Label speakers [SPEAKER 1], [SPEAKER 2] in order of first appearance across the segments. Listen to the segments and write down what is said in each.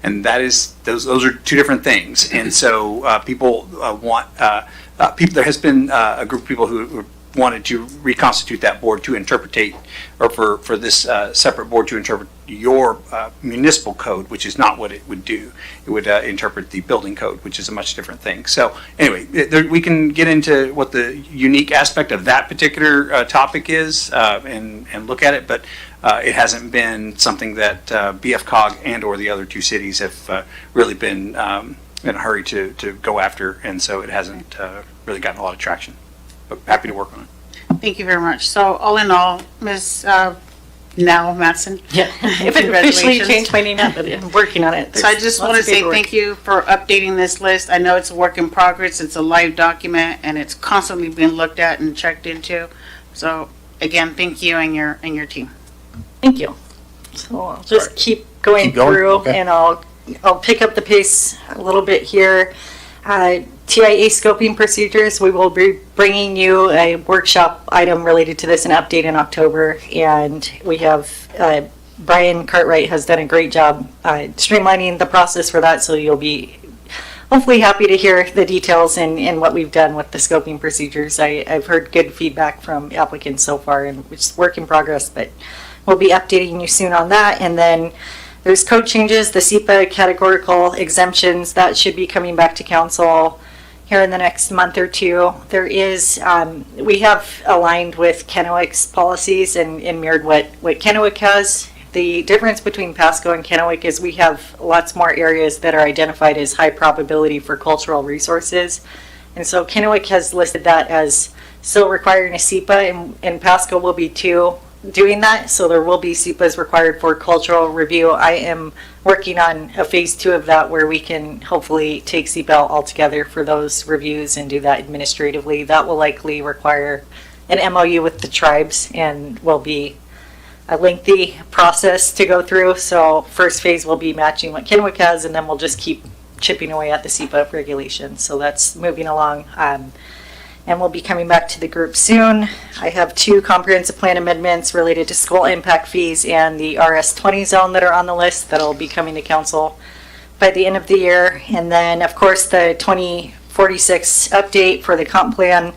[SPEAKER 1] and that is those are two different things. And so people want people. There has been a group of people who wanted to reconstitute that board to interpretate, or for this separate board to interpret your municipal code, which is not what it would do. It would interpret the building code, which is a much different thing. So anyway, we can get into what the unique aspect of that particular topic is and look at it, but it hasn't been something that BFCOG and or the other two cities have really been in a hurry to go after, and so it hasn't really gotten a lot of traction. But happy to work on it.
[SPEAKER 2] Thank you very much. So all in all, Ms. Now Matson.
[SPEAKER 3] Yeah, if it officially changed my name, but I'm working on it.
[SPEAKER 2] So I just want to say thank you for updating this list. I know it's a work in progress. It's a live document, and it's constantly being looked at and checked into. So again, thank you and your team.
[SPEAKER 3] Thank you. So I'll just keep going through, okay. And I'll pick up the pace a little bit here. TIA scoping procedures, we will be bringing you a workshop item related to this, an update in October, and we have Brian Cartwright has done a great job streamlining the process for that, so you'll be hopefully happy to hear the details and what we've done with the scoping procedures. I've heard good feedback from applicants so far, and it's work in progress, but we'll be updating you soon on that. And then there's code changes, the SEPA categorical exemptions, that should be coming back to council here in the next month or two. There is, we have aligned with Kennewick's policies and mirrored what Kennewick has. The difference between Pasco and Kennewick is we have lots more areas that are identified as high probability for cultural resources. And so Kennewick has listed that as still requiring a SEPA, and Pasco will be too, doing that. So there will be SEPAs required for cultural review. I am working on a phase 2 of that where we can hopefully take SEPA out altogether for those reviews and do that administratively. That will likely require an MOU with the tribes and will be a lengthy process to go through. So first phase will be matching what Kennewick has, and then we'll just keep chipping away at the SEPA regulations. So that's moving along. And we'll be coming back to the group soon. I have 2 comprehensive plan amendments related to school impact fees and the RS20 zone that are on the list that'll be coming to council by the end of the year. And then, of course, the 2046 update for the comp plan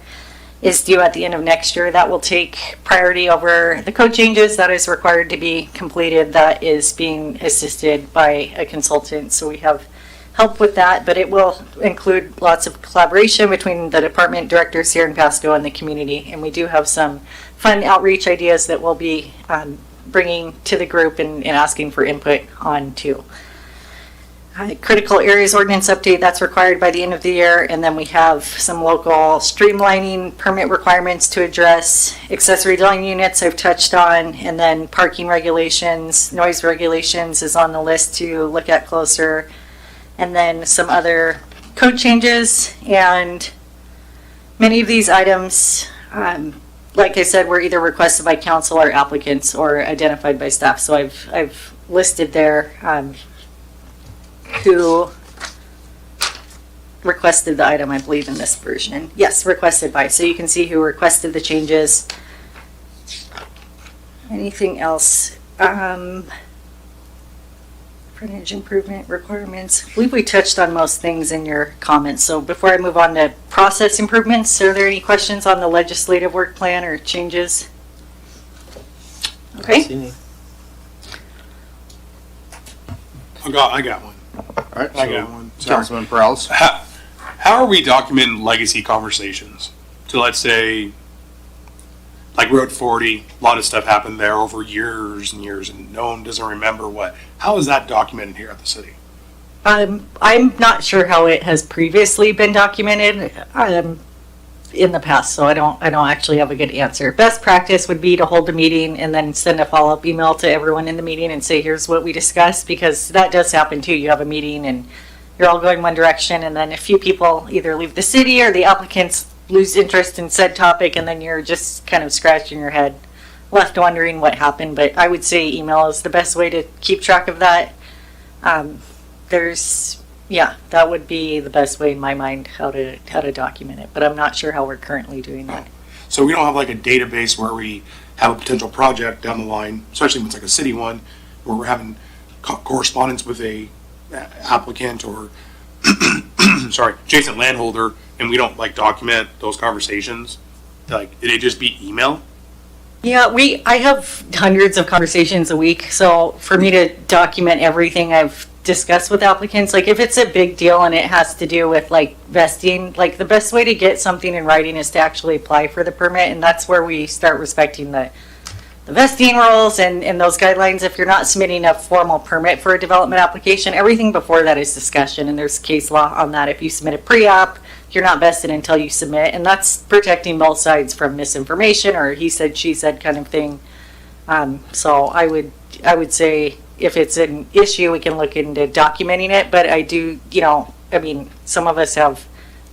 [SPEAKER 3] is due at the end of next year. That will take priority over the code changes that is required to be completed. That is being assisted by a consultant. So we have help with that, but it will include lots of collaboration between the department directors here in Pasco and the community. And we do have some fun outreach ideas that we'll be bringing to the group and asking for input on too. Critical areas ordinance update, that's required by the end of the year. And then we have some local streamlining permit requirements to address. Accessory dwelling units I've touched on, and then parking regulations, noise regulations is on the list to look at closer. And then some other code changes, and many of these items, like I said, were either requested by council or applicants or identified by staff. So I've listed there who requested the item, I believe, in this version. Yes, requested by. So you can see who requested the changes. Anything else? Frontage improvement requirements. I believe we touched on most things in your comments. So before I move on to process improvements, are there any questions on the legislative work plan or changes? Okay.
[SPEAKER 4] I got one.
[SPEAKER 5] All right,
[SPEAKER 4] I got one.
[SPEAKER 5] Councilman Perales.
[SPEAKER 4] How are we documenting legacy conversations? To, let's say, like Road 40, a lot of stuff happened there over years and years, and no one doesn't remember what. How is that documented here at the city?
[SPEAKER 3] I'm not sure how it has previously been documented in the past, so I don't actually have a good answer. Best practice would be to hold a meeting and then send a follow-up email to everyone in the meeting and say, here's what we discussed, because that does happen too. You have a meeting and you're all going one direction, and then a few people either leave the city or the applicants lose interest in said topic, and then you're just kind of scratching your head, left wondering what happened. But I would say email is the best way to keep track of that. That would be the best way in my mind how to document it, but I'm not sure how we're currently doing that.
[SPEAKER 4] So we don't have like a database where we have a potential project down the line, especially when it's like a city one, where we're having correspondence with a applicant or, sorry, adjacent landholder, and we don't like document those conversations, like, it'd just be email?
[SPEAKER 3] Yeah, I have hundreds of conversations a week, so for me to document everything I've discussed with applicants, like if it's a big deal and it has to do with like vesting, like the best way to get something in writing is to actually apply for the permit, and that's where we start respecting the vesting rules and those guidelines. If you're not submitting a formal permit for a development application, everything before that is discussion, and there's case law on that. If you submit a pre-app, you're not vested until you submit, and that's protecting both sides from misinformation or he said, she said kind of thing. So I would say if it's an issue, we can look into documenting it, but I do, some of us have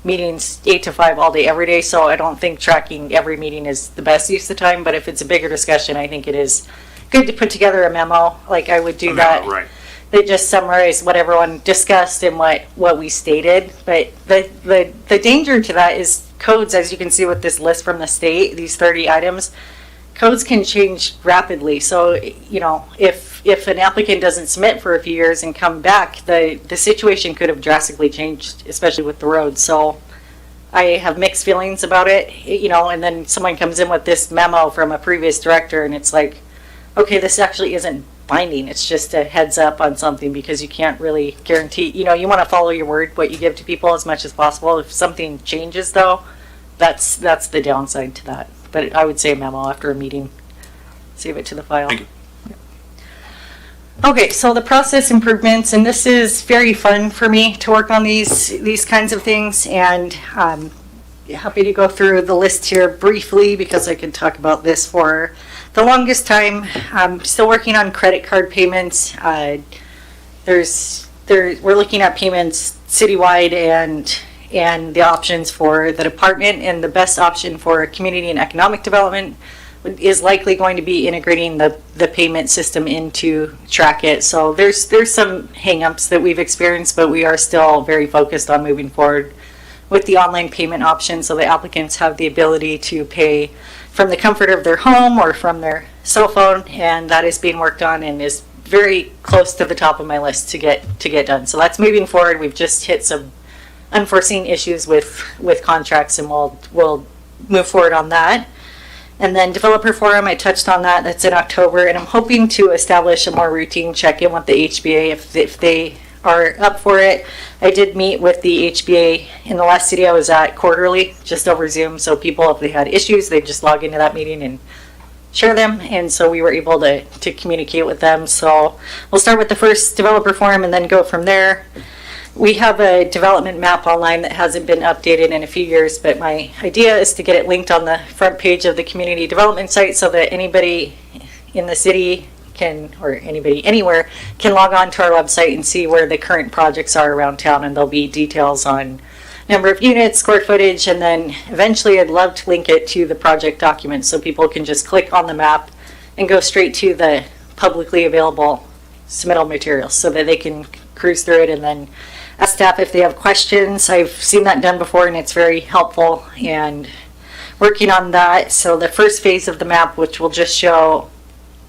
[SPEAKER 3] meetings 8 to 5 all day, every day, so I don't think tracking every meeting is the best use of time, but if it's a bigger discussion, I think it is good to put together a memo, like I would do that.
[SPEAKER 4] Right.
[SPEAKER 3] They just summarize what everyone discussed and what we stated. But the danger to that is codes, as you can see with this list from the state, these 30 items, codes can change rapidly. So, if an applicant doesn't submit for a few years and come back, the situation could have drastically changed, especially with the roads. So I have mixed feelings about it, and then someone comes in with this memo from a previous director and it's like, okay, this actually isn't binding. It's just a heads up on something because you can't really guarantee, you want to follow your word, what you give to people as much as possible. If something changes though, that's the downside to that. But I would say a memo after a meeting. Save it to the file.
[SPEAKER 4] Thank you.
[SPEAKER 3] Okay, so the process improvements, and this is very fun for me to work on these kinds of things, and happy to go through the list here briefly because I could talk about this for the longest time. I'm still working on credit card payments. We're looking at payments citywide and the options for the department, and the best option for community and economic development is likely going to be integrating the payment system into Trackit. So there's some hangups that we've experienced, but we are still very focused on moving forward with the online payment option so the applicants have the ability to pay from the comfort of their home or from their cell phone, and that is being worked on and is very close to the top of my list to get done. So that's moving forward. We've just hit some unforeseen issues with contracts, and we'll move forward on that. And then developer forum, I touched on that. That's in October, and I'm hoping to establish a more routine check-in with the HBA if they are up for it. I did meet with the HBA in the last city I was at quarterly, just over Zoom, so people, if they had issues, they just log into that meeting and share them, and so we were able to communicate with them. So we'll start with the first developer forum and then go from there. We have a development map online that hasn't been updated in a few years, but my idea is to get it linked on the front page of the community development site so that anybody in the city or anybody anywhere can log on to our website and see where the current projects are around town, and there'll be details on number of units, square footage, and then eventually I'd love to link it to the project documents so people can just click on the map and go straight to the publicly available submittal materials so that they can cruise through it and then ask staff if they have questions. I've seen that done before and it's very helpful, and working on that. So the first phase of the map, which will just show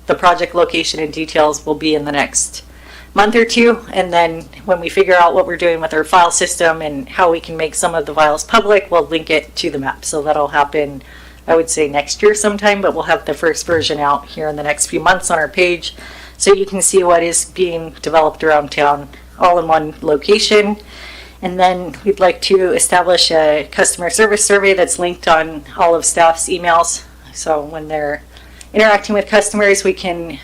[SPEAKER 3] the project location and details, will be in the next month or two, and then when we figure out what we're doing with our file system and how we can make some of the files public, we'll link it to the map. So that'll happen, I would say, next year sometime, but we'll have the first version out here in the next few months on our page so you can see what is being developed around town all in one location. And then we'd like to establish a customer service survey that's linked on all of staff's emails, so when they're interacting with customers, we can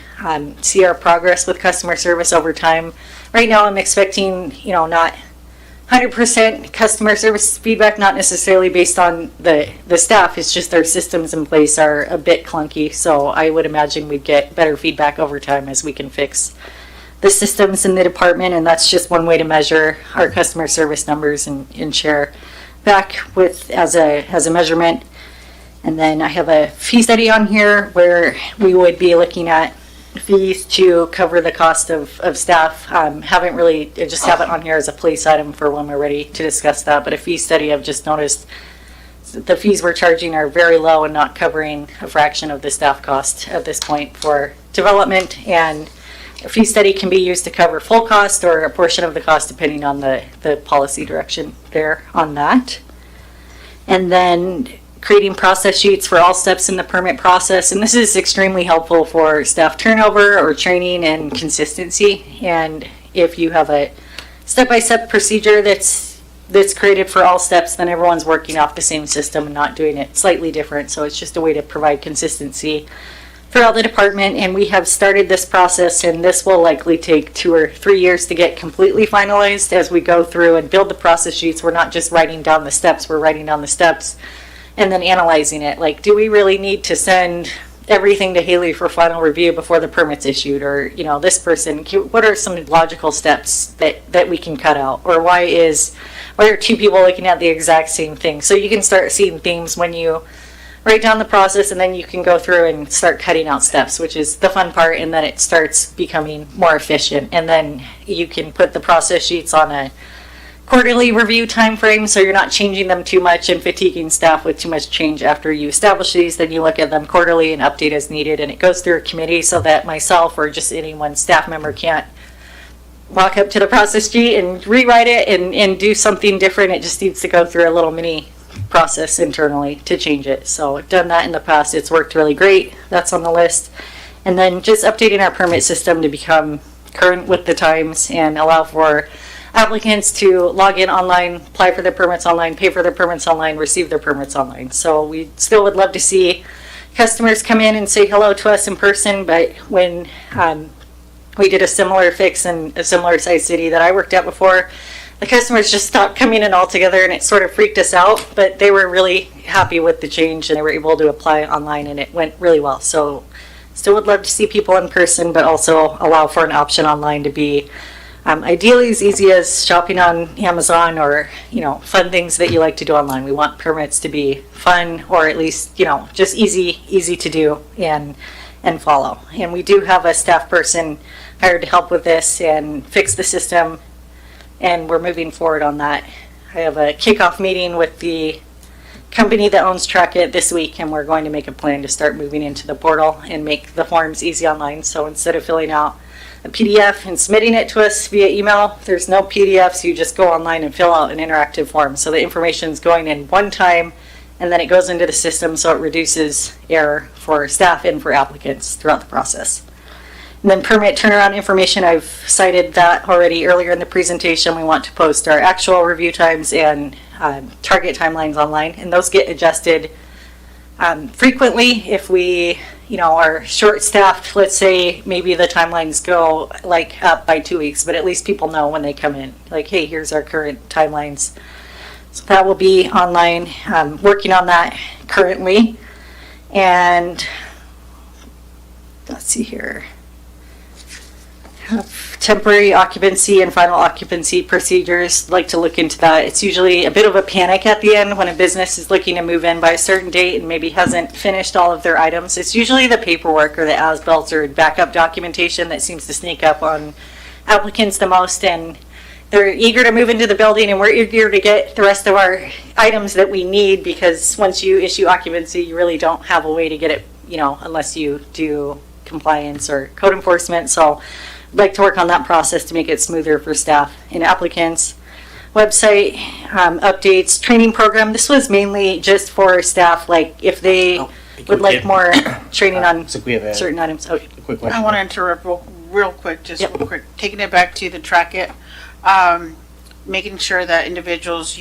[SPEAKER 3] see our progress with customer service over time. Right now I'm expecting, not 100% customer service feedback, not necessarily based on the staff, it's just their systems in place are a bit clunky, so I would imagine we'd get better feedback over time as we can fix the systems in the department, and that's just one way to measure our customer service numbers and share back with as a measurement. And then I have a fee study on here where we would be looking at fees to cover the cost of staff. I just have it on here as a place item for when we're ready to discuss that, but a fee study, I've just noticed the fees we're charging are very low and not covering a fraction of the staff cost at this point for development, and A fee study can be used to cover full cost or a portion of the cost depending on the policy direction there on that. And then creating process sheets for all steps in the permit process. And this is extremely helpful for staff turnover or training and consistency. And if you have a step-by-step procedure that's created for all steps, then everyone's working off the same system and not doing it slightly different. So it's just a way to provide consistency throughout the department. And we have started this process, and this will likely take 2 or 3 years to get completely finalized as we go through and build the process sheets. We're not just writing down the steps, we're writing down the steps and then analyzing it. Like, do we really need to send everything to Haley for final review before the permit's issued? Or, you know, this person, what are some logical steps that we can cut out? Or why are 2 people looking at the exact same thing? So you can start seeing themes when you write down the process, and then you can go through and start cutting out steps, which is the fun part, and then it starts becoming more efficient. And then you can put the process sheets on a quarterly review time frame, so you're not changing them too much and fatiguing staff with too much change after you establish these. Then you look at them quarterly and update as needed, and it goes through a committee so that myself or just any one staff member can't walk up to the process sheet and rewrite it and do something different. It just needs to go through a little mini process internally to change it. So I've done that in the past. It's worked really great. That's on the list. And then just updating our permit system to become current with the times and allow for applicants to log in online, apply for their permits online, pay for their permits online, receive their permits online. So we still would love to see customers come in and say hello to us in person, but when we did a similar fix in a similar size city that I worked at before, the customers just stopped coming in altogether, and it sort of freaked us out, but they were really happy with the change and they were able to apply online, and it went really well. So still would love to see people in person, but also allow for an option online to be ideally as easy as shopping on Amazon or, you know, fun things that you like to do online. We want permits to be fun, or at least, you know, just easy to do and follow. And we do have a staff person hired to help with this and fix the system, and we're moving forward on that. I have a kickoff meeting with the company that owns Trackit this week, and we're going to make a plan to start moving into the portal and make the forms easy online. So instead of filling out a PDF and submitting it to us via email, there's no PDFs. You just go online and fill out an interactive form. So the information is going in one time, and then it goes into the system, so it reduces error for staff and for applicants throughout the process. And then permit turnaround information, I've cited that already earlier in the presentation. We want to post our actual review times and target timelines online, and those get adjusted frequently if we, you know, are short-staffed. Let's say maybe the timelines go like up by 2 weeks, but at least people know when they come in, like, hey, here's our current timelines. So that will be online. Working on that currently. And let's see here. Temporary occupancy and final occupancy procedures. Like to look into that. It's usually a bit of a panic at the end when a business is looking to move in by a certain date and maybe hasn't finished all of their items. It's usually the paperwork or the as-built or backup documentation that seems to sneak up on applicants the most, and they're eager to move into the building, and we're eager to get the rest of our items that we need, because once you issue occupancy, you really don't have a way to get it, you know, unless you do compliance or code enforcement. So I'd like to work on that process to make it smoother for staff and applicants. Website updates, training program. This was mainly just for staff, like if they would like more training on certain items. Oh,
[SPEAKER 5] Quick question.
[SPEAKER 2] I want to interrupt real quick, real quick. Taking it back to the Trackit, making sure that individuals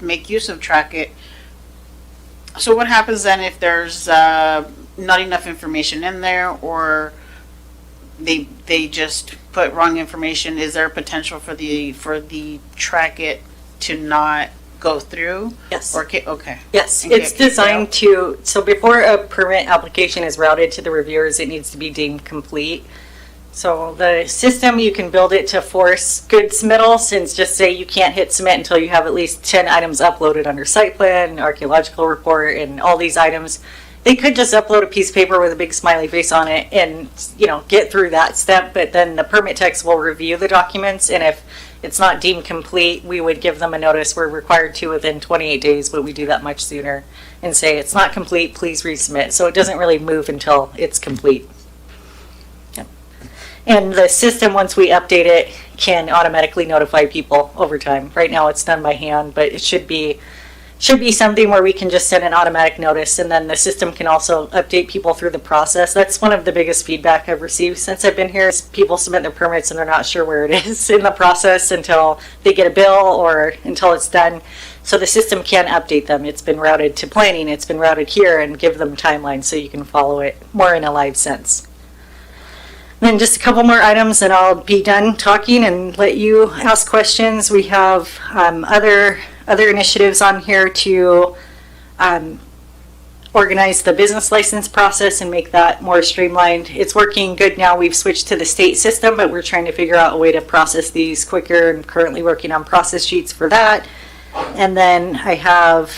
[SPEAKER 2] make use of Trackit. So what happens then if there's not enough information in there, or they just put wrong information? Is there a potential for the Trackit to not go through?
[SPEAKER 3] yes.
[SPEAKER 2] Okay.
[SPEAKER 3] Yes,
[SPEAKER 2] And
[SPEAKER 3] it's
[SPEAKER 2] get kicked
[SPEAKER 3] designed
[SPEAKER 2] out?
[SPEAKER 3] to, so before a permit application is routed to the reviewers, it needs to be deemed complete. So the system, you can build it to force good submittals, and just say you can't hit submit until you have at least 10 items uploaded under site plan, archaeological report, and all these items. They could just upload a piece of paper with a big smiley face on it and, you know, get through that step, but then the permit techs will review the documents, and if it's not deemed complete, we would give them a notice. We're required to within 28 days, but we do that much sooner, and say it's not complete, please resubmit. So it doesn't really move until it's complete. Yep. And the system, once we update it, can automatically notify people over time. Right now it's done by hand, but it should be something where we can just send an automatic notice, and then the system can also update people through the process. That's one of the biggest feedback I've received since I've been here is people submit their permits and they're not sure where it is in the process until they get a bill or until it's done. So the system can update them. It's been routed to planning, it's been routed here, and give them timelines so you can follow it more in a live sense. Then just a couple more items and I'll be done talking and let you ask questions. We have other initiatives on here to organize the business license process and make that more streamlined. It's working good now. We've switched to the state system, but we're trying to figure out a way to process these quicker and currently working on process sheets for that. And then I have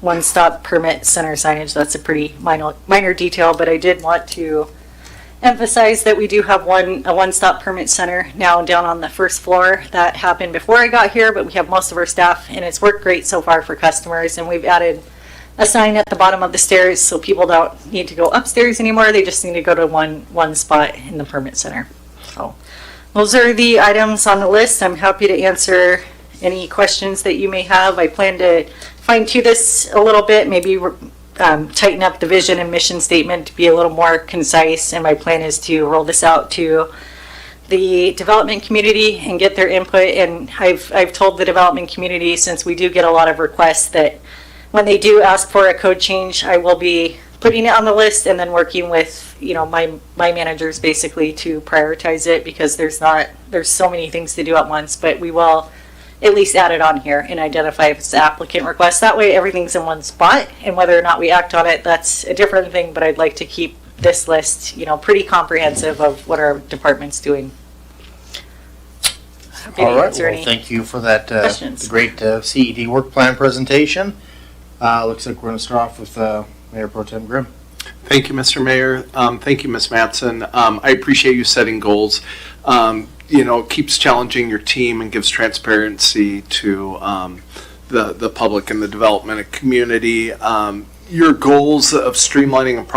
[SPEAKER 3] one-stop permit center signage. That's a pretty minor detail, but I did want to emphasize that we do have a one-stop permit center now down on the first floor. That happened before I got here, but we have most of our staff, and it's worked great so far for customers. And we've added a sign at the bottom of the stairs so people don't need to go upstairs anymore. They just need to go to one spot in the permit center. So those are the items on the list. I'm happy to answer any questions that you may have. I plan to fine-tune this a little bit, maybe tighten up the vision and mission statement to be a little more concise, and my plan is to roll this out to the development community and get their input. And I've told the development community, since we do get a lot of requests, that when they do ask for a code change, I will be putting it on the list and then working with my managers basically to prioritize it, because there's so many things to do at once. But we will at least add it on here and identify if it's the applicant request. That way everything's in one spot, and whether or not we act on it, that's a different thing. But I'd like to keep this list, pretty comprehensive of what our department's doing. Happy to
[SPEAKER 5] All right,
[SPEAKER 3] answer
[SPEAKER 5] well,
[SPEAKER 3] any
[SPEAKER 5] thank you for that
[SPEAKER 3] questions.
[SPEAKER 5] great CED work plan presentation. Looks like we're going to start off with Mayor Pro Tem Grimm.
[SPEAKER 6] Thank you, Mr. Mayor. Thank you, Ms. Matson. I appreciate you setting goals. It keeps challenging your team and gives transparency to the public and the development community. Your goals of streamlining and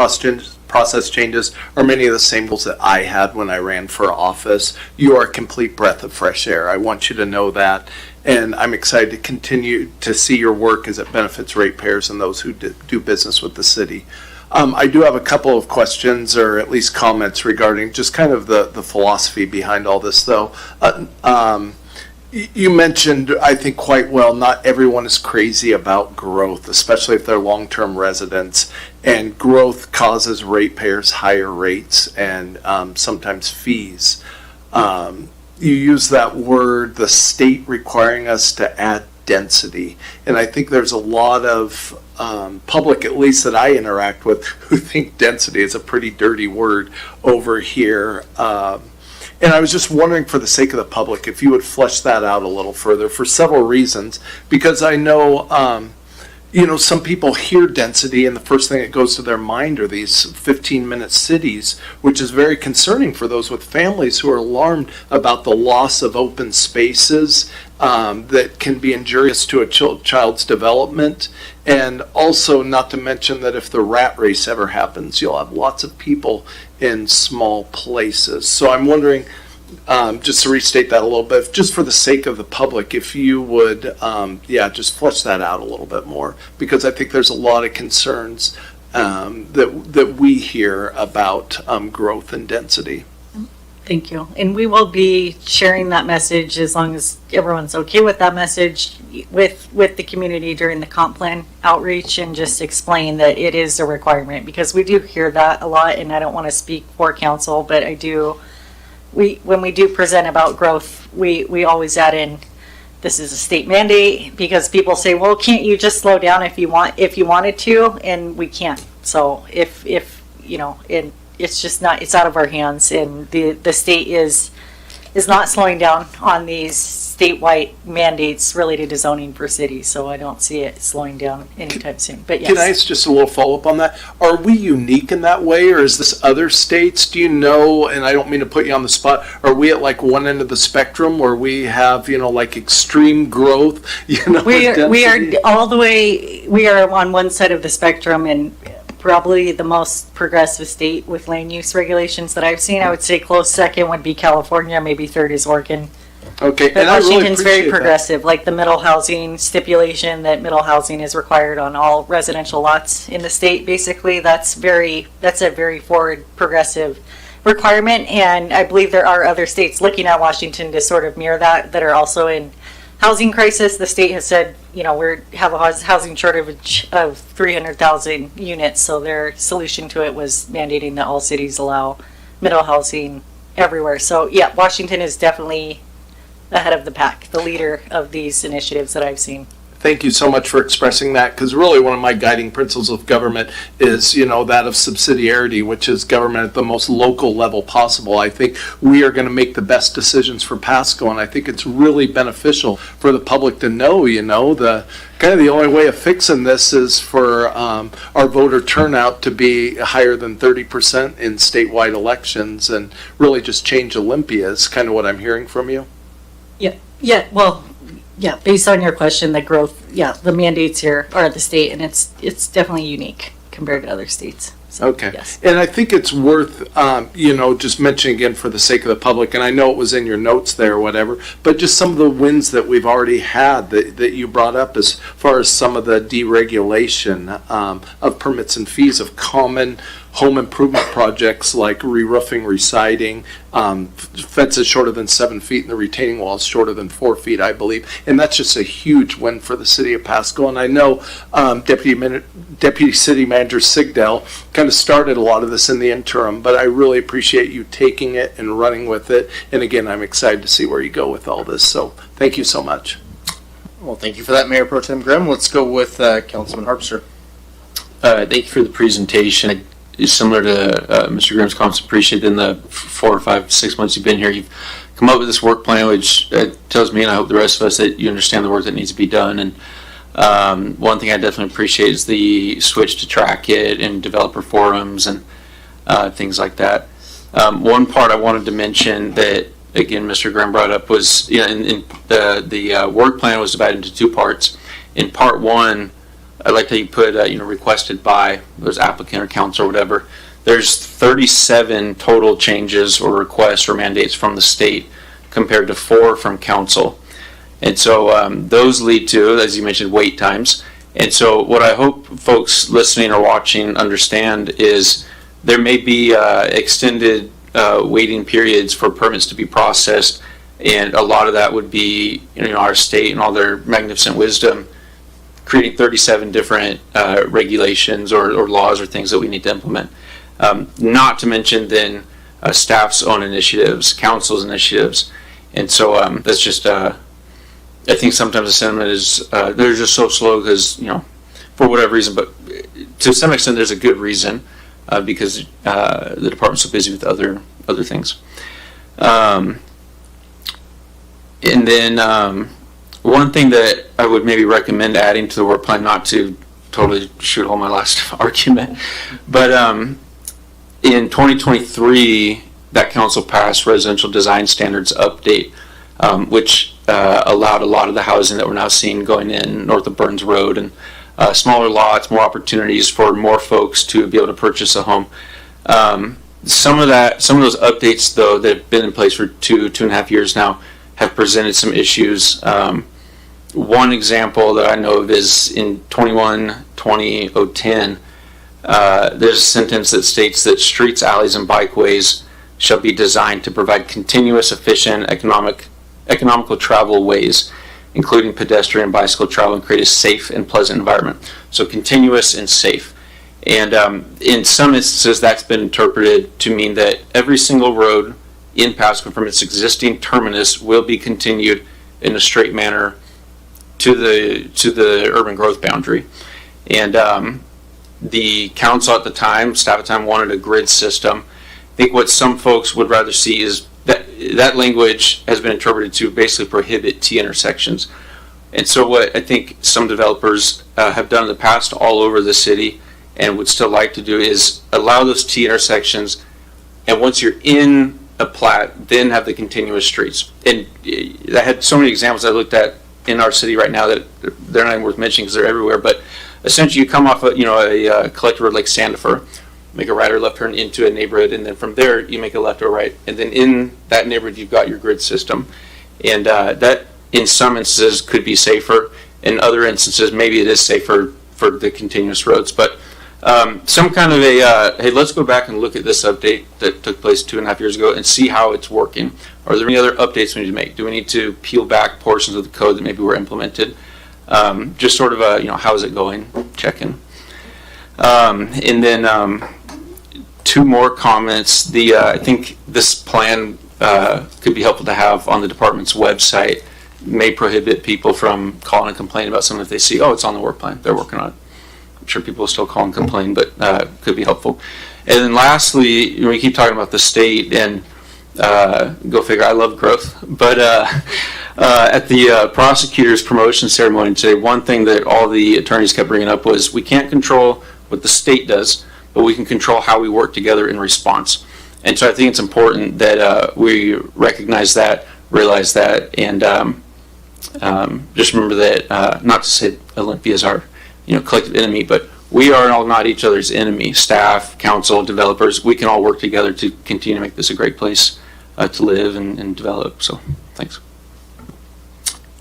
[SPEAKER 6] process changes are many of the same goals that I had when I ran for office. You are a complete breath of fresh air. I want you to know that. And I'm excited to continue to see your work as it benefits ratepayers and those who do business with the city. I do have a couple of questions, or at least comments, regarding just kind of the philosophy behind all this, though. You mentioned, I think quite well, not everyone is crazy about growth, especially if they're long-term residents, and growth causes ratepayers higher rates and sometimes fees. You use that word, the state requiring us to add density, and I think there's a lot of public, at least that I interact with, who think density is a pretty dirty word over here. And I was just wondering, for the sake of the public, if you would flesh that out a little further, for several reasons. Because I know, some people hear density and the first thing that goes to their mind are these 15-minute cities, which is very concerning for those with families who are alarmed about the loss of open spaces that can be injurious to a child's development. And also, not to mention that if the rat race ever happens, you'll have lots of people in small places. So I'm wondering, just to restate that a little bit, just for the sake of the public, if you would, just flesh that out a little bit more, because I think there's a lot of concerns that we hear about growth and density.
[SPEAKER 3] Thank you. And we will be sharing that message, as long as everyone's okay with that message, with the community during the comp plan outreach, and just explain that it is a requirement, because we do hear that a lot. And I don't want to speak for council, but when we do present about growth, we always add in, this is a state mandate, because people say, well, can't you just slow down if you wanted to? And we can't. So it's just not, it's out of our hands, and the state is not slowing down on these statewide mandates related to zoning for cities, so I don't see it slowing down anytime soon. But yes.
[SPEAKER 6] Can I ask just a little follow-up on that? Are we unique in that way, or is this other states? Do you know, and I don't mean to put you on the spot, are we at like one end of the spectrum where we have, like extreme growth,
[SPEAKER 3] we are all the way, we are on one side of the spectrum, and probably the most progressive state with land use regulations that I've seen. I would say close second would be California, maybe third is Oregon.
[SPEAKER 6] Okay,
[SPEAKER 3] But
[SPEAKER 6] and I really
[SPEAKER 3] Washington's very
[SPEAKER 6] appreciate that.
[SPEAKER 3] progressive, like the middle housing stipulation that middle housing is required on all residential lots in the state. Basically, that's a very forward progressive requirement, and I believe there are other states looking at Washington to sort of mirror that are also in housing crisis. The state has said, we have a housing shortage of 300,000 units, so their solution to it was mandating that all cities allow middle housing everywhere. So yeah, Washington is definitely ahead of the pack, the leader of these initiatives that I've seen.
[SPEAKER 6] Thank you so much for expressing that, because really one of my guiding principles of government is, that of subsidiarity, which is government at the most local level possible. I think we are going to make the best decisions for Pasco, and I think it's really beneficial for the public to know, the kind of the only way of fixing this is for our voter turnout to be higher than 30% in statewide elections, and really just change Olympia is kind of what I'm hearing from you.
[SPEAKER 3] Yeah, based on your question, the growth, the mandates here are at the state, and it's definitely unique compared to other states. So,
[SPEAKER 6] Okay.
[SPEAKER 3] yes.
[SPEAKER 6] And I think it's worth, just mentioning again for the sake of the public, and I know it was in your notes there or whatever, but just some of the wins that we've already had that you brought up as far as some of the deregulation of permits and fees of common home improvement projects like re-roofing, re-siding, fences shorter than 7 feet and the retaining walls shorter than 4 feet, I believe. And that's just a huge win for the city of Pasco. And I know Deputy City Manager Sigdell kind of started a lot of this in the interim, but I really appreciate you taking it and running with it. And again, I'm excited to see where you go with all this. So thank you so much.
[SPEAKER 5] Well, thank you for that, Mayor Pro Tem Grimm. Let's go with Councilman Harpster.
[SPEAKER 7] Thank you for the presentation. It's similar to Mr. Grimm's comments. Appreciate in the 4 or 5, 6 months you've been here, you've come up with this work plan, which tells me, and I hope the rest of us, that you understand the work that needs to be done. And one thing I definitely appreciate is the switch to track it and developer forums and things like that. One part I wanted to mention that, again, Mr. Grimm brought up was, the work plan was divided into 2 parts. In part 1, I like how you put, requested by those applicant or council or whatever. There's 37 total changes or requests or mandates from the state compared to 4 from council. And so those lead to, as you mentioned, wait times. And so what I hope folks listening or watching understand is there may be extended waiting periods for permits to be processed. And a lot of that would be, our state and all their magnificent wisdom creating 37 different regulations or laws or things that we need to implement. Not to mention then staff's own initiatives, council's initiatives. And so that's just, I think sometimes the sentiment is they're just so slow because, for whatever reason, but to some extent there's a good reason because the department's so busy with other things. And then one thing that I would maybe recommend adding to the work plan, not to totally shoot all my last argument, but in 2023, that council passed residential design standards update, which allowed a lot of the housing that we're now seeing going in north of Burns Road and smaller lots, more opportunities for more folks to be able to purchase a home. Some of those updates, though, that have been in place for 2.5 years now, have presented some issues. One example that I know of is in 21-20-010, there's a sentence that states that streets, alleys, and bikeways shall be designed to provide continuous, efficient, economical travel ways, including pedestrian and bicycle travel, and create a safe and pleasant environment. So continuous and safe. And in some instances, that's been interpreted to mean that every single road in Pasco from its existing terminus will be continued in a straight manner to the urban growth boundary. And the council at the time, staff at the time, wanted a grid system. I think what some folks would rather see is that language has been interpreted to basically prohibit T intersections. And so what I think some developers have done in the past all over the city and would still like to do is allow those T intersections, and once you're in a plat, then have the continuous streets. And I had so many examples I looked at in our city right now that they're not even worth mentioning because they're everywhere, but essentially you come off a collector road like Sandifer, make a right or left turn into a neighborhood, and then from there you make a left or right, and then in that neighborhood you've got your grid system, and that in some instances could be safer. In other instances, maybe it is safer for the continuous roads, but some kind of hey, let's go back and look at this update that took place 2.5 years ago and see how it's working. Are there any other updates we need to make? Do we need to peel back portions of the code that maybe were implemented? Just sort of how is it going? Check-in. And then two more comments. I think this plan could be helpful to have on the department's website. May prohibit people from calling and complaining about something if they see, oh, it's on the work plan, they're working on it. I'm sure people will still call and complain, but could be helpful. And then lastly, we keep talking about the state, and go figure, I love growth. But at the prosecutor's promotion ceremony today, one thing that all the attorneys kept bringing up was we can't control what the state does, but we can control how we work together in response. And so I think it's important that we recognize that, realize that, and just remember that, not to say Olympia is our collective enemy, but we are all not each other's enemy. Staff, council, developers, we can all work together to continue to make this a great place to live and develop. So, thanks.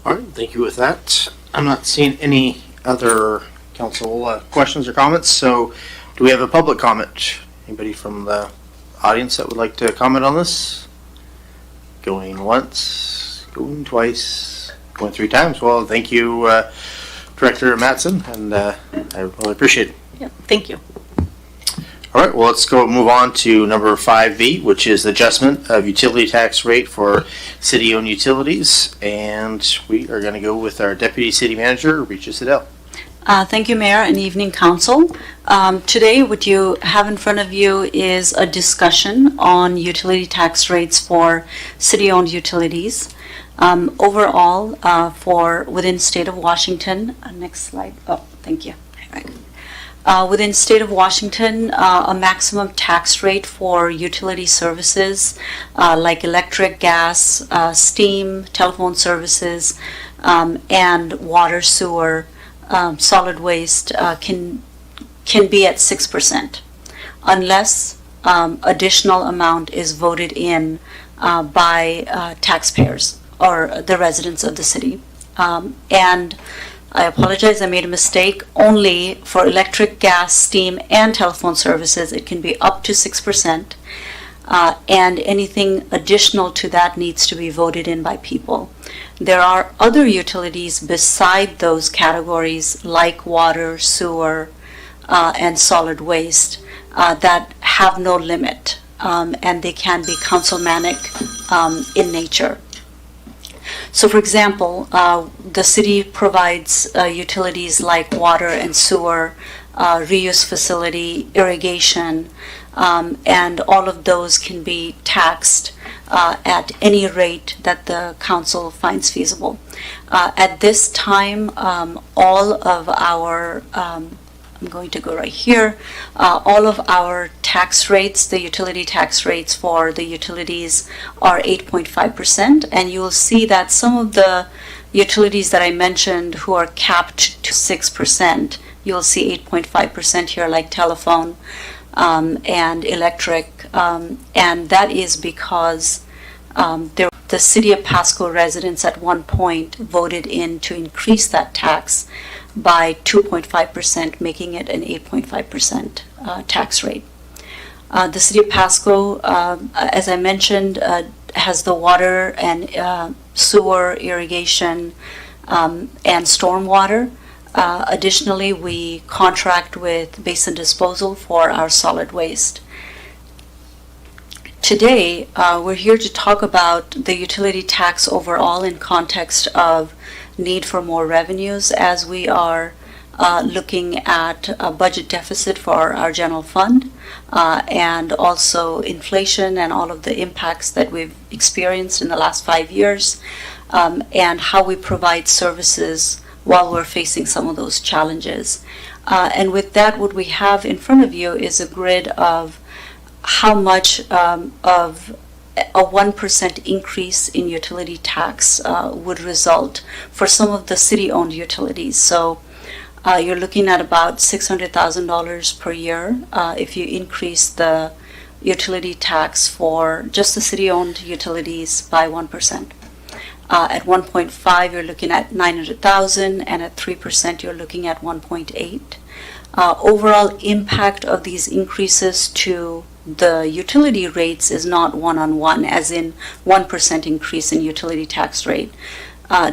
[SPEAKER 5] All right, thank you with that. I'm not seeing any other council questions or comments, so do we have a public comment? Anybody from the audience that would like to comment on this? Going once, going twice, going 3 times. Well, thank you, Director Mattson, and I really appreciate it.
[SPEAKER 3] Yeah, thank you.
[SPEAKER 5] All right, well, let's move on to number 5B, which is the adjustment of utility tax rate for city-owned utilities. And we are going to go with our Deputy City Manager, Richa Siddell.
[SPEAKER 8] Thank you, Mayor, and evening council. Today, what you have in front of you is a discussion on utility tax rates for city-owned utilities. Overall, for within state of Washington, next slide. Oh, thank you. Within state of Washington, a maximum tax rate for utility services like electric, gas, steam, telephone services, and water, sewer, solid waste can be at 6%, unless additional amount is voted in by taxpayers or the residents of the city. And I apologize, I made a mistake. Only for electric, gas, steam, and telephone services, it can be up to 6%. And anything additional to that needs to be voted in by people. There are other utilities beside those categories, like water, sewer, and solid waste, that have no limit, and they can be councilmanic in nature. So, for example, the city provides utilities like water and sewer, reuse facility, irrigation, and all of those can be taxed at any rate that the council finds feasible. At this time, all of our, I'm going to go right here, all of our tax rates, the utility tax rates for the utilities are 8.5%, and you will see that some of the utilities that I mentioned who are capped to 6%, you'll see 8.5% here, like telephone and electric, and that is because the city of Pasco residents at one point voted in to increase that tax by 2.5%, making it an 8.5% tax rate. The city of Pasco, as I mentioned, has the water and sewer, irrigation, and stormwater. Additionally, we contract with basin disposal for our solid waste. Today, we're here to talk about the utility tax overall in context of need for more revenues, as we are looking at a budget deficit for our general fund, and also inflation and all of the impacts that we've experienced in the last 5 years, and how we provide services while we're facing some of those challenges. And with that, what we have in front of you is a grid of how much of a 1% increase in utility tax would result for some of the city-owned utilities. So You're looking at about $600,000 per year if you increase the utility tax for just the city-owned utilities by 1%. At 1.5, you're looking at 900,000, and at 3%, you're looking at 1.8. Overall impact of these increases to the utility rates is not one-on-one, as in 1% increase in utility tax rate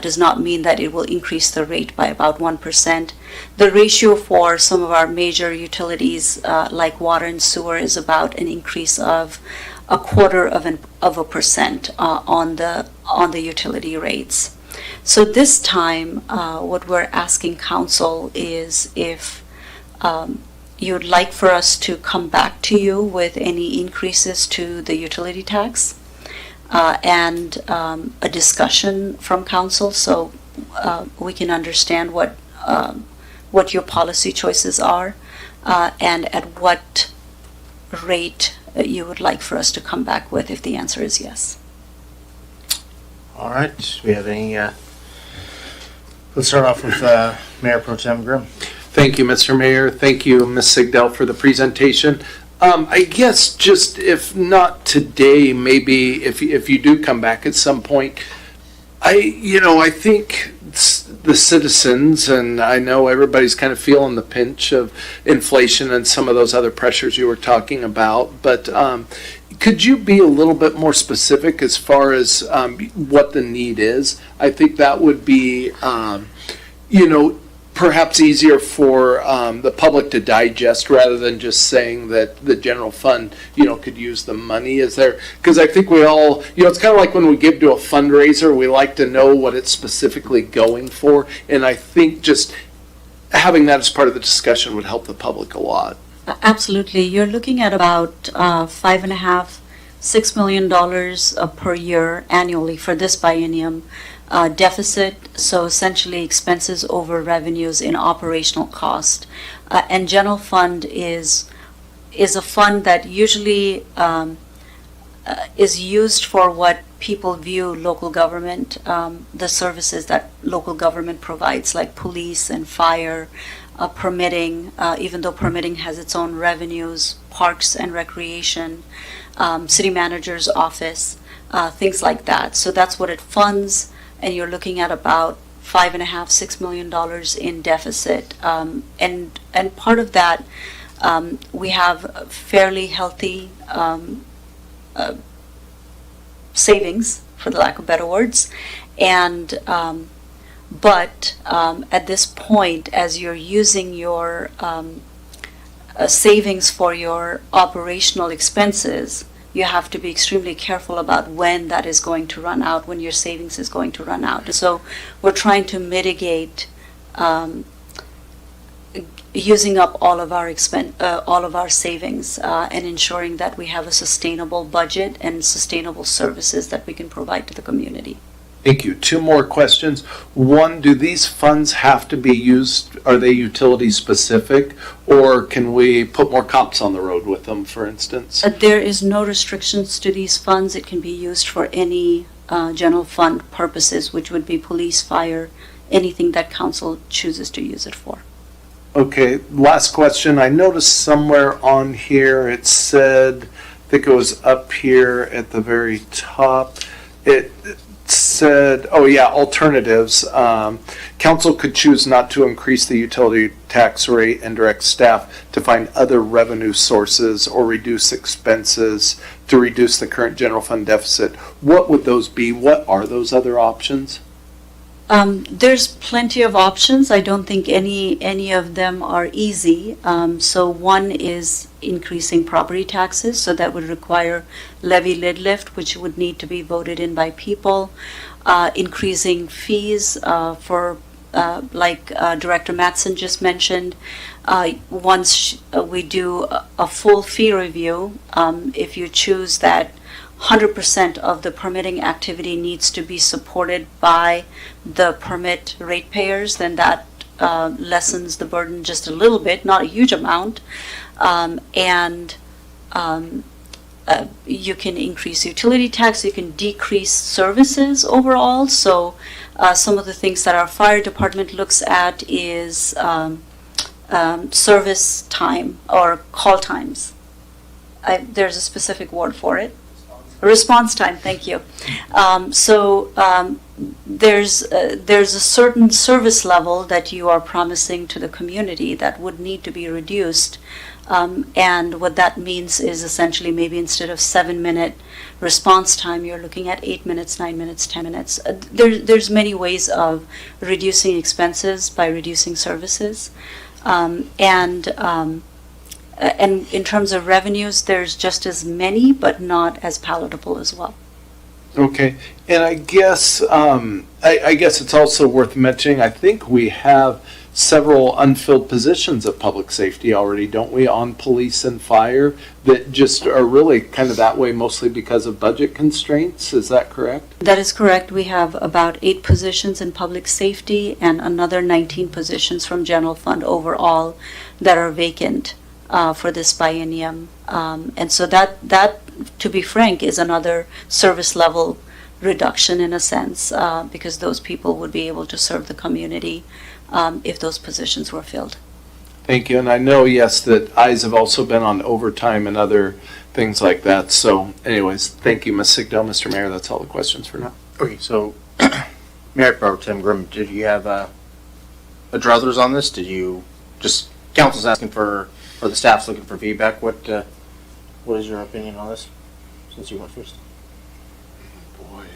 [SPEAKER 8] does not mean that it will increase the rate by about 1%. The ratio for some of our major utilities, like water and sewer, is about an increase of 0.25% on the utility rates. So this time, what we're asking council is if you'd like for us to come back to you with any increases to the utility tax and a discussion from council, so we can understand what your policy choices are and at what rate you would like for us to come back with if the answer is yes.
[SPEAKER 5] All right, do we have any, let's start off with Mayor Pro Tem Grimm.
[SPEAKER 6] Thank you, Mr. Mayor. Thank you, Ms. Sigdell, for the presentation. I guess just if not today, maybe if you do come back at some point, I think the citizens, and I know everybody's kind of feeling the pinch of inflation and some of those other pressures you were talking about, but could you be a little bit more specific as far as what the need is? I think that would be, perhaps easier for the public to digest rather than just saying that the general fund, could use the money. Is there, because I think we all, it's kind of like when we give to a fundraiser, we like to know what it's specifically going for. And I think just having that as part of the discussion would help the public a lot.
[SPEAKER 8] Absolutely. You're looking at about $5.5–6 million per year annually for this biennium. Deficit, so essentially expenses over revenues in operational cost. And general fund is a fund that usually is used for what people view local government, the services that local government provides, like police and fire, permitting, even though permitting has its own revenues, parks and recreation, city manager's office, things like that. So that's what it funds. And you're looking at about $5.5–6 million in deficit, and part of that we have fairly healthy savings, for the lack of better words, and but at this point, as you're using your savings for your operational expenses, you have to be extremely careful about when that is going to run out, when your savings is going to run out. So we're trying to mitigate using up all of our savings and ensuring that we have a sustainable budget and sustainable services that we can provide to the community.
[SPEAKER 6] Thank you. Two more questions. One, do these funds have to be used, are they utility specific, or can we put more cops on the road with them, for instance?
[SPEAKER 8] There is no restrictions to these funds. It can be used for any general fund purposes, which would be police, fire, anything that council chooses to use it for.
[SPEAKER 6] Okay, last question. I noticed somewhere on here it said, I think it was up here at the very top, it said, alternatives. Council could choose not to increase the utility tax rate and direct staff to find other revenue sources or reduce expenses to reduce the current general fund deficit. What would those be? What are those other options?
[SPEAKER 8] There's plenty of options. I don't think any of them are easy. So one is increasing property taxes, so that would require levy lid lift, which would need to be voted in by people. Increasing fees for, like Director Mattson just mentioned. Once we do a full fee review, if you choose that 100% of the permitting activity needs to be supported by the permit ratepayers, then that lessens the burden just a little bit, not a huge amount. You can increase utility tax, you can decrease services overall. So Some of the things that our fire department looks at is service time or call times. There's a specific word for it. Response time, thank you. There's a certain service level that you are promising to the community that would need to be reduced. And what that means is essentially maybe instead of 7-minute response time, you're looking at 8 minutes, 9 minutes, 10 minutes. There's many ways of reducing expenses by reducing services. And in terms of revenues, there's just as many, but not as palatable as well.
[SPEAKER 6] Okay, and I guess I guess it's also worth mentioning. I think we have several unfilled positions of public safety already, don't we, on police and fire that just are really kind of that way mostly because of budget constraints. Is that correct?
[SPEAKER 8] That is correct. We have about 8 positions in public safety and another 19 positions from general fund overall that are vacant for this biennium. And so that, to be frank, is another service level reduction in a sense, because those people would be able to serve the community if those positions were filled.
[SPEAKER 6] Thank you. And I know, yes, that eyes have also been on overtime and other things like that. So anyways, thank you, Ms. Sigdell. Mr. Mayor, that's all the questions for now.
[SPEAKER 5] Okay, so Mayor Pro Tem Grimm, did you have a druthers on this? Did you just, council's asking for, or the staff's looking for feedback? What is your opinion on this, since you went first?
[SPEAKER 6] Boy.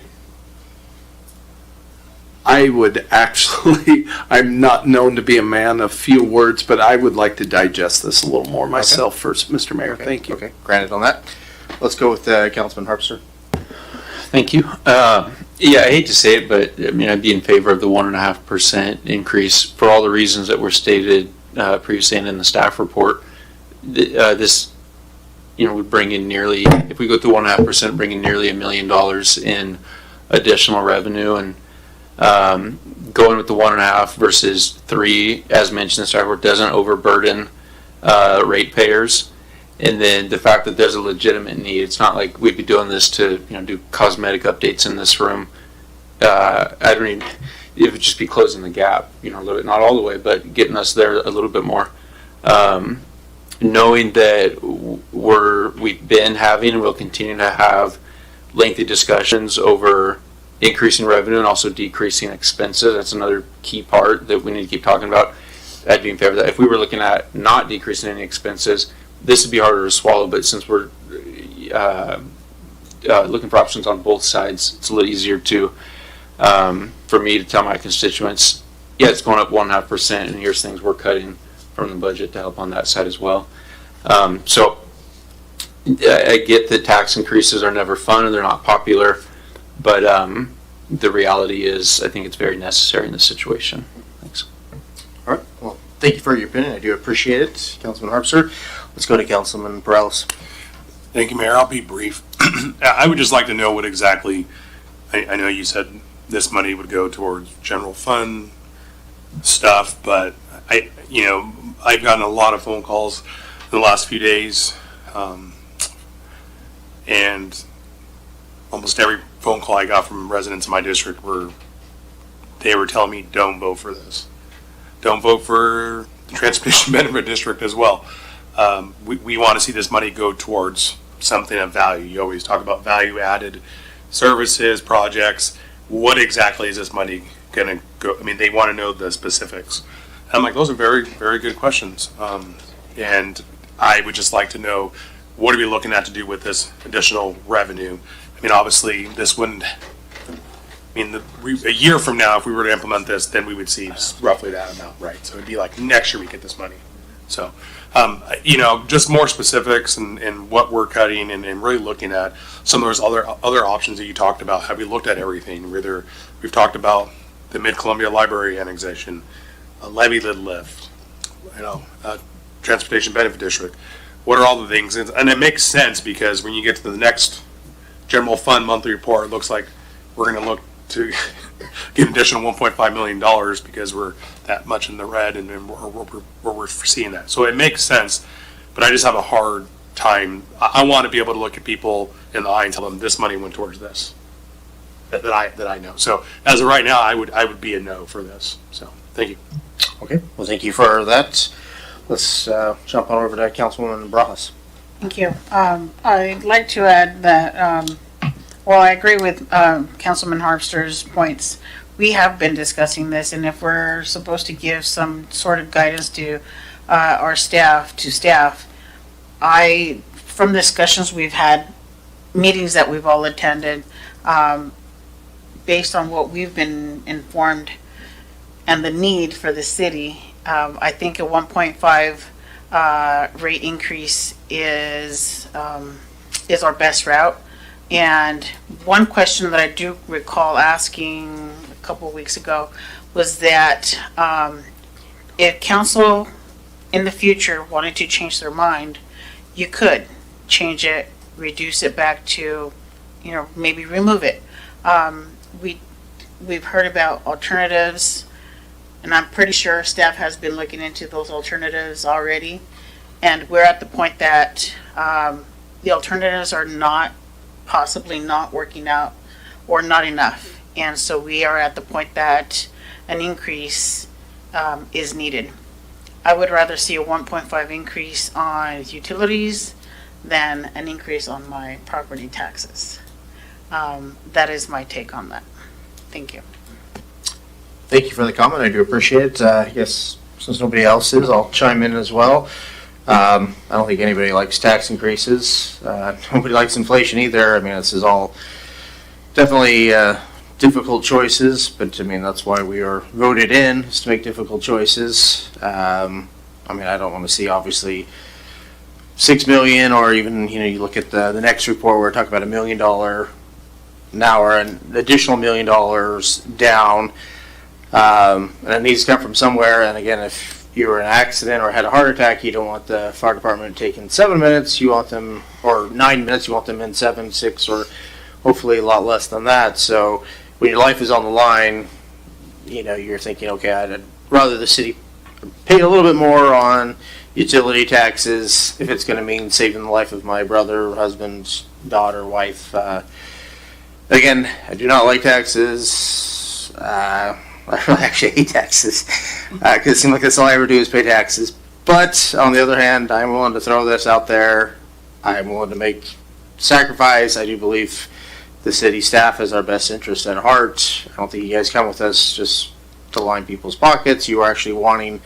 [SPEAKER 6] I would actually, I'm not known to be a man of few words, but I would like to digest this a little more myself first, Mr. Mayor.
[SPEAKER 5] Okay,
[SPEAKER 6] Thank you.
[SPEAKER 5] Okay, granted on that. Let's go with Councilman Harpster.
[SPEAKER 7] Thank you. Yeah, I hate to say it, but I mean, I'd be in favor of the 1.5% increase for all the reasons that were stated previously and in the staff report. This, would bring in nearly, if we go to 1.5%, bring in nearly $1 million in additional revenue, and going with the 1.5 versus 3, as mentioned in the staff report, doesn't overburden ratepayers. And then the fact that there's a legitimate need, it's not like we'd be doing this to, do cosmetic updates in this room. I don't even, it would just be closing the gap, a little bit, not all the way, but getting us there a little bit more. Knowing that we've been having and will continue to have lengthy discussions over increasing revenue and also decreasing expenses. That's another key part that we need to keep talking about. I'd be in favor of that. If we were looking at not decreasing any expenses, this would be harder to swallow, but since we're looking for options on both sides, it's a little easier to for me to tell my constituents, yeah, it's going up 1.5%, and here's things we're cutting from the budget to help on that side as well. So I get that tax increases are never fun and they're not popular, but the reality is I think it's very necessary in this situation. Thanks.
[SPEAKER 5] All right, well, thank you for your opinion. I do appreciate it, Councilman Harpster. Let's go to Councilman Perales.
[SPEAKER 4] Thank you, Mayor. I'll be brief. I would just like to know what exactly, I know you said this money would go towards general fund stuff, but I've gotten a lot of phone calls in the last few days, and almost every phone call I got from residents in my district they were telling me, don't vote for this. Don't vote for the Transportation Benefit District as well. We want to see this money go towards something of value. You always talk about value-added services, projects. What exactly is this money going to go? I mean, they want to know the specifics. I'm like, those are very, very good questions. And I would just like to know, what are we looking at to do with this additional revenue? I mean, obviously, this wouldn't, a year from now, if we were to implement this, then we would see roughly that amount, right? So it'd be like next year we get this money. So, just more specifics and what we're cutting and really looking at some of those other options that you talked about. Have we looked at everything? We've talked about the Mid-Columbia Library annexation, a levy lid lift, Transportation Benefit District. What are all the things? And it makes sense because when you get to the next general fund monthly report, it looks like we're going to look to get an additional $1.5 million because we're that much in the red and we're foreseeing that. So it makes sense, but I just have a hard time. I want to be able to look at people in the eye and tell them this money went towards this. that I know. So as of right now, I would be a no for this. So thank you.
[SPEAKER 5] Okay, well, thank you for that. Let's jump on over to Councilwoman Barajas.
[SPEAKER 2] Thank you. I'd like to add that, well, I agree with Councilman Harvster's points. We have been discussing this, and if we're supposed to give some sort of guidance to our staff, from discussions we've had, meetings that we've all attended, based on what we've been informed and the need for the city, I think a 1.5 rate increase is our best route. And one question that I do recall asking a couple of weeks ago was that if council in the future wanted to change their mind, you could change it, reduce it back to, maybe remove it. We've heard about alternatives, and I'm pretty sure staff has been looking into those alternatives already. And we're at the point that the alternatives are possibly not working out or not enough. And so we are at the point that an increase is needed. I would rather see a 1.5 increase on utilities than an increase on my property taxes. That is my take on that. Thank you.
[SPEAKER 5] Thank you for the comment. I do appreciate it. I guess since nobody else is, I'll chime in as well. I don't think anybody likes tax increases. Nobody likes inflation either. I mean, this is all definitely difficult choices, but I mean, that's why we are voted in, is to make difficult choices. I mean, I don't want to see obviously 6 million, or even, you look at the next report, we're talking about $1 million now, or an additional $1 million down. And it needs to come from somewhere. And again, if you were in an accident or had a heart attack, you don't want the fire department taking 7 minutes. You want them, or 9 minutes, you want them in 7, 6, or hopefully a lot less than that. So when your life is on the line, you're thinking, okay, I'd rather the city pay a little bit more on utility taxes if it's going to mean saving the life of my brother, husband, daughter, wife. Again, I do not like taxes. I really actually hate taxes because it seems like that's all I ever do is pay taxes. But on the other hand, I'm willing to throw this out there. I'm willing to make sacrifice. I do believe the city staff has our best interest at heart. I don't think you guys come with us just to line people's pockets. You are actually wanting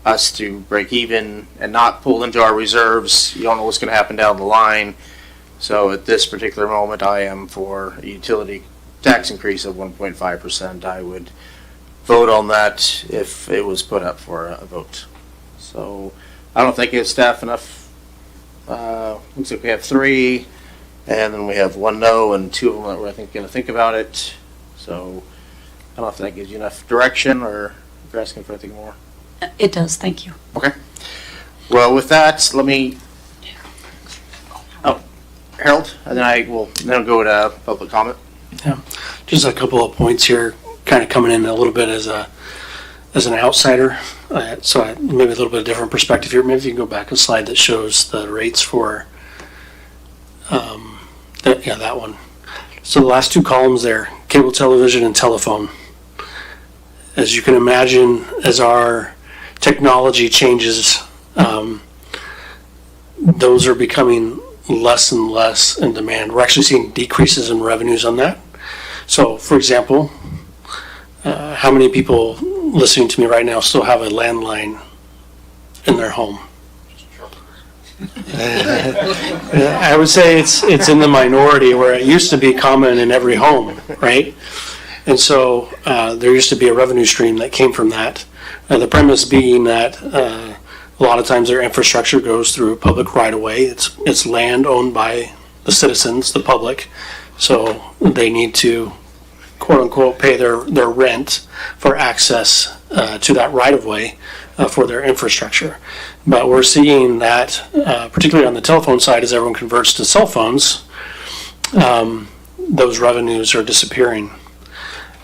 [SPEAKER 5] us to break even and not pull into our reserves. You don't know what's going to happen down the line. So at this particular moment, I am for a utility tax increase of 1.5%. I would vote on that if it was put up for a vote. So I don't think it's staff enough. Looks like we have 3, and then we have 1 no and 2 of them that were, I think, going to think about it. So I don't know if that gives you enough direction, or if you're asking for anything more.
[SPEAKER 8] It does, thank you.
[SPEAKER 5] Okay. Well, with that, let me. Oh, Harold, and then I will then go to public comment.
[SPEAKER 9] Yeah, just a couple of points here, kind of coming in a little bit as an outsider. So maybe a little bit of different perspective here. Maybe you can go back a slide that shows the rates for, that one. So the last 2 columns there, cable television and telephone. As you can imagine, as our technology changes, those are becoming less and less in demand. We're actually seeing decreases in revenues on that. So, for example, how many people listening to me right now still have a landline in their home? I would say it's in the minority, where it used to be common in every home, right? And so there used to be a revenue stream that came from that. The premise being that a lot of times their infrastructure goes through public right-of-way. It's land owned by the citizens, the public. So they need to, quote-unquote, pay their rent for access to that right-of-way for their infrastructure. But we're seeing that, particularly on the telephone side, as everyone converts to cell phones, those revenues are disappearing.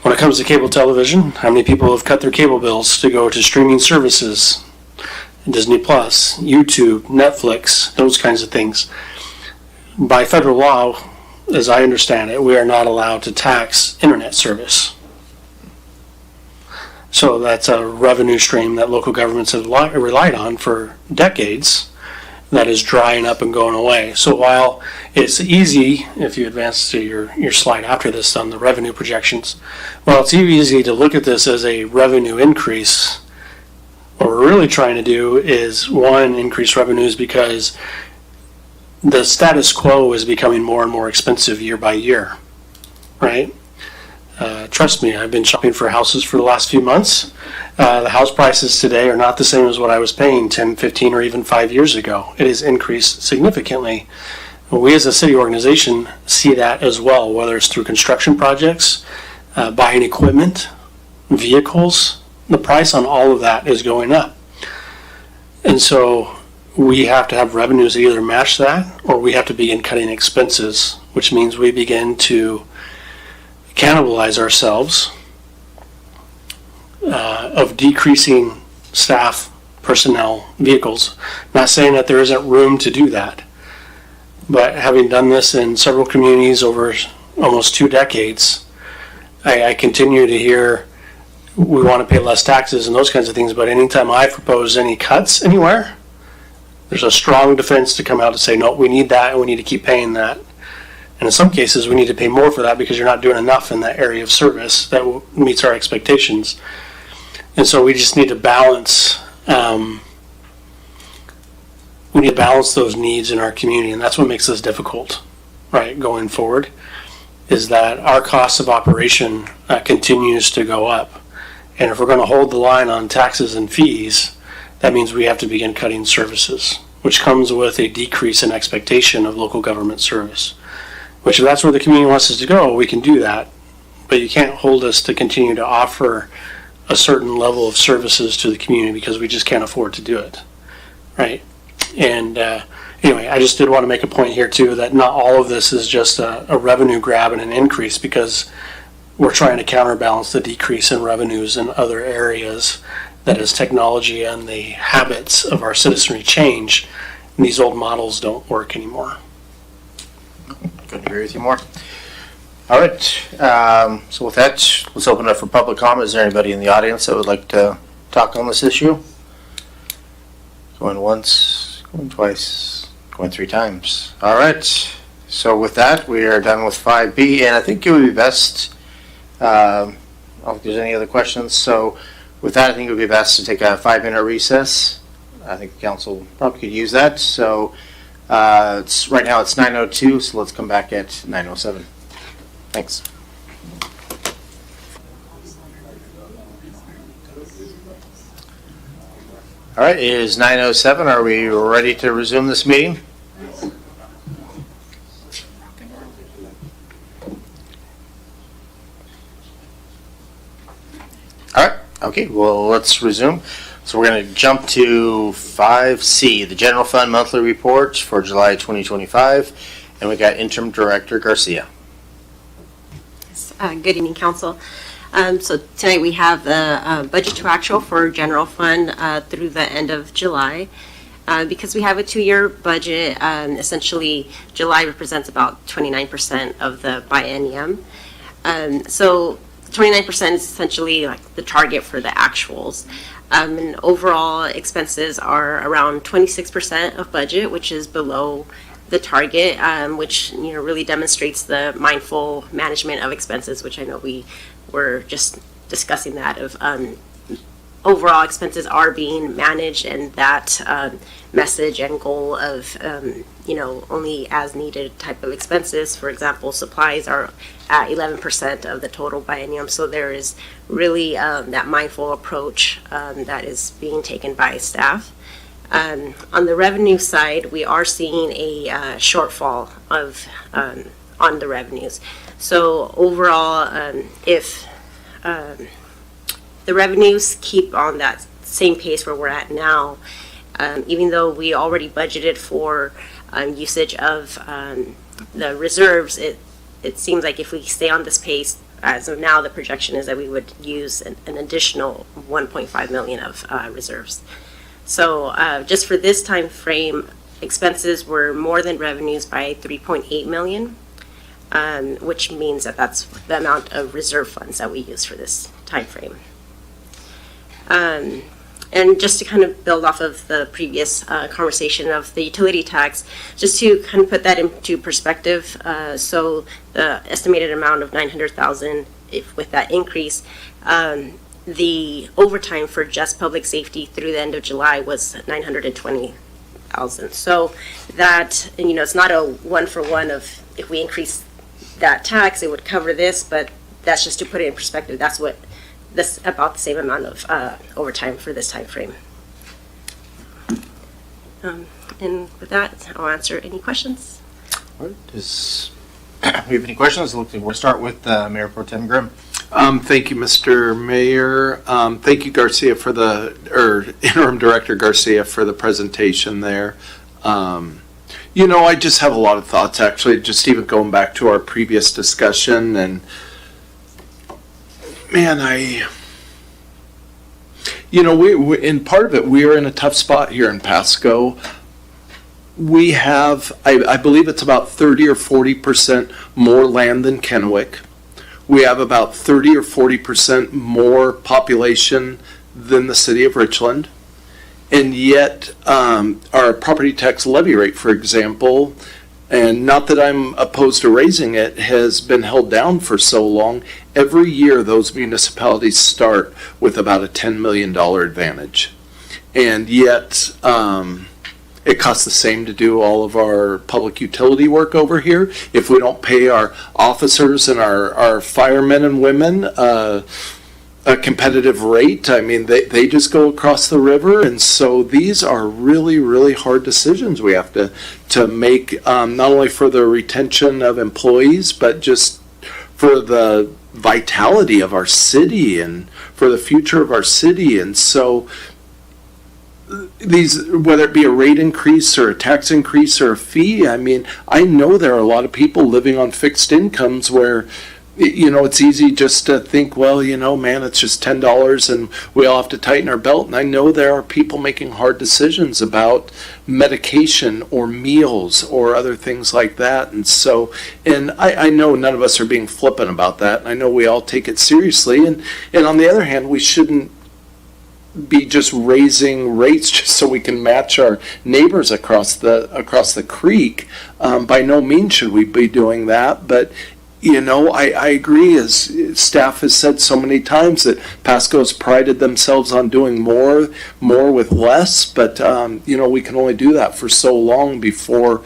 [SPEAKER 9] When it comes to cable television, how many people have cut their cable bills to go to streaming services, Disney Plus, YouTube, Netflix, those kinds of things? By federal law, as I understand it, we are not allowed to tax internet service. So that's a revenue stream that local governments have relied on for decades that is drying up and going away. So while it's easy, if you advance to your slide after this on the revenue projections, while it's easy to look at this as a revenue increase, what we're really trying to do is, one, increase revenues because the status quo is becoming more and more expensive year by year, right? Trust me, I've been shopping for houses for the last few months. The house prices today are not the same as what I was paying 10, 15, or even 5 years ago. It has increased significantly. We as a city organization see that as well, whether it's through construction projects, buying equipment, vehicles. The price on all of that is going up. And so we have to have revenues that either match that, or we have to begin cutting expenses, which means we begin to cannibalize ourselves of decreasing staff, personnel, vehicles. Not saying that there isn't room to do that, but having done this in several communities over almost 2 decades, I continue to hear we want to pay less taxes and those kinds of things, but anytime I propose any cuts anywhere, there's a strong defense to come out to say, no, we need that and we need to keep paying that. And in some cases, we need to pay more for that because you're not doing enough in that area of service that meets our expectations. And so we just need to balance. We need to balance those needs in our community, and that's what makes this difficult, right? Going forward, is that our cost of operation continues to go up, and if we're going to hold the line on taxes and fees, that means we have to begin cutting services, which comes with a decrease in expectation of local government service. Which, if that's where the community wants us to go, we can do that. But you can't hold us to continue to offer a certain level of services to the community because we just can't afford to do it, right? And anyway, I just did want to make a point here too that not all of this is just a revenue grab and an increase, because we're trying to counterbalance the decrease in revenues in other areas that as technology and the habits of our citizenry change, and these old models don't work anymore.
[SPEAKER 5] Couldn't agree with you more. All right, so with that, let's open it up for public comment. Is there anybody in the audience that would like to talk on this issue? Going once, going twice, going 3 times. All right, so with that, we are done with 5B, and I think it would be best, I don't think there's any other questions, so with that, I think it would be best to take a 5-minute recess. I think the council probably could use that, so right now it's 9:02, so let's come back at 9:07. Thanks. All right, it is 9:07. Are we ready to resume this meeting? All right, okay, well, let's resume. So we're going to jump to 5C, the General Fund Monthly Report for July 2025, and we got Interim Director Garcia.
[SPEAKER 10] Good evening, Council. So tonight we have the budget to actual for General Fund through the end of July. Because we have a 2-year budget, essentially July represents about 29% of the biennium. So 29% is essentially like the target for the actuals. And overall expenses are around 26% of budget, which is below the target, which really demonstrates the mindful management of expenses, which I know we were just discussing that of overall expenses are being managed, and that message and goal of only as needed type of expenses. For example, supplies are at 11% of the total biennium, so there is really that mindful approach that is being taken by staff. On the revenue side, we are seeing a shortfall of on the revenues. So overall, if the revenues keep on that same pace where we're at now, even though we already budgeted for usage of the reserves, it seems like if we stay on this pace, as of now, the projection is that we would use an additional 1.5 million of reserves. So just for this time frame, expenses were more than revenues by 3.8 million. which means that that's the amount of reserve funds that we use for this timeframe. And just to kind of build off of the previous conversation of the utility tax, just to kind of put that into perspective, so the estimated amount of $900,000, if with that increase, the overtime for just public safety through the end of July was $920,000. So that, and, it's not a one-for-one of if we increase that tax, it would cover this, but that's just to put it in perspective. That's what this about the same amount of overtime for this time frame. And with that, I'll answer any questions.
[SPEAKER 5] All right. Does we have any questions? We'll start with Mayor Pro Tem Grimm.
[SPEAKER 6] Thank you, Mr. Mayor. Thank you, Garcia, Interim Director Garcia, for the presentation there. I just have a lot of thoughts, actually, just even going back to our previous discussion. And, man, in part of it, we are in a tough spot here in Pasco. We have, I believe it's about 30 or 40% more land than Kennewick. We have about 30 or 40% more population than the city of Richland. And yet, our property tax levy rate, for example, and not that I'm opposed to raising it, has been held down for so long. Every year, those municipalities start with about a $10 million advantage. And yet, it costs the same to do all of our public utility work over here. If we don't pay our officers and our firemen and women a competitive rate, I mean, they just go across the river. And so these are really, really hard decisions we have to make, not only for the retention of employees, but just for the vitality of our city and for the future of our city. And so these, whether it be a rate increase or a tax increase or a fee, I mean, I know there are a lot of people living on fixed incomes where, it's easy just to think, well, man, it's just $10 and we all have to tighten our belt. And I know there are people making hard decisions about medication or meals or other things like that. And so, and I know none of us are being flippant about that. I know we all take it seriously. And on the other hand, we shouldn't be just raising rates just so we can match our neighbors across the creek. By no means should we be doing that. But I agree, as staff has said so many times, that Pasco's prided themselves on doing more with less, but, we can only do that for so long before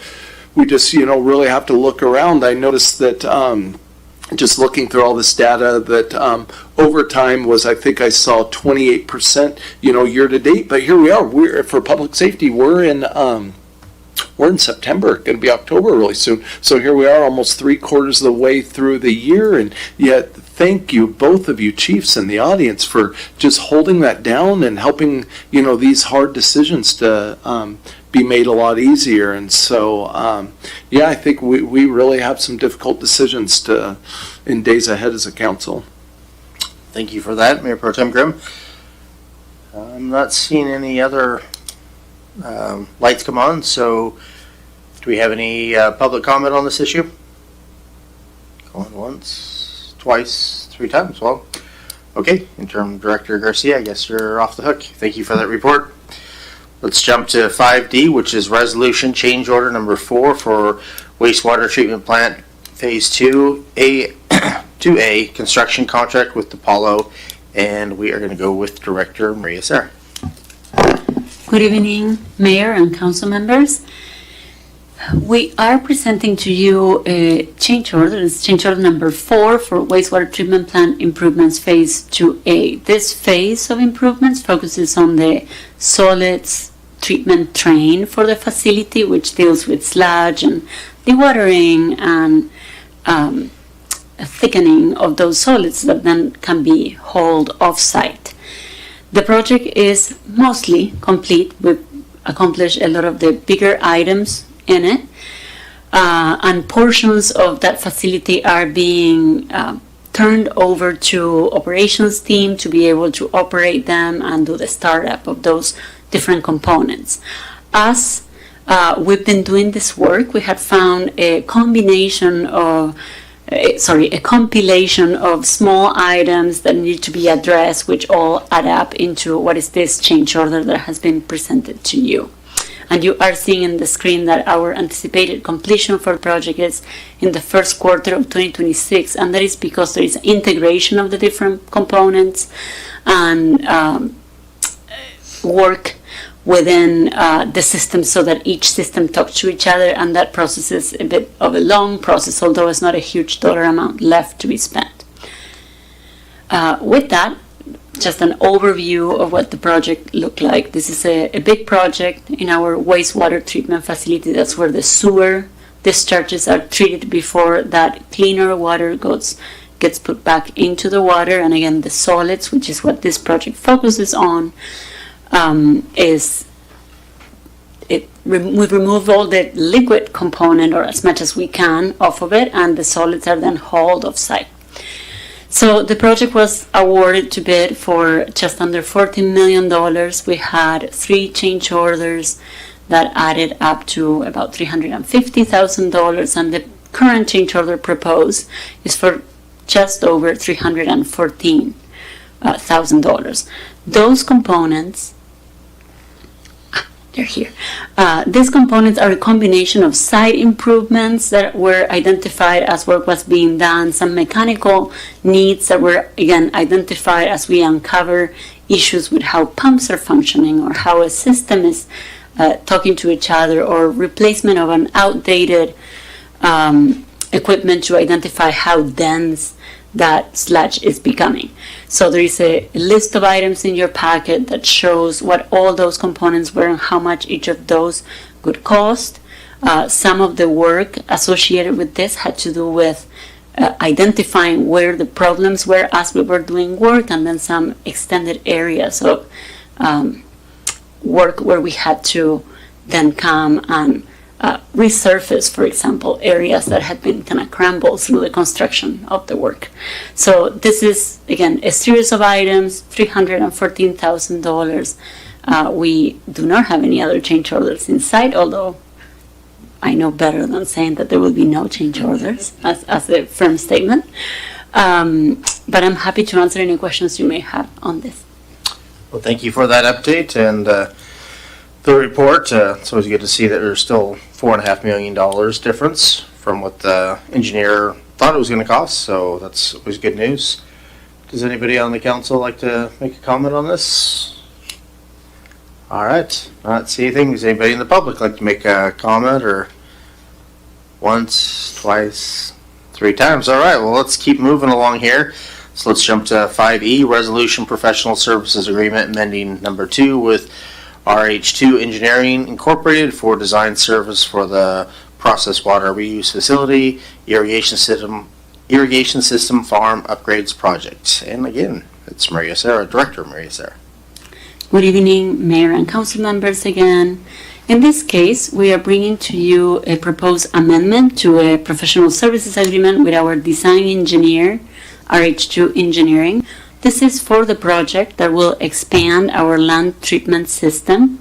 [SPEAKER 6] we just, really have to look around. I noticed that, just looking through all this data, that overtime was, I think I saw 28%, year to date, but here we are, for public safety, we're in September, going to be October really soon. So here we are, almost 3/4 of the way through the year, and yet thank you, both of you chiefs in the audience, for just holding that down and helping, these hard decisions to be made a lot easier. And so, I think we really have some difficult decisions in days ahead as a council.
[SPEAKER 5] Thank you for that, Mayor Pro Tem Grimm. I'm not seeing any other lights come on, so do we have any public comment on this issue? Going once, twice, 3 times. Well, okay, Interim Director Garcia, I guess you're off the hook. Thank you for that report. Let's jump to 5D, which is resolution change order number 4 for wastewater treatment plant phase 2A construction contract with Apollo, and we are going to go with Director Maria Serra.
[SPEAKER 8] Good evening, Mayor and council members. We are presenting to you a change order. It's change order number 4 for wastewater treatment plant improvements phase 2A. This phase of improvements focuses on the solids treatment train for the facility, which deals with sludge and dewatering and thickening of those solids that then can be hauled off-site. The project is mostly complete. We've accomplished a lot of the bigger items in it, and portions of that facility are being turned over to operations team to be able to operate them and do the startup of those different components. As we've been doing this work. We had found a compilation of small items that need to be addressed, which all add up into what is this change order that has been presented to you. And you are seeing in the screen that our anticipated completion for the project is in the first quarter of 2026, and that is because there is integration of the different components and work within the system so that each system talks to each other, and that process is a bit of a long process, although it's not a huge dollar amount left to be spent. With that, just an overview of what the project looked like. This is a big project in our wastewater treatment facility. That's where the sewer discharges are treated before that cleaner water gets put back into the water. And again, the solids, which is what this project focuses on, we remove all the liquid component, or as much as we can, off of it, and the solids are then hauled off-site. So the project was awarded to bid for just under $14 million. We had 3 change orders that added up to about $350,000, and the current change order proposed is for just over $314,000. Those components, they're here. These components are a combination of site improvements that were identified as work was being done, some mechanical needs that were, again, identified as we uncover issues with how pumps are functioning or how a system is talking to each other, or replacement of an outdated equipment to identify how dense that sludge is becoming. So there is a list of items in your packet that shows what all those components were and how much each of those could cost. Some of the work associated with this had to do with identifying where the problems were as we were doing work, and then some extended areas of work where we had to then come and resurface, for example, areas that had been kind of crumbled through the construction of the work. So this is, again, a series of items, $314,000. We do not have any other change orders in sight, although I know better than saying that there will be no change orders as a firm statement. But I'm happy to answer any questions you may have on this.
[SPEAKER 5] Well, thank you for that update and the report. It's always good to see that there's still $4.5 million difference from what the engineer thought it was going to cost, so that's always good news. Does anybody on the council like to make a comment on this? All right, not see anything. Does anybody in the public like to make a comment, or once, twice, 3 times? All right, well, let's keep moving along here. So let's jump to 5E, Resolution Professional Services Agreement amending number 2 with RH2 Engineering Incorporated for design service for the process water reuse facility, irrigation system farm upgrades project. And again, it's Maria Serra, Director Maria Serra.
[SPEAKER 8] Good evening, Mayor and Council members again. In this case, we are bringing to you a proposed amendment to a professional services agreement with our design engineer, RH2 Engineering. This is for the project that will expand our land treatment system.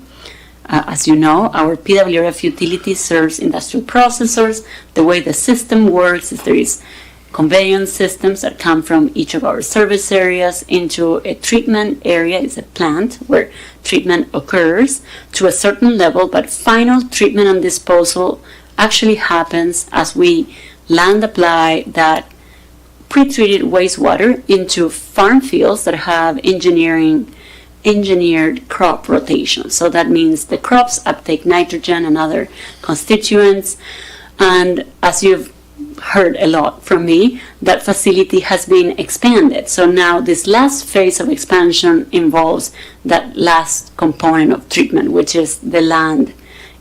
[SPEAKER 8] As you know, our PWRF utility serves industrial processors. The way the system works is there is conveyance systems that come from each of our service areas into a treatment area. It's a plant where treatment occurs to a certain level, but final treatment and disposal actually happens as we land apply that pre-treated wastewater into farm fields that have engineered crop rotation. So that means the crops uptake nitrogen and other constituents. And as you've heard a lot from me, that facility has been expanded. So now this last phase of expansion involves that last component of treatment, which is the land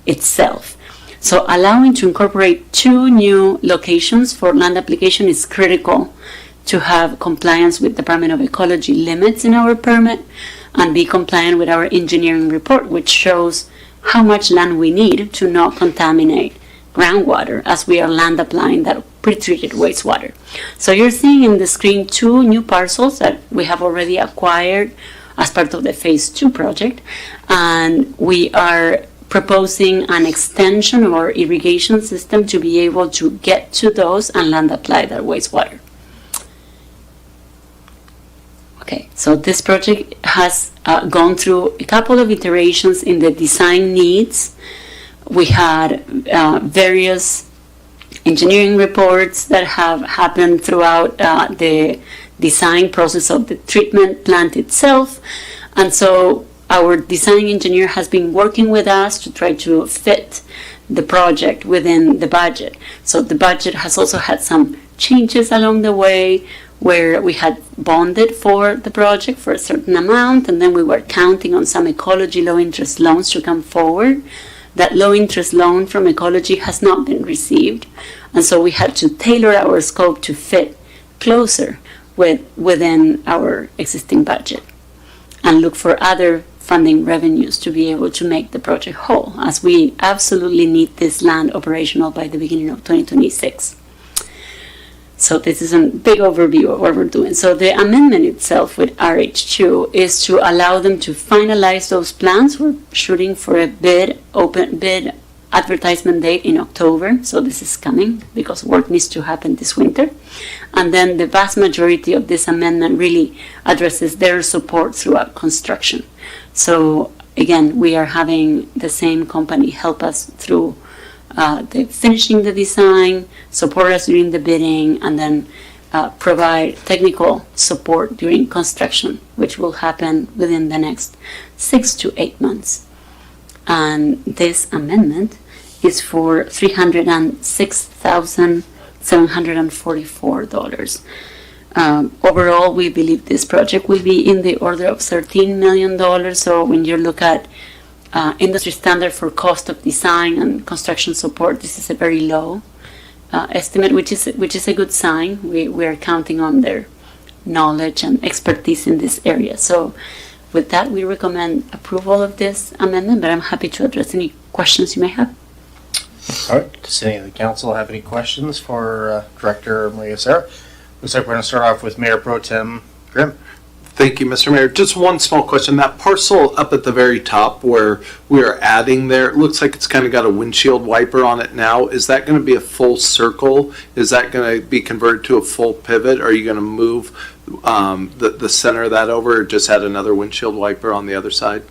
[SPEAKER 8] itself. So allowing to incorporate 2 new locations for land application is critical to have compliance with Department of Ecology limits in our permit and be compliant with our engineering report, which shows how much land we need to not contaminate groundwater as we are land applying that pre-treated wastewater. So you're seeing in the screen 2 new parcels that we have already acquired as part of the Phase 2 project, and we are proposing an extension of our irrigation system to be able to get to those and land apply that wastewater. Okay, so this project has gone through a couple of iterations in the design needs. We had various engineering reports that have happened throughout the design process of the treatment plant itself. And so our design engineer has been working with us to try to fit the project within the budget. So the budget has also had some changes along the way, where we had bonded for the project for a certain amount, and then we were counting on some ecology low-interest loans to come forward. That low-interest loan from ecology has not been received, and so we had to tailor our scope to fit closer within our existing budget and look for other funding revenues to be able to make the project whole, as we absolutely need this land operational by the beginning of 2026. So this is a big overview of what we're doing. So the amendment itself with RH2 is to allow them to finalize those plans. We're shooting for a open bid advertisement date in October. So this is coming because work needs to happen this winter. And then the vast majority of this amendment really addresses their support throughout construction. So again, we are having the same company help us through finishing the design, support us during the bidding, and then provide technical support during construction, which will happen within the next 6 to 8 months. And this amendment is for $306,744. Overall, we believe this project will be in the order of $13 million. So when you look at industry standard for cost of design and construction support, this is a very low estimate, which is a good sign. We are counting on their knowledge and expertise in this area. So with that, we recommend approval of this amendment, but I'm happy to address any questions you may have.
[SPEAKER 5] All right, does any of the council have any questions for Director Maria Serra? Looks like we're going to start off with Mayor Pro Tem Grimm.
[SPEAKER 6] Thank you, Mr. Mayor. Just one small question. That parcel up at the very top where we are adding there, it looks like it's kind of got a windshield wiper on it now. Is that going to be a full circle? Is that going to be converted to a full pivot? Are you going to move the center of that over, or just add another windshield wiper on the other side?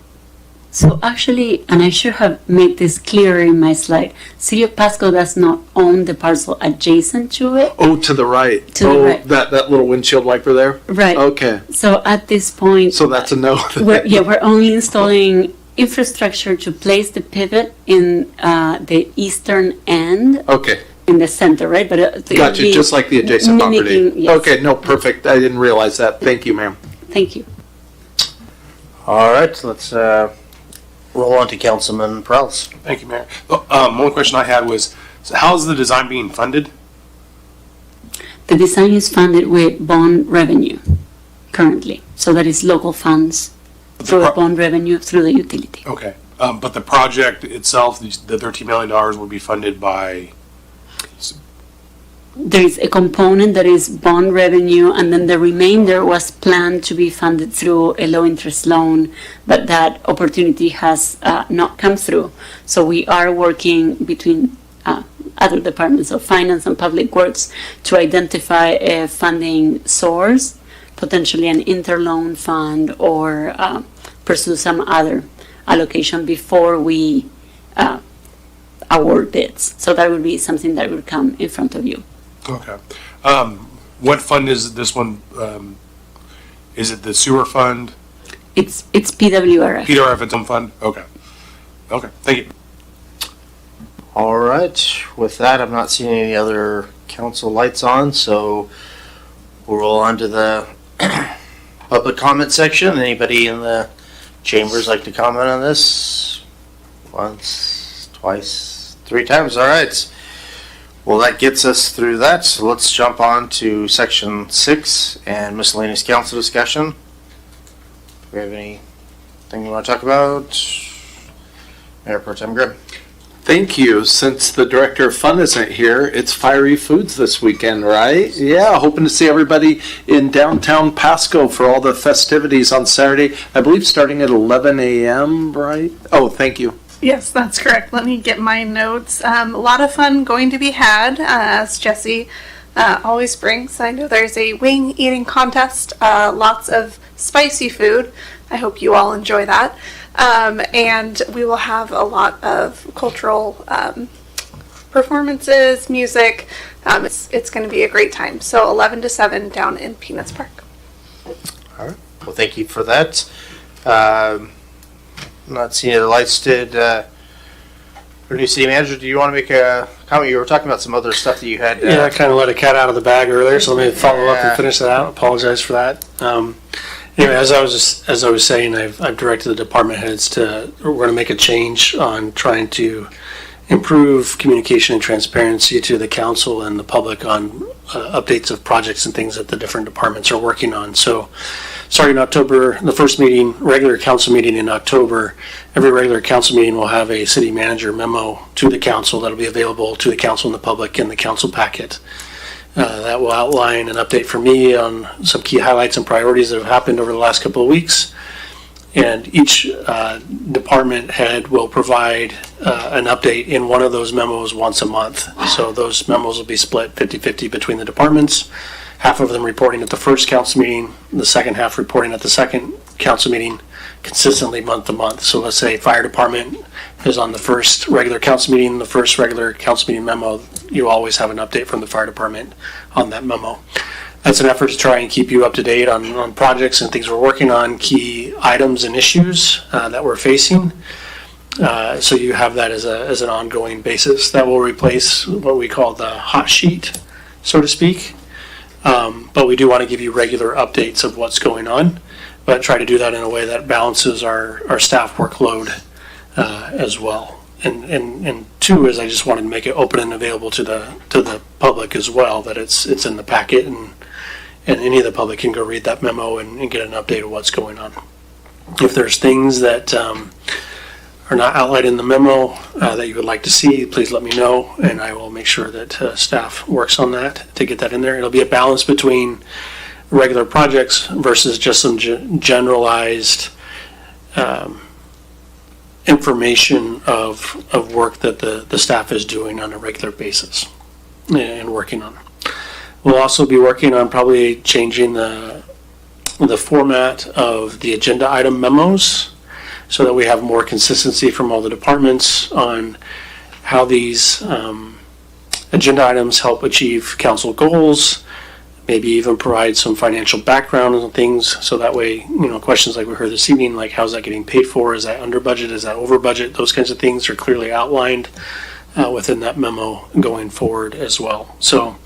[SPEAKER 8] So actually, and I should have made this clearer in my slide, City of Pasco does not own the parcel adjacent to it.
[SPEAKER 6] Oh, to the right.
[SPEAKER 8] To the right.
[SPEAKER 6] That little windshield wiper there?
[SPEAKER 8] Right.
[SPEAKER 6] Okay.
[SPEAKER 8] So at this point,
[SPEAKER 6] So that's a no.
[SPEAKER 8] we're only installing infrastructure to place the pivot in the eastern end
[SPEAKER 6] Okay.
[SPEAKER 8] in the center, right? But it'll
[SPEAKER 6] Gotcha,
[SPEAKER 8] be
[SPEAKER 6] just like the adjacent property.
[SPEAKER 8] mimicking- yes.
[SPEAKER 6] Okay, no, perfect. I didn't realize that. Thank you, ma'am.
[SPEAKER 8] Thank you.
[SPEAKER 5] All right, let's roll on to Councilman Prowse.
[SPEAKER 4] Thank you, Mayor. One question I had was, so how's the design being funded?
[SPEAKER 8] The design is funded with bond revenue currently. So that is local funds through a bond revenue through the utility.
[SPEAKER 4] Okay, but the project itself, the $13 million will be funded by,
[SPEAKER 8] There is a component that is bond revenue, and then the remainder was planned to be funded through a low-interest loan, but that opportunity has not come through. So we are working between other departments of finance and public works to identify a funding source, potentially an interloan fund, or pursue some other allocation before we award bids. So that would be something that would come in front of you.
[SPEAKER 4] okay. What fund is this one? Is it the sewer fund?
[SPEAKER 8] It's PWRF.
[SPEAKER 4] PWRF, its own fund? Okay. Okay, thank you.
[SPEAKER 5] All right, with that, I'm not seeing any other council lights on, so we'll roll on to the public comment section. Anybody in the chambers like to comment on this? Once, twice, 3 times, all right. Well, that gets us through that, so let's jump on to section 6 and miscellaneous council discussion. Do we have anything you want to talk about? Mayor Pro Tem Grimm.
[SPEAKER 6] Thank you. Since the Director of Fun isn't here, it's Fiery Foods this weekend, right? Yeah, hoping to see everybody in downtown Pasco for all the festivities on Saturday. I believe starting at 11 a.m., right? Oh, thank you.
[SPEAKER 11] Yes, that's correct. Let me get my notes. A lot of fun going to be had, as Jesse always brings. I know there's a wing eating contest, lots of spicy food. I hope you all enjoy that. And we will have a lot of cultural performances, music. It's going to be a great time. So 11 to 7 down in Peanuts Park.
[SPEAKER 5] All right. Well, thank you for that. Not seeing the lights. Did our new city manager, do you want to make a comment? You were talking about some other stuff that you had.
[SPEAKER 9] Yeah, I kind of let a cat out of the bag earlier, so let me follow up and finish that out. Apologize for that. Anyway, as I was saying, I've directed the department heads we're going to make a change on trying to improve communication and transparency to the council and the public on updates of projects and things that the different departments are working on. So starting October, the first meeting, regular council meeting in October, every regular council meeting will have a city manager memo to the council that'll be available to the council and the public in the council packet. That will outline an update for me on some key highlights and priorities that have happened over the last couple of weeks. And each department head will provide an update in one of those memos once a month. So those memos will be split 50-50 between the departments. Half of them reporting at the first council meeting, the second half reporting at the second council meeting, consistently month to month. So let's say fire department is on the first regular council meeting, the first regular council meeting memo, you always have an update from the fire department on that memo. That's an effort to try and keep you up to date on projects and things we're working on, key items and issues that we're facing. So you have that as an ongoing basis. That will replace what we call the hot sheet, so to speak. But we do want to give you regular updates of what's going on, but try to do that in a way that balances our staff workload as well. And two is I just wanted to make it open and available to the public as well, that it's in the packet and any of the public can go read that memo and get an update of what's going on. If there's things that are not outlined in the memo that you would like to see, please let me know, and I will make sure that staff works on that to get that in there. It'll be a balance between regular projects versus just some generalized information of work that the staff is doing on a regular basis and working on. We'll also be working on probably changing the format of the agenda item memos so that we have more consistency from all the departments on how these agenda items help achieve council goals, maybe even provide some financial background on things, so that way, questions like we heard this evening, like how's that getting paid for, is that under budget, is that over budget, those kinds of things are clearly outlined within that memo going forward as well. So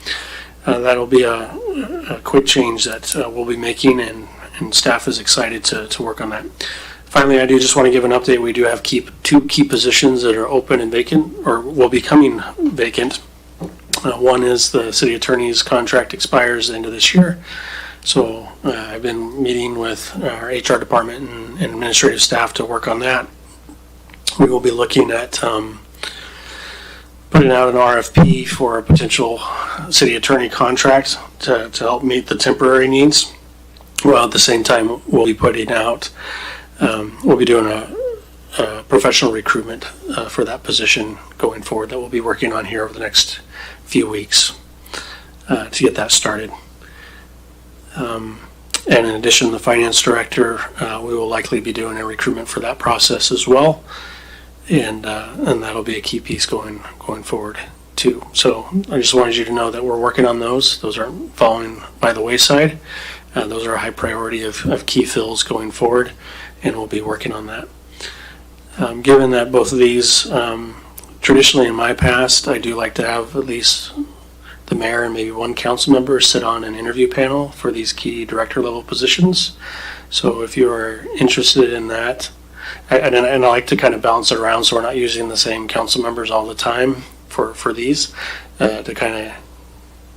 [SPEAKER 9] that'll be a quick change that we'll be making, and staff is excited to work on that. Finally, I do just want to give an update. We do have two key positions that are open and vacant, or will be coming vacant. One is the city attorney's contract expires at the end of this year. So I've been meeting with our HR department and administrative staff to work on that. We will be looking at putting out an RFP for a potential city attorney contract to help meet the temporary needs. Well, at the same time, we'll be putting out, we'll be doing a professional recruitment for that position going forward that we'll be working on here over the next few weeks to get that started. And in addition, the finance director, we will likely be doing a recruitment for that process as well. And that'll be a key piece going forward too. So I just wanted you to know that we're working on those. Those aren't falling by the wayside. Those are a high priority of key fills going forward, and we'll be working on that. Given that both of these, traditionally in my past, I do like to have at least the mayor and maybe one council member sit on an interview panel for these key director level positions. So if you are interested in that, and I like to kind of balance it around so we're not using the same council members all the time for these, to kind of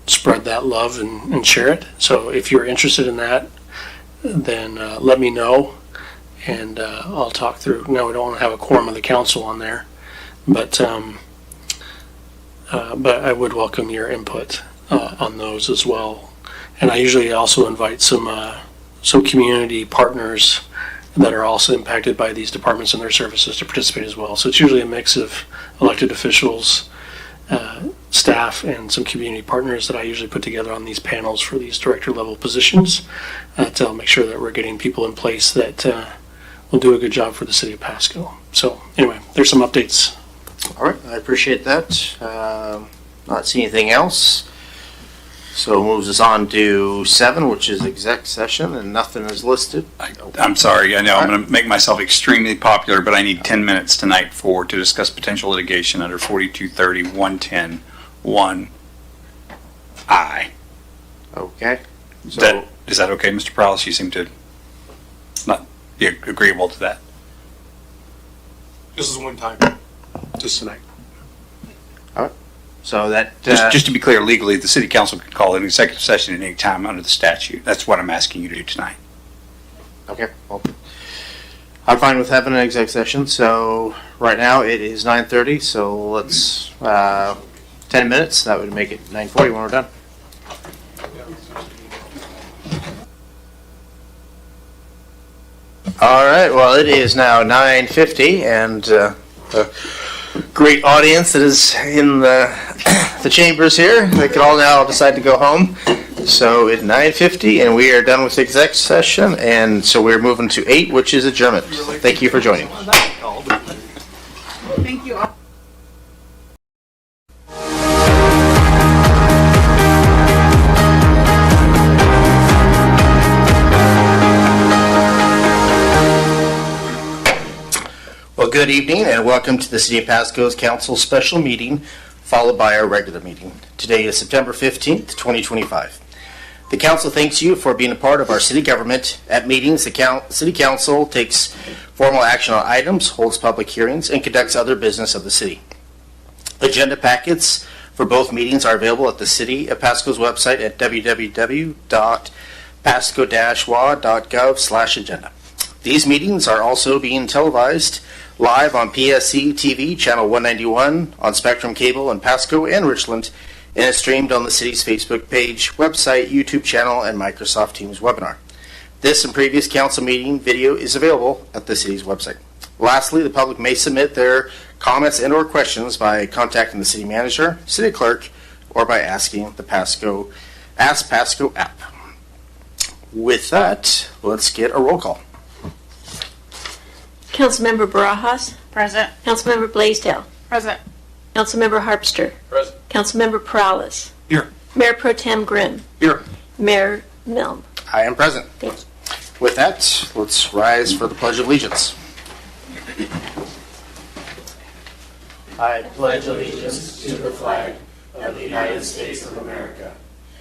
[SPEAKER 9] spread that love and share it. So if you're interested in that, then let me know, and I'll talk through. No, we don't want to have a quorum of the council on there, but I would welcome your input on those as well. And I usually also invite some community partners that are also impacted by these departments and their services to participate as well. So it's usually a mix of elected officials, staff, and some community partners that I usually put together on these panels for these director level positions to make sure that we're getting people in place that will do a good job for the city of Pasco. So anyway, there's some updates.
[SPEAKER 5] All right, I appreciate that. Not seeing anything else. So moves us on to 7, which is exec session, and nothing is listed.
[SPEAKER 1] I'm sorry, I know I'm going to make myself extremely popular, but I need 10 minutes tonight to discuss potential litigation under 4230 110 1I.
[SPEAKER 5] Okay.
[SPEAKER 1] Is that okay, Mr. Prowlis? You seem to not be agreeable to that.
[SPEAKER 4] This is one time, just tonight.
[SPEAKER 5] So that
[SPEAKER 1] Just to be clear, legally, the city council can call an executive session at any time under the statute. That's what I'm asking you to do tonight.
[SPEAKER 5] okay. Well, I'm fine with having an exec session. So right now it is 9:30. So let's 10 minutes. That would make it 9:40 when we're done. All right. Well, it is now 9:50, and great audience that is in the chambers here. They can all now decide to go home. So it's 9:50, and we are done with the exec session, and so we're moving to 8, which is adjournment. Thank you for joining.
[SPEAKER 2] Thank you all. Well, good evening and welcome to the City of Pasco's Council Special Meeting, followed by our regular meeting. Today is September 15th, 2025. The Council thanks you for being a part of our city government. At meetings, the City Council takes formal action on items, holds public hearings, and conducts other business of the city. Agenda packets for both meetings are available at the City of Pasco's website at www.pasco-wa.gov/agenda. These meetings are also being televised live on PSC-TV, channel 191, on Spectrum Cable in Pasco and Richland, and is streamed on the city's Facebook page, website, YouTube channel, and Microsoft Teams webinar. This and previous council meeting video is available at the city's website. Lastly, the public may submit their comments and/or questions by contacting the city manager, city clerk, or by asking the Ask Pasco app. With that, let's get a roll call.
[SPEAKER 12] Councilmember Barajas.
[SPEAKER 2] Present.
[SPEAKER 12] Councilmember Blaisdell.
[SPEAKER 2] Present.
[SPEAKER 12] Councilmember Harpster.
[SPEAKER 4] Present.
[SPEAKER 12] Councilmember Prowlis.
[SPEAKER 4] Here.
[SPEAKER 12] Mayor Pro Tem Grimm.
[SPEAKER 5] Here.
[SPEAKER 12] Mayor Milne.
[SPEAKER 5] I am present.
[SPEAKER 12] Thank you.
[SPEAKER 5] With that, let's rise for the Pledge of Allegiance. I pledge allegiance to the flag of the United States of America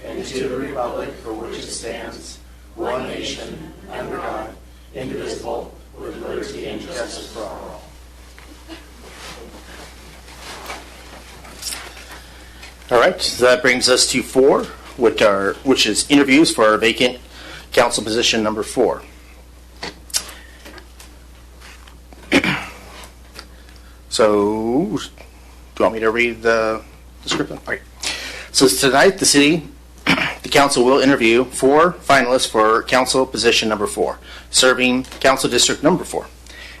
[SPEAKER 5] and to the republic for which it stands, one nation, under God, indivisible, with liberty and justice for all. All right, so that brings us to 4, which is interviews for our vacant council position number 4. So, do you want me to read the script? All right. So tonight, the council will interview 4 finalists for council position number 4, serving council district number 4.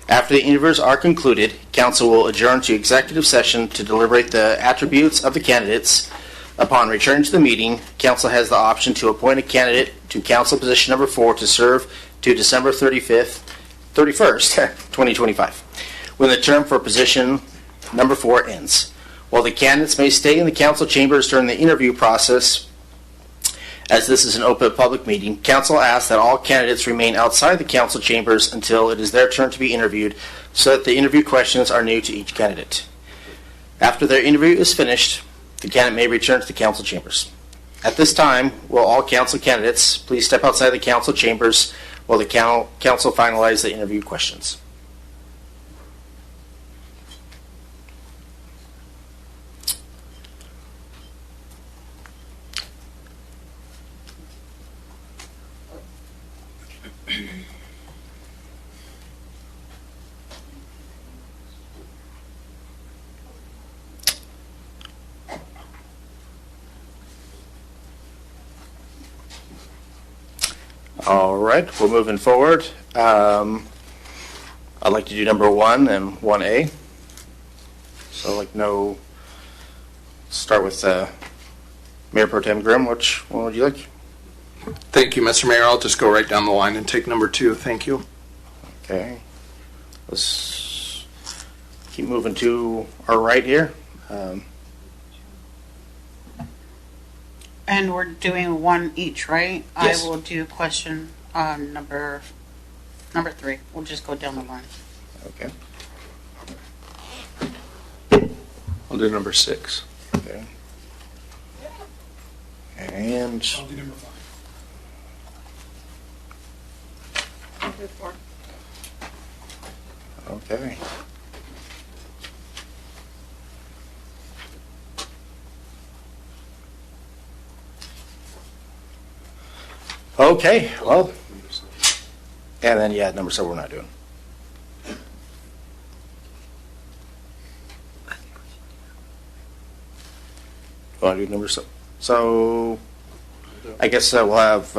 [SPEAKER 5] After the interviews are concluded, council will adjourn to executive session to deliberate the attributes of the candidates. Upon return to the meeting, council has the option to appoint a candidate to council position number 4 to serve to December 31st, 2025, when the term for position number 4 ends. While the candidates may stay in the council chambers during the interview process, as this is an open public meeting, council asks that all candidates remain outside the council chambers until it is their turn to be interviewed, so that the interview questions are new to each candidate. After their interview is finished, the candidate may return to the council chambers. At this time, will all council candidates please step outside the council chambers while the council finalize the interview questions. All right, we're moving forward. I'd like to do number 1 and 1A. So start with Mayor Pro Tem Grimm. Which one would you like?
[SPEAKER 6] Thank you, Mr. Mayor. I'll just go right down the line and take number 2. Thank you.
[SPEAKER 5] Okay. Let's keep moving to our right here.
[SPEAKER 2] And we're doing one each, right?
[SPEAKER 5] Yes.
[SPEAKER 2] I will do question number 3. We'll just go down the line.
[SPEAKER 5] Okay.
[SPEAKER 7] I'll do number 6.
[SPEAKER 5] Okay. And
[SPEAKER 4] I'll do number 5.
[SPEAKER 5] okay. Okay, well, and then, number 7 we're not doing. Want to do number 7? So, I guess we'll have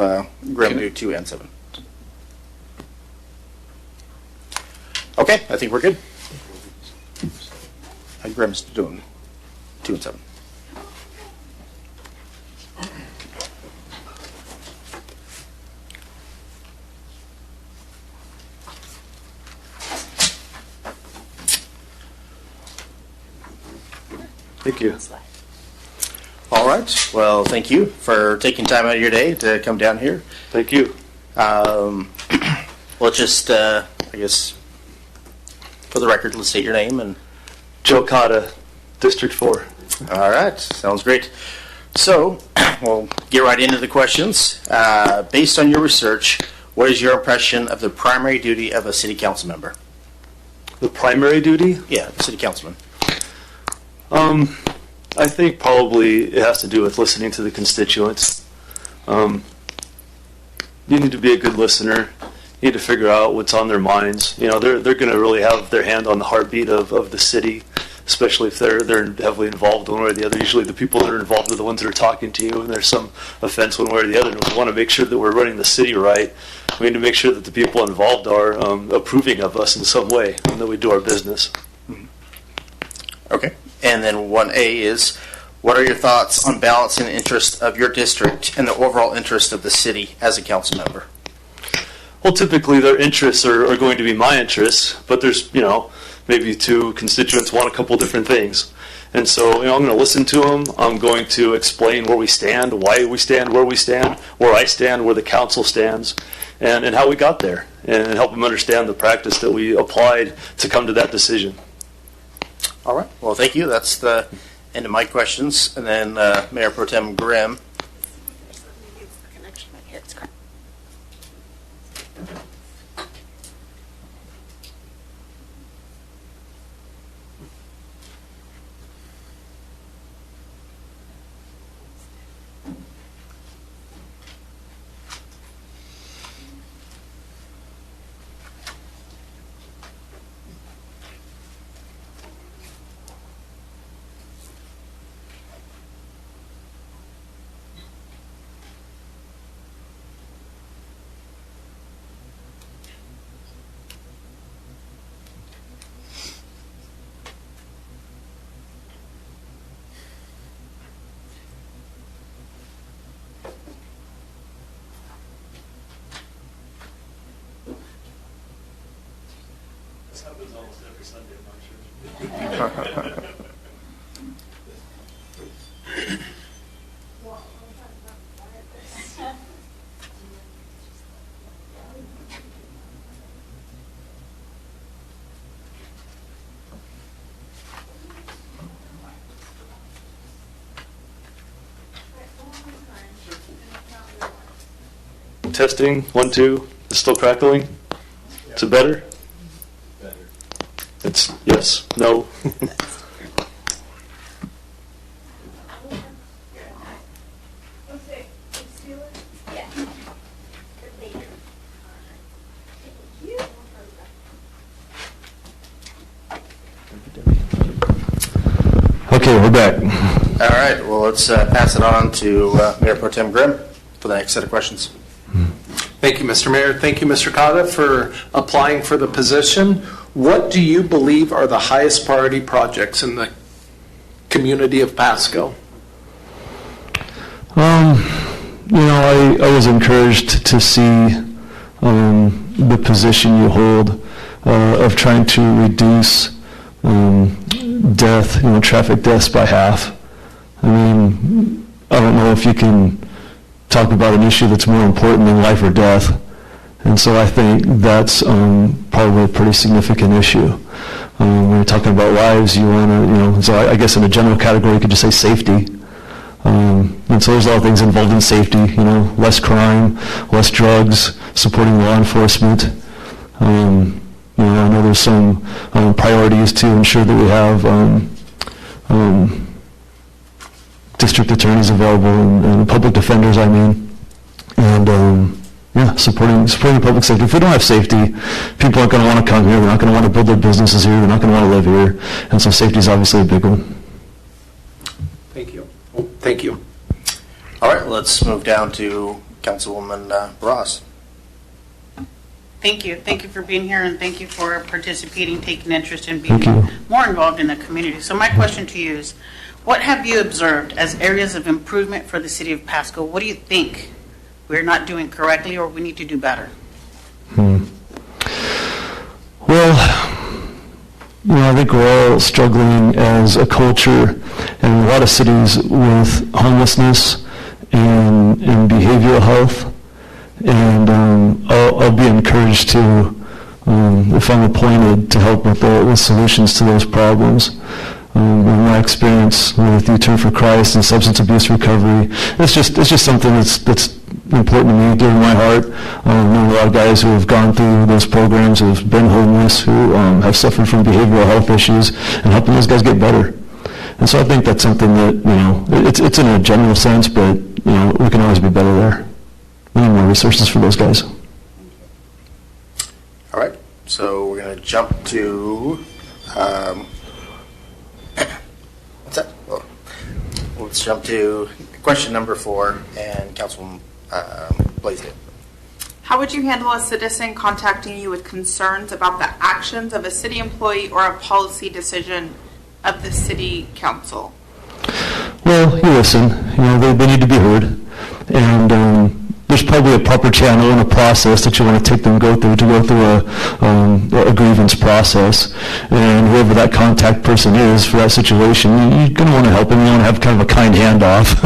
[SPEAKER 5] Grimm do 2 and 7. Okay, I think we're good. Grimm's doing 2 and 7.
[SPEAKER 9] Thank you.
[SPEAKER 5] All right. Well, thank you for taking time out of your day to come down here.
[SPEAKER 9] Thank you.
[SPEAKER 5] Let's just, I guess, for the record, let's state your name and.
[SPEAKER 9] Joe Cotta, District 4.
[SPEAKER 5] All right. Sounds great. So, we'll get right into the questions. Based on your research, what is your impression of the primary duty of a city council member?
[SPEAKER 9] The primary duty?
[SPEAKER 5] Yeah, city councilman.
[SPEAKER 9] I think probably it has to do with listening to the constituents. You need to be a good listener. You need to figure out what's on their minds. You know, they're going to really have their hand on the heartbeat of the city, especially if they're heavily involved one way or the other. Usually the people that are involved are the ones that are talking to you, and there's some offense one way or the other. And we want to make sure that we're running the city right. We need to make sure that the people involved are approving of us in some way and that we do our business.
[SPEAKER 5] Okay. And then 1A is, what are your thoughts on balancing the interest of your district and the overall interest of the city as a council member?
[SPEAKER 9] Well, typically their interests are going to be my interests, but there's, maybe 2 constituents want a couple different things. And so, I'm going to listen to them. I'm going to explain where we stand, why we stand, where we stand, where I stand, where the council stands, and how we got there, and help them understand the practice that we applied to come to that decision.
[SPEAKER 5] All right. Well, thank you. That's the end of my questions. And then Mayor Pro Tem Grimm.
[SPEAKER 9] This happens almost every Sunday in my church. Testing, 1, 2. It's still crackling? Is it better? It's yes, no. Okay, we're back.
[SPEAKER 5] All right. Well, let's pass it on to Mayor Pro Tem Grimm for the next set of questions.
[SPEAKER 6] Thank you, Mr. Mayor. Thank you, Mr. Cotta, for applying for the position. What do you believe are the highest priority projects in the community of Pasco?
[SPEAKER 13] I was encouraged to see the position you hold of trying to reduce traffic deaths by half. I mean, I don't know if you can talk about an issue that's more important than life or death. And so I think that's probably a pretty significant issue. When you're talking about lives, you want to, so I guess in a general category, you could just say safety. And so there's a lot of things involved in safety, less crime, less drugs, supporting law enforcement. I know there's some priorities to ensure that we have district attorneys available and public defenders, and supporting public safety. If we don't have safety, people aren't going to want to come here. They're not going to want to build their businesses here. They're not going to want to live here. And so safety is obviously a big one.
[SPEAKER 5] Thank you.
[SPEAKER 6] Thank you.
[SPEAKER 5] All right, let's move down to Councilwoman Ross.
[SPEAKER 2] Thank you. Thank you for being here, and thank you for participating, taking interest in being more involved in the community. So my question to you is, what have you observed as areas of improvement for the city of Pasco? What do you think we're not doing correctly or we need to do better?
[SPEAKER 13] Well, I think we're all struggling as a culture in a lot of cities with homelessness and behavioral health. And I'll be encouraged to, if I'm appointed, to help with solutions to those problems. My experience with the Turn for Christ and substance abuse recovery, it's just something that's important to me, dear to my heart. I know a lot of guys who have gone through those programs, who have been homeless, who have suffered from behavioral health issues, and helping those guys get better. And so I think that's something that, it's in a general sense, but, we can always be better there. We need more resources for those guys.
[SPEAKER 5] All right, so we're going to jump to, what's that? Oh, let's jump to question number 4, and Councilwoman Blaisdell.
[SPEAKER 14] How would you handle a citizen contacting you with concerns about the actions of a city employee or a policy decision of the city council?
[SPEAKER 13] Well, you listen. They need to be heard. And there's probably a proper channel and a process that you want to take them go through a grievance process. And whoever that contact person is for that situation, you're going to want to help them. You want to have kind of a kind handoff,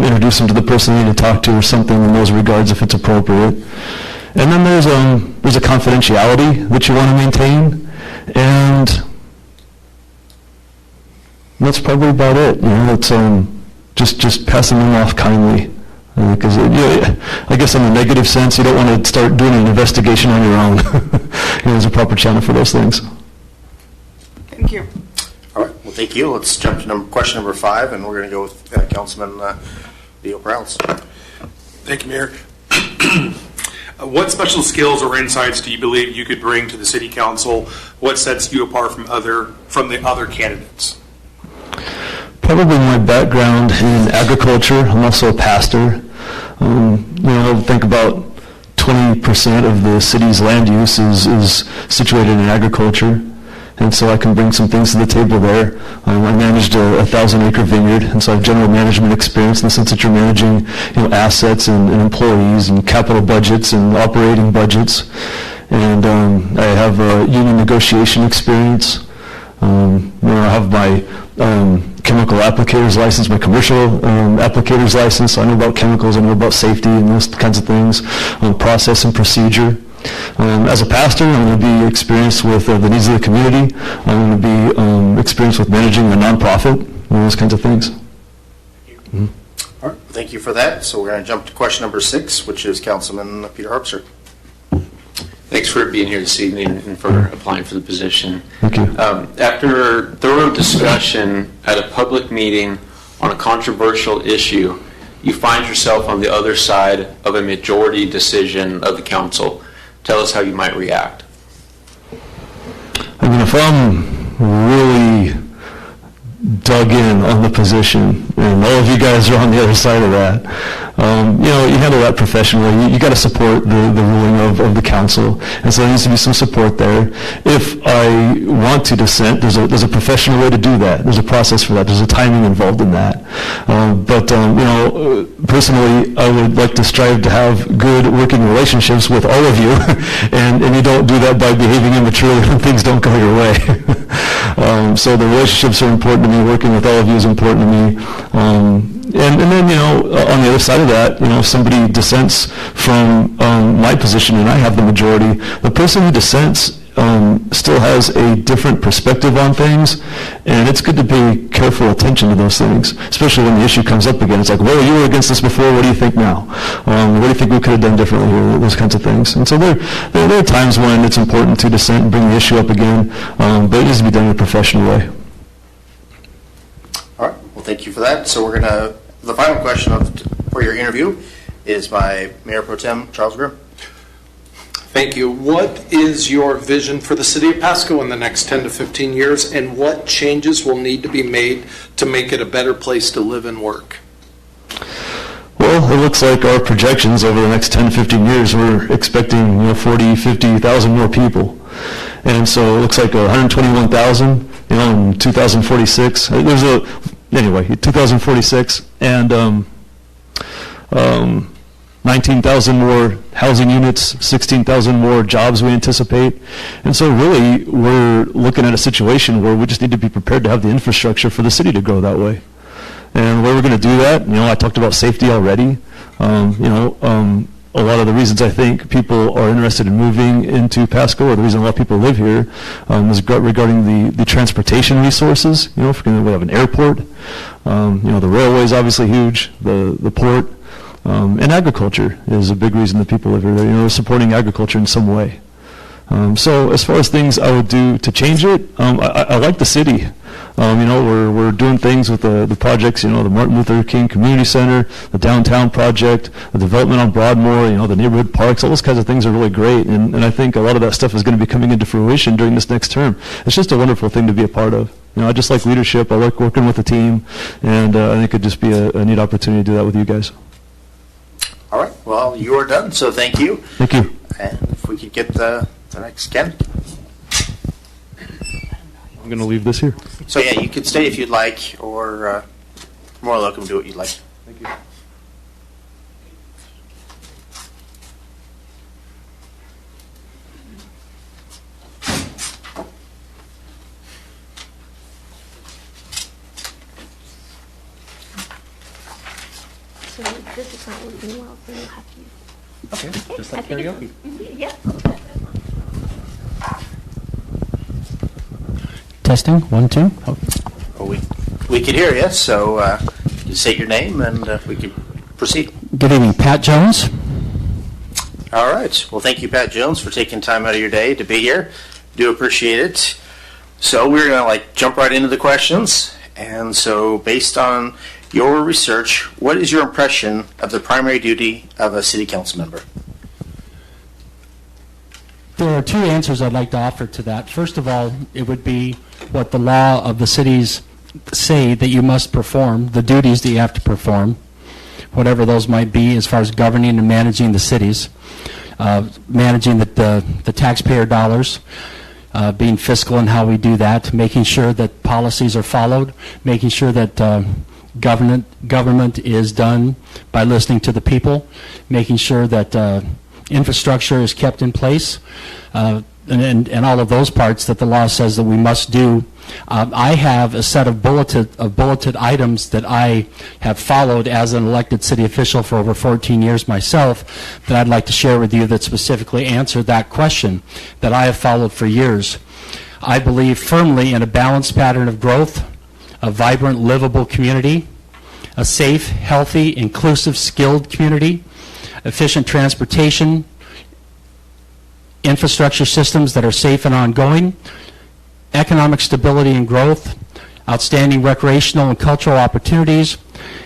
[SPEAKER 13] introduce them to the person they need to talk to or something in those regards if it's appropriate. And then there's a confidentiality that you want to maintain, and that's probably about it. It's just passing them off kindly. Because I guess in the negative sense, you don't want to start doing an investigation on your own. There's a proper channel for those things.
[SPEAKER 14] Thank you.
[SPEAKER 5] All right, well, thank you. Let's jump to question number 5, and we're going to go with Councilman Leo Prowse.
[SPEAKER 4] Thank you, Mayor. What special skills or insights do you believe you could bring to the city council? What sets you apart from the other candidates?
[SPEAKER 13] Probably my background in agriculture. I'm also a pastor. I think about 20% of the city's land use is situated in agriculture. And so I can bring some things to the table there. I managed a 1,000-acre vineyard, and so I have general management experience in the sense that you're managing assets and employees and capital budgets and operating budgets. And I have union negotiation experience. I have my chemical applicator's license, my commercial applicator's license. So I know about chemicals, I know about safety and those kinds of things, process and procedure. As a pastor, I'm going to be experienced with the needs of the community. I'm going to be experienced with managing a nonprofit, those kinds of things.
[SPEAKER 5] Mm-hmm. All right, thank you for that. So we're going to jump to question number 6, which is Councilman Peter Harpster.
[SPEAKER 7] Thanks for being here this evening and for applying for the position.
[SPEAKER 13] Thank you.
[SPEAKER 7] After thorough discussion at a public meeting on a controversial issue, you find yourself on the other side of a majority decision of the council. Tell us how you might react.
[SPEAKER 13] I mean, if I'm really dug in on the position, and all of you guys are on the other side of that. You handle that professionally. You got to support the ruling of the council, and so there needs to be some support there. If I want to dissent, there's a professional way to do that. There's a process for that. There's a timing involved in that. But personally, I would like to strive to have good working relationships with all of you, and you don't do that by behaving immaturely when things don't go your way. So the relationships are important to me. Working with all of you is important to me. And then, on the other side of that, if somebody dissents from my position and I have the majority, the person who dissents still has a different perspective on things, and it's good to pay careful attention to those things, especially when the issue comes up again. It's like, well, you were against this before, what do you think now? What do you think we could have done differently here? Those kinds of things. And so there are times when it's important to dissent and bring the issue up again, but it needs to be done in a professional way.
[SPEAKER 5] All right, well, thank you for that. So the final question for your interview is by Mayor Pro Tem Charles Grimm.
[SPEAKER 6] Thank you. What is your vision for the city of Pasco in the next 10 to 15 years, and what changes will need to be made to make it a better place to live and work?
[SPEAKER 13] Well, it looks like our projections over the next 10 to 15 years, we're expecting 40, 50,000 more people. And so it looks like 121,000 in 2046. Anyway, 2046, and 19,000 more housing units, 16,000 more jobs we anticipate. And so really, we're looking at a situation where we just need to be prepared to have the infrastructure for the city to grow that way. And where we're going to do that, I talked about safety already. A lot of the reasons I think people are interested in moving into Pasco, or the reason a lot of people live here, is regarding the transportation resources. We have an airport. The railway is obviously huge. The port. And agriculture is a big reason that people live here. Supporting agriculture in some way. So as far as things I would do to change it, I like the city. We're doing things with the projects, the Martin Luther King Community Center, the downtown project, the development on Broadmoor, the neighborhood parks, all those kinds of things are really great. And I think a lot of that stuff is going to be coming into fruition during this next term. It's just a wonderful thing to be a part of. I just like leadership. I like working with the team. And I think it'd just be a neat opportunity to do that with you guys.
[SPEAKER 5] All right, well, you are done, so thank you.
[SPEAKER 13] Thank you.
[SPEAKER 5] And if we could get the next candidate.
[SPEAKER 13] I'm going to leave this here.
[SPEAKER 5] So yeah, you could stay if you'd like, or more welcome to do what you'd like.
[SPEAKER 13] Thank you.
[SPEAKER 12] So this is not working well, so you'll have to use.
[SPEAKER 5] Okay, just like karaoke.
[SPEAKER 12] Yeah.
[SPEAKER 15] Testing, 1, 2. Oh.
[SPEAKER 5] Well, we could hear you, so you state your name and we could proceed.
[SPEAKER 15] Good evening, Pat Jones.
[SPEAKER 5] All right. Well, thank you, Pat Jones, for taking time out of your day to be here. Do appreciate it. So we're going to jump right into the questions. And so based on your research, what is your impression of the primary duty of a city council member?
[SPEAKER 15] There are two answers I'd like to offer to that. First of all, it would be what the law of the cities say that you must perform, the duties that you have to perform, whatever those might be as far as governing and managing the cities, managing the taxpayer dollars, being fiscal in how we do that, making sure that policies are followed, making sure that government is done by listening to the people, making sure that infrastructure is kept in place, and all of those parts that the law says that we must do. I have a set of bulleted items that I have followed as an elected city official for over 14 years myself that I'd like to share with you that specifically answer that question that I have followed for years. I believe firmly in a balanced pattern of growth, a vibrant, livable community, a safe, healthy, inclusive, skilled community, efficient transportation, infrastructure systems that are safe and ongoing, economic stability and growth, outstanding recreational and cultural opportunities,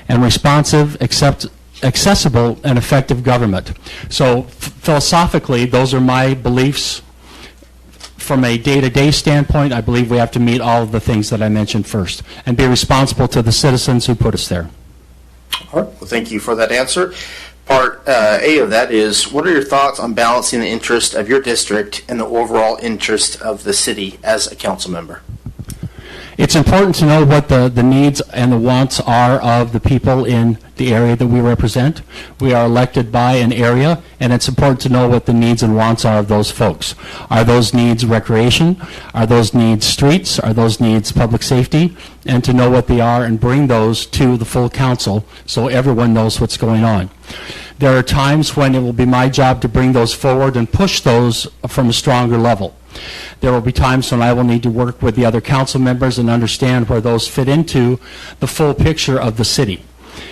[SPEAKER 15] and responsive, accessible, and effective government. So philosophically, those are my beliefs from a day-to-day standpoint, I believe we have to meet all of the things that I mentioned first and be responsible to the citizens who put us there.
[SPEAKER 5] All right, well, thank you for that answer. Part A of that is, what are your thoughts on balancing the interest of your district and the overall interest of the city as a council member?
[SPEAKER 15] It's important to know what the needs and the wants are of the people in the area that we represent. We are elected by an area, and it's important to know what the needs and wants are of those folks. Are those needs recreation? Are those needs streets? Are those needs public safety? And to know what they are and bring those to the full council so everyone knows what's going on. There are times when it will be my job to bring those forward and push those from a stronger level. There will be times when I will need to work with the other council members and understand where those fit into the full picture of the city.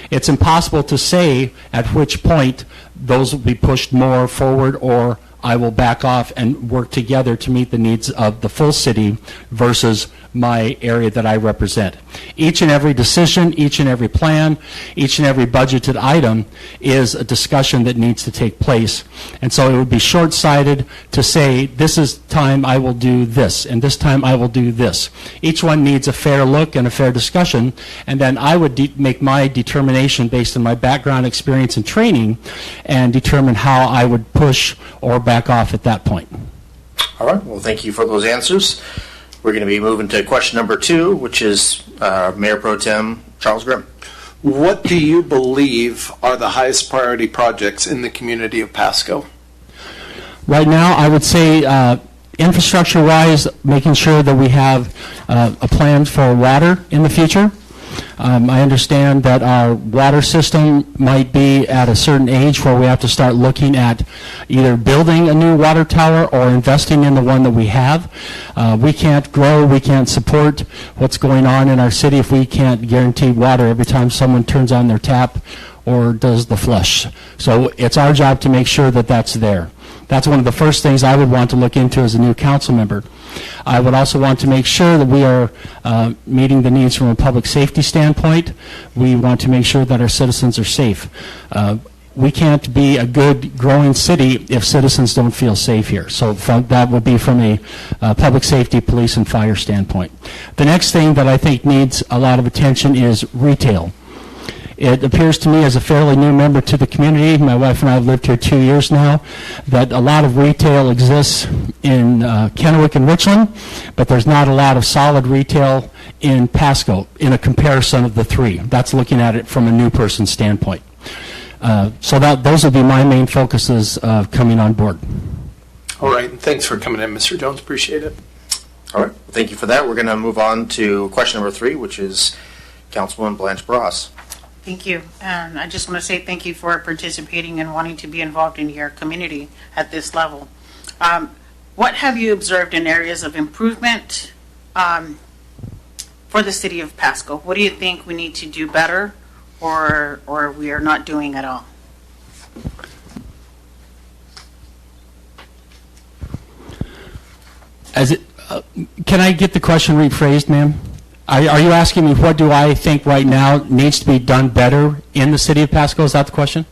[SPEAKER 15] It's impossible to say at which point those will be pushed more forward, or I will back off and work together to meet the needs of the full city versus my area that I represent. Each and every decision, each and every plan, each and every budgeted item is a discussion that needs to take place. And so it would be short-sighted to say, this is time I will do this, and this time I will do this. Each one needs a fair look and a fair discussion, and then I would make my determination based on my background, experience, and training, and determine how I would push or back off at that point.
[SPEAKER 5] All right, well, thank you for those answers. We're going to be moving to question number 2, which is Mayor Pro Tem Charles Grimm.
[SPEAKER 6] What do you believe are the highest priority projects in the community of Pasco?
[SPEAKER 15] Right now, I would say infrastructure-wise, making sure that we have a plan for water in the future. I understand that our water system might be at a certain age where we have to start looking at either building a new water tower or investing in the one that we have. We can't grow, we can't support what's going on in our city if we can't guarantee water every time someone turns on their tap or does the flush. So it's our job to make sure that that's there. That's one of the first things I would want to look into as a new council member. I would also want to make sure that we are meeting the needs from a public safety standpoint. We want to make sure that our citizens are safe. We can't be a good growing city if citizens don't feel safe here. So that would be from a public safety, police, and fire standpoint. The next thing that I think needs a lot of attention is retail. It appears to me as a fairly new member to the community, my wife and I have lived here 2 years now, that a lot of retail exists in Kennewick and Richland, but there's not a lot of solid retail in Pasco in a comparison of the three. That's looking at it from a new person standpoint. So those would be my main focuses coming on board.
[SPEAKER 6] All right, and thanks for coming in, Mr. Jones. Appreciate it.
[SPEAKER 5] All right, thank you for that. We're going to move on to question number 3, which is Councilwoman Blanche Bras.
[SPEAKER 2] Thank you. And I just want to say thank you for participating and wanting to be involved in your community at this level. What have you observed in areas of improvement for the city of Pasco? What do you think we need to do better or we are not doing at all?
[SPEAKER 15] Can I get the question rephrased, ma'am? Are you asking me what do I think right now needs to be done better in the city of Pasco? Is that the question?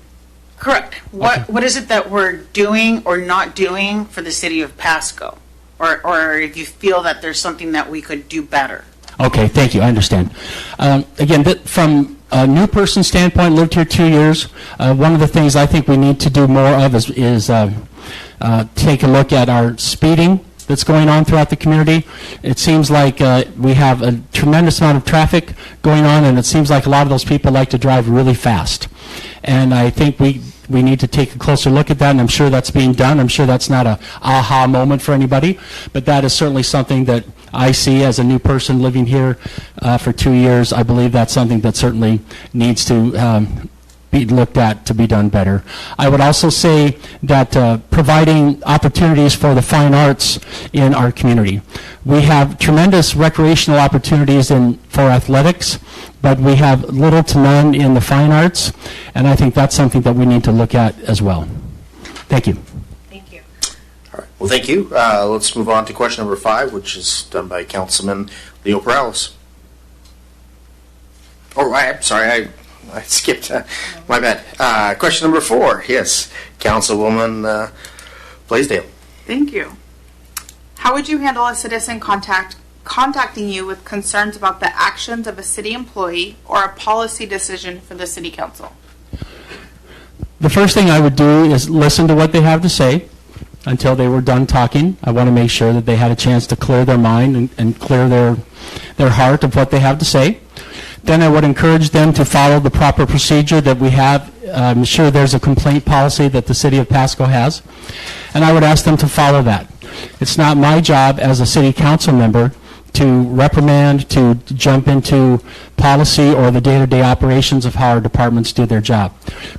[SPEAKER 2] Correct. What is it that we're doing or not doing for the city of Pasco? Or if you feel that there's something that we could do better?
[SPEAKER 15] Okay, thank you. I understand. Again, from a new person standpoint, lived here 2 years, one of the things I think we need to do more of is take a look at our speeding that's going on throughout the community. It seems like we have a tremendous amount of traffic going on, and it seems like a lot of those people like to drive really fast. And I think we need to take a closer look at that, and I'm sure that's being done. I'm sure that's not a aha moment for anybody, but that is certainly something that I see as a new person living here for 2 years. I believe that's something that certainly needs to be looked at to be done better. I would also say that providing opportunities for the fine arts in our community. We have tremendous recreational opportunities for athletics, but we have little to none in the fine arts, and I think that's something that we need to look at as well. Thank you.
[SPEAKER 2] Thank you.
[SPEAKER 5] All right, well, thank you. Let's move on to question number 5, which is done by Councilman Leo Perales. Oh, I'm sorry, I skipped. My bad. Question number 4. Yes, Councilwoman Blaisdell.
[SPEAKER 2] Thank you.
[SPEAKER 14] How would you handle a citizen contacting you with concerns about the actions of a city employee or a policy decision for the city council?
[SPEAKER 15] The first thing I would do is listen to what they have to say until they were done talking. I want to make sure that they had a chance to clear their mind and clear their heart of what they have to say. Then I would encourage them to follow the proper procedure that we have. I'm sure there's a complaint policy that the city of Pasco has, and I would ask them to follow that. It's not my job as a city council member to reprimand, to jump into policy or the day-to-day operations of how our departments do their job.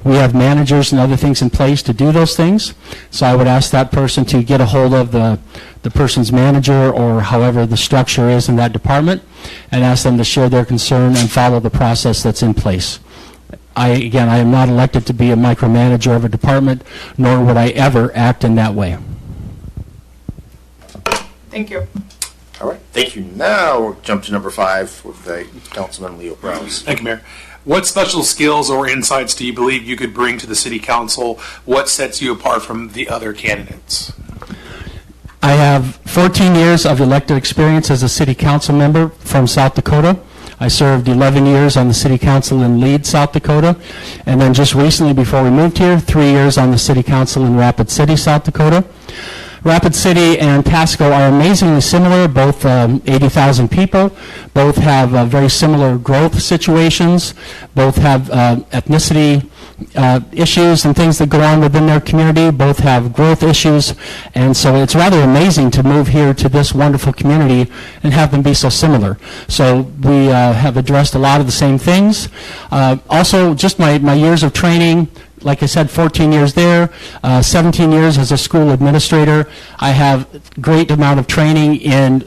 [SPEAKER 15] We have managers and other things in place to do those things, so I would ask that person to get a hold of the person's manager or however the structure is in that department and ask them to share their concern and follow the process that's in place. I am not elected to be a micromanager of a department, nor would I ever act in that way.
[SPEAKER 14] Thank you.
[SPEAKER 5] All right, thank you. Now we'll jump to number 5 with Councilman Leo Browse.
[SPEAKER 4] Thank you, Mayor. What special skills or insights do you believe you could bring to the city council? What sets you apart from the other candidates?
[SPEAKER 15] I have 14 years of elected experience as a city council member from South Dakota. I served 11 years on the city council in Leeds, South Dakota, and then just recently before we moved here, 3 years on the city council in Rapid City, South Dakota. Rapid City and Pasco are amazingly similar, both 80,000 people, both have very similar growth situations, both have ethnicity issues and things that go on within their community, both have growth issues, and so it's rather amazing to move here to this wonderful community and have them be so similar. So we have addressed a lot of the same things. Also, just my years of training, like I said, 14 years there, 17 years as a school administrator. I have great amount of training in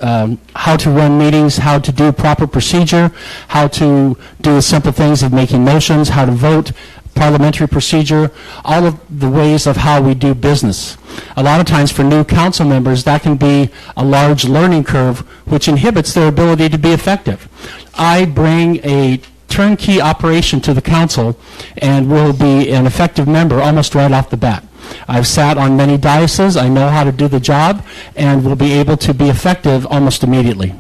[SPEAKER 15] how to run meetings, how to do proper procedure, how to do the simple things of making motions, how to vote, parliamentary procedure, all of the ways of how we do business. A lot of times for new council members, that can be a large learning curve, which inhibits their ability to be effective. I bring a turnkey operation to the council and will be an effective member almost right off the bat. I've sat on many dioceses, I know how to do the job, and will be able to be effective almost immediately.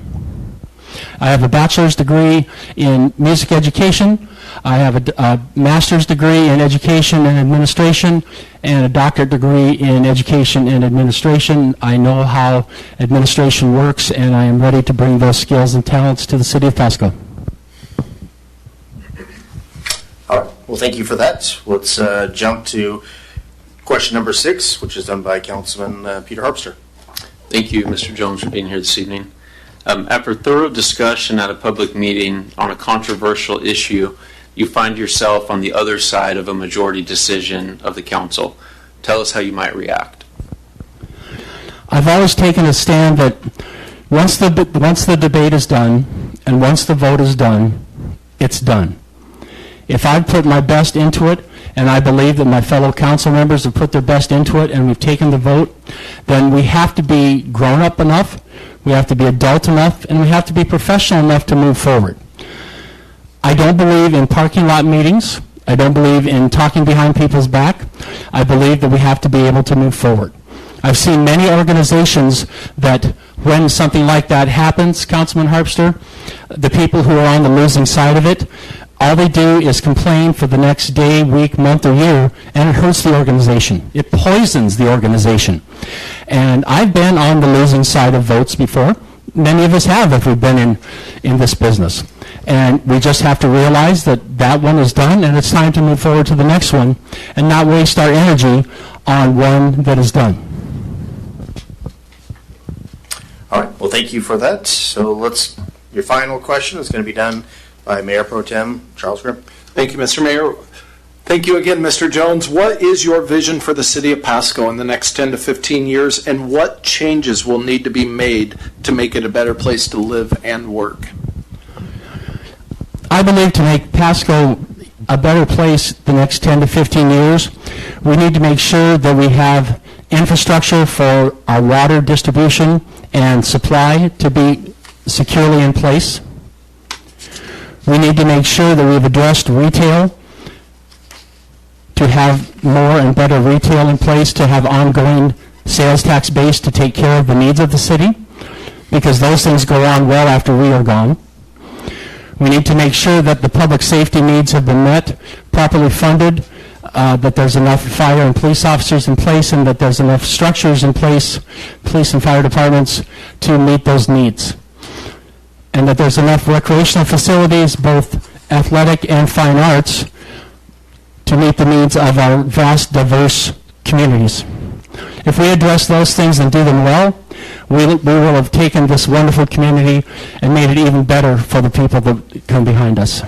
[SPEAKER 15] I have a bachelor's degree in music education, I have a master's degree in education and administration, and a doctorate degree in education and administration. I know how administration works, and I am ready to bring those skills and talents to the city of Pasco.
[SPEAKER 5] All right, well, thank you for that. Let's jump to question number 6, which is done by Councilman Peter Harpster.
[SPEAKER 7] Thank you, Mr. Jones, for being here this evening. After thorough discussion at a public meeting on a controversial issue, you find yourself on the other side of a majority decision of the council. Tell us how you might react.
[SPEAKER 15] I've always taken a stand that once the debate is done and once the vote is done, it's done. If I've put my best into it, and I believe that my fellow council members have put their best into it, and we've taken the vote, then we have to be grown up enough, we have to be adult enough, and we have to be professional enough to move forward. I don't believe in parking lot meetings. I don't believe in talking behind people's back. I believe that we have to be able to move forward. I've seen many organizations that when something like that happens, Councilman Harpster, the people who are on the losing side of it, all they do is complain for the next day, week, month, or year, and it hurts the organization. It poisons the organization. And I've been on the losing side of votes before. Many of us have if we've been in this business. And we just have to realize that that one is done, and it's time to move forward to the next one and not waste our energy on one that is done.
[SPEAKER 5] All right, well, thank you for that. So your final question is going to be done by Mayor Pro Tem Charles Grimm.
[SPEAKER 6] Thank you, Mr. Mayor. Thank you again, Mr. Jones. What is your vision for the city of Pasco in the next 10 to 15 years, and what changes will need to be made to make it a better place to live and work?
[SPEAKER 15] I believe to make Pasco a better place the next 10 to 15 years, we need to make sure that we have infrastructure for our water distribution and supply to be securely in place. We need to make sure that we've addressed retail, to have more and better retail in place, to have ongoing sales tax base to take care of the needs of the city, because those things go on well after we are gone. We need to make sure that the public safety needs have been met, properly funded, that there's enough fire and police officers in place, and that there's enough structures in place, police and fire departments, to meet those needs. And that there's enough recreational facilities, both athletic and fine arts, to meet the needs of our vast, diverse communities. If we address those things and do them well, we will have taken this wonderful community and made it even better for the people that come behind us.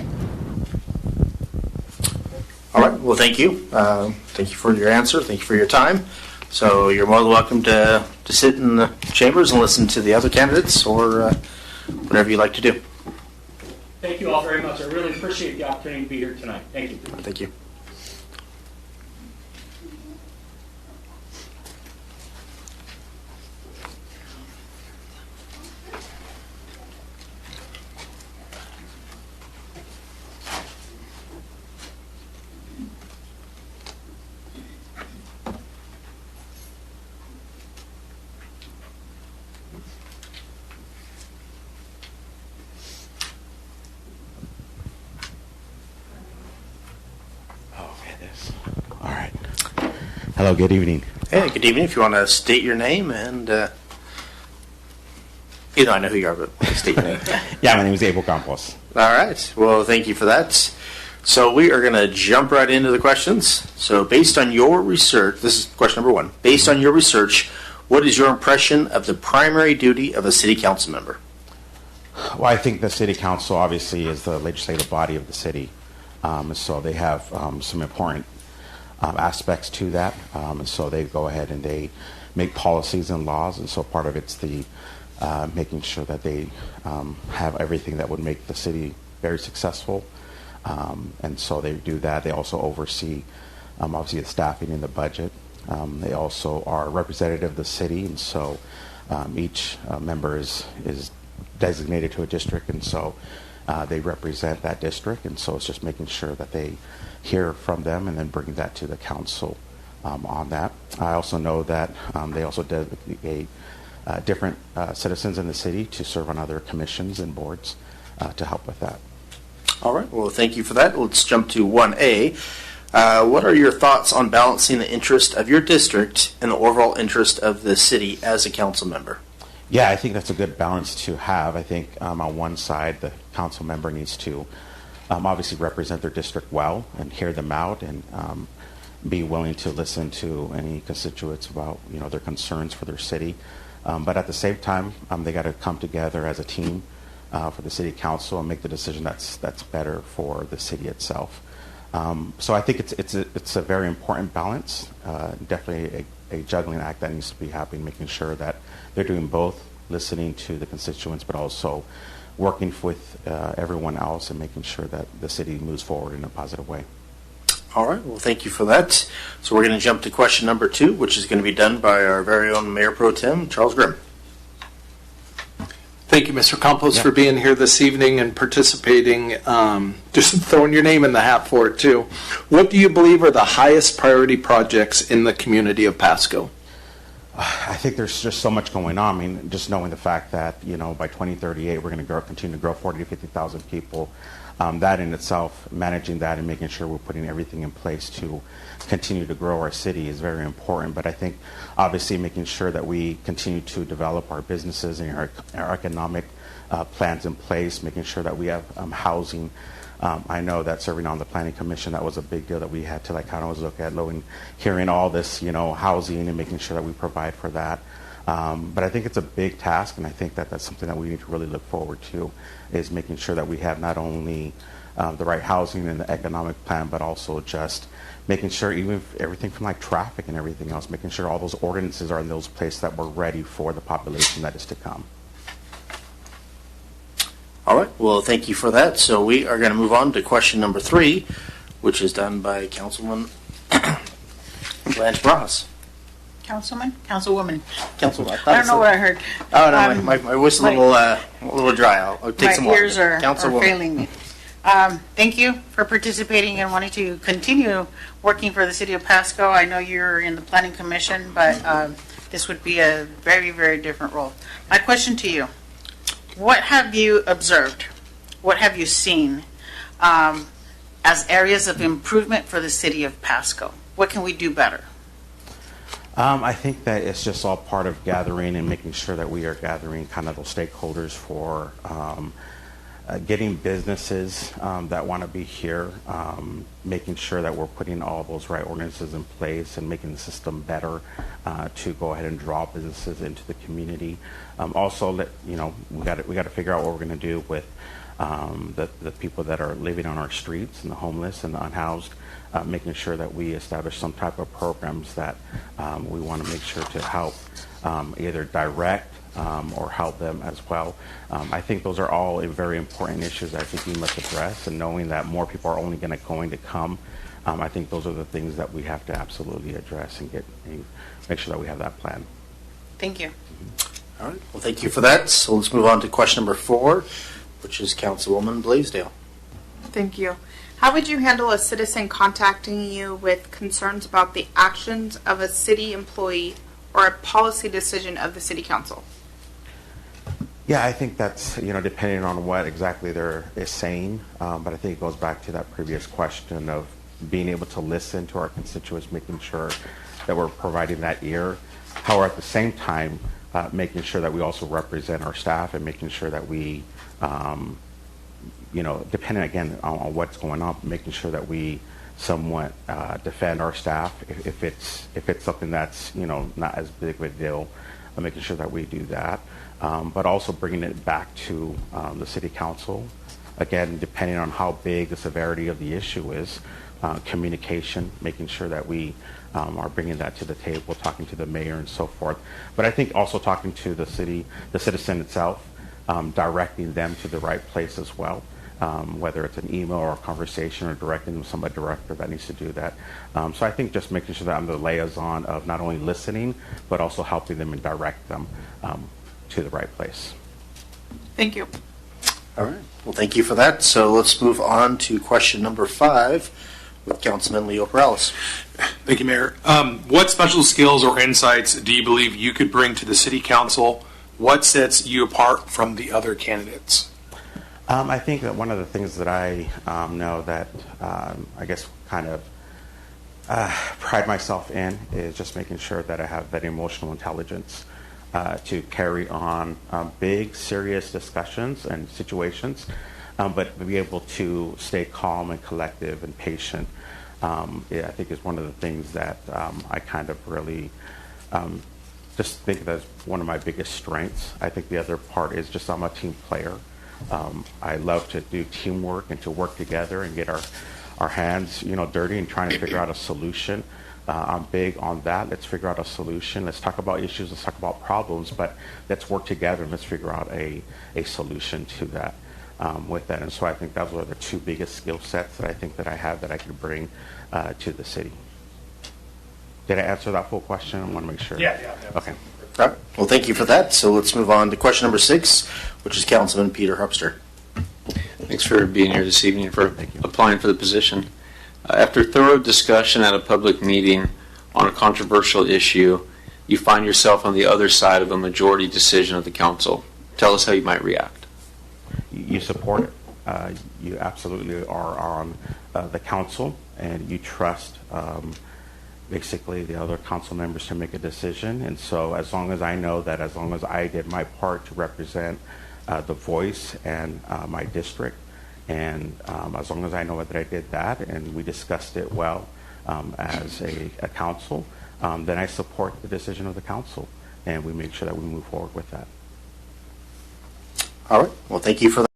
[SPEAKER 5] All right, well, thank you. Thank you for your answer. Thank you for your time. So you're more than welcome to sit in the chambers and listen to the other candidates, or whatever you'd like to do.
[SPEAKER 15] Thank you all very much. I really appreciate the opportunity to be here tonight. Thank you.
[SPEAKER 5] Thank you.
[SPEAKER 16] All right. Hello, good evening.
[SPEAKER 5] Hey, good evening. If you want to state your name and, I know who you are, but state your name.
[SPEAKER 16] Yeah, my name is Abel Campos.
[SPEAKER 5] All right. Well, thank you for that. So we are going to jump right into the questions. So based on your research, this is question number one. Based on your research, what is your impression of the primary duty of a city council member?
[SPEAKER 16] Well, I think the city council obviously is the legislative body of the city. So they have some important aspects to that. So they go ahead and they make policies and laws. And so part of it's the making sure that they have everything that would make the city very successful. And so they do that. They also oversee obviously the staffing and the budget. They also are representative of the city. And so each member is designated to a district. And so they represent that district, and so it's just making sure that they hear from them and then bring that to the council on that. I also know that they also designate different citizens in the city to serve on other commissions and boards to help with that.
[SPEAKER 5] All right. Well, thank you for that. Let's jump to 1A. What are your thoughts on balancing the interest of your district and the overall interest of the city as a council member?
[SPEAKER 16] Yeah, I think that's a good balance to have. I think on one side, the council member needs to obviously represent their district well and hear them out and be willing to listen to any constituents about their concerns for their city. But at the same time, they got to come together as a team for the city council and make the decision that's better for the city itself. So I think it's a very important balance. Definitely a juggling act that needs to be happening, making sure that they're doing both, listening to the constituents, but also working with everyone else and making sure that the city moves forward in a positive way.
[SPEAKER 5] All right. Well, thank you for that. So we're going to jump to question number 2, which is going to be done by our very own Mayor Pro Tem, Charles Grimm.
[SPEAKER 6] Thank you, Mr. Campos, for being here this evening and participating, just throwing your name in the hat for it, too. What do you believe are the highest priority projects in the community of Pasco?
[SPEAKER 16] I think there's just so much going on. I mean, just knowing the fact that, by 2038, we're going to continue to grow 40 to 50,000 people. That in itself, managing that and making sure we're putting everything in place to continue to grow our city is very important. But I think obviously making sure that we continue to develop our businesses and our economic plans in place, making sure that we have housing. I know that serving on the Planning Commission, that was a big deal that we had to kind of look at, hearing all this, housing and making sure that we provide for that. But I think it's a big task, and I think that that's something that we need to really look forward to, is making sure that we have not only the right housing and the economic plan, but also just making sure even everything from traffic and everything else, making sure all those ordinances are in those places that we're ready for the population that is to come.
[SPEAKER 5] All right. Well, thank you for that. So we are going to move on to question number 3, which is done by Councilman Blanche Ross.
[SPEAKER 2] Councilman? Councilwoman?
[SPEAKER 5] Councilwoman.
[SPEAKER 2] I don't know what I heard.
[SPEAKER 5] Oh, no, my voice is a little dry. I'll take some
[SPEAKER 2] My
[SPEAKER 5] water.
[SPEAKER 2] ears are
[SPEAKER 5] Councilwoman.
[SPEAKER 2] failing me. Thank you for participating and wanting to continue working for the city of Pasco. I know you're in the Planning Commission, but this would be a very, very different role. My question to you, what have you observed? What have you seen as areas of improvement for the city of Pasco? What can we do better?
[SPEAKER 16] I think that it's just all part of gathering and making sure that we are gathering kind of those stakeholders for getting businesses that want to be here, making sure that we're putting all those right ordinances in place and making the system better to go ahead and draw businesses into the community. Also, we got to figure out what we're going to do with the people that are living on our streets and the homeless and the unhoused. Making sure that we establish some type of programs that we want to make sure to help either direct or help them as well. I think those are all very important issues that I think we must address, and knowing that more people are only going to come, I think those are the things that we have to absolutely address and make sure that we have that plan.
[SPEAKER 2] Thank you.
[SPEAKER 5] All right. Well, thank you for that. So let's move on to question number 4, which is Councilwoman Blaisdell.
[SPEAKER 14] Thank you. How would you handle a citizen contacting you with concerns about the actions of a city employee or a policy decision of the city council?
[SPEAKER 16] Yeah, I think that's, depending on what exactly they're saying, but I think it goes back to that previous question of being able to listen to our constituents, making sure that we're providing that ear. However, at the same time, making sure that we also represent our staff and making sure that we, depending again on what's going on, making sure that we somewhat defend our staff if it's something that's not as big of a deal, making sure that we do that, but also bringing it back to the city council. Again, depending on how big the severity of the issue is, communication, making sure that we are bringing that to the table, talking to the mayor and so forth. But I think also talking to the citizen itself, directing them to the right place as well. Whether it's an email or a conversation or directing them to somebody director that needs to do that. So I think just making sure that I'm the liaison of not only listening, but also helping them and direct them to the right place.
[SPEAKER 14] Thank you.
[SPEAKER 5] All right. Well, thank you for that. So let's move on to question number 5 with Councilman Leo Perales.
[SPEAKER 4] Thank you, Mayor. What special skills or insights do you believe you could bring to the city council? What sets you apart from the other candidates?
[SPEAKER 16] I think that one of the things that I know that I guess kind of pride myself in is just making sure that I have that emotional intelligence to carry on big, serious discussions and situations, but be able to stay calm and collective and patient. I think is one of the things that I kind of really just think that's one of my biggest strengths. I think the other part is just I'm a team player. I love to do teamwork and to work together and get our hands, dirty and trying to figure out a solution. I'm big on that. Let's figure out a solution. Let's talk about issues. Let's talk about problems, but let's work together and let's figure out a solution to that with that. And so I think those are the 2 biggest skill sets that I think that I have that I could bring to the city. Did I answer that full question? I want to make sure.
[SPEAKER 4] Yeah.
[SPEAKER 16] Okay.
[SPEAKER 5] All right. Well, thank you for that. So let's move on to question number 6, which is Councilman Peter Hubster.
[SPEAKER 7] Thanks for being here this evening, for applying for the position. After thorough discussion at a public meeting on a controversial issue, you find yourself on the other side of a majority decision of the council. Tell us how you might react.
[SPEAKER 16] You support it. You absolutely are on the council, and you trust basically the other council members to make a decision. And so as long as I know that as long as I did my part to represent the voice and my district, and as long as I know that I did that and we discussed it well as a council, then I support the decision of the council, and we make sure that we move forward with that.
[SPEAKER 5] All right. Well, thank you for that.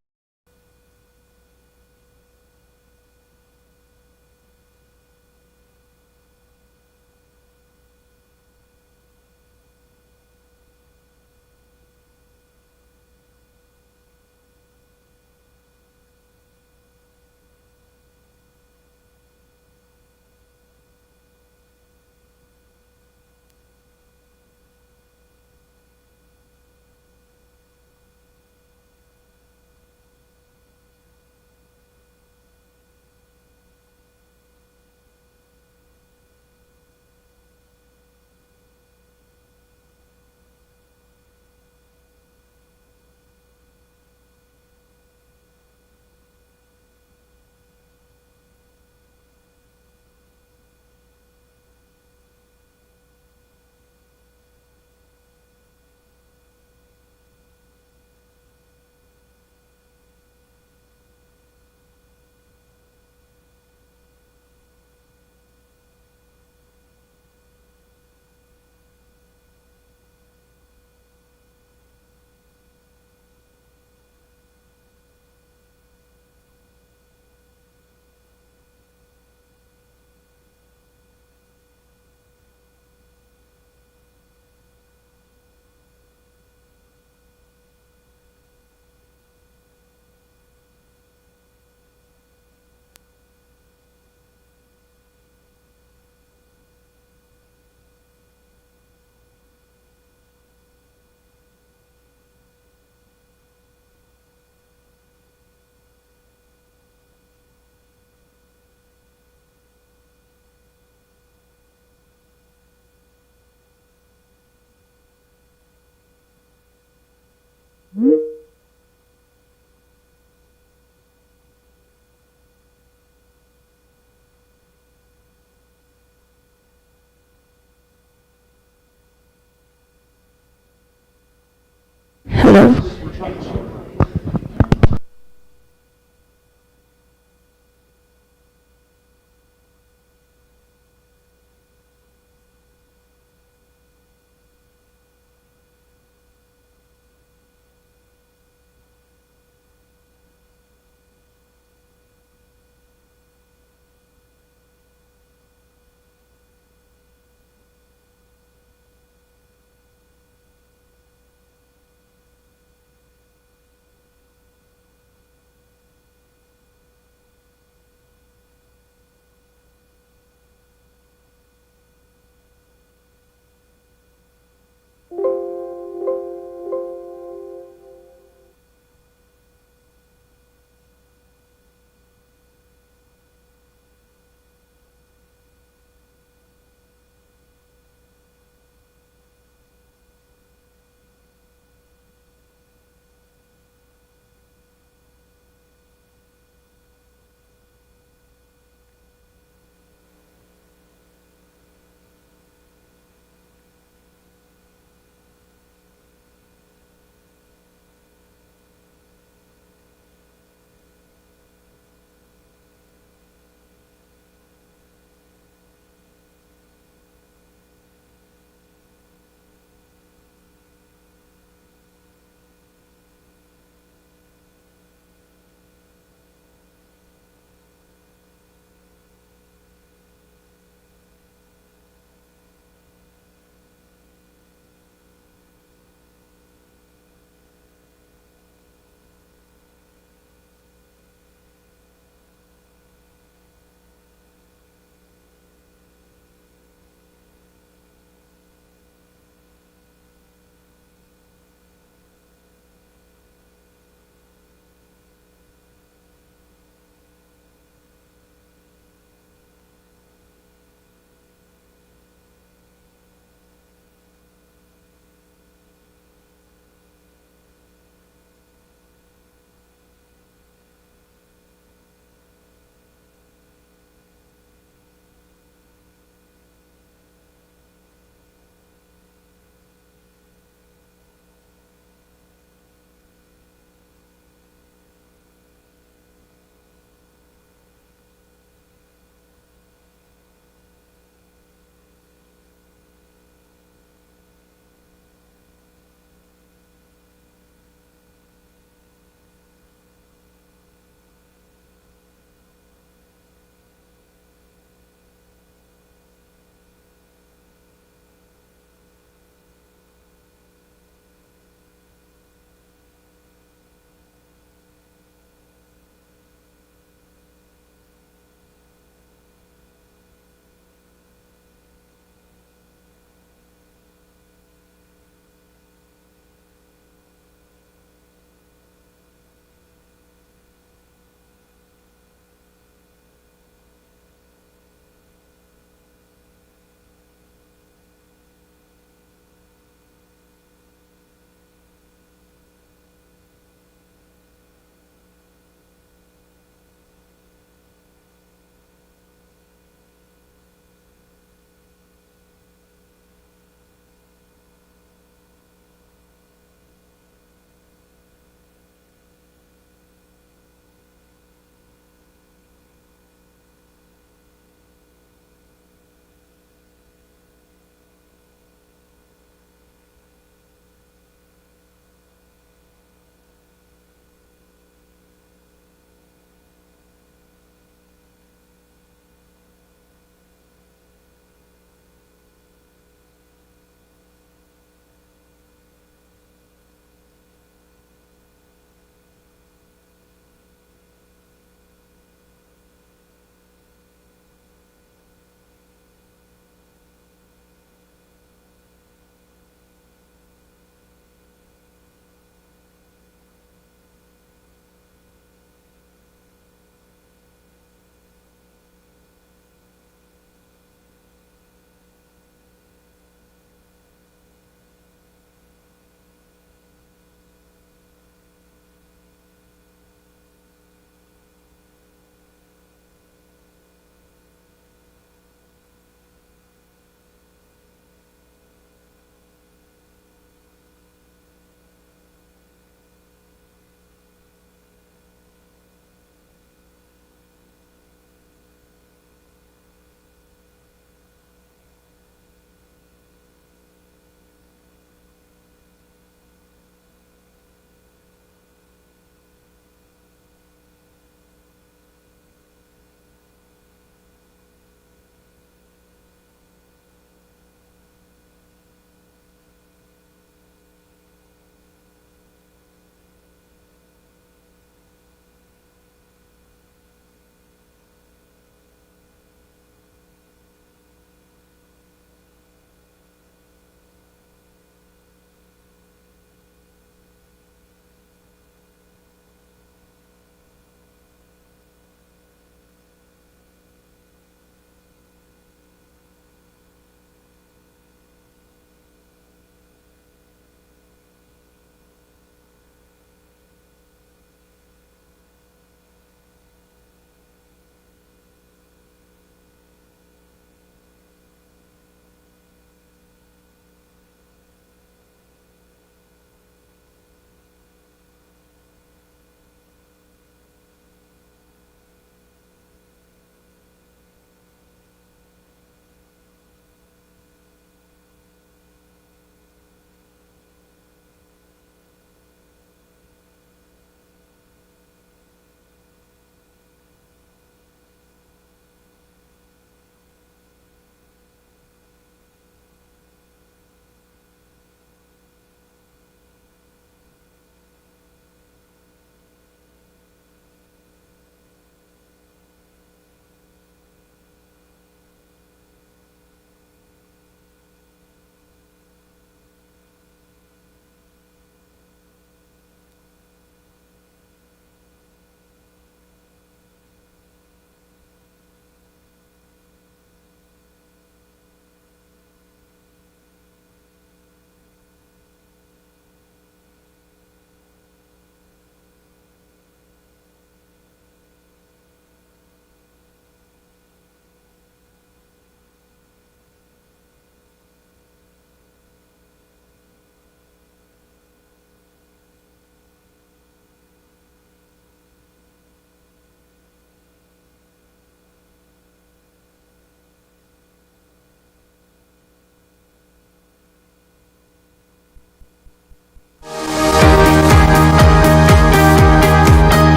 [SPEAKER 12] positive.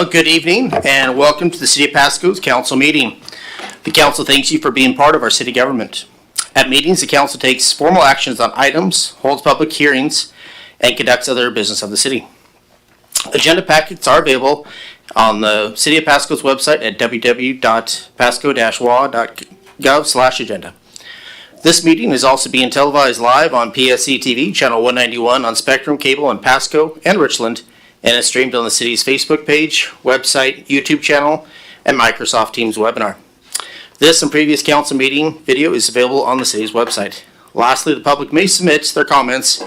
[SPEAKER 5] Well, good evening and welcome to the City of Pasco's council meeting. The council thanks you for being part of our city government. At meetings, the council takes formal actions on items, holds public hearings, and conducts other business of the city. Agenda packets are available on the City of Pasco's website at www.pasco-wa.gov/agenda. This meeting is also being televised live on PSC-TV, channel 191 on Spectrum Cable in Pasco and Richland, and is streamed on the city's Facebook page, website, YouTube channel, and Microsoft Teams webinar. This and previous council meeting video is available on the city's website. Lastly, the public may submit their comments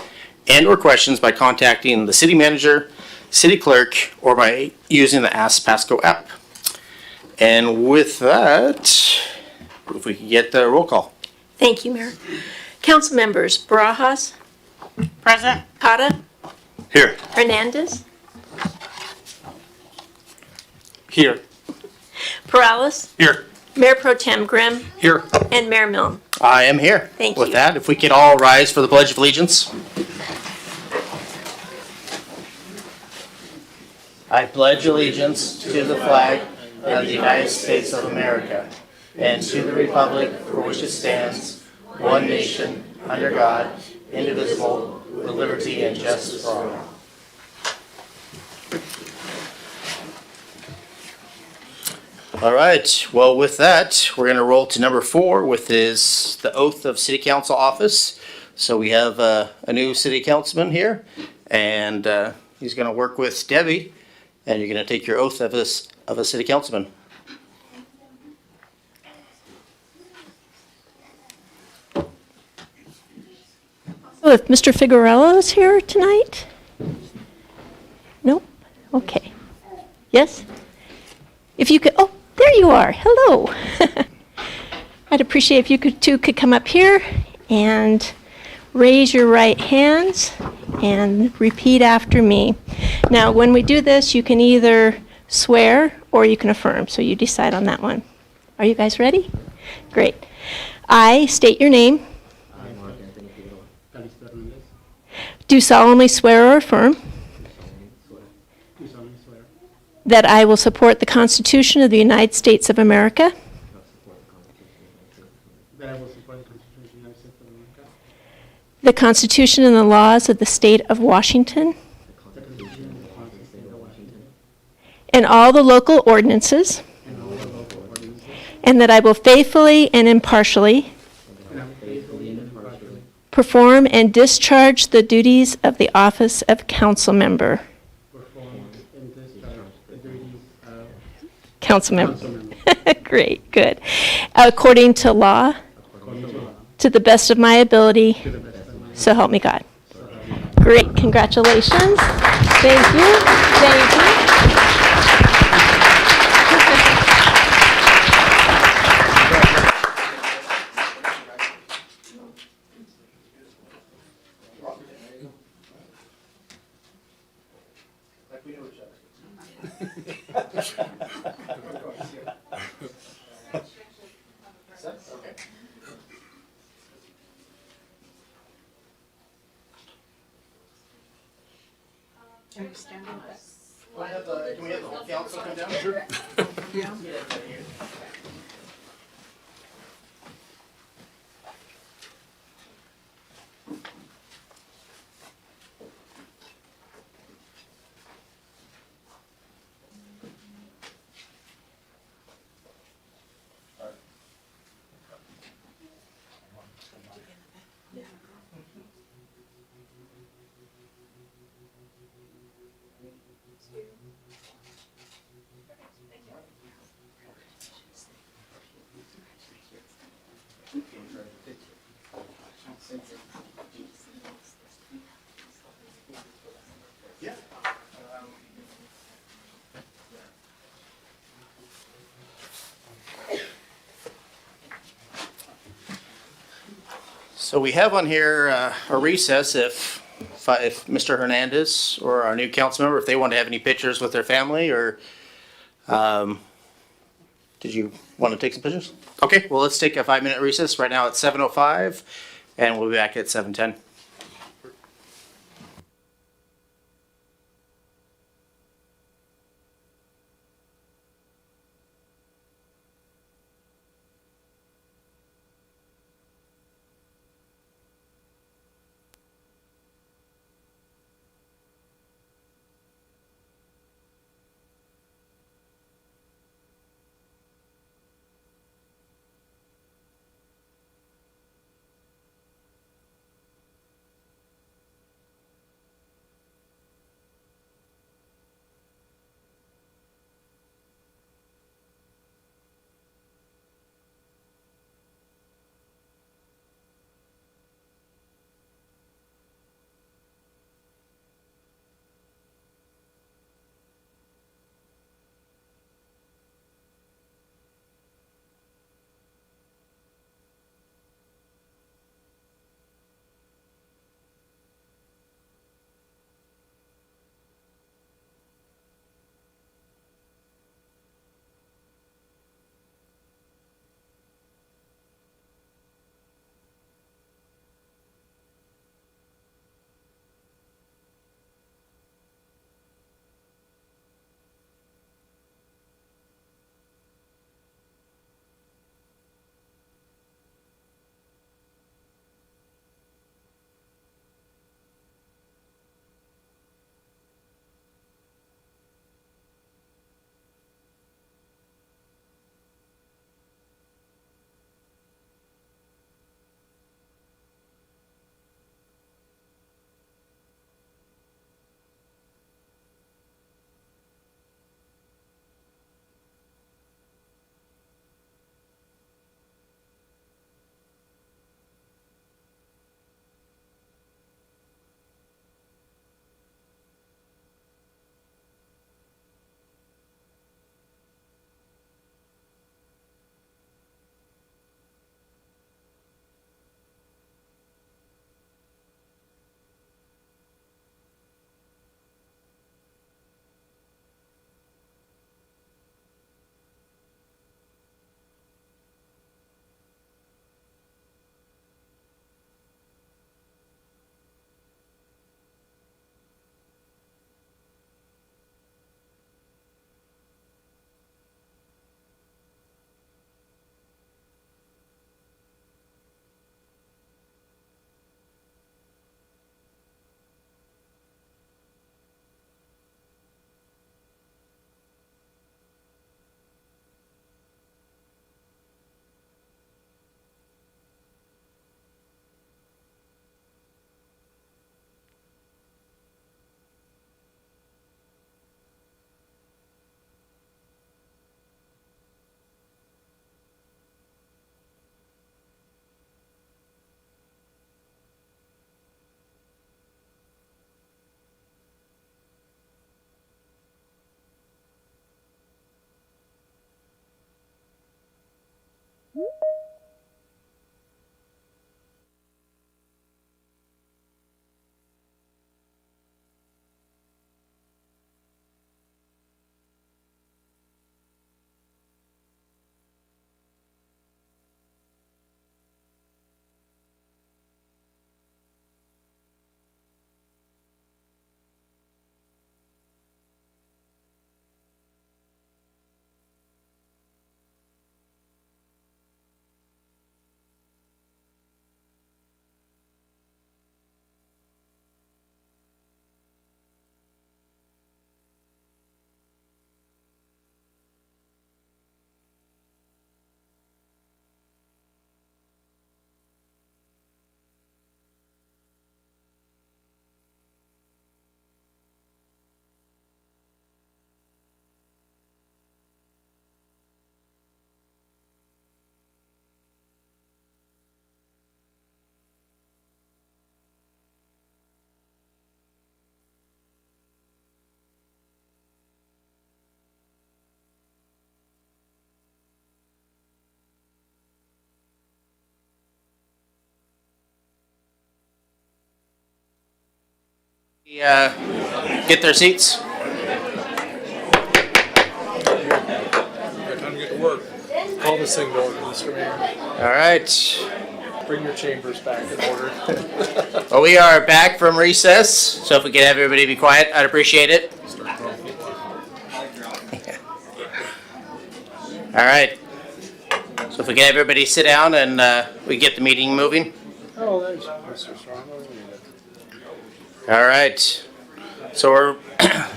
[SPEAKER 5] and or questions by contacting the city manager, city clerk, or by using the Ask Pasco app. And with that, if we can get the roll call.
[SPEAKER 12] Thank you, Mayor. Council members Barajas,
[SPEAKER 2] Present.
[SPEAKER 12] Cotta,
[SPEAKER 5] Here.
[SPEAKER 12] Hernandez,
[SPEAKER 4] Here.
[SPEAKER 12] Perales,
[SPEAKER 4] Here.
[SPEAKER 12] Mayor Pro Tem Grimm,
[SPEAKER 4] Here.
[SPEAKER 12] and Mayor Milne.
[SPEAKER 5] I am here.
[SPEAKER 12] Thank
[SPEAKER 5] With
[SPEAKER 12] you.
[SPEAKER 5] that, if we could all rise for the Pledge of Allegiance. I pledge allegiance to the flag of the United States of America and to the republic for which it stands, one nation, under God, indivisible, with liberty and justice for all. All right, well, with that, we're going to roll to number 4, which is the oath of city council office. So we have a new city councilman here, and he's going to work with Debbie, and you're going to take your oath of a city councilman.
[SPEAKER 12] So if Mr. Figueroa is here tonight? Nope? Okay. Yes? If you could, oh, there you are. Hello. I'd appreciate if you could come up here and raise your right hands and repeat after me. Now, when we do this, you can either swear or you can affirm, so you decide on that one. Are you guys ready? Great. I state your name. Do solemnly swear or affirm that I will support the Constitution of the United States of America, the Constitution and the laws of the State of Washington, and all the local ordinances, and that I will faithfully and impartially perform and discharge the duties of the office of council member. Council member. Great, good. According to law, to the best of my ability, so help me God. Great, congratulations. Thank you. Thank you.
[SPEAKER 2] Can we stand on this?
[SPEAKER 5] Can we have the whole council come down? Sure.
[SPEAKER 2] Yeah.
[SPEAKER 5] So we have on here a recess if Mr. Hernandez or our new council member, if they want to have any pictures with their family, or did you want to take some pictures? Okay, well, let's take a 5-minute recess. Right now it's 7:05, and we'll be back at 7:10. Get their seats.
[SPEAKER 6] Time to get to work. Call this thing to order, Mr. Mayor.
[SPEAKER 5] All right.
[SPEAKER 6] Bring your chambers back in order.
[SPEAKER 5] Well, we are back from recess, so if we could have everybody be quiet, I'd appreciate it. All right. So if we can have everybody sit down and we get the meeting moving.
[SPEAKER 6] Oh, there's Mr. Strong.
[SPEAKER 5] All right. So we're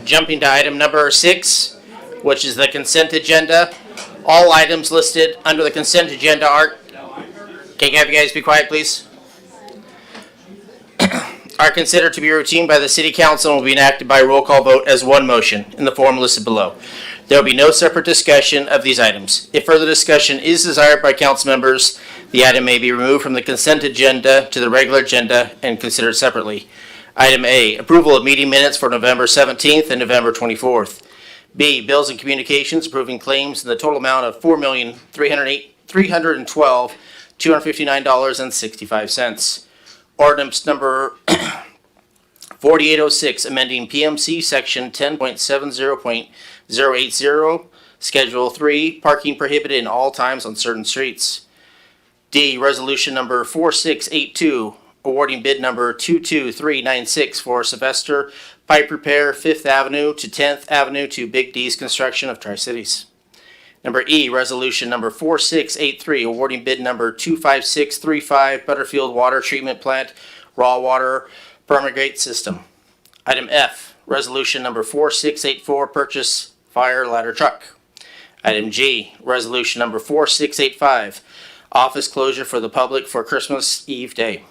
[SPEAKER 5] jumping to item number 6, which is the consent agenda. All items listed under the consent agenda are, can I have you guys be quiet, please? Are considered to be routine by the City Council and will be enacted by roll call vote as one motion in the form listed below. There will be no separate discussion of these items. If further discussion is desired by council members, the item may be removed from the consent agenda to the regular agenda and considered separately. Item A, approval of meeting minutes for November 17th and November 24th. B, bills and communications approving claims in the total amount of $4,312,259.65. Ordinance number 4806, amending PMC section 10.70.080, Schedule 3, parking prohibited in all times on certain streets. D, resolution number 4682, awarding bid number 22396 for Sylvester Pipe Repair 5th Avenue to 10th Avenue to Big D's Construction of Tri-Cities. Number E, resolution number 4683, awarding bid number 25635, Butterfield Water Treatment Plant, Raw Water Permigate System. Item F, resolution number 4684, purchase fire ladder truck. Item G, resolution number 4685, office closure for the public for Christmas Eve day.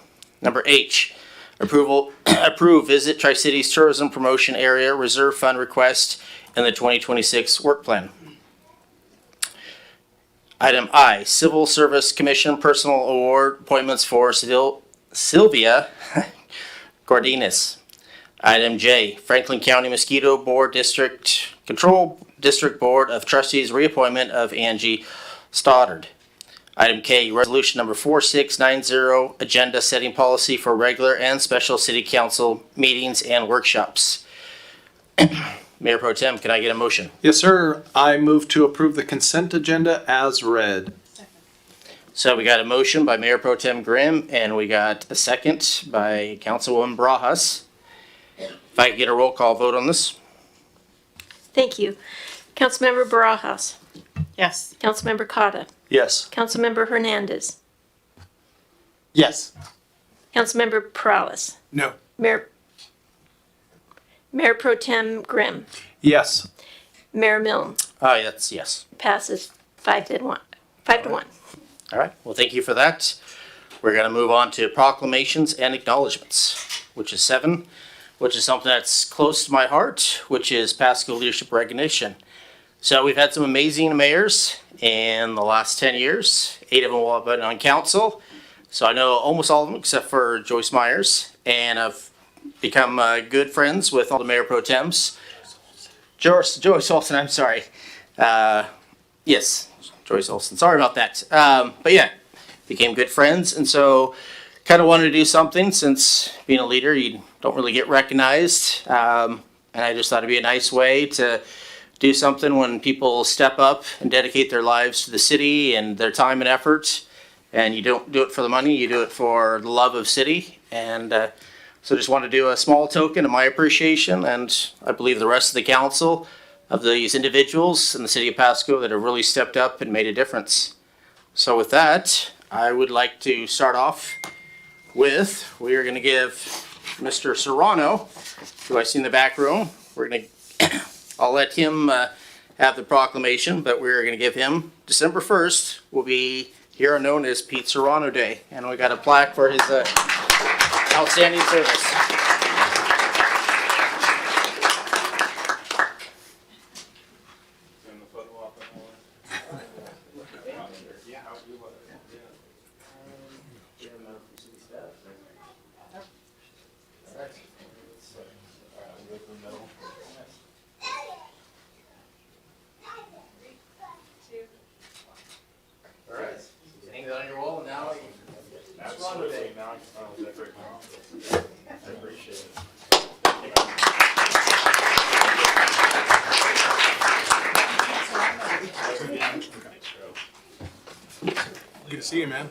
[SPEAKER 5] Number H, approve Visit Tri-Cities Tourism Promotion Area Reserve Fund request in the 2026 work plan. Item I, Civil Service Commission Personal Award appointments for Sylvia Cardenas. Item J, Franklin County Mosquito Board District Control District Board of Trustees reappointment of Angie Stoddard. Item K, resolution number 4690, agenda setting policy for regular and special city council meetings and workshops. Mayor Pro Tem, can I get a motion?
[SPEAKER 6] Yes, sir. I move to approve the consent agenda as read.
[SPEAKER 5] So we got a motion by Mayor Pro Tem Grimm, and we got a second by Councilwoman Barajas. If I could get a roll call vote on this?
[SPEAKER 17] Thank you. Councilmember Barajas.
[SPEAKER 2] Yes.
[SPEAKER 17] Councilmember Cotta.
[SPEAKER 6] Yes.
[SPEAKER 17] Councilmember Hernandez.
[SPEAKER 6] Yes.
[SPEAKER 17] Councilmember Perales.
[SPEAKER 4] No.
[SPEAKER 17] Mayor Pro Tem Grimm.
[SPEAKER 6] Yes.
[SPEAKER 17] Mayor Milne.
[SPEAKER 5] That's yes.
[SPEAKER 17] Passes 5-1. 5-1.
[SPEAKER 5] All right, well, thank you for that. We're going to move on to proclamations and acknowledgements, which is 7, which is something that's close to my heart, which is Pasco Leadership Recognition. So we've had some amazing mayors in the last 10 years. 8 of them have been on council. So I know almost all of them except for Joyce Myers. And I've become good friends with all the mayor pro tems. Joyce Olson, I'm sorry. Yes, Joyce Olson. Sorry about that. But yeah, became good friends. And so kind of wanted to do something since being a leader, you don't really get recognized. And I just thought it'd be a nice way to do something when people step up and dedicate their lives to the city and their time and effort. And you don't do it for the money, you do it for the love of city. And so just want to do a small token of my appreciation, and I believe the rest of the council of these individuals in the city of Pasco that have really stepped up and made a difference. So with that, I would like to start off with, we are going to give Mr. Serrano, who I see in the back room, I'll let him have the proclamation, but we're going to give him December 1st will be here known as Pete Serrano Day, and we got a plaque for his outstanding service. Hang that on your wall, and now Serrano Day.
[SPEAKER 4] Good to see you, man.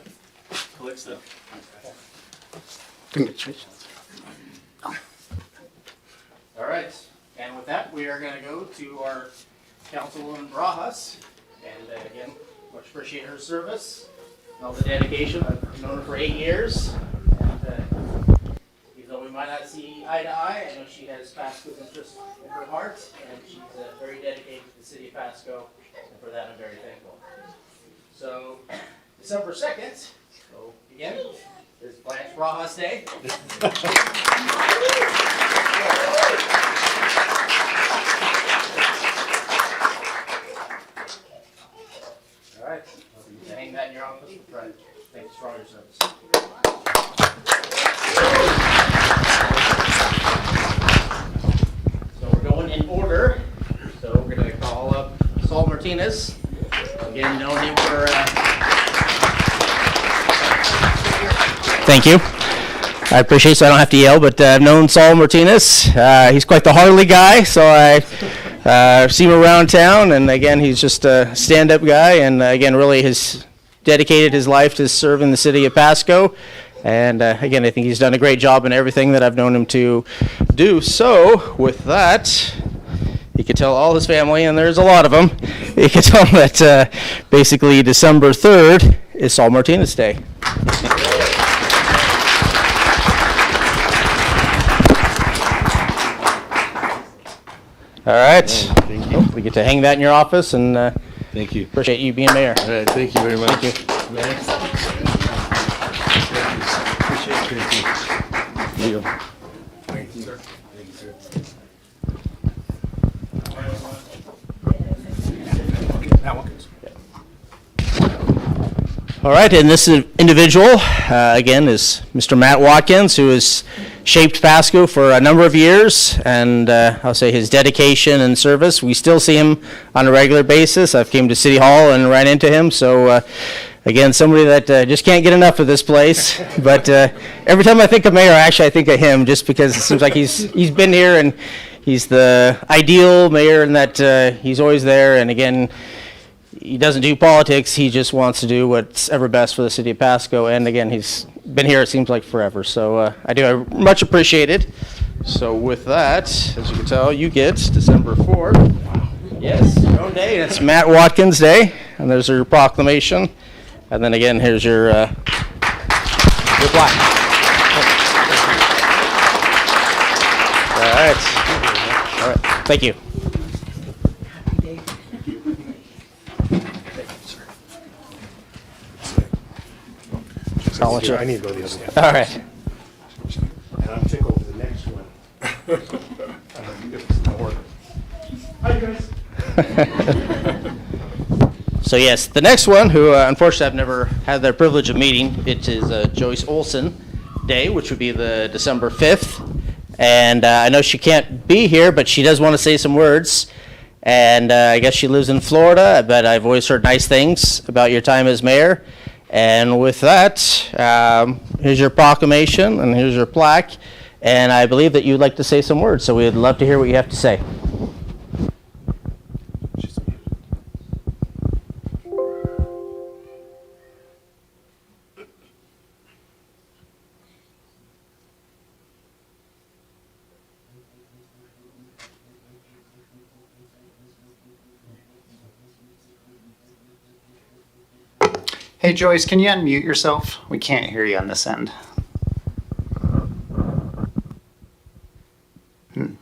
[SPEAKER 5] Congratulations. All right, and with that, we are going to go to our Councilwoman Barajas. And again, much appreciate her service and all the dedication. I've known her for 8 years. And even though we might not see eye to eye, I know she has Pasco's interest in her heart. And she's very dedicated to the city of Pasco. And for that, I'm very thankful. So, December 2nd, so again, is Blanche Barajas Day. All right, you can hang that in your office. We'll try to thank you for all your service. So we're going in order. So we're going to call up Saul Martinez. Again, known him for. Thank you. I appreciate it, so I don't have to yell, but I've known Saul Martinez. He's quite the Harley guy, so I see him around town, and again, he's just a stand-up guy, and again, really has dedicated his life to serving the city of Pasco. And again, I think he's done a great job in everything that I've known him to do. So, with that, you could tell all his family, and there's a lot of them, you could tell them that basically December 3rd is Saul Martinez Day. All right.
[SPEAKER 6] Thank you.
[SPEAKER 5] We get to hang that in your office, and
[SPEAKER 6] Thank you.
[SPEAKER 5] appreciate you being mayor.
[SPEAKER 6] All right, thank you very much.
[SPEAKER 5] Thank you.
[SPEAKER 6] Thank you, sir. Thank you, sir.
[SPEAKER 4] That one.
[SPEAKER 5] All right, and this individual, again, is Mr. Matt Watkins, who has shaped Pasco for a number of years, and I'll say his dedication and service. We still see him on a regular basis. I've came to City Hall and ran into him, so again, somebody that just can't get enough of this place. But every time I think of mayor, actually I think of him, just because it seems like he's been here, and he's the ideal mayor in that he's always there, and again, he doesn't do politics, he just wants to do what's ever best for the city of Pasco, and again, he's been here, it seems like forever, so I much appreciate it. So with that, as you can tell, you get December 4th. Yes, your own day, it's Matt Watkins Day, and there's your proclamation, and then again, here's your plaque. All right, thank you.
[SPEAKER 4] I need to go to the other one.
[SPEAKER 5] All right.
[SPEAKER 4] And I'm tickled for the next one. You get this in order. Hi, guys.
[SPEAKER 5] So yes, the next one, who unfortunately I've never had the privilege of meeting, it is Joyce Olson Day, which would be the December 5th. And I know she can't be here, but she does want to say some words. And I guess she lives in Florida, but I've always heard nice things about your time as mayor. And with that, here's your proclamation, and here's your plaque. And I believe that you'd like to say some words, so we'd love to hear what you have to say.
[SPEAKER 18] Hey Joyce, can you unmute yourself? We can't hear you on this end.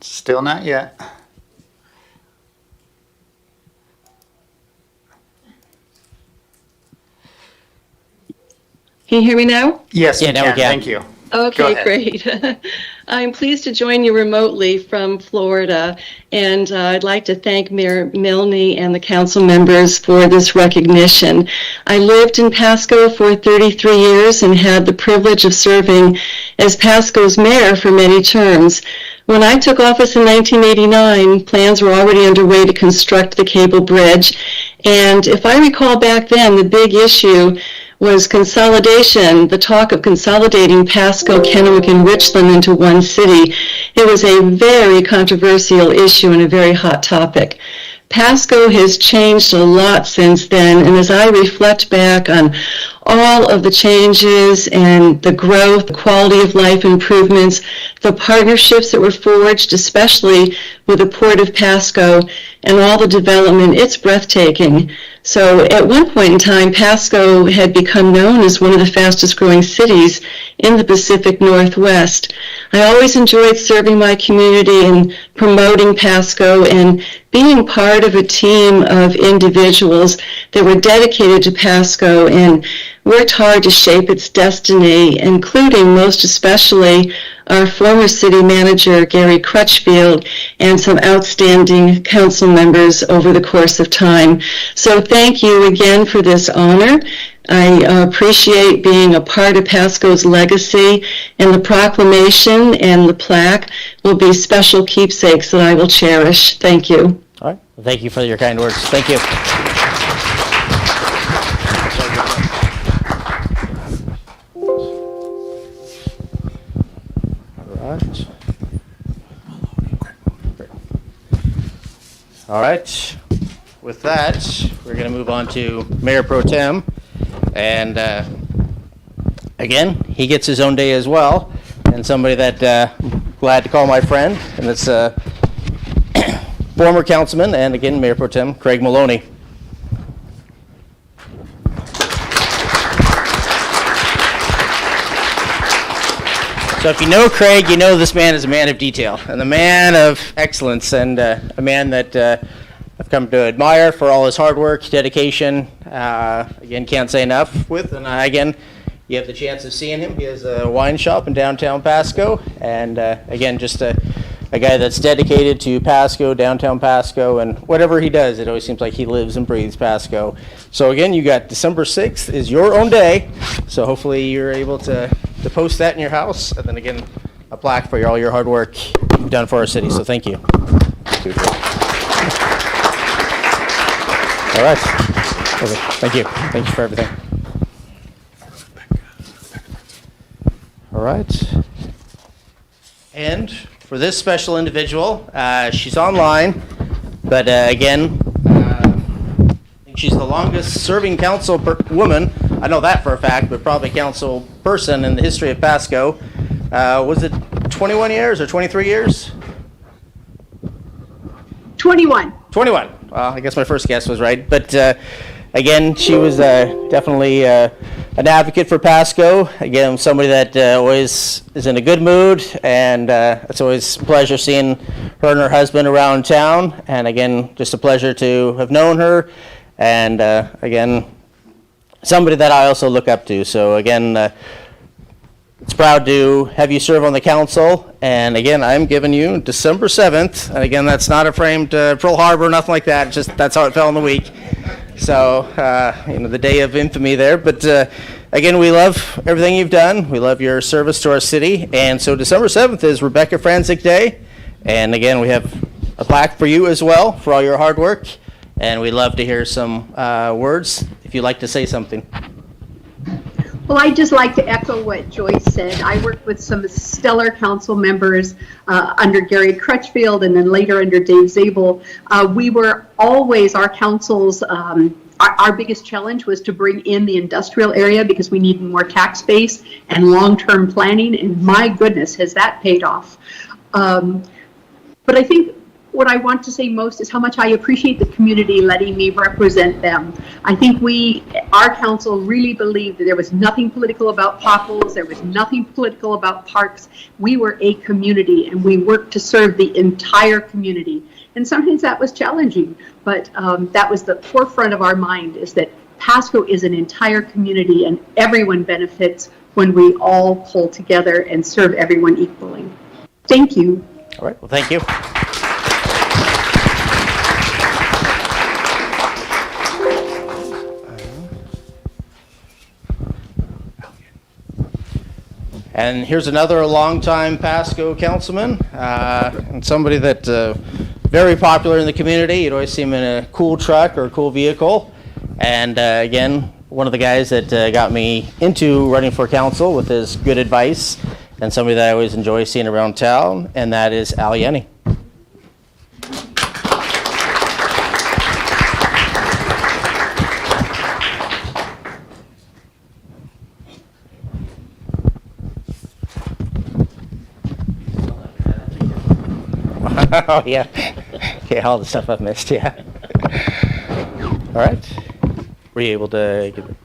[SPEAKER 18] Still not yet.
[SPEAKER 19] Can you hear me now?
[SPEAKER 18] Yes,
[SPEAKER 5] Yeah, now we can.
[SPEAKER 18] Thank you. Go
[SPEAKER 19] Okay,
[SPEAKER 18] ahead.
[SPEAKER 19] great. I'm pleased to join you remotely from Florida, and I'd like to thank Mayor Milne and the council members for this recognition. I lived in Pasco for 33 years and had the privilege of serving as Pasco's mayor for many terms. When I took office in 1989, plans were already underway to construct the cable bridge, and if I recall back then, the big issue was consolidation, the talk of consolidating Pasco, Kennewick, and Richland into one city. It was a very controversial issue and a very hot topic. Pasco has changed a lot since then, and as I reflect back on all of the changes and the growth, the quality of life improvements, the partnerships that were forged, especially with the Port of Pasco, and all the development, it's breathtaking. So at one point in time, Pasco had become known as one of the fastest growing cities in the Pacific Northwest. I always enjoyed serving my community and promoting Pasco and being part of a team of individuals that were dedicated to Pasco and worked hard to shape its destiny, including most especially our former city manager, Gary Crutchfield, and some outstanding council members over the course of time. So thank you again for this honor. I appreciate being a part of Pasco's legacy, and the proclamation and the plaque will be special keepsakes that I will cherish. Thank you.
[SPEAKER 5] All right. Well, thank you for your kind words. Thank you. All right. With that, we're going to move on to Mayor Pro Tem. And again, he gets his own day as well. And somebody that I'm glad to call my friend. And it's former councilman and again, Mayor Pro Tem Craig Maloney. So if you know Craig, you know this man is a man of detail and a man of excellence, and a man that I've come to admire for all his hard work, dedication. Again, can't say enough with. And again, you have the chance of seeing him. He has a wine shop in downtown Pasco. And again, just a guy that's dedicated to Pasco, downtown Pasco, and whatever he does, it always seems like he lives and breathes Pasco. So again, you got December 6th is your own day. So hopefully you're able to post that in your house. And then again, a plaque for all your hard work you've done for our city. So thank you. All right. Okay. Thank you. Thank you for everything. All right. And for this special individual, she's online, but again, I think she's the longest serving council woman. I know that for a fact, but probably council person in the history of Pasco. Was it 21 years or 23 years?
[SPEAKER 20] 21.
[SPEAKER 5] 21. Well, I guess my first guess was right. But again, she was definitely an advocate for Pasco. Again, somebody that always is in a good mood, and it's always a pleasure seeing her and her husband around town. And again, just a pleasure to have known her. And again, somebody that I also look up to. So again, it's proud to have you serve on the council. And again, I'm giving you December 7th. And again, that's not a framed Pearl Harbor, nothing like that. Just that's how it fell in the week. So, the day of infamy there. But again, we love everything you've done. We love your service to our city. And so December 7th is Rebecca Franzik Day. And again, we have a plaque for you as well for all your hard work. And we'd love to hear some words if you'd like to say something.
[SPEAKER 20] Well, I'd just like to echo what Joyce said. I worked with some stellar council members under Gary Crutchfield and then later under Dave Zabel. We were always, our councils, our biggest challenge was to bring in the industrial area because we needed more tax base and long-term planning, and my goodness, has that paid off. But I think what I want to say most is how much I appreciate the community letting me represent them. I think our council really believed that there was nothing political about potholes, there was nothing political about parks. We were a community and we worked to serve the entire community. And sometimes that was challenging, but that was the forefront of our mind, is that Pasco is an entire community and everyone benefits when we all pull together and serve everyone equally. Thank you.
[SPEAKER 5] All right, well, thank you. And here's another longtime Pasco councilman, and somebody that very popular in the community. You'd always see him in a cool truck or a cool vehicle. And again, one of the guys that got me into running for council with his good advice, and somebody that I always enjoy seeing around town, and that is Al Yenny. Oh, yeah. Okay, all the stuff I've missed, yeah. All right. Were you able to get it?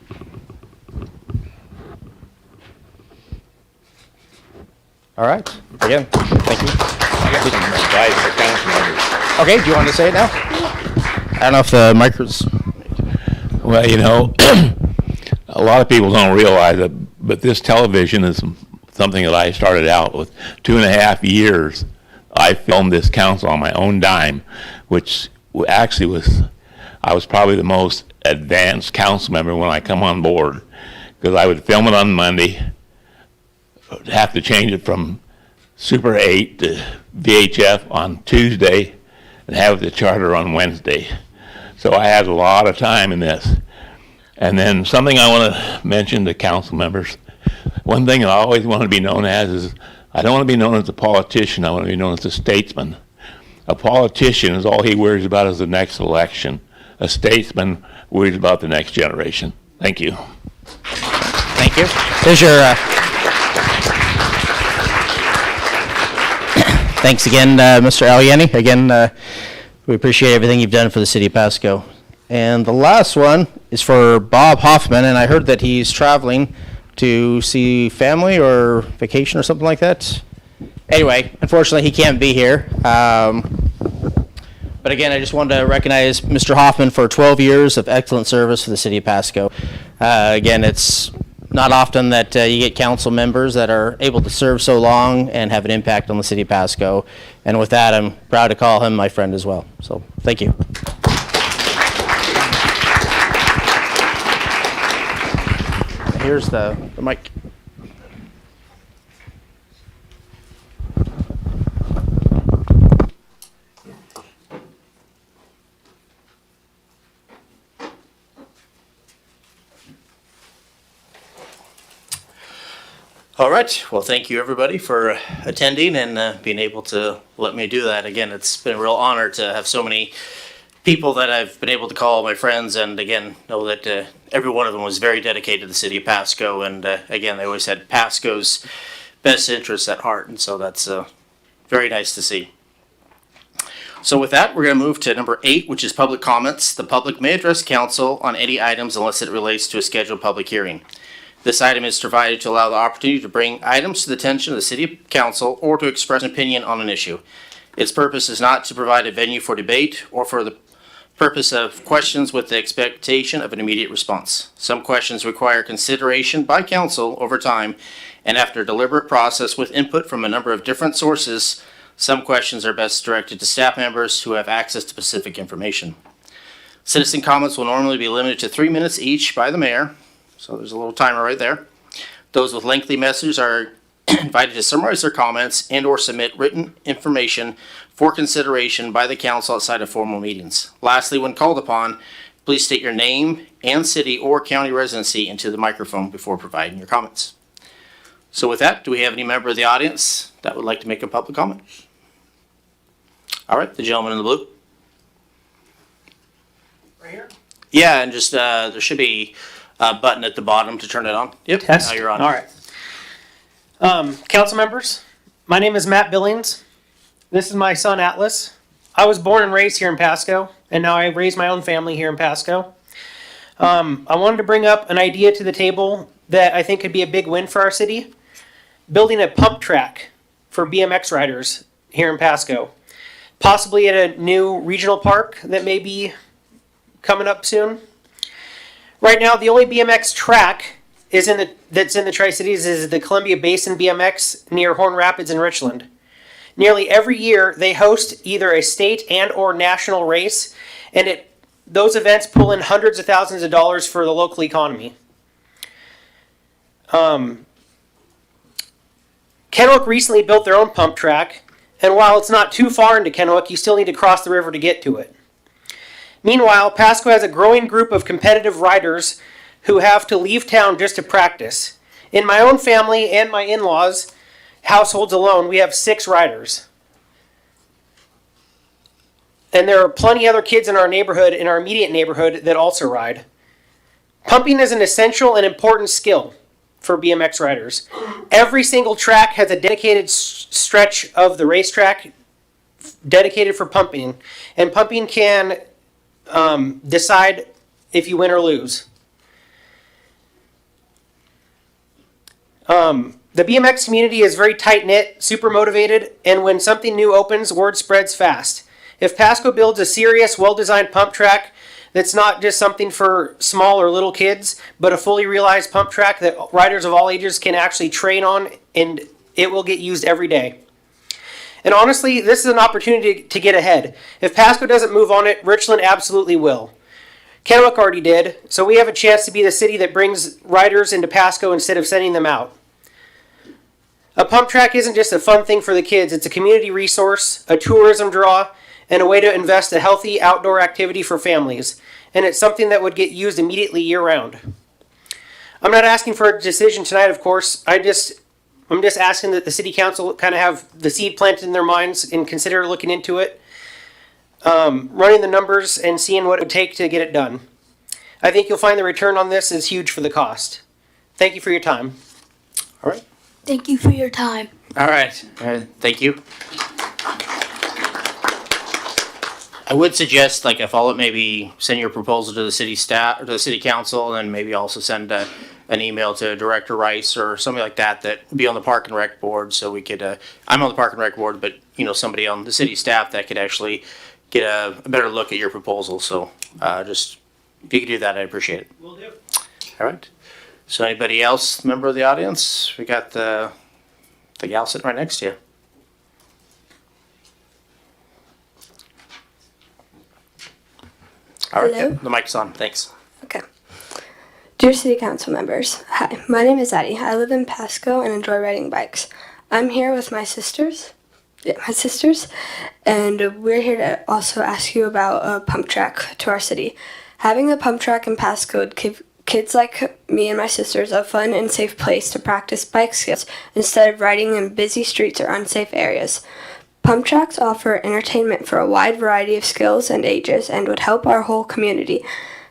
[SPEAKER 5] All right. Again, thank you. Okay, do you want to say it now? I don't know if the micro's...
[SPEAKER 19] Well, you know, a lot of people don't realize it, but this television is something that I started out with 2.5 years. I filmed this council on my own dime, which actually I was probably the most advanced council member when I come on board, because I would film it on Monday, have to change it from Super 8 to VHF on Tuesday, and have the charter on Wednesday. So I had a lot of time in this. And then something I want to mention to council members, one thing I always want to be known as is, I don't want to be known as a politician, I want to be known as a statesman. A politician is all he worries about is the next election. A statesman worries about the next generation. Thank you.
[SPEAKER 5] Thank you. Here's your... Thanks again, Mr. Aliani. Again, we appreciate everything you've done for the city of Pasco. And the last one is for Bob Hoffman, and I heard that he's traveling to see family or vacation or something like that. Anyway, unfortunately, he can't be here. But again, I just wanted to recognize Mr. Hoffman for 12 years of excellent service for the city of Pasco. Again, it's not often that you get council members that are able to serve so long and have an impact on the city of Pasco. And with that, I'm proud to call him my friend as well. So, thank you. Here's the mic. All right. Well, thank you, everybody, for attending and being able to let me do that. Again, it's been a real honor to have so many people that I've been able to call my friends, and again, know that every one of them was very dedicated to the city of Pasco, and again, they always had Pasco's best interests at heart, and so that's very nice to see. So with that, we're going to move to number 8, which is public comments. The public may address council on any items unless it relates to a scheduled public hearing. This item is provided to allow the opportunity to bring items to the attention of the city council or to express an opinion on an issue. Its purpose is not to provide a venue for debate or for the purpose of questions with the expectation of an immediate response. Some questions require consideration by council over time, and after a deliberate process with input from a number of different sources, some questions are best directed to staff members who have access to specific information. Citizen comments will normally be limited to 3 minutes each by the mayor. So there's a little timer right there. Those with lengthy messages are invited to summarize their comments and or submit written information for consideration by the council outside of formal meetings. Lastly, when called upon, please state your name and city or county residency into the microphone before providing your comments. So with that, do we have any member of the audience that would like to make a public comment? All right, the gentleman in the blue.
[SPEAKER 21] Right here?
[SPEAKER 5] Yeah, and just there should be a button at the bottom to turn it on. Yep,
[SPEAKER 21] Test.
[SPEAKER 5] now you're on.
[SPEAKER 21] All right. Council members, my name is Matt Billings. This is my son Atlas. I was born and raised here in Pasco, and now I raise my own family here in Pasco. I wanted to bring up an idea to the table that I think could be a big win for our city. Building a pump track for BMX riders here in Pasco. Possibly at a new regional park that may be coming up soon. Right now, the only BMX track that's in the Tri-Cities is the Columbia Basin BMX near Horn Rapids and Richland. Nearly every year, they host either a state and or national race, and those events pull in hundreds of thousands of dollars for the local economy. Kennewick recently built their own pump track, and while it's not too far into Kennewick, you still need to cross the river to get to it. Meanwhile, Pasco has a growing group of competitive riders who have to leave town just to practice. In my own family and my in-laws' households alone, we have 6 riders. And there are plenty other kids in our neighborhood, in our immediate neighborhood, that also ride. Pumping is an essential and important skill for BMX riders. Every single track has a dedicated stretch of the racetrack dedicated for pumping, and pumping can decide if you win or lose. The BMX community is very tight-knit, super motivated, and when something new opens, word spreads fast. If Pasco builds a serious, well-designed pump track that's not just something for small or little kids, but a fully realized pump track that riders of all ages can actually train on, and it will get used every day. And honestly, this is an opportunity to get ahead. If Pasco doesn't move on it, Richland absolutely will. Kennewick already did, so we have a chance to be the city that brings riders into Pasco instead of sending them out. A pump track isn't just a fun thing for the kids, it's a community resource, a tourism draw, and a way to invest a healthy outdoor activity for families. And it's something that would get used immediately year-round. I'm not asking for a decision tonight, of course. I'm just asking that the city council kind of have the seed planted in their minds and consider looking into it, running the numbers and seeing what it would take to get it done. I think you'll find the return on this is huge for the cost. Thank you for your time.
[SPEAKER 5] All right.
[SPEAKER 17] Thank you for your time.
[SPEAKER 5] All right. Thank you. I would suggest, like, if all, maybe send your proposal to the city staff or to the city council, and then maybe also send an email to Director Rice or somebody like that that would be on the Park and Rec board, so we could. I'm on the Park and Rec board, but somebody on the city staff that could actually get a better look at your proposal. So just if you could do that, I'd appreciate it.
[SPEAKER 21] Will do.
[SPEAKER 5] All right. So anybody else, member of the audience? We got the gal sitting right next to you. All right,
[SPEAKER 3] Hello?
[SPEAKER 5] the mic's on, thanks.
[SPEAKER 3] Okay. Dear City Council members, hi, my name is Addie. I live in Pasco and enjoy riding bikes. I'm here with my sisters, and we're here to also ask you about a pump track to our city. Having a pump track in Pasco would give kids like me and my sisters a fun and safe place to practice bike skills instead of riding in busy streets or unsafe areas. Pump tracks offer entertainment for a wide variety of skills and ages and would help our whole community.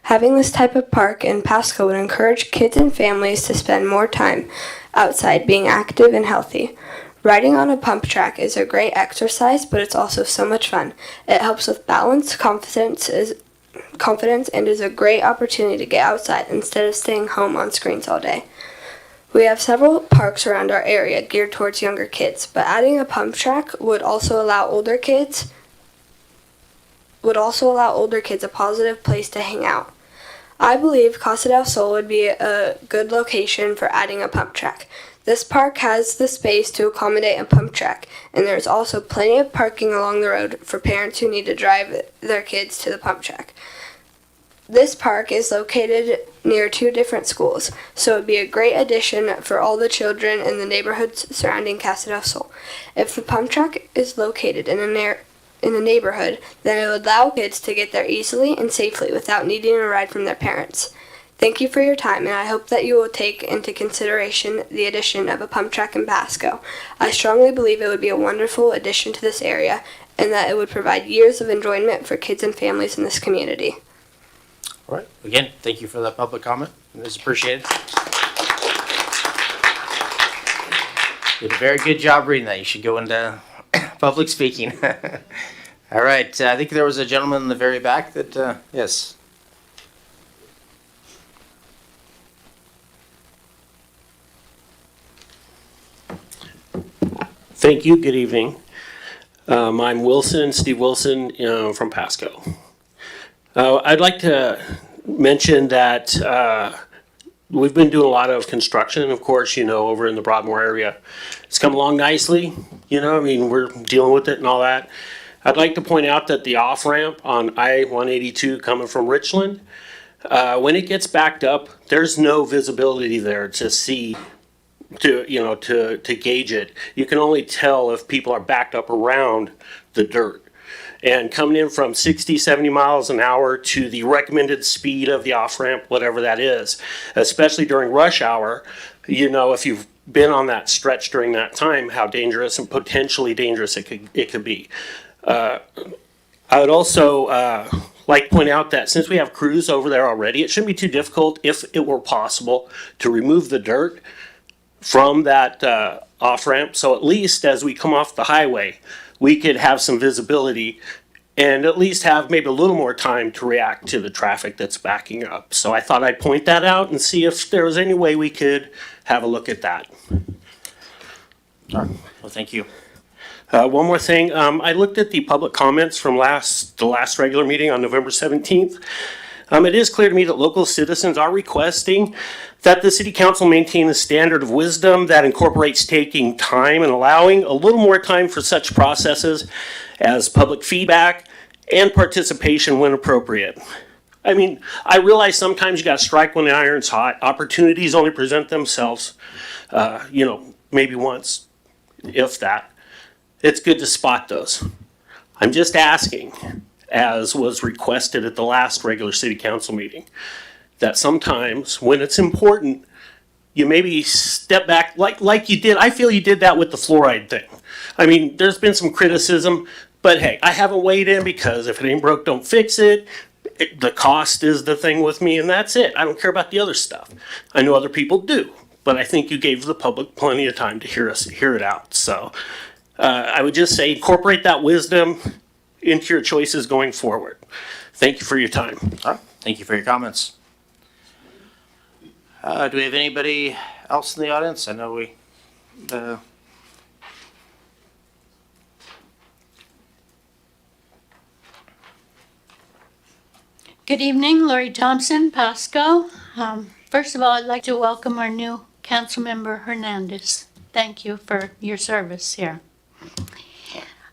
[SPEAKER 3] Having this type of park in Pasco would encourage kids and families to spend more time outside being active and healthy. Riding on a pump track is a great exercise, but it's also so much fun. It helps with balance, confidence, and is a great opportunity to get outside instead of staying home on screens all day. We have several parks around our area geared towards younger kids, but adding a pump track would also allow older kids a positive place to hang out. I believe Casa del Sol would be a good location for adding a pump track. This park has the space to accommodate a pump track, and there's also plenty of parking along the road for parents who need to drive their kids to the pump track. This park is located near 2 different schools, so it would be a great addition for all the children in the neighborhoods surrounding Casa del Sol. If the pump track is located in a neighborhood, then it would allow kids to get there easily and safely without needing a ride from their parents. Thank you for your time, and I hope that you will take into consideration the addition of a pump track in Pasco. I strongly believe it would be a wonderful addition to this area, and that it would provide years of enjoyment for kids and families in this community.
[SPEAKER 5] All right. Again, thank you for that public comment. It is appreciated. You did a very good job reading that. You should go into public speaking. All right. I think there was a gentleman in the very back that, yes.
[SPEAKER 22] Thank you. Good evening. I'm Wilson, Steve Wilson from Pasco. I'd like to mention that we've been doing a lot of construction, of course, over in the Broadmoor area. It's come along nicely, we're dealing with it and all that. I'd like to point out that the off-ramp on I-182 coming from Richland, when it gets backed up, there's no visibility there to see, to gauge it. You can only tell if people are backed up around the dirt. And coming in from 60, 70 miles an hour to the recommended speed of the off-ramp, whatever that is, especially during rush hour, if you've been on that stretch during that time, how dangerous and potentially dangerous it could be. I would also like to point out that since we have crews over there already, it shouldn't be too difficult, if it were possible, to remove the dirt from that off-ramp. So at least as we come off the highway, we could have some visibility and at least have maybe a little more time to react to the traffic that's backing up. So I thought I'd point that out and see if there was any way we could have a look at that.
[SPEAKER 5] All right. Well, thank you.
[SPEAKER 22] One more thing, I looked at the public comments from the last regular meeting on November 17th. It is clear to me that local citizens are requesting that the city council maintain the standard of wisdom that incorporates taking time and allowing a little more time for such processes as public feedback and participation when appropriate. I mean, I realize sometimes you gotta strike when the iron's hot. Opportunities only present themselves, maybe once, if that. It's good to spot those. I'm just asking, as was requested at the last regular city council meeting, that sometimes when it's important, you maybe step back like you did. I feel you did that with the fluoride thing. I mean, there's been some criticism, but hey, I haven't weighed in because if it ain't broke, don't fix it. The cost is the thing with me, and that's it. I don't care about the other stuff. I know other people do, but I think you gave the public plenty of time to hear it out. So I would just say incorporate that wisdom into your choices going forward. Thank you for your time.
[SPEAKER 5] All right. Thank you for your comments. Do we have anybody else in the audience? I know we.
[SPEAKER 8] Good evening, Lori Thompson, Pasco. First of all, I'd like to welcome our new council member Hernandez. Thank you for your service here.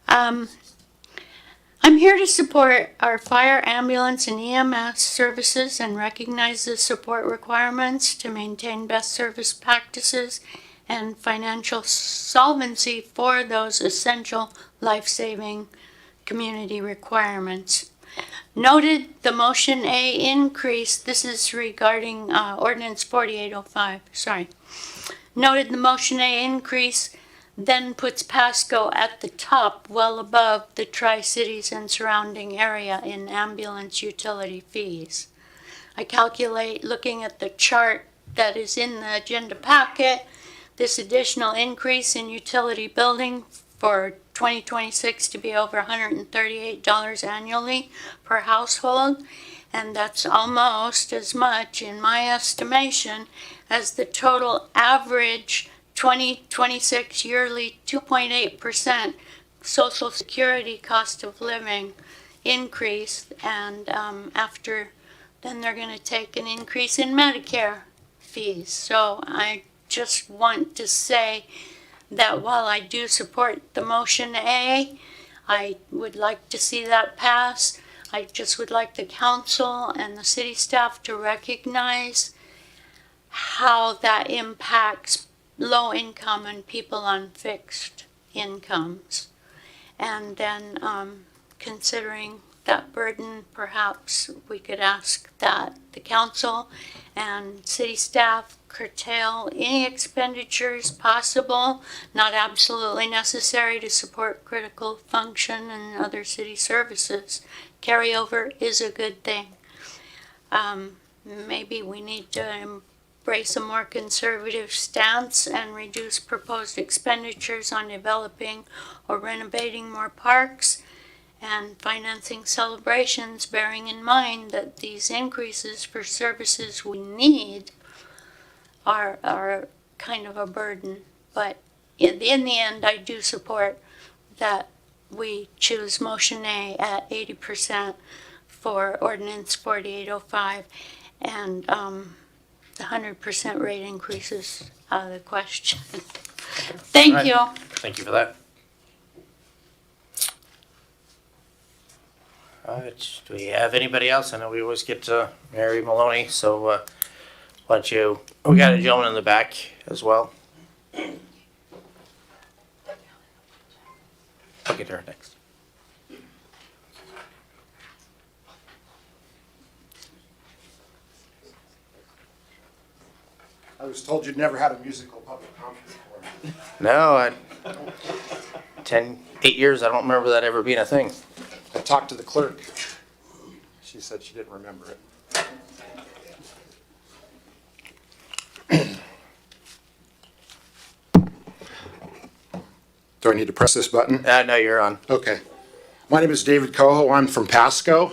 [SPEAKER 8] I'm here to support our fire, ambulance, and EMS services and recognize the support requirements to maintain best service practices and financial solvency for those essential life-saving community requirements. Noted the motion A increase, this is regarding ordinance 4805, sorry. Noted the motion A increase then puts Pasco at the top, well above the Tri-Cities and surrounding area in ambulance utility fees. I calculate, looking at the chart that is in the agenda packet, this additional increase in utility billing for 2026 to be over $138 annually per household, and that's almost as much, in my estimation, as the total average 2026 yearly 2.8% Social Security cost of living increase, and then they're going to take an increase in Medicare fees. So I just want to say that while I do support the motion A, I would like to see that pass. I just would like the council and the city staff to recognize how that impacts low income and people on fixed incomes. And then considering that burden, perhaps we could ask that the council and city staff curtail any expenditures possible, not absolutely necessary, to support critical function and other city services. Carryover is a good thing. Maybe we need to embrace a more conservative stance and reduce proposed expenditures on developing or renovating more parks and financing celebrations, bearing in mind that these increases for services we need are kind of a burden. But in the end, I do support that we choose motion A at 80% for ordinance 4805, and the 100% rate increases out of the question. Thank you.
[SPEAKER 5] Thank you for that. All right, do we have anybody else? I know we always get to Mary Maloney, so why don't you, we got a gentleman in the back as well. I'll get to her next.
[SPEAKER 10] I was told you'd never had a musical public comment before.
[SPEAKER 5] No, 8 years, I don't remember that ever being a thing.
[SPEAKER 10] I talked to the clerk. She said she didn't remember it. Do I need to press this button?
[SPEAKER 5] No, you're on.
[SPEAKER 10] Okay. My name is David Coho. I'm from Pasco.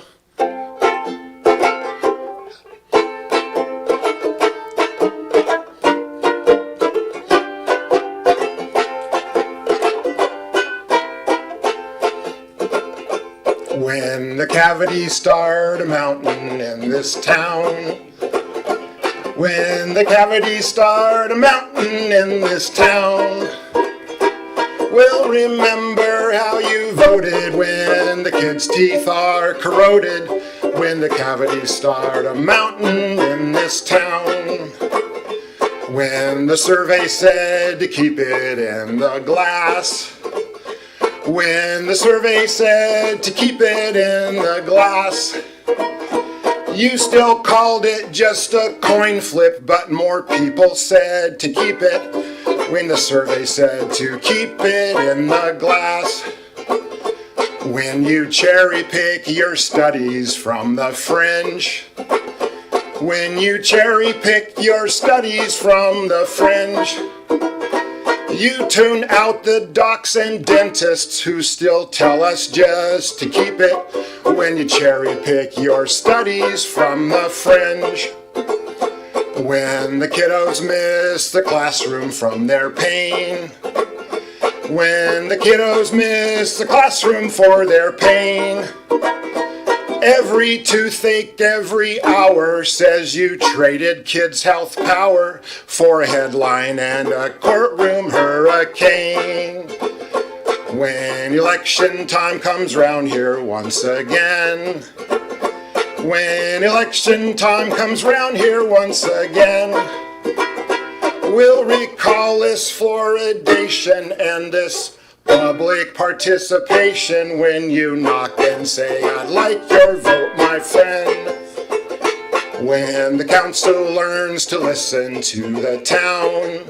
[SPEAKER 10] When the cavities start a mountain in this town. When the cavities start a mountain in this town. We'll remember how you voted when the kids' teeth are corroded. When the cavities start a mountain in this town. When the survey said to keep it in the glass. When the survey said to keep it in the glass. You still called it just a coin flip, but more people said to keep it. When the survey said to keep it in the glass. When you cherry pick your studies from the fringe. When you cherry pick your studies from the fringe. You tune out the docs and dentists who still tell us just to keep it. When you cherry pick your studies from the fringe. When the kiddos miss the classroom from their pain. When the kiddos miss the classroom for their pain. Every toothache, every hour says you traded kids' health power for a headline and a courtroom hurricane. When election time comes round here once again. When election time comes round here once again. We'll recall this fluoridation and this public participation when you knock and say, I'd like your vote, my friend. When the council learns to listen to the town.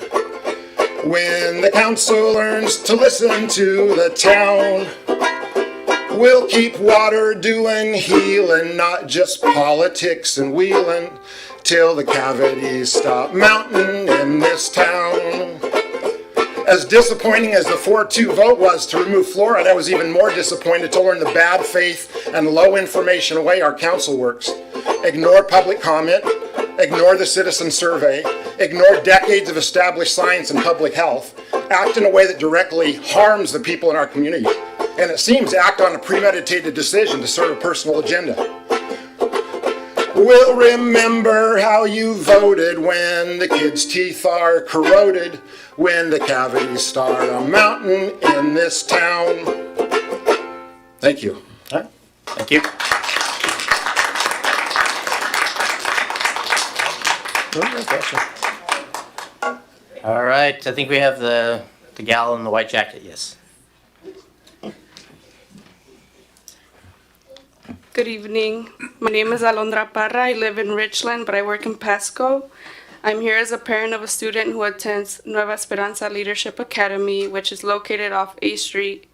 [SPEAKER 10] When the council learns to listen to the town. We'll keep water doing healing, not just politics and wheeling, till the cavities stop mounting in this town. As disappointing as the 4-2 vote was to remove fluoride, I was even more disappointed to learn the bad faith and low information way our council works. Ignore public comment, ignore the citizen survey, ignore decades of established science and public health, act in a way that directly harms the people in our community, and it seems act on a premeditated decision to serve a personal agenda. We'll remember how you voted when the kids' teeth are corroded, when the cavities start a mountain in this town. Thank you.
[SPEAKER 5] All right. Thank you. All right, I think we have the gal in the white jacket, yes.
[SPEAKER 1] Good evening. My name is Alondra Parra. I live in Richland, but I work in Pasco. I'm here as a parent of a student who attends Nueva Esperanza Leadership Academy, which is located off A Street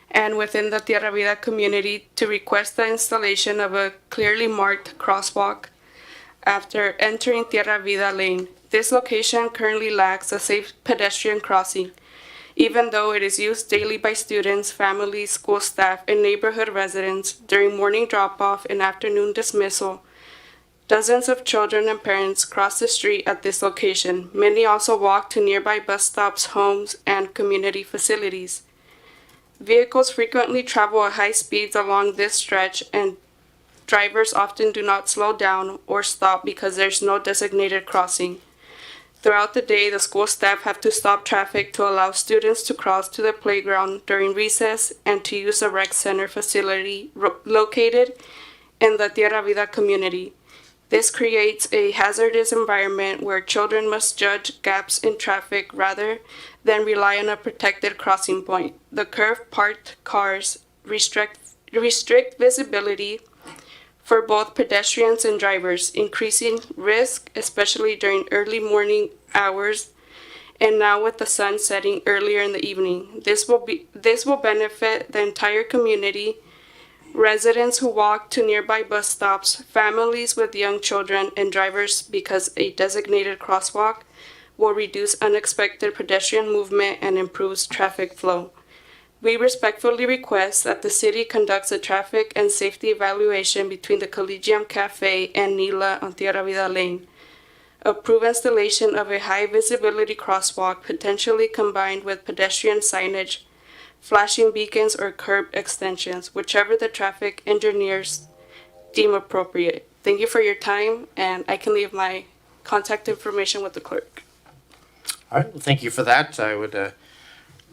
[SPEAKER 1] and within the Tierra Vida community, to request the installation of a clearly marked crosswalk after entering Tierra Vida Lane. This location currently lacks a safe pedestrian crossing, even though it is used daily by students, families, school staff, and neighborhood residents during morning drop-off and afternoon dismissal. Dozens of children and parents cross the street at this location. Many also walk to nearby bus stops, homes, and community facilities. Vehicles frequently travel at high speeds along this stretch, and drivers often do not slow down or stop because there's no designated crossing. Throughout the day, the school staff have to stop traffic to allow students to cross to the playground during recess and to use the rec center facility located in the Tierra Vida community. This creates a hazardous environment where children must judge gaps in traffic rather than rely on a protected crossing point. The curved parked cars restrict visibility for both pedestrians and drivers, increasing risk, especially during early morning hours, and now with the sun setting earlier in the evening. This will benefit the entire community, residents who walk to nearby bus stops, families with young children, and drivers, because a designated crosswalk will reduce unexpected pedestrian movement and improves traffic flow. We respectfully request that the city conducts a traffic and safety evaluation between the Collegium Cafe and Nila on Tierra Vida Lane. Approve installation of a high visibility crosswalk potentially combined with pedestrian signage, flashing beacons, or curb extensions, whichever the traffic engineers deem appropriate. Thank you for your time, and I can leave my contact information with the clerk.
[SPEAKER 5] All right, well, thank you for that. I would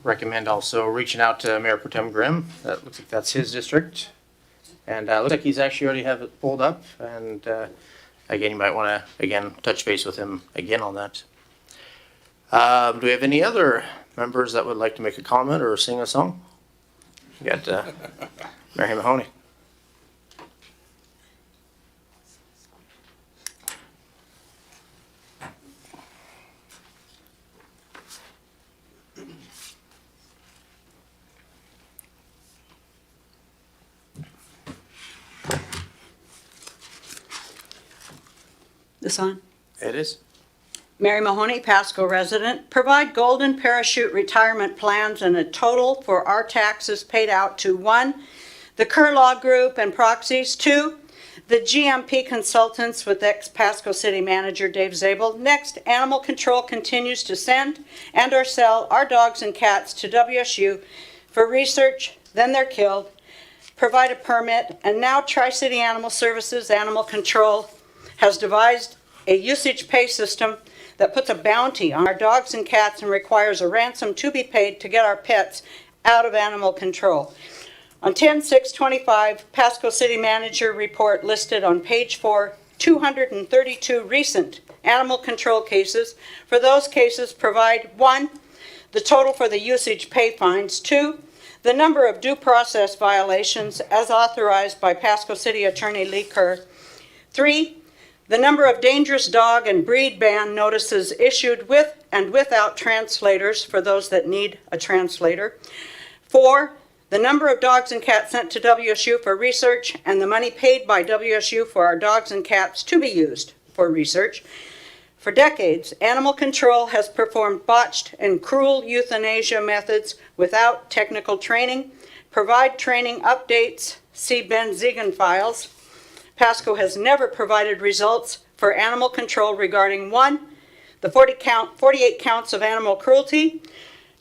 [SPEAKER 5] recommend also reaching out to Mayor Pro Tem Grimm. That looks like that's his district. And looks like he's actually already have it pulled up. And again, you might want to, again, touch base with him again on that. Do we have any other members that would like to make a comment or sing a song? We got Mary Mahoney.
[SPEAKER 9] This on?
[SPEAKER 5] It is.
[SPEAKER 9] Mary Mahoney, Pasco resident. Provide golden parachute retirement plans and a total for our taxes paid out to 1, the Kerr Law Group and proxies; 2, the GMP consultants with ex-Pasco City Manager Dave Zabel. Next, animal control continues to send and or sell our dogs and cats to WSU for research, then they're killed. Provide a permit, and now Tri-City Animal Services Animal Control has devised a usage pay system that puts a bounty on our dogs and cats and requires a ransom to be paid to get our pets out of animal control. On 10/6/25, Pasco City Manager report listed on page 4, 232 recent animal control cases. For those cases, provide 1, the total for the usage pay fines; 2, the number of due process violations as authorized by Pasco City Attorney Lee Kerr; 3, the number of dangerous dog and breed ban notices issued with and without translators for those that need a translator; 4, the number of dogs and cats sent to WSU for research and the money paid by WSU for our dogs and cats to be used for research. For decades, animal control has performed botched and cruel euthanasia methods without technical training. Provide training updates, see Ben Ziegen files. Pasco has never provided results for animal control regarding 1, the 48 counts of animal cruelty;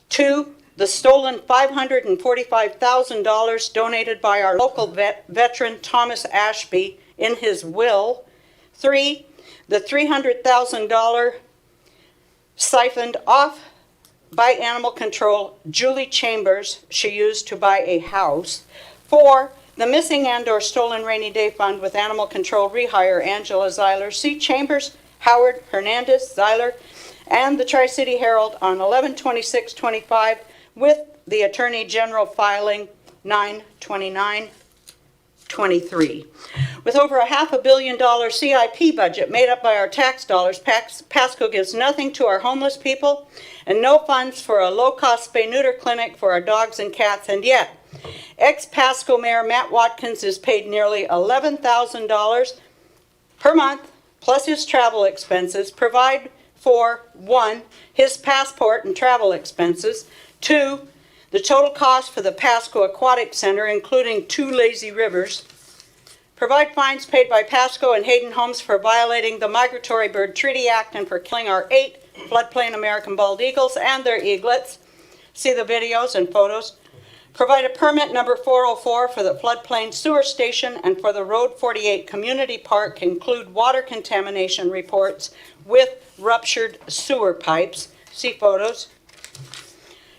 [SPEAKER 9] 2, the stolen $545,000 donated by our local veteran Thomas Ashby in his will; 3, the $300,000 siphoned off by animal control Julie Chambers she used to buy a house; 4, the missing and or stolen rainy day fund with animal control rehire Angela Zeiler, C. Chambers, Howard, Hernandez, Zeiler, and the Tri-City Herald on 11/26/25 with the Attorney General filing 9/29/23. With over a $500 million CIP budget made up by our tax dollars, Pasco gives nothing to our homeless people and no funds for a low-cost spay-neuter clinic for our dogs and cats, and yet ex-Pasco Mayor Matt Watkins is paid nearly $11,000 per month, plus his travel expenses. Provide for 1, his passport and travel expenses; 2, the total cost for the Pasco Aquatic Center, including 2 lazy rivers. Provide fines paid by Pasco and Hayden Homes for violating the Migratory Bird Treaty Act and for killing our 8 floodplain American bald eagles and their eaglets. See the videos and photos. Provide a permit number 404 for the floodplain sewer station and for the Road 48 Community Park. Include water contamination reports with ruptured sewer pipes. See photos.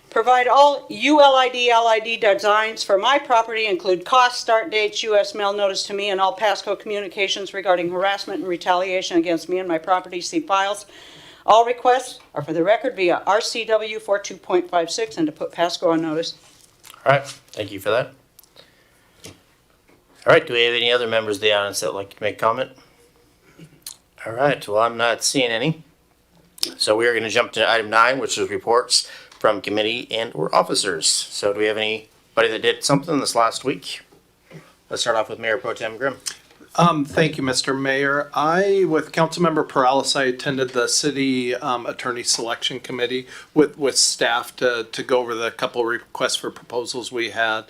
[SPEAKER 9] Provide all ULID designs for my property, include cost, start dates, U.S. mail notice to me, and all Pasco communications regarding harassment and retaliation against me and my property. See files. All requests are for the record via RCW 42.56 and to put Pasco on notice.
[SPEAKER 5] All right, thank you for that. All right, do we have any other members of the audience that would like to make comment? All right, well, I'm not seeing any. So we are going to jump to item 9, which is reports from committee and or officers. So do we have anybody that did something this last week? Let's start off with Mayor Pro Tem Grimm.
[SPEAKER 6] Thank you, Mr. Mayor. I, with Councilmember Perales, I attended the city attorney selection committee with staff to go over the couple requests for proposals we had,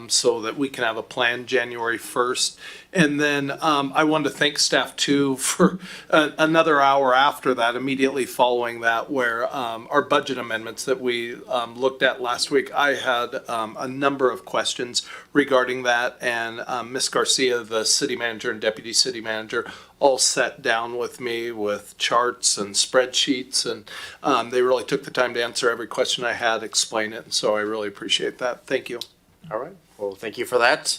[SPEAKER 6] so that we can have a plan January 1st. And then I wanted to thank staff too for another hour after that, immediately following that, where our budget amendments that we looked at last week, I had a number of questions regarding that, and Ms. Garcia, the city manager and deputy city manager, all sat down with me with charts and spreadsheets, and they really took the time to answer every question I had, explain it, and so I really appreciate that. Thank you.
[SPEAKER 5] All right. Well, thank you for that.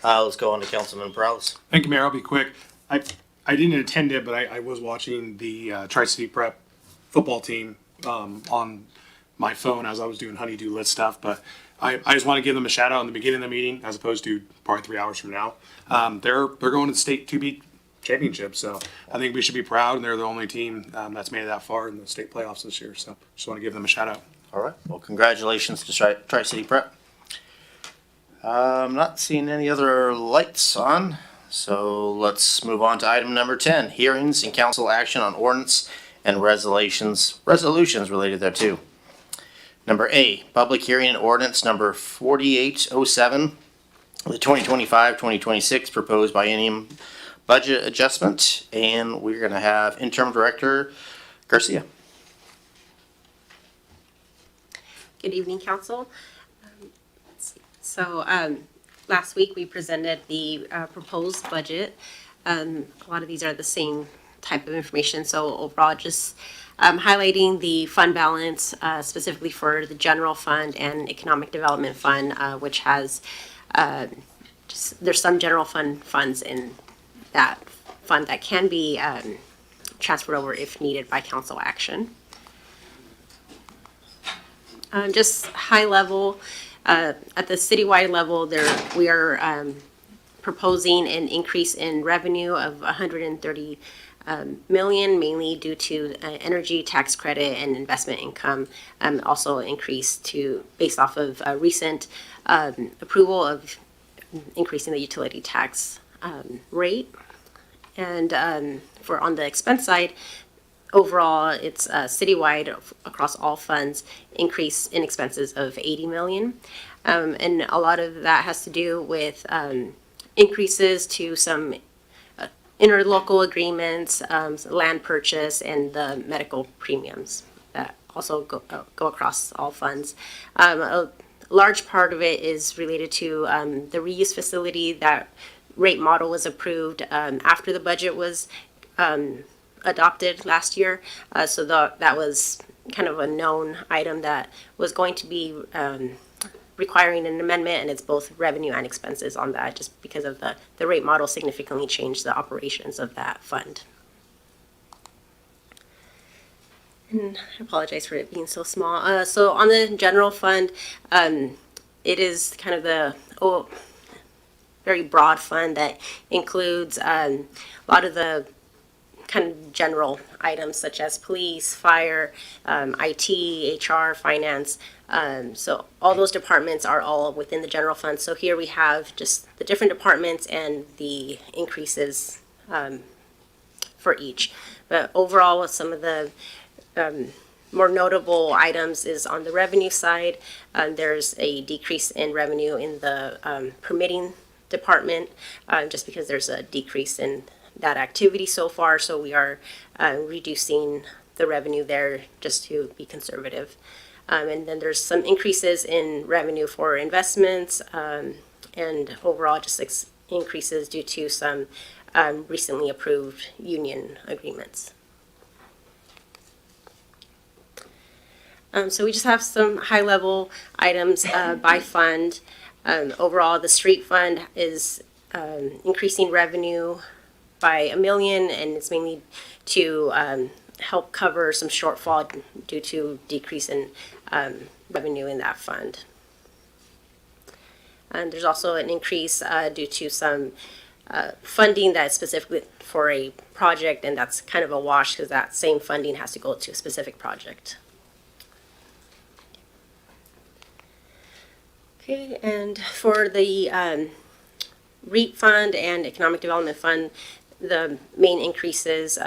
[SPEAKER 5] Let's go on to Councilman Perales.
[SPEAKER 4] Thank you, Mayor. I'll be quick. I didn't attend it, but I was watching the Tri-City Prep football team on my phone as I was doing honeydew list stuff. But I just want to give them a shout out in the beginning of the meeting, as opposed to probably 3 hours from now. They're going to the state 2B championship, so I think we should be proud. And they're the only team that's made it that far in the state playoffs this year. So just want to give them a shout out.
[SPEAKER 5] All right. Well, congratulations to Tri-City Prep. I'm not seeing any other lights on, so let's move on to item number 10, hearings and council action on ordinance and resolutions related thereto. Number A, public hearing and ordinance number 4807, the 2025-2026 proposed biennium budget adjustment, and we're going to have interim director Garcia.
[SPEAKER 11] Good evening, council. So last week we presented the proposed budget. A lot of these are the same type of information. So overall, just highlighting the fund balance specifically for the general fund and economic development fund, which has there's some general funds in that fund that can be transferred over if needed by council action. Just high level. At the citywide level, we are proposing an increase in revenue of 130 million, mainly due to energy tax credit and investment income. Also increase based off of recent approval of increasing the utility tax rate. And for on the expense side, overall, it's citywide across all funds increase in expenses of 80 million. And a lot of that has to do with increases to some interlocal agreements, land purchase, and the medical premiums that also go across all funds. A large part of it is related to the reuse facility. That rate model was approved after the budget was adopted last year, so that was kind of a known item that was going to be requiring an amendment, and it's both revenue and expenses on that, just because of the rate model significantly changed the operations of that fund. And I apologize for it being so small. So on the general fund, it is kind of the very broad fund that includes a lot of the kind of general items such as police, fire, IT, HR, finance. So all those departments are all within the general fund. So here we have just the different departments and the increases for each. But overall, with some of the more notable items is on the revenue side. There's a decrease in revenue in the permitting department, just because there's a decrease in that activity so far, so we are reducing the revenue there just to be conservative. And then there's some increases in revenue for investments, and overall just increases due to some recently approved union agreements. So we just have some high-level items by fund. Overall, the street fund is increasing revenue by $1 million, and it's mainly to help cover some shortfall due to decrease in revenue in that fund. And there's also an increase due to some funding that's specifically for a project, and that's kind of a wash because that same funding has to go to a specific project. Okay, and for the REAP fund and economic development fund, the main increases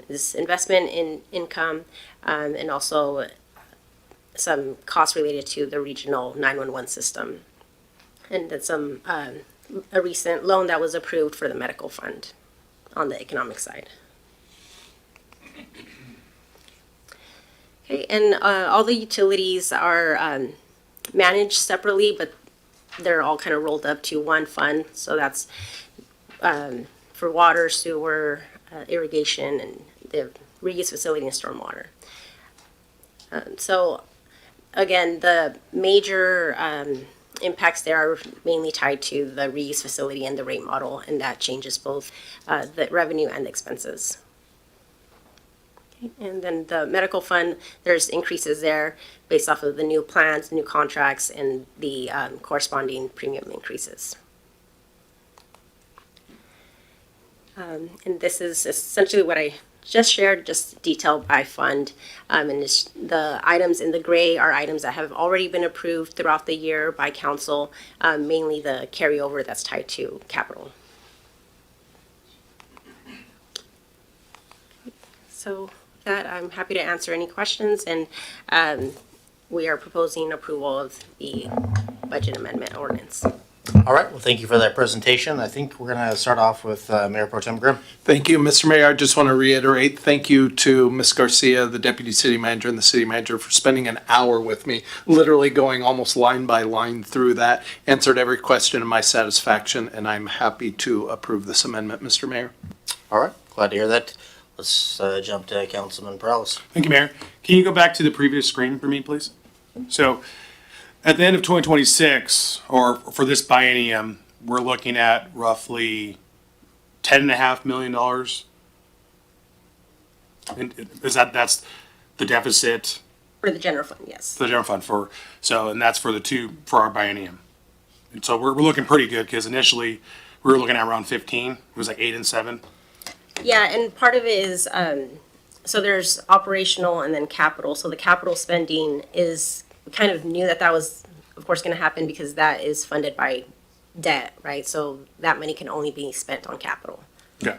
[SPEAKER 11] is investment in income and also some costs related to the regional 911 system. And then some, a recent loan that was approved for the medical fund on the economic side. Okay, and all the utilities are managed separately, but they're all kind of rolled up to one fund. So that's for water, sewer, irrigation, and the reuse facility and stormwater. So again, the major impacts there are mainly tied to the reuse facility and the rate model, and that changes both the revenue and the expenses. And then the medical fund, there's increases there based off of the new plans, new contracts, and the corresponding premium increases. And this is essentially what I just shared, just detailed by fund. And the items in the gray are items that have already been approved throughout the year by council, mainly the carryover that's tied to capital. So that I'm happy to answer any questions, and we are proposing approval of the budget amendment ordinance.
[SPEAKER 5] All right, well, thank you for that presentation. I think we're going to start off with Mayor Pro Tem Grimm.
[SPEAKER 6] Thank you, Mr. Mayor. I just want to reiterate, thank you to Ms. Garcia, the Deputy City Manager, and the City Manager for spending an hour with me, literally going almost line by line through that, answered every question to my satisfaction, and I'm happy to approve this amendment, Mr. Mayor.
[SPEAKER 5] All right, glad to hear that. Let's jump to Councilman Perales.
[SPEAKER 4] Thank you, Mayor. Can you go back to the previous screen for me, please? So at the end of 2026, or for this biennium, we're looking at roughly $10.5 million. That's the deficit?
[SPEAKER 11] For the general fund, yes.
[SPEAKER 4] The general fund and that's for our biennium. And so we're looking pretty good because initially we were looking at around 15. It was like 8 and 7.
[SPEAKER 11] Yeah, and part of it is, so there's operational and then capital. So the capital spending is, we kind of knew that was, of course, going to happen because that is funded by debt, right? So that money can only be spent on capital.
[SPEAKER 4] Okay.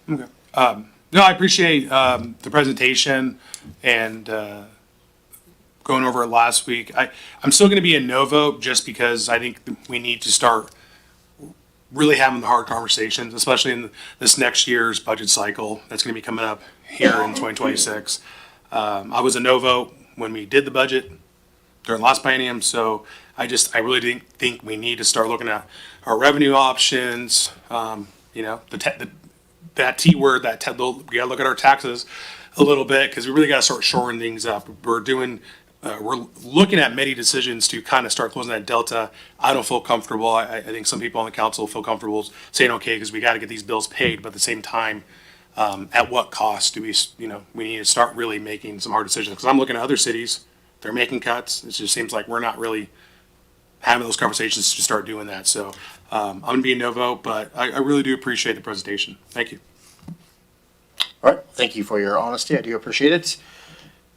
[SPEAKER 4] Okay. No, I appreciate the presentation and going over it last week. I'm still going to be a no vote just because I think we need to start really having the hard conversations, especially in this next year's budget cycle that's going to be coming up here in 2026. I was a no vote when we did the budget during last biennium, so I really think we need to start looking at our revenue options. That T word, we got to look at our taxes a little bit because we really got to start shoring things up. We're looking at many decisions to kind of start closing that delta. I don't feel comfortable. I think some people on the council feel comfortable saying, okay, because we got to get these bills paid, but at the same time, at what cost do we need to start really making some hard decisions? Because I'm looking at other cities, they're making cuts. It just seems like we're not really having those conversations to start doing that. So I'm going to be a no vote, but I really do appreciate the presentation. Thank you.
[SPEAKER 5] All right, thank you for your honesty. I do appreciate it.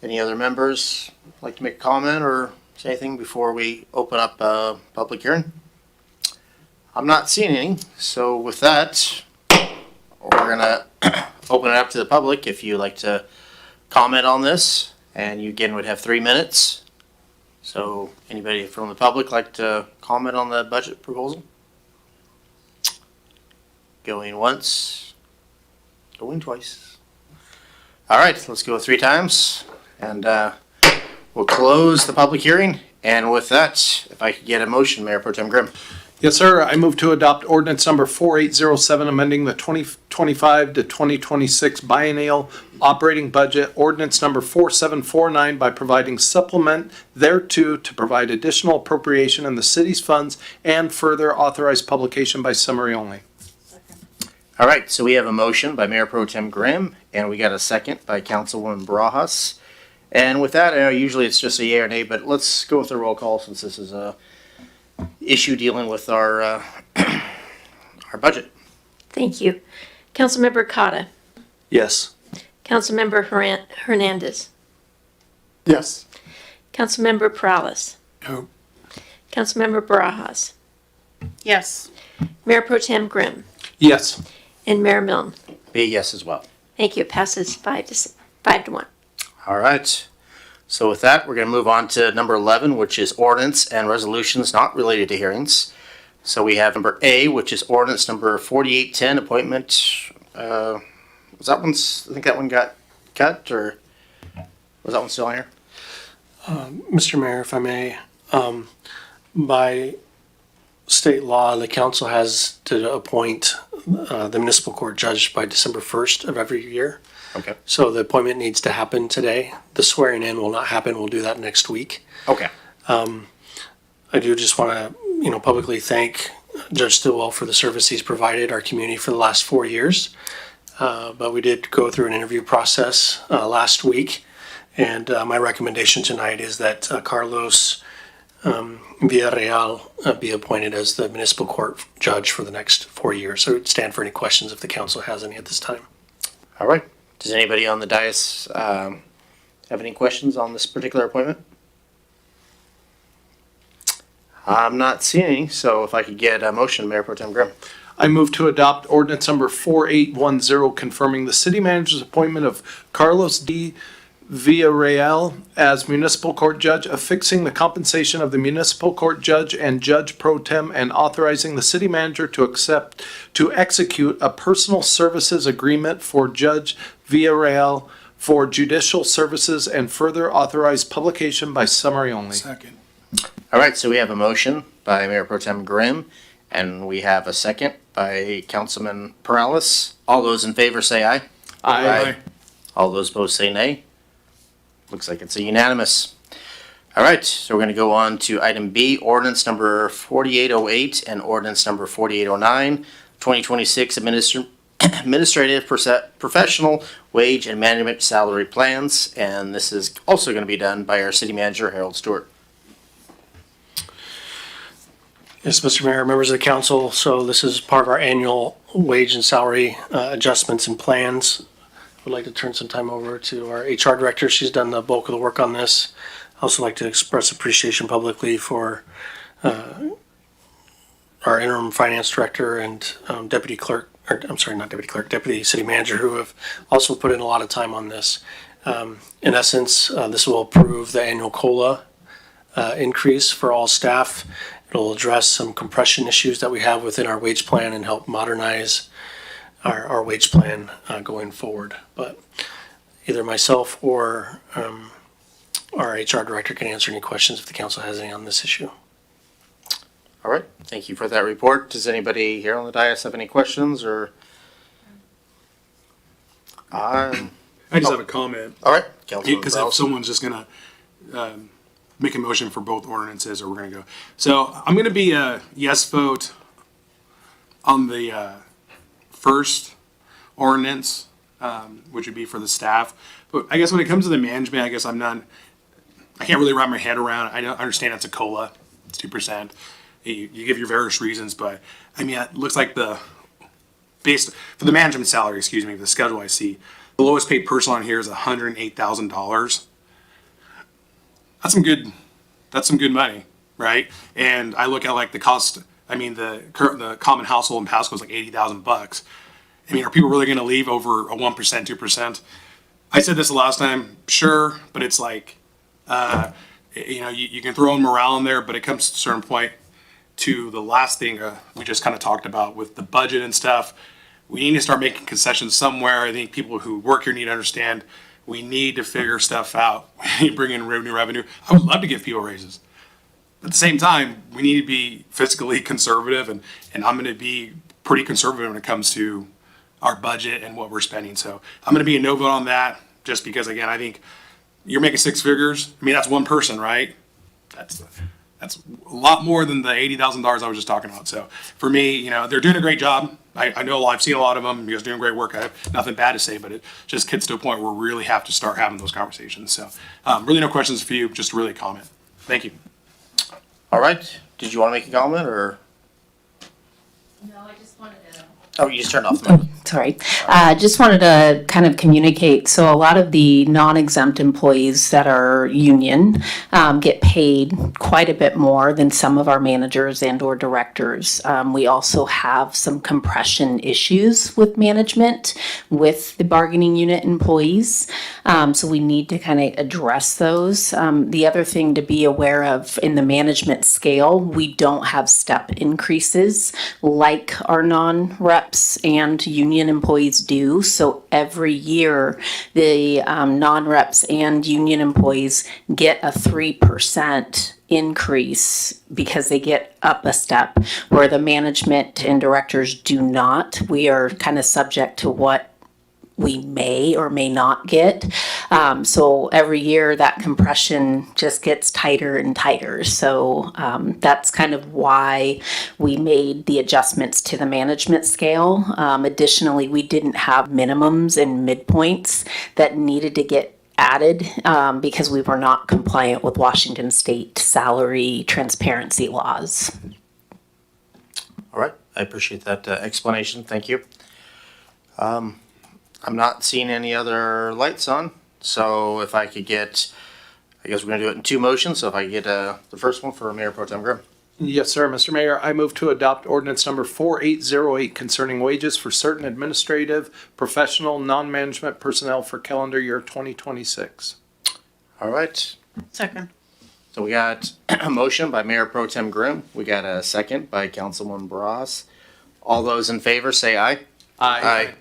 [SPEAKER 5] Any other members like to make a comment or say anything before we open up a public hearing? I'm not seeing any. So with that, we're gonna open it up to the public. If you'd like to comment on this, and you again would have 3 minutes. So anybody from the public like to comment on the budget proposal? Going once, going twice. All right, let's go 3 times. And we'll close the public hearing. And with that, if I could get a motion, Mayor Pro Tem Grimm.
[SPEAKER 6] Yes, sir. I move to adopt ordinance number 4807, amending the 2025 to 2026 biennial operating budget, ordinance number 4749, by providing supplement thereto to provide additional appropriation in the city's funds and further authorize publication by summary only.
[SPEAKER 5] All right, so we have a motion by Mayor Pro Tem Grimm, and we got a second by Councilwoman Barajas. And with that, I know usually it's just a yay or nay, but let's go with a roll call since this is a issue dealing with our our budget.
[SPEAKER 17] Thank you. Councilmember Cotta.
[SPEAKER 6] Yes.
[SPEAKER 17] Councilmember Hernandez.
[SPEAKER 10] Yes.
[SPEAKER 17] Councilmember Perales.
[SPEAKER 4] No.
[SPEAKER 17] Councilmember Barajas.
[SPEAKER 14] Yes.
[SPEAKER 17] Mayor Pro Tem Grimm,
[SPEAKER 4] Yes.
[SPEAKER 17] and Mayor Milne.
[SPEAKER 5] Be a yes as well.
[SPEAKER 17] Thank you. It passes 5-1.
[SPEAKER 5] All right. So with that, we're going to move on to number 11, which is ordinance and resolutions not related to hearings. So we have number A, which is ordinance number 4810, appointment. Was that one's, I think that one got cut, or was that one still on here?
[SPEAKER 22] Mr. Mayor, if I may, by state law, the council has to appoint the municipal court judge by December 1st of every year.
[SPEAKER 5] Okay.
[SPEAKER 22] So the appointment needs to happen today. The swearing in will not happen. We'll do that next week.
[SPEAKER 5] Okay.
[SPEAKER 22] I do just want to, publicly thank Judge Stillwell for the service he's provided our community for the last 4 years. But we did go through an interview process last week, and my recommendation tonight is that Carlos Villarreal be appointed as the municipal court judge for the next 4 years. So I would stand for any questions if the council has any at this time.
[SPEAKER 5] All right. Does anybody on the dais have any questions on this particular appointment? I'm not seeing any, so if I could get a motion, Mayor Pro Tem Grimm.
[SPEAKER 6] I move to adopt ordinance number 4810, confirming the city manager's appointment of Carlos D. Villarreal as municipal court judge, affixing the compensation of the municipal court judge and judge pro tem, and authorizing the city manager to execute a personal services agreement for Judge Villarreal for judicial services, and further authorize publication by summary only.
[SPEAKER 4] Second.
[SPEAKER 5] All right, so we have a motion by Mayor Pro Tem Grimm, and we have a second by Councilman Perales. All those in favor say aye.
[SPEAKER 6] Aye.
[SPEAKER 5] All those opposed say nay. Looks like it's a unanimous. All right, so we're going to go on to item B, ordinance number 4808 and ordinance number 4809, 2026 administrative professional wage and management salary plans. And this is also going to be done by our city manager, Harold Stewart.
[SPEAKER 22] Yes, Mr. Mayor, members of the council, so this is part of our annual wage and salary adjustments and plans. I would like to turn some time over to our HR director. She's done the bulk of the work on this. I also like to express appreciation publicly for our interim finance director and deputy city manager, who have also put in a lot of time on this. In essence, this will approve the annual COLA increase for all staff. It'll address some compression issues that we have within our wage plan and help modernize our wage plan going forward. But either myself or our HR director can answer any questions if the council has any on this issue.
[SPEAKER 5] All right, thank you for that report. Does anybody here on the dais have any questions or?
[SPEAKER 4] I just have a comment.
[SPEAKER 5] All right, Councilman
[SPEAKER 4] Because if
[SPEAKER 5] Perales.
[SPEAKER 4] someone's just gonna make a motion for both ordinances, or we're gonna go. So I'm gonna be a yes vote on the first ordinance, which would be for the staff. But I guess when it comes to the management, I guess I can't really wrap my head around it. I understand it's a COLA, it's 2%. You give your various reasons, but I mean, it looks like for the management salary, the schedule I see, the lowest paid person on here is $108,000. That's some good money, right? And I look at like the cost. I mean, the common household in Pasco is like $80,000. I mean, are people really going to leave over a 1%, 2%? I said this the last time, sure, but it's like, you can throw in morale in there, but it comes to a certain point to the last thing we just kind of talked about with the budget and stuff. We need to start making concessions somewhere. I think people who work here need to understand we need to figure stuff out. We need to bring in revenue. I would love to give people raises. At the same time, we need to be fiscally conservative, and I'm going to be pretty conservative when it comes to our budget and what we're spending. So I'm going to be a no vote on that, just because, again, I think you're making six figures. I mean, that's one person, right? That's a lot more than the $80,000 I was just talking about. So for me, they're doing a great job. I know I've seen a lot of them. You guys are doing great work. I have nothing bad to say, but it just gets to a point where we really have to start having those conversations. So really no questions for you, just really a comment. Thank you.
[SPEAKER 5] All right, did you want to make a comment or?
[SPEAKER 8] No, I just wanted to
[SPEAKER 5] Oh, you just turned off the mic.
[SPEAKER 13] Sorry. Just wanted to kind of communicate. So a lot of the non-exempt employees that are union get paid quite a bit more than some of our managers and or directors. We also have some compression issues with management with the bargaining unit employees. So we need to kind of address those. The other thing to be aware of in the management scale, we don't have step increases like our non-reps and union employees do. So every year, the non-reps and union employees get a 3% increase because they get up a step, where the management and directors do not. We are kind of subject to what we may or may not get. So every year that compression just gets tighter and tighter. So that's kind of why we made the adjustments to the management scale. Additionally, we didn't have minimums and midpoints that needed to get added because we were not compliant with Washington state salary transparency laws.
[SPEAKER 5] All right, I appreciate that explanation. Thank you. I'm not seeing any other lights on, so if I could get, I guess we're going to do it in two motions, so if I could get the first one for Mayor Pro Tem Grimm.
[SPEAKER 4] Yes, sir, Mr. Mayor. I move to adopt ordinance number 4808 concerning wages for certain administrative, professional, non-management personnel for calendar year 2026.
[SPEAKER 5] All right.
[SPEAKER 2] Second.
[SPEAKER 5] So we got a motion by Mayor Pro Tem Grimm. We got a second by Councilwoman Bras. All those in favor say aye. Aye.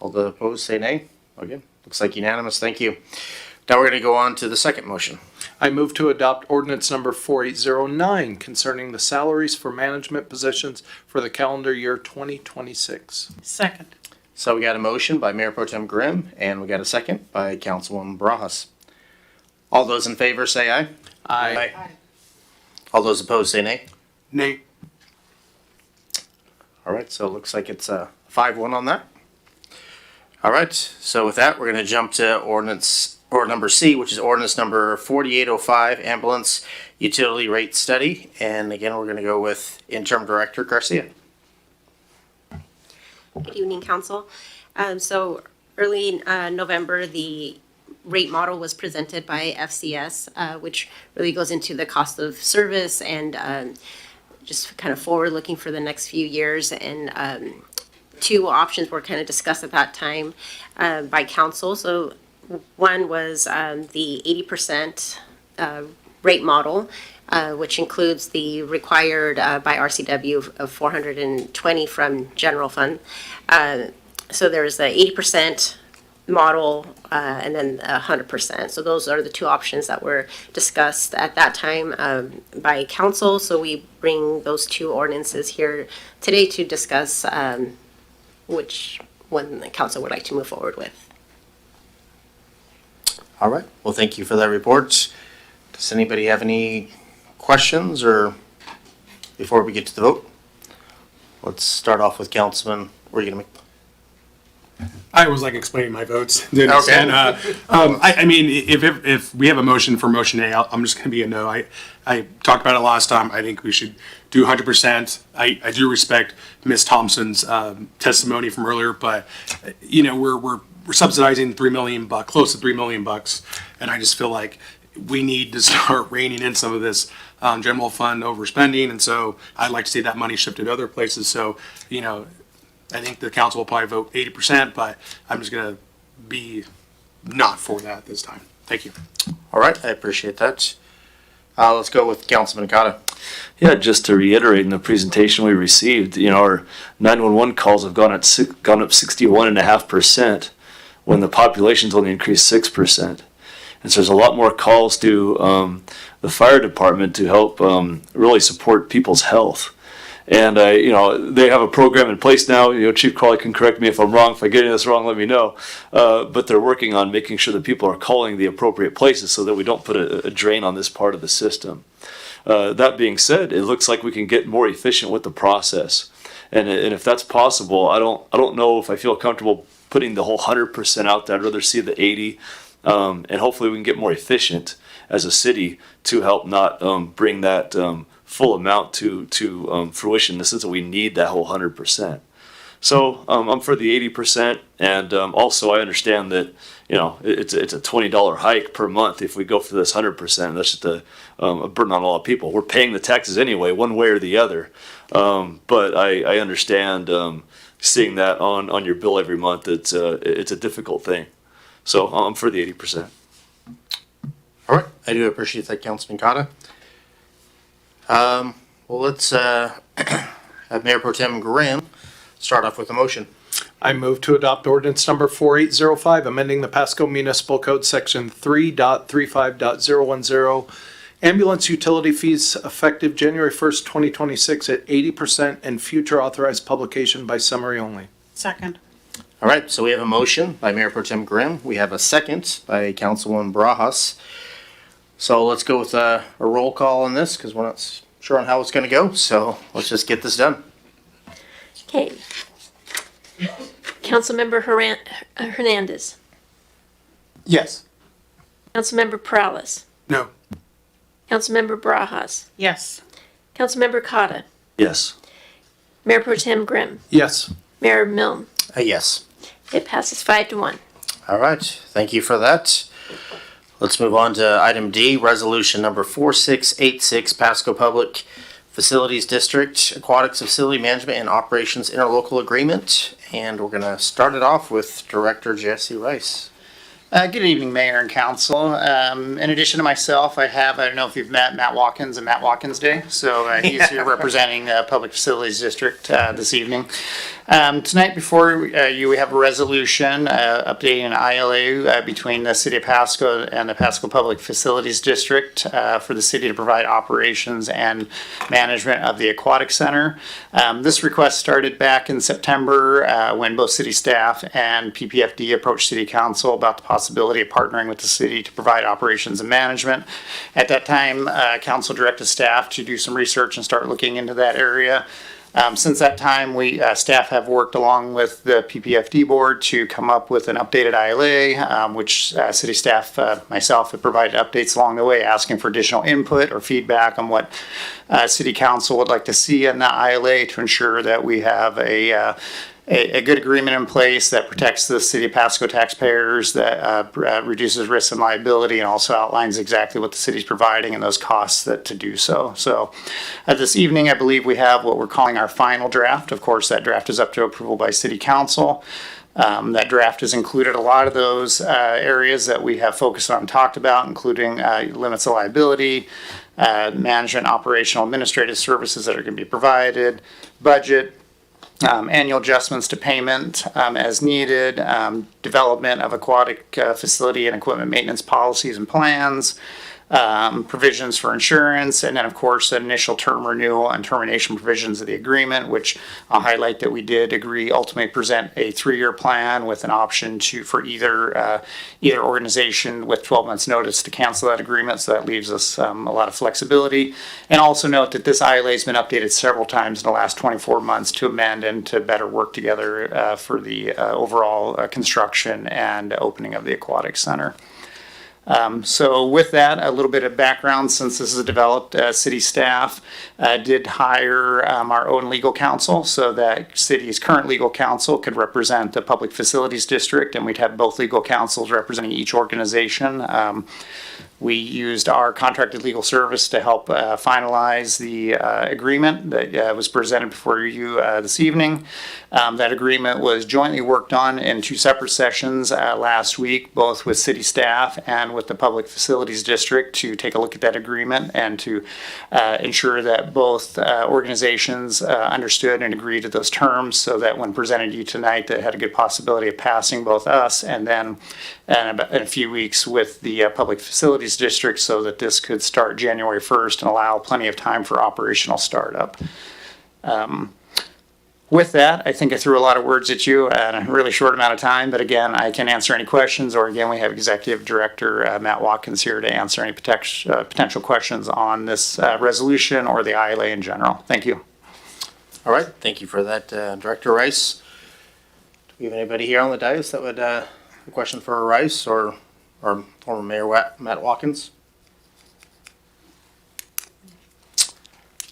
[SPEAKER 5] All the opposed say nay. Okay, looks like unanimous. Thank you. Now we're going to go on to the second motion.
[SPEAKER 4] I move to adopt ordinance number 4809 concerning the salaries for management positions for the calendar year 2026.
[SPEAKER 2] Second.
[SPEAKER 5] So we got a motion by Mayor Pro Tem Grimm, and we got a second by Councilwoman Barajas. All those in favor say aye.
[SPEAKER 4] Aye.
[SPEAKER 5] All those opposed say nay.
[SPEAKER 4] Nay.
[SPEAKER 5] All right, so it looks like it's a 5-1 on that. All right, so with that, we're going to jump to ordinance, or number C, which is ordinance number 4805, ambulance utility rate study. And again, we're going to go with interim director Garcia.
[SPEAKER 11] Good evening, council. So early in November, the rate model was presented by FCS, which really goes into the cost of service and just kind of forward looking for the next few years. And two options were kind of discussed at that time by council. So one was the 80% rate model, which includes the required by RCW of 420 from general fund. So there's the 80% model and then 100%. So those are the two options that were discussed at that time by council. So we bring those two ordinances here today to discuss which one the council would like to move forward with.
[SPEAKER 5] All right, well, thank you for that report. Does anybody have any questions or before we get to the vote? Let's start off with Councilman. Were you gonna make?
[SPEAKER 4] I was like explaining my votes.
[SPEAKER 5] Okay.
[SPEAKER 4] And, I mean, if we have a motion for motion A, I'm just going to be a no. I talked about it last time. I think we should do 100%. I do respect Ms. Thompson's testimony from earlier, but you know, we're subsidizing $3 million, close to $3 million, and I just feel like we need to start reining in some of this general fund overspending, and so I'd like to see that money shifted to other places. So, you know, I think the council will probably vote 80%, but I'm just going to be not for that this time. Thank you.
[SPEAKER 5] All right, I appreciate that. Let's go with Councilman Nakata.
[SPEAKER 15] Yeah, just to reiterate in the presentation we received, you know, our 911 calls have gone up 61.5% when the population's only increased 6%. And so there's a lot more calls to the fire department to help really support people's health. And, you know, they have a program in place now. You know, Chief Crawley can correct me if I'm wrong. If I get this wrong, let me know. But they're working on making sure that people are calling the appropriate places so that we don't put a drain on this part of the system. That being said, it looks like we can get more efficient with the process. And if that's possible, I don't know if I feel comfortable putting the whole 100% out there. I'd rather see the 80. And hopefully we can get more efficient as a city to help not bring that full amount to fruition in the sense that we need that whole 100%. So I'm for the 80%, and also I understand that it's a $20 hike per month if we go for this 100%. That's just a burden on a lot of people. We're paying the taxes anyway, one way or the other. But I understand seeing that on your bill every month. It's a difficult thing. So I'm for the 80%.
[SPEAKER 5] All right, I do appreciate that, Councilman Cotta. Well, let's have Mayor Pro Tem Grimm start off with a motion.
[SPEAKER 6] I move to adopt ordinance number 4805, amending the Pasco Municipal Code Section 3.35.010, ambulance utility fees effective January 1st, 2026 at 80% and future authorized publication by summary only.
[SPEAKER 2] Second.
[SPEAKER 5] All right, so we have a motion by Mayor Pro Tem Grimm. We have a second by Councilwoman Barajas. So let's go with a roll call on this because we're not sure on how it's going to go. So let's just get this done.
[SPEAKER 17] Okay. Councilmember Hernandez.
[SPEAKER 6] Yes.
[SPEAKER 17] Councilmember Perales.
[SPEAKER 6] No.
[SPEAKER 17] Councilmember Barajas.
[SPEAKER 2] Yes.
[SPEAKER 17] Councilmember Cotta.
[SPEAKER 15] Yes.
[SPEAKER 17] Mayor Pro Tem Grimm.
[SPEAKER 6] Yes.
[SPEAKER 17] Mayor Milne.
[SPEAKER 5] Yes.
[SPEAKER 17] It passes 5-1.
[SPEAKER 5] All right, thank you for that. Let's move on to item D, resolution number 4686, Pasco Public Facilities District Aquatics Facility Management and Operations Interlocal Agreement. And we're going to start it off with Director Jesse Rice.
[SPEAKER 18] Good evening, Mayor and Council. In addition to myself, I don't know if you've met Matt Watkins and Matt Watkins Day. So he's here representing Public Facilities District this evening. Tonight before you, we have a resolution updating an ILA between the City of Pasco and the Pasco Public Facilities District for the city to provide operations and management of the Aquatic Center. This request started back in September when both city staff and PPFD approached City Council about the possibility of partnering with the city to provide operations and management. At that time, Council directed staff to do some research and start looking into that area. Since that time, staff have worked along with the PPFD board to come up with an updated ILA, which city staff, myself, have provided updates along the way, asking for additional input or feedback on what city council would like to see in the ILA to ensure that we have a good agreement in place that protects the city of Pasco taxpayers, that reduces risk and liability, and also outlines exactly what the city's providing and those costs to do so. So this evening, I believe we have what we're calling our final draft. Of course, that draft is up to approval by City Council. That draft has included a lot of those areas that we have focused on and talked about, including limits of liability, management, operational, administrative services that are going to be provided, budget, annual adjustments to payment as needed, development of aquatic facility and equipment maintenance policies and plans, provisions for insurance, and then of course the initial term renewal and termination provisions of the agreement, which I'll highlight that we did agree ultimately present a 3-year plan with an option for either organization with 12 months notice to cancel that agreement. So that leaves us a lot of flexibility. And also note that this ILA has been updated several times in the last 24 months to amend and to better work together for the overall construction and opening of the aquatic center. So with that, a little bit of background, since this is developed, city staff did hire our own legal counsel so that city's current legal counsel could represent the Public Facilities District, and we'd have both legal counsels representing each organization. We used our contracted legal service to help finalize the agreement that was presented before you this evening. That agreement was jointly worked on in 2 separate sessions last week, both with city staff and with the Public Facilities District, to take a look at that agreement and to ensure that both organizations understood and agreed to those terms, so that when presented to you tonight, that had a good possibility of passing both us and then in a few weeks with the Public Facilities District, so that this could start January 1st and allow plenty of time for operational startup. With that, I think I threw a lot of words at you in a really short amount of time, but again, I can answer any questions, or again, we have Executive Director Matt Watkins here to answer any potential questions on this resolution or the ILA in general. Thank you.
[SPEAKER 5] All right, thank you for that, Director Rice. Do we have anybody here on the dais that would have a question for Rice or former Mayor Matt Watkins?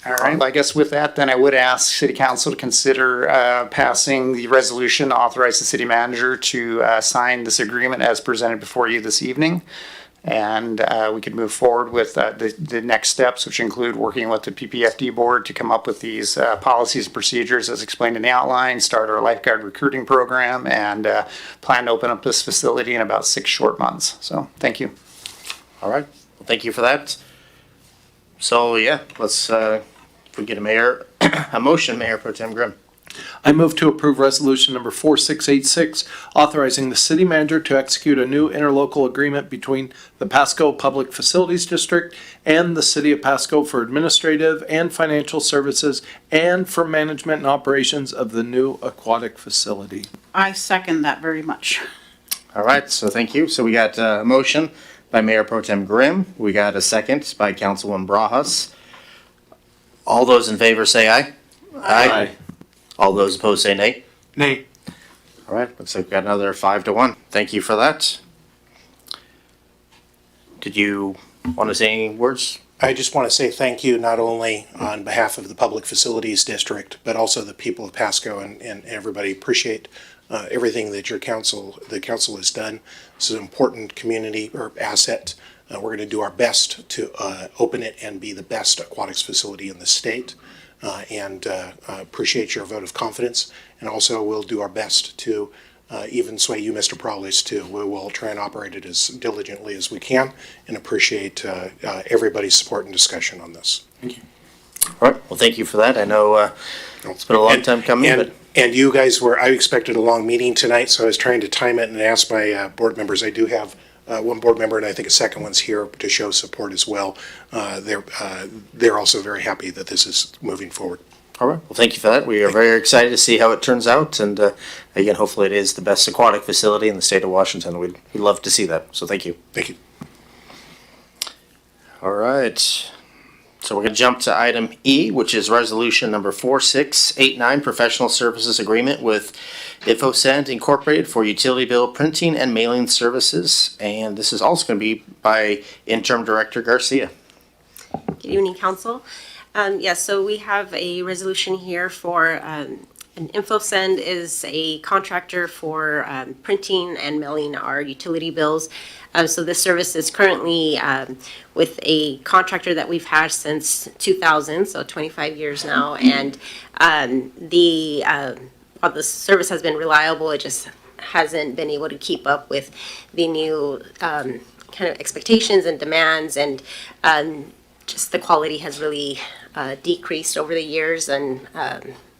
[SPEAKER 18] All right, I guess with that, then I would ask City Council to consider passing the resolution to authorize the city manager to sign this agreement as presented before you this evening. And we could move forward with the next steps, which include working with the PPFD board to come up with these policies and procedures as explained in the outline, start our lifeguard recruiting program, and plan to open up this facility in about 6 short months. So thank you.
[SPEAKER 5] All right, well, thank you for that. So, yeah, let's, if we get a motion, Mayor Pro Tem Grimm.
[SPEAKER 6] I move to approve resolution number 4686, authorizing the city manager to execute a new interlocal agreement between the Pasco Public Facilities District and the city of Pasco for administrative and financial services and for management and operations of the new aquatic facility.
[SPEAKER 2] I second that very much.
[SPEAKER 5] All right, so thank you. So we got a motion by Mayor Pro Tem Grimm. We got a second by Councilwoman Brajas. All those in favor say aye. Aye. All those opposed say nay.
[SPEAKER 4] Nay.
[SPEAKER 5] All right, looks like we got another 5-1. Thank you for that. Did you want to say any words?
[SPEAKER 7] I just want to say thank you, not only on behalf of the Public Facilities District, but also the people of Pasco and everybody. Appreciate everything that the council has done. This is an important community or asset. We're going to do our best to open it and be the best aquatics facility in the state. And appreciate your vote of confidence. And also we'll do our best to even sway you, Mr. Prowlis, too. We will try and operate it as diligently as we can and appreciate everybody's support and discussion on this. Thank you.
[SPEAKER 5] All right, well, thank you for that. I know it's been a long time coming.
[SPEAKER 7] And you guys I expected a long meeting tonight, so I was trying to time it and ask my board members. I do have one board member, and I think a second one's here to show support as well. They're also very happy that this is moving forward.
[SPEAKER 5] All right, well, thank you for that. We are very excited to see how it turns out. And again, hopefully it is the best aquatic facility in the state of Washington. We'd love to see that. So thank you.
[SPEAKER 7] Thank you.
[SPEAKER 5] All right. So we're going to jump to item E, which is resolution number 4689, professional services agreement with InfoSend Incorporated for utility bill printing and mailing services. And this is also going to be by Interim Director Garcia.
[SPEAKER 11] Good evening, Council. Yes, so we have a resolution here for an InfoSend is a contractor for printing and mailing our utility bills. So this service is currently with a contractor that we've had since 2000, so 25 years now. And while the service has been reliable, it just hasn't been able to keep up with the new kind of expectations and demands, and just the quality has really decreased over the years. And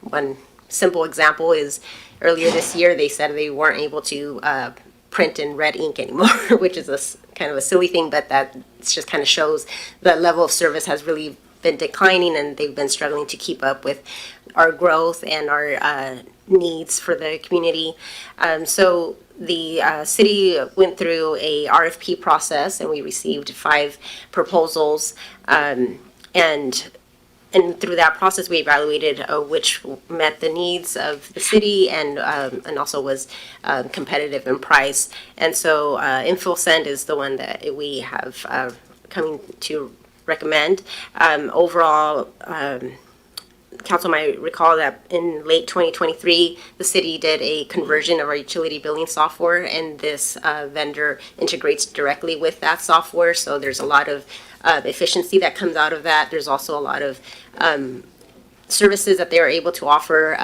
[SPEAKER 11] one simple example is earlier this year they said they weren't able to print in red ink anymore, which is kind of a silly thing, but that just kind of shows the level of service has really been declining, and they've been struggling to keep up with our growth and our needs for the community. So the city went through a RFP process, and we received 5 proposals, and through that process, we evaluated which met the needs of the city and also was competitive in price. And so InfoSend is the one that we have coming to recommend. Overall, Council might recall that in late 2023, the city did a conversion of our utility billing software, and this vendor integrates directly with that software. So there's a lot of efficiency that comes out of that. There's also a lot of services that they are able to offer,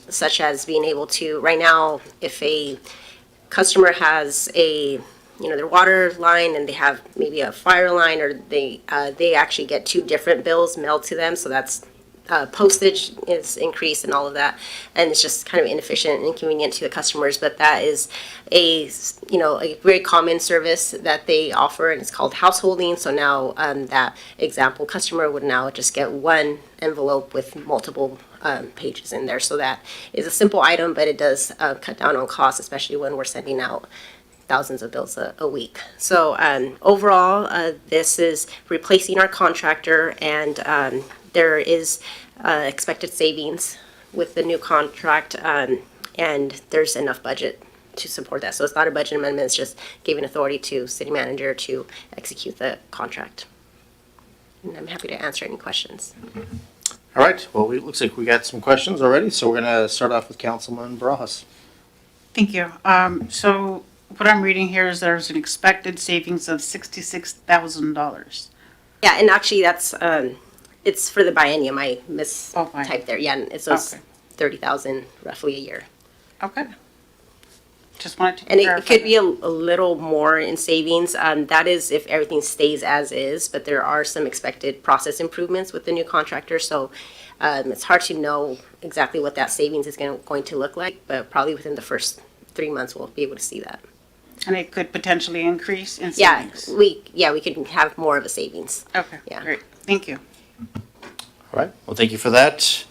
[SPEAKER 11] such as being able to, right now, if a customer has their water line and they have maybe a fire line, or they actually get 2 different bills mailed to them, so that's postage is increased and all of that, and it's just kind of inefficient and inconvenient to the customers. But that is a very common service that they offer, and it's called householding. So now that example customer would now just get 1 envelope with multiple pages in there. So that is a simple item, but it does cut down on costs, especially when we're sending out thousands of bills a week. So overall, this is replacing our contractor, and there is expected savings with the new contract, and there's enough budget to support that. So it's not a budget amendment, it's just giving authority to city manager to execute the contract. And I'm happy to answer any questions.
[SPEAKER 5] All right, well, it looks like we got some questions already, so we're gonna start off with Councilman Barajas.
[SPEAKER 2] Thank you. So what I'm reading here is there's an expected savings of $66,000.
[SPEAKER 11] Yeah, and actually that's, it's for the biennium. I mistyped there. Yeah, and it's those
[SPEAKER 2] Okay.
[SPEAKER 11] 30,000 roughly a year.
[SPEAKER 2] Okay. Just wanted to
[SPEAKER 11] And it
[SPEAKER 2] clarify.
[SPEAKER 11] could be a little more in savings. That is if everything stays as is, but there are some expected process improvements with the new contractor. So it's hard to know exactly what that savings is going to look like, but probably within the first 3 months, we'll be able to see that.
[SPEAKER 2] And it could potentially increase in
[SPEAKER 11] Yeah,
[SPEAKER 2] savings?
[SPEAKER 11] we could have more of a savings.
[SPEAKER 2] Okay,
[SPEAKER 11] Yeah.
[SPEAKER 2] great. Thank you.
[SPEAKER 5] All right, well, thank you for that.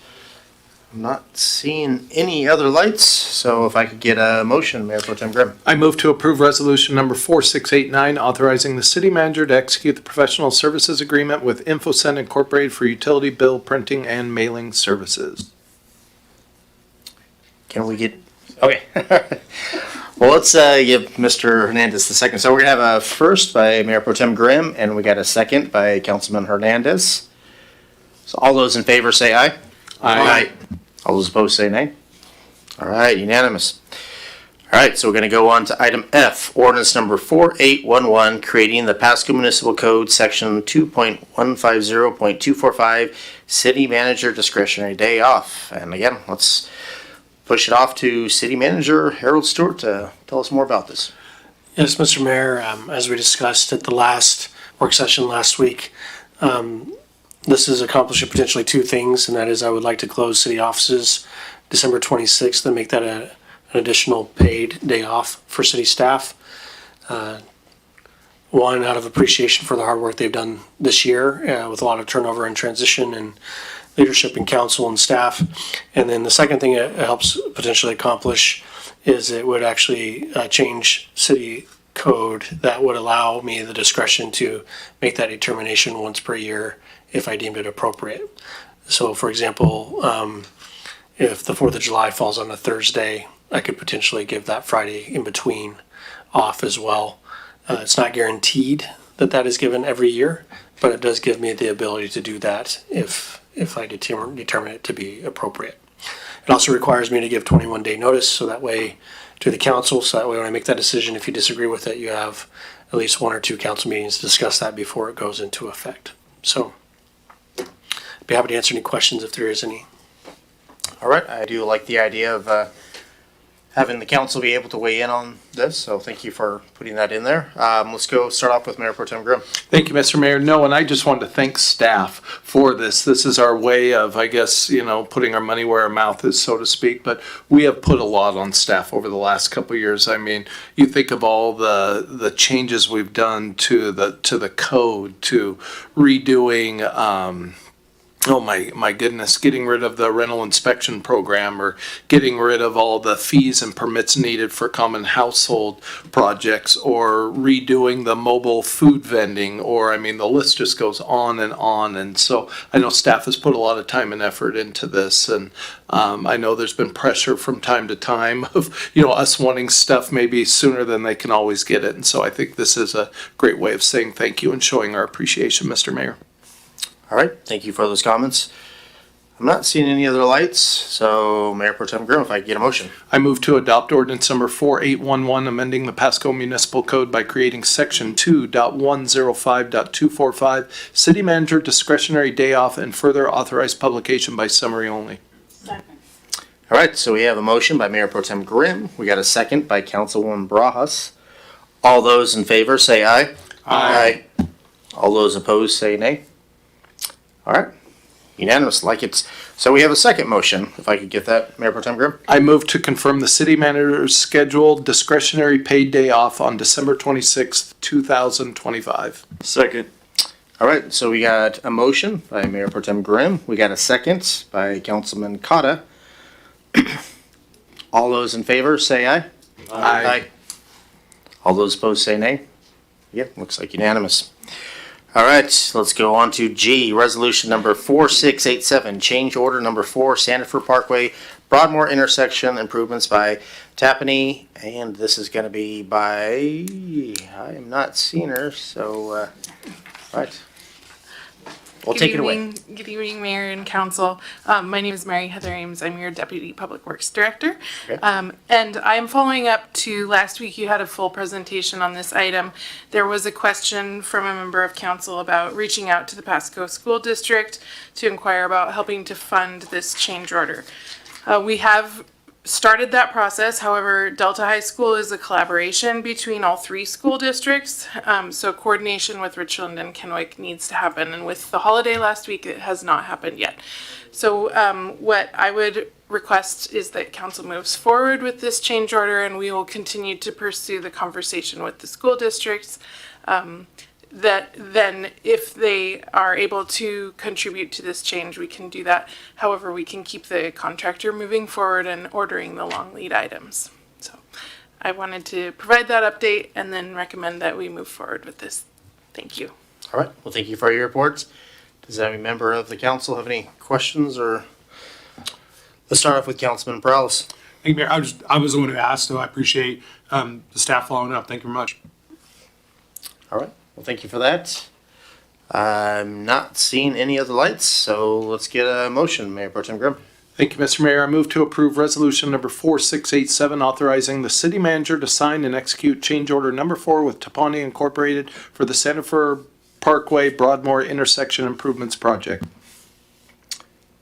[SPEAKER 5] I'm not seeing any other lights, so if I could get a motion, Mayor Pro Tem Grimm.
[SPEAKER 6] I move to approve resolution number 4689, authorizing the city manager to execute the professional services agreement with InfoSend Incorporated for utility bill printing and mailing services.
[SPEAKER 5] Can we get, okay. Well, let's give Mr. Hernandez the second. So we're gonna have a first by Mayor Pro Tem Grimm, and we got a second by Councilman Hernandez. So all those in favor say aye.
[SPEAKER 6] Aye.
[SPEAKER 5] All those opposed say nay. All right, unanimous. All right, so we're gonna go on to item F, ordinance number 4811, creating the Pasco Municipal Code, section 2.150.245, city manager discretionary day off. And again, let's push it off to City Manager Harold Stewart to tell us more about this.
[SPEAKER 12] Yes, Mr. Mayor, as we discussed at the last work session last week, this is accomplishing potentially two things, and that is I would like to close city offices December 26th and make that an additional paid day off for city staff. One, out of appreciation for the hard work they've done this year with a lot of turnover and transition and leadership and council and staff. And then the second thing it helps potentially accomplish is it would actually change city code that would allow me the discretion to make that determination once per year if I deemed it appropriate. So for example, if the 4th of July falls on a Thursday, I could potentially give that Friday in between off as well. It's not guaranteed that that is given every year, but it does give me the ability to do that if I determine it to be appropriate. It also requires me to give 21-day notice, so that way to the council, so that way when I make that decision, if you disagree with it, you have at least 1 or 2 council meetings to discuss that before it goes into effect. So I'd be happy to answer any questions if there is any.
[SPEAKER 5] All right, I do like the idea of having the council be able to weigh in on this, so thank you for putting that in there. Let's go start off with Mayor Pro Tem Grimm.
[SPEAKER 6] Thank you, Mr. Mayor. No, and I just wanted to thank staff for this. This is our way of, I guess, putting our money where our mouth is, so to speak. But we have put a lot on staff over the last couple of years. I mean, you think of all the changes we've done to the code, to redoing, oh my goodness, getting rid of the rental inspection program, or getting rid of all the fees and permits needed for common household projects, or redoing the mobile food vending, or I mean, the list just goes on and on. And so I know staff has put a lot of time and effort into this, and I know there's been pressure from time to time of, us wanting stuff maybe sooner than they can always get it. And so I think this is a great way of saying thank you and showing our appreciation, Mr. Mayor.
[SPEAKER 5] All right, thank you for those comments. I'm not seeing any other lights, so Mayor Pro Tem Grimm, if I could get a motion.
[SPEAKER 6] I move to adopt ordinance number 4811, amending the Pasco Municipal Code by creating section 2.105.245, city manager discretionary day off, and further authorized publication by summary only.
[SPEAKER 5] All right, so we have a motion by Mayor Pro Tem Grimm. We got a second by Councilwoman Barajas. All those in favor say aye. Aye. All those opposed say nay. All right, unanimous, like it's, so we have a second motion, if I could get that, Mayor Pro Tem Grimm.
[SPEAKER 6] I move to confirm the city manager's scheduled discretionary paid day off on December 26th, 2025.
[SPEAKER 15] Second.
[SPEAKER 5] All right, so we got a motion by Mayor Pro Tem Grimm. We got a second by Councilman Cotta. All those in favor say aye.
[SPEAKER 6] Aye.
[SPEAKER 5] All those opposed say nay. Yep, looks like unanimous. All right, let's go on to G, resolution number 4687, change order number 4, Sanford Parkway, Broadmoor intersection improvements by Tappanee, and this is going to be by, I am not seeing her, so, all right. Well, take it away.
[SPEAKER 16] Good evening, Mayor and Council. My name is Mary Heather Ames. I'm your Deputy Public Works Director.
[SPEAKER 5] Okay.
[SPEAKER 16] And I'm following up to last week, you had a full presentation on this item. There was a question from a member of council about reaching out to the Pasco School District to inquire about helping to fund this change order. We have started that process. However, Delta High School is a collaboration between all three school districts. So coordination with Richland and Kennewick needs to happen. And with the holiday last week, it has not happened yet. So what I would request is that council moves forward with this change order, and we will continue to pursue the conversation with the school districts. That then if they are able to contribute to this change, we can do that. However, we can keep the contractor moving forward and ordering the long lead items. So I wanted to provide that update and then recommend that we move forward with this. Thank you.
[SPEAKER 5] All right. Well, thank you for your reports. Does any member of the council have any questions or? Let's start off with Councilman Perales.
[SPEAKER 4] Thank you, Mayor. I was the one who asked, so I appreciate the staff following up. Thank you very much.
[SPEAKER 5] All right. Well, thank you for that. I'm not seeing any other lights, so let's get a motion, Mayor Pro Tem Grimm.
[SPEAKER 6] Thank you, Mr. Mayor. I move to approve resolution number 4687, authorizing the city manager to sign and execute change order number 4 with Topani Incorporated for the Sanford Parkway Broadmoor Intersection Improvements Project.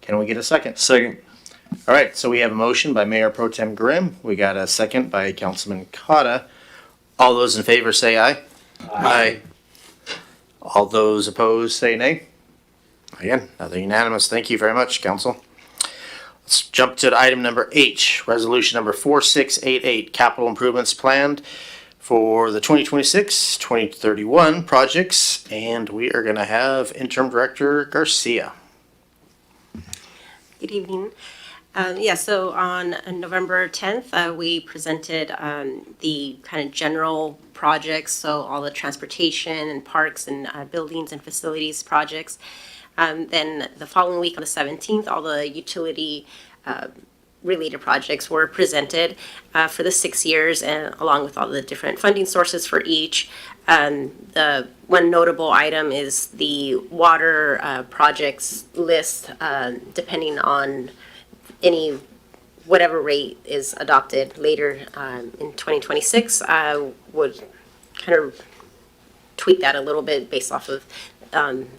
[SPEAKER 5] Can we get a second?
[SPEAKER 15] Second.
[SPEAKER 5] All right, so we have a motion by Mayor Pro Tem Grimm. We got a second by Councilman Cotta. All those in favor say aye. Aye. All those opposed say nay. Again, another unanimous. Thank you very much, council. Let's jump to item number H, resolution number 4688, capital improvements planned for the 2026-2031 projects, and we are going to have Interim Director Garcia.
[SPEAKER 11] Good evening. So on November 10th, we presented the kind of general projects, so all the transportation and parks and buildings and facilities projects. Then the following week on the 17th, all the utility related projects were presented for the 6 years, and along with all the different funding sources for each. The one notable item is the water projects list, depending on whatever rate is adopted later in 2026. I would kind of tweak that a little bit based off of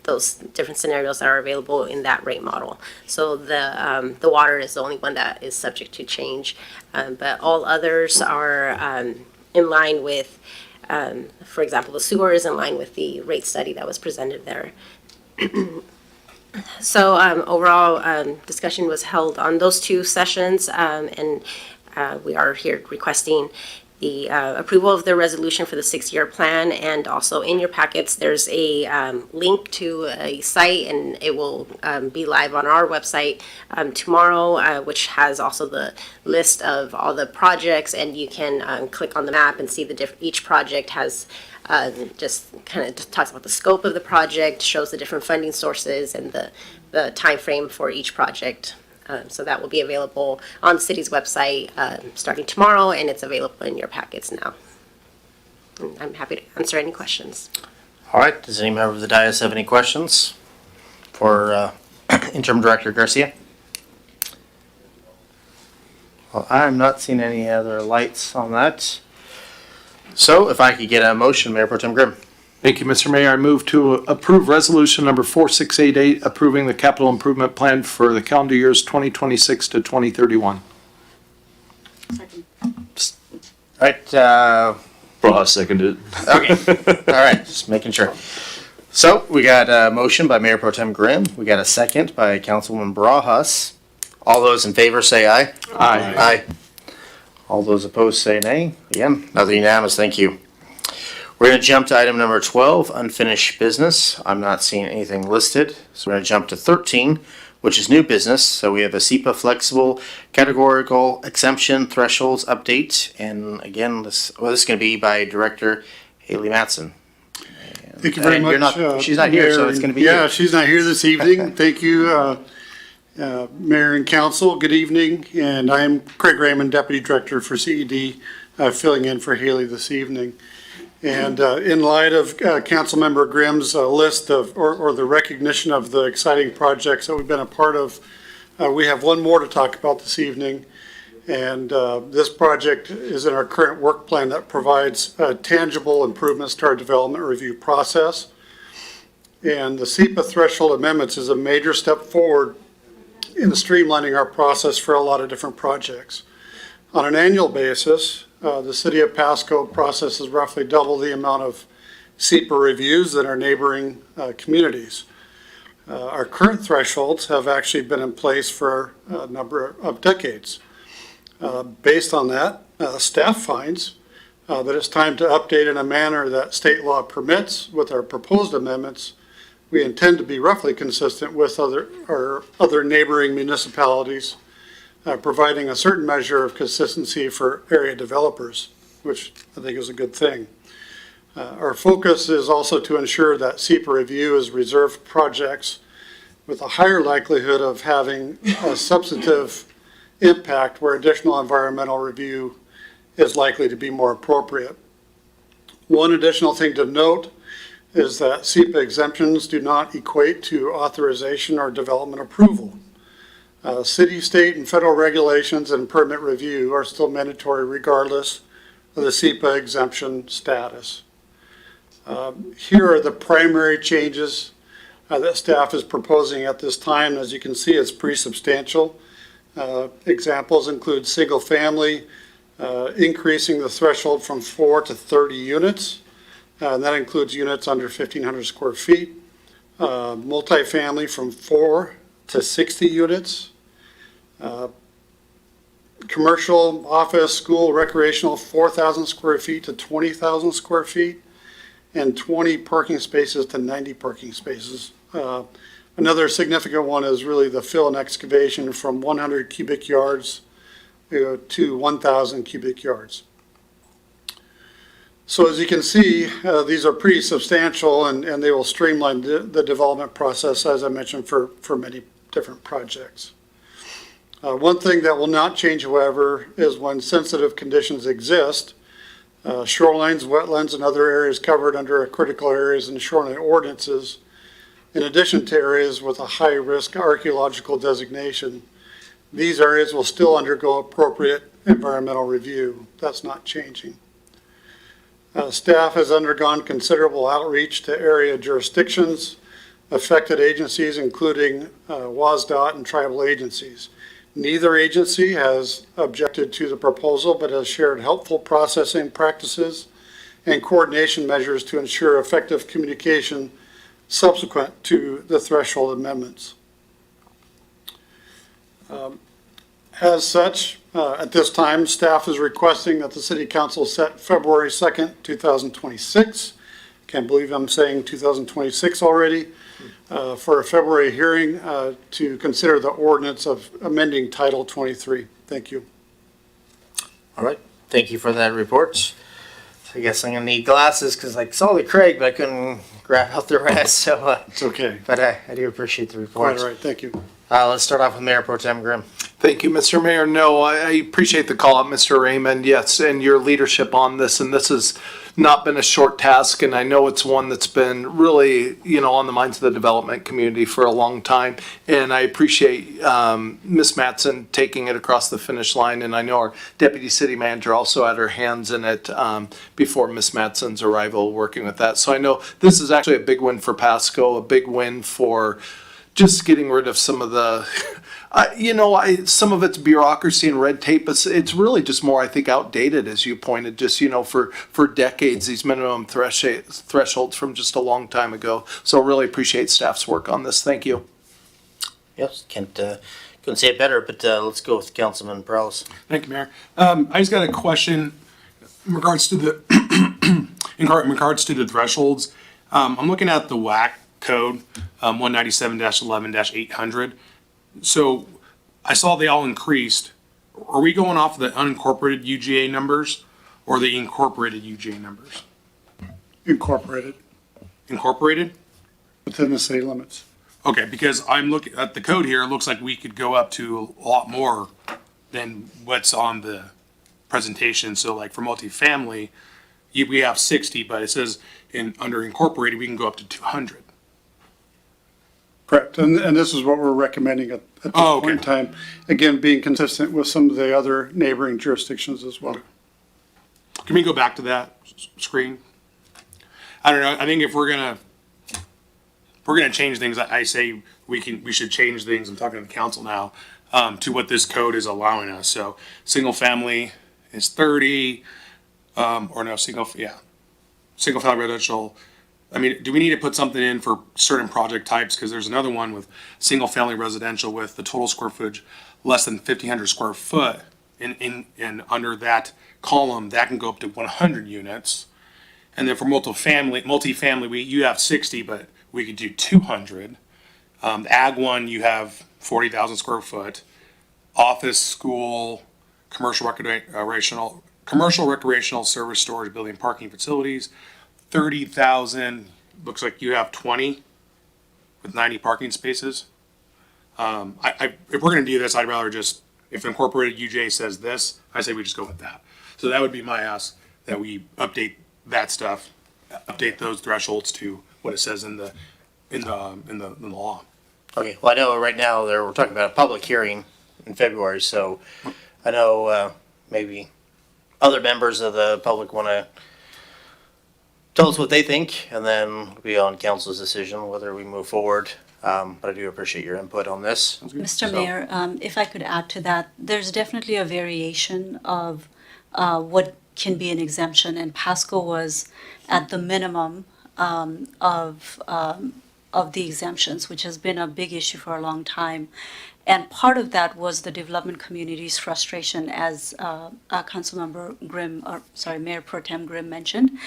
[SPEAKER 11] those different scenarios that are available in that rate model. So the water is the only one that is subject to change, but all others are in line with, for example, the sewer is in line with the rate study that was presented there. So overall, discussion was held on those two sessions, and we are here requesting the approval of the resolution for the 6-year plan, and also in your packets, there's a link to a site, and it will be live on our website tomorrow, which has also the list of all the projects, and you can click on the map and see each project has just kind of talks about the scope of the project, shows the different funding sources and the time frame for each project. So that will be available on the city's website starting tomorrow, and it's available in your packets now. And I'm happy to answer any questions.
[SPEAKER 5] All right, does any member of the dais have any questions for Interim Director Garcia? Well, I'm not seeing any other lights on that. So if I could get a motion, Mayor Pro Tem Grimm.
[SPEAKER 6] Thank you, Mr. Mayor. I move to approve resolution number 4688, approving the capital improvement plan for the calendar years 2026 to 2031.
[SPEAKER 5] All right.
[SPEAKER 15] Braha seconded.
[SPEAKER 5] Okay. All right, just making sure. So we got a motion by Mayor Pro Tem Grimm. We got a second by Councilwoman Barajas. All those in favor say aye.
[SPEAKER 6] Aye.
[SPEAKER 5] Aye. All those opposed say nay. Again, another unanimous. Thank you. We're going to jump to item number 12, unfinished business. I'm not seeing anything listed. So we're going to jump to 13, which is new business. So we have a SEPA flexible categorical exemption thresholds update. And again, this is going to be by Director Haley Matson.
[SPEAKER 20] Thank you very much.
[SPEAKER 5] She's not here, so it's going to be
[SPEAKER 20] Yeah,
[SPEAKER 5] you.
[SPEAKER 20] she's not here this evening. Thank you, Mayor and Council. Good evening. And I'm Craig Raymond, Deputy Director for CED, filling in for Haley this evening. And in light of Councilmember Grimm's list of, or the recognition of the exciting projects that we've been a part of, we have one more to talk about this evening. And this project is in our current work plan that provides tangible improvements to our development review process. And the SEPA threshold amendments is a major step forward in streamlining our process for a lot of different projects. On an annual basis, the city of Pasco processes roughly double the amount of SEPA reviews than our neighboring communities. Our current thresholds have actually been in place for a number of decades. Based on that, staff finds that it's time to update in a manner that state law permits. With our proposed amendments, we intend to be roughly consistent with our other neighboring municipalities, providing a certain measure of consistency for area developers, which I think is a good thing. Our focus is also to ensure that SEPA review is reserved for projects with a higher likelihood of having a substantive impact where additional environmental review is likely to be more appropriate. One additional thing to note is that SEPA exemptions do not equate to authorization or development approval. City, state, and federal regulations and permit review are still mandatory regardless of the SEPA exemption status. Here are the primary changes that staff is proposing at this time. As you can see, it's pretty substantial. Examples include single family, increasing the threshold from 4 to 30 units. And that includes units under 1,500 square feet. Multifamily from 4 to 60 units. Commercial, office, school, recreational, 4,000 square feet to 20,000 square feet. And 20 parking spaces to 90 parking spaces. Another significant one is really the fill and excavation from 100 cubic yards to 1,000 cubic yards. So as you can see, these are pretty substantial and they will streamline the development process, as I mentioned, for many different projects. One thing that will not change, however, is when sensitive conditions exist, shorelines, wetlands, and other areas covered under critical areas and shoreline ordinances, in addition to areas with a high-risk archaeological designation, these areas will still undergo appropriate environmental review. That's not changing. Staff has undergone considerable outreach to area jurisdictions, affected agencies, including WSDOT and tribal agencies. Neither agency has objected to the proposal, but has shared helpful processing practices and coordination measures to ensure effective communication subsequent to the threshold amendments. As such, at this time, staff is requesting that the City Council set February 2nd, 2026. Can't believe I'm saying 2026 already. For a February hearing to consider the ordinance of amending Title 23. Thank you.
[SPEAKER 5] All right, thank you for that report. I guess I'm gonna need glasses because I saw the Craig, but I couldn't grab out the rest, so.
[SPEAKER 20] It's okay.
[SPEAKER 5] But I do appreciate the report.
[SPEAKER 20] All right, thank you.
[SPEAKER 5] Let's start off with Mayor Pro Tem Grimm.
[SPEAKER 6] Thank you, Mr. Mayor. No, I appreciate the call out, Mr. Raymond. Yes, and your leadership on this. And this has not been a short task. And I know it's one that's been really, on the minds of the development community for a long time. And I appreciate Ms. Mattson taking it across the finish line. And I know our deputy city manager also had her hands in it before Ms. Mattson's arrival, working with that. So I know this is actually a big win for Pasco, a big win for just getting rid of some of the, some of it's bureaucracy and red tape. It's really just more, I think, outdated, as you pointed, just, for decades, these minimum thresholds from just a long time ago. So really appreciate staff's work on this. Thank you.
[SPEAKER 5] Yes, couldn't say it better, but let's go with Councilman Prowse.
[SPEAKER 4] Thank you, Mayor. I just got a question in regards to the thresholds. I'm looking at the WAC code, 197-11-800. So I saw they all increased. Are we going off the unincorporated UGA numbers or the incorporated UGA numbers?
[SPEAKER 20] Incorporated.
[SPEAKER 4] Incorporated?
[SPEAKER 20] Within the city limits.
[SPEAKER 4] Okay, because I'm looking at the code here, it looks like we could go up to a lot more than what's on the presentation. So like for multifamily, we have 60, but it says under incorporated, we can go up to 200.
[SPEAKER 20] Correct, and this is what we're recommending at this point in time. Again, being consistent with some of the other neighboring jurisdictions as well.
[SPEAKER 4] Can we go back to that screen? I don't know. I think if we're gonna change things, I say we should change things. I'm talking to the council now, to what this code is allowing us. So single family is 30, single family residential. I mean, do we need to put something in for certain project types? Because there's another one with single family residential with the total square footage less than 1,500 square foot. And under that column, that can go up to 100 units. And then for multifamily, you have 60, but we could do 200. Ag one, you have 40,000 square foot. Office, school, commercial recreational service, storage, building, parking facilities, 30,000. Looks like you have 20 with 90 parking spaces. If we're going to do this, I'd rather just, if incorporated UJ says this, I say we just go with that. So that would be my ask, that we update that stuff, update those thresholds to what it says in the law.
[SPEAKER 5] Okay, well, I know right now we're talking about a public hearing in February, so I know maybe other members of the public want to tell us what they think, and then it'll be on council's decision whether we move forward. But I do appreciate your input on this.
[SPEAKER 19] Mr. Mayor, if I could add to that, there's definitely a variation of what can be an exemption, and Pasco was at the minimum of the exemptions, which has been a big issue for a long time. And part of that was the development community's frustration, as Councilmember Mayor Pro Tem Grimm mentioned.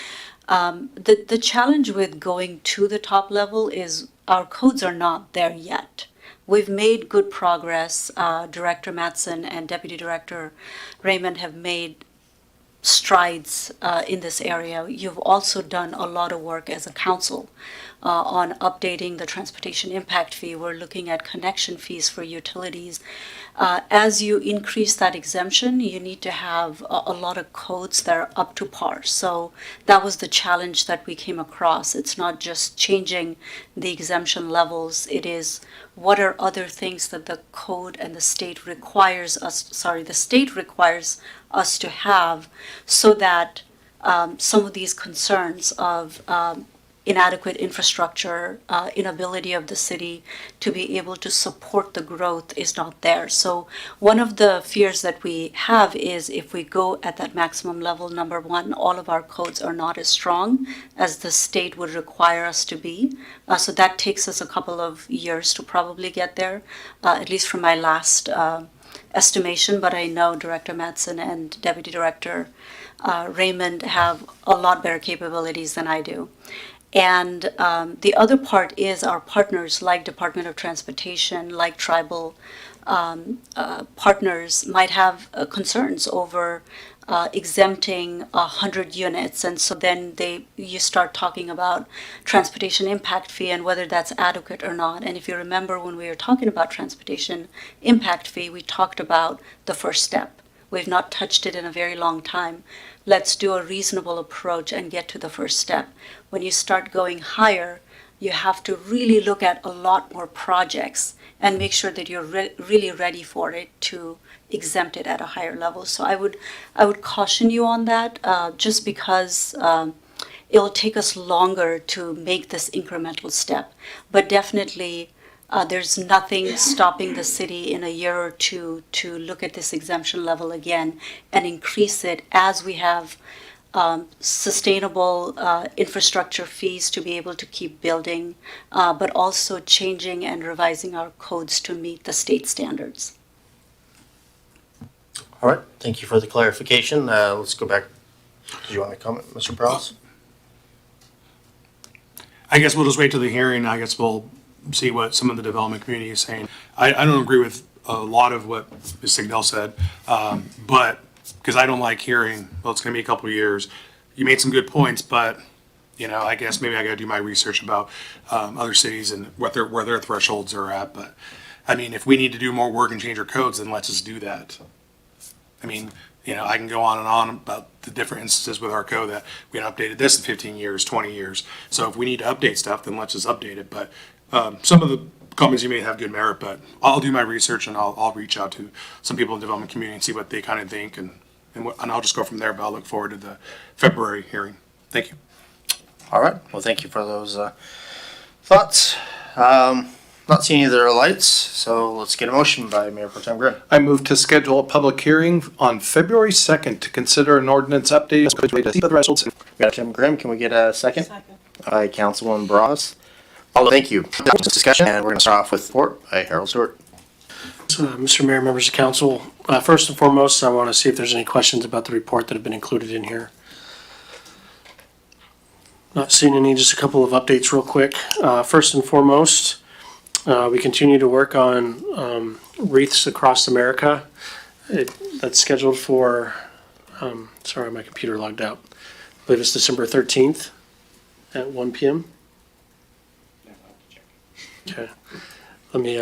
[SPEAKER 19] The challenge with going to the top level is our codes are not there yet. We've made good progress. Director Mattson and Deputy Director Raymond have made strides in this area. You've also done a lot of work as a council on updating the transportation impact fee. We're looking at connection fees for utilities. As you increase that exemption, you need to have a lot of codes that are up to par. So that was the challenge that we came across. It's not just changing the exemption levels. It is what are other things that the code and the state requires us to have, so that some of these concerns of inadequate infrastructure, inability of the city to be able to support the growth is not there. So one of the fears that we have is if we go at that maximum level, number one, all of our codes are not as strong as the state would require us to be. So that takes us a couple of years to probably get there, at least from my last estimation. But I know Director Mattson and Deputy Director Raymond have a lot better capabilities than I do. And the other part is our partners like Department of Transportation, like tribal partners might have concerns over exempting 100 units. And so then you start talking about transportation impact fee and whether that's adequate or not. And if you remember, when we were talking about transportation impact fee, we talked about the first step. We've not touched it in a very long time. Let's do a reasonable approach and get to the first step. When you start going higher, you have to really look at a lot more projects and make sure that you're really ready for it to exempt it at a higher level. So I would caution you on that, just because it'll take us longer to make this incremental step. But definitely, there's nothing stopping the city in a year or two to look at this exemption level again and increase it as we have sustainable infrastructure fees to be able to keep building, but also changing and revising our codes to meet the state standards.
[SPEAKER 5] All right, thank you for the clarification. Let's go back. Do you want to comment, Mr. Prowse?
[SPEAKER 4] I guess we'll just wait till the hearing. I guess we'll see what some of the development community is saying. I don't agree with a lot of what Ms. Signell said, but because I don't like hearing, well, it's going to be a couple of years. You made some good points, but I guess maybe I got to do my research about other cities and where their thresholds are at. But I mean, if we need to do more work and change our codes, then let's just do that. I mean, I can go on and on about the different instances with ARCO that we haven't updated this in 15 years, 20 years. So if we need to update stuff, then let's just update it. But some of the comments you may have good merit, but I'll do my research and I'll reach out to some people in the development community and see what they kind of think, and I'll just go from there. But I'll look forward to the February hearing. Thank you.
[SPEAKER 5] All right. Well, thank you for those thoughts. Not seeing any other lights, so let's get a motion by Mayor Pro Tem Grimm.
[SPEAKER 6] I move to schedule a public hearing on February 2nd to consider an ordinance update related to thresholds.
[SPEAKER 5] We got Tim Grimm. Can we get a second? Second. By Councilwoman Bras. Thank you. Discussion, and we're going to start off with report by Harold Stewart.
[SPEAKER 12] Mr. Mayor, members of council, first and foremost, I want to see if there's any questions about the report that have been included in here. Not seeing any, just a couple of updates real quick. First and foremost, we continue to work on wreaths across America. That's scheduled for, sorry, my computer logged out. I believe it's December 13th at 1 p.m. Okay. Let me,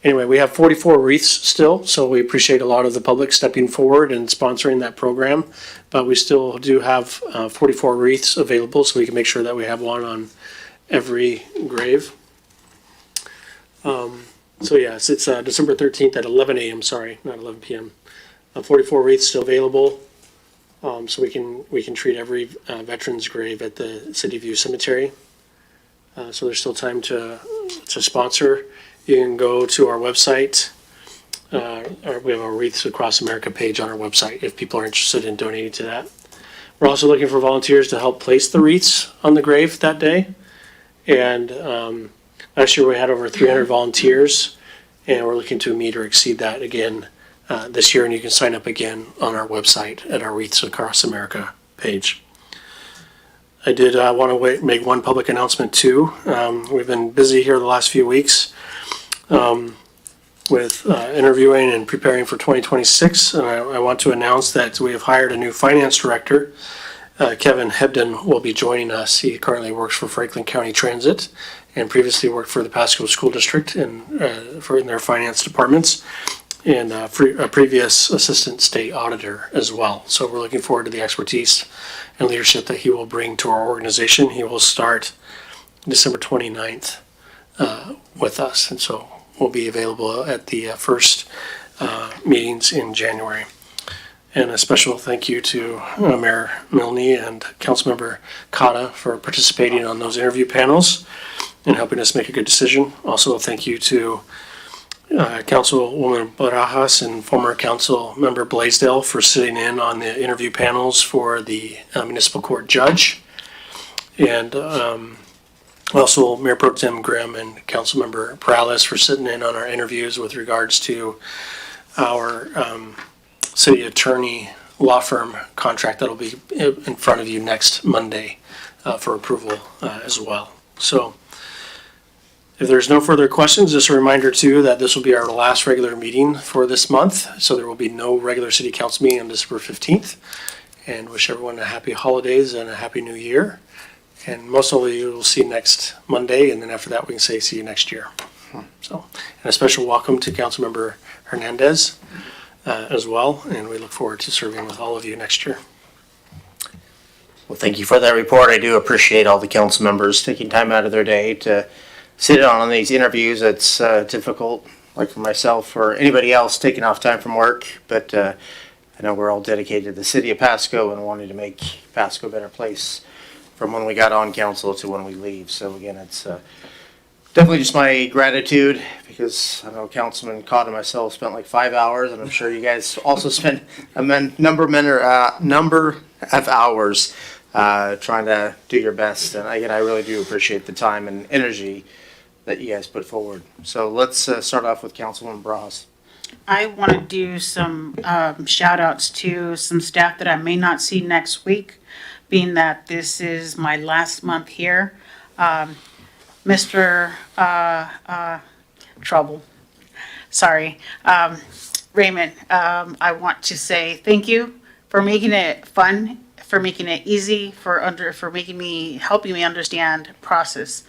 [SPEAKER 12] anyway, we have 44 wreaths still, so we appreciate a lot of the public stepping forward and sponsoring that program. But we still do have 44 wreaths available, so we can make sure that we have one on every grave. So yes, it's December 13th at 11 a.m. Sorry, not 11 p.m. 44 wreaths still available, so we can treat every veteran's grave at the City View Cemetery. So there's still time to sponsor. You can go to our website. Or we have a Wreaths Across America page on our website if people are interested in donating to that. We're also looking for volunteers to help place the wreaths on the grave that day. And last year we had over 300 volunteers, and we're looking to meet or exceed that again this year. And you can sign up again on our website at our Wreaths Across America page. I did want to make one public announcement too. We've been busy here the last few weeks with interviewing and preparing for 2026. And I want to announce that we have hired a new finance director. Kevin Hebden will be joining us. He currently works for Franklin County Transit and previously worked for the Pasco School District in their finance departments, and a previous assistant state auditor as well. So we're looking forward to the expertise and leadership that he will bring to our organization. He will start December 29th with us, and so we'll be available at the first meetings in January. And a special thank you to Mayor Milne and Councilmember Cotta for participating on those interview panels and helping us make a good decision. Also, a thank you to Councilwoman Barajas and former Council Member Blaisdell for sitting in on the interview panels for the municipal court judge. And also Mayor Pro Tem Grimm and Councilmember Perales for sitting in on our interviews with regards to our city attorney law firm contract that'll be in front of you next Monday for approval as well. So if there's no further questions, just a reminder too that this will be our last regular meeting for this month. So there will be no regular city council meeting on December 15th. And wish everyone a happy holidays and a happy new year. And most of you will see next Monday, and then after that we can say see you next year. So, and a special welcome to Councilmember Hernandez as well, and we look forward to serving with all of you next year.
[SPEAKER 5] Well, thank you for that report. I do appreciate all the council members taking time out of their day to sit on these interviews. It's difficult, like for myself or anybody else taking off time from work, but I know we're all dedicated to the city of Pasco and wanting to make Pasco a better place from when we got on council to when we leave. So again, it's definitely just my gratitude, because I know Councilman Cotta and myself spent like 5 hours, and I'm sure you guys also spent a number of hours trying to do your best. And again, I really do appreciate the time and energy that you guys put forward. So let's start off with Councilwoman Bras.
[SPEAKER 2] I want to do some shout outs to some staff that I may not see next week, being that this is my last month here. Mr. Trouble, sorry, Raymond, I want to say thank you for making it fun, for making it easy, for helping me understand process.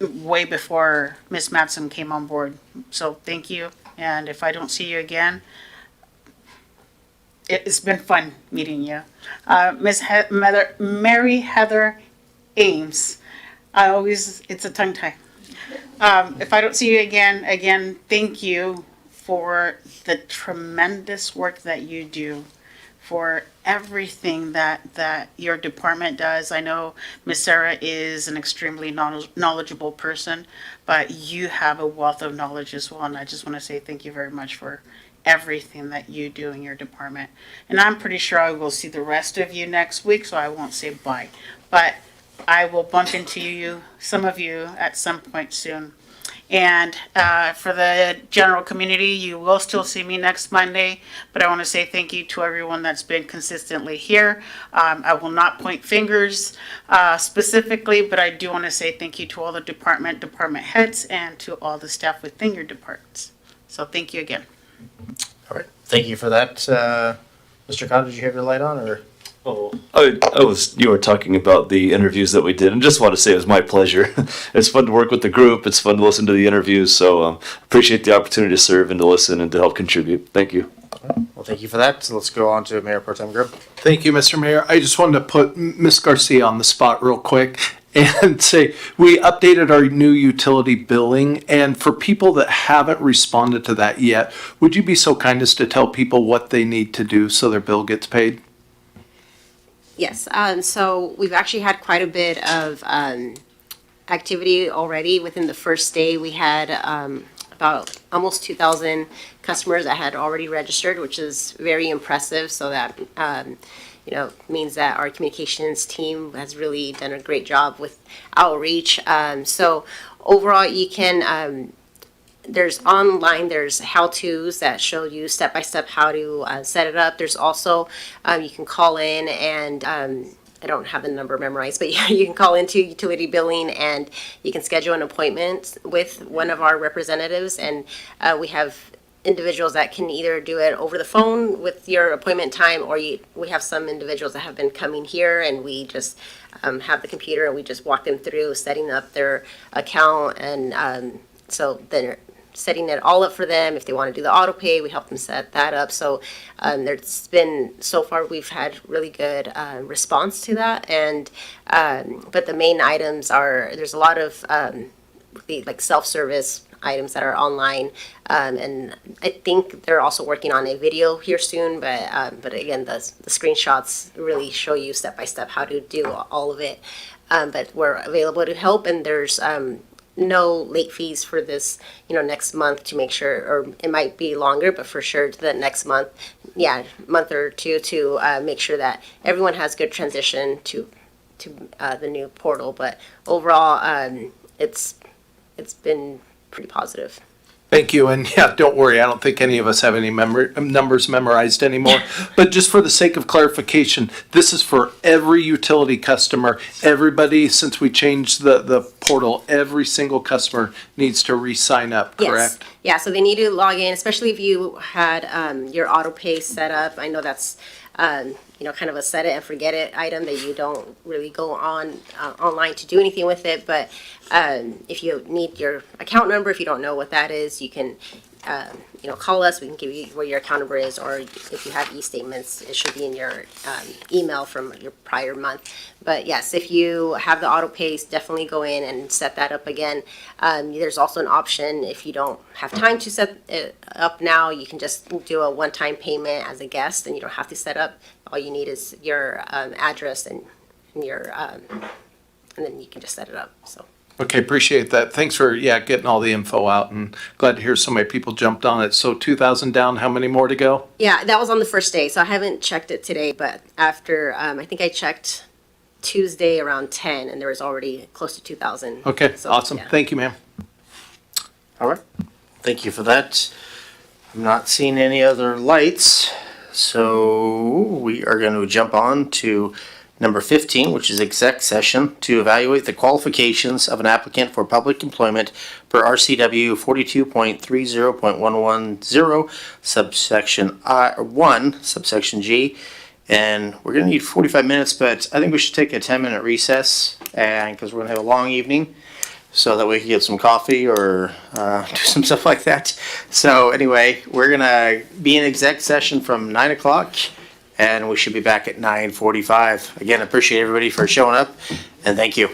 [SPEAKER 2] way before Miss Matson came on board. So thank you. And if I don't see you again, it's been fun meeting you. Mary Heather Ames. It's a tongue tie. If I don't see you again, thank you for the tremendous work that you do, for everything that your department does. I know Miss Sarah is an extremely knowledgeable person, but you have a wealth of knowledge as well. And I just want to say thank you very much for everything that you do in your department. And I'm pretty sure I will see the rest of you next week, so I won't say bye. But I will bump into you, some of you, at some point soon. And for the general community, you will still see me next Monday, but I want to say thank you to everyone that's been consistently here. I will not point fingers specifically, but I do want to say thank you to all the department heads and to all the staff within your departments. So thank you again.
[SPEAKER 5] All right, thank you for that. Mr. Cobb, did you have your light on, or?
[SPEAKER 15] You were talking about the interviews that we did, and just want to say it was my pleasure. It's fun to work with the group. It's fun to listen to the interviews. So appreciate the opportunity to serve and to listen and to help contribute. Thank you.
[SPEAKER 5] Well, thank you for that. So let's go on to Mayor Pro Tem Grimm.
[SPEAKER 6] Thank you, Mr. Mayor. I just wanted to put Ms. Garcia on the spot real quick and say we updated our new utility billing. And for people that haven't responded to that yet, would you be so kind as to tell people what they need to do so their bill gets paid?
[SPEAKER 11] Yes, so we've actually had quite a bit of activity already. Within the first day, we had about almost 2,000 customers that had already registered, which is very impressive. So that means that our communications team has really done a great job with outreach. So overall, you can. There's how-tos that show you step-by-step how to set it up. There's also, you can call in and, I don't have the number memorized, but you can call into utility billing and you can schedule an appointment with one of our representatives. And we have individuals that can either do it over the phone with your appointment time, or we have some individuals that have been coming here and we just have the computer and we just walk them through setting up their account. And so then setting it all up for them. If they want to do the auto pay, we help them set that up. So there's been, so far we've had really good response to that. And but the main items are, there's a lot of like self-service items that are online. And I think they're also working on a video here soon, but again, the screenshots really show you step by step how to do all of it. But we're available to help, and there's no late fees for this, next month, to make sure, or it might be longer, but for sure the next month, month or two, to make sure that everyone has good transition to the new portal. But overall, it's been pretty positive.
[SPEAKER 6] Thank you. And yeah, don't worry. I don't think any of us have any numbers memorized anymore. But just for the sake of clarification, this is for every utility customer. Everybody, since we changed the portal, every single customer needs to re-sign up, correct?
[SPEAKER 11] Yes. Yeah, so they need to log in, especially if you had your auto pay set up. I know that's kind of a set it and forget it item that you don't really go on online to do anything with it. But if you need your account number, if you don't know what that is, you can call us. We can give you where your account number is, or if you have e-statements, it should be in your email from your prior month. But yes, if you have the auto pays, definitely go in and set that up again. There's also an option if you don't have time to set it up now, you can just do a one-time payment as a guest, and you don't have to set up. All you need is your address and your, and then you can just set it up. So.
[SPEAKER 6] Okay, appreciate that. Thanks for, getting all the info out, and glad to hear so many people jumped on it. So 2,000 down, how many more to go?
[SPEAKER 11] Yeah, that was on the first day, so I haven't checked it today, but after, I think I checked Tuesday around 10, and there was already close to 2,000.
[SPEAKER 6] Okay,
[SPEAKER 11] so,
[SPEAKER 6] awesome.
[SPEAKER 11] Yeah.
[SPEAKER 6] Thank you, ma'am.
[SPEAKER 5] All right, thank you for that. I'm not seeing any other lights, so we are going to jump on to number 15, which is exec session to evaluate the qualifications of an applicant for public employment per RCW 42.30.110, subsection 1, subsection G. And we're going to need 45 minutes, but I think we should take a 10-minute recess, and because we're going to have a long evening. so that we can get some coffee or do some stuff like that. So anyway, we're gonna be in exec session from 9 o'clock, and we should be back at 9:45. Again, appreciate everybody for showing up, and thank you.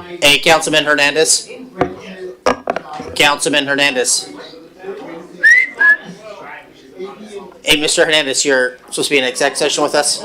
[SPEAKER 5] Hey, Councilman Hernandez. Councilman Hernandez. Hey, Mr. Hernandez, you're supposed to be in exec session with us?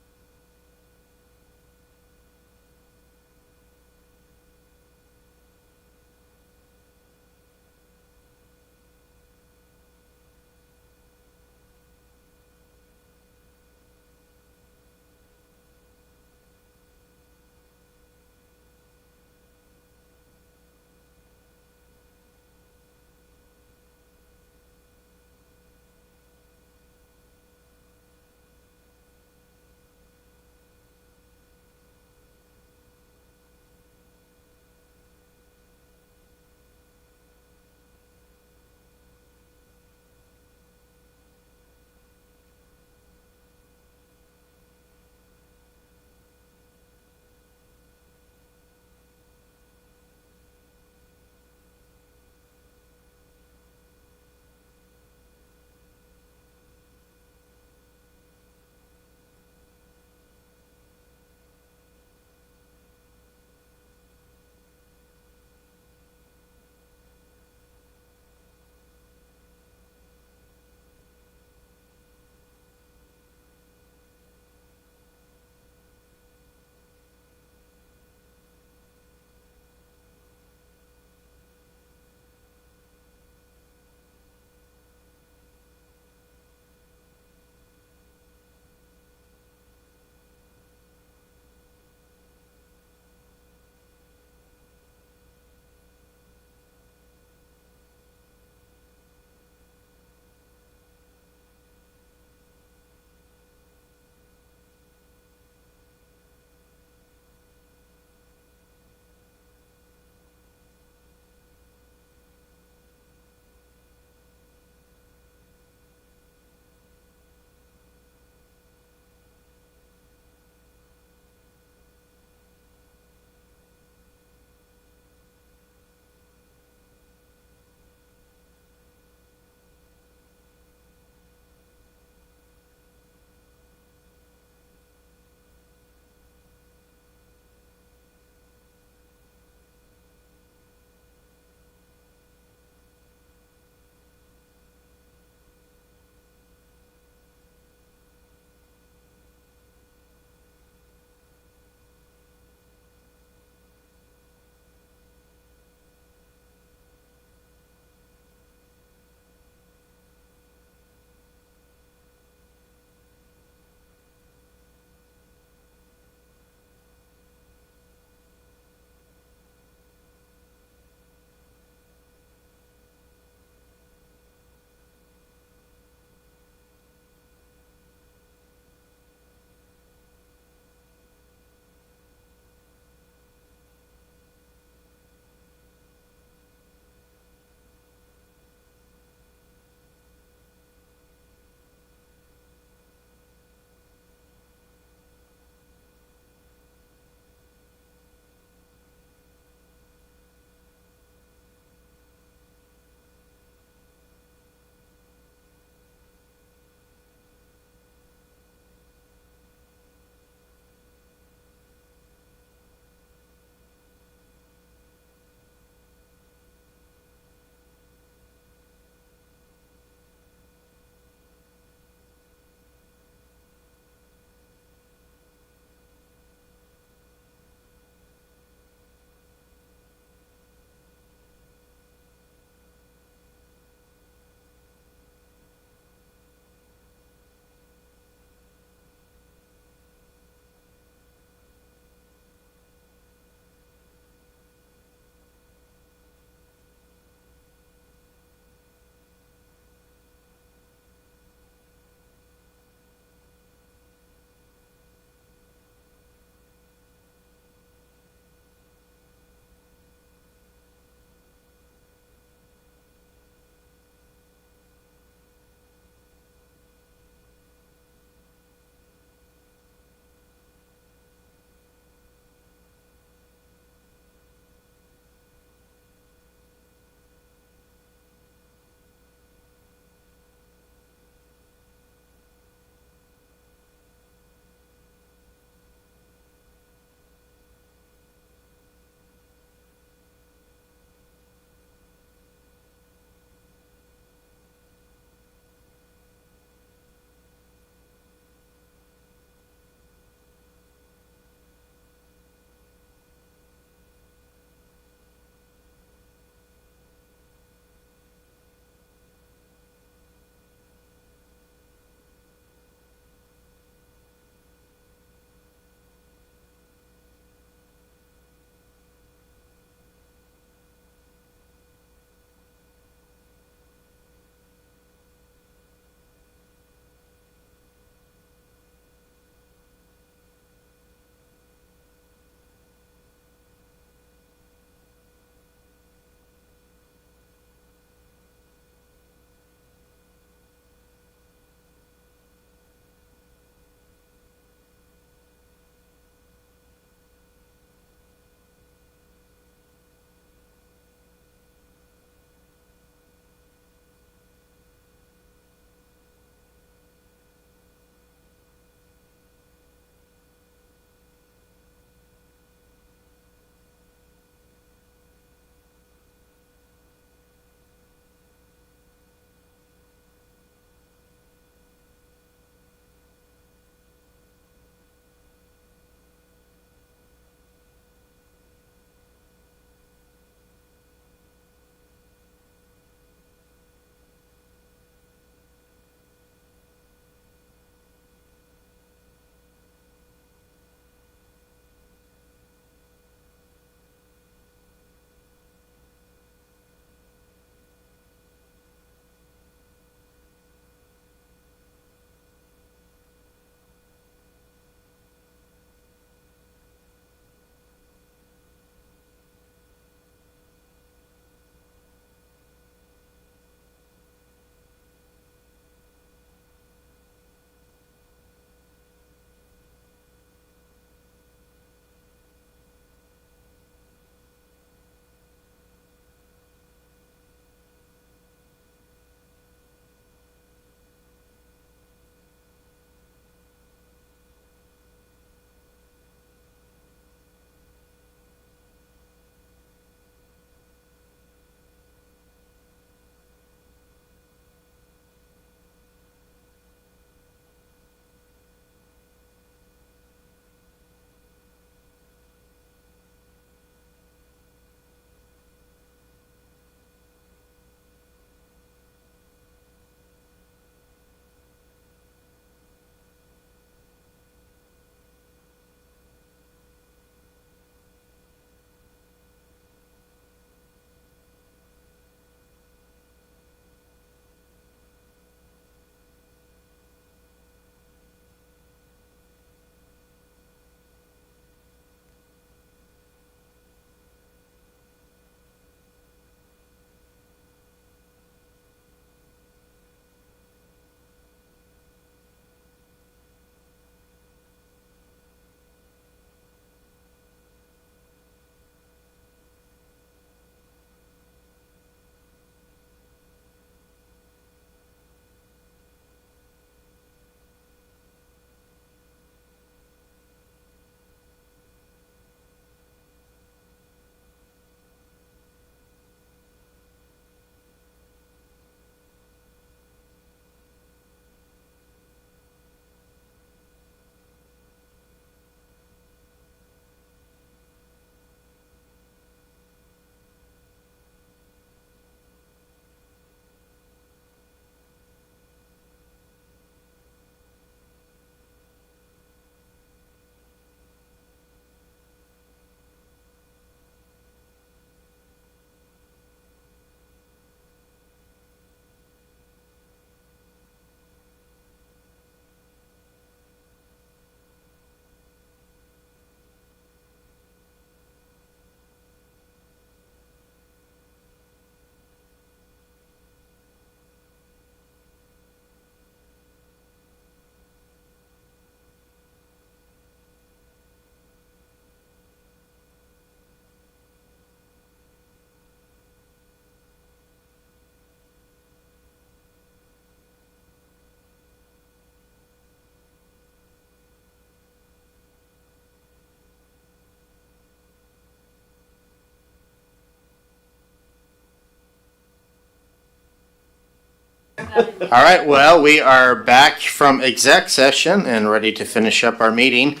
[SPEAKER 5] All right, well, we are back from exec session and ready to finish up our meeting.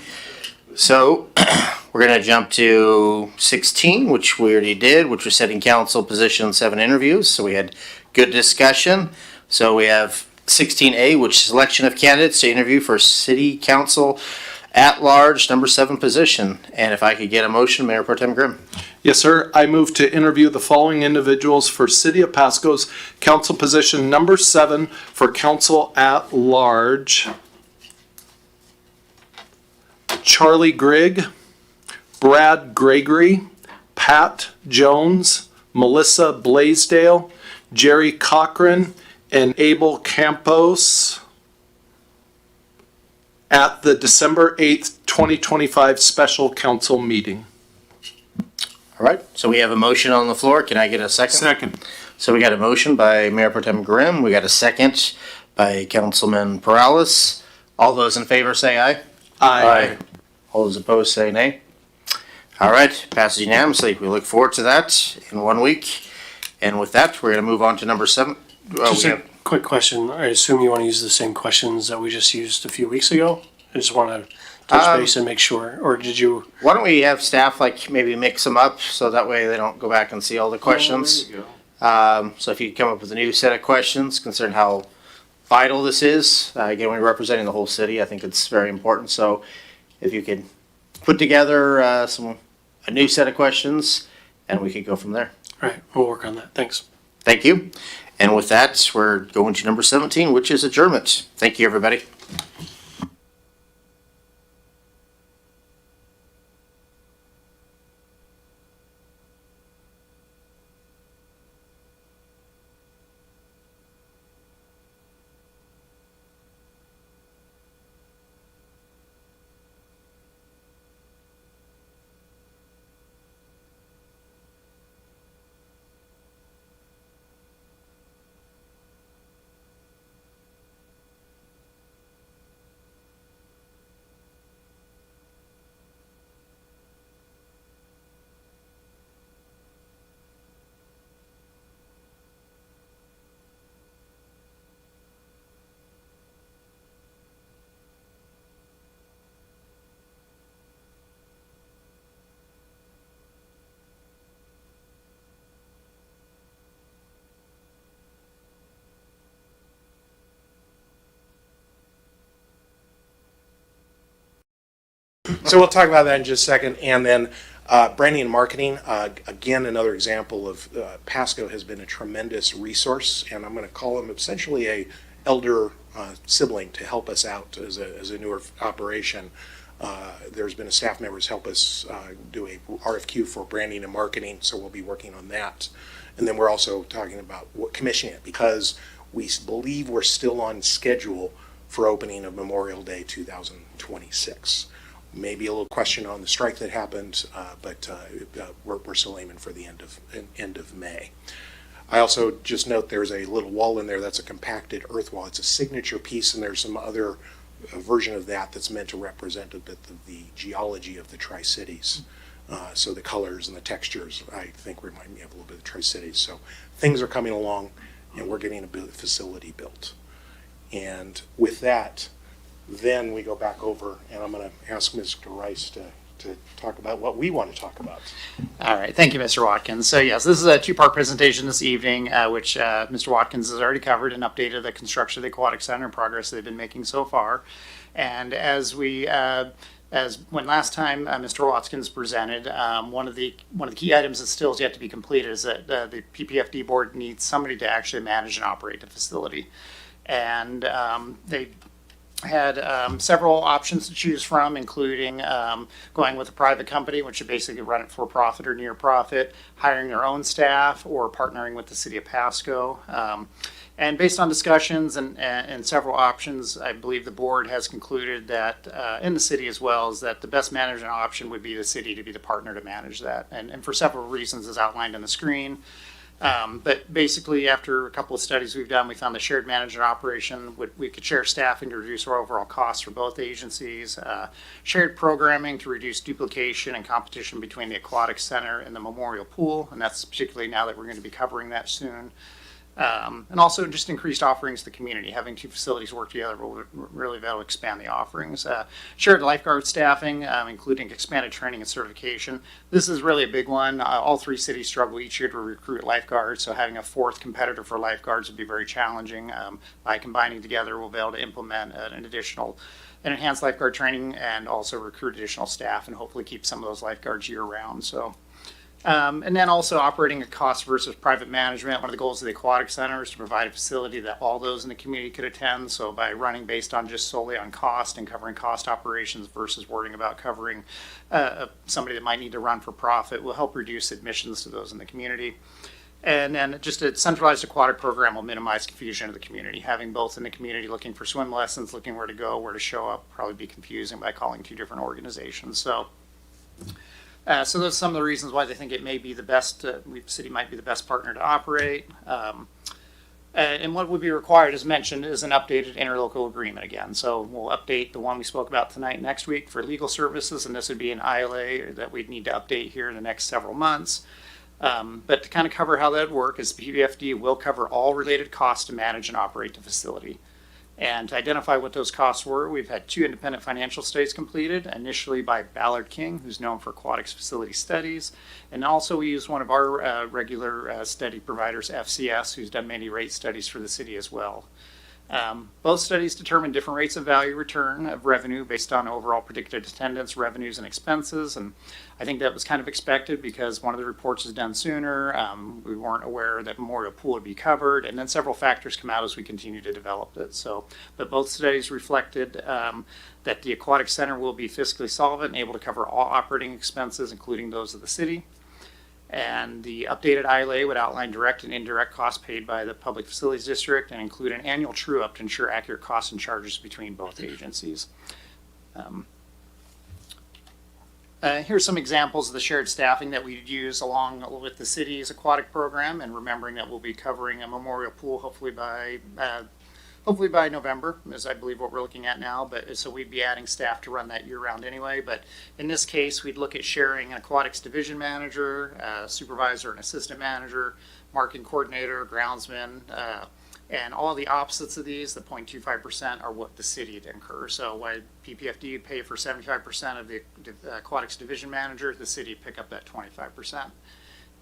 [SPEAKER 5] So we're going to jump to 16, which we already did, which was setting council position 7 interviews. So we had good discussion. So we have 16A, which is selection of candidates to interview for city council at large, number 7 position. And if I could get a motion, Mayor Pro Tem Grimm.
[SPEAKER 6] Yes, sir. I move to interview the following individuals for City of Pasco's council position number 7 for council at large. Charlie Grigg, Brad Gregory, Pat Jones, Melissa Blaisdell, Jerry Cochran, and Abel Campos at the December 8th, 2025 special council meeting.
[SPEAKER 5] All right, so we have a motion on the floor. Can I get a second?
[SPEAKER 4] Second.
[SPEAKER 5] So we got a motion by Mayor Pro Tem Grimm. We got a second by Councilman Perales. All those in favor say aye.
[SPEAKER 6] Aye.
[SPEAKER 5] All those opposed say nay. All right, passes unanimously. We look forward to that in 1 week. And with that, we're going to move on to number 7.
[SPEAKER 12] Just a quick question. I assume you want to use the same questions that we just used a few weeks ago? I just want to touch base and make sure, or did you?
[SPEAKER 5] Why don't we have staff like maybe mix them up so that way they don't go back and see all the questions? So if you come up with a new set of questions, considering how vital this is, again, when you're representing the whole city, I think it's very important. So if you could put together a new set of questions, and we could go from there.
[SPEAKER 12] All right, we'll work on that. Thanks.
[SPEAKER 5] Thank you. And with that, we're going to number 17, which is adjournment. Thank you, everybody.
[SPEAKER 7] So we'll talk about that in just a second. And then branding and marketing, again, another example of Pasco has been a tremendous resource, and I'm going to call him essentially a elder sibling to help us out as a newer operation. There's been a staff members help us do a RFQ for branding and marketing, so we'll be working on that. And then we're also talking about commissioning it, because we believe we're still on schedule for opening of Memorial Day 2026. Maybe a little question on the strike that happened, but we're still aiming for the end of May. I also just note there's a little wall in there that's a compacted earth wall. It's a signature piece, and there's some other version of that that's meant to represent a bit of the geology of the Tri-Cities. So the colors and the textures, I think, remind me of a little bit of the Tri-Cities. So things are coming along, and we're getting a facility built. And with that, then we go back over, and I'm going to ask Mr. Rice to talk about what we want to talk about.
[SPEAKER 18] All right, thank you, Mr. Watkins. So yes, this is a two-part presentation this evening, which Mr. Watkins has already covered and updated the construction of the Aquatic Center and progress they've been making so far. And as when last time Mr. Watkins presented, one of the key items that still is yet to be completed is that the PPFD board needs somebody to actually manage and operate the facility. And they had several options to choose from, including going with a private company, which would basically run it for profit or near profit, hiring their own staff, or partnering with the city of Pasco. And based on discussions and several options, I believe the board has concluded that in the city as well, is that the best management option would be the city to be the partner to manage that. And for several reasons as outlined on the screen. But basically, after a couple of studies we've done, we found the shared management operation, we could share staffing to reduce our overall costs for both agencies, shared programming to reduce duplication and competition between the Aquatic Center and the Memorial Pool, and that's particularly now that we're going to be covering that soon. And also just increased offerings to the community. Having two facilities work together will really be able to expand the offerings. Shared lifeguard staffing, including expanded training and certification. This is really a big one. All three cities struggle each year to recruit lifeguards, so having a fourth competitor for lifeguards would be very challenging. By combining together, we'll be able to implement an enhanced lifeguard training and also recruit additional staff and hopefully keep some of those lifeguards year round. So. And then also operating at cost versus private management. One of the goals of the Aquatic Center is to provide a facility that all those in the community could attend. So by running based on just solely on cost and covering cost operations versus worrying about covering somebody that might need to run for profit will help reduce admissions to those in the community. And then just a centralized aquatic program will minimize confusion of the community. Having both in the community looking for swim lessons, looking where to go, where to show up, probably be confusing by calling two different organizations. So those are some of the reasons why they think it may be the best, city might be the best partner to operate. And what would be required, as mentioned, is an updated interlocal agreement again. So we'll update the one we spoke about tonight next week for legal services, and this would be an ILA that we'd need to update here in the next several months. But to kind of cover how that would work is PBFD will cover all related costs to manage and operate the facility. And to identify what those costs were, we've had 2 independent financial studies completed, initially by Ballard King, who's known for aquatics facility studies. And also we used one of our regular study providers, FCS, who's done many rate studies for the city as well. Both studies determined different rates of value return of revenue based on overall predicted attendance, revenues, and expenses. And I think that was kind of expected because one of the reports was done sooner. We weren't aware that Memorial Pool would be covered, and then several factors come out as we continue to develop it. So, but both studies reflected that the Aquatic Center will be fiscally solvent and able to cover all operating expenses, including those of the city. And the updated ILA would outline direct and indirect costs paid by the Public Facilities District and include an annual true-up to ensure accurate costs and charges between both agencies. Here's some examples of the shared staffing that we'd use along with the city's aquatic program, and remembering that we'll be covering a Memorial Pool hopefully by November, is I believe what we're looking at now. But so we'd be adding staff to run that year round anyway. But in this case, we'd look at sharing an aquatics division manager, supervisor and assistant manager, marketing coordinator, groundsman, and all the opposites of these, the 0.25%, are what the city would incur. So why PPFD would pay for 75% of the aquatics division manager, the city would pick up that 25%.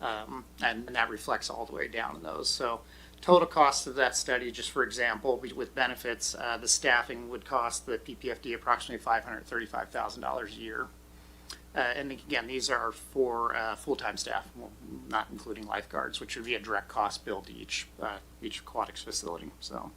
[SPEAKER 18] And that reflects all the way down in those. So total cost of that study, just for example, with benefits, the staffing would cost the PPFD approximately $535,000 a year. And again, these are for full-time staff, not including lifeguards, which would be a direct cost bill to each aquatics facility. So,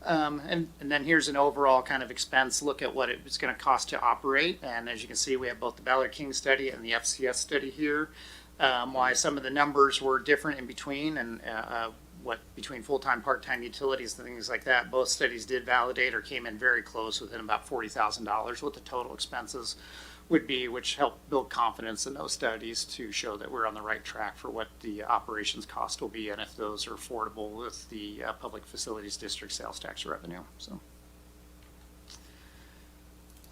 [SPEAKER 18] and then here's an overall kind of expense look at what it's going to cost to operate. And as you can see, we have both the Ballard King study and the FCS study here. Why some of the numbers were different in between, and what between full-time, part-time utilities and things like that. Both studies did validate or came in very close, within about $40,000 what the total expenses would be, which helped build confidence in those studies to show that we're on the right track for what the operations cost will be, and if those are affordable with the Public Facilities District sales tax revenue.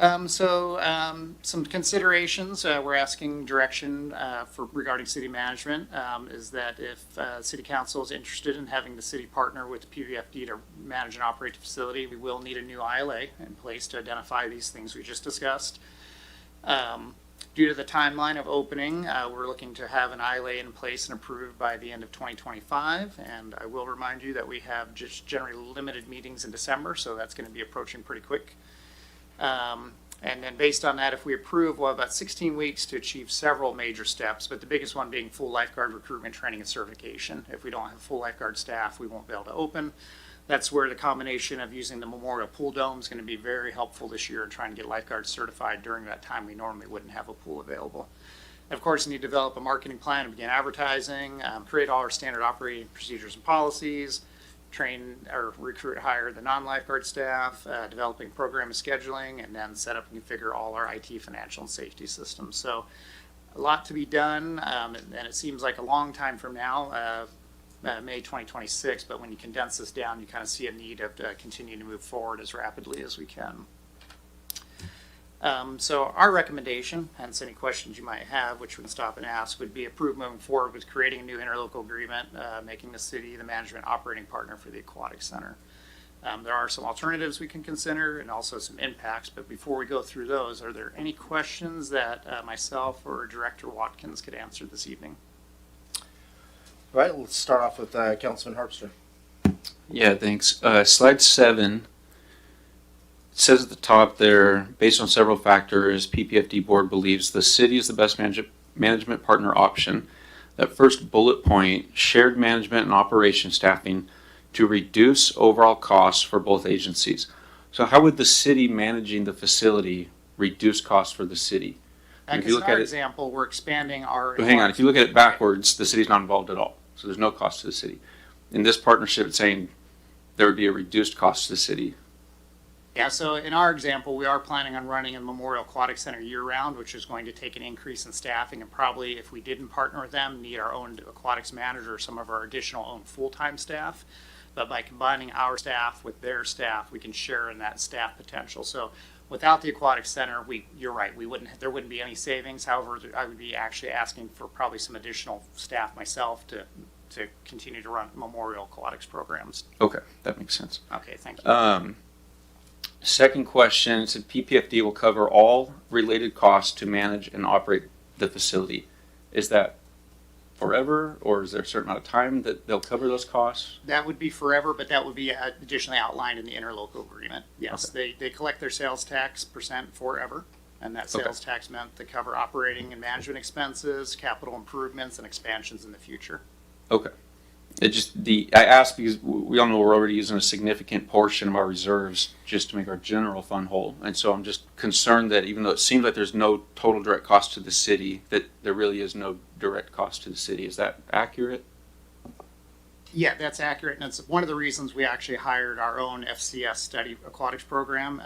[SPEAKER 18] Some considerations we're asking direction regarding city management is that if City Council is interested in having the city partner with PVFD to manage and operate the facility, we will need a new ILA in place to identify these things we just discussed. Due to the timeline of opening, we're looking to have an ILA in place and approved by the end of 2025. And I will remind you that we have just generally limited meetings in December, so that's going to be approaching pretty quick. And then based on that, if we approve, we'll have about 16 weeks to achieve several major steps, but the biggest one being full lifeguard recruitment, training, and certification. If we don't have full lifeguard staff, we won't be able to open. That's where the combination of using the Memorial Pool Dome is going to be very helpful this year in trying to get lifeguards certified during that time we normally wouldn't have a pool available. And of course, we need to develop a marketing plan and begin advertising, create all our standard operating procedures and policies, train or recruit, hire the non-lifeguard staff, developing program and scheduling, and then set up and configure all our IT, financial, and safety systems. So a lot to be done, and it seems like a long time from now, May 2026, but when you condense this down, you kind of see a need of continuing to move forward as rapidly as we can. So our recommendation, hence any questions you might have, which we can stop and ask, would be approve moving forward with creating a new interlocal agreement, making the city the management operating partner for the Aquatic Center. There are some alternatives we can consider and also some impacts, but before we go through those, are there any questions that myself or Director Watkins could answer this evening?
[SPEAKER 5] All right, let's start off with Councilman Harpster.
[SPEAKER 3] Yeah, thanks. Slide 7 says at the top there, based on several factors, PPFD board believes the city is the best management partner option. That first bullet point, shared management and operation staffing to reduce overall costs for both agencies. So how would the city managing the facility reduce costs for the city?
[SPEAKER 18] If you look at our example, we're expanding our.
[SPEAKER 3] Well, hang on, if you look at it backwards, the city's not involved at all. So there's no cost to the city. In this partnership, it's saying there would be a reduced cost to the city.
[SPEAKER 18] Yeah, so in our example, we are planning on running a Memorial Aquatic Center year-round, which is going to take an increase in staffing, and probably, if we didn't partner with them, need our own aquatics manager or some of our additional own full-time staff. But by combining our staff with their staff, we can share in that staff potential. So without the Aquatic Center, you're right, there wouldn't be any savings. However, I would be actually asking for probably some additional staff myself to continue to run Memorial Aquatics programs.
[SPEAKER 3] Okay, that makes sense.
[SPEAKER 18] Okay, thank you.
[SPEAKER 3] Second question, it said PPFD will cover all related costs to manage and operate the facility. Is that forever, or is there a certain amount of time that they'll cover those costs?
[SPEAKER 18] That would be forever, but that would be additionally outlined in the interlocal agreement. Yes,
[SPEAKER 3] Okay.
[SPEAKER 18] they collect their sales tax % forever, and that sales tax meant to cover operating and management expenses, capital improvements, and expansions in the future.
[SPEAKER 3] Okay. I asked because we all know we're already using a significant portion of our reserves just to make our general fund whole. And so I'm just concerned that even though it seems like there's no total direct cost to the city, that there really is no direct cost to the city. Is that accurate?
[SPEAKER 18] Yeah, that's accurate, and it's one of the reasons we actually hired our own FCS study aquatics program,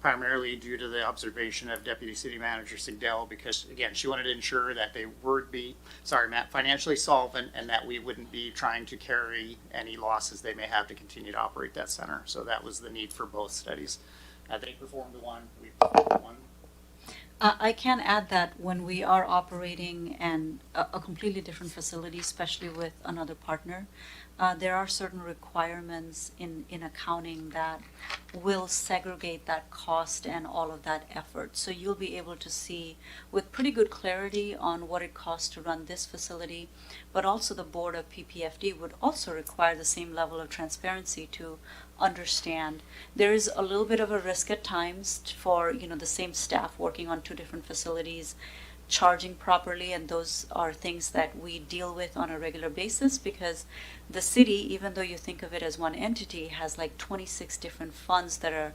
[SPEAKER 18] primarily due to the observation of Deputy City Manager Sigdell, because again, she wanted to ensure that they would be, financially solvent, and that we wouldn't be trying to carry any losses they may have to continue to operate that center. So that was the need for both studies. They performed one, we performed one.
[SPEAKER 19] I can add that when we are operating a completely different facility, especially with another partner, there are certain requirements in accounting that will segregate that cost and all of that effort. So you'll be able to see with pretty good clarity on what it costs to run this facility, but also the board of PPFD would also require the same level of transparency to understand. There is a little bit of a risk at times for the same staff working on two different facilities, charging properly, and those are things that we deal with on a regular basis, because the city, even though you think of it as one entity, has like 26 different funds that are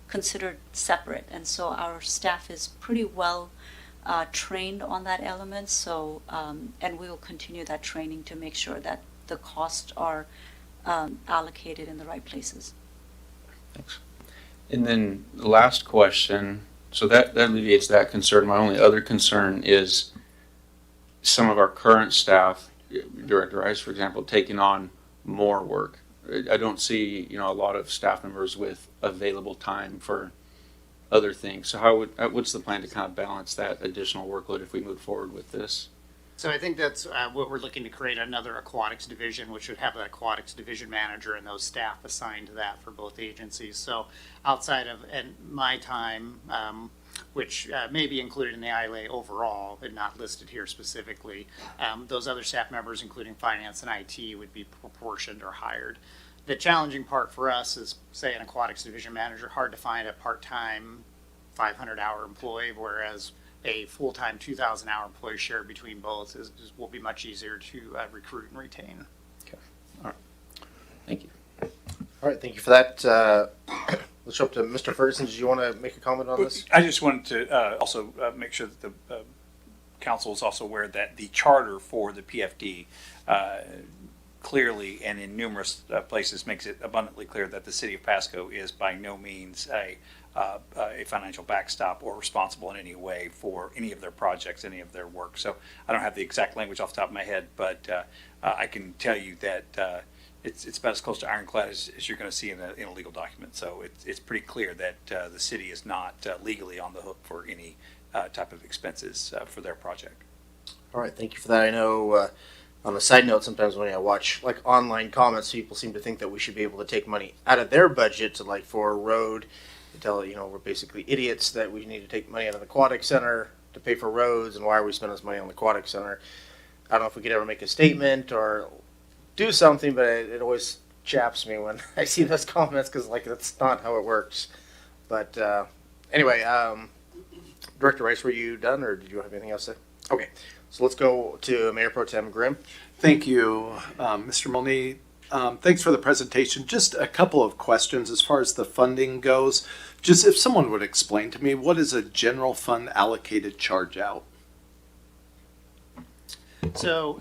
[SPEAKER 19] considered separate, and so our staff is pretty well trained on that element. So and we will continue that training to make sure that the costs are allocated in the right places.
[SPEAKER 3] Thanks. And then the last question, so that alleviates that concern. My only other concern is some of our current staff, Director Rice, for example, taking on more work. I don't see, a lot of staff members with available time for other things. So what's the plan to kind of balance that additional workload if we move forward with this?
[SPEAKER 18] So I think that's what we're looking to create, another aquatics division, which would have an aquatics division manager and those staff assigned to that for both agencies. So outside of my time, which may be included in the ILA overall and not listed here specifically, those other staff members, including finance and IT, would be proportioned or hired. The challenging part for us is, say, an aquatics division manager, hard to find a part-time 500-hour employee, whereas a full-time 2,000-hour employee shared between both will be much easier to recruit and retain.
[SPEAKER 3] Okay. All right. Thank you.
[SPEAKER 5] All right, thank you for that. Let's jump to Mr. Ferguson. Did you want to make a comment on this?
[SPEAKER 21] I just wanted to also make sure that the council is also aware that the charter for the PFD clearly and in numerous places makes it abundantly clear that the city of Pasco is by no means a financial backstop or responsible in any way for any of their projects, any of their work. So I don't have the exact language off the top of my head, but I can tell you that it's about as close to ironclad as you're going to see in a legal document. So it's pretty clear that the city is not legally on the hook for any type of expenses for their project.
[SPEAKER 5] All right, thank you for that. I know, on a side note, sometimes when I watch like online comments, people seem to think that we should be able to take money out of their budget to like for a road. They tell, we're basically idiots that we need to take money out of the aquatic center to pay for roads, and why are we spending this money on the aquatic center? I don't know if we could ever make a statement or do something, but it always chaps me when I see those comments because like that's not how it works. But anyway, Director Rice, were you done, or did you have anything else to say? Okay, so let's go to Mayor Pro Tem Grimm.
[SPEAKER 6] Thank you, Mr. Mulney. Thanks for the presentation. Just a couple of questions as far as the funding goes. Just if someone would explain to me, what is a general fund allocated charge out?
[SPEAKER 18] So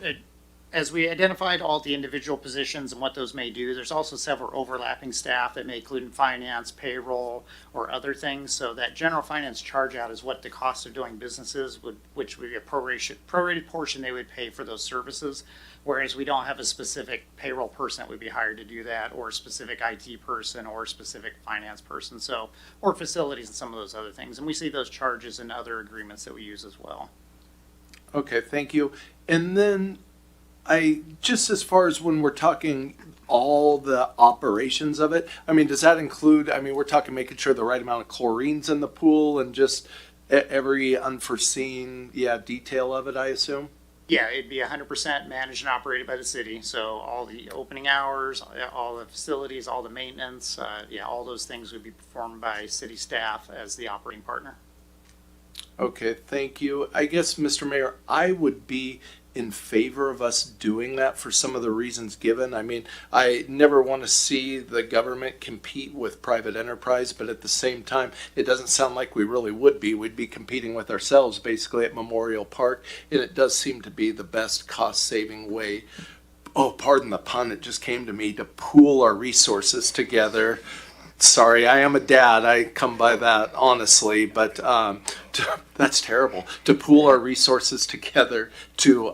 [SPEAKER 18] as we identified all the individual positions and what those may do, there's also several overlapping staff that may include in finance, payroll, or other things. So that general finance charge out is what the cost of doing business is, which would be a prorated portion they would pay for those services. Whereas we don't have a specific payroll person that would be hired to do that, or a specific IT person, or a specific finance person, or facilities and some of those other things. And we see those charges in other agreements that we use as well.
[SPEAKER 6] Okay, thank you. And then just as far as when we're talking all the operations of it, does that include, we're talking making sure the right amount of chlorine's in the pool and just every unforeseen, detail of it, I assume?
[SPEAKER 18] Yeah, it'd be 100% managed and operated by the city. So all the opening hours, all the facilities, all the maintenance, all those things would be performed by city staff as the operating partner.
[SPEAKER 6] Okay, thank you. I guess, Mr. Mayor, I would be in favor of us doing that for some of the reasons given. I never want to see the government compete with private enterprise, but at the same time, it doesn't sound like we really would be. We'd be competing with ourselves basically at Memorial Park, and it does seem to be the best cost-saving way. Oh, pardon the pun, it just came to me, to pool our resources together. Sorry, I am a dad. I come by that honestly, but that's terrible. To pool our resources together to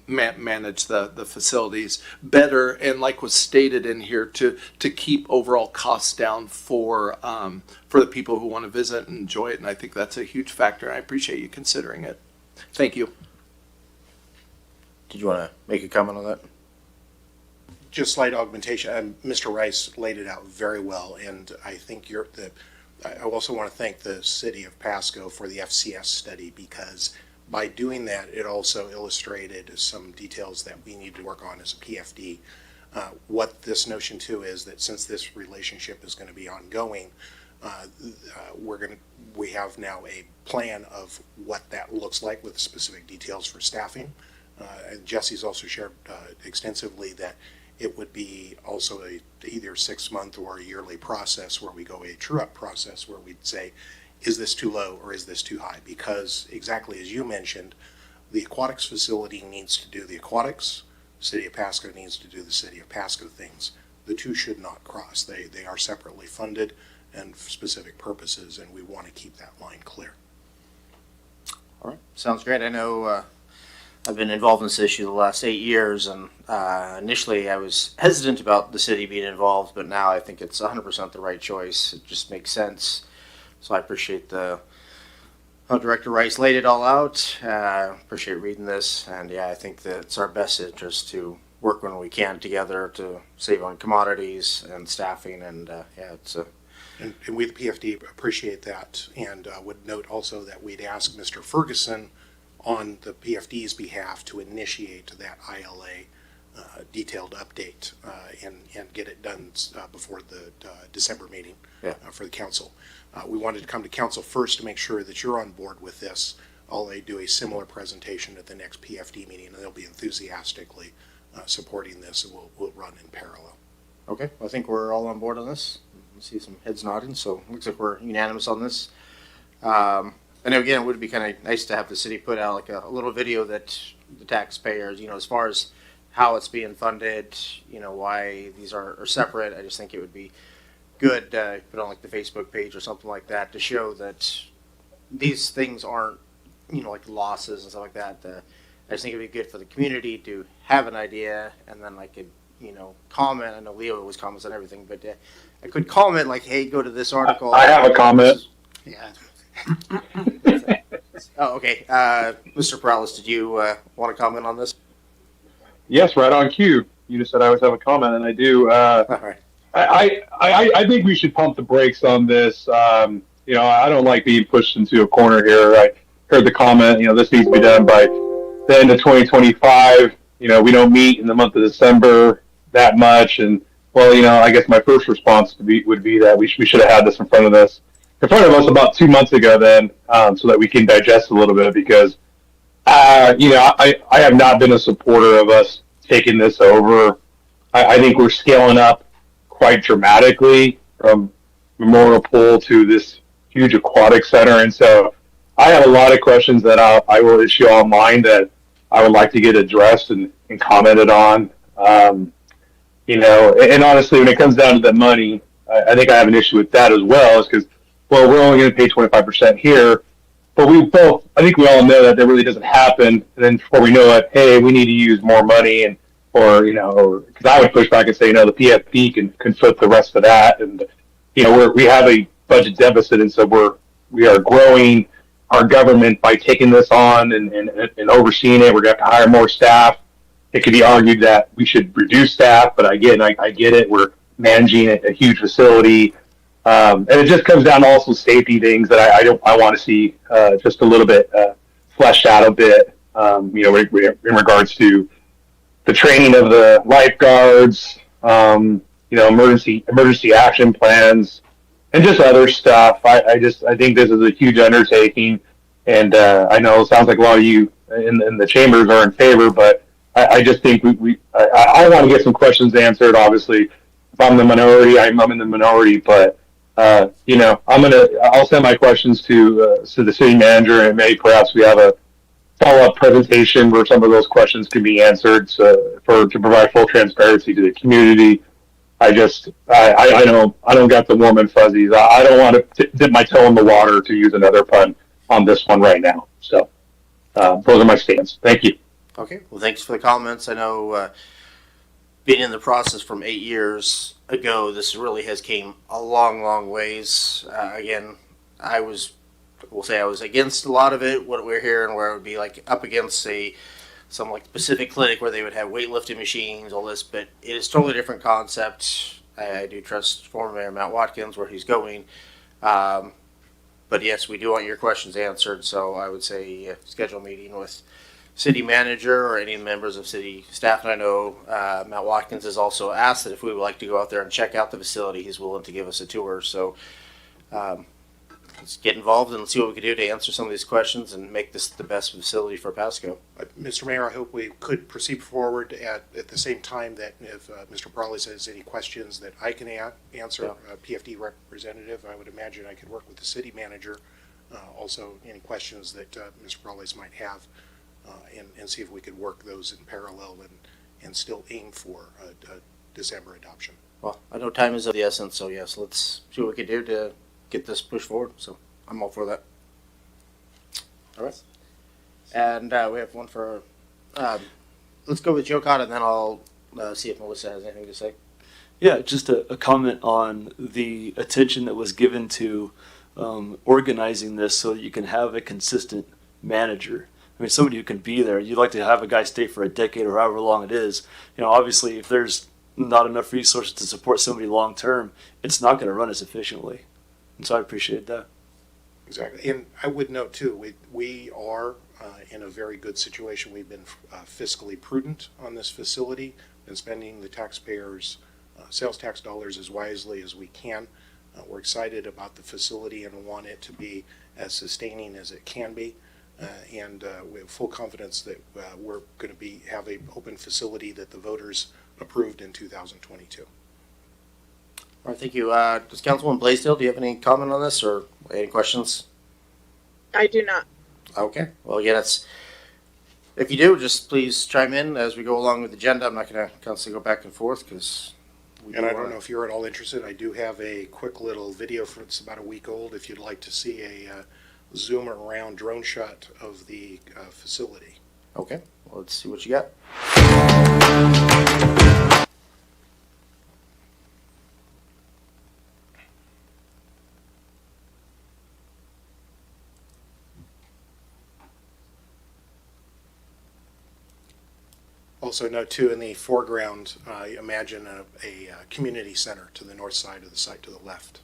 [SPEAKER 6] manage the facilities better, and like was stated in here, to keep overall costs down for the people who want to visit and enjoy it. And I think that's a huge factor. And I appreciate you considering it. Thank you.
[SPEAKER 5] Did you want to make a comment on that?
[SPEAKER 7] Just slight augmentation. Mr. Rice laid it out very well, and I think I also want to thank the city of Pasco for the FCS study, because by doing that, it also illustrated some details that we need to work on as a PFD. What this notion too is that since this relationship is going to be ongoing, we have now a plan of what that looks like with specific details for staffing. And Jesse's also shared extensively that it would be also either 6-month or a yearly process where we go a true-up process where we'd say, is this too low or is this too high? Because exactly as you mentioned, the aquatics facility needs to do the aquatics, City of Pasco needs to do the City of Pasco things. The two should not cross. They are separately funded and for specific purposes, and we want to keep that line clear.
[SPEAKER 5] All right, sounds great. I know I've been involved in this issue the last 8 years, and initially I was hesitant about the city being involved, but now I think it's 100% the right choice. It just makes sense. So I appreciate how Director Rice laid it all out. Appreciate reading this, and I think that it's our best interest to work when we can together to save on commodities and staffing, and it's a...
[SPEAKER 7] And we, the PFD, appreciate that, and would note also that we'd ask Mr. Ferguson on the PFD's behalf to initiate that ILA detailed update and get it done before the December meeting for the council. We wanted to come to council first to make sure that you're on board with this. I'll do a similar presentation at the next PFD meeting, and they'll be enthusiastically supporting this, and we'll run in parallel.
[SPEAKER 5] Okay, well, I think we're all on board on this. I see some heads nodding, so it looks like we're unanimous on this. And again, it would be kind of nice to have the city put out like a little video that the taxpayers, as far as how it's being funded, why these are separate. I just think it would be good put on like the Facebook page or something like that to show that these things aren't, like losses and stuff like that. I just think it'd be good for the community to have an idea, and then like comment. I know Leo always comments on everything, but I could comment like, hey, go to this article.
[SPEAKER 1] I have a comment.
[SPEAKER 5] Yeah. Oh, okay. Mr. Perales, did you want to comment on this?
[SPEAKER 1] Yes, right on cue. You just said I always have a comment, and I do.
[SPEAKER 5] All right.
[SPEAKER 1] I think we should pump the brakes on this. I don't like being pushed into a corner here. I heard the comment, this needs to be done by the end of 2025. We don't meet in the month of December that much. And, I guess my first response would be that we should have had this in front of us about 2 months ago then, so that we can digest a little bit because, I have not been a supporter of us taking this over. I think we're scaling up quite dramatically from Memorial Pool to this huge aquatic center. And so I have a lot of questions that I will issue online that I would like to get addressed and commented on. And honestly, when it comes down to the money, I think I have an issue with that as well, is because, we're only going to pay 25% here, but I think we all know that really doesn't happen. And then before we know it, hey, we need to use more money because I would push back and say, the PFP can foot the rest of that. And, we have a budget deficit. And so we are growing our government by taking this on and overseeing it. We're going to have to hire more staff. It could be argued that we should reduce staff, but again, I get it. We're managing a huge facility. And it just comes down to also safety things that I want to see just a little bit fleshed out a bit, in regards to the training of the lifeguards, emergency action plans, and just other stuff. I think this is a huge undertaking, and I know it sounds like a lot of you in the chambers are in favor, but I just think I want to get some questions answered. Obviously, if I'm the minority, I'm in the minority, but I'll send my questions to the city manager, and maybe perhaps we have a follow-up presentation where some of those questions can be answered to provide full transparency to the community. I don't got the warm and fuzzies. I don't want to dip my toe in the water, to use another pun, on this one right now. So those are my stands. Thank you.
[SPEAKER 5] Okay. Well, thanks for the comments. I know being in the process from 8 years ago, this really has came a long, long ways. Again, I was against a lot of it, what we're hearing, where it would be like up against some like Pacific Clinic where they would have weightlifting machines, all this, but it is totally different concept. I do trust former Mayor Matt Watkins where he's going. But yes, we do want your questions answered. So I would say schedule a meeting with city manager or any members of city staff. And I know Matt Watkins has also asked that if we would like to go out there and check out the facility, he's willing to give us a tour. So let's get involved and let's see what we can do to answer some of these questions and make this the best facility for Pasco.
[SPEAKER 7] Mr. Mayor, I hope we could proceed forward at the same time that if Mr. Perales has any questions that I can answer, PFD representative, I would imagine I could work with the city manager. Also, any questions that Mr. Perales might have and see if we could work those in parallel and still aim for a December adoption.
[SPEAKER 5] Well, I know time is of the essence, so yes, let's see what we can do to get this pushed forward. So I'm all for that. All right. And we have one for, let's go with Joe Cotta, and then I'll see if Melissa has anything to say.
[SPEAKER 15] Yeah, just a comment on the attention that was given to organizing this so that you can have a consistent manager. I mean, somebody who can be there. You'd like to have a guy stay for a decade or however long it is. Obviously, if there's not enough resources to support somebody long term, it's not going to run as efficiently. And so I appreciate that.
[SPEAKER 7] Exactly. And I would note too, we are in a very good situation. We've been fiscally prudent on this facility and spending the taxpayers' sales tax dollars as wisely as we can. We're excited about the facility and want it to be as sustaining as it can be. And we have full confidence that we're going to have an open facility that the voters approved in 2022.
[SPEAKER 5] All right, thank you. Does Councilwoman Blaisdell, do you have any comment on this or any questions?
[SPEAKER 9] I do not.
[SPEAKER 5] Okay. Well, again, if you do, just please chime in as we go along with the agenda. I'm not going to constantly go back and forth because.
[SPEAKER 7] And I don't know if you're at all interested. I do have a quick little video it's about a week old. If you'd like to see a zoom around drone shot of the facility.
[SPEAKER 5] Okay. Well, let's see what you got.
[SPEAKER 7] also note too, in the foreground, imagine a community center to the north side of the site to the left.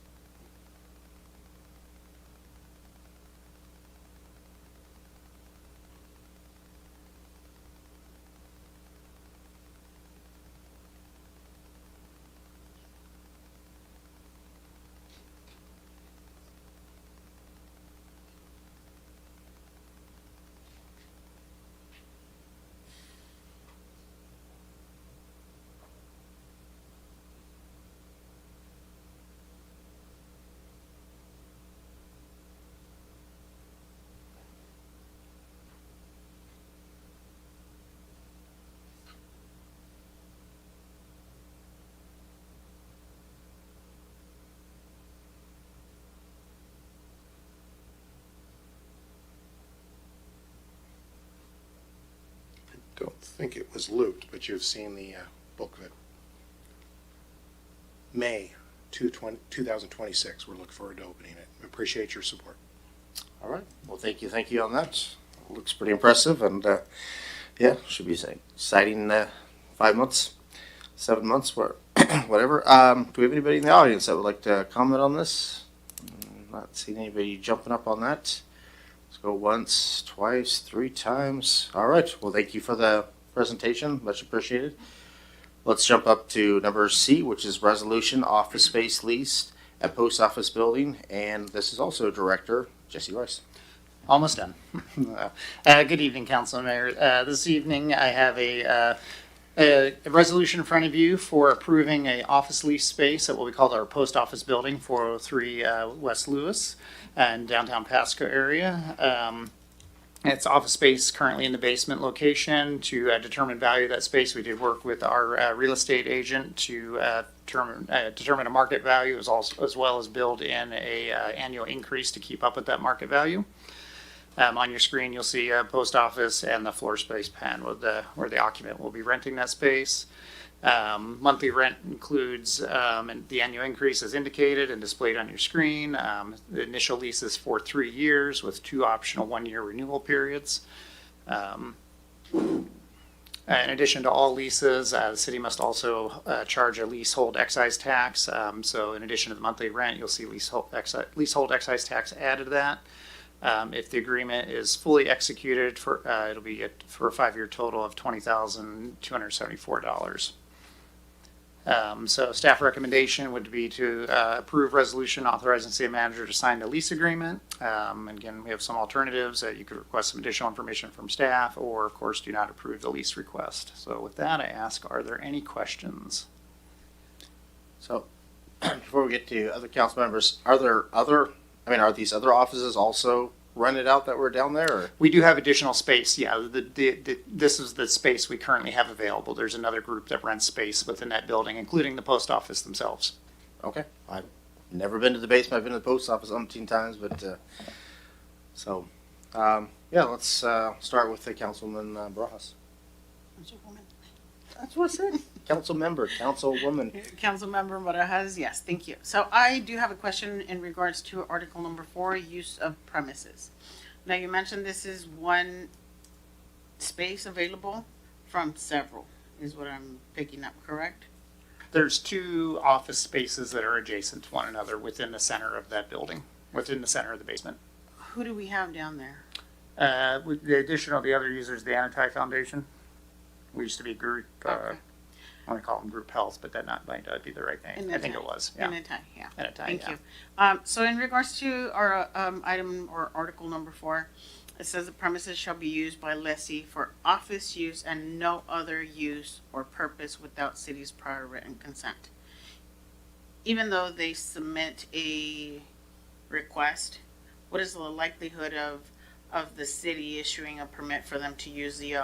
[SPEAKER 7] Don't think it was looped, but you've seen the booklet. May 2026. We're looking forward to opening it. Appreciate your support.
[SPEAKER 5] All right. Well, thank you on that. Looks pretty impressive, and yeah, should be exciting 5 months, 7 months, whatever. Do we have anybody in the audience that would like to comment on this? Not seeing anybody jumping up on that. Let's go once, twice, 3 times. All right. Well, thank you for the presentation. Much appreciated. Let's jump up to number C, which is resolution office space leased at post office building. And this is also Director Jesse Rice.
[SPEAKER 18] Almost done. Good evening, Council and Mayor. This evening I have a resolution in front of you for approving a office lease space at what we call our post office building, 403 West Lewis in downtown Pasco area. It's office space currently in the basement location. To determine value of that space, we did work with our real estate agent to determine a market value as well as build in a annual increase to keep up with that market value. On your screen, you'll see a post office and the floor space plan where the occupant will be renting that space. Monthly rent includes, and the annual increase is indicated and displayed on your screen. The initial lease is for 3 years with 2 optional 1-year renewal periods. In addition to all leases, the city must also charge a leasehold excise tax. So in addition to the monthly rent, you'll see leasehold excise tax added to that. If the agreement is fully executed, it'll be for a 5-year total of $20,274. So staff recommendation would be to approve resolution authorizing city manager to sign the lease agreement. Again, we have some alternatives. You could request some additional information from staff, or of course do not approve the lease request. So with that, I ask, are there any questions?
[SPEAKER 5] So before we get to other council members, are these other offices also rented out that were down there? Or?
[SPEAKER 18] We do have additional space. Yeah, this is the space we currently have available. There's another group that rents space within that building, including the post office themselves.
[SPEAKER 5] Okay. I've never been to the basement. I've been to the post office umpteen times, but yeah, let's start with the Councilman Barajas. That's what I said. Councilwoman.
[SPEAKER 2] Councilmember Barajas, yes, thank you. So I do have a question in regards to article number 4, use of premises. Now you mentioned this is one space available from several, is what I'm picking up, correct?
[SPEAKER 18] There's 2 office spaces that are adjacent to one another within the center of that building, within the center of the basement.
[SPEAKER 2] Who do we have down there?
[SPEAKER 18] With the addition of the other users, the Anatai Foundation. We used to be group, I want to call them Group Health, but that might not be the right name. I think it was. Yeah.
[SPEAKER 2] Anatai, yeah.
[SPEAKER 18] Anatai,
[SPEAKER 2] Thank
[SPEAKER 18] yeah.
[SPEAKER 2] you. So in regards to our item or article number 4, it says the premises shall be used by lessee for office use and no other use or purpose without city's prior written consent. Even though they submit a request, what is the likelihood of the city issuing a permit for them to use the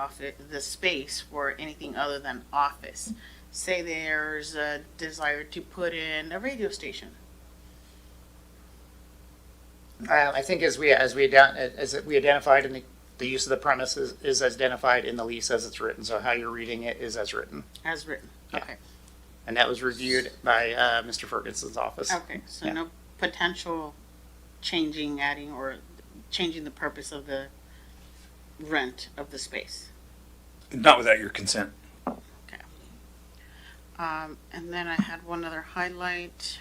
[SPEAKER 2] space for anything other than office? Say there's a desire to put in a radio station.
[SPEAKER 18] I think as we identified in the use of the premises is identified in the lease as it's written. So how you're reading it is as written.
[SPEAKER 2] As written, okay.
[SPEAKER 18] And that was reviewed by Mr. Ferguson's office.
[SPEAKER 2] Okay, so
[SPEAKER 18] Yeah.
[SPEAKER 2] no potential changing, adding, or changing the purpose of the rent of the space.
[SPEAKER 21] Not without your consent.
[SPEAKER 2] And then I had one other highlight.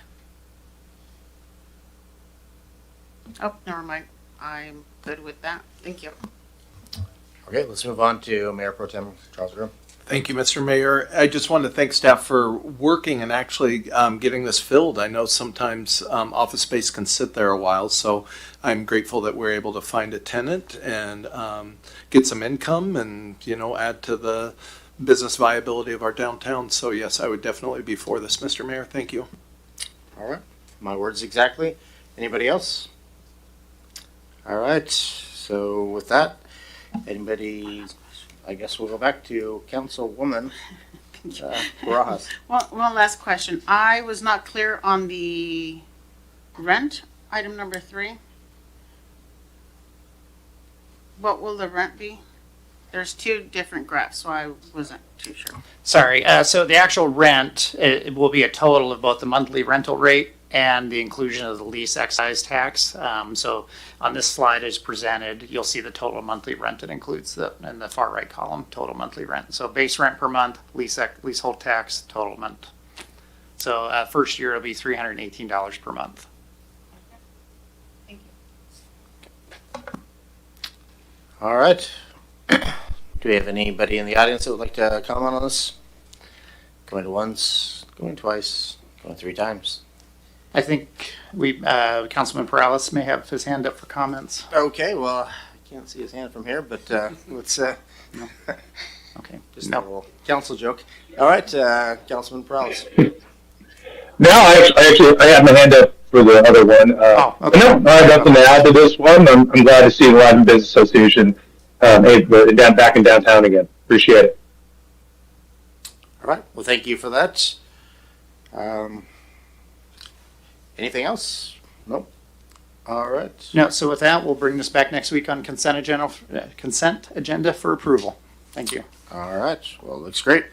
[SPEAKER 2] Oh, never mind. I'm good with that. Thank you.
[SPEAKER 5] Okay, let's move on to Mayor Pro Tem Charles Grimm.
[SPEAKER 6] Thank you, Mr. Mayor. I just want to thank staff for working and actually getting this filled. I know sometimes office space can sit there a while, so I'm grateful that we're able to find a tenant and get some income and, add to the business viability of our downtown. So yes, I would definitely be for this, Mr. Mayor. Thank you.
[SPEAKER 5] All right, my words exactly. Anybody else? All right, so with that, anybody, I guess we'll go back to Councilwoman Barajas.
[SPEAKER 2] One last question. I was not clear on the rent, item number 3. What will the rent be? There's 2 different graphs, so I wasn't too sure.
[SPEAKER 18] Sorry, so the actual rent, it will be a total of both the monthly rental rate and the inclusion of the lease excise tax. So on this slide as presented, you'll see the total monthly rent. It includes in the far right column, total monthly rent. So base rent per month, leasehold tax, total month. So first year it'll be $318 per month.
[SPEAKER 2] Thank you.
[SPEAKER 5] All right. Do we have anybody in the audience that would like to comment on this? Going once, going twice, going 3 times.
[SPEAKER 18] I think Councilman Perales may have his hand up for comments.
[SPEAKER 5] Okay, well, I can't see his hand from here, but let's.
[SPEAKER 18] Okay.
[SPEAKER 5] Just a little council joke. All right, Councilman Perales.
[SPEAKER 1] No, I have my hand up for the other one.
[SPEAKER 18] Okay.
[SPEAKER 1] No, I have nothing to add to this one. I'm glad to see the Latin Business Association back in downtown again. Appreciate it.
[SPEAKER 5] All right. Well, thank you for that. Anything else? Nope. All right.
[SPEAKER 18] No, so with that, we'll bring this back next week on consent agenda for approval. Thank you.
[SPEAKER 5] All right. Well, looks great.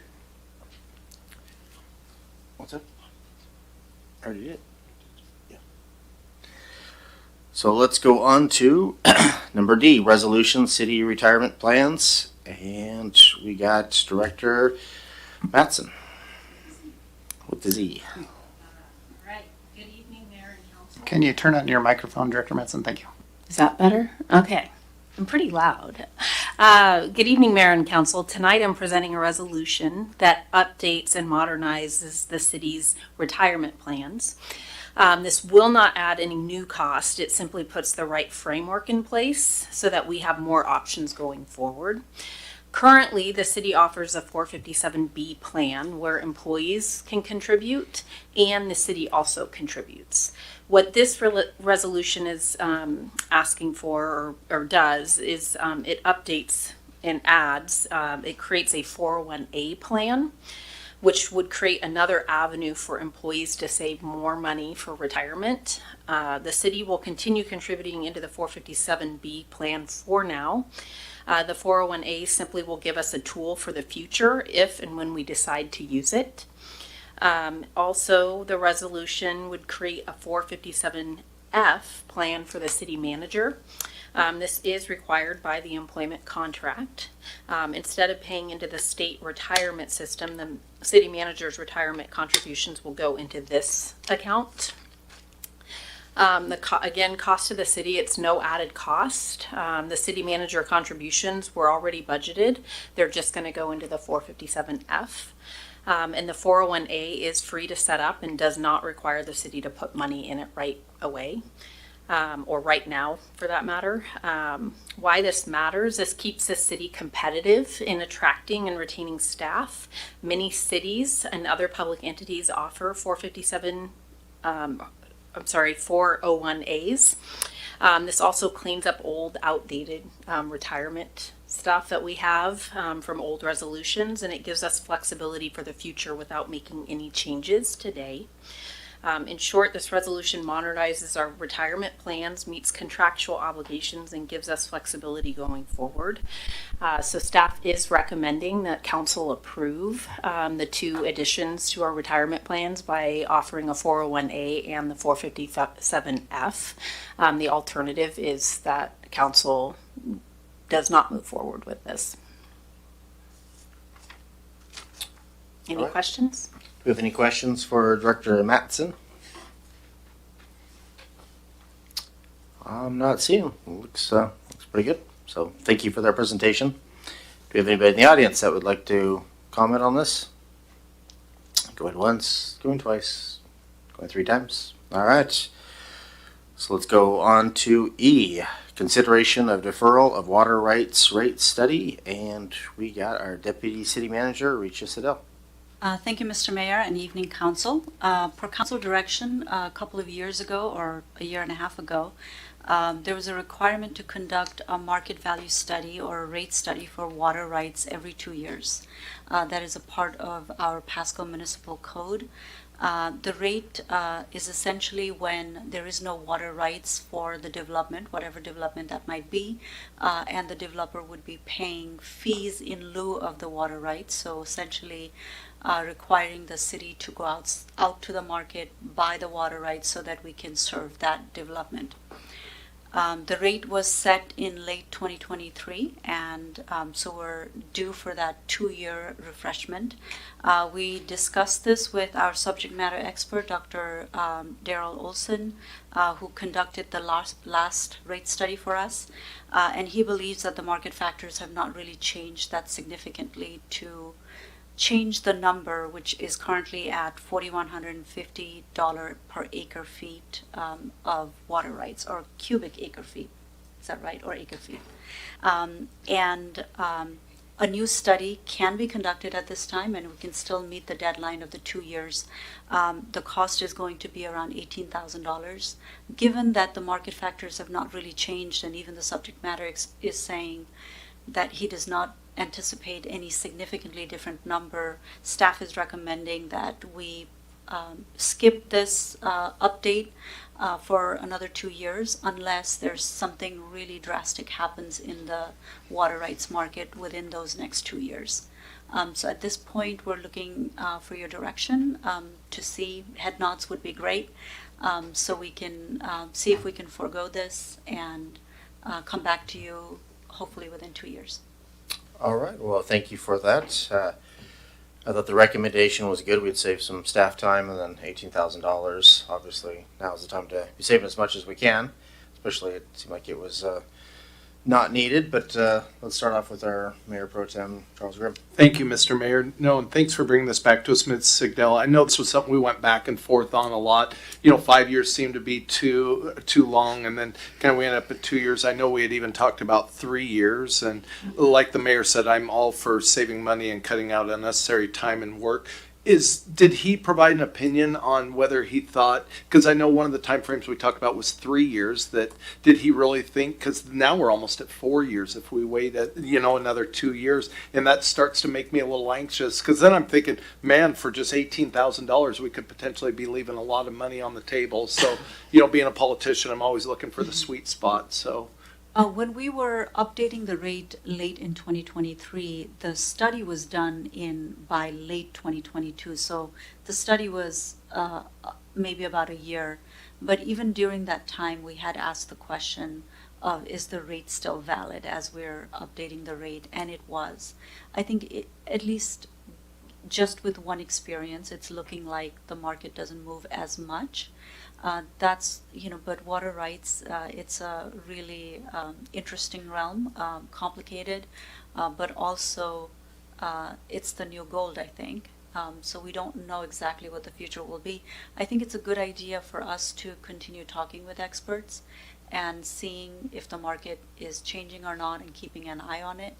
[SPEAKER 5] What's up? I already did. Yeah. So let's go on to number D, resolution city retirement plans. And we got Director Mattson with the Z.
[SPEAKER 18] Can you turn on your microphone, Director Metzen? Thank you.
[SPEAKER 13] Is that better? Okay. I'm pretty loud. Good evening, Mayor and Council. Tonight I'm presenting a resolution that updates and modernizes the city's retirement plans. This will not add any new cost. It simply puts the right framework in place so that we have more options going forward. Currently, the city offers a 457B plan where employees can contribute and the city also contributes. What this resolution is asking for or does is it updates and adds, it creates a 401A plan, which would create another avenue for employees to save more money for retirement. The city will continue contributing into the 457B plan for now. The 401A simply will give us a tool for the future if and when we decide to use it. Also, the resolution would create a 457F plan for the city manager. This is required by the employment contract. Instead of paying into the state retirement system, the city manager's retirement contributions will go into this account. Again, cost to the city, it's no added cost. The city manager contributions were already budgeted. They're just going to go into the 457F. And the 401A is free to set up and does not require the city to put money in it right away, or right now for that matter. Why this matters, this keeps the city competitive in attracting and retaining staff. Many cities and other public entities offer 401As. This also cleans up old, outdated retirement stuff that we have from old resolutions, and it gives us flexibility for the future without making any changes today. In short, this resolution modernizes our retirement plans, meets contractual obligations, and gives us flexibility going forward. So staff is recommending that council approve the 2 additions to our retirement plans by offering a 401A and the 457F. The alternative is that council does not move forward with this. Any questions?
[SPEAKER 5] we have any questions for Director Mattson? I'm not seeing them. Looks pretty good. So thank you for their presentation. Do we have anybody in the audience that would like to comment on this? Going once, going twice, going three times. All right. So let's go on to E, consideration of deferral of water rights rate study. And we got our Deputy City Manager, Richa Siddell.
[SPEAKER 19] Thank you, Mr. Mayor, and evening council. Per council direction, a couple of years ago or a year and a half ago, there was a requirement to conduct a market value study or a rate study for water rights every 2 years. That is a part of our Pasco Municipal Code. The rate is essentially when there is no water rights for the development, whatever development that might be, and the developer would be paying fees in lieu of the water rights. So essentially requiring the city to go out to the market, buy the water rights so that we can serve that development. The rate was set in late 2023, and so we're due for that 2-year refreshment. We discussed this with our subject matter expert, Dr. Daryl Olson, who conducted the last rate study for us, and he believes that the market factors have not really changed that significantly to change the number, which is currently at $4,150 per acre feet of water rights, or cubic acre feet. Is that right? Or acre feet. A new study can be conducted at this time, and we can still meet the deadline of the 2 years. The cost is going to be around $18,000. Given that the market factors have not really changed, and even the subject matter is saying that he does not anticipate any significantly different number, staff is recommending that we skip this update for another 2 years unless there's something really drastic happens in the water rights market within those next 2 years. So at this point, we're looking for your direction to see. Head nods would be great, so we can see if we can forego this and come back to you hopefully within 2 years.
[SPEAKER 5] All right. Well, thank you for that. I thought the recommendation was good. We'd save some staff time, and then $18,000. Obviously, now is the time to be saving as much as we can. Especially, it seemed like it was not needed. But let's start off with our Mayor Pro Tem, Charles Grimm.
[SPEAKER 6] Thank you, Mr. Mayor. No, and thanks for bringing this back to us, Ms. Sigdell. I know this was something we went back and forth on a lot. 5 years seemed to be too long, and then kind of we ended up at 2 years. I know we had even talked about 3 years, and like the mayor said, I'm all for saving money and cutting out unnecessary time and work. Did he provide an opinion on whether he thought, because I know one of the time frames we talked about was 3 years, that did he really think, because now we're almost at 4 years if we wait another 2 years, and that starts to make me a little anxious, because then I'm thinking, man, for just $18,000 we could potentially be leaving a lot of money on the table. So being a politician, I'm always looking for the sweet spot. So
[SPEAKER 19] when we were updating the rate late in 2023, the study was done by late 2022. So the study was maybe about a year. But even during that time, we had asked the question of, is the rate still valid as we're updating the rate? And it was. I think at least just with one experience, it's looking like the market doesn't move as much. But water rights, it's a really interesting realm, complicated, but also it's the new gold, I think. So we don't know exactly what the future will be. I think it's a good idea for us to continue talking with experts and seeing if the market is changing or not and keeping an eye on it.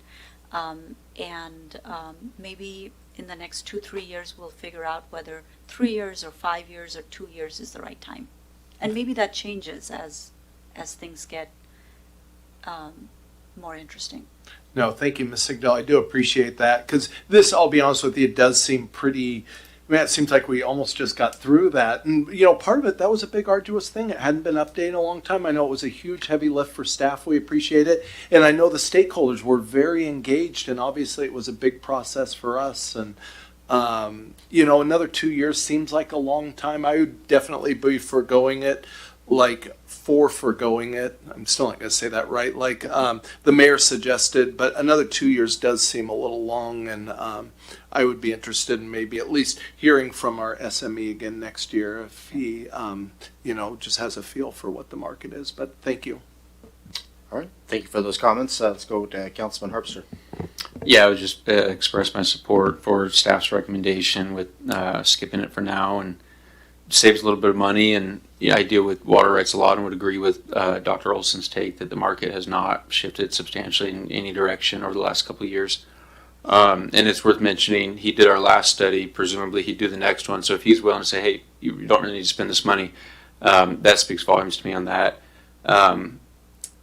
[SPEAKER 19] Maybe in the next 2-3 years, we'll figure out whether 3 years or 5 years or 2 years is the right time. And maybe that changes as things get more interesting.
[SPEAKER 6] No, thank you, Ms. Sigdell. I do appreciate that, because this, I'll be honest with you, it does seem pretty, it seems like we almost just got through that. And, part of it, that was a big arduous thing. It hadn't been updated in a long time. I know it was a huge, heavy lift for staff. We appreciate it. And I know the stakeholders were very engaged, and obviously it was a big process for us. And, another 2 years seems like a long time. I would definitely be foregoing it. like for foregoing it. I'm still not going to say that right. Like the mayor suggested, but another 2 years does seem a little long, and I would be interested in maybe at least hearing from our SME again next year if he, just has a feel for what the market is. But thank you.
[SPEAKER 5] All right, thank you for those comments. Let's go to Councilman Herbster.
[SPEAKER 3] Yeah, I would just express my support for staff's recommendation with skipping it for now, and saves a little bit of money. And yeah, I deal with water rights a lot and would agree with Dr. Olson's take that the market has not shifted substantially in any direction over the last couple of years. And it's worth mentioning, he did our last study, presumably he'd do the next one. So if he's willing to say, hey, you don't really need to spend this money, that speaks volumes to me on that.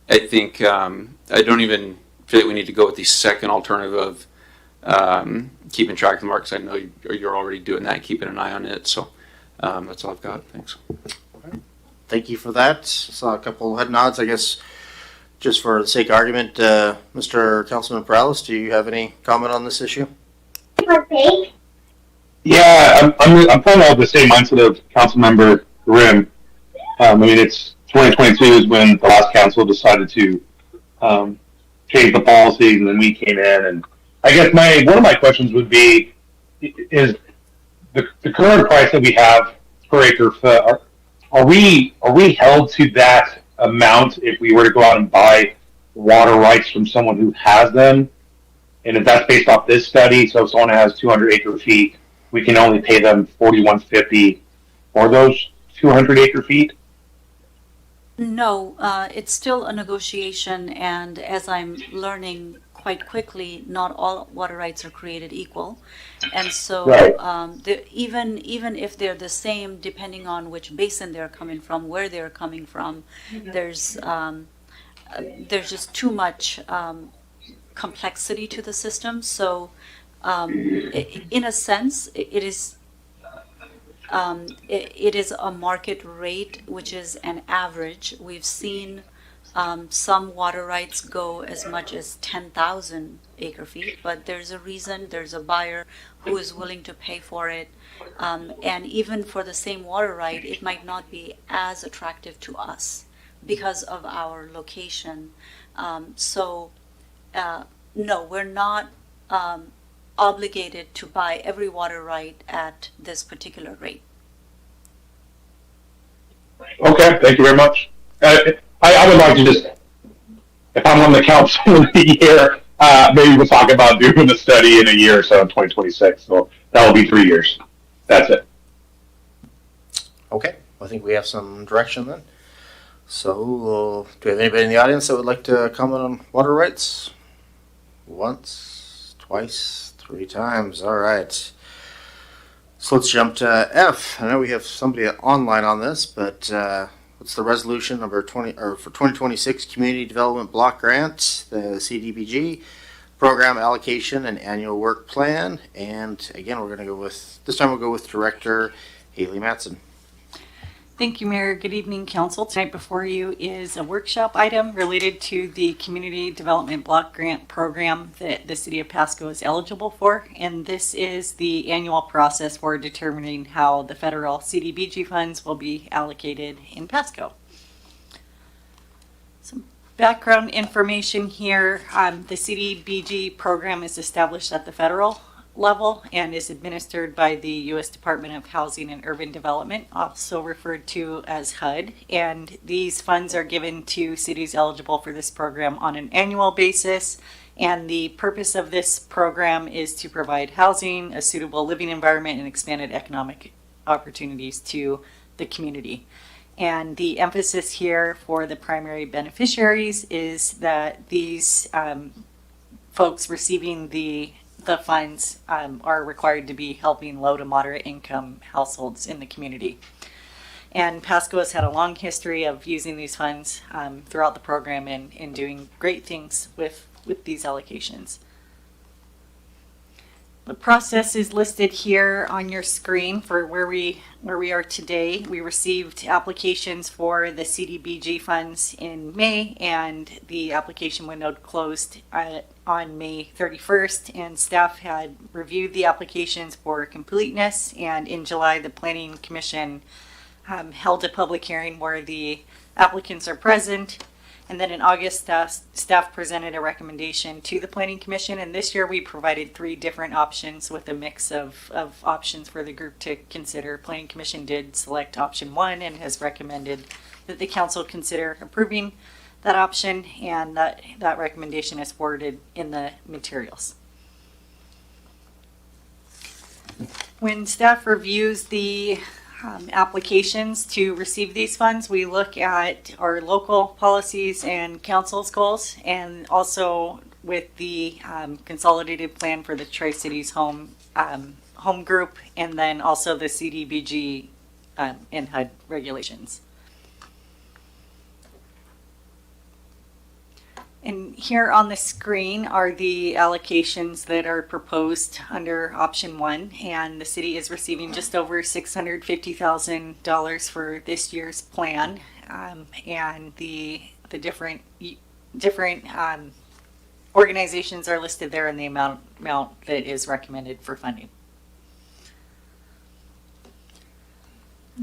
[SPEAKER 3] I think I don't even feel like we need to go with the second alternative of keeping track of the markets. I know you're already doing that, keeping an eye on it. So that's all I've got. Thanks.
[SPEAKER 5] Thank you for that. Saw a couple head nods. I guess just for the sake of argument, Mr. Councilman Perales, do you have any comment on this issue?
[SPEAKER 1] Yeah, I'm kind of the same mindset of Councilmember Grimm. It's 2022 is when the last council decided to change the policies, and then we came in. And I guess one of my questions would be: is the current price that we have per acre foot, are we held to that amount if we were to go out and buy water rights from someone who has them? And if that's based off this study, so if someone has 200 acre feet, we can only pay them $41.50 for those 200 acre feet?
[SPEAKER 19] No, it's still a negotiation, and as I'm learning quite quickly, not all water rights are created equal. And so
[SPEAKER 1] Right.
[SPEAKER 19] even if they're the same, depending on which basin they're coming from, where they're coming from, there's just too much complexity to the system. So in a sense, it is a market rate, which is an average. We've seen some water rights go as much as 10,000 acre feet, but there's a reason, there's a buyer who is willing to pay for it. And even for the same water right, it might not be as attractive to us because of our location. No, we're not obligated to buy every water right at this particular rate.
[SPEAKER 1] Okay, thank you very much. I would like to just, if I'm on the council in a year, maybe we'll talk about doing the study in a year or so in 2026. So that will be 3 years. That's it.
[SPEAKER 5] Okay, I think we have some direction then. So, do we have anybody in the audience that would like to comment on water rights? Once, twice, 3 times. All right. So let's jump to F. I know we have somebody online on this, but what's the resolution number 20 or for 2026 Community Development Block Grant, the CDBG program allocation and annual work plan? And again, we're going to go with this time. We'll go with Director Haley Matson.
[SPEAKER 10] Thank you, Mayor. Good evening, Council. Tonight before you is a workshop item related to the Community Development Block Grant Program that the City of Pasco is eligible for. And this is the annual process for determining how the federal CDBG funds will be allocated in Pasco. Some background information here. The CDBG program is established at the federal level and is administered by the U.S. Department of Housing and Urban Development, also referred to as HUD. And these funds are given to cities eligible for this program on an annual basis. And the purpose of this program is to provide housing, a suitable living environment, and expanded economic opportunities to the community. And the emphasis here for the primary beneficiaries is that these folks receiving the funds are required to be helping low to moderate income households in the community. And Pasco has had a long history of using these funds throughout the program and doing great things with these allocations. The process is listed here on your screen for where we are today. We received applications for the CDBG funds in May, and the application window closed on May 31st, and staff had reviewed the applications for completeness, and in July the Planning Commission held a public hearing where the applicants are present. And then in August, staff presented a recommendation to the Planning Commission. And this year we provided 3 different options with a mix of options for the group to consider. Planning Commission did select option 1 and has recommended that the council consider approving that option. And that recommendation is forwarded in the materials. When staff reviews the applications to receive these funds, we look at our local policies and council's goals, and also with the consolidated plan for the Tri-Cities home group, and then also the CDBG and HUD regulations. And here on the screen are the allocations that are proposed under option 1, and the city is receiving just over $650,000 for this year's plan, and the different organizations are listed there and the amount that is recommended for funding.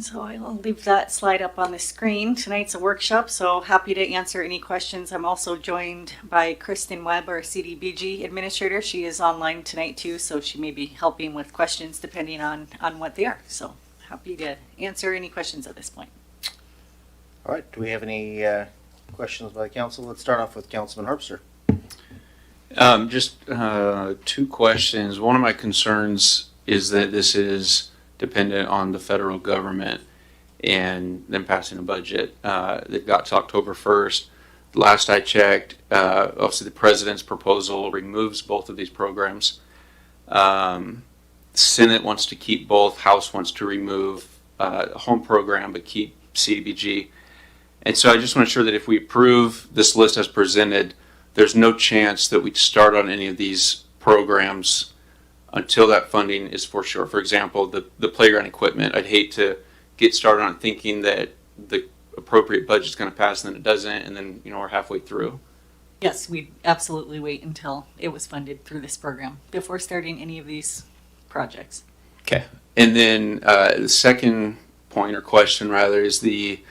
[SPEAKER 10] So I'll leave that slide up on the screen. Tonight's a workshop, so happy to answer any questions. I'm also joined by Kristen Webb, our CDBG administrator. She is online tonight too, so she may be helping with questions depending on what they are. So happy to answer any questions at this point.
[SPEAKER 5] All right, do we have any questions by the council? Let's start off with Councilman Harpster.
[SPEAKER 3] Just 2 questions. One of my concerns is that this is dependent on the federal government and them passing a budget that got to October 1st. Last I checked, obviously the president's proposal removes both of these programs. Senate wants to keep both. House wants to remove the home program but keep CDBG. And so I just want to ensure that if we approve this list as presented, there's no chance that we start on any of these programs until that funding is for sure. For example, the playground equipment, I'd hate to get started on thinking that the appropriate budget is going to pass and then it doesn't, and then we're halfway through.
[SPEAKER 10] Yes, we'd absolutely wait until it was funded through this program before starting any of these projects.
[SPEAKER 3] Okay. And then the second point or question rather is the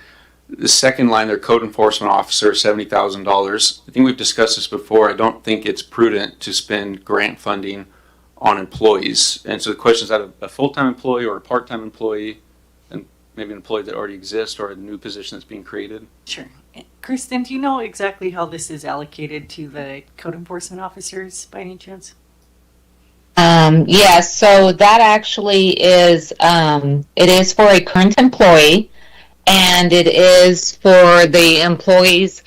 [SPEAKER 3] second line there, code enforcement officer, $70,000. I think we've discussed this before. I don't think it's prudent to spend grant funding on employees. And so the question is that a full-time employee or a part-time employee, and maybe an employee that already exists or a new position that's being created?
[SPEAKER 10] Sure. Kristen, do you know exactly how this is allocated to the code enforcement officers by any chance?
[SPEAKER 14] Yes, so that actually is, it is for a current employee, and it is for the employees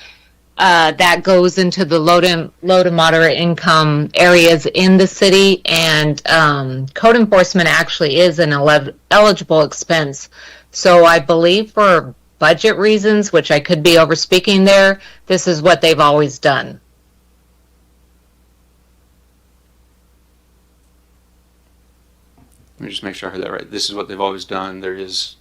[SPEAKER 14] that goes into the low to moderate income areas in the city, and code enforcement actually is an eligible expense. So I believe for budget reasons, which I could be overspeaking there, this is what they've always done.
[SPEAKER 3] Let me just make sure I heard that right. This is what they've always done. There is...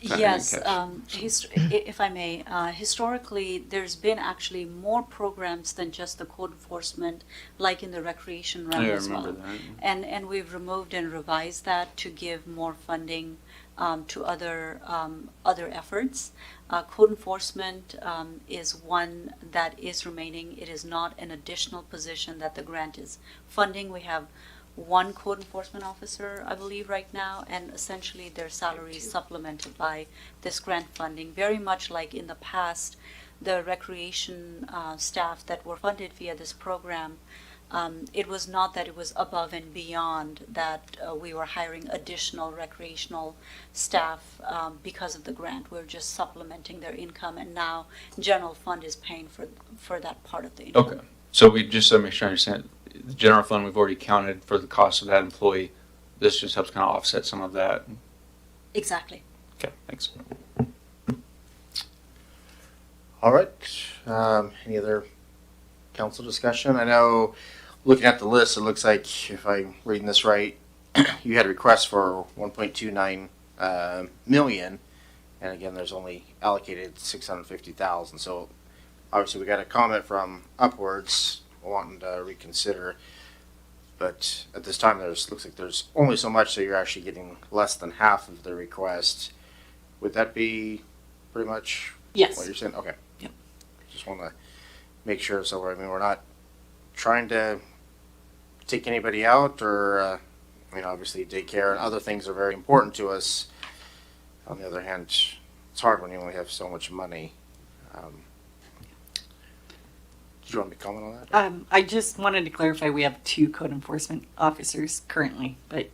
[SPEAKER 19] Yes, if I may, historically, there's been actually more programs than just the code enforcement, like in the recreation realm as well.
[SPEAKER 3] That.
[SPEAKER 19] And we've removed and revised that to give more funding to other efforts. Code enforcement is one that is remaining. It is not an additional position that the grant is funding. We have one code enforcement officer, I believe, right now, and essentially their salary is supplemented by this grant funding, very much like in the past, the recreation staff that were funded via this program. It was not that it was above and beyond that we were hiring additional recreational staff because of the grant. We're just supplementing their income, and now general fund is paying for that part of the income.
[SPEAKER 3] Okay, so we just to make sure I understand, the general fund, we've already counted for the cost of that employee. This just helps kind of offset some of that.
[SPEAKER 19] Exactly.
[SPEAKER 3] Okay, thanks.
[SPEAKER 5] All right. Any other council discussion? I know, looking at the list, it looks like, if I'm reading this right, you had requests for 1.29 million, and again, there's only allocated 650,000. So obviously, we got a comment from Upwards wanting to reconsider, but at this time looks like there's only so much, so you're actually getting less than half of the request. would that be pretty much
[SPEAKER 10] Yes.
[SPEAKER 5] what you're saying? Okay.
[SPEAKER 10] Yep.
[SPEAKER 5] Just want to make sure. So, I mean, we're not trying to take anybody out or, I mean, obviously daycare and other things are very important to us. On the other hand, it's hard when you only have so much money. Do you want me to comment on that?
[SPEAKER 10] I just wanted to clarify, we have 2 code enforcement officers currently, but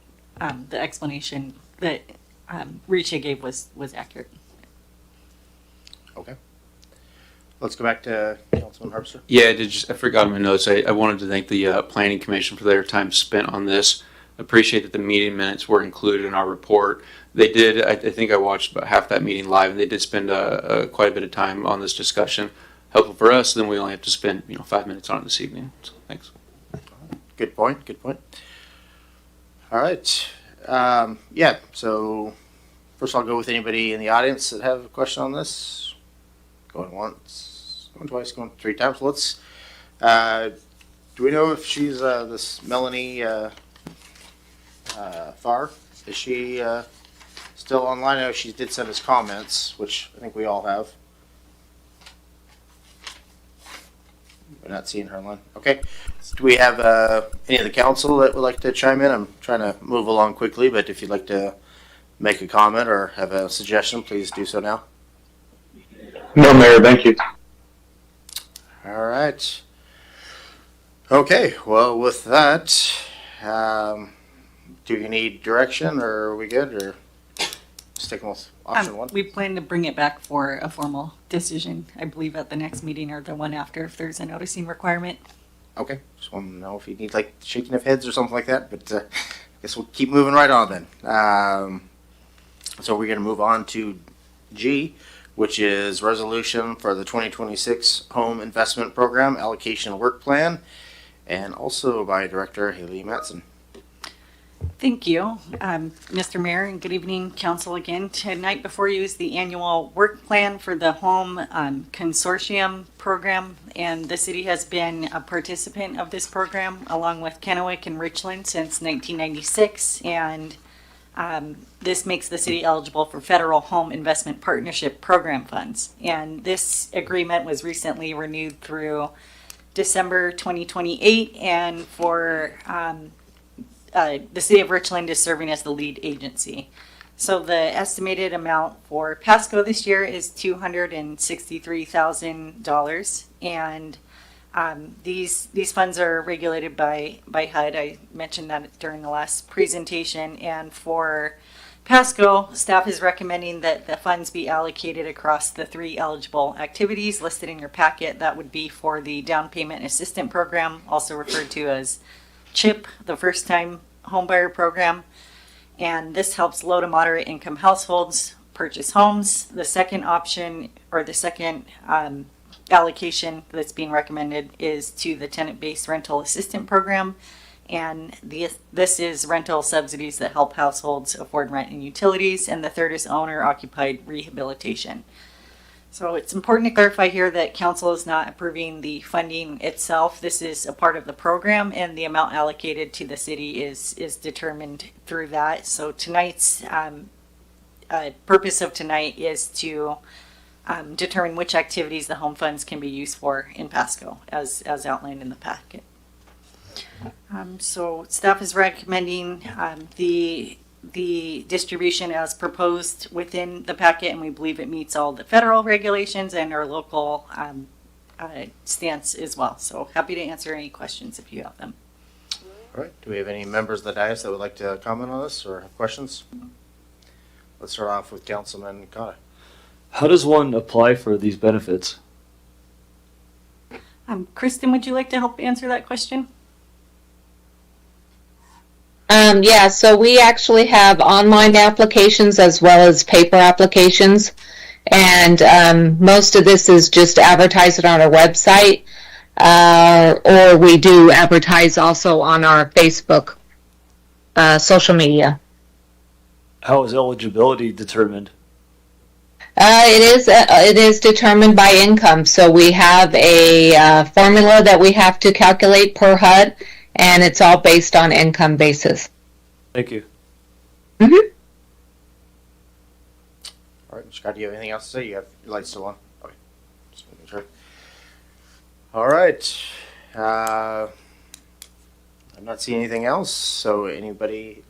[SPEAKER 10] the explanation that Richa gave was accurate.
[SPEAKER 5] Okay. Let's go back to Councilman Harpster.
[SPEAKER 3] Yeah, I forgot my notes. I wanted to thank the Planning Commission for their time spent on this. Appreciate that the meeting minutes were included in our report. They did, I think I watched about half that meeting live, and they did spend quite a bit of time on this discussion. Helpful for us, then we only have to spend 5 minutes on it this evening. So thanks.
[SPEAKER 5] Good point. Good point. All right. Yeah. So first, I'll go with anybody in the audience that have a question on this. Going once, going twice, going 3 times. Let's. Do we know if she's this Melanie Farr? Is she still online? I know she did send us comments, which I think we all have. We're not seeing her online. Okay. Do we have any of the council that would like to chime in? I'm trying to move along quickly, but if you'd like to make a comment or have a suggestion, please do so now.
[SPEAKER 1] No, Mayor, thank you.
[SPEAKER 5] All right. Okay. Well, with that, do you need direction, or are we good, or sticking with option 1?
[SPEAKER 10] We plan to bring it back for a formal decision, I believe, at the next meeting or the one after, if there's a noticing requirement.
[SPEAKER 5] Okay. Just want to know if you need like shaking of heads or something like that, but I guess we'll keep moving right on then. So we're going to move on to G, which is resolution for the 2026 Home Investment Program Allocation Work Plan, and also by Director Haley Matson.
[SPEAKER 10] Thank you, Mr. Mayor, and good evening, Council again. Tonight before you is the annual work plan for the Home Consortium Program, and the city has been a participant of this program along with Kennewick and Richland since 1996, and this makes the city eligible for federal home investment partnership program funds. And this agreement was recently renewed through December 2028, and for the city of Richland is serving as the lead agency. So the estimated amount for Pasco this year is $263,000, and these funds are regulated by HUD. I mentioned that during the last presentation. And for Pasco, staff is recommending that the funds be allocated across the 3 eligible activities listed in your packet. That would be for the Down Payment Assistance Program, also referred to as CHIP, the First Time Homebuyer Program. And this helps low to moderate income households purchase homes. The second option, or the second allocation that's being recommended, is to the Tenant-Based Rental Assistance Program. And this is rental subsidies that help households afford rent and utilities. And the third is owner-occupied rehabilitation. So it's important to clarify here that council is not approving the funding itself. This is a part of the program, and the amount allocated to the city is determined through that. So tonight's purpose of tonight is to determine which activities the home funds can be used for in Pasco, as outlined in the packet. So staff is recommending the distribution as proposed within the packet, and we believe it meets all the federal regulations and our local stance as well. So happy to answer any questions if you have them.
[SPEAKER 5] All right. Do we have any members of the dais that would like to comment on this or have questions? Let's start off with Councilman Cotta.
[SPEAKER 15] How does one apply for these benefits?
[SPEAKER 10] Kristen, would you like to help answer that question?
[SPEAKER 14] Yeah, so we actually have online applications as well as paper applications, and most of this is just advertised on our website, or we do advertise also on our Facebook social media.
[SPEAKER 15] How is eligibility determined?
[SPEAKER 14] It is determined by income, so we have a formula that we have to calculate per HUD, and it's all based on income basis.
[SPEAKER 15] Thank you.
[SPEAKER 14] Mm-hmm.
[SPEAKER 5] All right, Scott, do you have anything else to say? You have your lights still on? Okay. Just making sure. All right. I'm not seeing anything else. So anybody,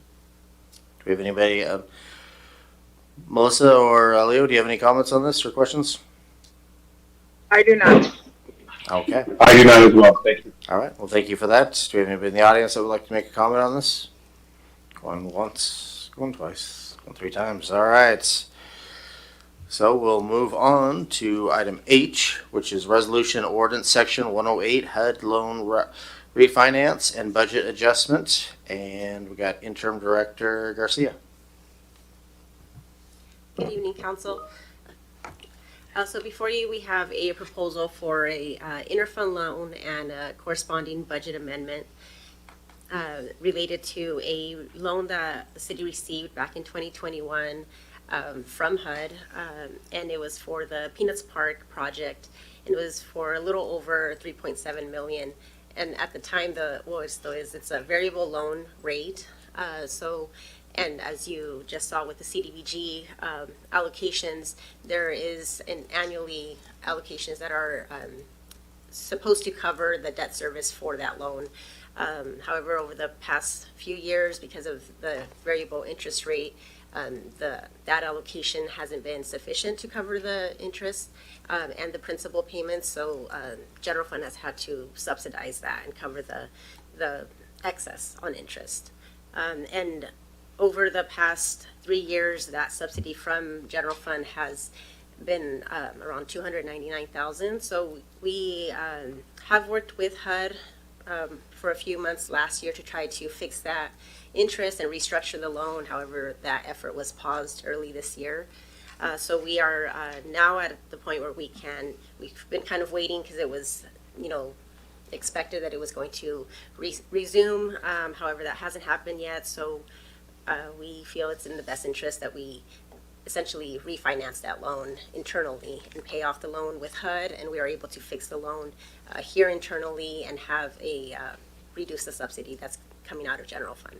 [SPEAKER 5] do we have anybody, Melissa or Leo, do you have any comments on this or questions?
[SPEAKER 9] I do not.
[SPEAKER 5] Okay.
[SPEAKER 1] I do not as well. Thank you.
[SPEAKER 5] All right. Well, thank you for that. Do we have anybody in the audience that would like to make a comment on this? Going once, going twice, going three times. All right. So we'll move on to item H, which is Resolution Ordinance Section 108 HUD Loan Refinance and Budget Adjustment. And we got Interim Director Garcia.
[SPEAKER 11] Good evening, Council. So before you, we have a proposal for a interfund loan and a corresponding budget amendment related to a loan that the city received back in 2021 from HUD, and it was for the Peanuts Park project, and it was for a little over 3.7 million. And at the time, it's a variable loan rate. And as you just saw with the CDBG allocations, there is annually allocations that are supposed to cover the debt service for that loan. However, over the past few years, because of the variable interest rate, that allocation hasn't been sufficient to cover the interest and the principal payments. So general fund has had to subsidize that and cover the excess on interest. And over the past 3 years, that subsidy from general fund has been around $299,000. So we have worked with HUD for a few months last year to try to fix that interest and restructure the loan. However, that effort was paused early this year. So we are now at the point where we've been kind of waiting because it was, expected that it was going to resume. However, that hasn't happened yet. So we feel it's in the best interest that we essentially refinance that loan internally and pay off the loan with HUD, and we are able to fix the loan here internally and have reduce the subsidy that's coming out of general fund.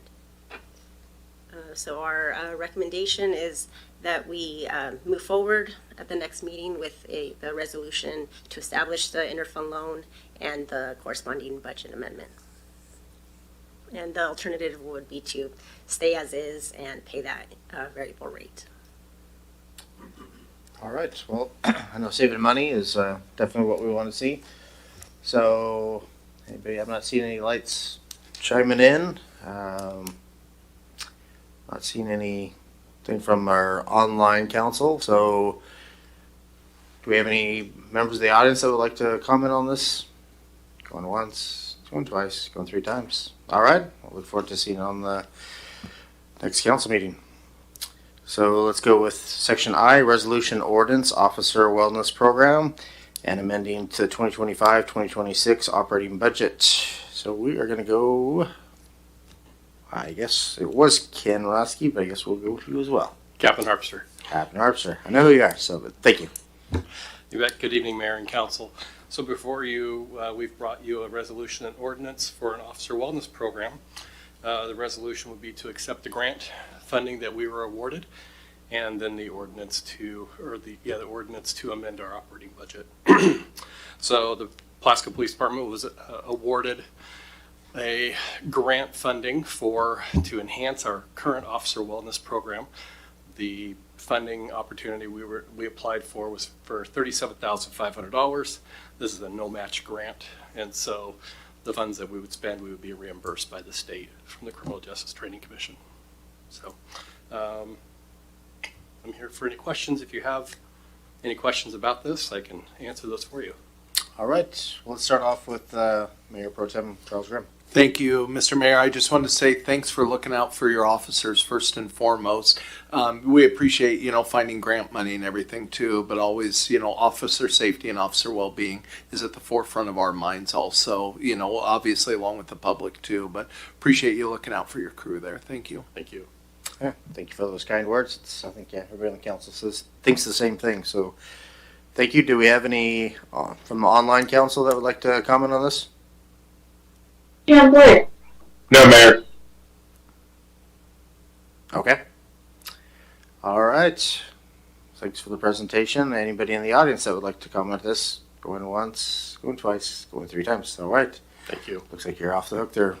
[SPEAKER 11] So our recommendation is that we move forward at the next meeting with the resolution to establish the interfund loan and the corresponding budget amendment. And the alternative would be to stay as is and pay that variable rate.
[SPEAKER 5] All right. Well, I know saving money is definitely what we want to see. So, anybody? I'm not seeing any lights chiming in. Not seeing anything from our online council. So, do we have any members of the audience that would like to comment on this? Going once, going twice, going three times. All right. I look forward to seeing it on the next council meeting. So let's go with Section I, Resolution Ordinance Officer Wellness Program, and amending to the 2025-2026 operating budget. So we are going to go, I guess it was Ken Roski, but I guess we'll go with you as well.
[SPEAKER 8] Captain Harpster.
[SPEAKER 5] Captain Harpster. I know who you are, so but thank you.
[SPEAKER 8] You bet. Good evening, Mayor and Council. So before you, we've brought you a resolution and ordinance for an officer wellness program. The resolution would be to accept the grant funding that we were awarded, and then the ordinance to amend our operating budget. So the Pasco Police Department was awarded a grant funding to enhance our current officer wellness program. The funding opportunity we applied for was for $37,500. This is a no match grant, and so the funds that we would spend, we would be reimbursed by the state from the Criminal Justice Training Commission. So I'm here for any questions. If you have any questions about this, I can answer those for you.
[SPEAKER 5] All right. Well, let's start off with Mayor Pro Tem Charles Grimm.
[SPEAKER 6] Thank you, Mr. Mayor. I just wanted to say thanks for looking out for your officers first and foremost. We appreciate, finding grant money and everything too, but always, officer safety and officer well-being is at the forefront of our minds also, obviously along with the public too, but appreciate you looking out for your crew there. Thank you.
[SPEAKER 8] Thank you.
[SPEAKER 5] Yeah, thank you for those kind words. I think, everybody on the council thinks the same thing, so thank you. Do we have any from the online council that would like to comment on this?
[SPEAKER 1] No, Mayor.
[SPEAKER 5] Okay. All right. Thanks for the presentation. Anybody in the audience that would like to comment on this? Going once, going twice, going three times. All right.
[SPEAKER 12] Thank you.
[SPEAKER 5] Looks like you're off the hook there.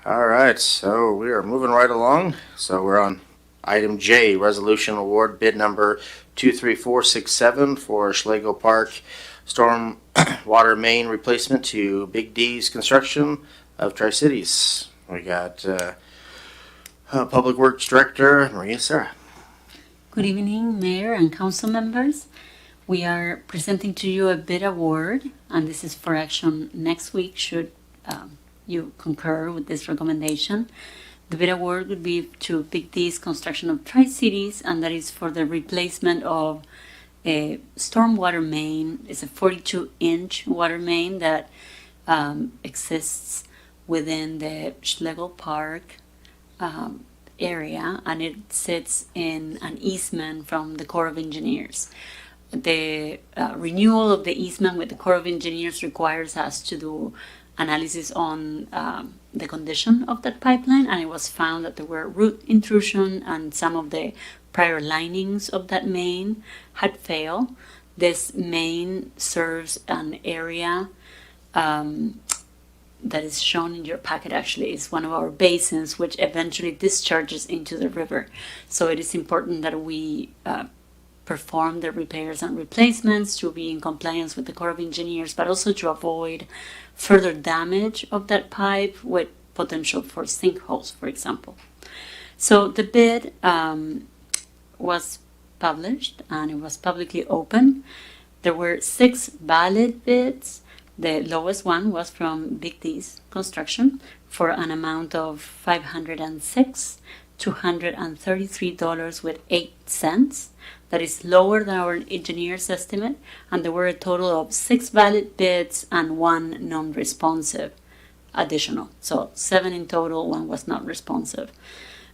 [SPEAKER 5] All right, so we are moving right along. So we're on item J, resolution award bid number 23467 for Schlegel Park storm water main replacement to Big D's construction of Tri-Cities. We got Public Works Director Maria Serra.
[SPEAKER 19] Good evening, Mayor and council members. We are presenting to you a bid award, and this is for action next week should you concur with this recommendation. The bid award would be to Big D's construction of Tri-Cities, and that is for the replacement of a stormwater main. It's a 42-inch water main that exists within the Schlegel Park area, and it sits in an easement from the Corps of Engineers. The renewal of the easement with the Corps of Engineers requires us to do analysis on the condition of that pipeline, and it was found that there were root intrusion and some of the prior linings of that main had failed. This main serves an area that is shown in your packet. Actually is one of our basins which eventually discharges into the river. So it is important that we perform the repairs and replacements to be in compliance with the Corps of Engineers, but also to avoid further damage of that pipe with potential for sinkholes, for example. So the bid was published and it was publicly open. There were 6 valid bids. The lowest one was from Big D's Construction for an amount of $506,233.08. That is lower than our engineer's estimate, and there were a total of 6 valid bids and 1 non-responsive additional. So 7 in total, 1 was not responsive.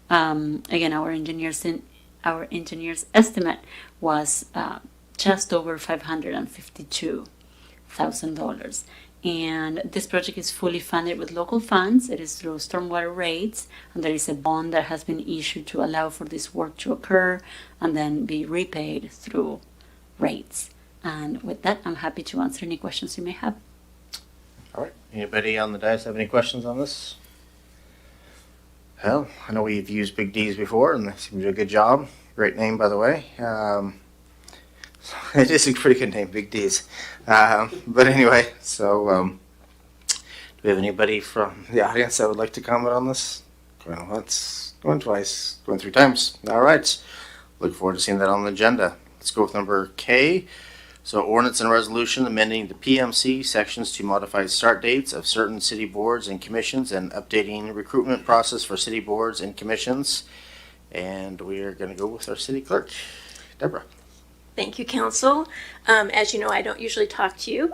[SPEAKER 19] Again, our engineer's estimate was just over $552,000. And this project is fully funded with local funds. It is through stormwater rates, and there is a bond that has been issued to allow for this work to occur and then be repaid through rates. And with that, I'm happy to answer any questions you may have.
[SPEAKER 5] All right. Anybody on the dais have any questions on this? Well, I know we've used Big D's before, and they seem to do a good job. Great name, by the way. It is a pretty good name, Big D's. But anyway, so do we have anybody from the audience that would like to comment on this? Going once, going twice, going 3 times. All right. Look forward to seeing that on the agenda. Let's go with number K. So ordinance and resolution amending the PMC sections to modify start dates of certain city boards and commissions and updating recruitment process for city boards and commissions. And we are going to go with our city clerk, Deborah.
[SPEAKER 17] Thank you, Council. As you know, I don't usually talk to you,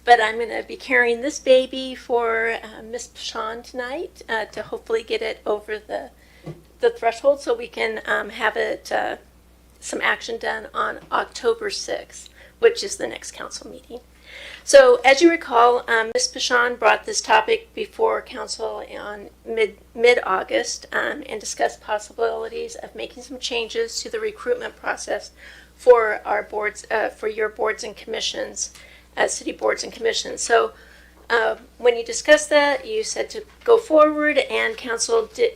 [SPEAKER 17] but I'm going to be carrying this baby for Ms. Pashon tonight to hopefully get it over the threshold so we can have it some action done on October 6th, which is the next council meeting. So as you recall, Ms. Pashon brought this topic before council on mid-August and discussed possibilities of making some changes to the recruitment process for our boards, for your boards and commissions, city boards and commissions. So when you discussed that, you said to go forward, and council did,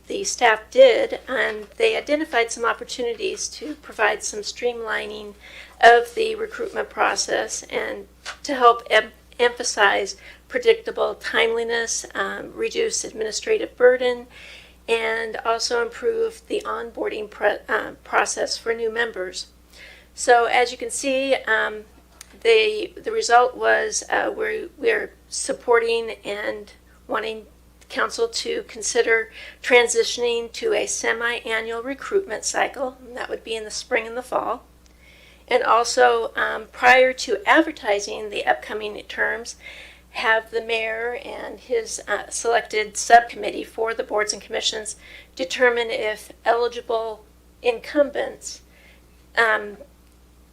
[SPEAKER 17] the staff did, and they identified some opportunities to provide some streamlining of the recruitment process and to help emphasize predictable timeliness, reduce administrative burden, and also improve the onboarding process for new members. So as you can see, the result was we're supporting and wanting council to consider transitioning to a semi-annual recruitment cycle, and that would be in the spring and the fall. And also, prior to advertising the upcoming terms, have the mayor and his selected subcommittee for the boards and commissions determine if eligible incumbents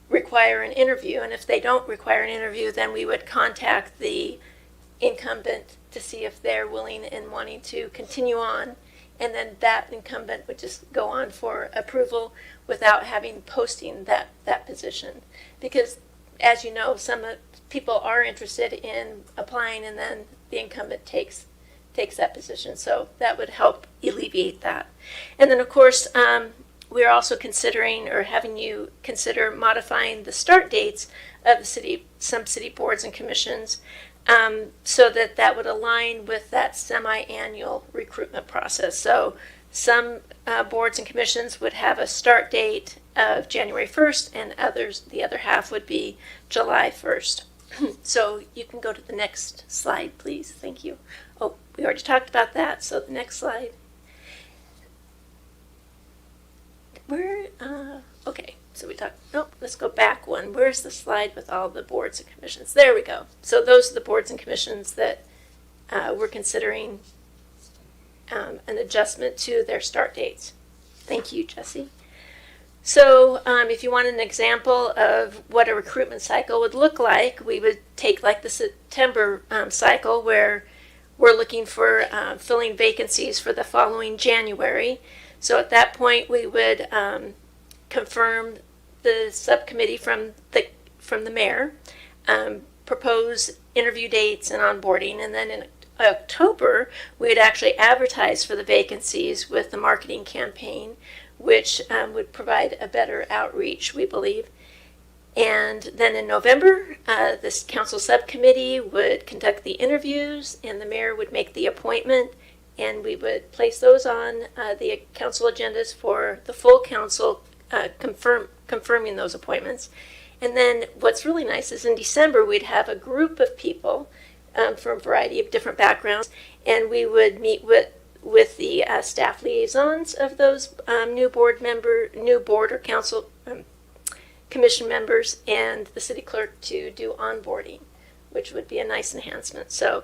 [SPEAKER 17] require an interview. And if they don't require an interview, then we would contact the incumbent to see if they're willing and wanting to continue on and then that incumbent would just go on for approval without having posting that position. Because as you know, some people are interested in applying and then the incumbent takes that position. So that would help alleviate that. And then of course, we're also considering or having you consider modifying the start dates of some city boards and commissions so that would align with that semi-annual recruitment process. So some boards and commissions would have a start date of January 1st and the other half would be July 1st. So you can go to the next slide, please. Thank you. Oh, we already talked about that, so the next slide. Okay, so we talked, let's go back one. Where's the slide with all the boards and commissions? There we go. So those are the boards and commissions that we're considering an adjustment to their start dates. Thank you, Jesse. So if you want an example of what a recruitment cycle would look like, we would take like the September cycle where we're looking for filling vacancies for the following January. So at that point, we would confirm the subcommittee from the mayor, propose interview dates and onboarding, and then in October, we would actually advertise for the vacancies with the marketing campaign, which would provide a better outreach, we believe. And then in November, this council subcommittee would conduct the interviews and the mayor would make the appointment, and we would place those on the council agendas for the full council confirming those appointments. And then what's really nice is in December, we'd have a group of people from a variety of different backgrounds, and we would meet with the staff liaisons of those new board or council commission members and the city clerk to do onboarding, which would be a nice enhancement. So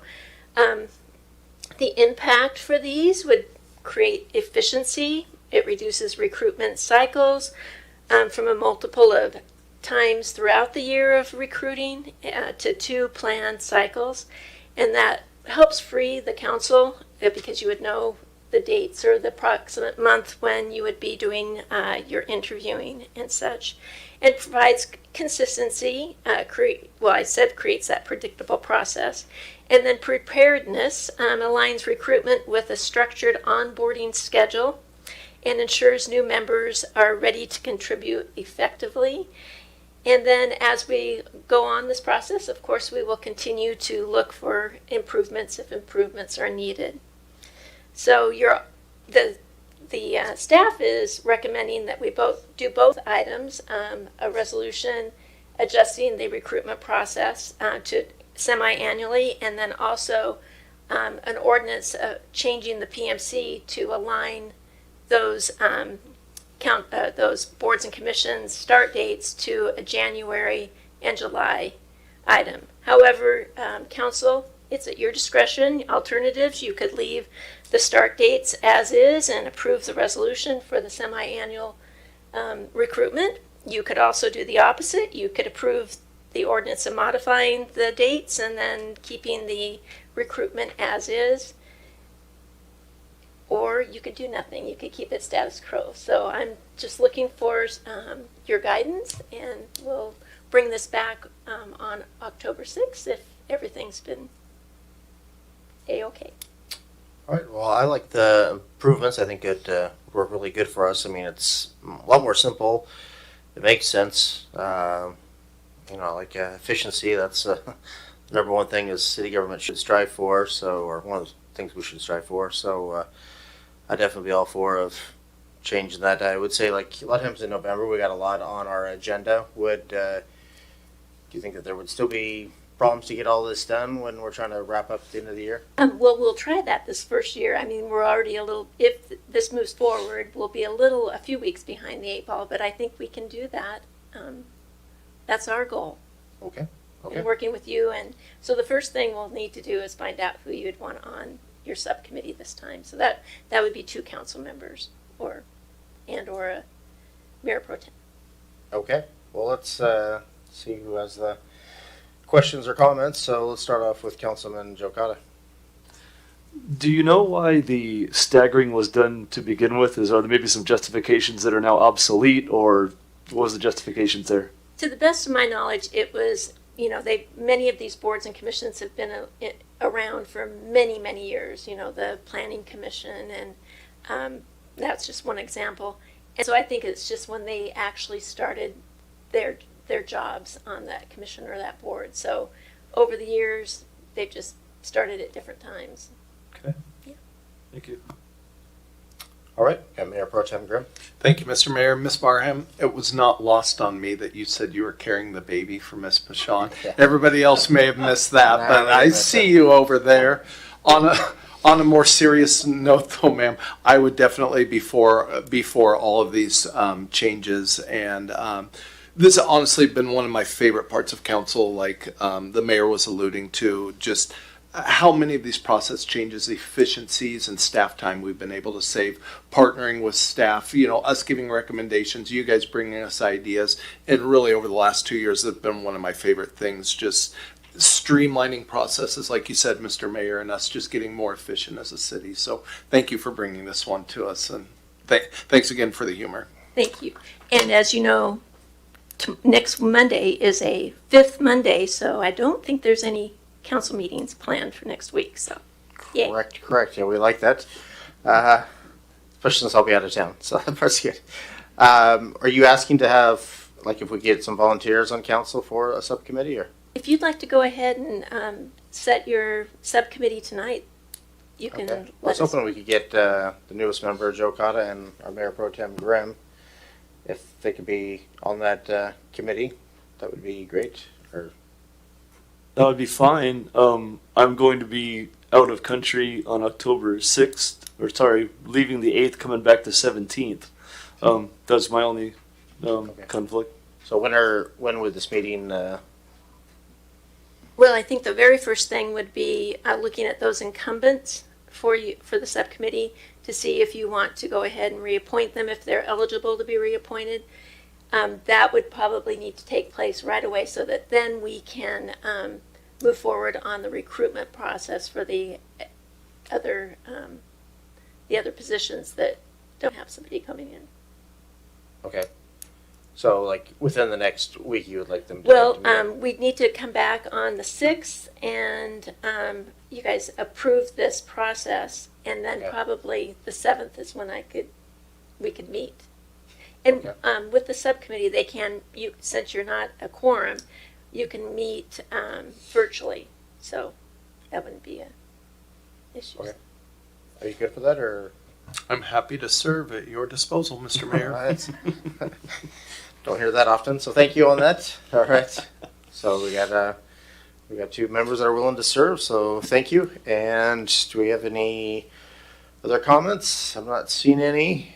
[SPEAKER 17] the impact for these would create efficiency. It reduces recruitment cycles from a multiple of times throughout the year of recruiting to 2 planned cycles. And that helps free the council because you would know the dates or the approximate month when you would be doing your interviewing and such. It provides consistency, creates that predictable process. And then preparedness aligns recruitment with a structured onboarding schedule and ensures new members are ready to contribute effectively. And then as we go on this process, of course, we will continue to look for improvements if improvements are needed. So the staff is recommending that we do both items, a resolution adjusting the recruitment process to semi-annually, and then also an ordinance changing the PMC to align those those boards and commissions start dates to a January and July item. However, council, it's at your discretion. Alternatives, you could leave the start dates as is and approve the resolution for the semi-annual recruitment. You could also do the opposite. You could approve the ordinance and modifying the dates and then keeping the recruitment as is. Or you could do nothing. You could keep it status quo. So I'm just looking for your guidance, and we'll bring this back on October 6th if everything's been A-okay.
[SPEAKER 5] All right, well, I like the improvements. I think it worked really good for us. I mean, it's a lot more simple. It makes sense. Like efficiency, that's the number one thing is city government should strive for, or one of the things we should strive for. So I'd definitely be all for of changing that. I would say, like, a lot of times in November, we got a lot on our agenda. Do you think that there would still be problems to get all this done when we're trying to wrap up at the end of the year?
[SPEAKER 17] Well, we'll try that this first year. I mean, we're already if this moves forward, we'll be a few weeks behind the 8 ball, but I think we can do that. That's our goal.
[SPEAKER 5] Okay.
[SPEAKER 17] And working with you. And so the first thing we'll need to do is find out who you'd want on your subcommittee this time. So that would be 2 council members or a mayor pro tem.
[SPEAKER 5] Okay. Well, let's see who has the questions or comments. So let's start off with Councilman Joe Cotta.
[SPEAKER 15] Do you know why the staggering was done to begin with? Are there maybe some justifications that are now obsolete, or what was the justifications there?
[SPEAKER 17] To the best of my knowledge, it was, many of these boards and commissions have been around for many, many years, the Planning Commission, and that's just one example. And so I think it's just when they actually started their jobs on that commission or that board. So over the years, they've just started at different times.
[SPEAKER 15] Okay.
[SPEAKER 17] Yeah.
[SPEAKER 15] Thank you.
[SPEAKER 5] All right, Mayor Pro Tem Grimm.
[SPEAKER 6] Thank you, Mr. Mayor. Ms. Barham, it was not lost on me that you said you were carrying the baby for Ms. Pashon.
[SPEAKER 5] Yeah.
[SPEAKER 6] Everybody else may have missed that,
[SPEAKER 5] No,
[SPEAKER 6] but I see you over there. On a more serious note, though, ma'am, I would definitely before all of these changes, and this has honestly been one of my favorite parts of council, like the mayor was alluding to, just how many of these process changes, efficiencies, and staff time we've been able to save, partnering with staff, us giving recommendations, you guys bringing us ideas, and really over the last 2 years, have been one of my favorite things, just streamlining processes, like you said, Mr. Mayor, and us just getting more efficient as a city. So thank you for bringing this one to us, and thanks again for the humor.
[SPEAKER 17] Thank you. And as you know, next Monday is a fifth Monday, so I don't think there's any council meetings planned for next week, so yay.
[SPEAKER 5] Correct. Yeah, we like that. Especially since I'll be out of town, so that's good. Are you asking to have, like, if we get some volunteers on council for a subcommittee, or?
[SPEAKER 17] If you'd like to go ahead and set your subcommittee tonight, you can
[SPEAKER 5] Okay. I
[SPEAKER 17] let
[SPEAKER 5] was
[SPEAKER 17] us.
[SPEAKER 5] hoping we could get the newest member, Joe Cotta, and our Mayor Pro Tem Grimm, if they could be on that committee. That would be great. Or
[SPEAKER 15] That would be fine. I'm going to be out of country on October 6th, leaving the 8th, coming back the 17th. That's my only conflict.
[SPEAKER 5] So when would this meeting?
[SPEAKER 17] Well, I think the very first thing would be looking at those incumbents for the subcommittee to see if you want to go ahead and reappoint them if they're eligible to be reappointed. That would probably need to take place right away so that then we can move forward on the recruitment process for the other positions that don't have somebody coming in.
[SPEAKER 5] Okay. So, like, within the next week, you would like them to?
[SPEAKER 17] Well, we'd need to come back on the 6th and you guys approve this process, and then probably the 7th is when we could meet. And with the subcommittee, since you're not a quorum, you can meet virtually, so that wouldn't be an issue.
[SPEAKER 5] Okay. Are you good for that, or?
[SPEAKER 6] I'm happy to serve at your disposal, Mr. Mayor.
[SPEAKER 5] Don't hear that often, so thank you on that. All right. So we got 2 members that are willing to serve, so thank you. And do we have any other comments? I'm not seeing any.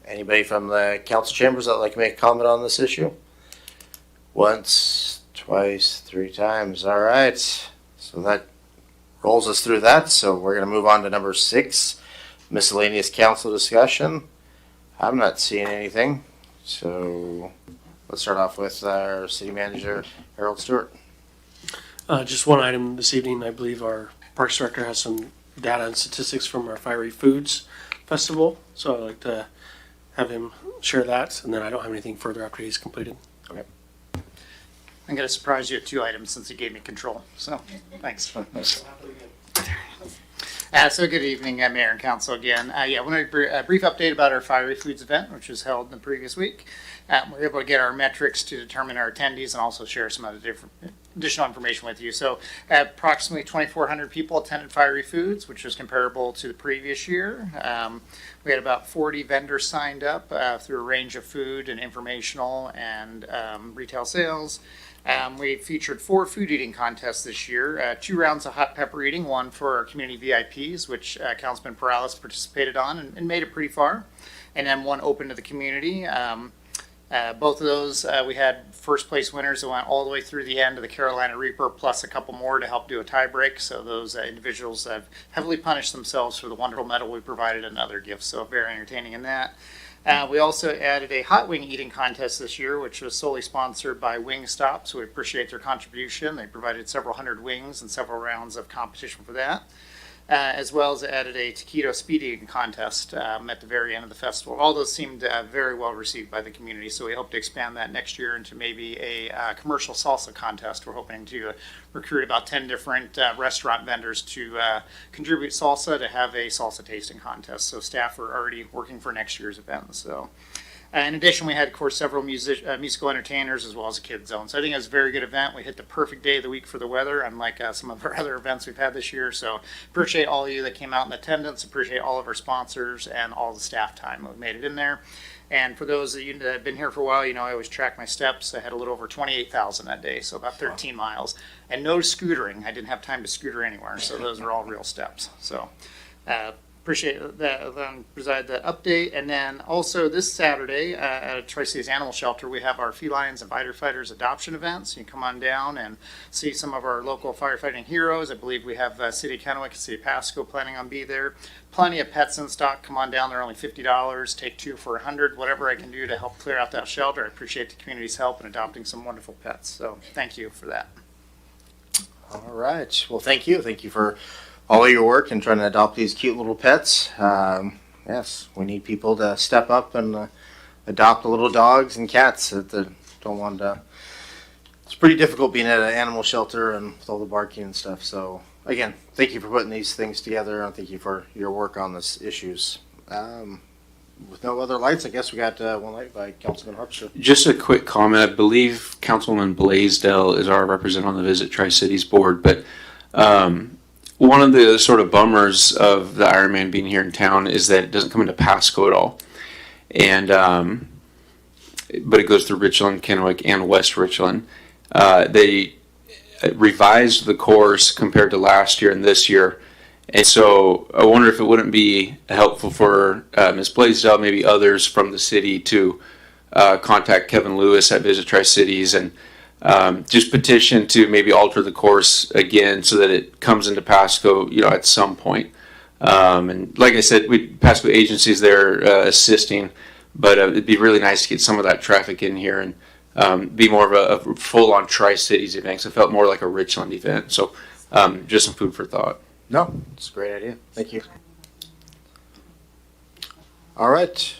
[SPEAKER 5] Anybody from the council chambers that would like to make a comment on this issue? Once, twice, 3 times. All right. So that rolls us through that. So we're going to move on to number 6, miscellaneous council discussion. I'm not seeing anything. So let's start off with our city manager, Harold Stewart.
[SPEAKER 12] Just one item this evening. I believe our Parks Director has some data and statistics from our Fiery Foods Festival. So I'd like to have him share that, and then I don't have anything further after he's completed.
[SPEAKER 5] Okay.
[SPEAKER 18] I'm going to surprise you with 2 items since you gave me control. So, thanks. So good evening, Mayor and Council again. I want to a brief update about our Fiery Foods event, which was held in the previous week. We're able to get our metrics to determine our attendees and also share some other additional information with you. So approximately 2,400 people attended Fiery Foods, which was comparable to the previous year. We had about 40 vendors signed up through a range of food and informational and retail sales. We featured 4 food eating contests this year, 2 rounds of hot pepper eating, one for our community VIPs, which Councilman Perales participated on and made it pretty far, and then one open to the community. Both of those, we had first place winners that went all the way through the end of the Carolina Reaper, plus a couple more to help do a tie break. So those individuals have heavily punished themselves for the wonderful medal we provided and other gifts. So very entertaining in that. We also added a hot wing eating contest this year, which was solely sponsored by Wingstop, so we appreciate their contribution. They provided several hundred wings and several rounds of competition for that. As well as added a taquito speed eating contest at the very end of the festival. All those seemed very well received by the community, so we hope to expand that next year into maybe a commercial salsa contest. We're hoping to recruit about 10 different restaurant vendors to contribute salsa to have a salsa tasting contest. So staff are already working for next year's event. So. In addition, we had, of course, several musical entertainers as well as a kids zone. So I think it was a very good event. We hit the perfect day of the week for the weather, unlike some of our other events we've had this year. So appreciate all of you that came out in attendance. Appreciate all of our sponsors and all the staff time that made it in there. And for those of you that have been here for a while, you know I always track my steps. I had a little over 28,000 that day, so about 13 miles. And no scootering. I didn't have time to scooter anywhere, so those are all real steps. So appreciate that, provide that update. And then also this Saturday at Tri-Cities Animal Shelter, we have our Felines and Firefighters adoption events. You can come on down and see some of our local firefighting heroes. I believe we have City of Kennewick and City of Pasco planning on be there. Plenty of pets in stock. Come on down. They're only $50. Take 2 for $100. Whatever I can do to help clear out that shelter. I appreciate the community's help in adopting some wonderful pets. So thank you for that.
[SPEAKER 5] All right. Well, thank you. Thank you for all of your work in trying to adopt these cute little pets. Yes, we need people to step up and adopt the little dogs and cats that don't want to. It's pretty difficult being at an animal shelter and with all the barking and stuff. So again, thank you for putting these things together, and thank you for your work on these issues. With no other lights, I guess we got one light by Councilman Harpster.
[SPEAKER 3] Just a quick comment. I believe Councilman Blaisdell is our representative on the Visit Tri-Cities board, but one of the sort of bummers of the Ironman being here in town is that it doesn't come into Pasco at all. And but it goes through Richland, Kennewick, and West Richland. They revised the course compared to last year and this year. And so I wonder if it wouldn't be helpful for Ms. Blaisdell, maybe others from the city, to contact Kevin Lewis at Visit Tri-Cities and just petition to maybe alter the course again so that it comes into Pasco, at some point. And like I said, Pasco agencies there assisting, but it'd be really nice to get some of that traffic in here and be more of a full-on Tri-Cities event. So it felt more like a Richland event. So just some food for thought.
[SPEAKER 5] No, it's a great idea. Thank you. All right.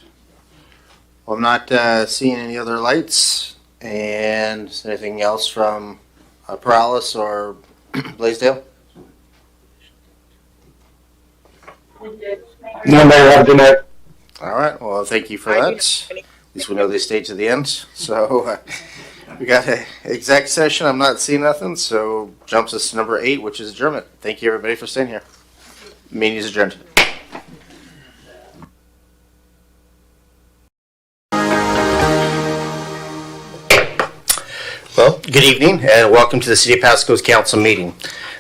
[SPEAKER 5] Well, I'm not seeing any other lights. And anything else from Perales or Blaisdell?
[SPEAKER 1] No, Mayor, have a good night.
[SPEAKER 5] All right. Well, thank you for that. At least we know they stayed to the end. So we got an exec session. I'm not seeing nothing. So jumps us to number 8, which is adjournment. Thank you, everybody, for staying here. Meeting is adjourned. Well, good evening and welcome to the City of Pasco's council meeting.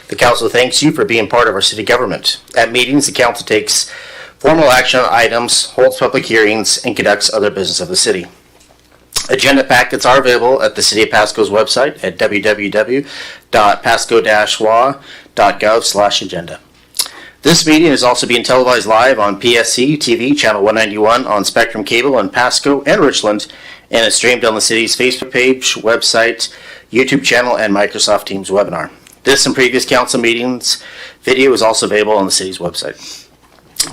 [SPEAKER 5] The council thanks you for being part of our city government. At meetings, the council takes formal action on items, holds public hearings, and conducts other business of the city. Agenda packets are available at the City of Pasco's website at www.pasco-wa.gov/agenda. This meeting is also being televised live on PSC-TV, channel 191 on Spectrum Cable in Pasco and Richland, and is streamed on the city's Facebook page, website, YouTube channel, and Microsoft Teams webinar. This and previous council meetings video is also available on the city's website.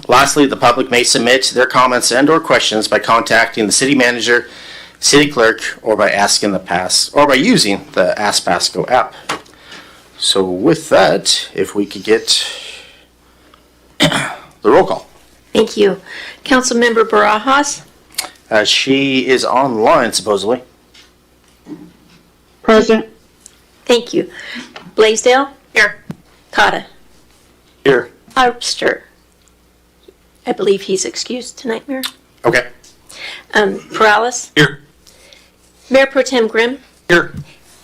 [SPEAKER 5] Lastly, the public may submit their comments and or questions by contacting the city manager, city clerk, or by using the Ask Pasco app. So with that, if we could get the roll call.
[SPEAKER 17] Thank you. Councilmember Barajas?
[SPEAKER 5] She is online, supposedly.
[SPEAKER 9] Present.
[SPEAKER 17] Thank you. Blaisdell? Here. Cotta?
[SPEAKER 5] Here.
[SPEAKER 17] Harpster? I believe he's excused tonight, Mayor.
[SPEAKER 5] Okay.
[SPEAKER 17] Perales?
[SPEAKER 4] Here.
[SPEAKER 17] Mayor Pro Tem Grimm?
[SPEAKER 5] Here.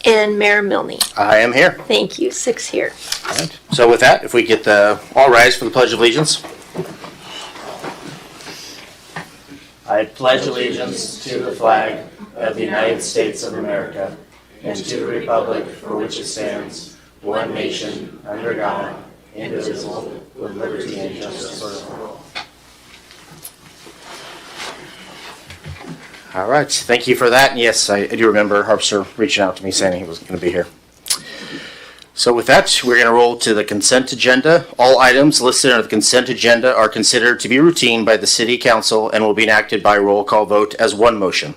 [SPEAKER 17] And Mayor Milne?
[SPEAKER 5] I am here.
[SPEAKER 17] Thank you. 6 here.
[SPEAKER 5] All right. So with that, if we get all rise for the Pledge of Allegiance. I pledge allegiance to the flag of the United States of America and to the republic for which it stands, one nation, under God, indivisible, with liberty and justice for all. All right, thank you for that. And yes, I do remember Harpster reaching out to me saying he was going to be here. So with that, we're going to roll to the consent agenda. All items listed on the consent agenda are considered to be routine by the City Council and will be enacted by roll call vote as one motion.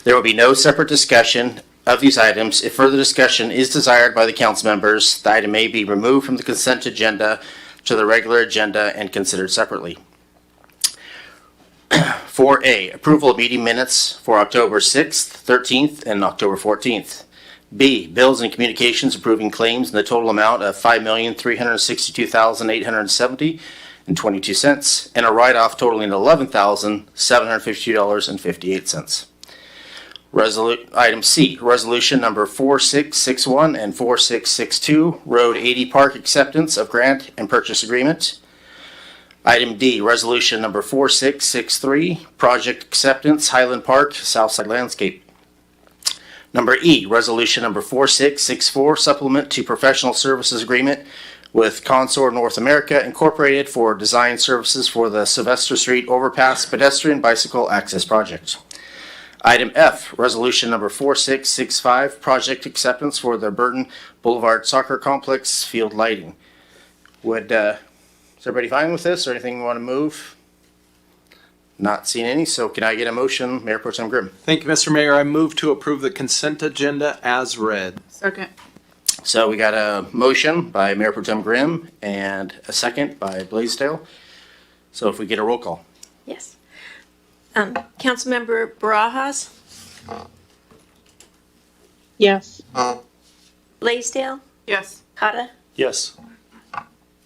[SPEAKER 5] There will be no separate discussion of these items. If further discussion is desired by the council members, the item may be removed from the consent agenda to the regular agenda and considered separately. 4A, approval of meeting minutes for October 6th, 13th, and October 14th. B, bills and communications approving claims in the total amount of $5,362,870.22 and a write-off totaling $11,752.58. Item C, resolution number 4661 and 4662, Road 80 Park acceptance of grant and purchase agreement. Item D, resolution number 4663, project acceptance, Highland Park, Southside Landscape. Number E, resolution number 4664, supplement to professional services agreement with Consor North America Incorporated for design services for the Sylvester Street Overpass Pedestrian Bicycle Access Project. Item F, resolution number 4665, project acceptance for the Burton Boulevard Soccer Complex field lighting. Is everybody fine with this or anything you want to move? Not seeing any, so can I get a motion, Mayor Pro Tem Grimm?
[SPEAKER 6] Thank you, Mr. Mayor. I move to approve the consent agenda as read.
[SPEAKER 2] Second.
[SPEAKER 5] So we got a motion by Mayor Pro Tem Grimm and a second by Blaisdell. So if we get a roll call.
[SPEAKER 17] Yes. Councilmember Barajas,
[SPEAKER 9] Yes.
[SPEAKER 17] Blaisdell,
[SPEAKER 2] Yes.
[SPEAKER 17] Cotta,
[SPEAKER 6] Yes.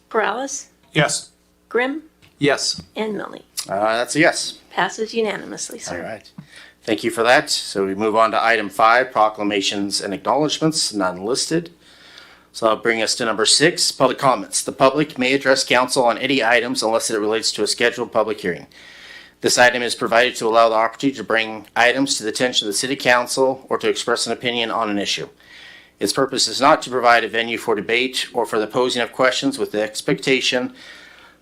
[SPEAKER 17] Perales,
[SPEAKER 4] Yes.
[SPEAKER 17] Grimm,
[SPEAKER 6] Yes.
[SPEAKER 17] and Milne.
[SPEAKER 5] That's a yes.
[SPEAKER 17] Passes unanimously,
[SPEAKER 5] All
[SPEAKER 17] sir.
[SPEAKER 5] right. Thank you for that. So we move on to item 5, proclamations and acknowledgements, none listed. So that'll bring us to number 6, public comments. The public may address council on any items unless it relates to a scheduled public hearing. This item is provided to allow the opportunity to bring items to the attention of the city council or to express an opinion on an issue. Its purpose is not to provide a venue for debate or for the posing of questions with the expectation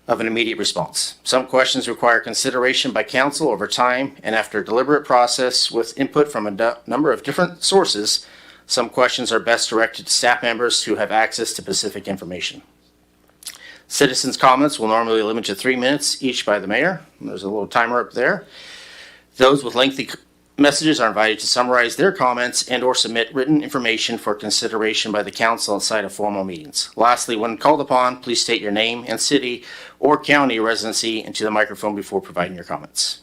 [SPEAKER 5] of an immediate response. Some questions require consideration by council over time and after a deliberate process with input from a number of different sources. Some questions are best directed to staff members who have access to specific information. Citizens' comments will normally limit to 3 minutes each by the mayor. There's a little timer up there. Those with lengthy messages are invited to summarize their comments and or submit written information for consideration by the council outside of formal meetings. Lastly, when called upon, please state your name and city or county residency into the microphone before providing your comments.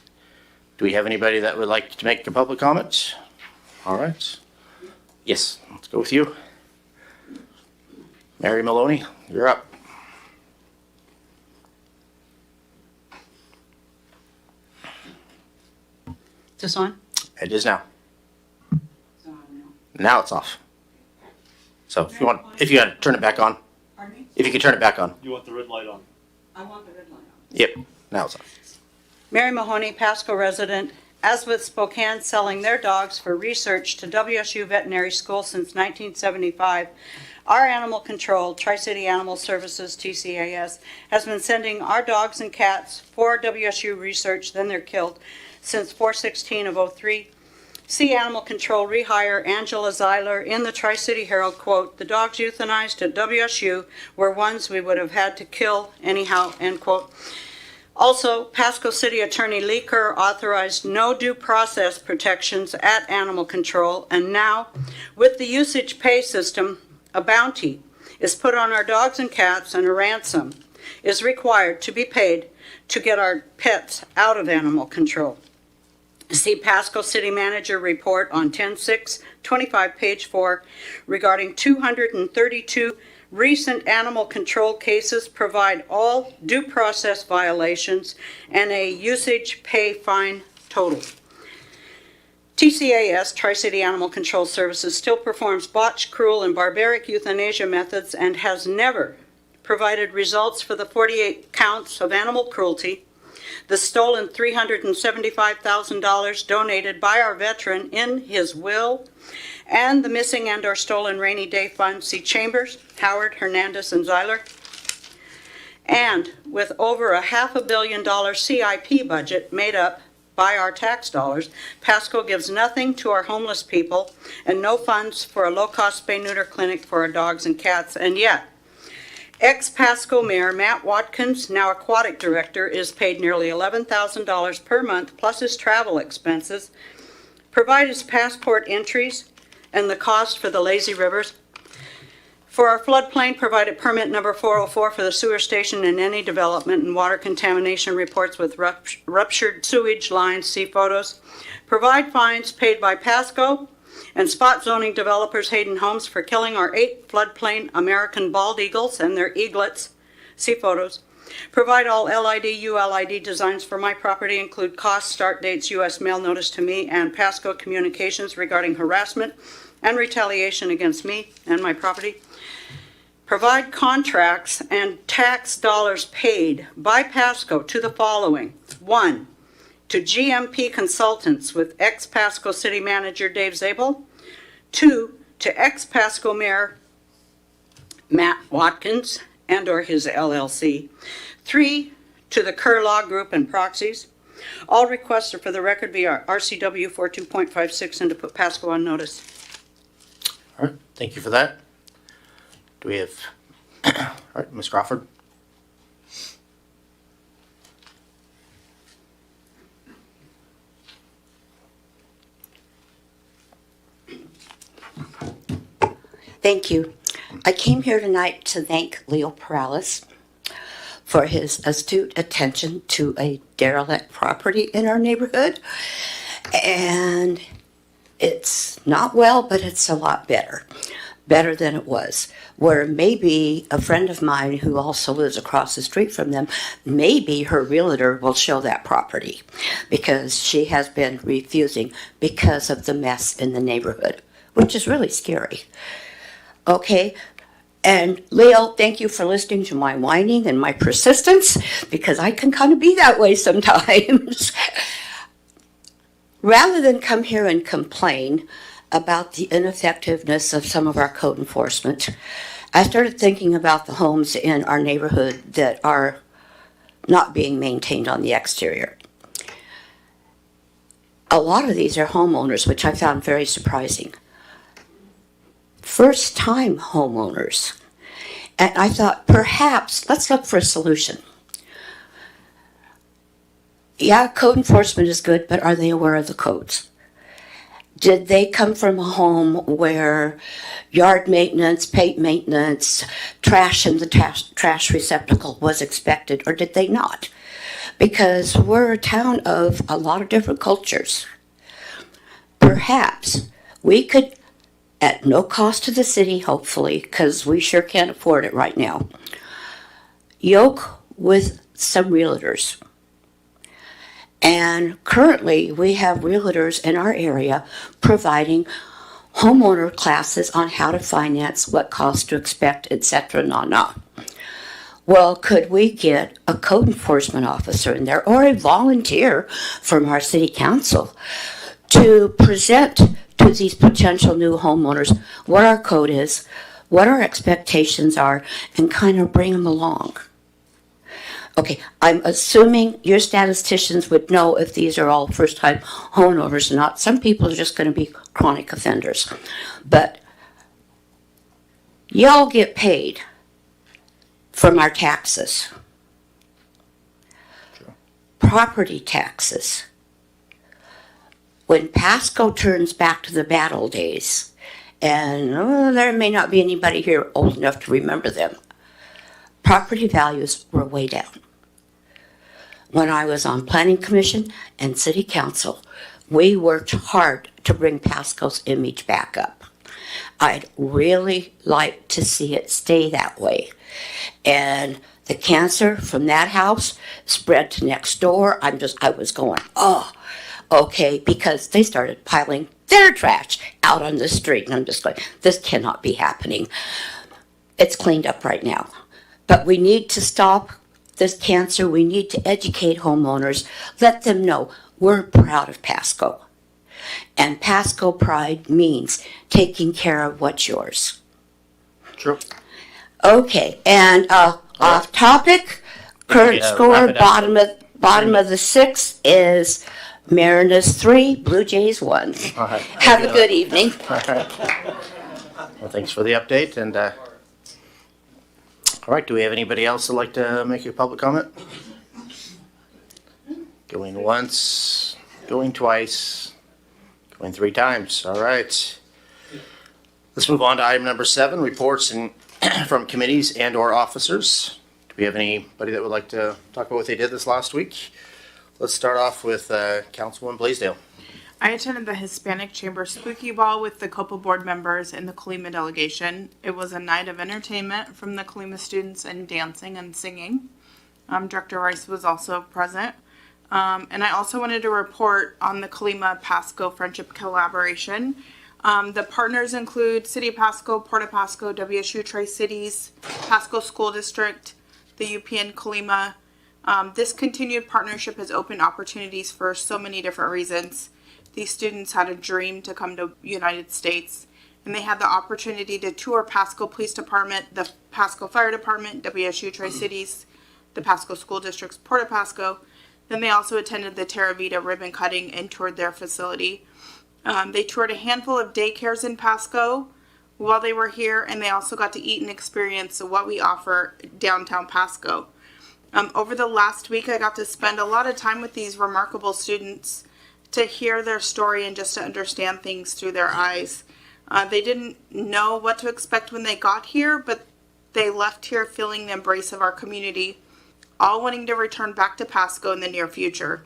[SPEAKER 5] Do we have anybody that would like to make a public comment? All right. Yes, let's go with you. Mary Maloney, you're up.
[SPEAKER 2] Is this on?
[SPEAKER 5] It is now. Now it's off. So if you gotta turn it back on.
[SPEAKER 2] Pardon me?
[SPEAKER 5] If you could turn it back on.
[SPEAKER 16] You want the red light on?
[SPEAKER 2] I want the red light on.
[SPEAKER 5] Yep, now it's on.
[SPEAKER 2] Mary Mahoney, Pasco resident, as with Spokane selling their dogs for research to WSU Veterinary School since 1975, our animal control, Tri-City Animal Services, TCAS, has been sending our dogs and cats for WSU research, then they're killed, since 4/16/03. See Animal Control rehire Angela Zeiler in the Tri-City Herald, quote, "The dogs euthanized at WSU were ones we would have had to kill anyhow," end quote. Also, Pasco City Attorney Lee Kerr authorized no due process protections at Animal Control, and now, with the usage pay system, a bounty is put on our dogs and cats and a ransom is required to be paid to get our pets out of Animal Control. See Pasco City Manager report on 10/6/25, page 4, regarding 232 recent animal control cases provide all due process violations and a usage pay fine total. TCAS, Tri-City Animal Control Services, still performs botched, cruel, and barbaric euthanasia methods and has never provided results for the 48 counts of animal cruelty, the stolen $375,000 donated by our veteran in his will, and the missing and or stolen rainy day fund. See Chambers, Howard, Hernandez, and Zeiler. And with over a $500 million CIP budget made up
[SPEAKER 16] by our tax dollars, Pasco gives nothing to our homeless people and no funds for a low-cost spay-neuter clinic for our dogs and cats. And yet, ex-Pasco Mayor Matt Watkins, now Aquatic Director, is paid nearly $11,000 per month plus his travel expenses, provide his passport entries, and the cost for the lazy rivers. For our floodplain, provided permit number 404 for the sewer station and any development and water contamination reports with ruptured sewage lines, see photos. Provide fines paid by Pasco and spot zoning developers Hayden Homes for killing our 8 floodplain American bald eagles and their eaglets, see photos. Provide all LID, ULID designs for my property, include costs, start dates, U.S. mail notice to me, and Pasco communications regarding harassment and retaliation against me and my property. Provide contracts and tax dollars paid by Pasco to the following. 1, to GMP Consultants with ex-Pasco City Manager Dave Zabel. 2, to ex-Pasco Mayor Matt Watkins and or his LLC. 3, to the Kerr Law Group and proxies. All requests are for the record via RCW 42.56 and to put Pasco on notice.
[SPEAKER 5] All right, thank you for that. Do we have, all right, Ms. Crawford?
[SPEAKER 22] Thank you. I came here tonight to thank Leo Perales for his astute attention to a derelict property in our neighborhood. And it's not well, but it's a lot better. Better than it was. Where maybe a friend of mine who also lives across the street from them, maybe her realtor will show that property because she has been refusing because of the mess in the neighborhood, which is really scary. Okay, and Leo, thank you for listening to my whining and my persistence because I can kind of be that way sometimes. Rather than come here and complain about the ineffectiveness of some of our code enforcement, I started thinking about the homes in our neighborhood that are not being maintained on the exterior. A lot of these are homeowners, which I found very surprising. First-time homeowners. And I thought, perhaps, let's look for a solution. Yeah, code enforcement is good, but are they aware of the codes? Did they come from a home where yard maintenance, paint maintenance, trash in the trash receptacle was expected, or did they not? Because we're a town of a lot of different cultures. Perhaps we could, at no cost to the city, hopefully, because we sure can't afford it right now, yoke with some realtors. And currently, we have realtors in our area providing homeowner classes on how to finance, what costs to expect, etc. Well, could we get a code enforcement officer in there or a volunteer from our city council to present to these potential new homeowners what our code is, what our expectations are, and kind of bring them along? Okay, I'm assuming your statisticians would know if these are all first-time homeowners or not. Some people are just going to be chronic offenders. But y'all get paid from our taxes. Sure. Property taxes. When Pasco turns back to the bad old days, and there may not be anybody here old enough to remember them, property values were way down. When I was on Planning Commission and City Council, we worked hard to bring Pasco's image back up. I'd really like to see it stay that way. And the cancer from that house spread to next door. I was going, oh, okay, because they started piling their trash out on the street. And I'm just going, this cannot be happening. It's cleaned up right now. But we need to stop this cancer. We need to educate homeowners, let them know we're proud of Pasco. And Pasco pride means taking care of what's yours.
[SPEAKER 5] True.
[SPEAKER 22] Okay, and off topic, current score, bottom of the sixth is Mariners 3, Blue Jays 1.
[SPEAKER 5] All right.
[SPEAKER 22] Have a good evening.
[SPEAKER 5] All right. Well, thanks for the update. And all right, do we have anybody else that'd like to make a public comment? Going once, going twice, going 3 times. All right. Let's move on to item number 7, reports from committees and/or officers. Do we have anybody that would like to talk about what they did this last week? Let's start off with Councilwoman Blaisdell.
[SPEAKER 7] I attended the Hispanic Chamber Spooky Ball with the COPA board members and the Colima delegation. It was a night of entertainment from the Colima students and dancing and singing. Director Rice was also present. And I also wanted to report on the Colima Pasco Friendship Collaboration. The partners include City of Pasco, Port of Pasco, WSU Tri-Cities, Pasco School District, the UPN Colima. This continued partnership has opened opportunities for so many different reasons. These students had a dream to come to United States, and they had the opportunity to tour Pasco Police Department, the Pasco Fire Department, WSU Tri-Cities, the Pasco School District's Port of Pasco. Then they also attended the Terra Vita ribbon cutting and toured their facility. They toured a handful of daycares in Pasco while they were here, and they also got to eat and experience what we offer downtown Pasco. Over the last week, I got to spend a lot of time with these remarkable students to hear their story and just to understand things through their eyes. They didn't know what to expect when they got here, but they left here feeling the embrace of our community, all wanting to return back to Pasco in the near future.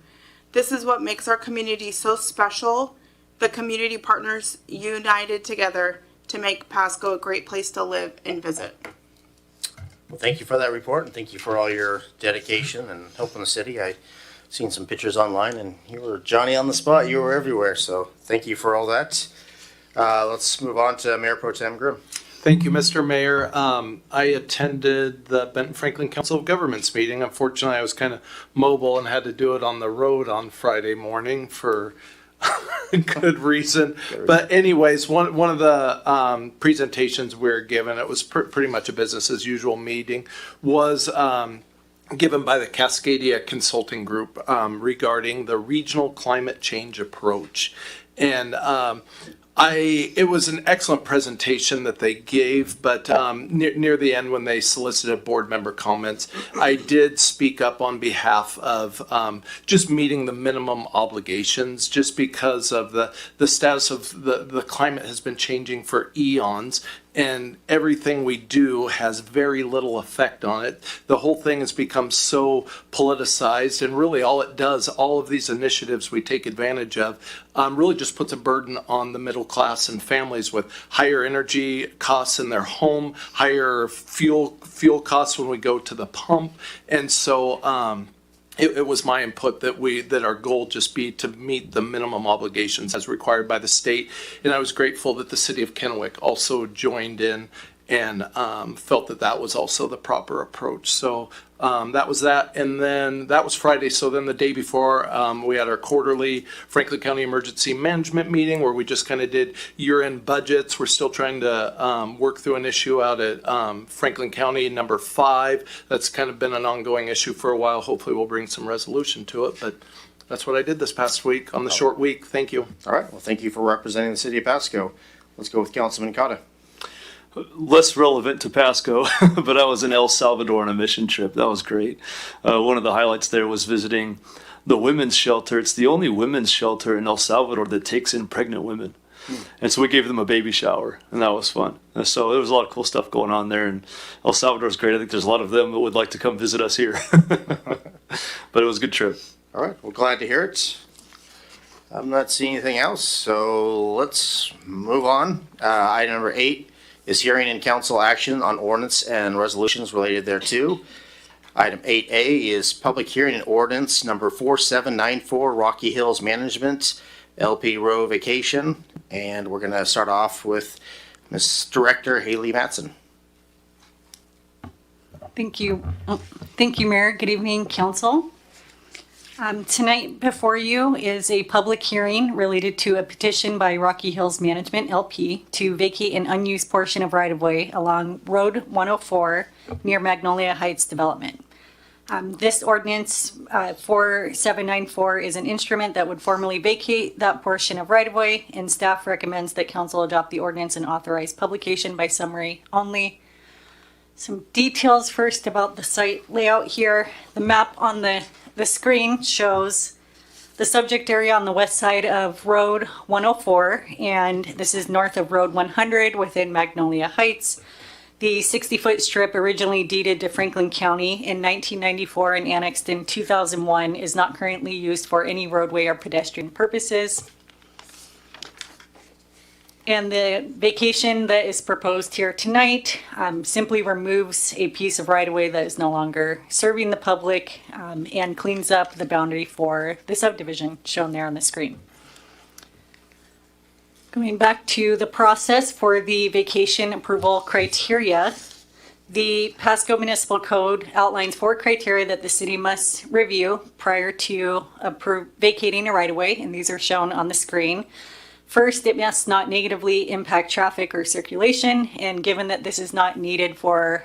[SPEAKER 7] This is what makes our community so special. The community partners united together to make Pasco a great place to live and visit.
[SPEAKER 5] Well, thank you for that report, and thank you for all your dedication and helping the city. I've seen some pictures online, and you were Johnny on the spot. You were everywhere, so thank you for all that. Let's move on to Mayor Pro Tem Grimm.
[SPEAKER 20] Thank you, Mr. Mayor. I attended the Benton Franklin Council of Governments meeting. Unfortunately, I was kind of mobile and had to do it on the road on Friday morning for good reason. But anyways, one of the presentations we were given, it was pretty much a business as usual meeting, was given by the Cascadia Consulting Group regarding the regional climate change approach. And it was an excellent presentation that they gave, but near the end when they solicited board member comments, I did speak up on behalf of just meeting the minimum obligations, just because of the status of the climate has been changing for eons. And everything we do has very little effect on it. The whole thing has become so politicized, and really all it does, all of these initiatives we take advantage of, really just puts a burden on the middle class and families with higher energy costs in their home, higher fuel costs when we go to the pump. And so it was my input that our goal just be to meet the minimum obligations as required by the state. And I was grateful that the city of Kennewick also joined in and felt that was also the proper approach. So that was that. And then that was Friday. So then the day before, we had our quarterly Franklin County Emergency Management meeting where we just kind of did year-end budgets. We're still trying to work through an issue out at Franklin County number 5. That's kind of been an ongoing issue for a while. Hopefully we'll bring some resolution to it. But that's what I did this past week on the short week. Thank you.
[SPEAKER 5] All right. Well, thank you for representing the city of Pasco. Let's go with Councilman Cotta.
[SPEAKER 15] Less relevant to Pasco, but I was in El Salvador on a mission trip. That was great. One of the highlights there was visiting the women's shelter. It's the only women's shelter in El Salvador that takes in pregnant women. And so we gave them a baby shower, and that was fun. And so there was a lot of cool stuff going on there, and El Salvador is great. I think there's a lot of them that would like to come visit us here. But it was a good trip.
[SPEAKER 5] All right. Well, glad to hear it. I'm not seeing anything else, so let's move on. Item number 8 is hearing and council action on ordinance and resolutions related thereto. Item 8A is public hearing and ordinance number 4794, Rocky Hills Management, LP Row Vacation. And we're going to start off with Ms. Director Haley Matson.
[SPEAKER 10] Thank you. Thank you, Mayor. Good evening, council. Tonight before you is a public hearing related to a petition by Rocky Hills Management LP to vacate an unused portion of right-of-way along Road 104 near Magnolia Heights Development. This ordinance 4794 is an instrument that would formally vacate that portion of right-of-way, and staff recommends that council adopt the ordinance and authorize publication by summary only. Some details first about the site layout here. The map on the screen shows the subject area on the west side of Road 104, and this is north of Road 100 within Magnolia Heights. The 60-foot strip originally deeded to Franklin County in 1994 and annexed in 2001 is not currently used for any roadway or pedestrian purposes. And the vacation that is proposed here tonight simply removes a piece of right-of-way that is no longer serving the public and cleans up the boundary for the subdivision shown there on the screen. Going back to the process for the vacation approval criteria, the Pasco Municipal Code outlines 4 criteria that the city must review prior to vacating a right-of-way, and these are shown on the screen. First, it must not negatively impact traffic or circulation, and given that this is not needed for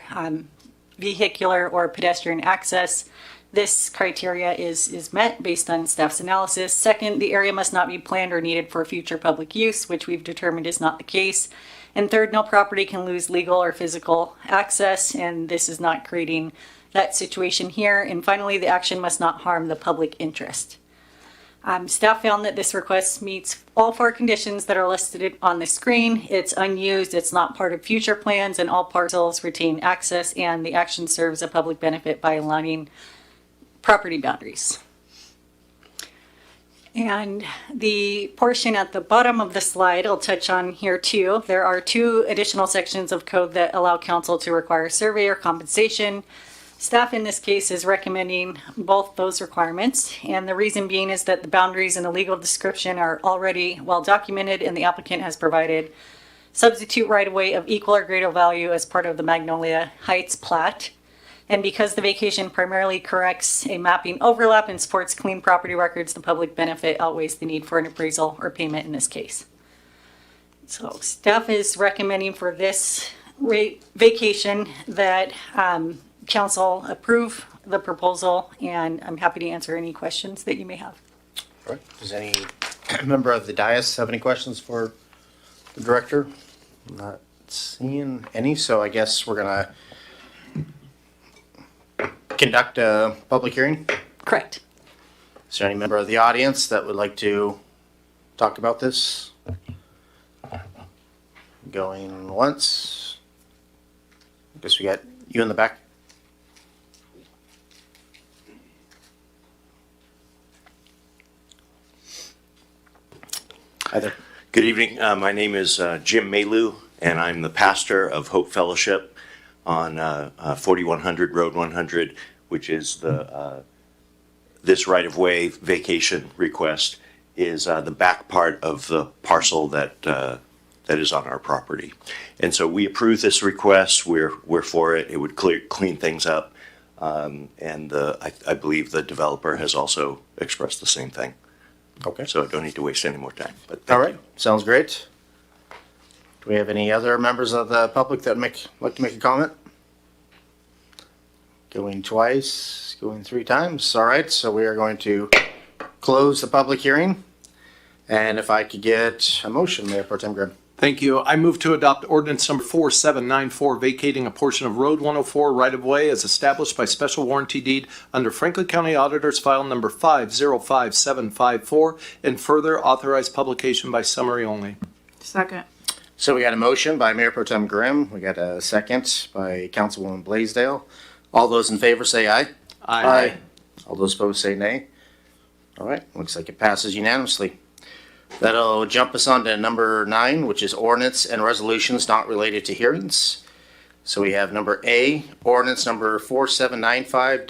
[SPEAKER 10] vehicular or pedestrian access, this criteria is met based on staff's analysis. Second, the area must not be planned or needed for future public use, which we've determined is not the case. And third, no property can lose legal or physical access, and this is not creating that situation here. And finally, the action must not harm the public interest. Staff found that this request meets all 4 conditions that are listed on the screen. It's unused, it's not part of future plans, and all parcels retain access, and the action serves a public benefit by aligning property boundaries. And the portion at the bottom of the slide I'll touch on here too. There are 2 additional sections of code that allow council to require survey or compensation. Staff in this case is recommending both those requirements, and the reason being is that the boundaries and the legal description are already well documented, and the applicant has provided substitute right-of-way of equal or greater value as part of the Magnolia Heights plat. And because the vacation primarily corrects a mapping overlap and supports clean property records, the public benefit outweighs the need for an appraisal or payment in this case. So staff is recommending for this vacation that council approve the proposal, and I'm happy to answer any questions that you may have.
[SPEAKER 5] All right. Does any member of the dais have any questions for the director? I'm not seeing any, so I guess we're gonna conduct a public hearing?
[SPEAKER 10] Correct.
[SPEAKER 5] Is there any member of the audience that would like to talk about this? Going once. I guess we got you in the back. Hi there.
[SPEAKER 13] Good evening. My name is Jim Malu, and I'm the pastor of Hope Fellowship on 4100 Road 100, which is this right-of-way vacation request is the back part of the parcel that is on our property. And so we approve this request. We're for it. It would clean things up. And I believe the developer has also expressed the same thing.
[SPEAKER 5] Okay.
[SPEAKER 13] So I don't need to waste any more time. But
[SPEAKER 5] All right. Sounds great. Do we have any other members of the public that would like to make a comment? Going twice, going 3 times. All right, so we are going to close the public hearing. And if I could get a motion, Mayor Pro Tem Grimm.
[SPEAKER 20] Thank you. I move to adopt ordinance number 4794, vacating a portion of Road 104 right-of-way as established by special warranty deed under Franklin County Auditor's File number 505754, and further authorize publication by summary only.
[SPEAKER 7] Second.
[SPEAKER 5] So we got a motion by Mayor Pro Tem Grimm. We got a second by Councilwoman Blaisdell. All those in favor say aye.
[SPEAKER 20] Aye.
[SPEAKER 5] All those opposed say nay. All right, looks like it passes unanimously. That'll jump us on to number 9, which is ordinance and resolutions not related to hearings. So we have number A, ordinance number 4795,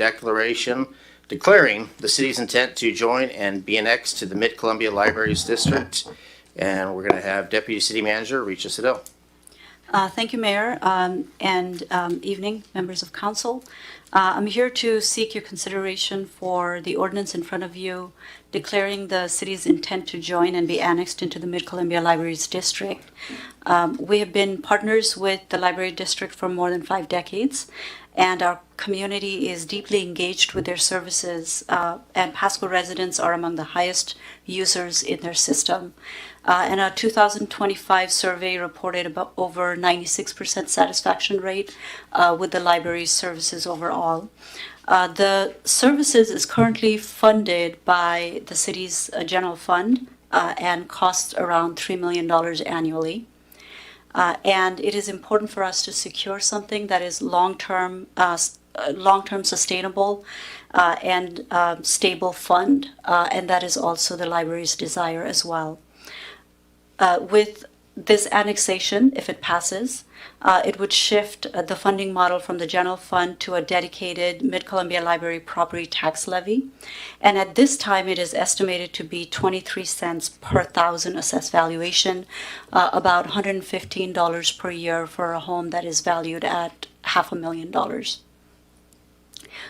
[SPEAKER 5] declaring the city's intent to join and be annexed to the Mid-Columbia Libraries District. And we're going to have Deputy City Manager Richa Siddell.
[SPEAKER 19] Thank you, Mayor, and evening, members of council. I'm here to seek your consideration for the ordinance in front of you declaring the city's intent to join and be annexed into the Mid-Columbia Libraries District. We have been partners with the library district for more than 5 decades, and our community is deeply engaged with their services, and Pasco residents are among the highest users in their system. And our 2025 survey reported about over 96% satisfaction rate with the library's services overall. The services is currently funded by the city's general fund and costs around $3 million annually. And it is important for us to secure something that is long-term sustainable and stable fund, and that is also the library's desire as well. With this annexation, if it passes, it would shift the funding model from the general fund to a dedicated Mid-Columbia Library property tax levy. And at this time, it is estimated to be 23 cents per thousand assessed valuation, about $115 per year for a home that is valued at $500,000.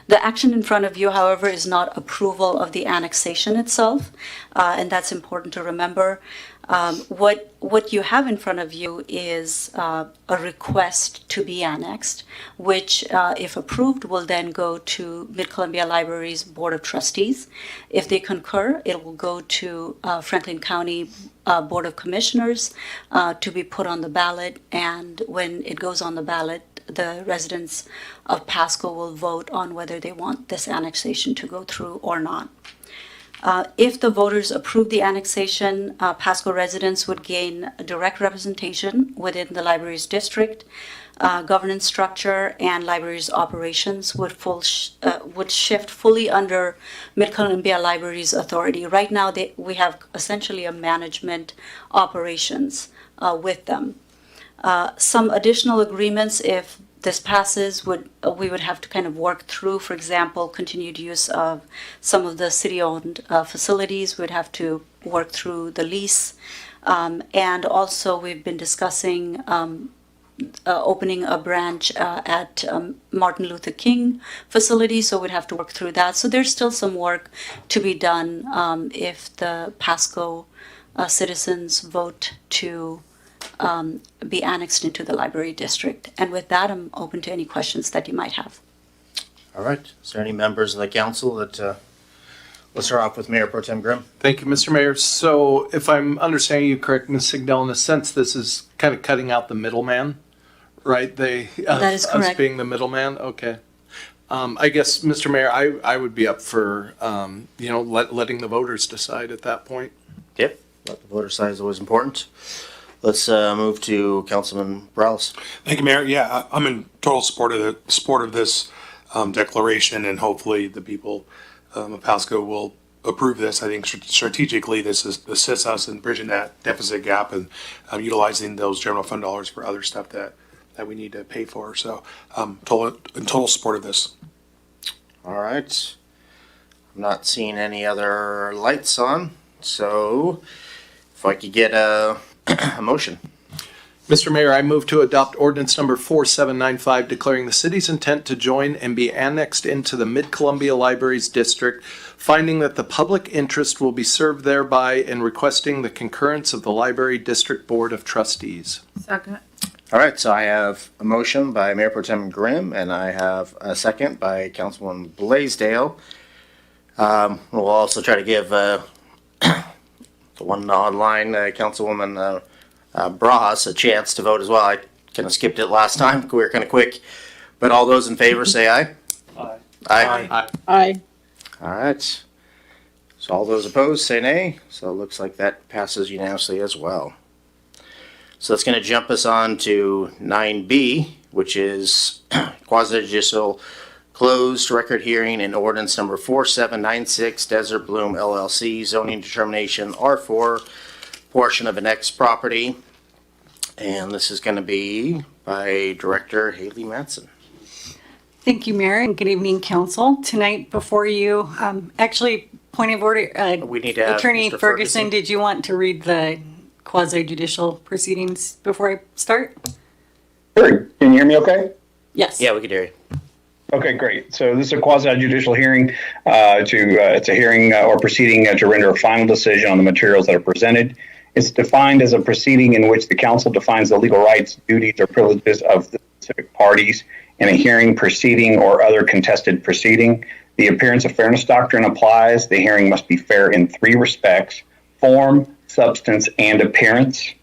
[SPEAKER 19] The action in front of you, however, is not approval of the annexation itself, and that's important to remember. What you have in front of you is a request to be annexed, which, if approved, will then go to Mid-Columbia Library's Board of Trustees. If they concur, it will go to Franklin County Board of Commissioners to be put on the ballot, and when it goes on the ballot, the residents of Pasco will vote on whether they want this annexation to go through or not. If the voters approve the annexation, Pasco residents would gain direct representation within the library's district. Governance structure and library's operations would shift fully under Mid-Columbia Library's authority. Right now, we have essentially a management operations with them. Some additional agreements, if this passes, we would have to kind of work through, for example, continued use of some of the city-owned facilities. We'd have to work through the lease. And also, we've been discussing opening a branch at Martin Luther King facility, so we'd have to work through that. So there's still some work to be done if the Pasco citizens vote to be annexed into the library district. And with that, I'm open to any questions that you might have.
[SPEAKER 5] All right. Is there any members of the council that, let's start off with Mayor Pro Tem Grimm.
[SPEAKER 20] Thank you, Mr. Mayor. So if I'm understanding you correct, Ms. Signell, in a sense, this is kind of cutting out the middleman, right?
[SPEAKER 19] That is correct.
[SPEAKER 20] Us being the middleman, okay. I guess, Mr. Mayor, I would be up for, letting the voters decide at that point.
[SPEAKER 5] Yep. Let the voter decide is always important. Let's move to Councilman Morales.
[SPEAKER 4] Thank you, Mayor. Yeah, I'm in total support of this declaration, and hopefully the people of Pasco will approve this. I think strategically this assists us in bridging that deficit gap and utilizing those general fund dollars for other stuff that we need to pay for. So in total support of this.
[SPEAKER 5] All right. I'm not seeing any other lights on, so if I could get a motion.
[SPEAKER 20] Mr. Mayor, I move to adopt ordinance number 4795, declaring the city's intent to join and be annexed into the Mid-Columbia Libraries District, finding that the public interest will be served thereby, and requesting the concurrence of the Library District Board of Trustees.
[SPEAKER 7] Second.
[SPEAKER 5] All right, so I have a motion by Mayor Pro Tem Grimm, and I have a second by Councilwoman Blaisdell. We'll also try to give the one online, Councilwoman Bras, a chance to vote as well. I kind of skipped it last time. We were kind of quick. But all those in favor say aye.
[SPEAKER 20] Aye.
[SPEAKER 5] Aye.
[SPEAKER 9] Aye.
[SPEAKER 5] All right. So all those opposed say nay. So it looks like that passes unanimously as well. So that's going to jump us on to 9B, which is quasi-judicial closed record hearing in ordinance number 4796, Desert Bloom LLC, zoning determination R4, portion of an X property. And this is going to be by Director Haley Matson.
[SPEAKER 10] Thank you, Mayor, and good evening, Council. Tonight before you, actually, point of order,
[SPEAKER 5] We need to have
[SPEAKER 10] Attorney
[SPEAKER 5] Mr.
[SPEAKER 10] Ferguson, did you want to read the quasi-judicial proceedings before I start?
[SPEAKER 14] Sure. Can you hear me okay?
[SPEAKER 10] Yes.
[SPEAKER 5] Yeah, we can hear you.
[SPEAKER 14] Okay, great. So this is a quasi-judicial hearing. It's a hearing or proceeding to render a final decision on the materials that are presented It's defined as a proceeding in which the council defines the legal rights, duties, or privileges of the specific parties in a hearing, proceeding, or other contested proceeding. The appearance of fairness doctrine applies. The hearing must be fair in 3 respects: form, substance, and appearance.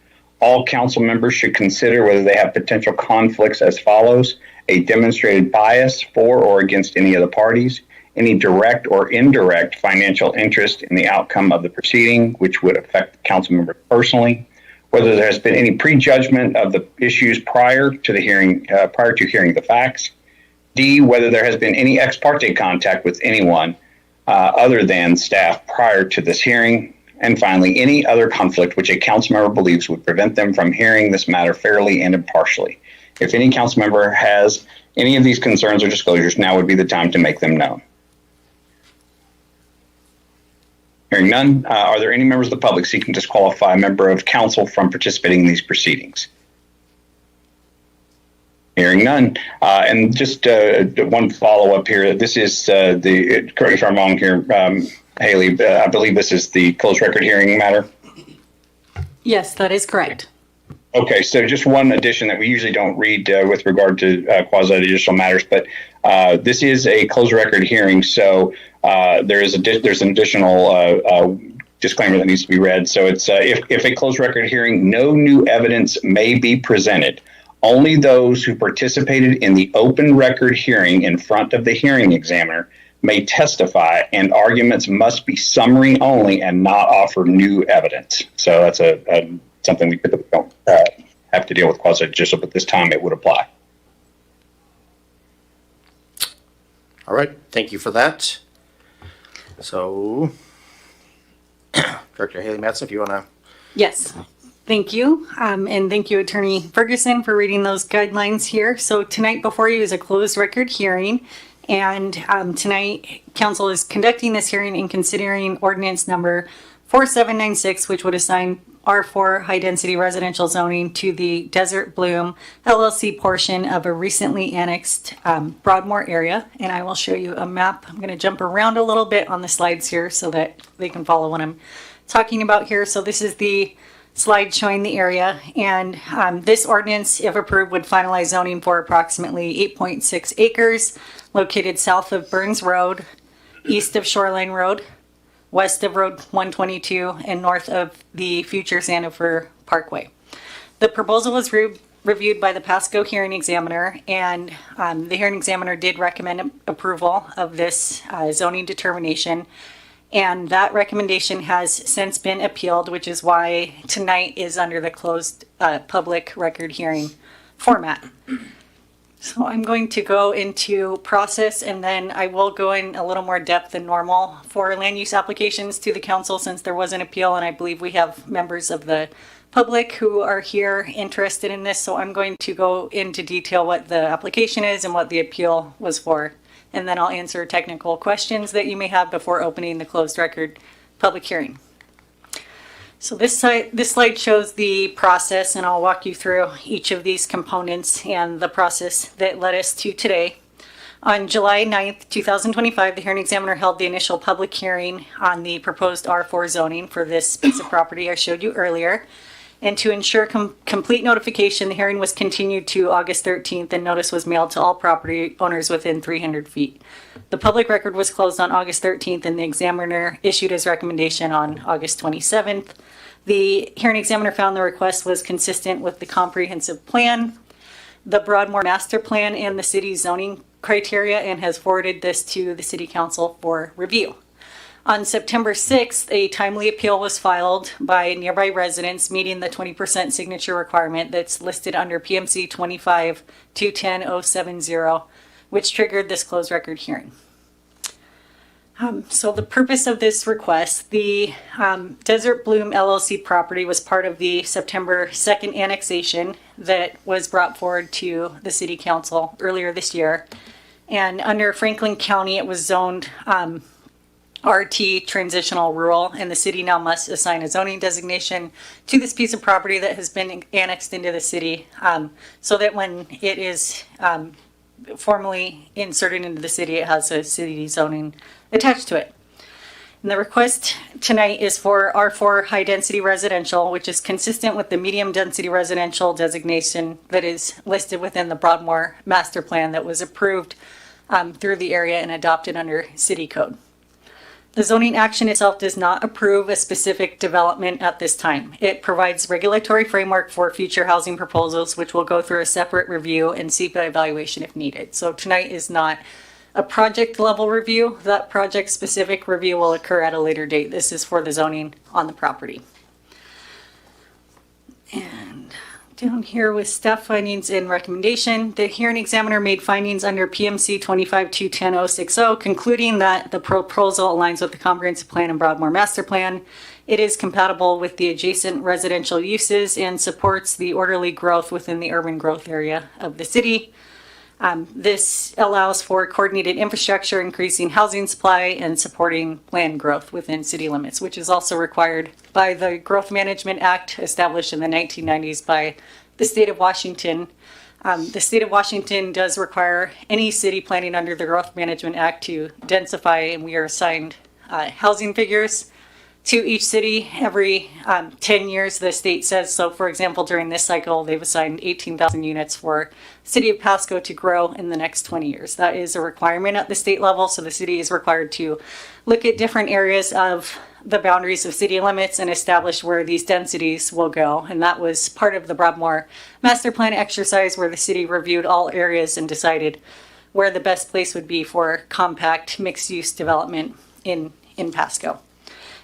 [SPEAKER 14] All council members should consider whether they have potential conflicts as follows: a demonstrated bias for or against any of the parties, any direct or indirect financial interest in the outcome of the proceeding, which would affect the council member personally, whether there has been any prejudgment of the issues prior to hearing the facts. D, whether there has been any ex parte contact with anyone other than staff prior to this hearing. And finally, any other conflict which a council member believes would prevent them from hearing this matter fairly and impartially. If any council member has any of these concerns or disclosures, now would be the time to make them known. Hearing none, are there any members of the public seeking to disqualify a member of council from participating in these proceedings? Hearing none. And just one follow-up here. This is correct me if I'm wrong here, Haley, I believe this is the closed record hearing matter.
[SPEAKER 10] Yes, that is correct.
[SPEAKER 14] Okay, so just one addition that we usually don't read with regard to quasi-judicial matters, but this is a closed record hearing, so there's an additional disclaimer that needs to be read. So it's if a closed record hearing, no new evidence may be presented. Only those who participated in the open record hearing in front of the hearing examiner may testify, and arguments must be summary only and not offer new evidence. So that's something we typically don't have to deal with quasi-judicial, but this time it would apply.
[SPEAKER 5] All right, thank you for that. So, Director Haley Madsen, if you want to.
[SPEAKER 10] Yes. Thank you. And thank you, Attorney Ferguson, for reading those guidelines here. So tonight before you is a closed record hearing. And tonight, council is conducting this hearing and considering ordinance number 4796, which would assign R4 high-density residential zoning to the Desert Bloom LLC portion of a recently annexed Broadmoor area. And I will show you a map. I'm going to jump around a little bit on the slides here so that they can follow what I'm talking about here. So this is the slide showing the area. And this ordinance, if approved, would finalize zoning for approximately 8.6 acres located south of Burns Road, east of Shoreline Road, west of Road 122, and north of the future Sandifer Parkway. The proposal was reviewed by the Pasco hearing examiner, and the hearing examiner did recommend approval of this zoning determination, and that recommendation has since been appealed, which is why tonight is under the closed public record hearing format. So I'm going to go into process, and then I will go in a little more depth than normal for land use applications to the council, since there was an appeal, and I believe we have members of the public who are here interested in this. So I'm going to go into detail what the application is and what the appeal was for, and then I'll answer technical questions that you may have before opening the closed record public hearing. So this slide shows the process, and I'll walk you through each of these components and the process that led us to today. On July 9th, 2025, the hearing examiner held the initial public hearing on the proposed R4 zoning for this piece of property I showed you earlier. And to ensure complete notification, the hearing was continued to August 13th, and notice was mailed to all property owners within 300 feet. The public record was closed on August 13th, and the examiner issued his recommendation on August 27th. The hearing examiner found the request was consistent with the comprehensive plan, the Broadmoor master plan, and the city's zoning criteria, and has forwarded this to the city council for review. On September 6th, a timely appeal was filed by nearby residents meeting the 20% signature requirement that's listed under PMC 25-210070, which triggered this closed record hearing. So the purpose of this request, the Desert Bloom LLC property was part of the September 2nd annexation that was brought forward to the city council earlier this year. And under Franklin County, it was zoned RT transitional rural, and the city now must assign a zoning designation to this piece of property that has been annexed into the city, so that when it is formally inserted into the city, it has a city zoning attached to it. And the request tonight is for R4 high-density residential, which is consistent with the medium-density residential designation that is listed within the Broadmoor Master Plan that was approved through the area and adopted under City Code. The zoning action itself does not approve a specific development at this time. It provides regulatory framework for future housing proposals, which will go through a separate review and SEPA evaluation if needed. So tonight is not a project level review. That project specific review will occur at a later date. This is for the zoning on the property. And down here with staff findings and recommendation, the hearing examiner made findings under PMC 25-210-060, concluding that the proposal aligns with the comprehensive plan and Broadmoor master plan. It is compatible with the adjacent residential uses and supports the orderly growth within the urban growth area of the city. This allows for coordinated infrastructure, increasing housing supply and supporting planned growth within city limits, which is also required by the Growth Management Act established in the 1990s by the state of Washington. The state of Washington does require any city planning under the Growth Management Act to densify, and we are assigned housing figures to each city every 10 years, the state says. So for example, during this cycle, they've assigned 18,000 units for City of Pasco to grow in the next 20 years. That is a requirement at the state level. So the city is required to look at different areas of the boundaries of city limits and establish where these densities will go. And that was part of the Broadmoor master plan exercise, where the city reviewed all areas and decided where the best place would be for compact mixed use development in Pasco.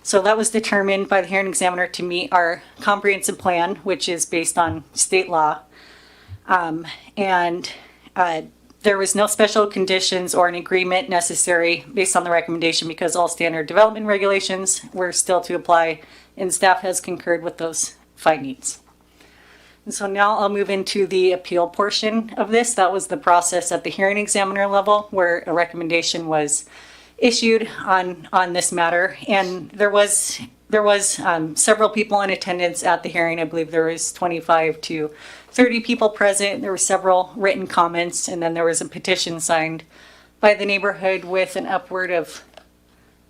[SPEAKER 10] So that was determined by the hearing examiner to meet our comprehensive plan, which is based on state law. There was no special conditions or an agreement necessary based on the recommendation because all standard development regulations were still to apply, and staff has concurred with those findings. And so now I'll move into the appeal portion of this. That was the process at the hearing examiner level, where a recommendation was issued on this matter, and there was several people in attendance at the hearing. I believe there was 25 to 30 people present. There were several written comments, and then there was a petition signed by the neighborhood with an upward of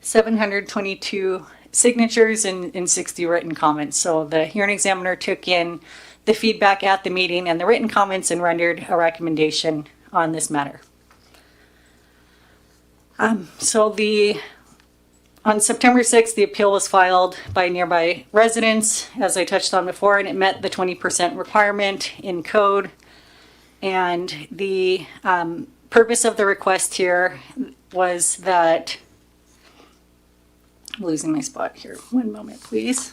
[SPEAKER 10] 722 signatures and 60 written comments. So the hearing examiner took in the feedback at the meeting and the written comments and rendered a recommendation on this matter. On September 6th, the appeal was filed by nearby residents, as I touched on before, and it met the 20% requirement in code. And the purpose of the request here was that, I'm losing my spot here. One moment, please.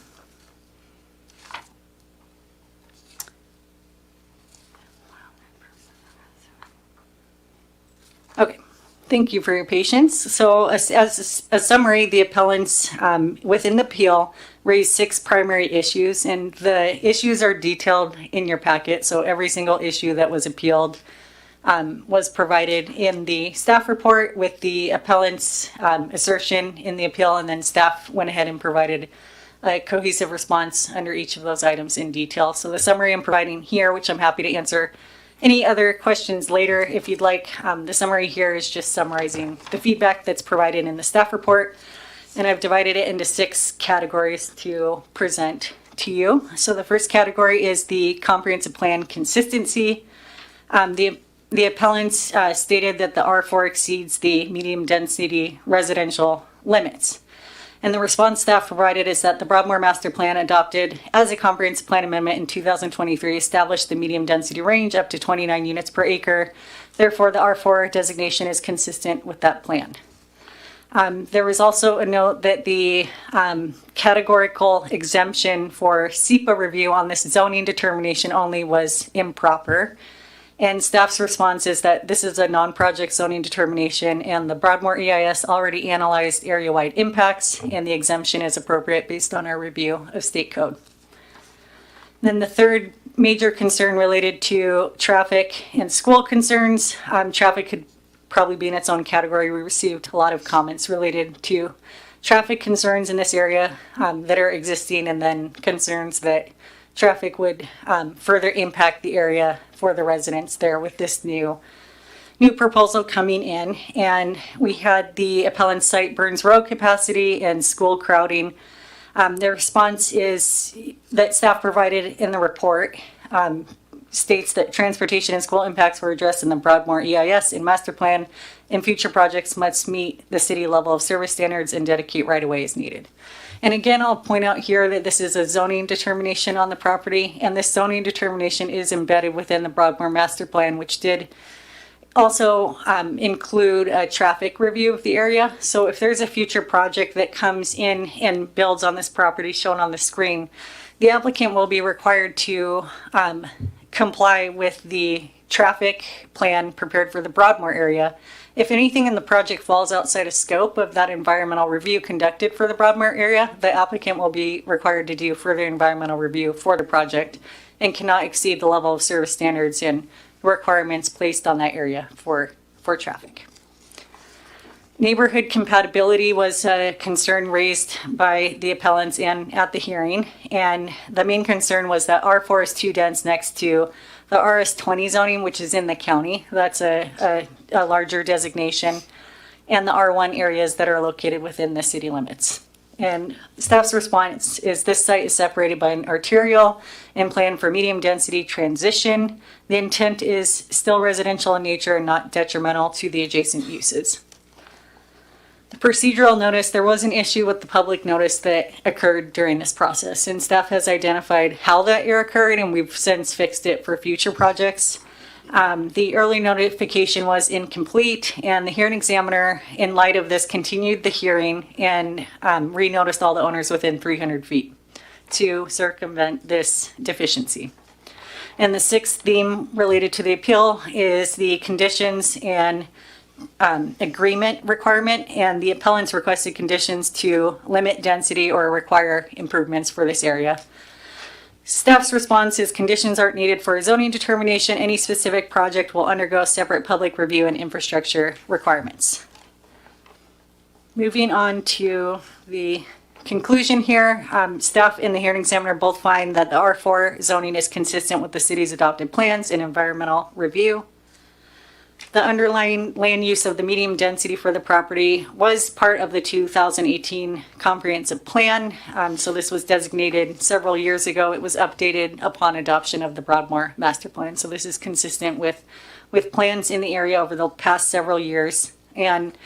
[SPEAKER 10] Okay. Thank you for your patience. So as a summary, the appellants within the appeal raised 6 primary issues, and the issues are detailed in your packet. So every single issue that was appealed was provided in the staff report with the appellant's assertion in the appeal, and then staff went ahead and provided a cohesive response under each of those items in detail. So the summary I'm providing here, which I'm happy to answer any other questions later if you'd like. The summary here is just summarizing the feedback that's provided in the staff report, and I've divided it into 6 categories to present to you. So the first category is the comprehensive plan consistency. The appellants stated that the R4 exceeds the medium density residential limits. And the response staff provided is that the Broadmoor Master Plan, adopted as a comprehensive plan amendment in 2023, established the medium density range up to 29 units per acre. Therefore, the R4 designation is consistent with that plan. There was also a note that the categorical exemption for SEPA review on this zoning determination only was improper. And staff's response is that this is a non-project zoning determination, and the Broadmoor EIS already analyzed area-wide impacts, and the exemption is appropriate based on our review of state code. Then the third major concern related to traffic and school concerns. Traffic could probably be in its own category. We received a lot of comments related to traffic concerns in this area that are existing, and then concerns that traffic would further impact the area for the residents there with this new new proposal coming in, and we had the appellant cite Burns Road capacity and school crowding. The response is that staff provided in the report states that transportation and school impacts were addressed in the Broadmoor EIS and master plan, and future projects must meet the city level of service standards and dedicate right-of-way as needed. And again, I'll point out here that this is a zoning determination on the property, and this zoning determination is embedded within the Broadmoor master plan, which did also include a traffic review of the area. So if there's a future project that comes in and builds on this property shown on the screen, the applicant will be required to comply with the traffic plan prepared for the Broadmoor area. If anything in the project falls outside of scope of that environmental review conducted for the Broadmoor area, the applicant will be required to do further environmental review for the project and cannot exceed the level of service standards and requirements placed on that area for traffic. Neighborhood compatibility was a concern raised by the appellants and at the hearing, and the main concern was that R4 is too dense next to the RS20 zoning, which is in the county. That's a larger designation, and the R1 areas that are located within the city limits. And staff's response is this site is separated by an arterial and planned for medium density transition. The intent is still residential in nature and not detrimental to the adjacent uses. The procedural notice, there was an issue with the public notice that occurred during this process, and staff has identified how that error occurred, and we've since fixed it for future projects. The early notification was incomplete, and the hearing examiner, in light of this, continued the hearing and re-noticed all the owners within 300 feet to circumvent this deficiency. And the sixth theme related to the appeal is the conditions and agreement requirement, and the appellant's requested conditions to limit density or require improvements for this area. Staff's response is conditions aren't needed for a zoning determination. Any specific project will undergo separate public review and infrastructure requirements. Moving on to the conclusion here, staff and the hearing examiner both find that the R4 zoning is consistent with the city's adopted plans and environmental review. The underlying land use of the medium density for the property was part of the 2018 comprehensive plan. So this was designated several years ago. It was updated upon adoption of the Broadmoor master plan. So this is consistent with plans in the area over the past several years. And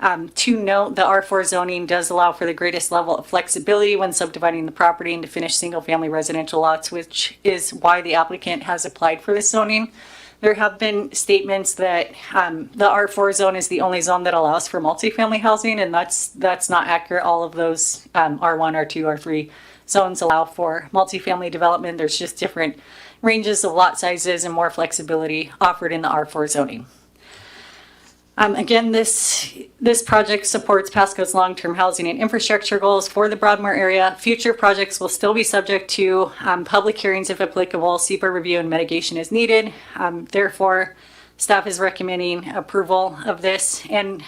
[SPEAKER 10] to note, the R4 zoning does allow for the greatest level of flexibility when subdividing the property into finished single-family residential lots, which is why the applicant has applied for this zoning. There have been statements that the R4 zone is the only zone that allows for multifamily housing, and that's not accurate. All of those R1, R2, R3 zones allow for multifamily development. There's just different ranges of lot sizes and more flexibility offered in the R4 zoning. Again, this project supports Pasco's long-term housing and infrastructure goals for the Broadmoor area. Future projects will still be subject to public hearings if applicable, SEPA review and mitigation is needed. Therefore, staff is recommending approval of this. And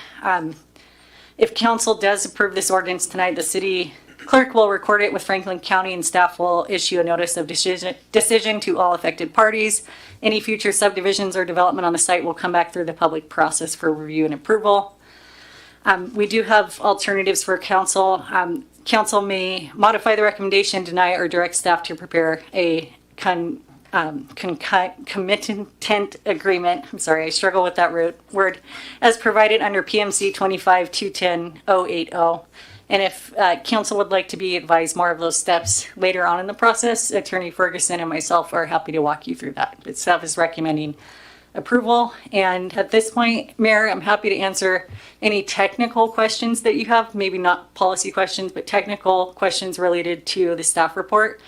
[SPEAKER 10] if council does approve this ordinance tonight, the city clerk will record it with Franklin County, and staff will issue a notice of decision to all affected parties. Any future subdivisions or development on the site will come back through the public process for review and approval. We do have alternatives for council. Council may modify the recommendation, deny, or direct staff to prepare a commitment agreement. I'm sorry, I struggle with that word, as provided under PMC 25-210-080. And if council would like to be advised more of those steps later on in the process, Attorney Ferguson and myself are happy to walk you through that. But staff is recommending approval. And at this point, Mayor, I'm happy to answer any technical questions that you have, maybe not policy questions, but technical questions related to the staff report.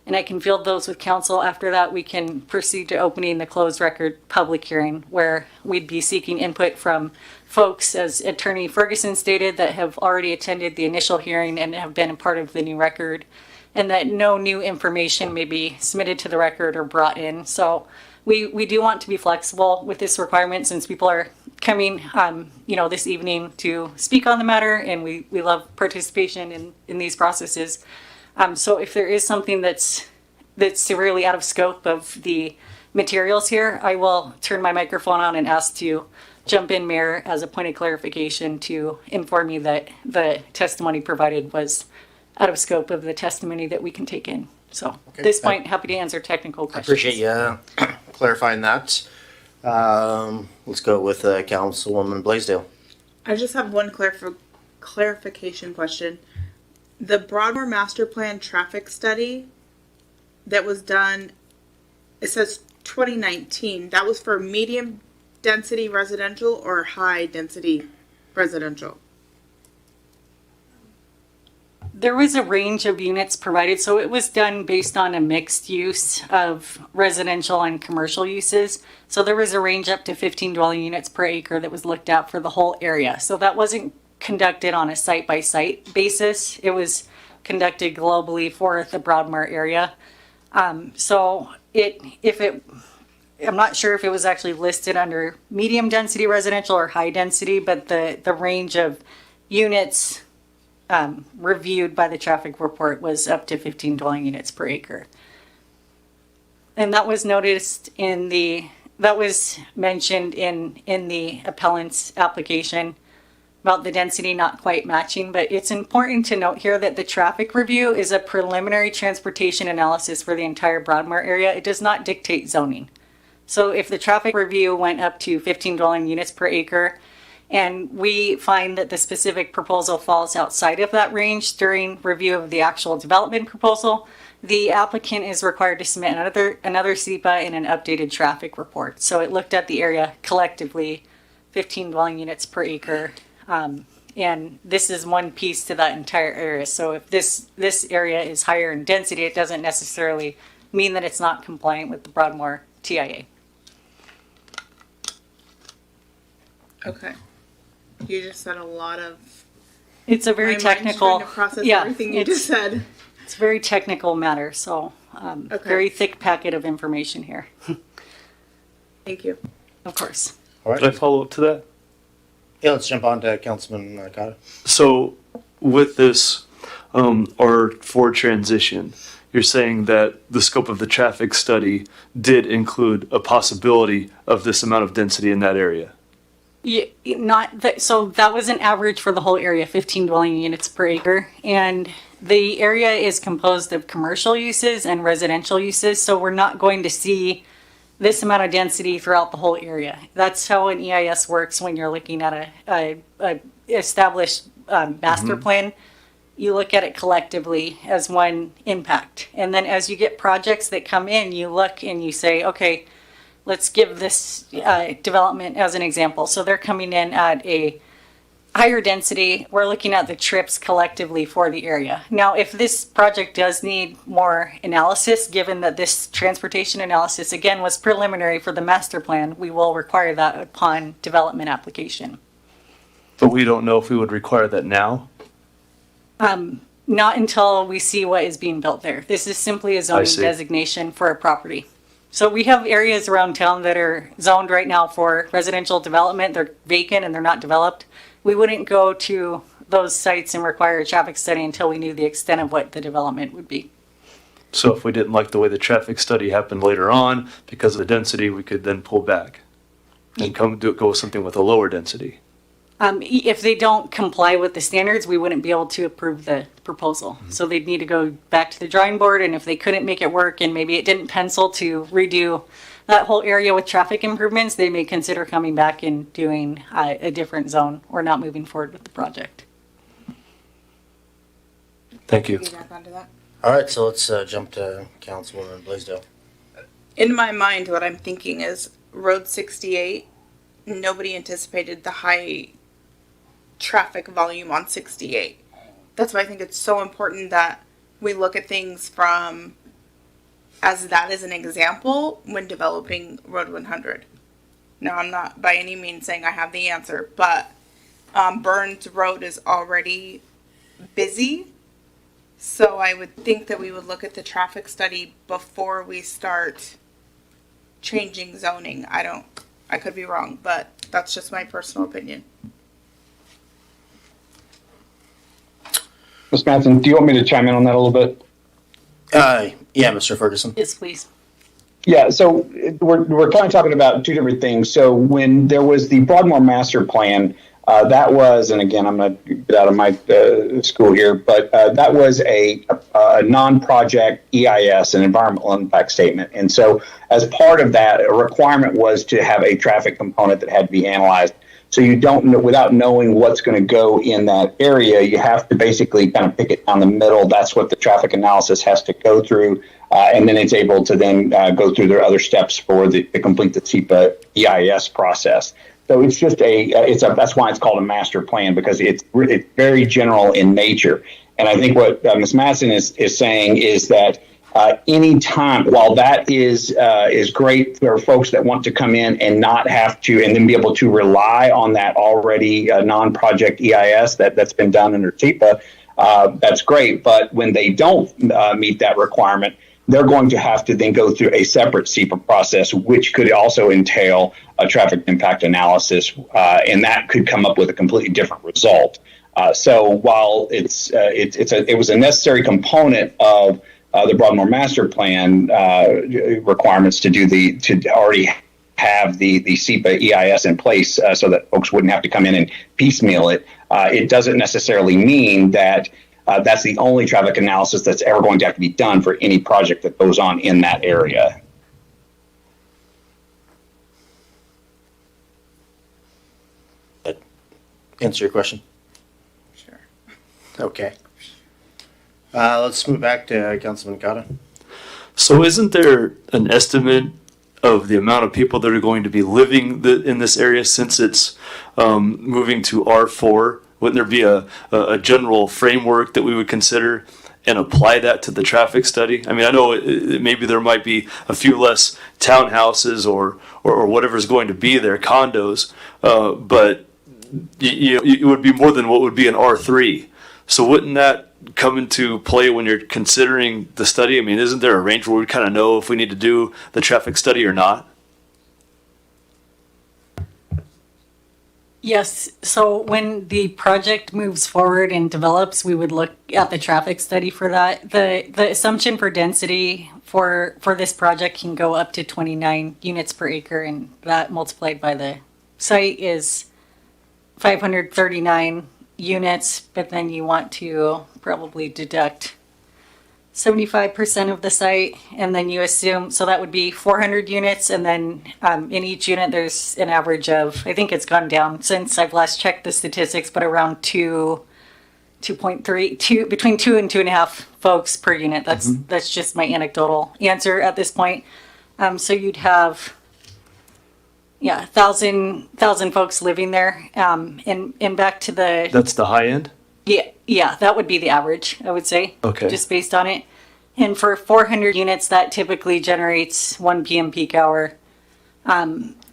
[SPEAKER 10] And I can field those with council. After that, we can proceed to opening the closed record public hearing, where we'd be seeking input from folks, as Attorney Ferguson stated, that have already attended the initial hearing and have been a part of the new record, and that no new information may be submitted to the record or brought in. So we do want to be flexible with this requirement, since people are coming this evening to speak on the matter, and we love participation in these processes. So if there is something that's severely out of scope of the materials here. I will turn my microphone on and ask to jump in, Mayor, as a point of clarification to inform you that the testimony provided was out of scope of the testimony that we can take in. So at this point, happy to answer technical
[SPEAKER 5] I
[SPEAKER 10] questions.
[SPEAKER 5] appreciate you clarifying that. Let's go with Councilwoman Blaisdell.
[SPEAKER 7] I just have one clarification question. The Broadmoor Master Plan traffic study that was done, it says 2019, that was for medium density residential or high density residential?
[SPEAKER 10] There was a range of units provided, so it was done based on a mixed use of residential and commercial uses. So there was a range up to 15 dwelling units per acre that was looked at for the whole area. So that wasn't conducted on a site-by-site basis. It was conducted globally for the Broadmoor area. I'm not sure if it was actually listed under medium density residential or high density, but the range of units reviewed by the traffic report was up to 15 dwelling units per acre. And that was mentioned in the appellant's application about the density not quite matching, but it's important to note here that the traffic review is a preliminary transportation analysis for the entire Broadmoor area. It does not dictate zoning. So if the traffic review went up to 15 dwelling units per acre, and we find that the specific proposal falls outside of that range during review of the actual development proposal, the applicant is required to submit another SEPA and an updated traffic report. So it looked at the area collectively, 15 dwelling units per acre. And this is one piece to that entire area. So if this area is higher in density, it doesn't necessarily mean that it's not compliant with the Broadmoor TIA.
[SPEAKER 7] Okay. You just said a lot of.
[SPEAKER 10] It's a very
[SPEAKER 7] my mind's
[SPEAKER 10] technical.
[SPEAKER 7] trying to process
[SPEAKER 10] Yeah,
[SPEAKER 7] everything you just said.
[SPEAKER 10] It's a very technical matter. So very thick packet of information here.
[SPEAKER 7] Thank you.
[SPEAKER 10] Of course.
[SPEAKER 5] All right.
[SPEAKER 15] Can I follow up to that?
[SPEAKER 5] Yeah, let's jump on to Councilman Cotta.
[SPEAKER 15] So with this R4 transition, you're saying that the scope of the traffic study did include a possibility of this amount of density in that area?
[SPEAKER 10] Yeah, so that was an average for the whole area, 15 dwelling units per acre. And the area is composed of commercial uses and residential uses. So we're not going to see this amount of density throughout the whole area. That's how an EIS works when you're looking at a established master plan. You look at it collectively as one impact. And then as you get projects that come in, you look and you say, okay, let's give this development as an example. So they're coming in at a higher density. We're looking at the trips collectively for the area. Now, if this project does need more analysis, given that this transportation analysis, again, was preliminary for the master plan, we will require that upon development application.
[SPEAKER 15] But we don't know if we would require that now?
[SPEAKER 10] Not until we see what is being built there. This is simply a zoning designation for a property. So we have areas around town that are zoned right now for residential development. They're vacant and they're not developed. We wouldn't go to those sites and require a traffic study until we knew the extent of what the development would be.
[SPEAKER 15] So if we didn't like the way the traffic study happened later on, because of the density, we could then pull back and go with something with a lower density.
[SPEAKER 10] If they don't comply with the standards, we wouldn't be able to approve the proposal. So they'd need to go back to the drawing board, and if they couldn't make it work and maybe it didn't pencil to redo that whole area with traffic improvements, they may consider coming back and doing a different zone or not moving forward with the project.
[SPEAKER 15] Thank you.
[SPEAKER 5] All right, so let's jump to Councilwoman Blaisdell.
[SPEAKER 7] In my mind, what I'm thinking is Road 68, nobody anticipated the high traffic volume on 68. That's why I think it's so important that we look at things from as that is an example when developing Road 100. Now, I'm not by any means saying I have the answer, but Burns Road is already busy. So I would think that we would look at the traffic study before we start changing zoning. I could be wrong, but that's just my personal opinion.
[SPEAKER 14] Ms. Mattson, do you want me to chime in on that a little bit?
[SPEAKER 5] Yeah, Mr. Ferguson.
[SPEAKER 10] Yes, please.
[SPEAKER 14] Yeah, so we're kind of talking about two different things. So when there was the Broadmoor Master Plan, that was, and again, I'm going to get out of my school here, but that was a non-project EIS, an environmental impact statement. And so as part of that, a requirement was to have a traffic component that had to be analyzed. So you don't know, without knowing what's going to go in that area, you have to basically kind of pick it down the middle. That's what the traffic analysis has to go through. And then it's able to then go through their other steps for the complete the SEPA EIS process. So it's just that's why it's called a master plan, because it's very general in nature. And I think what Ms. Madsen is saying is that any time, while that is great for folks that want to come in and not have to, and then be able to rely on that already non-project EIS that's been done under SEPA, that's great. But when they don't meet that requirement, they're going to have to then go through a separate SEPA process, which could also entail a traffic impact analysis, and that could come up with a completely different result. So while it was a necessary component of the Broadmoor Master Plan requirements to already have the SEPA EIS in place, so that folks wouldn't have to come in and piecemeal it, it doesn't necessarily mean that that's the only traffic analysis that's ever going to have to be done for any project that goes on in that area.
[SPEAKER 5] That answer your question?
[SPEAKER 2] Sure.
[SPEAKER 5] Okay. Let's move back to Councilman Cotto.
[SPEAKER 15] So isn't there an estimate of the amount of people that are going to be living in this area since it's moving to R4? Wouldn't there be a general framework that we would consider and apply that to the traffic study? I mean, I know maybe there might be a few less townhouses or whatever's going to be there, condos, but it would be more than what would be an R3. So wouldn't that come into play when you're considering the study? I mean, isn't there a range where we kind of know if we need to do the traffic study or not?
[SPEAKER 10] Yes, so when the project moves forward and develops, we would look at the traffic study for that. The assumption for density for this project can go up to 29 units per acre, and that multiplied by the site is 539 units, but then you want to probably deduct 75% of the site, and then you assume, so that would be 400 units, and then in each unit there's an average of, I think it's gone down since I've last checked the statistics, but around 2.3, between 2 and 2.5 folks per unit. That's just my anecdotal answer at this point. So you'd have 1,000 folks living there, and back to the...
[SPEAKER 15] That's the high end?
[SPEAKER 10] Yeah, that would be the average, I would say.
[SPEAKER 15] Okay.
[SPEAKER 10] Just based on it. And for 400 units, that typically generates 1 p.m. peak hour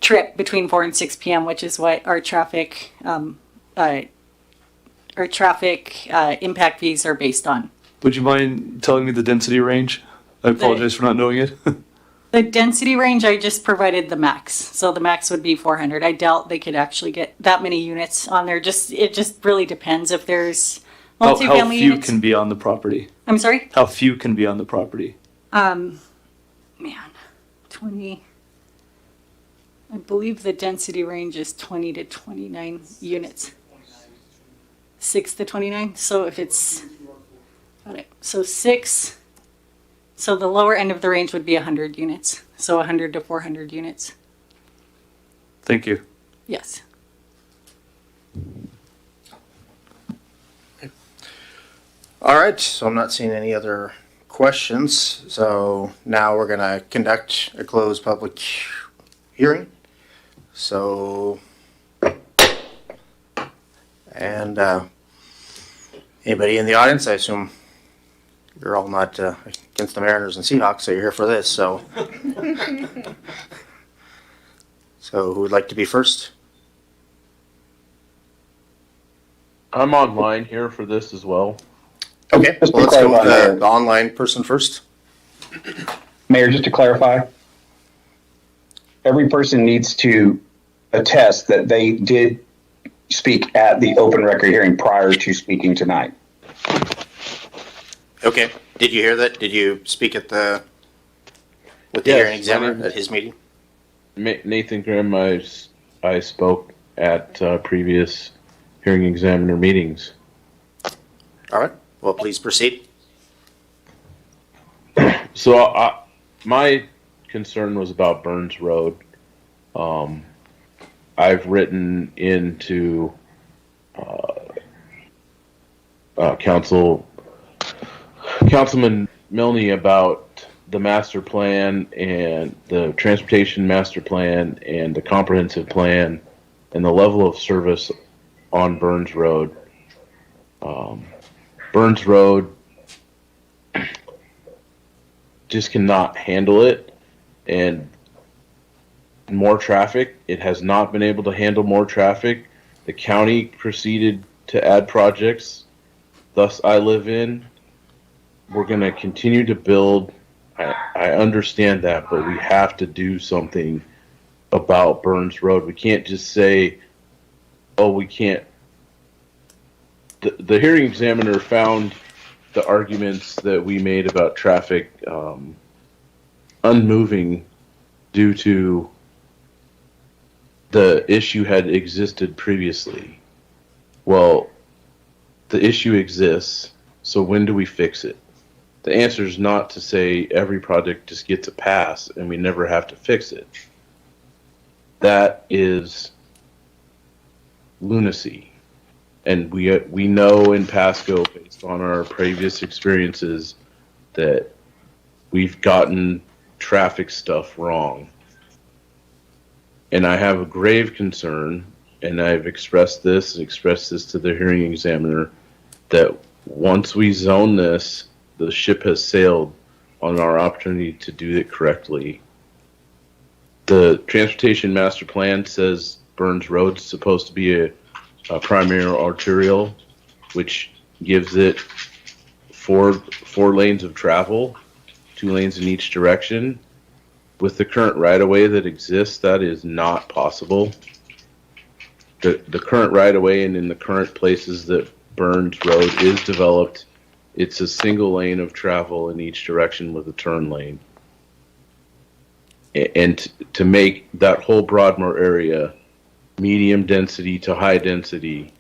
[SPEAKER 10] trip between 4 and 6 p.m., which is what our traffic impact fees are based on.
[SPEAKER 15] Would you mind telling me the density range? I apologize for not knowing it.
[SPEAKER 10] The density range, I just provided the max. So the max would be 400. I doubt they could actually get that many units on there. It just really depends if there's multifamily
[SPEAKER 15] How few
[SPEAKER 10] units.
[SPEAKER 15] can be on the property?
[SPEAKER 10] I'm sorry?
[SPEAKER 15] How few can be on the property?
[SPEAKER 10] 20. I believe the density range is 20 to 29 units. 6 to 29. So if it's, got it. So 6. So the lower end of the range would be 100 units. So 100 to 400 units.
[SPEAKER 15] Thank you.
[SPEAKER 10] Yes.
[SPEAKER 5] All right, so I'm not seeing any other questions. So now we're going to conduct a closed public hearing. So, and anybody in the audience, I assume you're all not against the Mariners and Seahawks, so you're here for this. So, so who would like to be first?
[SPEAKER 11] I'm online here for this as well.
[SPEAKER 5] Okay, well, let's go with the online person first.
[SPEAKER 14] Mayor, just to clarify, every person needs to attest that they did speak at the open record hearing prior to speaking tonight.
[SPEAKER 5] Okay, did you hear that? Did you speak at the with the
[SPEAKER 11] Yes,
[SPEAKER 5] hearing
[SPEAKER 11] my
[SPEAKER 5] examiner
[SPEAKER 11] name
[SPEAKER 5] at
[SPEAKER 11] is-
[SPEAKER 5] his meeting?
[SPEAKER 11] Nathan Grimm, I spoke at previous hearing examiner meetings.
[SPEAKER 5] All right. Well, please proceed.
[SPEAKER 11] So my concern was about Burns Road. I've written into Councilman Milne about the master plan and the transportation master plan and the comprehensive plan and the level of service on Burns Road. Burns Road just cannot handle it, and more traffic. It has not been able to handle more traffic. The county proceeded to add projects. Thus, I live in. We're going to continue to build. I understand that, but we have to do something about Burns Road. We can't just say, oh, we can't. The hearing examiner found the arguments that we made about traffic unmoving due to the issue had existed previously. Well, the issue exists, so when do we fix it? The answer is not to say every project just gets a pass and we never have to fix it. That is lunacy. And we know in Pasco, based on our previous experiences, that we've gotten traffic stuff wrong. And I have a grave concern, and I've expressed this to the hearing examiner, that once we zone this, the ship has sailed on our opportunity to do it correctly. The transportation master plan says Burns Road's supposed to be a primary arterial, which gives it four lanes of travel, 2 lanes in each direction. With the current right-of-way that exists, that is not possible. The current right-of-way and in the current places that Burns Road is developed, it's a single lane of travel in each direction with a turn lane. And to make that whole Broadmoor area medium density to high density,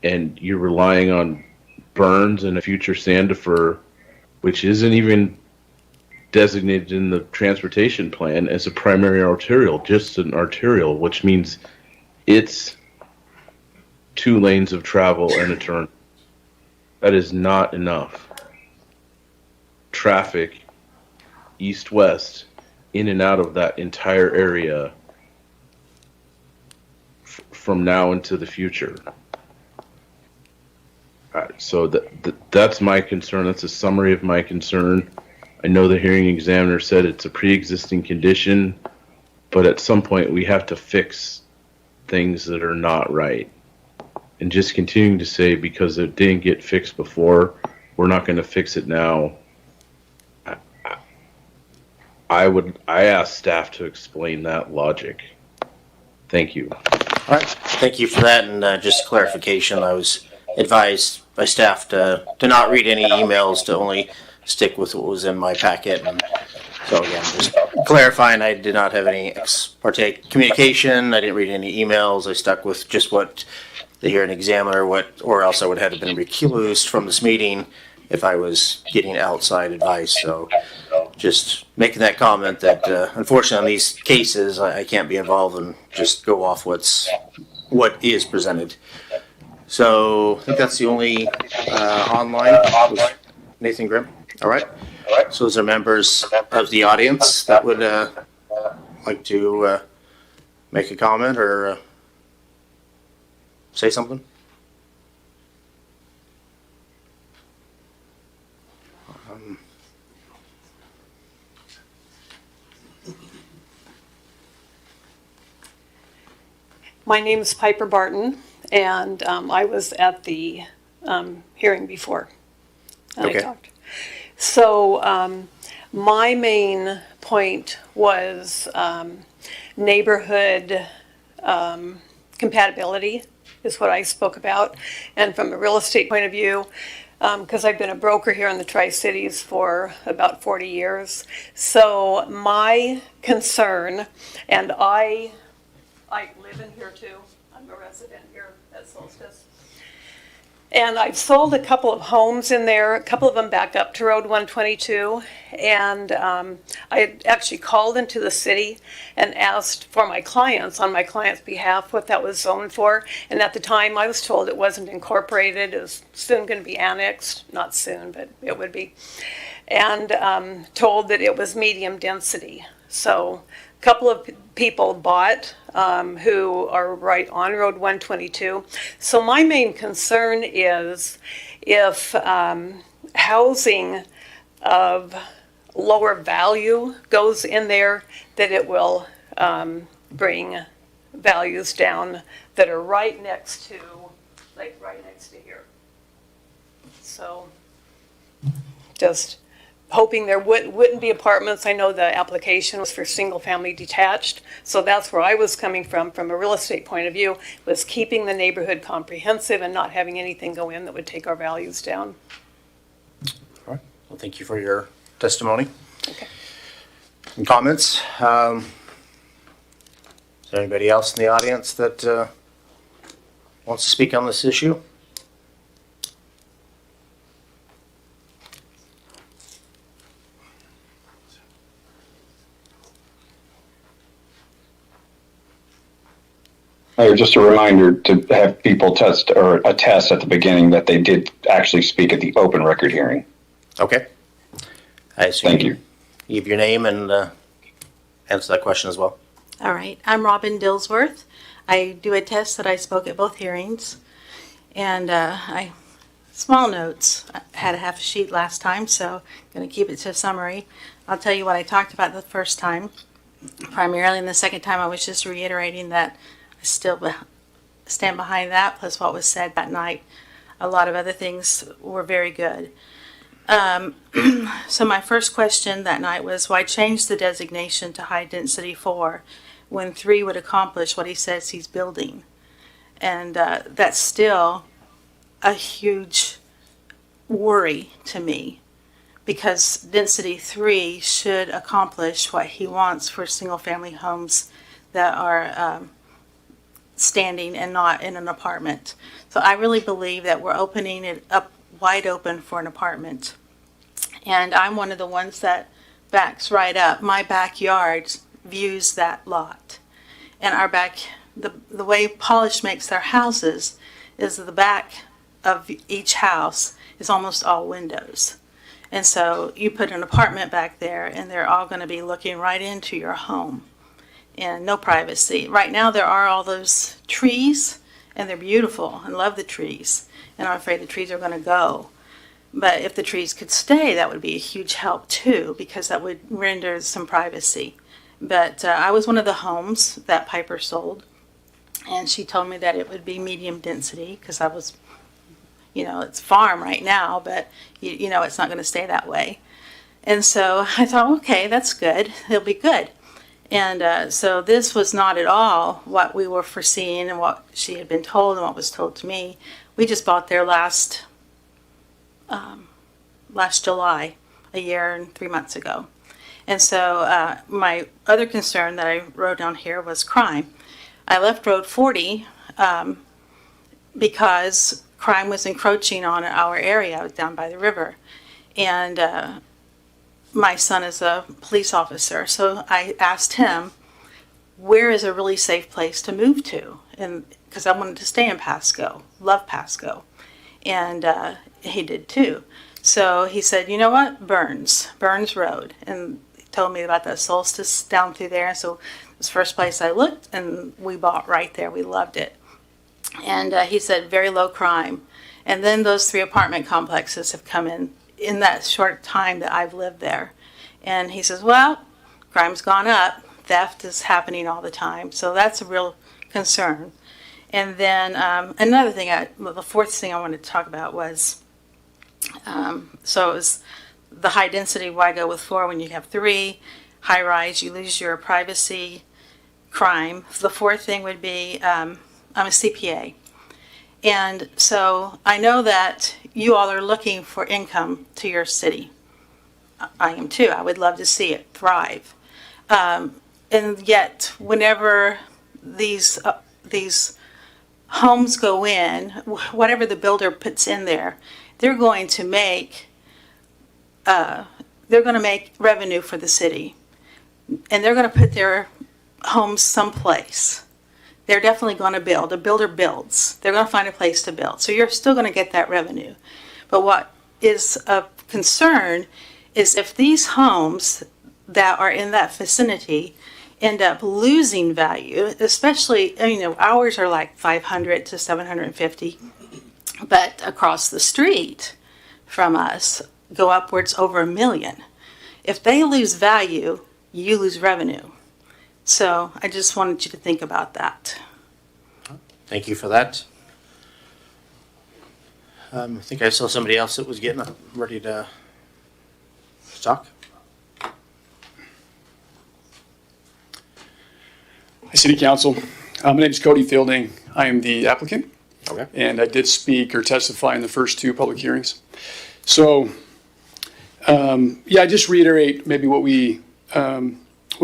[SPEAKER 11] and you're relying on Burns and a future Sandifer, which isn't even designated in the transportation plan as a primary arterial, just an arterial, which means it's 2 lanes of travel and a turn. That is not enough. Traffic, east-west, in and out of that entire area from now into the future. So that's my concern. That's a summary of my concern. I know the hearing examiner said it's a pre-existing condition, but at some point we have to fix things that are not right. And just continuing to say because it didn't get fixed before, we're not going to fix it now. I ask staff to explain that logic. Thank you.
[SPEAKER 5] All right, thank you for that, and just clarification, I was advised by staff to not read any emails, to only stick with what was in my packet, and so again, just clarifying, I did not have any ex parte communication, I didn't read any emails, I stuck with just what the hearing examiner, or else I would have been recused from this meeting if I was getting outside advice, so just making that comment that unfortunately in these cases I can't be involved and just go off what is presented. So I think that's the only online was Nathan Grimm. All right. So those are members of the audience that would like to make a comment or say something.
[SPEAKER 8] My name is Piper Barton, and I was at the hearing before. And
[SPEAKER 5] Okay.
[SPEAKER 8] I talked. So my main point was neighborhood compatibility is what I spoke about. And from a real estate point of view, because I've been a broker here in the Tri-Cities for about 40 years. So my concern, and I live in here too, I'm a resident here at Solstice. And I've sold a couple of homes in there, a couple of them back up to Road 122. And I had actually called into the city and asked for my clients, on my client's behalf, what that was zoned for. And at the time, I was told it wasn't incorporated. It was soon going to be annexed. Not soon, but it would be. And told that it was medium density. So a couple of people bought who are right on Road 122. So my main concern is if housing of lower value goes in there, that it will bring values down that are right next to, like right next to here. So just hoping there wouldn't be apartments. I know the application was for single-family detached, so that's where I was coming from a real estate point of view, was keeping the neighborhood comprehensive and not having anything go in that would take our values down.
[SPEAKER 5] All right. Well, thank you for your testimony. Okay. And comments? Is there anybody else in the audience that wants to speak on this issue?
[SPEAKER 14] Mayor, just a reminder to have people test or attest at the beginning that they did actually speak at the open record hearing.
[SPEAKER 5] Okay.
[SPEAKER 14] Thank you.
[SPEAKER 5] Give your name and answer that question as well.
[SPEAKER 12] All right. I'm Robin Dillsworth. I do attest that I spoke at both hearings. And small notes. I had a half a sheet last time, so I'm going to keep it to a summary. I'll tell you what I talked about the first time. Primarily, and the second time I was just reiterating that I still stand behind that, plus what was said that night. A lot of other things were very good. So my first question that night was, why change the designation to high density 4 when 3 would accomplish what he says he's building? And that's still a huge worry to me, because density 3 should accomplish what he wants for single family homes that are standing and not in an apartment. So I really believe that we're opening it up wide open for an apartment. And I'm one of the ones that backs right up. My backyard views that lot. And our back, the way Polish makes their houses is the back of each house is almost all windows. And so you put an apartment back there and they're all going to be looking right into your home. And no privacy. Right now there are all those trees, and they're beautiful, and love the trees. And I'm afraid the trees are going to go. But if the trees could stay, that would be a huge help too, because that would render some privacy. But I was one of the homes that Piper sold, and she told me that it would be medium density, because I was, it's farm right now, but it's not going to stay that way. And so I thought, okay, that's good. It'll be good. And so this was not at all what we were foreseeing and what she had been told and what was told to me. We just bought there last July, a year and 3 months ago. And so my other concern that I wrote down here was crime. I left Road 40 because crime was encroaching on our area down by the river. And my son is a police officer, so I asked him, where is a really safe place to move to? And because I wanted to stay in Pasco, love Pasco. And he did too. So he said, you know what, Burns Road. And he told me about the Solstice down through there. So it was the first place I looked, and we bought right there. We loved it. And he said, very low crime. And then those 3 apartment complexes have come in that short time that I've lived there. And he says, well, crime's gone up. Theft is happening all the time. So that's a real concern. And then another thing, the fourth thing I wanted to talk about was, so it was the high density, why go with 4 when you have 3? High rise, you lose your privacy, crime. The fourth thing would be, I'm a CPA. And so I know that, you all are looking for income to your city. I am too. I would love to see it thrive. And yet, whenever these homes go in, whatever the builder puts in there, they're going to make revenue for the city, and they're going to put their homes someplace. They're definitely going to build. A builder builds. They're going to find a place to build. So you're still going to get that revenue. But what is of concern is if these homes that are in that vicinity end up losing value, especially, ours are like 500 to 750, but across the street from us go upwards over $1 million. If they lose value, you lose revenue. So I just wanted you to think about that.
[SPEAKER 5] Thank you for that. I think I saw somebody else that was getting up, ready to talk.
[SPEAKER 18] Hi, City Council. My name is Cody Fielding. I am the applicant.
[SPEAKER 5] Okay.
[SPEAKER 18] And I did speak or testify in the first 2 public hearings. So, I just reiterate maybe what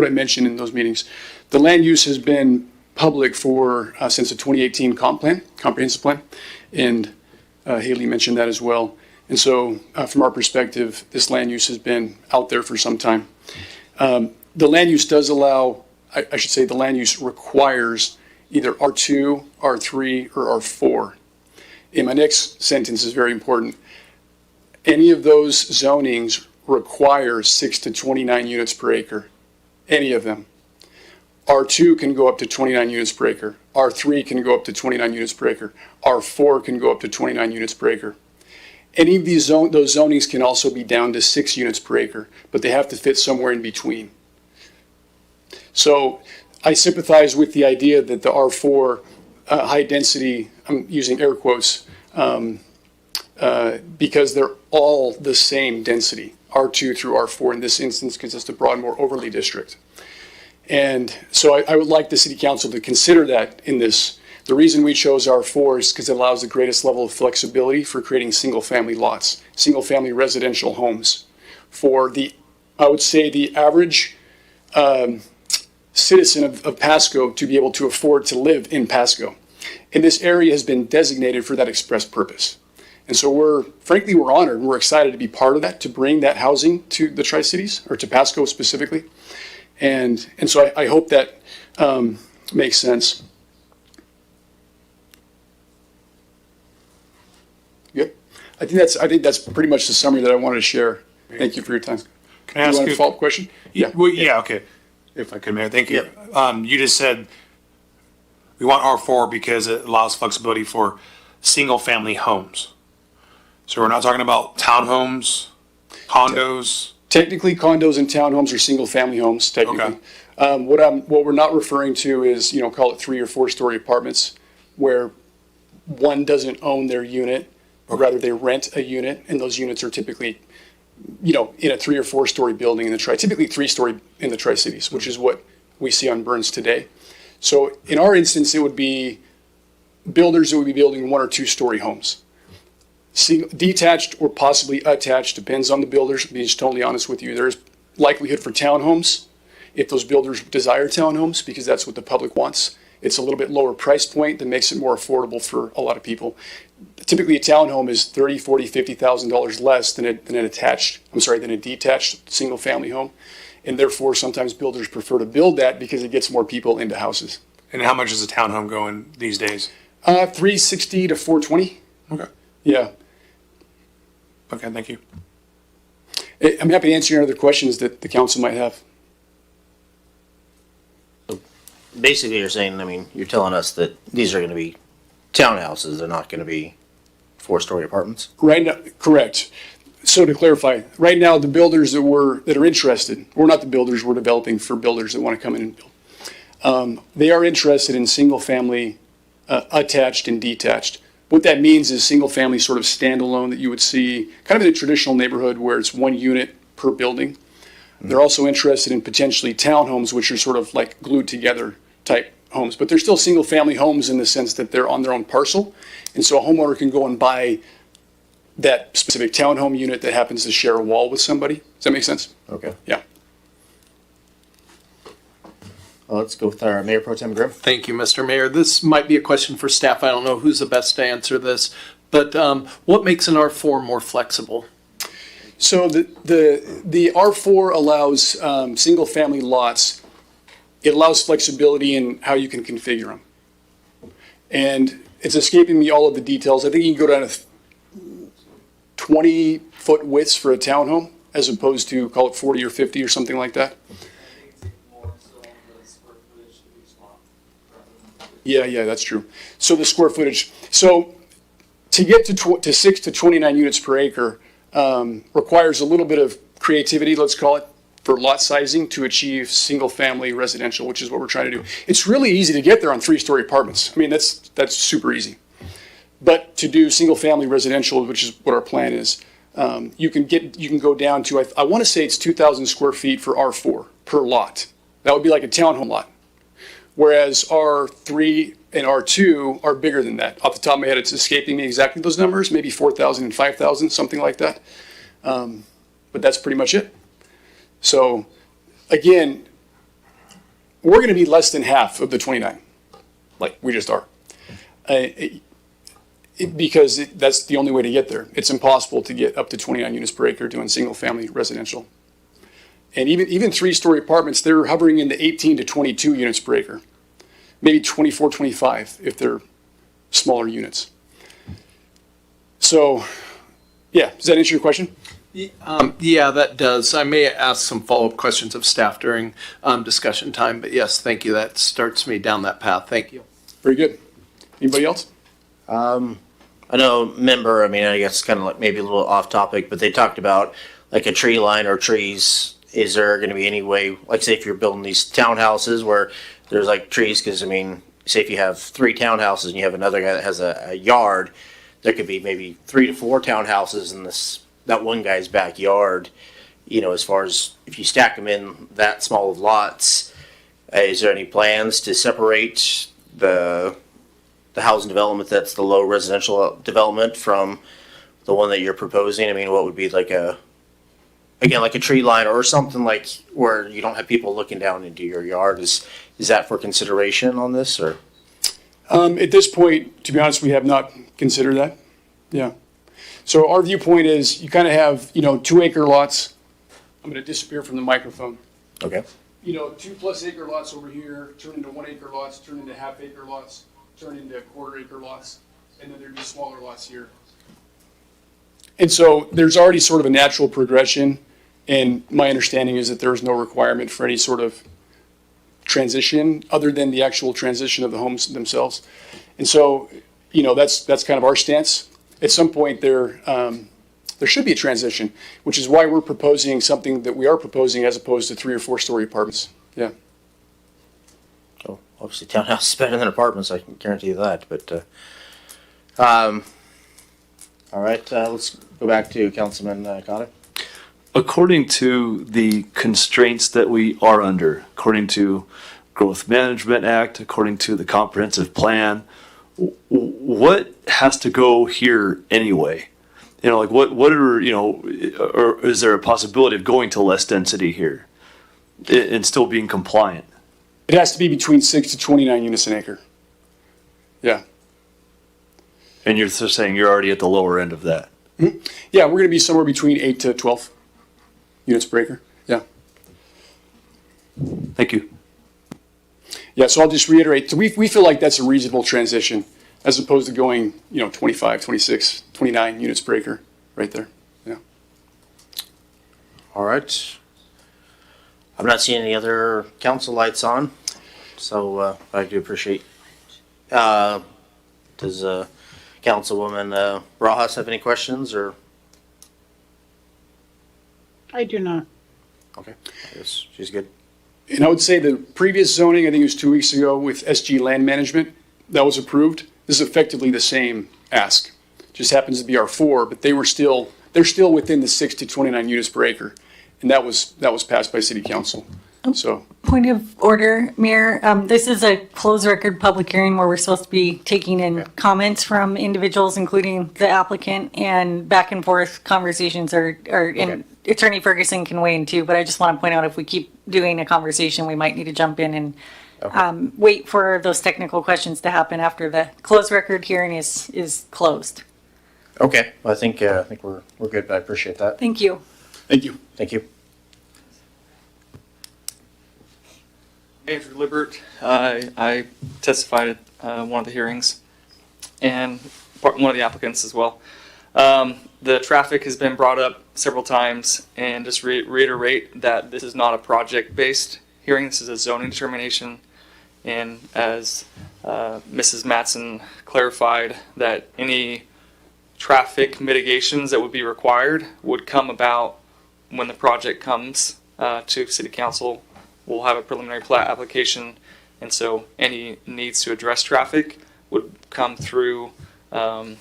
[SPEAKER 18] I mentioned in those meetings. The land use has been public for since the 2018 comprehensive plan, and Haley mentioned that as well. And so, from our perspective, this land use has been out there for some time. The land use does allow, I should say, the land use requires either R2, R3, or R4. And my next sentence is very important. Any of those zonings require 6 to 29 units per acre. Any of them. R2 can go up to 29 units per acre. R3 can go up to 29 units per acre. R4 can go up to 29 units per acre. Any of those zonings can also be down to 6 units per acre, but they have to fit somewhere in between. So I sympathize with the idea that the R4 high density, I'm using air quotes, because they're all the same density, R2 through R4 in this instance, because it's the Broadmoor Overlay District. And so I would like the City Council to consider that in this. The reason we chose R4 is because it allows the greatest level of flexibility for creating single-family lots, single-family residential homes for I would say, the average citizen of Pasco to be able to afford to live in Pasco. And this area has been designated for that express purpose. And so we're honored and we're excited to be part of that, to bring that housing to the Tri-Cities, or to Pasco specifically. And so I hope that makes sense. Good. I think that's pretty much the summary that I wanted to share. Thank you for your time.
[SPEAKER 4] Can I ask you
[SPEAKER 18] a follow-up question?
[SPEAKER 4] Yeah. Well, yeah. Okay. If I could, Mayor. Thank you. You just said we want R4 because it allows flexibility for single-family homes. So we're not talking about townhomes, condos.
[SPEAKER 18] Technically, condos and townhomes are single-family homes. Technically,
[SPEAKER 4] Okay.
[SPEAKER 18] What we're not referring to is, call it 3 or 4 story apartments, where one doesn't own their unit, or rather they rent a unit, and those units are typically, in a 3 or 4 story building in typically 3-story in the Tri-Cities, which is what we see on Burns today. So in our instance, it would be builders that would be building 1 or 2 story homes. Detached or possibly attached, depends on the builders. To be just totally honest with you, there's likelihood for townhomes if those builders desire townhomes, because that's what the public wants. It's a little bit lower price point that makes it more affordable for a lot of people. Typically, a townhome is $30,000, $40,000, $50,000 less than a detached single-family home, and therefore sometimes builders prefer to build that because it gets more people into houses.
[SPEAKER 4] And how much is a townhome going these days?
[SPEAKER 18] $360 to $420.
[SPEAKER 4] Okay.
[SPEAKER 18] Yeah.
[SPEAKER 4] Okay. Thank you.
[SPEAKER 18] I'm happy to answer any other questions that the council might have.
[SPEAKER 5] Basically, you're saying, you're telling us that these are going to be townhouses, they're not going to be 4-story apartments?
[SPEAKER 18] Right now, correct. So to clarify, right now the builders that are interested, we're not the builders, we're developing for builders that want to come in and build. They are interested in single-family, attached and detached. What that means is single-family sort of standalone that you would see kind of in a traditional neighborhood where it's 1 unit per building. They're also interested in potentially townhomes, which are sort of like glued together type homes, but they're still single-family homes in the sense that they're on their own parcel. And so a homeowner can go and buy that specific townhome unit that happens to share a wall with somebody. Does that make sense?
[SPEAKER 5] Okay.
[SPEAKER 18] Yeah.
[SPEAKER 5] Well, let's go with our Mayor Pro Tem Grimm.
[SPEAKER 20] Thank you, Mr. Mayor. This might be a question for staff. I don't know who's the best to answer this, but what makes an R4 more flexible?
[SPEAKER 18] So the R4 allows single-family lots. It allows flexibility in how you can configure them. And it's escaping me all of the details. I think you can go down to 20-foot widths for a townhome as opposed to, call it 40 or 50 or something like that. Yeah, that's true. So the square footage. So to get to 6 to 29 units per acre requires a little bit of creativity, let's call it, for lot sizing to achieve single-family residential, which is what we're trying to do. It's really easy to get there on 3-story apartments. I mean, that's super easy. But to do single-family residential, which is what our plan is, you can go down to, I want to say it's 2,000 square feet for R4 per lot. That would be like a townhome lot. Whereas R3 and R2 are bigger than that. Off the top of my head, it's escaping me exactly those numbers, maybe 4,000 and 5,000, something like that. But that's pretty much it. So again, we're going to be less than half of the 29, like we just are. Because that's the only way to get there. It's impossible to get up to 29 units per acre doing single-family residential. And even 3-story apartments, they're hovering in the 18 to 22 units per acre. Maybe 24, 25 if they're smaller units. So, yeah, does that answer your question?
[SPEAKER 20] Yeah, that does. I may ask some follow-up questions of staff during discussion time, but yes, thank you. That starts me down that path. Thank you.
[SPEAKER 18] Very good. Anybody else?
[SPEAKER 5] I know member, I mean, I guess kind of like maybe a little off topic, but they talked about like a tree line or trees. Is there going to be any way, like say if you're building these townhouses where there's like trees, because I mean, say if you have 3 townhouses and you have another guy that has a yard, there could be maybe 3 to 4 townhouses in that one guy's backyard, you know, as far as if you stack them in that small of lots, is there any plans to separate the housing development that's the low residential development from the one that you're proposing? I mean, what would be like like a tree line or something like where you don't have people looking down into your yard? Is that for consideration on this, or?
[SPEAKER 18] At this point, to be honest, we have not considered that. Yeah. So our viewpoint is you kind of have, 2-acre lots. I'm going to disappear from the microphone.
[SPEAKER 5] Okay.
[SPEAKER 18] 2+ acre lots over here, turn into 1-acre lots, turn into half-acre lots, turn into quarter-acre lots, and then there'd be smaller lots here. And so there's already sort of a natural progression, and my understanding is that there is no requirement for any sort of transition other than the actual transition of the homes themselves. And so, that's kind of our stance. At some point there should be a transition, which is why we're proposing something that we are proposing as opposed to 3 or 4-story apartments. Yeah.
[SPEAKER 5] Oh, obviously townhouse is better than apartments, I can guarantee you that, but, all right, let's go back to Councilman Cotter.
[SPEAKER 15] According to the constraints that we are under, according to Growth Management Act, according to the comprehensive plan, what has to go here anyway? What are, or is there a possibility of going to less density here and still being compliant?
[SPEAKER 18] It has to be between 6 to 29 units an acre. Yeah.
[SPEAKER 15] And you're just saying you're already at the lower end of that?
[SPEAKER 18] Mm-hmm. Yeah, we're going to be somewhere between 8 to 12 units per acre. Yeah.
[SPEAKER 15] Thank you.
[SPEAKER 18] Yeah, so I'll just reiterate. So we feel like that's a reasonable transition as opposed to going, 25, 26, 29 units per acre right there. Yeah.
[SPEAKER 5] All right. I'm not seeing any other council lights on, so I do appreciate. Does Councilwoman Rojas have any questions, or?
[SPEAKER 2] I do not.
[SPEAKER 5] Okay, I guess she's good.
[SPEAKER 18] And I would say the previous zoning, I think it was 2 weeks ago with SG Land Management, that was approved. This is effectively the same ask. Just happens to be R4, but they're still within the 6 to 29 units per acre. And that was passed by City Council. So,
[SPEAKER 10] Point of order, Mayor. This is a closed record public hearing where we're supposed to be taking in comments from individuals, including the applicant, and back and forth conversations and Attorney Ferguson can weigh in too, but I just want to point out if we keep doing a conversation, we might need to jump in and wait for those technical questions to happen after the closed record hearing is closed.
[SPEAKER 5] Okay, well, I think we're good, but I appreciate that.
[SPEAKER 10] Thank you.
[SPEAKER 18] thank you.
[SPEAKER 5] Thank you.
[SPEAKER 3] Andrew Libert. I testified at one of the hearings and one of the applicants as well. The traffic has been brought up several times, and just reiterate that this is not a project-based hearing. This is a zoning determination, and as Mrs. Matson clarified, that any traffic mitigations that would be required would come about when the project comes to City Council. We'll have a preliminary plat application, and so any needs to address traffic would come through the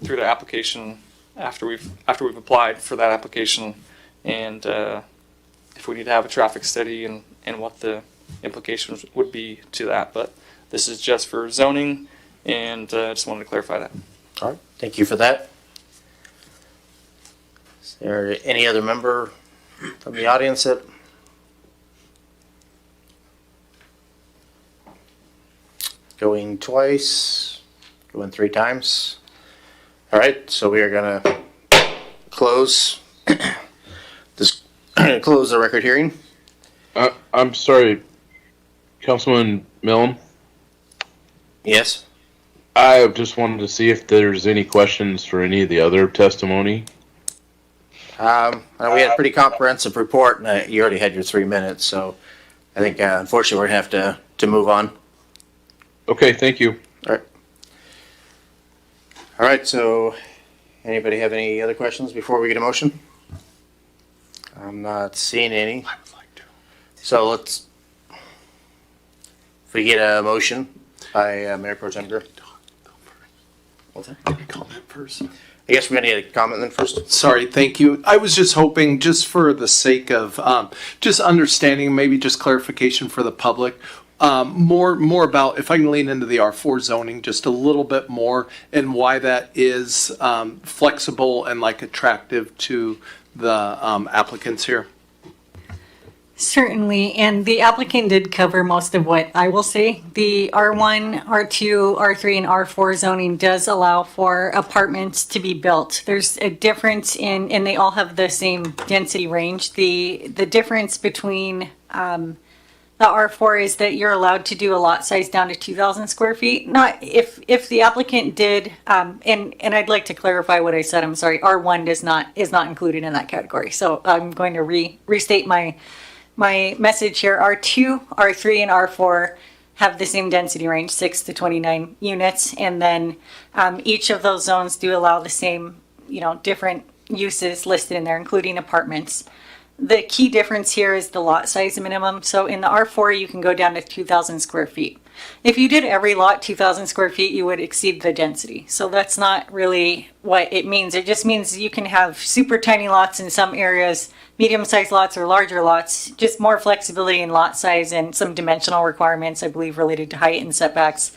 [SPEAKER 3] application after we've applied for that application, and if we need to have a traffic study and what the implications would be to that. But this is just for zoning, and I just wanted to clarify that.
[SPEAKER 5] All right, thank you for that. Is there any other member from the audience that? Going twice, going three times. All right, so we are gonna close close the record hearing.
[SPEAKER 11] I'm sorry, Councilman Milne.
[SPEAKER 5] Yes.
[SPEAKER 11] I just wanted to see if there's any questions for any of the other testimony.
[SPEAKER 5] We had a pretty comprehensive report, and you already had your 3 minutes, so I think unfortunately we're gonna have to move on.
[SPEAKER 11] Okay, thank you.
[SPEAKER 5] All right, so anybody have any other questions before we get a motion? I'm not seeing any. I would like to. So if we get a motion by Mayor Pro Tem Grimm. What's that?
[SPEAKER 20] Comment first.
[SPEAKER 5] I guess we're gonna get a comment then first.
[SPEAKER 20] Sorry, thank you. I was just hoping, just for the sake of just understanding, maybe just clarification for the public, more about, if I can lean into the R4 zoning just a little bit more, and why that is flexible and like attractive to the applicants here.
[SPEAKER 10] Certainly, and the applicant did cover most of what I will say. The R1, R2, R3, and R4 zoning does allow for apartments to be built. There's a difference and they all have the same density range. The difference between the R4 is that you're allowed to do a lot size down to 2,000 square feet. Not if the applicant did, and I'd like to clarify what I said. I'm sorry, R1 is not included in that category. So I'm going to restate my message here. R2, R3, and R4 have the same density range, 6 to 29 units, and then each of those zones do allow the same, different uses listed in there, including apartments. The key difference here is the lot size minimum. So in the R4, you can go down to 2,000 square feet. If you did every lot 2,000 square feet, you would exceed the density. So that's not really what it means. It just means you can have super tiny lots in some areas, medium-sized lots or larger lots, just more flexibility in lot size and some dimensional requirements, I believe, related to height and setbacks.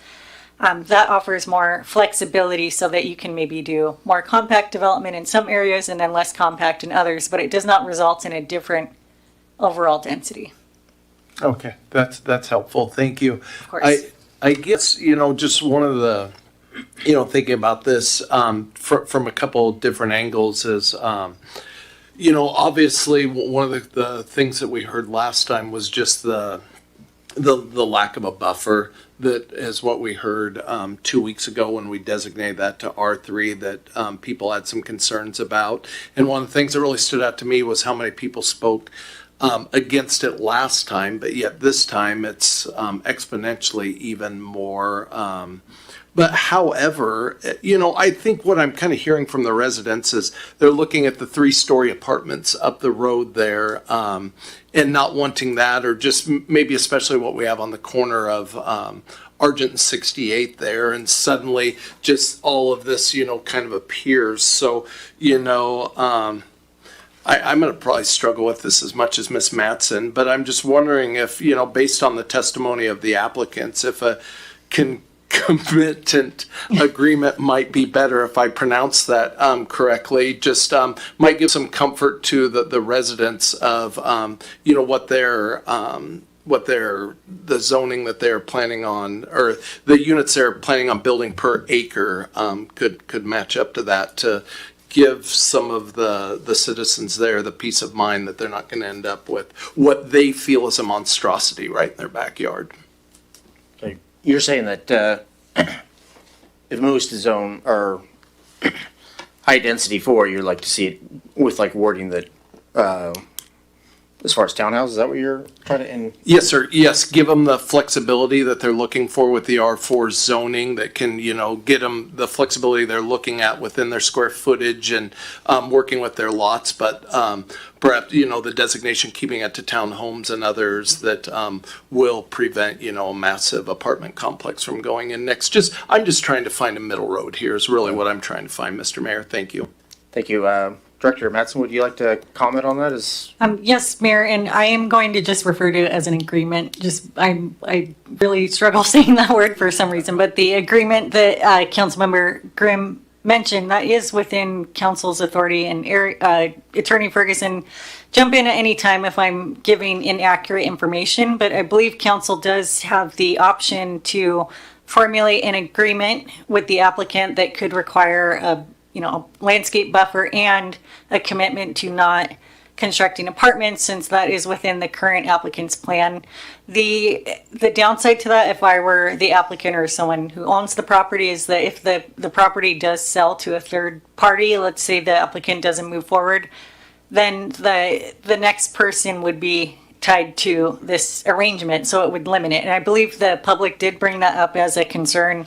[SPEAKER 10] That offers more flexibility so that you can maybe do more compact development in some areas and then less compact in others, but it does not result in a different overall density.
[SPEAKER 20] Okay, that's helpful. Thank you.
[SPEAKER 10] Of course.
[SPEAKER 20] I guess, just one of the, thinking about this from a couple different angles is, obviously one of the things that we heard last time was just the lack of a buffer. That is what we heard 2 weeks ago when we designated that to R3 that people had some concerns about. And one of the things that really stood out to me was how many people spoke against it last time, but yet this time it's exponentially even more. But however, I think what I'm kind of hearing from the residents is they're looking at the 3-story apartments up the road there and not wanting that, or just maybe especially what we have on the corner of Argent and 68 there, and suddenly just all of this, kind of appears. So,
[SPEAKER 6] I'm going to probably struggle with this as much as Ms. Mattson, but I'm just wondering if, based on the testimony of the applicants, if a concomitant agreement might be better, if I pronounce that correctly, just might give some comfort to the residents of, the zoning that they're planning on, or the units they're planning on building per acre could match up to that, to give some of the citizens there the peace of mind that they're not going to end up with what they feel is a monstrosity right in their backyard.
[SPEAKER 5] Okay. You're saying that if it moves to zone or high density 4, you'd like to see it with like wording that as far as townhouses, is that what you're trying to?
[SPEAKER 6] Yes, sir. Yes, give them the flexibility that they're looking for with the R4 zoning that can, get them the flexibility they're looking at within their square footage and working with their lots. But perhaps, the designation keeping it to townhomes and others that will prevent, a massive apartment complex from going in next. I'm just trying to find a middle road here is really what I'm trying to find, Mr. Mayor. Thank you.
[SPEAKER 5] Thank you. Director Mattson, would you like to comment on that?
[SPEAKER 10] Yes, Mayor, and I am going to just refer to it as an agreement. I really struggle saying that word for some reason, but the agreement that Councilmember Grimm mentioned, that is within council's authority, and Attorney Ferguson, jump in at any time if I'm giving inaccurate information, but I believe council does have the option to formulate an agreement with the applicant that could require a landscape buffer and a commitment to not constructing apartments, since that is within the current applicant's plan. The downside to that, if I were the applicant or someone who owns the property, is that if the property does sell to a third party, let's say the applicant doesn't move forward, then the next person would be tied to this arrangement, so it would limit it. And I believe the public did bring that up as a concern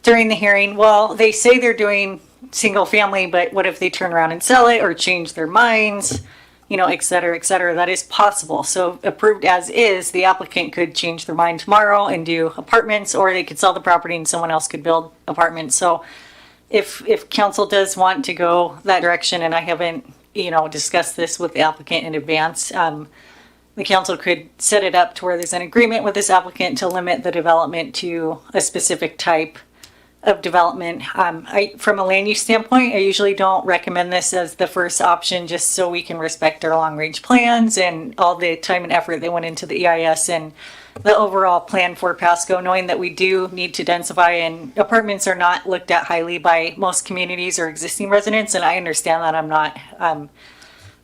[SPEAKER 10] during the hearing. Well, they say they're doing single family, but what if they turn around and sell it or change their minds, et cetera, et cetera? That is possible. So approved as is, the applicant could change their mind tomorrow and do apartments, or they could sell the property and someone else could build apartments. So if council does want to go that direction, and I haven't, discussed this with the applicant in advance, the council could set it up to where there's an agreement with this applicant to limit the development to a specific type of development. From a land use standpoint, I usually don't recommend this as the first option, just so we can respect our long range plans and all the time and effort that went into the EIS and the overall plan for Pasco, knowing that we do need to densify, and apartments are not looked at highly by most communities or existing residents. And I understand that. I'm not,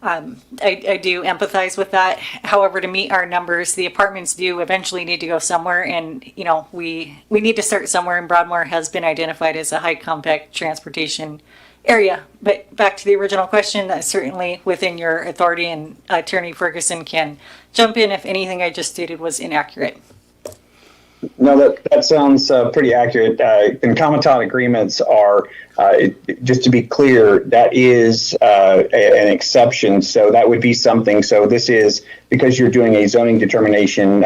[SPEAKER 10] I do empathize with that. However, to meet our numbers, the apartments do eventually need to go somewhere, and we need to start somewhere, and Broadmoor has been identified as a high compact transportation area. But back to the original question, that's certainly within your authority, and Attorney Ferguson can jump in if anything I just stated was inaccurate.
[SPEAKER 14] No, that sounds pretty accurate. Concomitant agreements are, just to be clear, that is an exception. So that would be something. So this is because you're doing a zoning determination.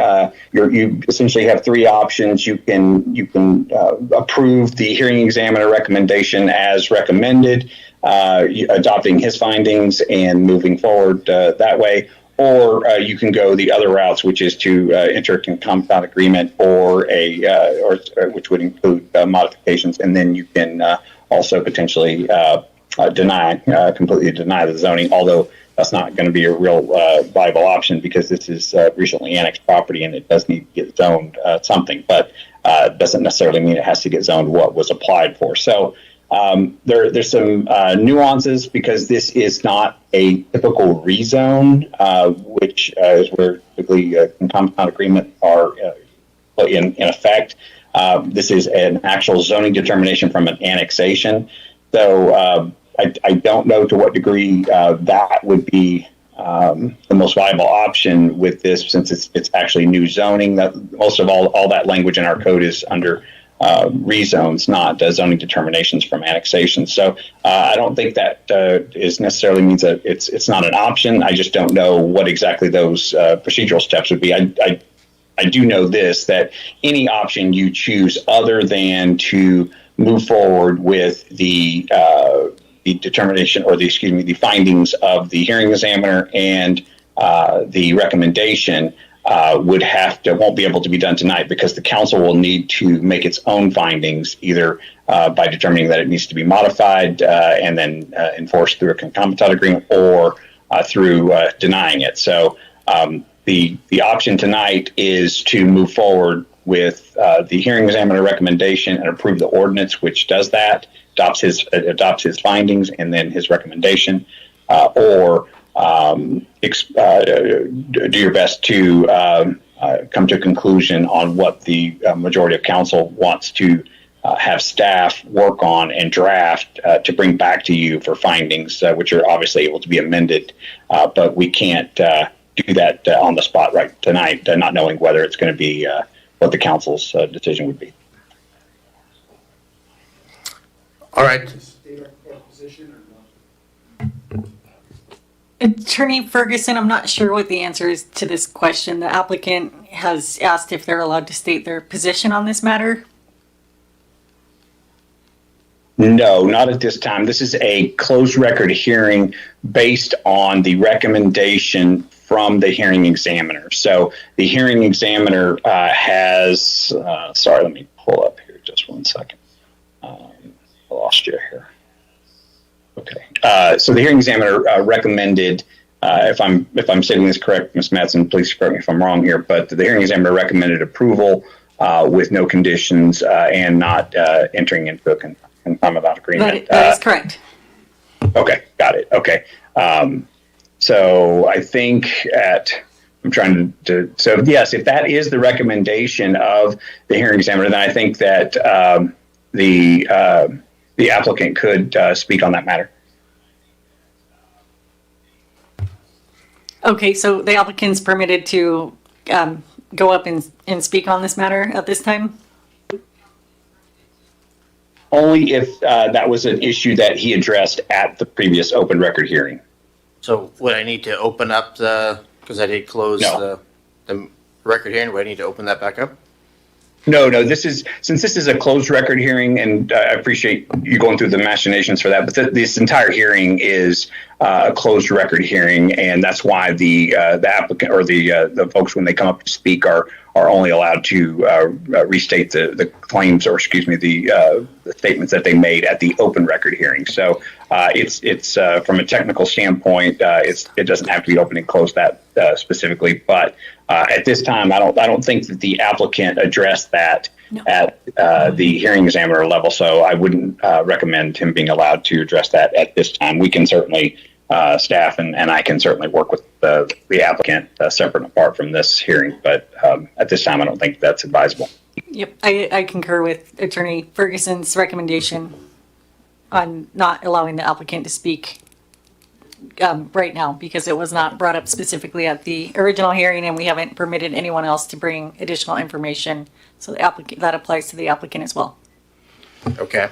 [SPEAKER 14] You essentially have three options. You can approve the hearing examiner recommendation as recommended, adopting his findings and moving forward that way. Or you can go the other routes, which is to enter a concomitant agreement, or which would include modifications, and then you can also potentially completely deny the zoning. Although that's not going to be a real viable option, because this is recently annexed property and it does need to get zoned something, but doesn't necessarily mean it has to get zoned what was applied for. So. There's some nuances, because this is not a typical rezone, which is where typically concomitant agreement are in effect. This is an actual zoning determination from an annexation. So I don't know to what degree that would be the most viable option with this, since it's actually new zoning. That most of all that language in our code is under rezones, not zoning determinations from annexation. So I don't think that is necessarily means that it's not an option. I just don't know what exactly those procedural steps would be. I do know this, that any option you choose other than to move forward with the determination or the findings of the hearing examiner and the recommendation won't be able to be done tonight because the council will need to make its own findings either by determining that it needs to be modified and then enforced through a concomitant agreement or through denying it. So the option tonight is to move forward with the hearing examiner recommendation and approve the ordinance, which does that, adopts his findings and then his recommendation, or do your best to come to a conclusion on what the majority of council wants to have staff work on and draft to bring back to you for findings, which are obviously able to be amended, but we can't do that on the spot right tonight, not knowing whether it's going to be what the council's decision would be.
[SPEAKER 5] All right.
[SPEAKER 10] Attorney Ferguson, I'm not sure what the answer is to this question. The applicant has asked if they're allowed to state their position on this matter.
[SPEAKER 14] No, not at this time. This is a closed record hearing based on the recommendation from the hearing examiner. So the hearing examiner has, sorry, let me pull up here just 1 second. I lost you here. Okay. So the hearing examiner recommended, if I'm stating this correct, Ms. Madsen, please correct me if I'm wrong here, but the hearing examiner recommended approval with no conditions and not entering into a concomitant agreement.
[SPEAKER 10] That is correct.
[SPEAKER 14] Okay, got it. Okay. So I think I'm trying to, so yes, if that is the recommendation of the hearing examiner, then I think that the applicant could speak on that matter.
[SPEAKER 10] Okay, so the applicant's permitted to go up and speak on this matter at this time?
[SPEAKER 14] Only if that was an issue that he addressed at the previous open record hearing.
[SPEAKER 5] So would I need to open up because I did close the record hearing, would I need to open that back up?
[SPEAKER 14] No, since this is a closed record hearing, and I appreciate you going through the machinations for that, but this entire hearing is a closed record hearing, and that's why the applicant or the folks, when they come up to speak, are only allowed to restate the claims, or excuse me, the statements that they made at the open record hearing. So it's from a technical standpoint, it doesn't have to be open and closed that specifically, but at this time, I don't think that the applicant addressed that at the hearing examiner level. So I wouldn't recommend him being allowed to address that at this time. We can certainly, staff and I can certainly work with the applicant separate and apart from this hearing. But at this time, I don't think that's advisable.
[SPEAKER 10] Yep, I concur with Attorney Ferguson's recommendation on not allowing the applicant to speak right now, because it was not brought up specifically at the original hearing, and we haven't permitted anyone else to bring additional information. So the applicant, that applies to the applicant as well.
[SPEAKER 5] Okay.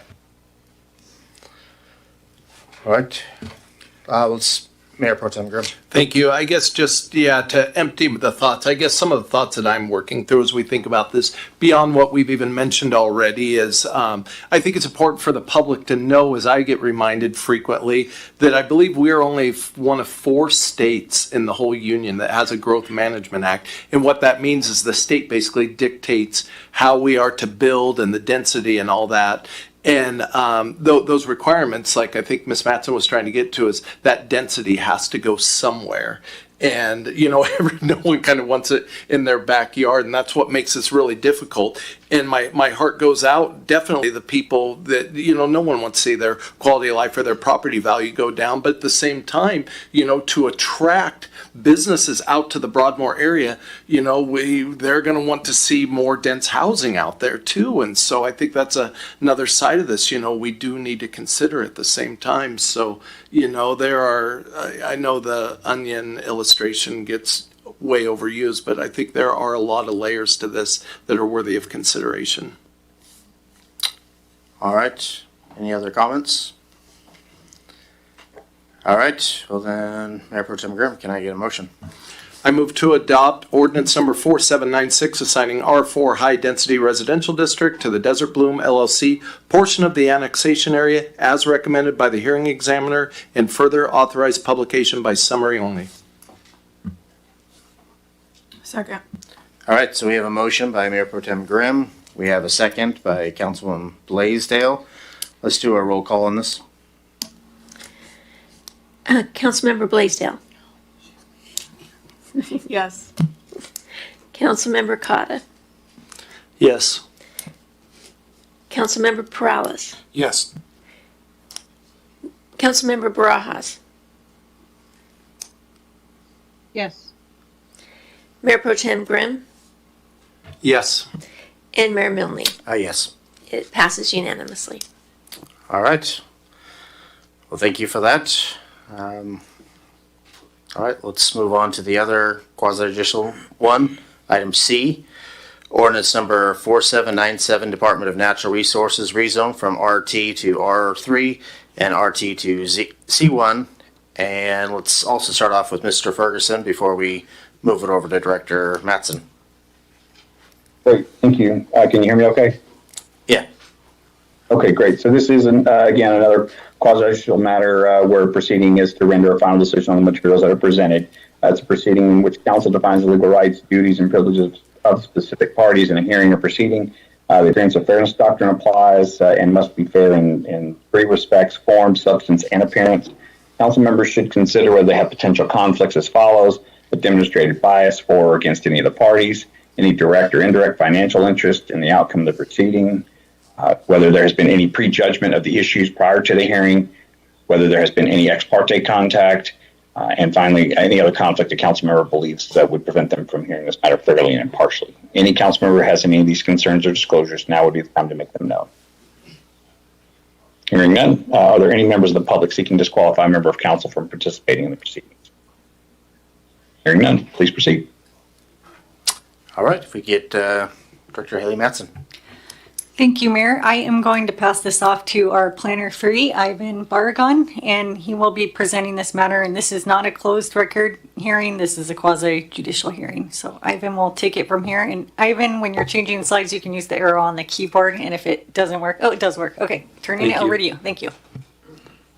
[SPEAKER 5] All right. Let's Mayor Pro Tem Grimm.
[SPEAKER 20] Thank you. I guess just, to empty the thoughts, I guess some of the thoughts that I'm working through as we think about this, beyond what we've even mentioned already, is I think it's important for the public to know, as I get reminded frequently, that I believe we're only one of 4 states in the whole union that has a Growth Management Act. And what that means is the state basically dictates how we are to build and the density and all that. And those requirements, like I think Ms. Madsen was trying to get to, is that density has to go somewhere. And, no one kind of wants it in their backyard. And that's what makes this really difficult. And my heart goes out, definitely the people that, no one wants to see their quality of life or their property value go down. But at the same time, to attract businesses out to the Broadmoor area, they're going to want to see more dense housing out there too. And so I think that's another side of this, we do need to consider at the same time. So, there are, I know the onion illustration gets way overused, but I think there are a lot of layers to this that are worthy of consideration.
[SPEAKER 5] All right. Any other comments? All right. Well then, Mayor Pro Tem Grimm, can I get a motion?
[SPEAKER 20] I move to adopt ordinance number 4796, assigning R4 High Density Residential District to the Desert Bloom LLC portion of the annexation area as recommended by the hearing examiner and further authorize publication by summary only.
[SPEAKER 7] Second.
[SPEAKER 5] All right, so we have a motion by Mayor Pro Tem Grimm. We have a second by Councilwoman Blaisdell. Let's do a roll call on this.
[SPEAKER 17] Councilmember Blaisdell.
[SPEAKER 7] Yes.
[SPEAKER 17] Councilmember Cotta.
[SPEAKER 15] Yes.
[SPEAKER 17] Councilmember Perales.
[SPEAKER 4] Yes.
[SPEAKER 17] Councilmember Barajas.
[SPEAKER 2] Yes.
[SPEAKER 17] Mayor Pro Tem Grimm.
[SPEAKER 20] Yes.
[SPEAKER 17] And Mayor Milne.
[SPEAKER 5] Yes.
[SPEAKER 17] It passes unanimously.
[SPEAKER 5] All right. Well, thank you for that. All right, let's move on to the other quasi-judicial one. Item C, ordinance number 4797, Department of Natural Resources rezone from RT to R3 and RT to C1. And let's also start off with Mr. Ferguson before we move it over to Director Mattson.
[SPEAKER 14] Great, thank you. Can you hear me okay?
[SPEAKER 5] Yeah.
[SPEAKER 14] Okay, great. So this is, again, another quasi-judicial matter where proceeding is to render a final decision on the materials that are presented. It's a proceeding in which council defines the legal rights, duties, and privileges of specific parties in a hearing or proceeding. The appearance of fairness doctrine applies and must be fair in three respects: form, substance, and appearance. Council members should consider whether they have potential conflicts as follows: a demonstrated bias for or against any of the parties, any direct or indirect financial interest in the outcome of the proceeding, whether there has been any prejudgment of the issues prior to the hearing, whether there has been any ex parte contact, and finally, any other conflict a council member believes that would prevent them from hearing this matter fairly and impartially. Any council member has any of these concerns or disclosures, now would be the time to make them known. Hearing none, are there any members of the public seeking to disqualify a member of council from participating in the proceedings? Hearing none, please proceed.
[SPEAKER 5] All right, if we get Director Haley Mattson.
[SPEAKER 10] Thank you, Mayor. I am going to pass this off to our planner 3, Ivan Barragon, and he will be presenting this matter. And this is not a closed record hearing. This is a quasi-judicial hearing. So Ivan will take it from here. And Ivan, when you're changing slides, you can use the arrow on the keyboard. And if it doesn't work, oh, it does work. Okay, turning it over to you. Thank you.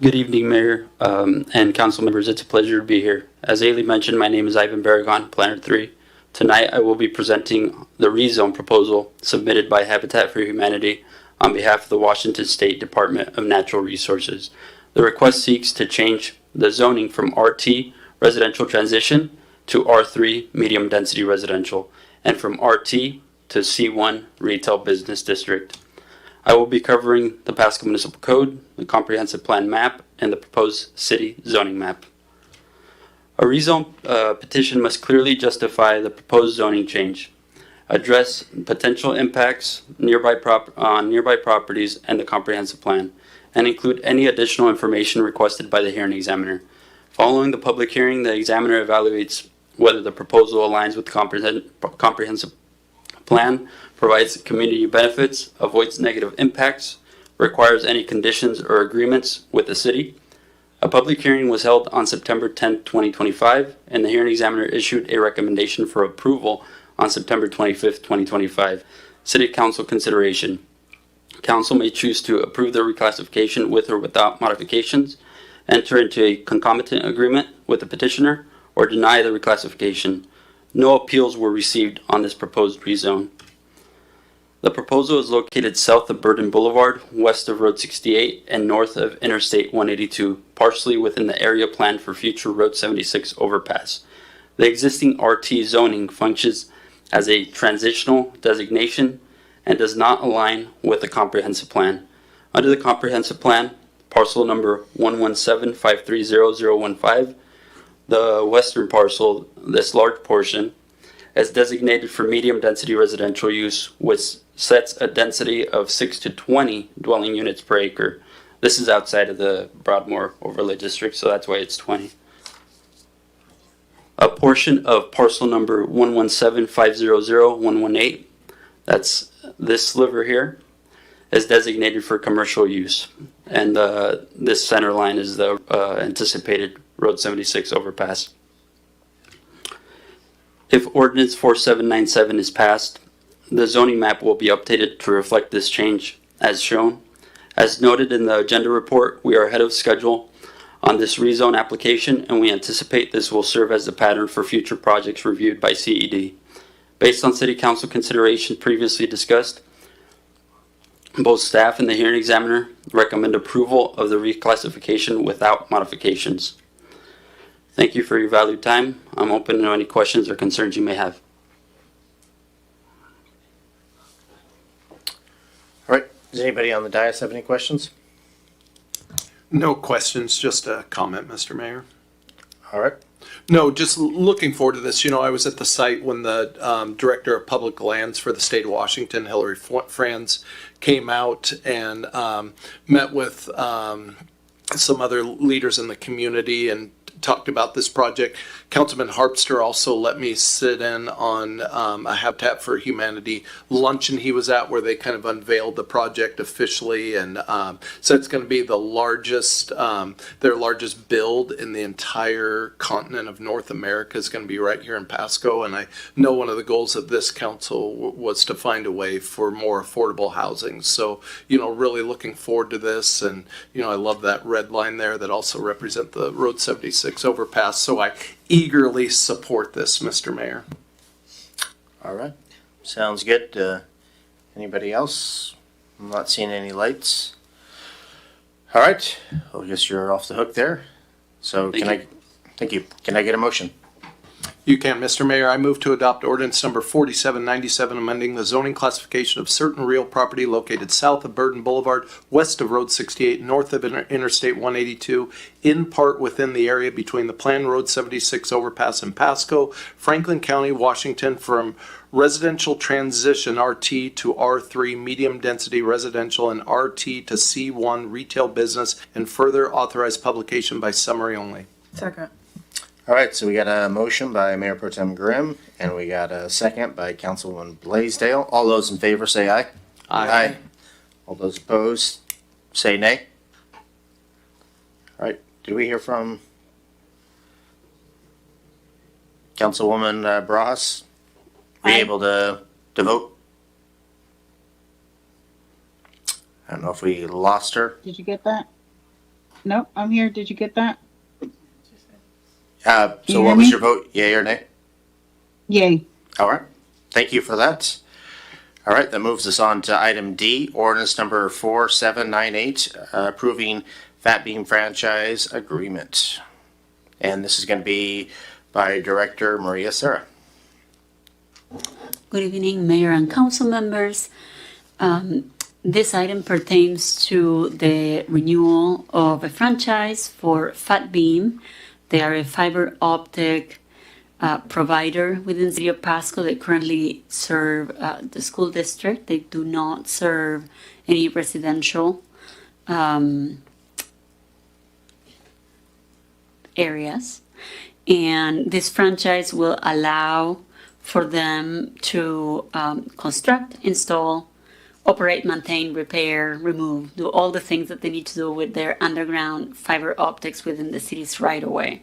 [SPEAKER 1] Good evening, Mayor and council members. It's a pleasure to be here. As Ailey mentioned, my name is Ivan Barragon, Planner 3. Tonight, I will be presenting the rezone proposal submitted by Habitat for Humanity on behalf of the Washington State Department of Natural Resources. The request seeks to change the zoning from RT, residential transition, to R3, medium density residential, and from RT to C1, retail business district. I will be covering the Pasco Municipal Code, the comprehensive plan map, and the proposed city zoning map. A rezone petition must clearly justify the proposed zoning change, address potential impacts on nearby properties and the comprehensive plan, and include any additional information requested by the hearing examiner. Following the public hearing, the examiner evaluates whether the proposal aligns with the comprehensive plan, provides community benefits, avoids negative impacts, requires any conditions or agreements with the city. A public hearing was held on September 10, 2025, and the hearing examiner issued a recommendation for approval on September 25, 2025. City Council consideration. Council may choose to approve the reclassification with or without modifications, enter into a concomitant agreement with the petitioner, or deny the reclassification. No appeals were received on this proposed rezone. The proposal is located south of Burden Boulevard, west of Road 68, and north of Interstate 182, partially within the area planned for future Road 76 overpass. The existing RT zoning functions as a transitional designation and does not align with the comprehensive plan. Under the comprehensive plan, parcel number 117530015, the western parcel, this large portion, is designated for medium density residential use, which sets a density of 6 to 20 dwelling units per acre. This is outside of the Broadmoor overlay district, so that's why it's 20. A portion of parcel number 117500118, that's this sliver here, is designated for commercial use. And this center line is the anticipated Road 76 overpass. If ordinance 4797 is passed, the zoning map will be updated to reflect this change as shown. As noted in the agenda report, we are ahead of schedule on this rezone application, and we anticipate this will serve as the pattern for future projects reviewed by CED. Based on City Council consideration previously discussed, both staff and the hearing examiner recommend approval of the reclassification without modifications. Thank you for your valued time. I'm open to any questions or concerns you may have.
[SPEAKER 5] All right, does anybody on the dais have any questions?
[SPEAKER 20] No questions, just a comment, Mr. Mayor.
[SPEAKER 5] All right.
[SPEAKER 20] No, just looking forward to this. You know, I was at the site when the Director of Public Lands for the state of Washington, Hillary Franz, came out and met with some other leaders in the community and talked about this project. Councilman Harpster also let me sit in on a Habitat for Humanity luncheon he was at, where they kind of unveiled the project officially, and so it's going to be the largest, their largest build in the entire continent of North America is going to be right here in Pasco. And I know one of the goals of this council was to find a way for more affordable housing. So, you know, really looking forward to this. And, you know, I love that red line there that also represent the Road 76 overpass. So I eagerly support this, Mr. Mayor.
[SPEAKER 5] All right, sounds good. Anybody else? I'm not seeing any lights. All right, well, I guess you're off the hook there. So thank you. Can I get a motion?
[SPEAKER 20] You can, Mr. Mayor. I move to adopt ordinance number 4797, amending the zoning classification of certain real property located south of Burden Boulevard, west of Road 68, north of Interstate 182, in part within the area between the planned Road 76 overpass in Pasco, Franklin County, Washington, from residential transition RT to R3 medium density residential and RT to C1 retail business, and further authorized publication by summary only.
[SPEAKER 7] Second.
[SPEAKER 5] All right, so we got a motion by Mayor Pro Tem Grimm, and we got a second by Councilwoman Blaisdell. All those in favor say aye.
[SPEAKER 20] Aye.
[SPEAKER 5] All those opposed say nay. All right, did we hear from Councilwoman Bras? Be able to vote? I don't know if we lost her.
[SPEAKER 2] Did you get that? Nope, I'm here. Did you get that?
[SPEAKER 5] So what was your vote, yay or nay?
[SPEAKER 2] Yay.
[SPEAKER 5] All right, thank you for that. All right, that moves us on to item D, ordinance number 4798, approving Fat Beam franchise agreement. And this is going to be by Director Maria Serra.
[SPEAKER 19] Good evening, Mayor and Council members. This item pertains to the renewal of a franchise for Fat Beam. They are a fiber optic provider within the city of Pasco. They currently serve the school district. They do not serve any residential areas. And this franchise will allow for them to construct, install, operate, maintain, repair, remove, do all the things that they need to do with their underground fiber optics within the city's right of way.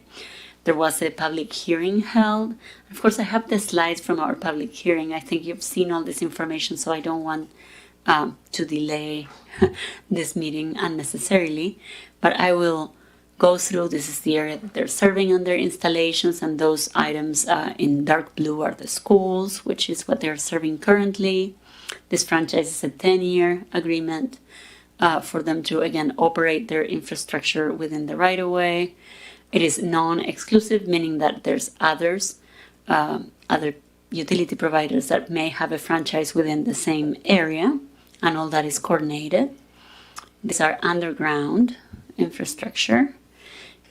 [SPEAKER 19] There was a public hearing held. Of course, I have the slides from our public hearing. I think you've seen all this information, so I don't want to delay this meeting unnecessarily. But I will go through. This is the area that they're serving on their installations, and those items in dark blue are the schools, which is what they're serving currently. This franchise is a 10-year agreement for them to, again, operate their infrastructure within the right-of-way. It is non-exclusive, meaning that there's others, other utility providers that may have a franchise within the same area, and all that is coordinated. These are underground infrastructure.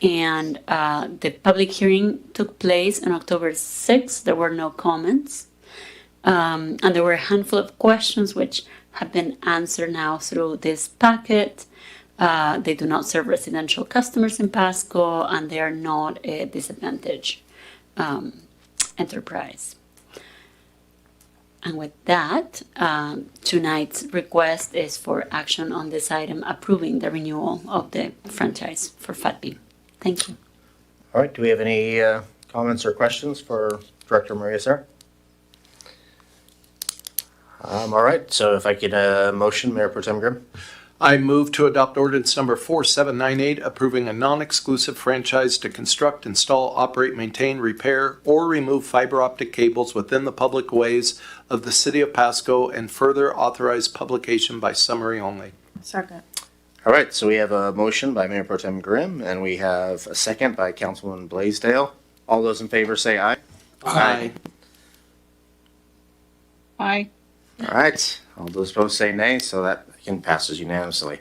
[SPEAKER 19] And the public hearing took place on October 6th. There were no comments. And there were a handful of questions which have been answered now through this packet. They do not serve residential customers in Pasco, and they are not a disadvantaged enterprise. And with that, tonight's request is for action on this item, approving the renewal of the franchise for Fat Beam. Thank you.
[SPEAKER 5] All right, do we have any comments or questions for Director Maria Sarah? All right, so if I could motion, Mayor Pro Tem Grimm?
[SPEAKER 20] I move to adopt ordinance number 4798, approving a non-exclusive franchise to construct, install, operate, maintain, repair, or remove fiber optic cables within the public ways of the city of Pasco and further authorize publication by summary only.
[SPEAKER 7] Second.
[SPEAKER 5] All right, so we have a motion by Mayor Pro Tem Grimm, and we have a second by Councilwoman Blaisdell. All those in favor say aye.
[SPEAKER 20] Aye.
[SPEAKER 2] Aye.
[SPEAKER 5] All right, all those opposed say nay, so that again passes unanimously.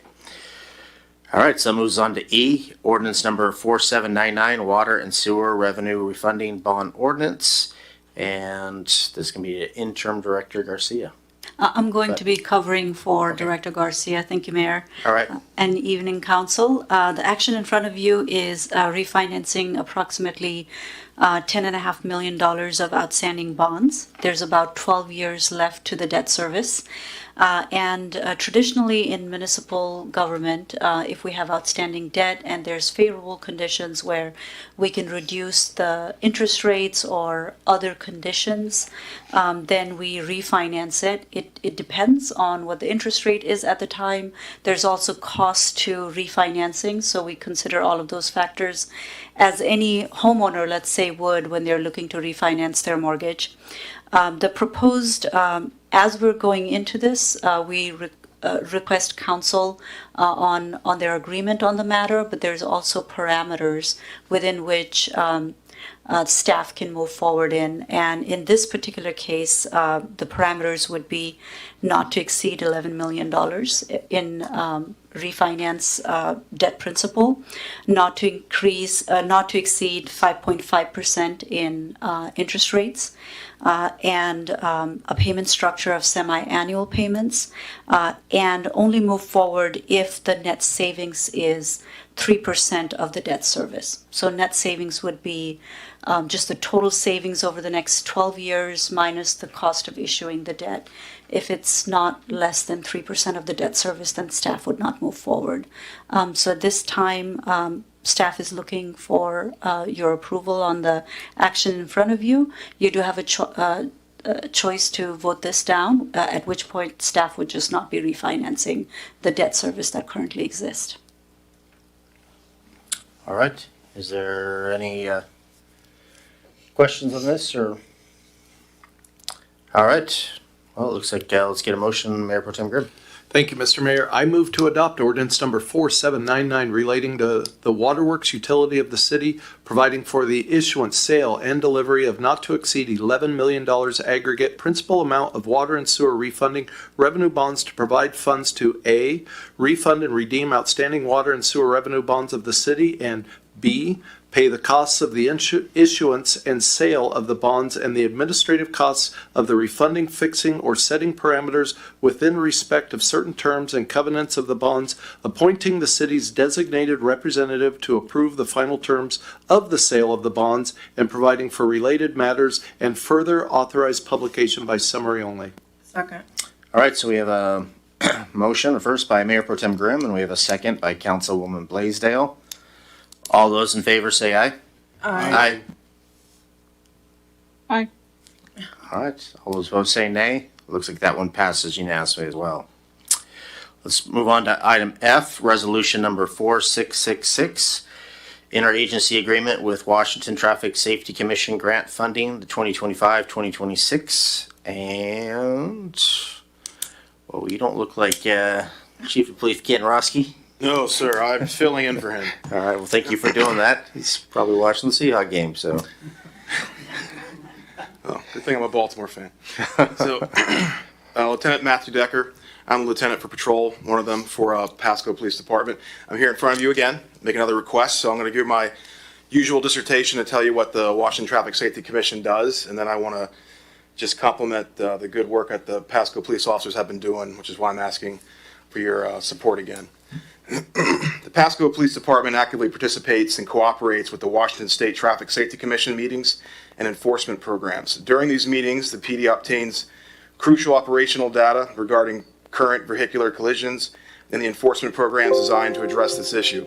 [SPEAKER 5] All right, so that moves on to E, ordinance number 4799, water and sewer revenue refunding bond ordinance. And this can be interim Director Garcia.
[SPEAKER 19] I'm going to be covering for Director Garcia. Thank you, Mayor.
[SPEAKER 5] All right.
[SPEAKER 19] And evening, Council. The action in front of you is refinancing approximately $10.5 million of outstanding bonds. There's about 12 years left to the debt service. And traditionally in municipal government, if we have outstanding debt and there's favorable conditions where we can reduce the interest rates or other conditions, then we refinance it. It depends on what the interest rate is at the time. There's also cost to refinancing, so we consider all of those factors as any homeowner, let's say, would when they're looking to refinance their mortgage. The proposed, as we're going into this, we request counsel on their agreement on the matter, but there's also parameters within which staff can move forward in. And in this particular case, the parameters would be not to exceed $11 million in refinance debt principal, not to exceed 5.5% in interest rates, and a payment structure of semi-annual payments, and only move forward if the net savings is 3% of the debt service. So net savings would be just the total savings over the next 12 years minus the cost of issuing the debt. If it's not less than 3% of the debt service, then staff would not move forward. So at this time, staff is looking for your approval on the action in front of you. You do have a choice to vote this down, at which point staff would just not be refinancing the debt service that currently exists.
[SPEAKER 5] All right, is there any questions on this, or? All right, well, it looks like let's get a motion, Mayor Pro Tem Grimm.
[SPEAKER 20] Thank you, Mr. Mayor. I move to adopt ordinance number 4799 relating to the waterworks utility of the city, providing for the issuance, sale, and delivery of not to exceed $11 million aggregate principal amount of water and sewer refunding revenue bonds to provide funds to A, refund and redeem outstanding water and sewer revenue bonds of the city, and B, pay the costs of the issuance and sale of the bonds and the administrative costs of the refunding, fixing, or setting parameters within respect of certain terms and covenants of the bonds, appointing the city's designated representative to approve the final terms of the sale of the bonds, and providing for related matters, and further authorize publication by summary only.
[SPEAKER 7] Second.
[SPEAKER 5] All right, so we have a motion, first by Mayor Pro Tem Grimm, and we have a second by Councilwoman Blaisdell. All those in favor say aye.
[SPEAKER 7] Aye.
[SPEAKER 2] Aye.
[SPEAKER 5] All right, all those opposed say nay. Looks like that one passes unanimously as well. Let's move on to item F, resolution number 4666. Interagency agreement with Washington Traffic Safety Commission grant funding, the 2025-2026. And, well, you don't look like Chief of Police Ken Roski.
[SPEAKER 16] No, sir, I'm filling in for him.
[SPEAKER 5] All right, well, thank you for doing that. He's probably watching the Seahawks game, so.
[SPEAKER 16] Oh, good thing I'm a Baltimore fan. So, Lieutenant Matthew Decker, I'm the lieutenant for patrol, one of them for Pasco Police Department. I'm here in front of you again, make another request, so I'm going to give my usual dissertation to tell you what the Washington Traffic Safety Commission does, and then I want to just compliment the good work that the Pasco police officers have been doing, which is why I'm asking for your support again. The Pasco Police Department actively participates and cooperates with the Washington State Traffic Safety Commission meetings and enforcement programs. During these meetings, the PD obtains crucial operational data regarding current vehicular collisions and the enforcement programs designed to address this issue.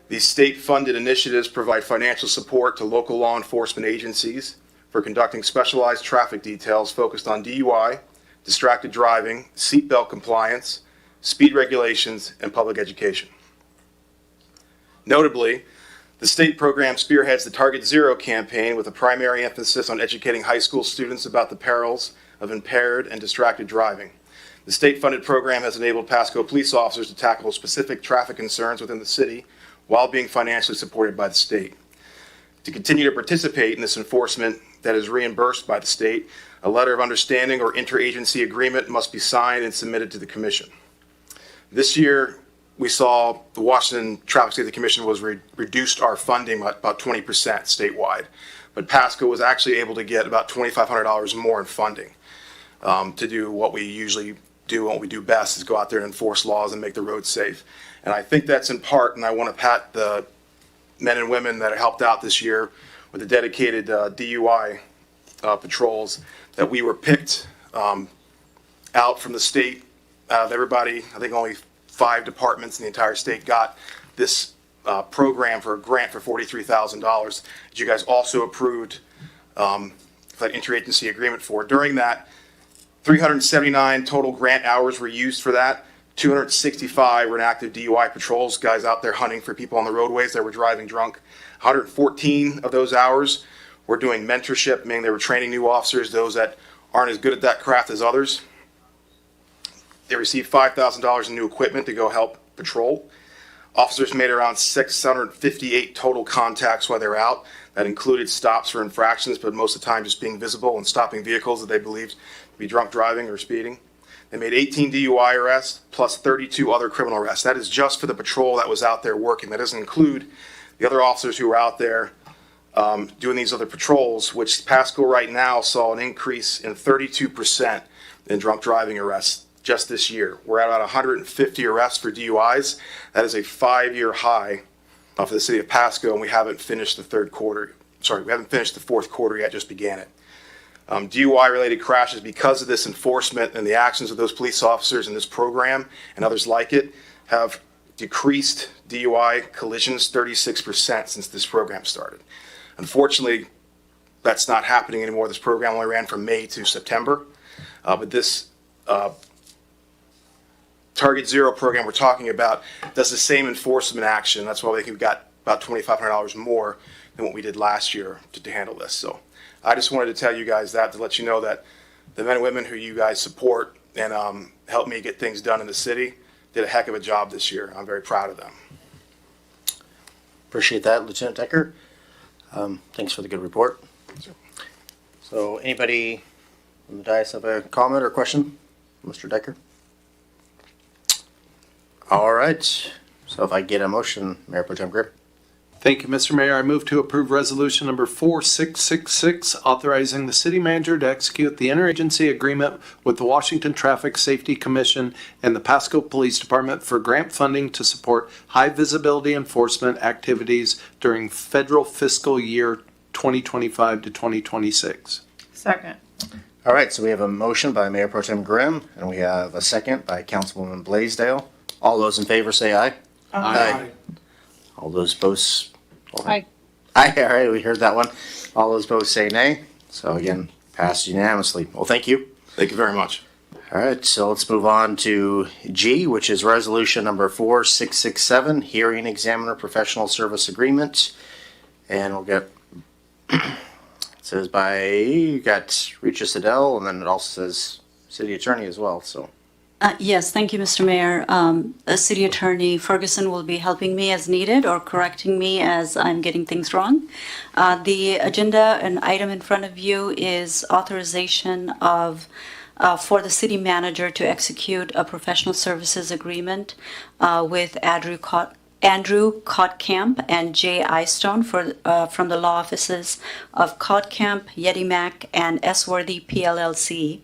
[SPEAKER 16] These state-funded initiatives provide financial support to local law enforcement agencies, for conducting specialized traffic details focused on DUI, distracted driving, seatbelt compliance, speed regulations, and public education. Notably, the state program spearheads the Target Zero campaign with a primary emphasis on educating high school students about the perils of impaired and distracted driving. The state-funded program has enabled Pasco police officers to tackle specific traffic concerns within the city while being financially supported by the state. To continue to participate in this enforcement that is reimbursed by the state, a letter of understanding or interagency agreement must be signed and submitted to the commission. This year, we saw the Washington Traffic Safety Commission was reduced our funding by about 20% statewide, but Pasco was actually able to get about $2,500 more in funding to do what we usually do, what we do best is go out there and enforce laws and make the roads safe. And I think that's in part, and I want to pat the men and women that have helped out this year with the dedicated DUI patrols, that we were picked out from the state. Out of everybody, I think only 5 departments in the entire state got this program for a grant for $43,000 that you guys also approved that interagency agreement for. During that, 379 total grant hours were used for that. 265 were in active DUI patrols, guys out there hunting for people on the roadways that were driving drunk. 114 of those hours were doing mentorship, meaning they were training new officers, those that aren't as good at that craft as others. They received $5,000 in new equipment to go help patrol. Officers made around 658 total contacts while they were out. That included stops for infractions, but most of the time just being visible and stopping vehicles that they believed to be drunk driving or speeding. They made 18 DUI arrests plus 32 other criminal arrests. That is just for the patrol that was out there working. That doesn't include the other officers who were out there doing these other patrols, which Pasco right now saw an increase in 32% in drunk driving arrests just this year. We're at about 150 arrests for DUIs. That is a 5-year high for the city of Pasco, and we haven't finished the fourth quarter yet, just began it. DUI-related crashes, because of this enforcement and the actions of those police officers in this program and others like it, have decreased DUI collisions 36% since this program started. Unfortunately, that's not happening anymore. This program only ran from May to September, but this Target Zero program we're talking about does the same enforcement action. That's why we think we've got about $2,500 more than what we did last year to handle this. So I just wanted to tell you guys that, to let you know that the men and women who you guys support and help me get things done in the city did a heck of a job this year. I'm very proud of them.
[SPEAKER 5] Appreciate that, Lieutenant Decker. Thanks for the good report.
[SPEAKER 16] Sure.
[SPEAKER 5] So anybody on the dais have a comment or question? Mr. Decker? All right. So if I get a motion, Mayor Pro Tem Grimm.
[SPEAKER 20] Thank you, Mr. Mayor. I move to approve resolution number 4666, authorizing the city manager to execute the interagency agreement with the Washington Traffic Safety Commission and the Pasco Police Department for grant funding to support high visibility enforcement activities during federal fiscal year 2025 to 2026.
[SPEAKER 7] Second.
[SPEAKER 5] All right, so we have a motion by Mayor Pro Tem Grimm, and we have a second by Councilwoman Blaisdell. All those in favor say aye.
[SPEAKER 7] Aye.
[SPEAKER 5] All those opposed?
[SPEAKER 10] Aye.
[SPEAKER 5] Aye, all right, we heard that one. All those opposed say nay. So again, passed unanimously. Well, thank you.
[SPEAKER 16] Thank you very much.
[SPEAKER 5] All right, so let's move on to G, which is resolution number 4667, hearing examiner professional service agreement. And we'll get, it says you got Regis Adele, and then it also says city attorney as well, so.
[SPEAKER 19] Yes, thank you, Mr. Mayor. City Attorney Ferguson will be helping me as needed or correcting me as I'm getting things wrong. The agenda and item in front of you is authorization of for the city manager to execute a professional services agreement with Andrew Kottkamp and Jay Eystone from the law offices of Kottkamp, Yetimac, and S-Worthy PLLC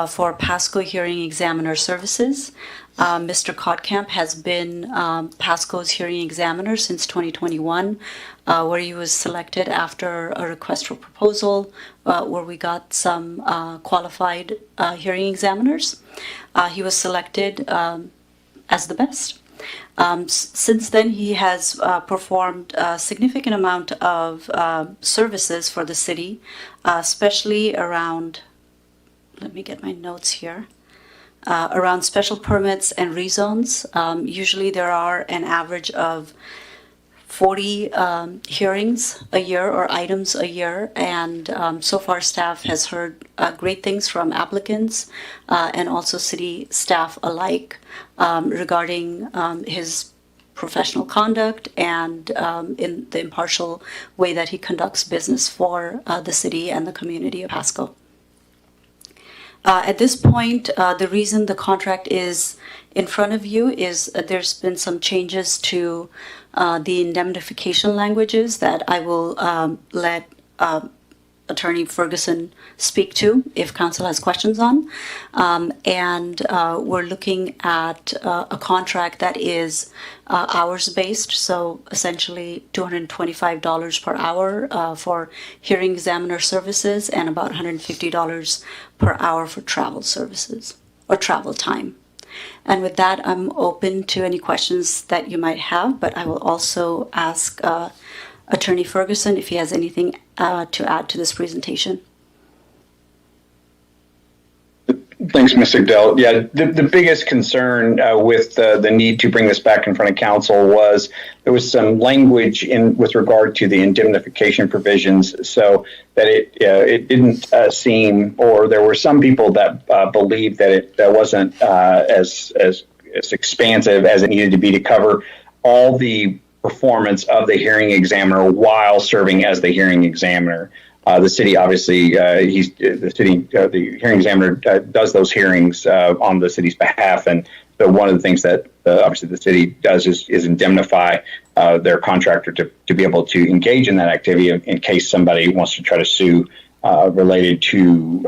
[SPEAKER 19] for Pasco hearing examiner services. Mr. Kottkamp has been Pasco's hearing examiner since 2021, where he was selected after a request for proposal, where we got some qualified hearing examiners. He was selected as the best. Since then, he has performed a significant amount of services for the city, especially around, let me get my notes here, around special permits and rezones. Usually there are an average of 40 hearings a year or items a year, and so far staff has heard great things from applicants and also city staff alike regarding his professional conduct and in the impartial way that he conducts business for the city and the community of Pasco. At this point, the reason the contract is in front of you is there's been some changes to the indemnification languages that I will let Attorney Ferguson speak to if council has questions on. And we're looking at a contract that is hours-based, so essentially $225 per hour for hearing examiner services and about $150 per hour for travel services or travel time. And with that, I'm open to any questions that you might have, but I will also ask Attorney Ferguson if he has anything to add to this presentation.
[SPEAKER 14] Thanks, Mr. Dell. Yeah, the biggest concern with the need to bring this back in front of council was there was some language in with regard to the indemnification provisions, so that it didn't seem, or there were some people that believed that it wasn't as expansive as it needed to be to cover all the performance of the hearing examiner while serving as the hearing examiner. The city, obviously, the hearing examiner does those hearings on the city's behalf, and so one of the things that obviously the city does is indemnify their contractor to be able to engage in that activity in case somebody wants to try to sue related to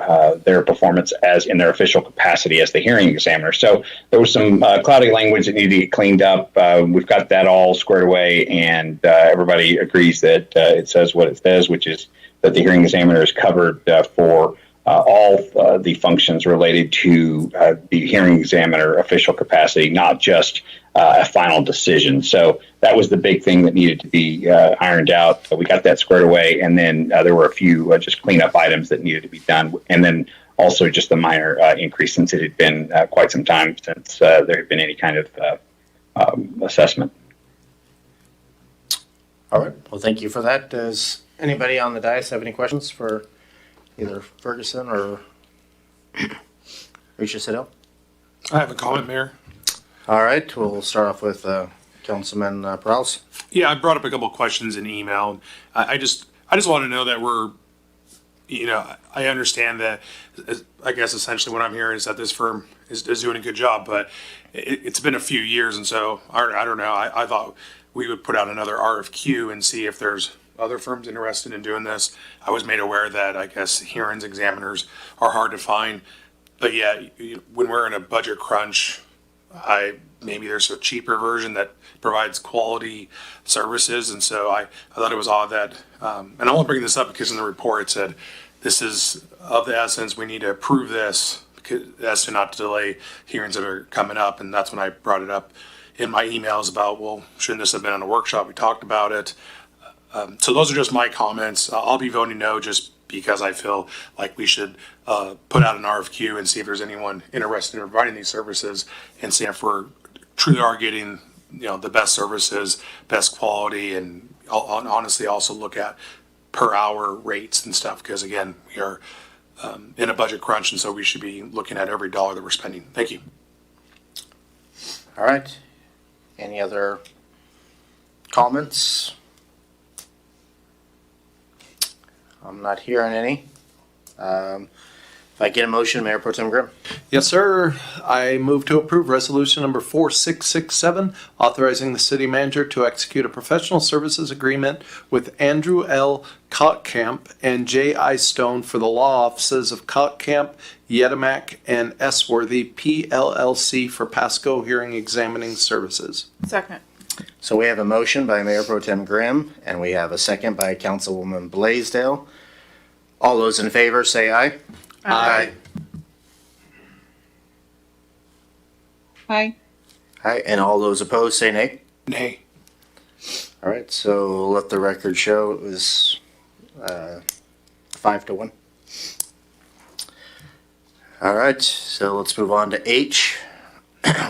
[SPEAKER 14] their performance as in their official capacity as the hearing examiner. So there was some cloudy language that needed to get cleaned up. We've got that all squared away, and everybody agrees that it says what it says, which is that the hearing examiner is covered for all the functions related to the hearing examiner official capacity, not just a final decision. So that was the big thing that needed to be ironed out. So we got that squared away, and then there were a few just cleanup items that needed to be done, and then also just a minor increase since it had been quite some time since there had been any kind of assessment.
[SPEAKER 5] All right. Well, thank you for that. Does anybody on the dais have any questions for either Ferguson or Risha Siddell?
[SPEAKER 4] I have a comment, Mayor.
[SPEAKER 5] All right. We'll start off with Councilman Perales.
[SPEAKER 4] Yeah, I brought up a couple of questions in email. I just want to know that we're, I understand that, I guess essentially what I'm hearing is that this firm is doing a good job, but it's been a few years, and so I don't know. I thought we would put out another RFQ and see if there's other firms interested in doing this. I was made aware that I guess hearings examiners are hard to find, but yeah, when we're in a budget crunch, maybe there's a cheaper version that provides quality services, and so I thought it was odd that, and I won't bring this up because in the report it said this is of the essence, we need to approve this as to not to delay hearings that are coming up, and that's when I brought it up in my emails about, well, shouldn't this have been on a workshop? We talked about it. So those are just my comments. I'll be voting no just because I feel like we should put out an RFQ and see if there's anyone interested in providing these services and see if we're truly are getting the best services, best quality, and honestly also look at per hour rates and stuff because again we are in a budget crunch, and so we should be looking at every dollar that we're spending. Thank you.
[SPEAKER 5] All right. Any other comments? I'm not hearing any. If I get a motion, Mayor Pro Tem Grimm.
[SPEAKER 20] Yes, sir. I move to approve resolution number 4667, authorizing the city manager to execute a professional services agreement with Andrew L. Kottkamp and J. I. Stone for the law offices of Kottkamp, Yetimac, and Esworthy, PLLC for Pasco hearing examining services.
[SPEAKER 7] Second.
[SPEAKER 5] So we have a motion by Mayor Pro Tem Grimm, and we have a second by Councilwoman Blaisdell. All those in favor say aye.
[SPEAKER 20] Aye.
[SPEAKER 2] Aye.
[SPEAKER 5] All right, and all those opposed say nay.
[SPEAKER 4] Nay.
[SPEAKER 5] All right, so let the record show it was 5-1. All right, so let's move on to H,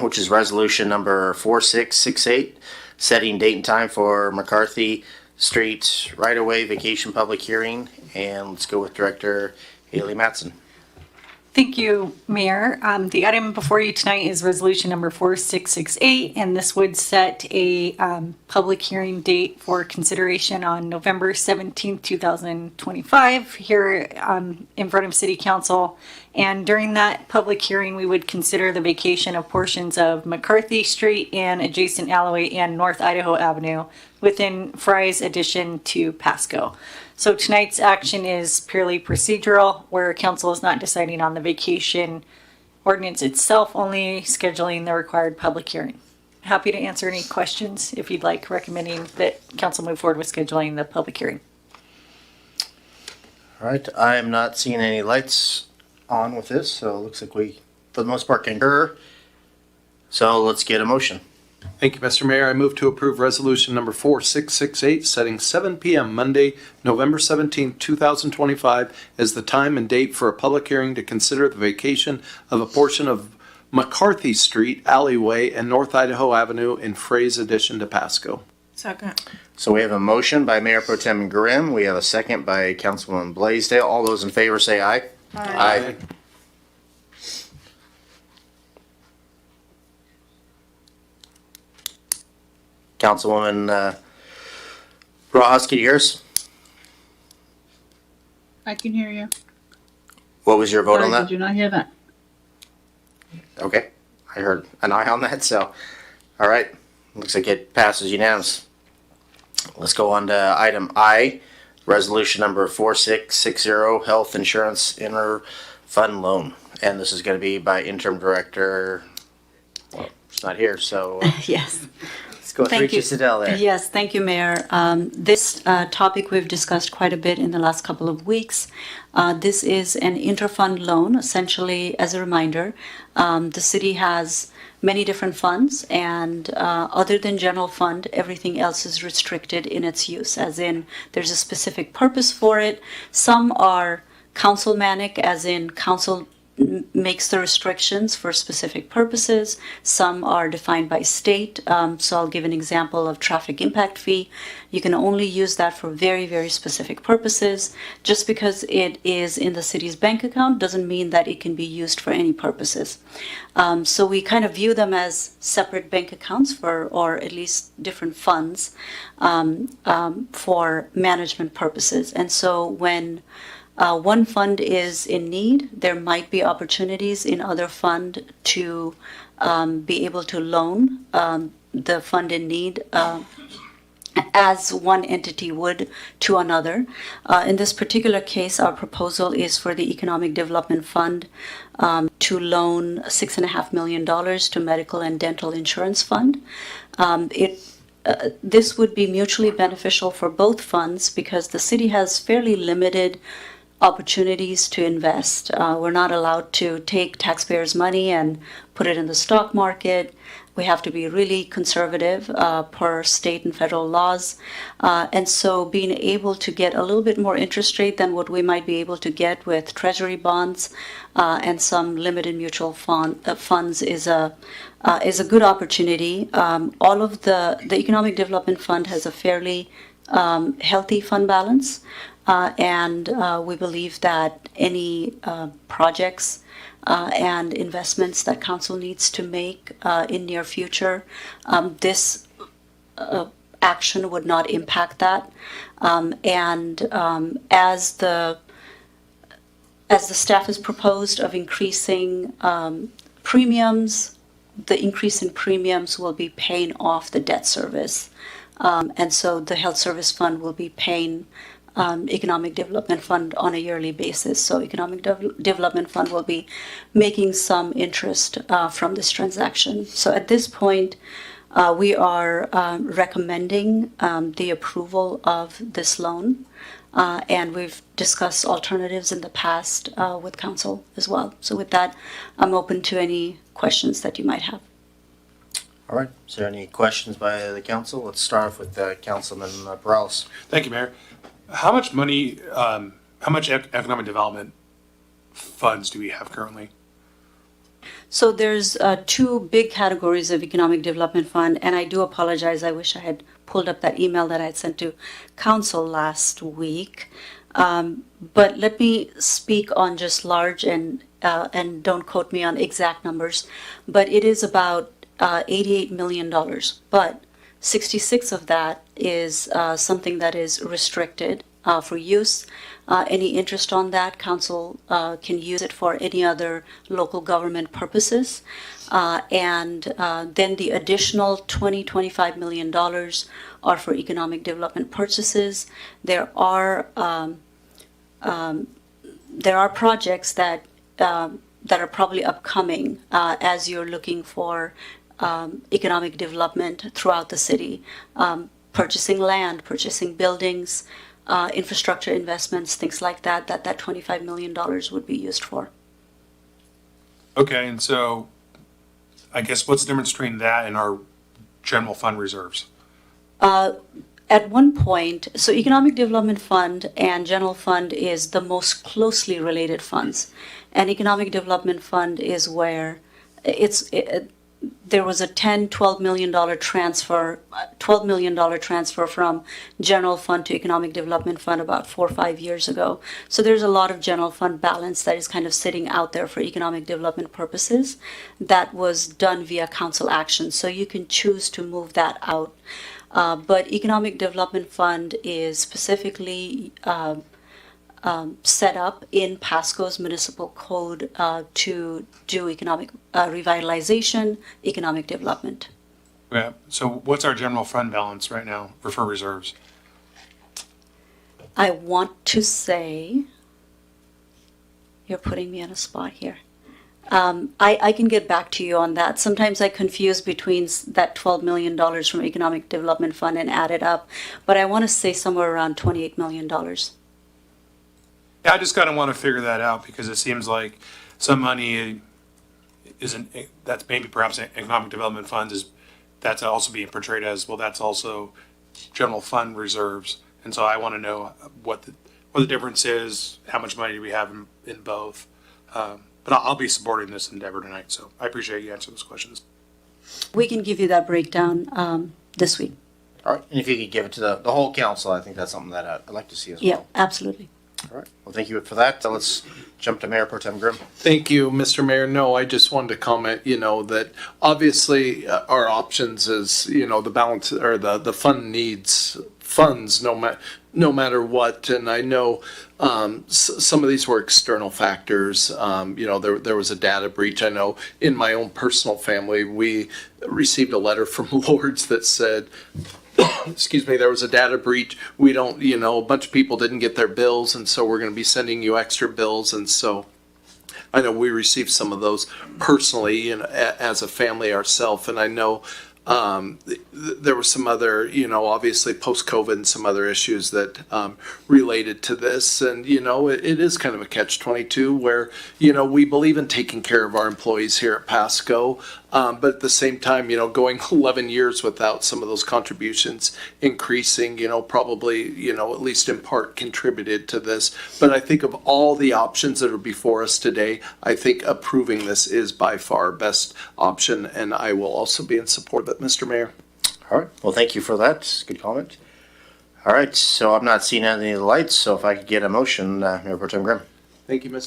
[SPEAKER 5] which is resolution number 4668, setting date and time for McCarthy Street right-of-way vacation public hearing. And let's go with Director Haley Matson.
[SPEAKER 10] Thank you, Mayor. The item before you tonight is resolution number 4668, and this would set a public hearing date for consideration on November 17th, 2025 here in front of City Council. And during that public hearing, we would consider the vacation of portions of McCarthy Street and adjacent alleyway and North Idaho Avenue within Fry's addition to Pasco. So tonight's action is purely procedural, where council is not deciding on the vacation ordinance itself, only scheduling the required public hearing. Happy to answer any questions if you'd like, recommending that council move forward with scheduling the public hearing.
[SPEAKER 5] All right, I am not seeing any lights on with this, so it looks like we, for the most part, concur. So let's get a motion.
[SPEAKER 20] Thank you, Mr. Mayor. I move to approve resolution number 4668, setting 7 p.m. Monday, November 17, 2025 as the time and date for a public hearing to consider the vacation of a portion of McCarthy Street alleyway and North Idaho Avenue in Fray's addition to Pasco.
[SPEAKER 7] Second.
[SPEAKER 5] So we have a motion by Mayor Pro Tem Grimm. We have a second by Councilwoman Blaisdell. All those in favor say aye.
[SPEAKER 7] Aye.
[SPEAKER 5] Councilwoman Rojas, can you hear us?
[SPEAKER 2] I can hear you.
[SPEAKER 5] What was your vote on
[SPEAKER 2] Sorry,
[SPEAKER 5] that?
[SPEAKER 2] Did you not hear that?
[SPEAKER 5] Okay, I heard an aye on that, so, all right. Looks like it passes unanimous. Let's go on to item I, resolution number 4660, health insurance inter-fund loan. And this is going to be by interim director, well, she's not here, so
[SPEAKER 19] Yes.
[SPEAKER 5] let's go with
[SPEAKER 19] Thank
[SPEAKER 5] Rachel
[SPEAKER 19] you.
[SPEAKER 5] Siddell there.
[SPEAKER 19] Yes, thank you, Mayor. This topic we've discussed quite a bit in the last couple of weeks. This is an interfund loan. Essentially, as a reminder, the city has many different funds, and other than general fund, everything else is restricted in its use, as in there's a specific purpose for it. Some are councilmanic, as in council makes the restrictions for specific purposes. Some are defined by state. So I'll give an example of traffic impact fee. You can only use that for very, very specific purposes. Just because it is in the city's bank account doesn't mean that it can be used for any purposes. So we kind of view them as separate bank accounts for, or at least different funds for management purposes. And so when one fund is in need, there might be opportunities in other fund to be able to loan the fund in need as one entity would to another. In this particular case, our proposal is for the Economic Development Fund to loan $6.5 million to Medical and Dental Insurance Fund. This would be mutually beneficial for both funds because the city has fairly limited opportunities to invest. We're not allowed to take taxpayers' money and put it in the stock market. We have to be really conservative per state and federal laws. And so being able to get a little bit more interest rate than what we might be able to get with treasury bonds and some limited mutual funds is a good opportunity. All of the Economic Development Fund has a fairly healthy fund balance. And we believe that any projects and investments that council needs to make in near future, this action would not impact that. And as the staff has proposed of increasing premiums, the increase in premiums will be paying off the debt service. And so the Health Service Fund will be paying Economic Development Fund on a yearly basis. So Economic Development Fund will be making some interest from this transaction. So at this point, we are recommending the approval of this loan. And we've discussed alternatives in the past with council as well. So with that, I'm open to any questions that you might have.
[SPEAKER 5] All right, is there any questions by the council? Let's start off with Councilman Perales.
[SPEAKER 4] Thank you, Mayor. How much money, how much economic development funds do we have currently?
[SPEAKER 19] So there's two big categories of economic development fund, and I do apologize. I wish I had pulled up that email that I had sent to council last week. But let me speak on just large and don't quote me on exact numbers, but it is about $88 million. But 66 of that is something that is restricted for use. Any interest on that, council can use it for any other local government purposes. And then the additional $25 million are for economic development purchases. There are projects that are probably upcoming as you're looking for economic development throughout the city, purchasing land, purchasing buildings, infrastructure investments, things like that $25 million would be used for.
[SPEAKER 4] Okay, and so I guess what's the difference between that and our general fund reserves?
[SPEAKER 19] At one point, so Economic Development Fund and General Fund is the most closely related funds. And Economic Development Fund is where there was a $12 million transfer from General Fund to Economic Development Fund about 4 or 5 years ago. So there's a lot of General Fund balance that is kind of sitting out there for economic development purposes that was done via council action. So you can choose to move that out. But Economic Development Fund is specifically set up in Pasco's municipal code to do economic revitalization, economic development.
[SPEAKER 4] Yeah, so what's our general fund balance right now for reserves?
[SPEAKER 19] I want to say, you're putting me on a spot here. I can get back to you on that. Sometimes I confuse between that $12 million from Economic Development Fund and add it up, but I want to say somewhere around $28 million.
[SPEAKER 4] Yeah, I just kind of want to figure that out because it seems like some money isn't, that's maybe perhaps economic development funds that's also being portrayed as, well, that's also general fund reserves. And so I want to know what the difference is, how much money do we have in both. But I'll be supporting this endeavor tonight, so I appreciate you answering those questions.
[SPEAKER 19] We can give you that breakdown this week.
[SPEAKER 5] All right, and if you could give it to the whole council, I think that's something that I'd like to see as well.
[SPEAKER 19] Yeah, absolutely.
[SPEAKER 5] All right, well, thank you for that. Let's jump to Mayor Pro Tem Grimm.
[SPEAKER 20] Thank you, Mr. Mayor. No, I just wanted to comment, that obviously our options is, the balance or the fund needs funds no matter what. And I know some of these were external factors. There was a data breach. I know in my own personal family, we received a letter from Lords that said, excuse me, there was a data breach. We don't, a bunch of people didn't get their bills, and so we're going to be sending you extra bills. And so I know we received some of those personally, as a family ourselves. And I know there was some other, obviously post-COVID and some other issues that related to this. And, it is kind of a catch-22 where, we believe in taking care of our employees here at Pasco. But at the same time, going 11 years without some of those contributions increasing, probably, at least in part contributed to this. But I think of all the options that are before us today, I think approving this is by far our best option. And I will also be in support of it, Mr. Mayor.
[SPEAKER 5] All right, well, thank you for that. Good comment. All right, so I'm not seeing any of the lights, so if I could get a motion, Mayor Pro Tem Grimm.
[SPEAKER 20] Thank you,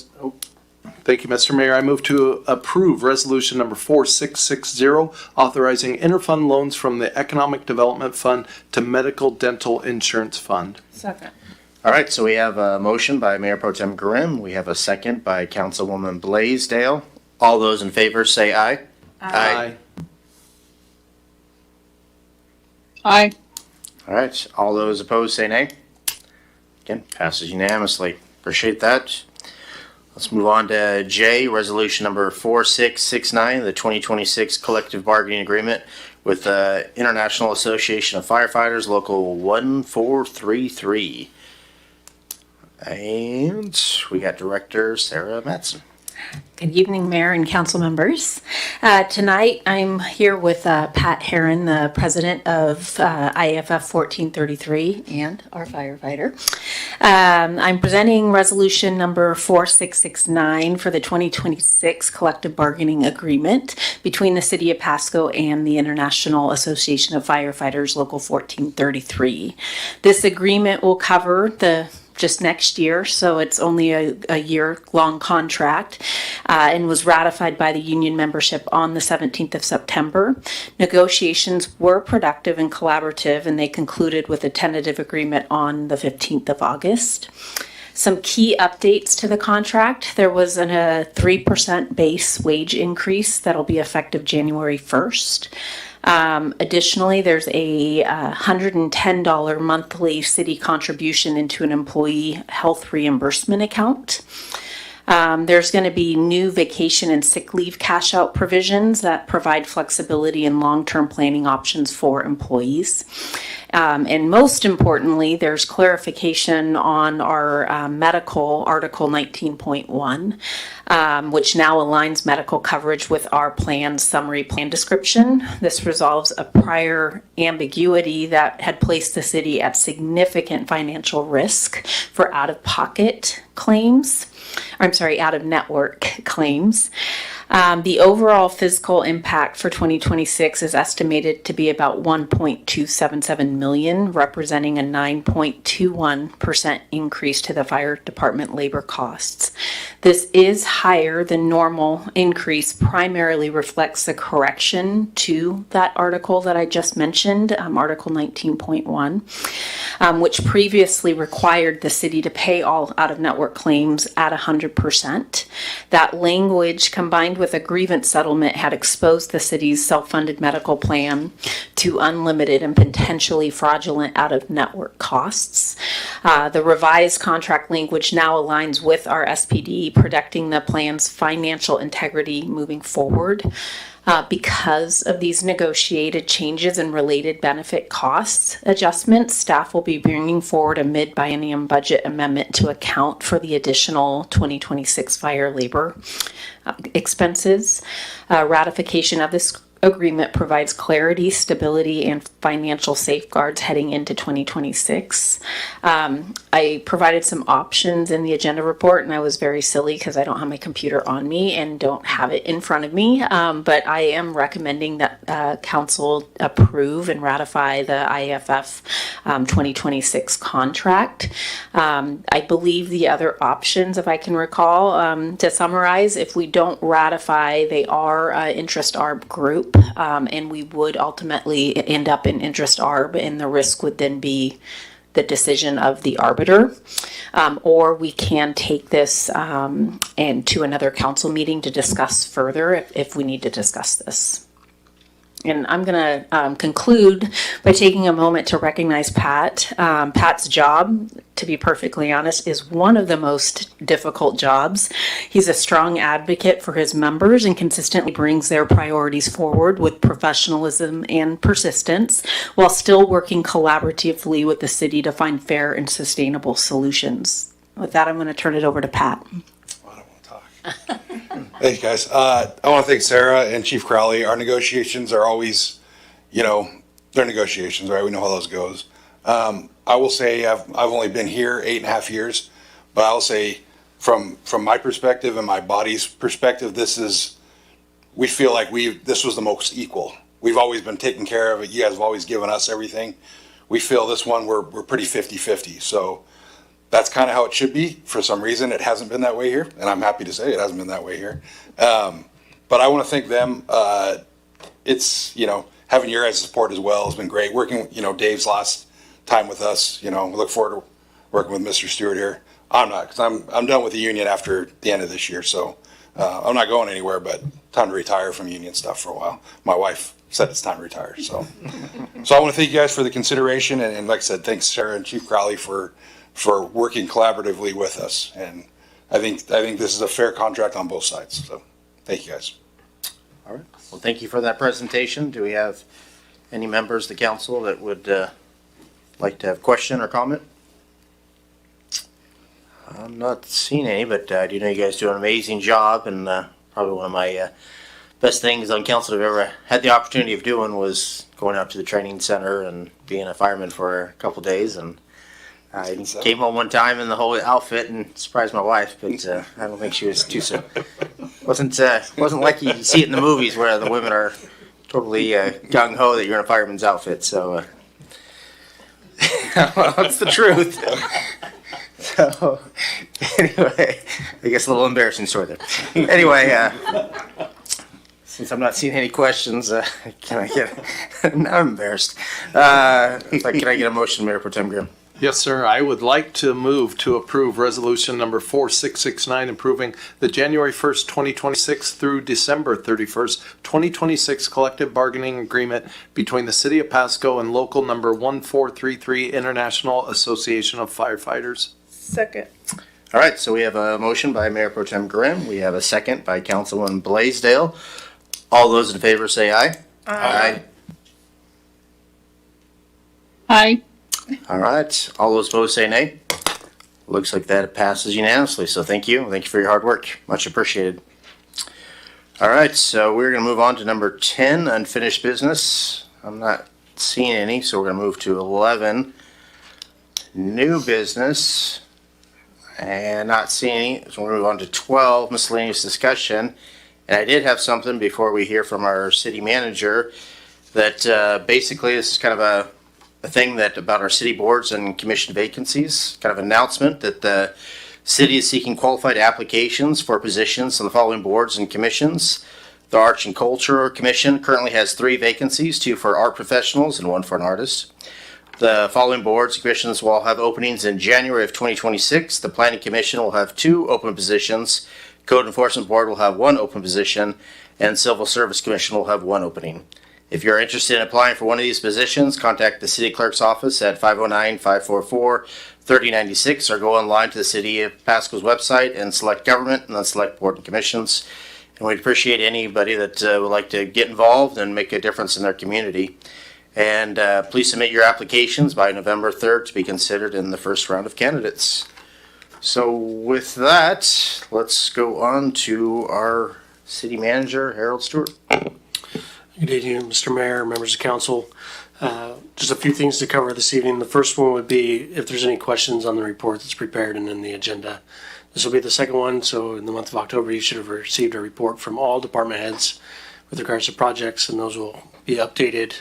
[SPEAKER 20] Thank you, Mr. Mayor. I move to approve resolution number 4660, authorizing interfund loans from the Economic Development Fund to Medical Dental Insurance Fund.
[SPEAKER 7] Second.
[SPEAKER 5] All right, so we have a motion by Mayor Pro Tem Grimm. We have a second by Councilwoman Blaisdell. All those in favor say aye.
[SPEAKER 20] Aye.
[SPEAKER 2] Aye.
[SPEAKER 5] All right, all those opposed say nay. Again, passes unanimously. Appreciate that. Let's move on to J, resolution number 4669, the 2026 collective bargaining agreement with the International Association of Firefighters, Local 1433. And we got Director Sarah Matson.
[SPEAKER 21] Good evening, Mayor and council members. Tonight, I'm here with Pat Herron, the president of IFF 1433 and our firefighter. I'm presenting resolution number 4669 for the 2026 collective bargaining agreement between the City of Pasco and the International Association of Firefighters Local 1433. This agreement will cover just next year, so it's only a year-long contract, and was ratified by the union membership on the 17th of September. Negotiations were productive and collaborative, and they concluded with a tentative agreement on the 15th of August. Some key updates to the contract. There was a 3% base wage increase that'll be effective January 1st. Additionally, there's a $110 monthly city contribution into an employee health reimbursement account. There's going to be new vacation and sick leave cash out provisions that provide flexibility and long-term planning options for employees. And most importantly, there's clarification on our medical Article 19.1, which now aligns medical coverage with our plan summary plan description. This resolves a prior ambiguity that had placed the city at significant financial risk for out-of-pocket claims. Out-of-network claims. The overall fiscal impact for 2026 is estimated to be about $1.277 million, representing a 9.21% increase to the fire department labor costs. This is higher than normal increase, primarily reflects the correction to that article that I just mentioned, Article 19.1, which previously required the city to pay all out-of-network claims at 100%. That language, combined with a grievance settlement, had exposed the city's self-funded medical plan to unlimited and potentially fraudulent out-of-network costs. The revised contract language now aligns with our SPD, protecting the plan's financial integrity moving forward. Because of these negotiated changes and related benefit costs adjustments, staff will be bringing forward a mid-biennium budget amendment to account for the additional 2026 fire labor expenses. Ratification of this agreement provides clarity, stability, and financial safeguards heading into 2026. I provided some options in the agenda report, and I was very silly because I don't have my computer on me and don't have it in front of me, but I am recommending that council approve and ratify the IFF 2026 contract. I believe the other options, if I can recall, to summarize, if we don't ratify, they are interest arb group, and we would ultimately end up in interest arb, and the risk would then be the decision of the arbiter, or we can take this and to another council meeting to discuss further if we need to discuss this. And I'm going to conclude by taking a moment to recognize Pat. Pat's job, to be perfectly honest, is one of the most difficult jobs. He's a strong advocate for his members and consistently brings their priorities forward with professionalism and persistence, while still working collaboratively with the city to find fair and sustainable solutions. With that, I'm going to turn it over to Pat.
[SPEAKER 22] Thanks, guys. I want to thank Sarah and Chief Crowley. Our negotiations are always, they're negotiations, right? We know how those goes. I will say I've only been here 8.5 years, but I'll say from my perspective and my body's perspective, we feel like this was the most equal. We've always been taking care of it. You guys have always given us everything. We feel this one, we're pretty 50-50. So that's kind of how it should be. For some reason, it hasn't been that way here, and I'm happy to say it hasn't been that way here. But I want to thank them. It's, having your guys' support as well has been great. Working, Dave's last time with us, we look forward to working with Mr. Stewart here. I'm not, because I'm done with the union after the end of this year, so I'm not going anywhere, but time to retire from union stuff for a while. My wife said it's time to retire, so. So I want to thank you guys for the consideration, and like I said, thanks Sarah and Chief Crowley for working collaboratively with us, and I think this is a fair contract on both sides. So, thank you guys.
[SPEAKER 5] All right. Well, thank you for that presentation. Do we have any members of the council that would like to have question or comment? I'm not seeing any, but I do know you guys do an amazing job, and probably one of my best things on council I've ever had the opportunity of doing was going out to the training center and being a fireman for a couple days. And I came home one time in the whole outfit and surprised my wife, but I don't think she was too so. Wasn't like you see it in the movies where the women are totally gung ho that you're in a fireman's outfit. So well, that's the truth. So anyway, I guess a little embarrassing story there. Anyway, since I'm not seeing any questions, can I get? Now I'm embarrassed. Can I get a motion, Mayor Pro Tem Grimm?
[SPEAKER 20] Yes, sir. I would like to move to approve resolution number 4669, approving the January 1st, 2026 through December 31st, 2026 collective bargaining agreement between the City of Pasco and local number 1433 International Association of Firefighters.
[SPEAKER 7] Second.
[SPEAKER 5] All right, so we have a motion by Mayor Pro Tem Grimm. We have a second by Councilman Blaisdell. All those in favor say aye.
[SPEAKER 7] Aye.
[SPEAKER 5] Aye. All right, all those opposed say nay. Looks like that passes unanimously, so thank you. Thank you for your hard work. Much appreciated. All right, so we're going to move on to number 10, unfinished business. I'm not seeing any, so we're going to move to 11, new business. And not seeing any, so we're going to move on to 12, miscellaneous discussion. And I did have something before we hear from our city manager that basically this is kind of a thing that about our city boards and commission vacancies, kind of an announcement that the city is seeking qualified applications for positions on the following boards and commissions. The Arts and Culture Commission currently has 3 vacancies, 2 for art professionals and 1 for an artist. The following boards and commissions will all have openings in January of 2026. The Planning Commission will have 2 open positions. Code Enforcement Board will have 1 open position, and Civil Service Commission will have 1 opening. If you're interested in applying for one of these positions, contact the City Clerk's office at 509-544-3096 or go online to the City of Pasco's website and select Government and then select Board and Commissions. And we'd appreciate anybody that would like to get involved and make a difference in their community. And please submit your applications by November 3rd to be considered in the first round of candidates. So with that, let's go on to our City Manager, Harold Stewart.
[SPEAKER 9] Good evening, Mr. Mayor, members of council. Just a few things to cover this evening. The first one would be if there's any questions on the report that's prepared and in the agenda. This will be the second one, so in the month of October, you should have received a report from all department heads with regards to projects, and those will be updated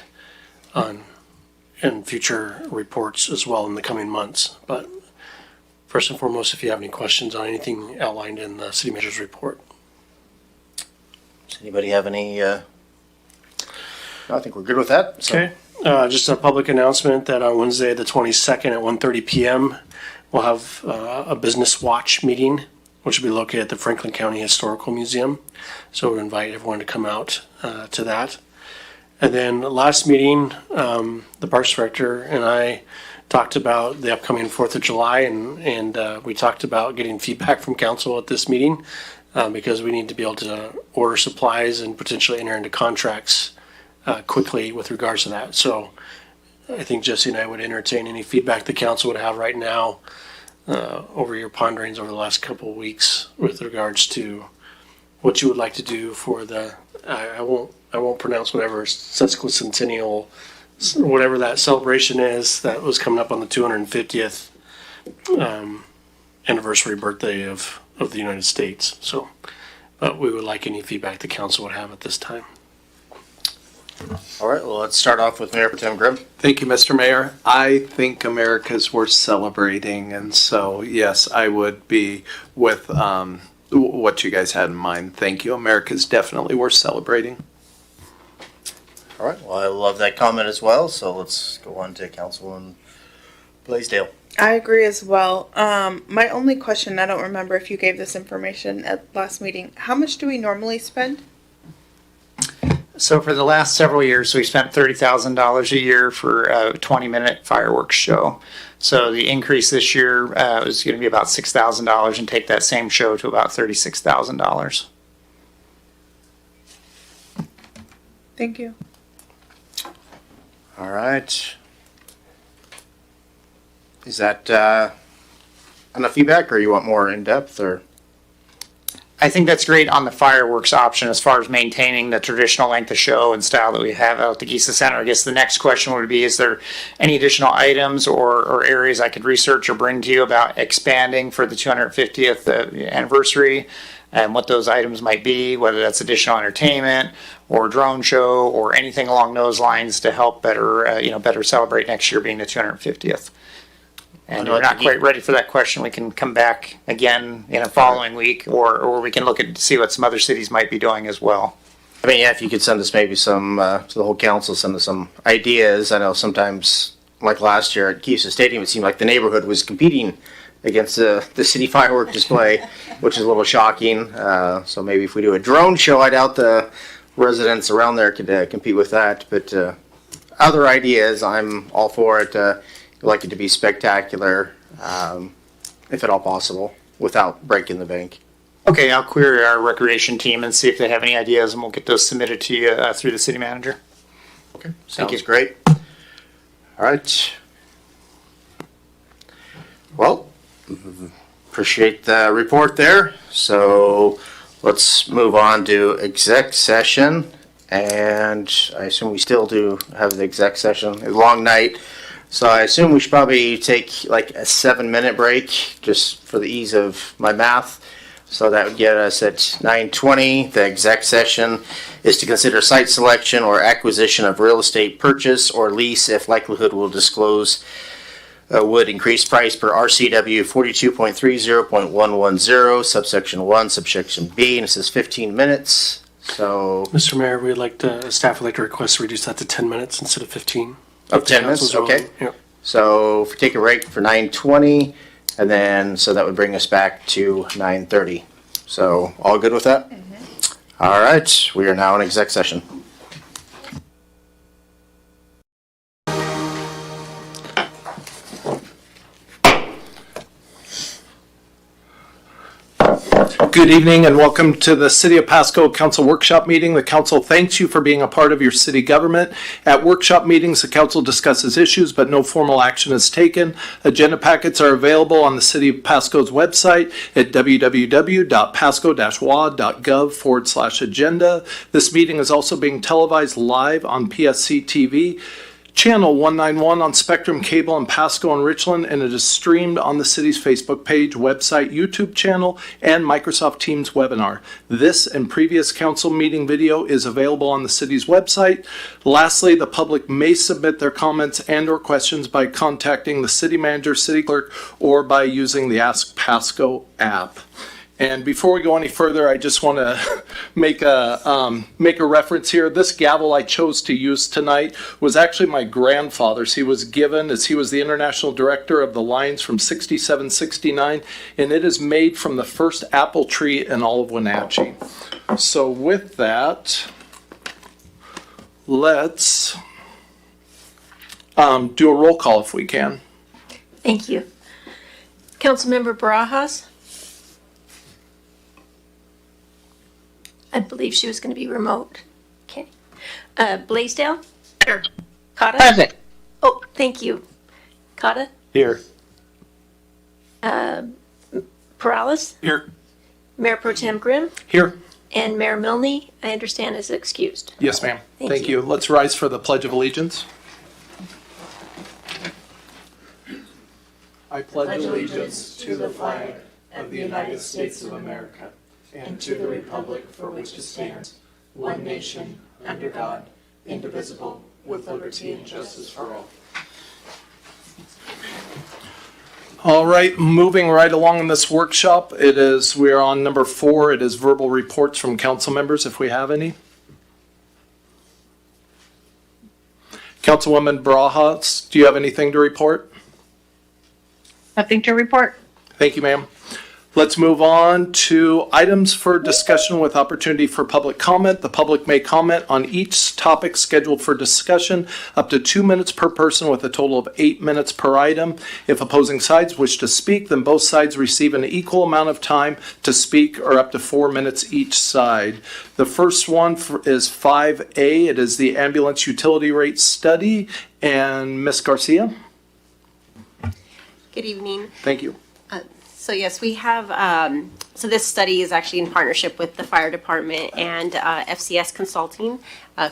[SPEAKER 9] in future reports as well in the coming months. But first and foremost, if you have any questions on anything outlined in the city manager's report.
[SPEAKER 5] Does anybody have any? I think we're good with that. So.
[SPEAKER 9] Okay. Just a public announcement that on Wednesday, the 22nd at 1:30 p.m., we'll have a business watch meeting, which will be located at the Franklin County Historical Museum. So we invite everyone to come out to that. And then last meeting, the Parks Director and I talked about the upcoming 4th of July, and we talked about getting feedback from council at this meeting because we need to be able to order supplies and potentially enter into contracts quickly with regards to that. So I think Jesse and I would entertain any feedback the council would have right now over your ponderings over the last couple of weeks with regards to what you would like to do for the, I won't pronounce whatever sesquicentennial, whatever that celebration is that was coming up on the 250th anniversary birthday of the United States. So, but we would like any feedback the council would have at this time.
[SPEAKER 5] All right, well, let's start off with Mayor Pro Tem Grimm.
[SPEAKER 20] Thank you, Mr. Mayor. I think America's worth celebrating, and so, yes, I would be with what you guys had in mind. Thank you. America's definitely worth celebrating.
[SPEAKER 5] All right, well, I love that comment as well, so let's go on to Councilwoman Blaisdell.
[SPEAKER 7] I agree as well. My only question, I don't remember if you gave this information at last meeting. How much do we normally spend?
[SPEAKER 13] So for the last several years, we spent $30,000 a year for a 20-minute fireworks show. So the increase this year is going to be about $6,000 and take that same show to about $36,000.
[SPEAKER 7] Thank you.
[SPEAKER 5] All right. Is that enough feedback, or you want more in-depth, or?
[SPEAKER 13] I think that's great on the fireworks option as far as maintaining the traditional length of show and style that we have out at the Gisa Center. I guess the next question would be, is there any additional items or areas I could research or bring to you about expanding for the 250th anniversary, and what those items might be, whether that's additional entertainment or drone show or anything along those lines to help better, better celebrate next year being the 250th. And we're not quite ready for that question. We can come back again in a following week, or we can look at see what some other cities might be doing as well.
[SPEAKER 5] I mean, yeah, if you could send us maybe some, to the whole council, send us some ideas. I know sometimes, like last year at Gisa Stadium, it seemed like the neighborhood was competing against the city firework display, which is a little shocking. So maybe if we do a drone show, I doubt the residents around there could compete with that. But other ideas, I'm all for it. I'd like it to be spectacular, if at all possible, without breaking the bank.
[SPEAKER 13] Okay, I'll query our recreation team and see if they have any ideas, and we'll get those submitted to you through the city manager.
[SPEAKER 5] Okay, sounds great. All right. Well, appreciate the report there. So let's move on to exec session. And I assume we still do have the exec session. It's a long night. So I assume we should probably take like a 7-minute break just for the ease of my math. So that would get us at 9:20. The exec session is to consider site selection or acquisition of real estate purchase or lease if likelihood will disclose would increase price per RCW 42.30.110, subsection 1, subsection B, and it says 15 minutes. So,
[SPEAKER 9] Mr. Mayor, staff would like to request to reduce that to 10 minutes instead of 15.
[SPEAKER 5] Of 10 minutes, okay.
[SPEAKER 9] Yep.
[SPEAKER 5] So if we take a break for 9:20, and then, so that would bring us back to 9:30. So all good with that? All right, we are now in exec session.
[SPEAKER 6] Good evening and welcome to the City of Pasco Council Workshop Meeting. The council thanks you for being a part of your city government. At workshop meetings, the council discusses issues, but no formal action is taken. Agenda packets are available on the City of Pasco's website at www.pasco-wa.gov/agenda. This meeting is also being televised live on PSC-TV. Channel 191 on Spectrum Cable in Pasco and Richland, and it is streamed on the city's Facebook page, website, YouTube channel, and Microsoft Teams webinar. This and previous council meeting video is available on the city's website. Lastly, the public may submit their comments and or questions by contacting the city manager, city clerk, or by using the Ask Pasco app. And before we go any further, I just want to make a reference here. This gavel I chose to use tonight was actually my grandfather's. He was given as he was the international director of the Lions from 67-69, and it is made from the first apple tree in all of Wenatchee. So with that, let's do a roll call if we can.
[SPEAKER 17] Thank you. Councilmember Barajas? I believe she was going to be remote. Okay. Blaisdell? Here. Cotta?
[SPEAKER 8] Present.
[SPEAKER 17] Oh, thank you. Cotta?
[SPEAKER 6] Here.
[SPEAKER 17] Perales?
[SPEAKER 6] Here.
[SPEAKER 17] Mayor Pro Tem Grimm?
[SPEAKER 6] Here.
[SPEAKER 17] And Mayor Milne, I understand, is excused.
[SPEAKER 6] Yes, ma'am.
[SPEAKER 17] Thank
[SPEAKER 6] you. Let's rise for the Pledge of Allegiance. I pledge allegiance to the flag of the United States of America and to the republic for which it stands, one nation, under God, indivisible, with liberty and justice for all. All right, moving right along in this workshop, we are on number 4. It is verbal reports from council members, if we have any. Councilwoman Barajas, do you have anything to report?
[SPEAKER 8] Nothing to report.
[SPEAKER 6] Thank you, ma'am. Let's move on to items for discussion with opportunity for public comment. The public may comment on each topic scheduled for discussion up to 2 minutes per person with a total of 8 minutes per item. If opposing sides wish to speak, then both sides receive an equal amount of time to speak, or up to 4 minutes each side. The first one is 5A. It is the ambulance utility rate study. And Ms. Garcia?
[SPEAKER 12] Good evening.
[SPEAKER 6] Thank you.
[SPEAKER 12] So yes, we have, so this study is actually in partnership with the fire department and FCS Consulting,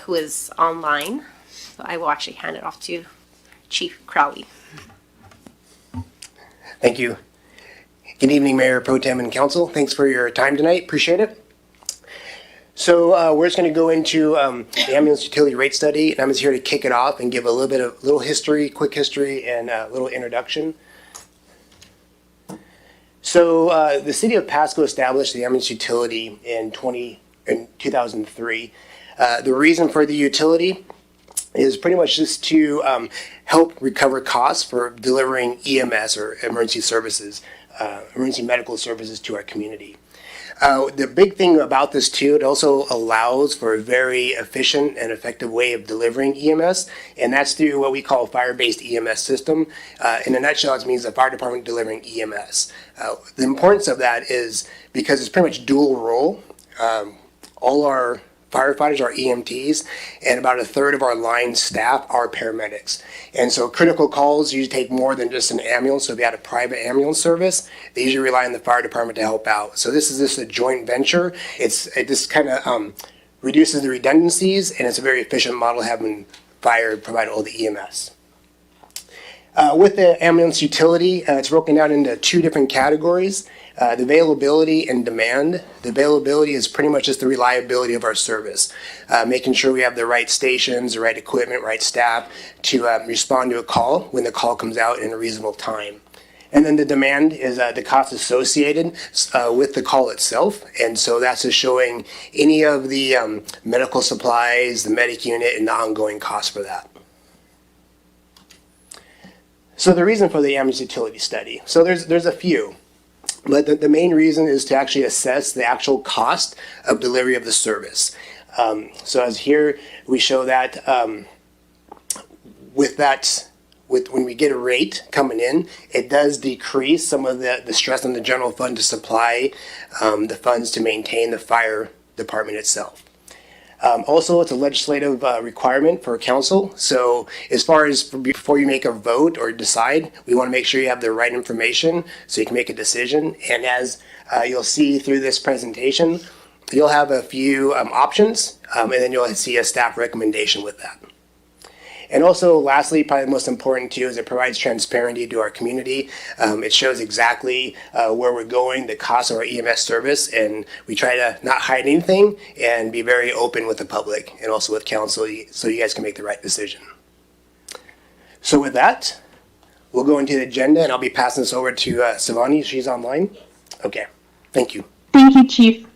[SPEAKER 12] who is online. So I will actually hand it off to Chief Crowley.
[SPEAKER 18] Thank you. Good evening, Mayor Pro Tem and Council. Thanks for your time tonight. Appreciate it. So we're just going to go into the ambulance utility rate study, and I'm just here to kick it off and give a little history, quick history, and a little introduction. So the city of Pasco established the ambulance utility in 2003. The reason for the utility is pretty much just to help recover costs for delivering EMS or emergency services, emergency medical services to our community. The big thing about this too, it also allows for a very efficient and effective way of delivering EMS, and that's through what we call a fire-based EMS system. In a nutshell, it means the fire department delivering EMS. The importance of that is because it's pretty much dual role. All our firefighters are EMTs, and about a third of our line staff are paramedics. And so critical calls usually take more than just an ambulance. So if you had a private ambulance service, they usually rely on the fire department to help out. So this is just a joint venture. It just kind of reduces the redundancies, and it's a very efficient model having fire provide all the EMS. With the ambulance utility, it's broken down into two different categories. The availability and demand. The availability is pretty much just the reliability of our service, making sure we have the right stations, the right equipment, right staff to respond to a call when the call comes out in a reasonable time. And then the demand is the cost associated with the call itself. And so that's just showing any of the medical supplies, the medic unit, and the ongoing cost for that. So the reason for the ambulance utility study. So there's a few. But the main reason is to actually assess the actual cost of delivery of the service. So as here, we show that when we get a rate coming in, it does decrease some of the stress on the general fund to supply the funds to maintain the fire department itself. Also, it's a legislative requirement for council. So as far as before you make a vote or decide, we want to make sure you have the right information so you can make a decision. And as you'll see through this presentation, you'll have a few options, and then you'll see a staff recommendation with that. And also, lastly, probably the most important too, is it provides transparency to our community. It shows exactly where we're going, the cost of our EMS service, and we try to not hide anything and be very open with the public and also with council so you guys can make the right decision. So with that, we'll go into the agenda, and I'll be passing this over to Savani. She's online. Okay, thank you.
[SPEAKER 23] Thank you, Chief.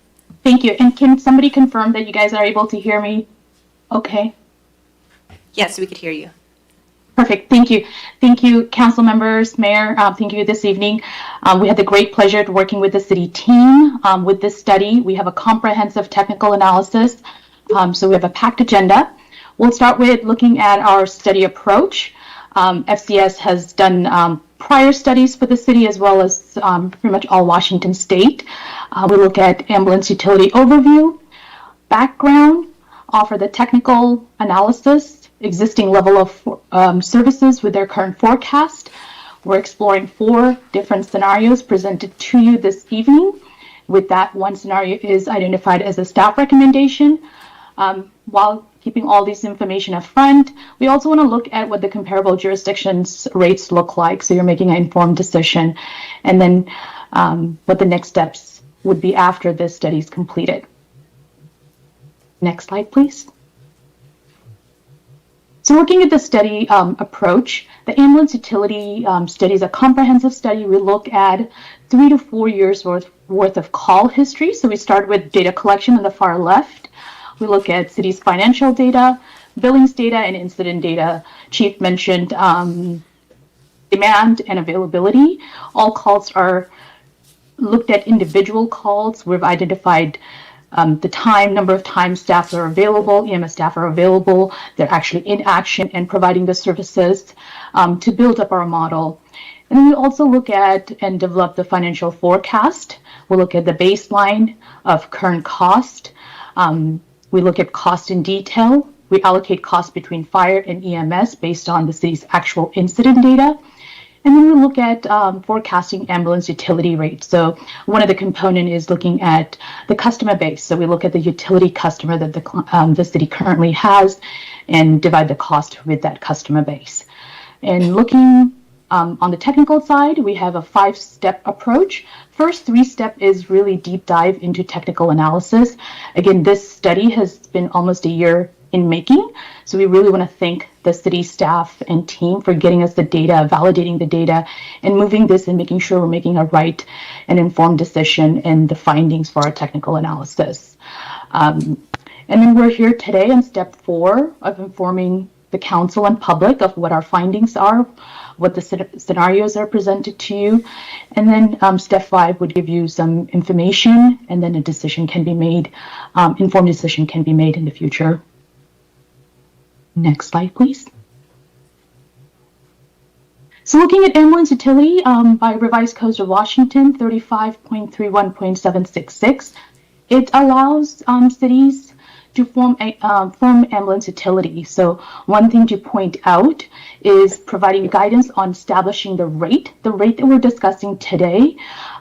[SPEAKER 23] Thank you. And can somebody confirm that you guys are able to hear me? Okay.
[SPEAKER 12] Yes, we could hear you.
[SPEAKER 23] Perfect. Thank you. Thank you, council members, mayor. Thank you this evening. We had the great pleasure of working with the city team with this study. We have a comprehensive technical analysis. So we have a packed agenda. We'll start with looking at our study approach. FCS has done prior studies for the city as well as pretty much all Washington state. We look at ambulance utility overview, background, offer the technical analysis, existing level of services with their current forecast. We're exploring 4 different scenarios presented to you this evening. With that, one scenario is identified as a staff recommendation. While keeping all this information up front, we also want to look at what the comparable jurisdictions rates look like, so you're making an informed decision, and then what the next steps would be after this study is completed. Next slide, please. So looking at the study approach, the ambulance utility study is a comprehensive study. We look at 3 to 4 years worth of call history. So we start with data collection on the far left. We look at city's financial data, billings data, and incident data. Chief mentioned demand and availability. All calls are looked at individual calls. We've identified the number of times staff are available, EMS staff are available, they're actually in action and providing the services to build up our model. And then we also look at and develop the financial forecast. We'll look at the baseline of current cost. We look at cost in detail. We allocate costs between fire and EMS based on the city's actual incident data. And then we look at forecasting ambulance utility rates. So one of the component is looking at the customer base. So we look at the utility customer that the city currently has and divide the cost with that customer base. And looking on the technical side, we have a 5-step approach. First 3-step is really deep dive into technical analysis. Again, this study has been almost a year in making. So we really want to thank the city staff and team for getting us the data, validating the data, and moving this and making sure we're making a right and informed decision in the findings for our technical analysis. And then we're here today on step 4 of informing the council and public of what our findings are, what the scenarios are presented to you. And then step 5 would give you some information, and then a decision can be made, informed decision can be made in the future. Next slide, please. So looking at ambulance utility by Revised Codes of Washington 35.31.766, it allows cities to form ambulance utility. So one thing to point out is providing guidance on establishing the rate. The rate that we're discussing today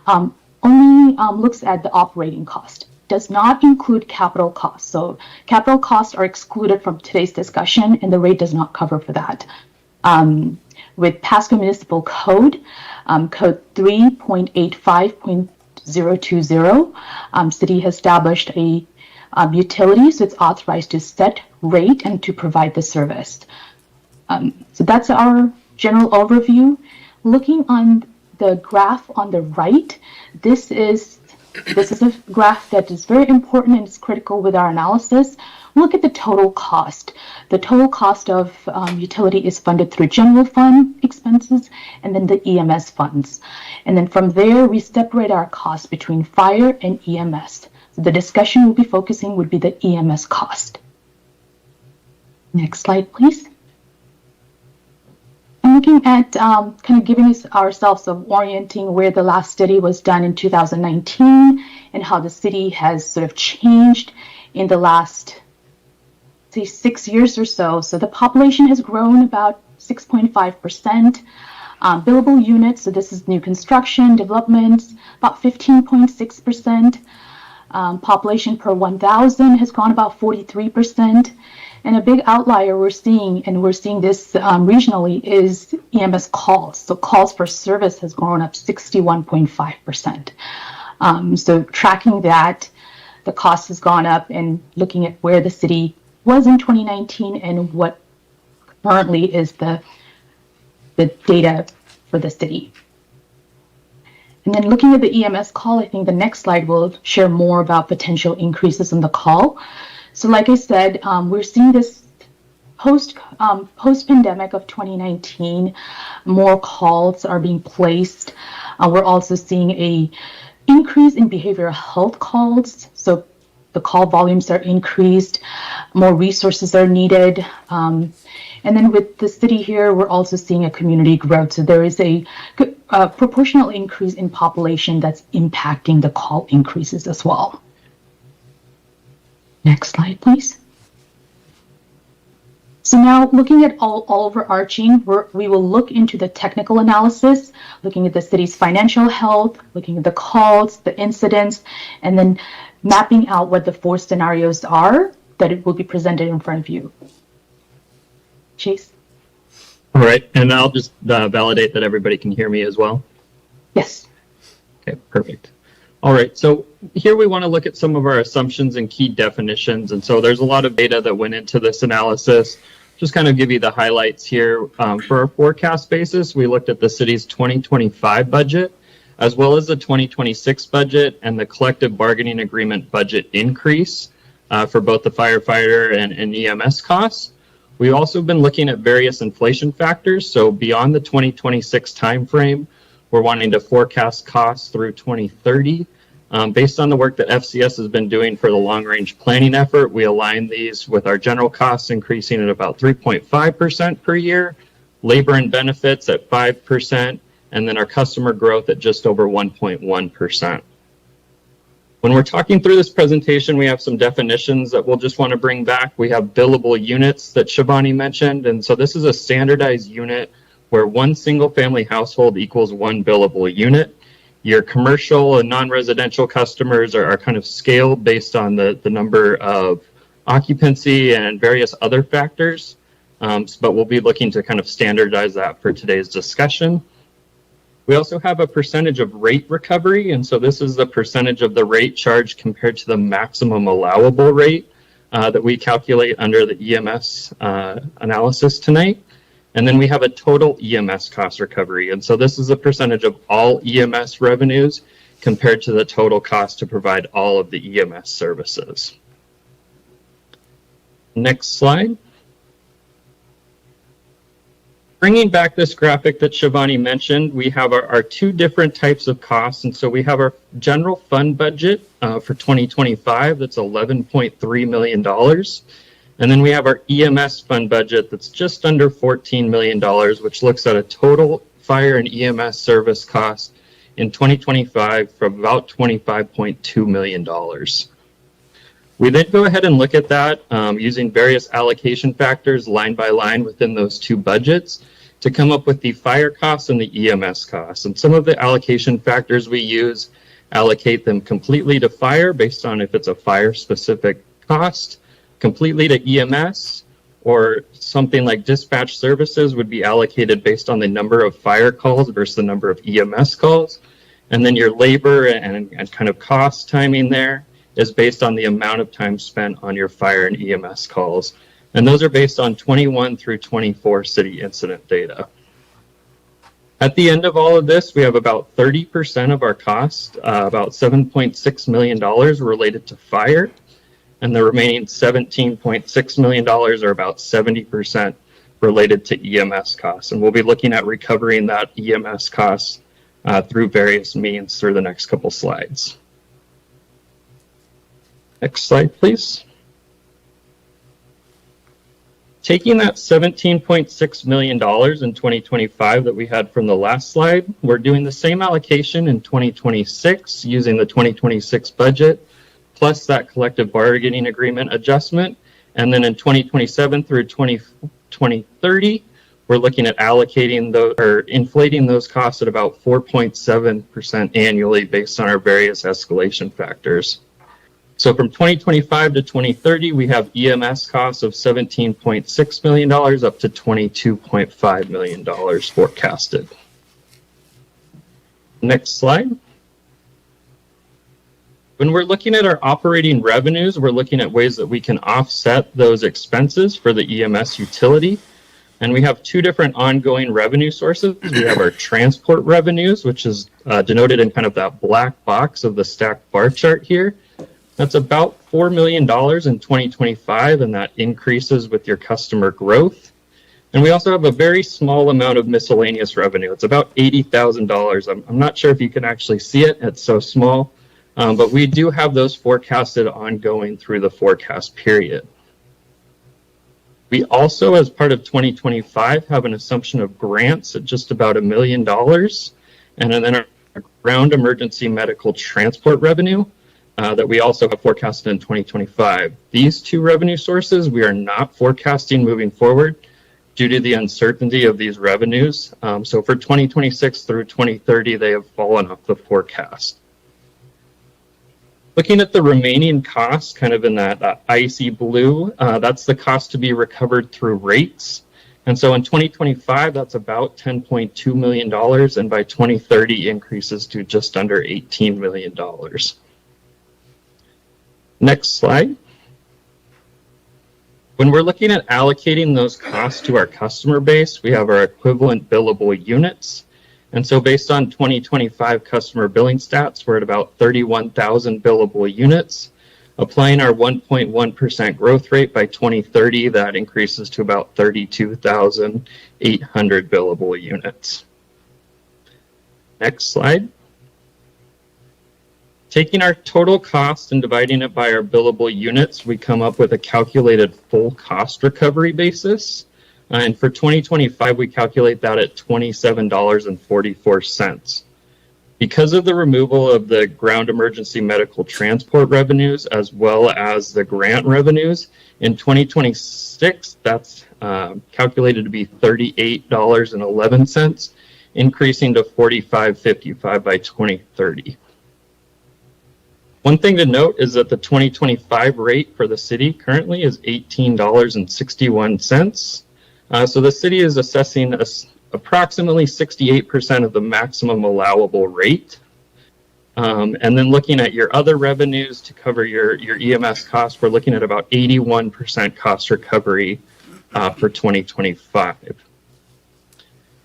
[SPEAKER 23] only looks at the operating cost. Does not include capital costs. So capital costs are excluded from today's discussion, and the rate does not cover for that. With Pasco Municipal Code, Code 3.85.020, city has established a utility, so it's authorized to set rate and to provide the service. So that's our general overview. Looking on the graph on the right, this is a graph that is very important and is critical with our analysis. Look at the total cost. The total cost of utility is funded through general fund expenses and then the EMS funds. And then from there, we separate our costs between fire and EMS. So the discussion we'll be focusing would be the EMS cost. Next slide, please. I'm looking at kind of giving ourselves of orienting where the last study was done in 2019 and how the city has sort of changed in the last, say, 6 years or so. So the population has grown about 6.5%. Billable units, so this is new construction, developments, about 15.6%. Population per 1,000 has gone about 43%. And a big outlier we're seeing, and we're seeing this regionally, is EMS calls. So calls for service has grown up 61.5%. So tracking that, the cost has gone up, and looking at where the city was in 2019 and what currently is the data for the city. And then looking at the EMS call, I think the next slide will share more about potential increases in the call. So like I said, we're seeing this post-pandemic of 2019, more calls are being placed. We're also seeing a increase in behavioral health calls. So the call volumes are increased, more resources are needed. And then with the city here, we're also seeing a community growth. So there is a proportional increase in population that's impacting the call increases as well. Next slide, please. So now looking at all overarching, we will look into the technical analysis, looking at the city's financial health, looking at the calls, the incidents, and then mapping out what the 4 scenarios are that it will be presented in front of you. Chase?
[SPEAKER 3] All right, and I'll just validate that everybody can hear me as well.
[SPEAKER 23] Yes.
[SPEAKER 3] Okay, perfect. All right, so here we want to look at some of our assumptions and key definitions. And so there's a lot of data that went into this analysis. Just kind of give you the highlights here. For our forecast basis, we looked at the city's 2025 budget, as well as the 2026 budget and the collective bargaining agreement budget increase for both the firefighter and EMS costs. We've also been looking at various inflation factors. So beyond the 2026 timeframe, we're wanting to forecast costs through 2030. Based on the work that FCS has been doing for the long-range planning effort, we align these with our general costs increasing at about 3.5% per year, labor and benefits at 5%, and then our customer growth at just over 1.1%. When we're talking through this presentation, we have some definitions that we'll just want to bring back. We have billable units that Shivani mentioned, and so this is a standardized unit where one single-family household equals one billable unit. Your commercial and non-residential customers are kind of scaled based on the number of occupancy and various other factors, but we'll be looking to kind of standardize that for today's discussion. We also have a percentage of rate recovery, and so this is the percentage of the rate charged compared to the maximum allowable rate that we calculate under the EMS analysis tonight. And then we have a total EMS cost recovery, and so this is a percentage of all EMS revenues compared to the total cost to provide all of the EMS services. Next slide. Bringing back this graphic that Shivani mentioned, we have our two different types of costs. And so we have our general fund budget for 2025, that's $11.3 million. And then we have our EMS fund budget that's just under $14 million, which looks at a total fire and EMS service cost in 2025 for about $25.2 million. We then go ahead and look at that using various allocation factors line by line within those two budgets to come up with the fire costs and the EMS costs. And some of the allocation factors we use allocate them completely to fire based on if it's a fire specific cost, completely to EMS, or something like dispatch services would be allocated based on the number of fire calls versus the number of EMS calls. And then your labor and kind of cost timing there is based on the amount of time spent on your fire and EMS calls. And those are based on 21 through 24 city incident data. At the end of all of this, we have about 30% of our cost, about $7.6 million related to fire, and the remaining $17.6 million are about 70% related to EMS costs. And we'll be looking at recovering that EMS cost through various means through the next couple slides. Next slide, please. Taking that $17.6 million in 2025 that we had from the last slide, we're doing the same allocation in 2026 using the 2026 budget, plus that collective bargaining agreement adjustment. And then in 2027 through 2030, we're looking at allocating those or inflating those costs at about 4.7% annually based on our various escalation factors. So from 2025 to 2030, we have EMS costs of $17.6 million up to $22.5 million forecasted. Next slide. When we're looking at our operating revenues, we're looking at ways that we can offset those expenses for the EMS utility. And we have two different ongoing revenue sources. We have our transport revenues, which is denoted in kind of that black box of the stacked bar chart here. That's about $4 million in 2025, and that increases with your customer growth. And we also have a very small amount of miscellaneous revenue. It's about $80,000. I'm not sure if you can actually see it. It's so small. But we do have those forecasted ongoing through the forecast period. We also, as part of 2025, have an assumption of grants at just about $1 million. And then our ground emergency medical transport revenue that we also have forecasted in 2025. These two revenue sources we are not forecasting moving forward due to the uncertainty of these revenues. So for 2026 through 2030, they have fallen off the forecast. Looking at the remaining costs, kind of in that icy blue, that's the cost to be recovered through rates. And so in 2025, that's about $10.2 million, and by 2030 increases to just under $18 million. Next slide. When we're looking at allocating those costs to our customer base, we have our equivalent billable units. And so based on 2025 customer billing stats, we're at about 31,000 billable units. Applying our 1.1% growth rate by 2030, that increases to about 32,800 billable units. Next slide. Taking our total cost and dividing it by our billable units, we come up with a calculated full cost recovery basis. And for 2025, we calculate that at $27.44. Because of the removal of the ground emergency medical transport revenues as well as the grant revenues, in 2026, that's calculated to be $38.11, increasing to $45.55 by 2030. One thing to note is that the 2025 rate for the city currently is $18.61. So the city is assessing approximately 68% of the maximum allowable rate. And then looking at your other revenues to cover your EMS costs, we're looking at about 81% cost recovery for 2025.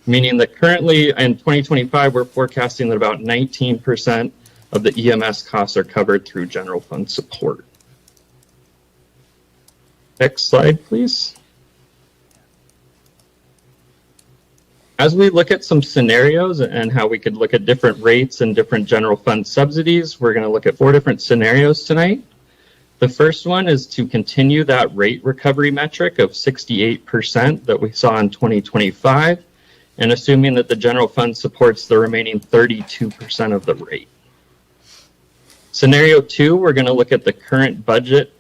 [SPEAKER 3] Meaning that currently in 2025, we're forecasting that about 19% of the EMS costs are covered through general fund support. Next slide, please. As we look at some scenarios and how we could look at different rates and different general fund subsidies, we're going to look at 4 different scenarios tonight. The first one is to continue that rate recovery metric of 68% that we saw in 2025, and assuming that the general fund supports the remaining 32% of the rate. Scenario 2, we're going to look at the current budget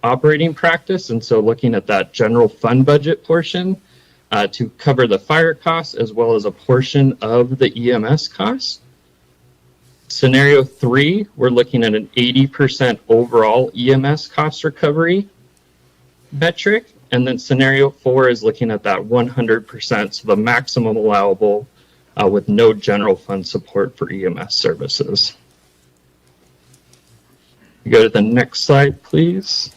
[SPEAKER 3] operating practice, and so looking at that general fund budget portion to cover the fire costs as well as a portion of the EMS costs. Scenario 3, we're looking at an 80% overall EMS cost recovery metric. And then scenario 4 is looking at that 100%, so the maximum allowable with no general fund support for EMS services. Go to the next slide, please.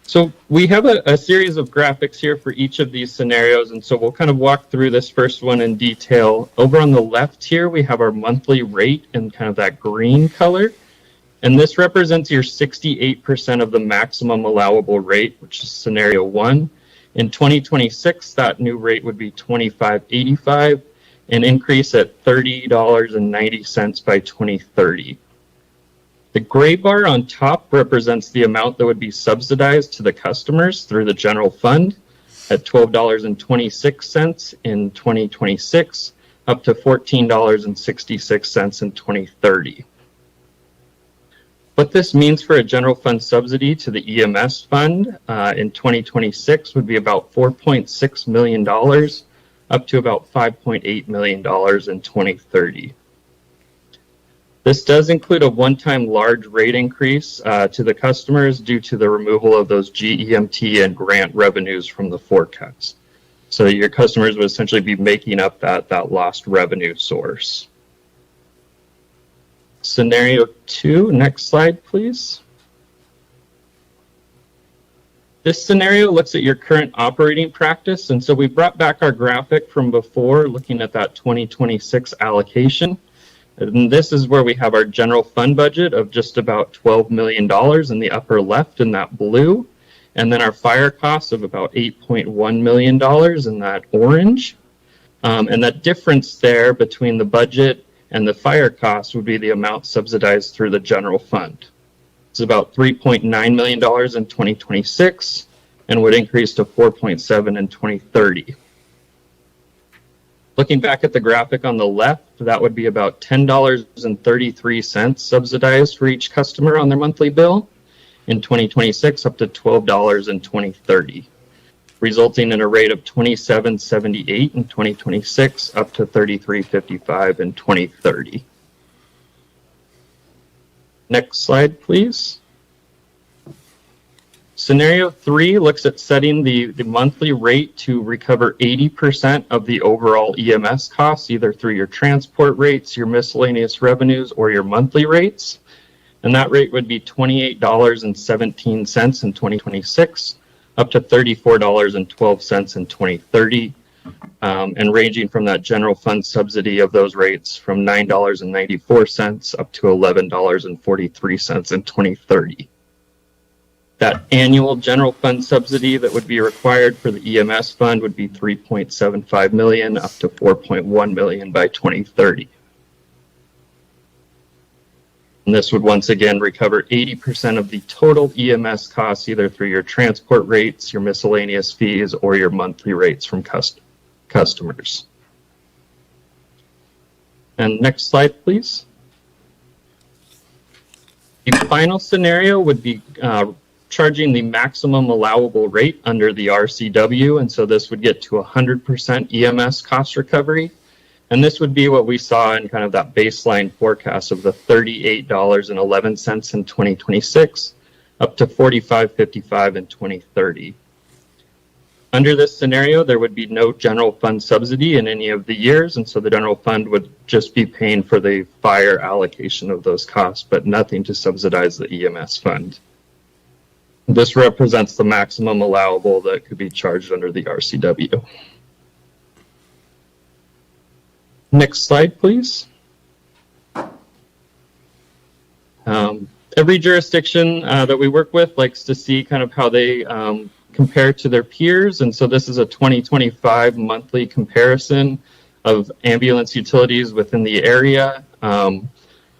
[SPEAKER 3] So we have a series of graphics here for each of these scenarios, and so we'll kind of walk through this first one in detail. Over on the left here, we have our monthly rate in kind of that green color, and this represents your 68% of the maximum allowable rate, which is scenario 1. In 2026, that new rate would be $25.85, an increase at $30.90 by 2030. The gray bar on top represents the amount that would be subsidized to the customers through the general fund at $12.26 in 2026, up to $14.66 in 2030. What this means for a general fund subsidy to the EMS fund in 2026 would be about $4.6 million, up to about $5.8 million in 2030. This does include a one-time large rate increase to the customers due to the removal of those GEMT and grant revenues from the forecast. So your customers would essentially be making up that lost revenue source. Scenario 2, next slide, please. This scenario looks at your current operating practice, and so we brought back our graphic from before looking at that 2026 allocation. And this is where we have our general fund budget of just about $12 million in the upper left in that blue, and then our fire costs of about $8.1 million in that orange. And that difference there between the budget and the fire costs would be the amount subsidized through the general fund. It's about $3.9 million in 2026 and would increase to $4.7 in 2030. Looking back at the graphic on the left, that would be about $10.33 subsidized for each customer on their monthly bill in 2026, up to $12 in 2030, resulting in a rate of $27.78 in 2026, up to $33.55 in 2030. Next slide, please. Scenario 3 looks at setting the monthly rate to recover 80% of the overall EMS costs, either through your transport rates, your miscellaneous revenues, or your monthly rates. And that rate would be $28.17 in 2026, up to $34.12 in 2030, and ranging from that general fund subsidy of those rates from $9.94 up to $11.43 in 2030. That annual general fund subsidy that would be required for the EMS fund would be $3.75 million up to $4.1 million by 2030. And this would once again recover 80% of the total EMS costs, either through your transport rates, your miscellaneous fees, or your monthly rates from customers. And next slide, please. The final scenario would be charging the maximum allowable rate under the RCW, and so this would get to 100% EMS cost recovery. And this would be what we saw in kind of that baseline forecast of the $38.11 in 2026, up to $45.55 in 2030. Under this scenario, there would be no general fund subsidy in any of the years, and so the general fund would just be paying for the fire allocation of those costs, but nothing to subsidize the EMS fund. This represents the maximum allowable that could be charged under the RCW. Next slide, please. Every jurisdiction that we work with likes to see kind of how they compare to their peers, and so this is a 2025 monthly comparison of ambulance utilities within the area. A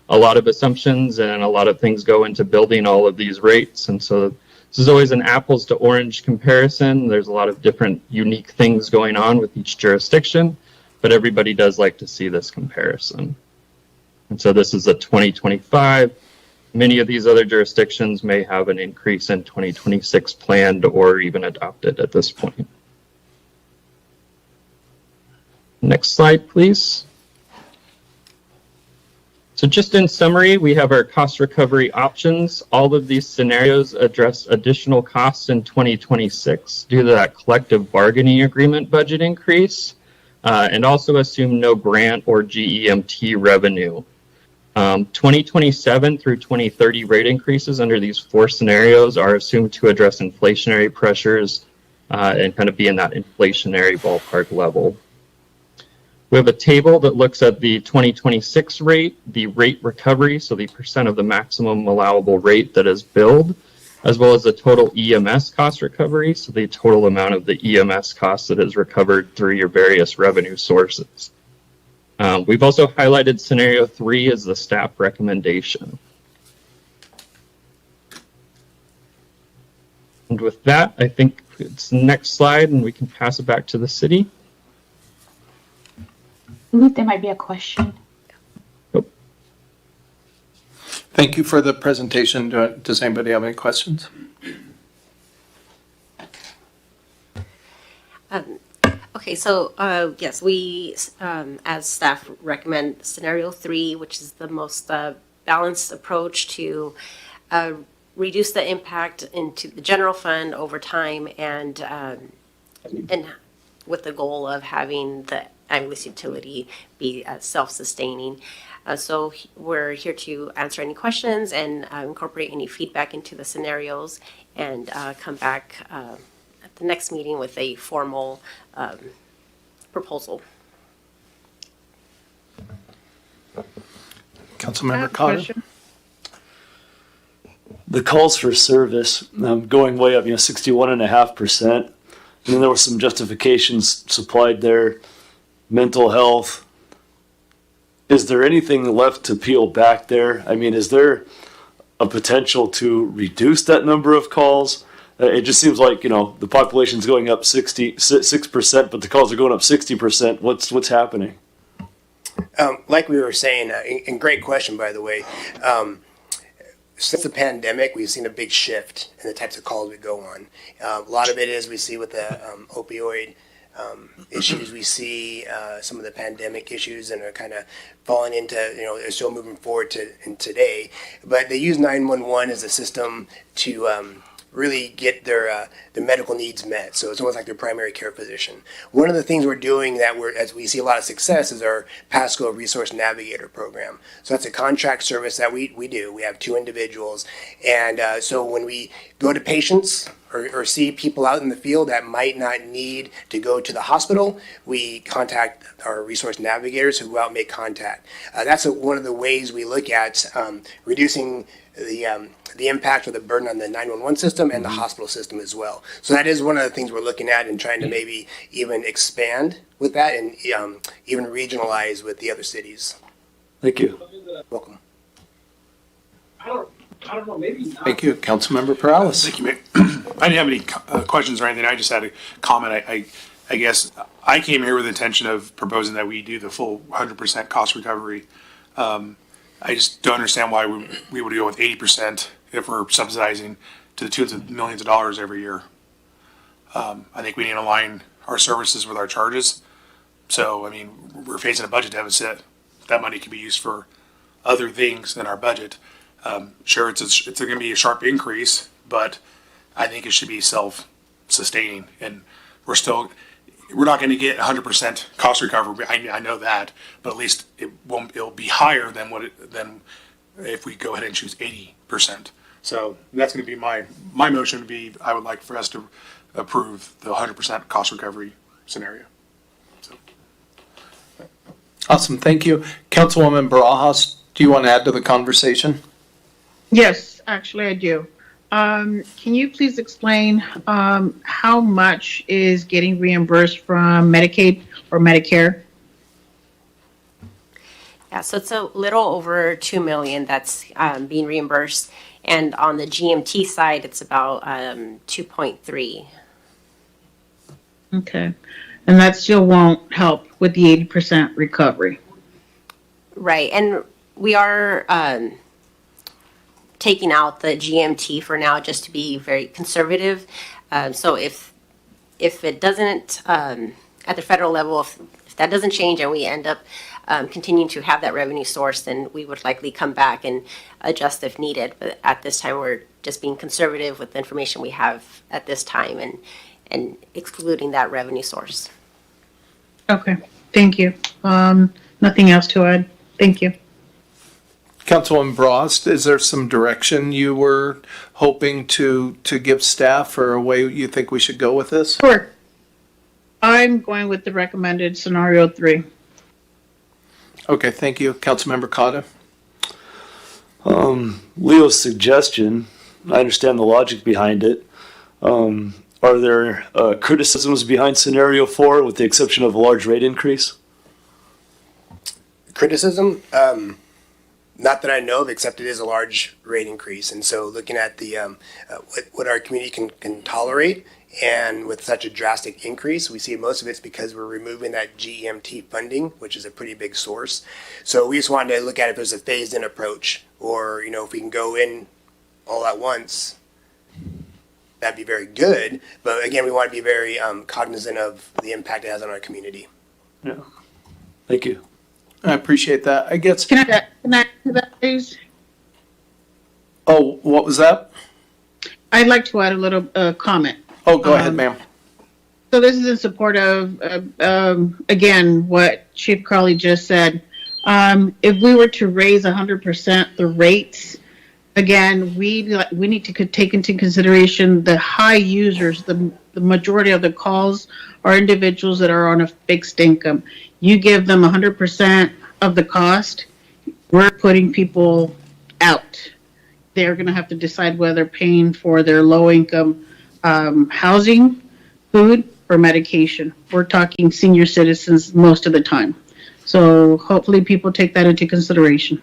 [SPEAKER 3] lot of assumptions and a lot of things go into building all of these rates, and so this is always an apples to orange comparison. There's a lot of different unique things going on with each jurisdiction, but everybody does like to see this comparison. And so this is a 2025. Many of these other jurisdictions may have an increase in 2026 planned or even adopted at this point. Next slide, please. So just in summary, we have our cost recovery options. All of these scenarios address additional costs in 2026 due to that collective bargaining agreement budget increase, and also assume no grant or GEMT revenue. 2027 through 2030 rate increases under these four scenarios are assumed to address inflationary pressures and kind of be in that inflationary ballpark level. We have a table that looks at the 2026 rate, the rate recovery, so the percent of the maximum allowable rate that is billed, as well as the total EMS cost recovery, so the total amount of the EMS cost that is recovered through your various revenue sources. We've also highlighted scenario 3 as the staff recommendation. And with that, I think it's next slide and we can pass it back to the city.
[SPEAKER 23] I believe there might be a question.
[SPEAKER 20] Thank you for the presentation. Does anybody have any questions?
[SPEAKER 12] Okay, so yes, we as staff recommend scenario 3, which is the most balanced approach to reduce the impact into the general fund over time, and with the goal of having the ambulance utility be self-sustaining. So we're here to answer any questions and incorporate any feedback into the scenarios, and come back at the next meeting with a formal proposal.
[SPEAKER 9] Councilmember Cotter. The calls for service going way up, 61.5%. And then there were some justifications supplied there, mental health. Is there anything left to peel back there? I mean, is there a potential to reduce that number of calls? It just seems like, the population's going up 6%, but the calls are going up 60%. What's happening?
[SPEAKER 18] Like we were saying, and great question, by the way. Since the pandemic, we've seen a big shift in the types of calls we go on. A lot of it is we see with the opioid issues, we see some of the pandemic issues, and are kind of falling into, they're still moving forward in today. But they use 911 as a system to really get their medical needs met. So it's almost like their primary care physician. One of the things we're doing as we see a lot of success is our Pasco Resource Navigator program. So that's a contract service that we do. We have 2 individuals. And so when we go to patients or see people out in the field that might not need to go to the hospital, we contact our resource navigators who go out and make contact. That's one of the ways we look at reducing the impact or the burden on the 911 system and the hospital system as well. So that is one of the things we're looking at and trying to maybe even expand with that and even regionalize with the other cities.
[SPEAKER 9] Thank you.
[SPEAKER 18] Welcome.
[SPEAKER 20] Thank you. Councilmember Perales.
[SPEAKER 4] Thank you, Mayor. I didn't have any questions or anything. I just had a comment. I I guess I came here with the intention of proposing that we do the full 100% cost recovery. I just don't understand why we would go with 80% if we're subsidizing to the tunes of millions of dollars every year. I think we need to align our services with our charges. So, I mean, we're facing a budget deficit. That money can be used for other things than our budget. Sure, it's going to be a sharp increase, but I think it should be self-sustaining. And we're not going to get 100% cost recovery. I know that, but at least it'll be higher than if we go ahead and choose 80%. So that's going to be my motion. I would like for us to approve the 100% cost recovery scenario.
[SPEAKER 20] Awesome, thank you. Councilwoman Barajas, do you want to add to the conversation?
[SPEAKER 2] Yes, actually I do. Can you please explain how much is getting reimbursed from Medicaid or Medicare?
[SPEAKER 12] Yeah, so it's a little over 2 million that's being reimbursed. And on the GMT side, it's about 2.3.
[SPEAKER 2] Okay. And that still won't help with the 80% recovery.
[SPEAKER 12] Right, and we are taking out the GMT for now just to be very conservative. So if it doesn't, at the federal level, if that doesn't change and we end up continuing to have that revenue source, then we would likely come back and adjust if needed. But at this time, we're just being conservative with the information we have at this time and excluding that revenue source.
[SPEAKER 2] Okay, thank you. Nothing else to add. Thank you.
[SPEAKER 20] Councilwoman Brast, is there some direction you were hoping to give staff or a way you think we should go with this?
[SPEAKER 2] Sure. I'm going with the recommended scenario 3.
[SPEAKER 20] Okay, thank you. Councilmember Cotta?
[SPEAKER 1] Leo's suggestion, I understand the logic behind it. Are there criticisms behind scenario 4 with the exception of a large rate increase?
[SPEAKER 18] Criticism? Not that I know of, except it is a large rate increase. And so looking at the what our community can tolerate, and with such a drastic increase, we see most of it's because we're removing that GEMT funding, which is a pretty big source. So we just wanted to look at it if there's a phased-in approach, or if we can go in all at once, that'd be very good. But again, we want to be very cognizant of the impact it has on our community.
[SPEAKER 1] Yeah. Thank you.
[SPEAKER 20] I appreciate that. I guess.
[SPEAKER 2] Can I add to that, please?
[SPEAKER 20] Oh, what was that?
[SPEAKER 2] I'd like to add a little comment.
[SPEAKER 20] Oh, go ahead, ma'am.
[SPEAKER 2] So this is in support of, again, what Chief Crowley just said. If we were to raise 100% the rates, again, we need to take into consideration the high users. The majority of the calls are individuals that are on a fixed income. You give them 100% of the cost, we're putting people out. They're going to have to decide whether they're paying for their low-income housing, food, or medication. We're talking senior citizens most of the time. So hopefully people take that into consideration.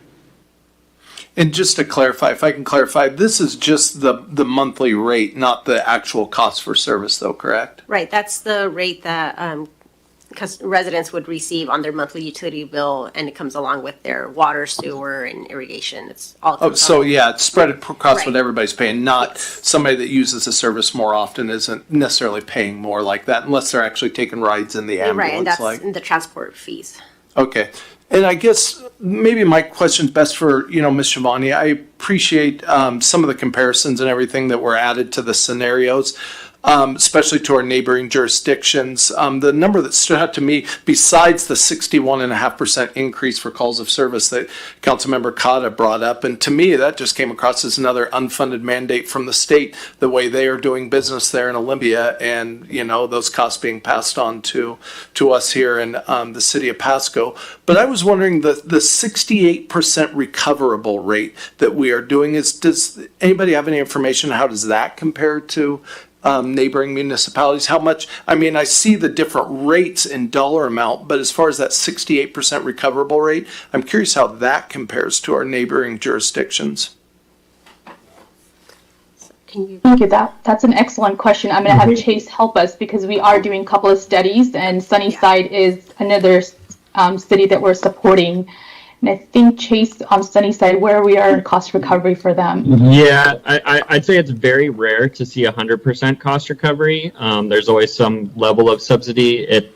[SPEAKER 20] And just to clarify, if I can clarify, this is just the monthly rate, not the actual cost for service, though, correct?
[SPEAKER 12] Right, that's the rate that residents would receive on their monthly utility bill, and it comes along with their water, sewer, and irrigation. It's all.
[SPEAKER 20] Oh, so yeah, it's spread across
[SPEAKER 12] Right.
[SPEAKER 20] what everybody's paying, not somebody that uses the service more often isn't necessarily paying more like that, unless they're actually taking rides in the ambulance.
[SPEAKER 12] Right, and that's
[SPEAKER 20] like.
[SPEAKER 12] in the transport fees.
[SPEAKER 20] Okay. And I guess maybe my question's best for, Ms. Shivani. I appreciate some of the comparisons and everything that were added to the scenarios, especially to our neighboring jurisdictions. The number that stood out to me, besides the 61.5% increase for calls of service that Councilmember Cotta brought up, and to me, that just came across as another unfunded mandate from the state, the way they are doing business there in Olympia, and, those costs being passed on to us here in the city of Pasco. But I was wondering, the 68% recoverable rate that we are doing, does anybody have any information? How does that compare to neighboring municipalities? How much? I mean, I see the different rates in dollar amount, but as far as that 68% recoverable rate, I'm curious how that compares to our neighboring jurisdictions.
[SPEAKER 12] Can you?
[SPEAKER 23] Thank you. That's an excellent question. I'm going to have Chase help us because we are doing a couple of studies, and Sunnyside is another city that we're supporting. And I think Chase on Sunnyside, where we are in cost recovery for them.
[SPEAKER 3] Yeah, I'd say it's very rare to see 100% cost recovery. There's always some level of subsidy. It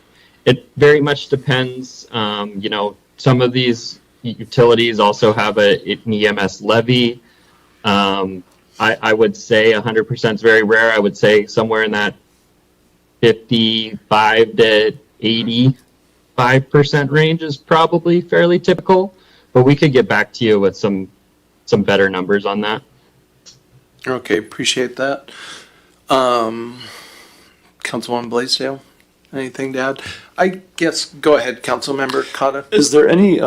[SPEAKER 3] very much depends. Some of these utilities also have an EMS levy. I would say 100% is very rare. I would say somewhere in that 55 to 85% range is probably fairly typical. But we could get back to you with some better numbers on that.
[SPEAKER 6] Okay, appreciate that. Councilwoman Blaisdell, anything to add? I guess, go ahead, Councilmember Cotta.
[SPEAKER 1] Is there any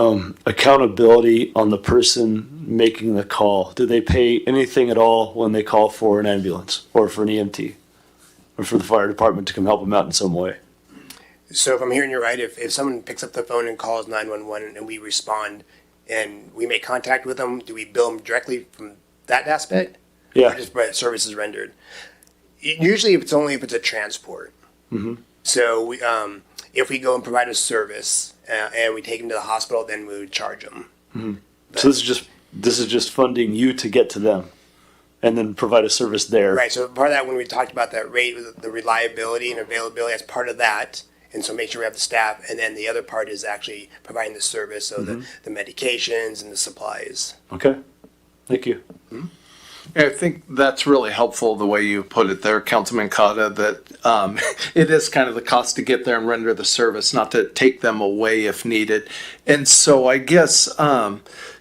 [SPEAKER 1] accountability on the person making the call? Do they pay anything at all when they call for an ambulance or for an EMT or for the fire department to come help them out in some way?
[SPEAKER 18] So if I'm hearing you right, if someone picks up the phone and calls 911 and we respond and we make contact with them, do we bill them directly from that aspect?
[SPEAKER 1] Yeah.
[SPEAKER 18] Or just services rendered? Usually if it's a transport.
[SPEAKER 1] Mm-hmm.
[SPEAKER 18] So we, if we go and provide a service and we take them to the hospital, then we would charge them.
[SPEAKER 1] Mm-hmm. So this is just funding you to get to them and then provide a service there.
[SPEAKER 18] Right. So part of that, when we talked about that rate, the reliability and availability, that's part of that. And so make sure we have the staff. And then the other part is actually providing the service. So the medications and the supplies.
[SPEAKER 1] Okay. Thank you.
[SPEAKER 6] Mm-hmm. I think that's really helpful the way you put it there, Councilman Cotta, that it is kind of the cost to get there and render the service, not to take them away if needed. And so I guess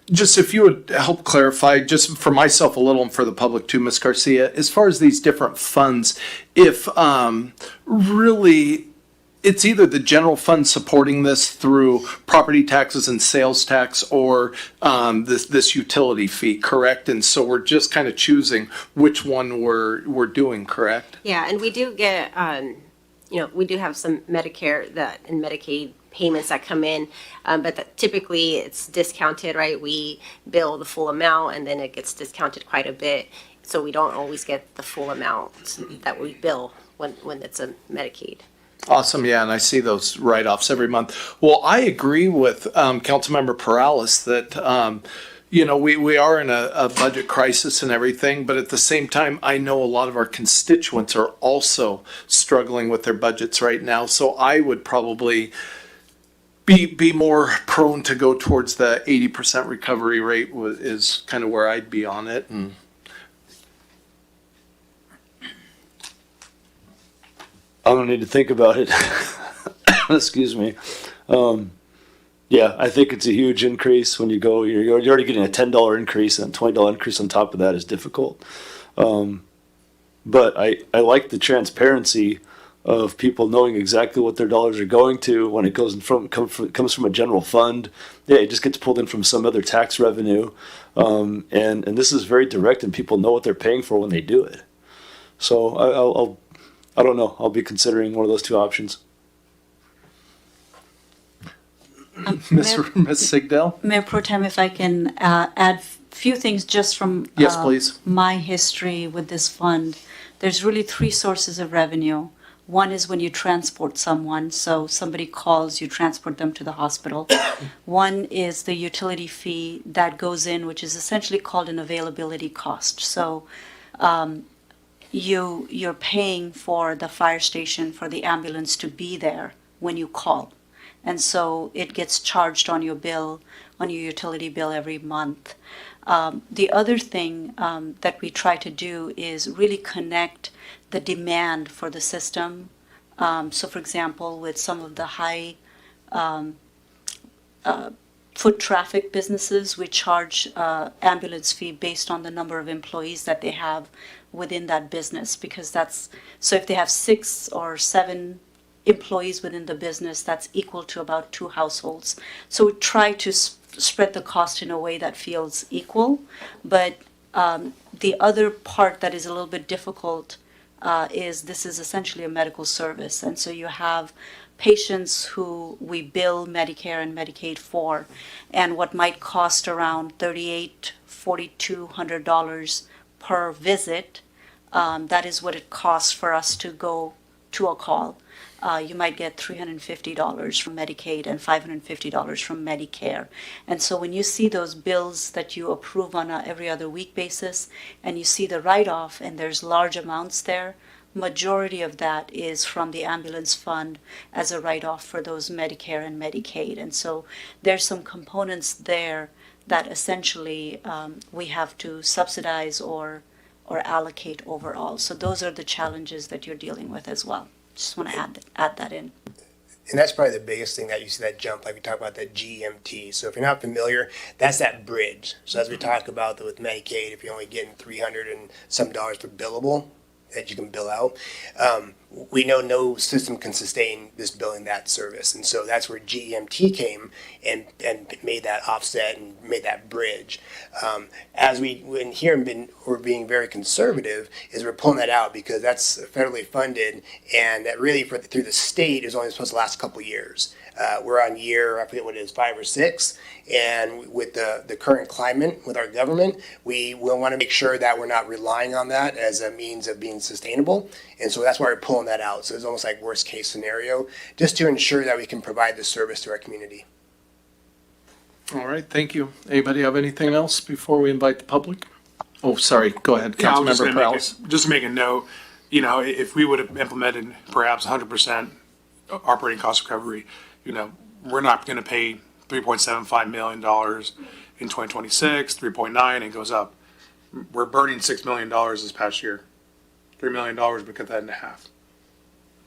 [SPEAKER 6] just if you would help clarify, just for myself a little and for the public too, Ms. Garcia, as far as these different funds, if really it's either the general fund supporting this through property taxes and sales tax or this utility fee, correct? And so we're just kind of choosing which one we're doing, correct?
[SPEAKER 12] Yeah, and we do get, we do have some Medicare and Medicaid payments that come in, but typically it's discounted, right? We bill the full amount and then it gets discounted quite a bit. So we don't always get the full amount that we bill when it's a Medicaid.
[SPEAKER 6] Awesome, yeah, and I see those write-offs every month. Well, I agree with Councilmember Perales that, we are in a budget crisis and everything, but at the same time, I know a lot of our constituents are also struggling with their budgets right now, so I would probably be more prone to go towards the 80% recovery rate is kind of where I'd be on it. And
[SPEAKER 1] I'm gonna need to think about it. Excuse me. Yeah, I think it's a huge increase when you go. You're already getting a $10 increase, and a $20 increase on top of that is difficult. But I like the transparency of people knowing exactly what their dollars are going to when it comes from a general fund. Yeah, it just gets pulled in from some other tax revenue, and this is very direct, and people know what they're paying for when they do it. So I don't know. I'll be considering one of those two options.
[SPEAKER 6] Ms. Sigdell?
[SPEAKER 19] Mayor Pro Tem, if I can add a few things just from
[SPEAKER 6] Yes, please.
[SPEAKER 19] My history with this fund. There's really three sources of revenue. One is when you transport someone, so somebody calls, you transport them to the hospital. One is the utility fee that goes in, which is essentially called an availability cost. So you're paying for the fire station, for the ambulance to be there when you call. And so it gets charged on your bill, on your utility bill every month. The other thing that we try to do is really connect the demand for the system. So for example, with some of the high foot traffic businesses, we charge ambulance fee based on the number of employees that they have within that business, because so if they have 6 or 7 employees within the business, that's equal to about 2 households. So we try to spread the cost in a way that feels equal. But the other part that is a little bit difficult is this is essentially a medical service. And so you have patients who we bill Medicare and Medicaid for, and what might cost around $3,800, $4,200 per visit That is what it costs for us to go to a call. You might get $350 from Medicaid and $550 from Medicare. And so when you see those bills that you approve on a every other week basis, and you see the write-off and there's large amounts there, majority of that is from the ambulance fund as a write-off for those Medicare and Medicaid. And so there's some components there that essentially we have to subsidize or allocate overall. So those are the challenges that you're dealing with as well. Just want to add that in.
[SPEAKER 18] And that's probably the biggest thing that you see that jump, like we talk about that GMT. So if you're not familiar, that's that bridge. So as we talk about with Medicaid, if you're only getting $300 and some dollars per billable that you can bill out, we know no system can sustain this billing that service. And so that's where GMT came and made that offset and made that bridge. As we're being very conservative, is we're pulling that out because that's federally funded, and that really through the state is only supposed to last a couple of years. We're on year, I forget what it is, 5 or 6. And with the current climate with our government, we will want to make sure that we're not relying on that as a means of being sustainable. And so that's why we're pulling that out. So it's almost like worst case scenario, just to ensure that we can provide the service to our community.
[SPEAKER 6] All right, thank you. Anybody have anything else before we invite the public? Oh, sorry, go ahead, Councilmember Prowse.
[SPEAKER 4] Just to make a note, if we would have implemented perhaps 100% operating cost recovery, we're not going to pay $3.75 million in 2026, 3.9, and goes up. We're burning $6 million this past year. $3 million, we cut that in half.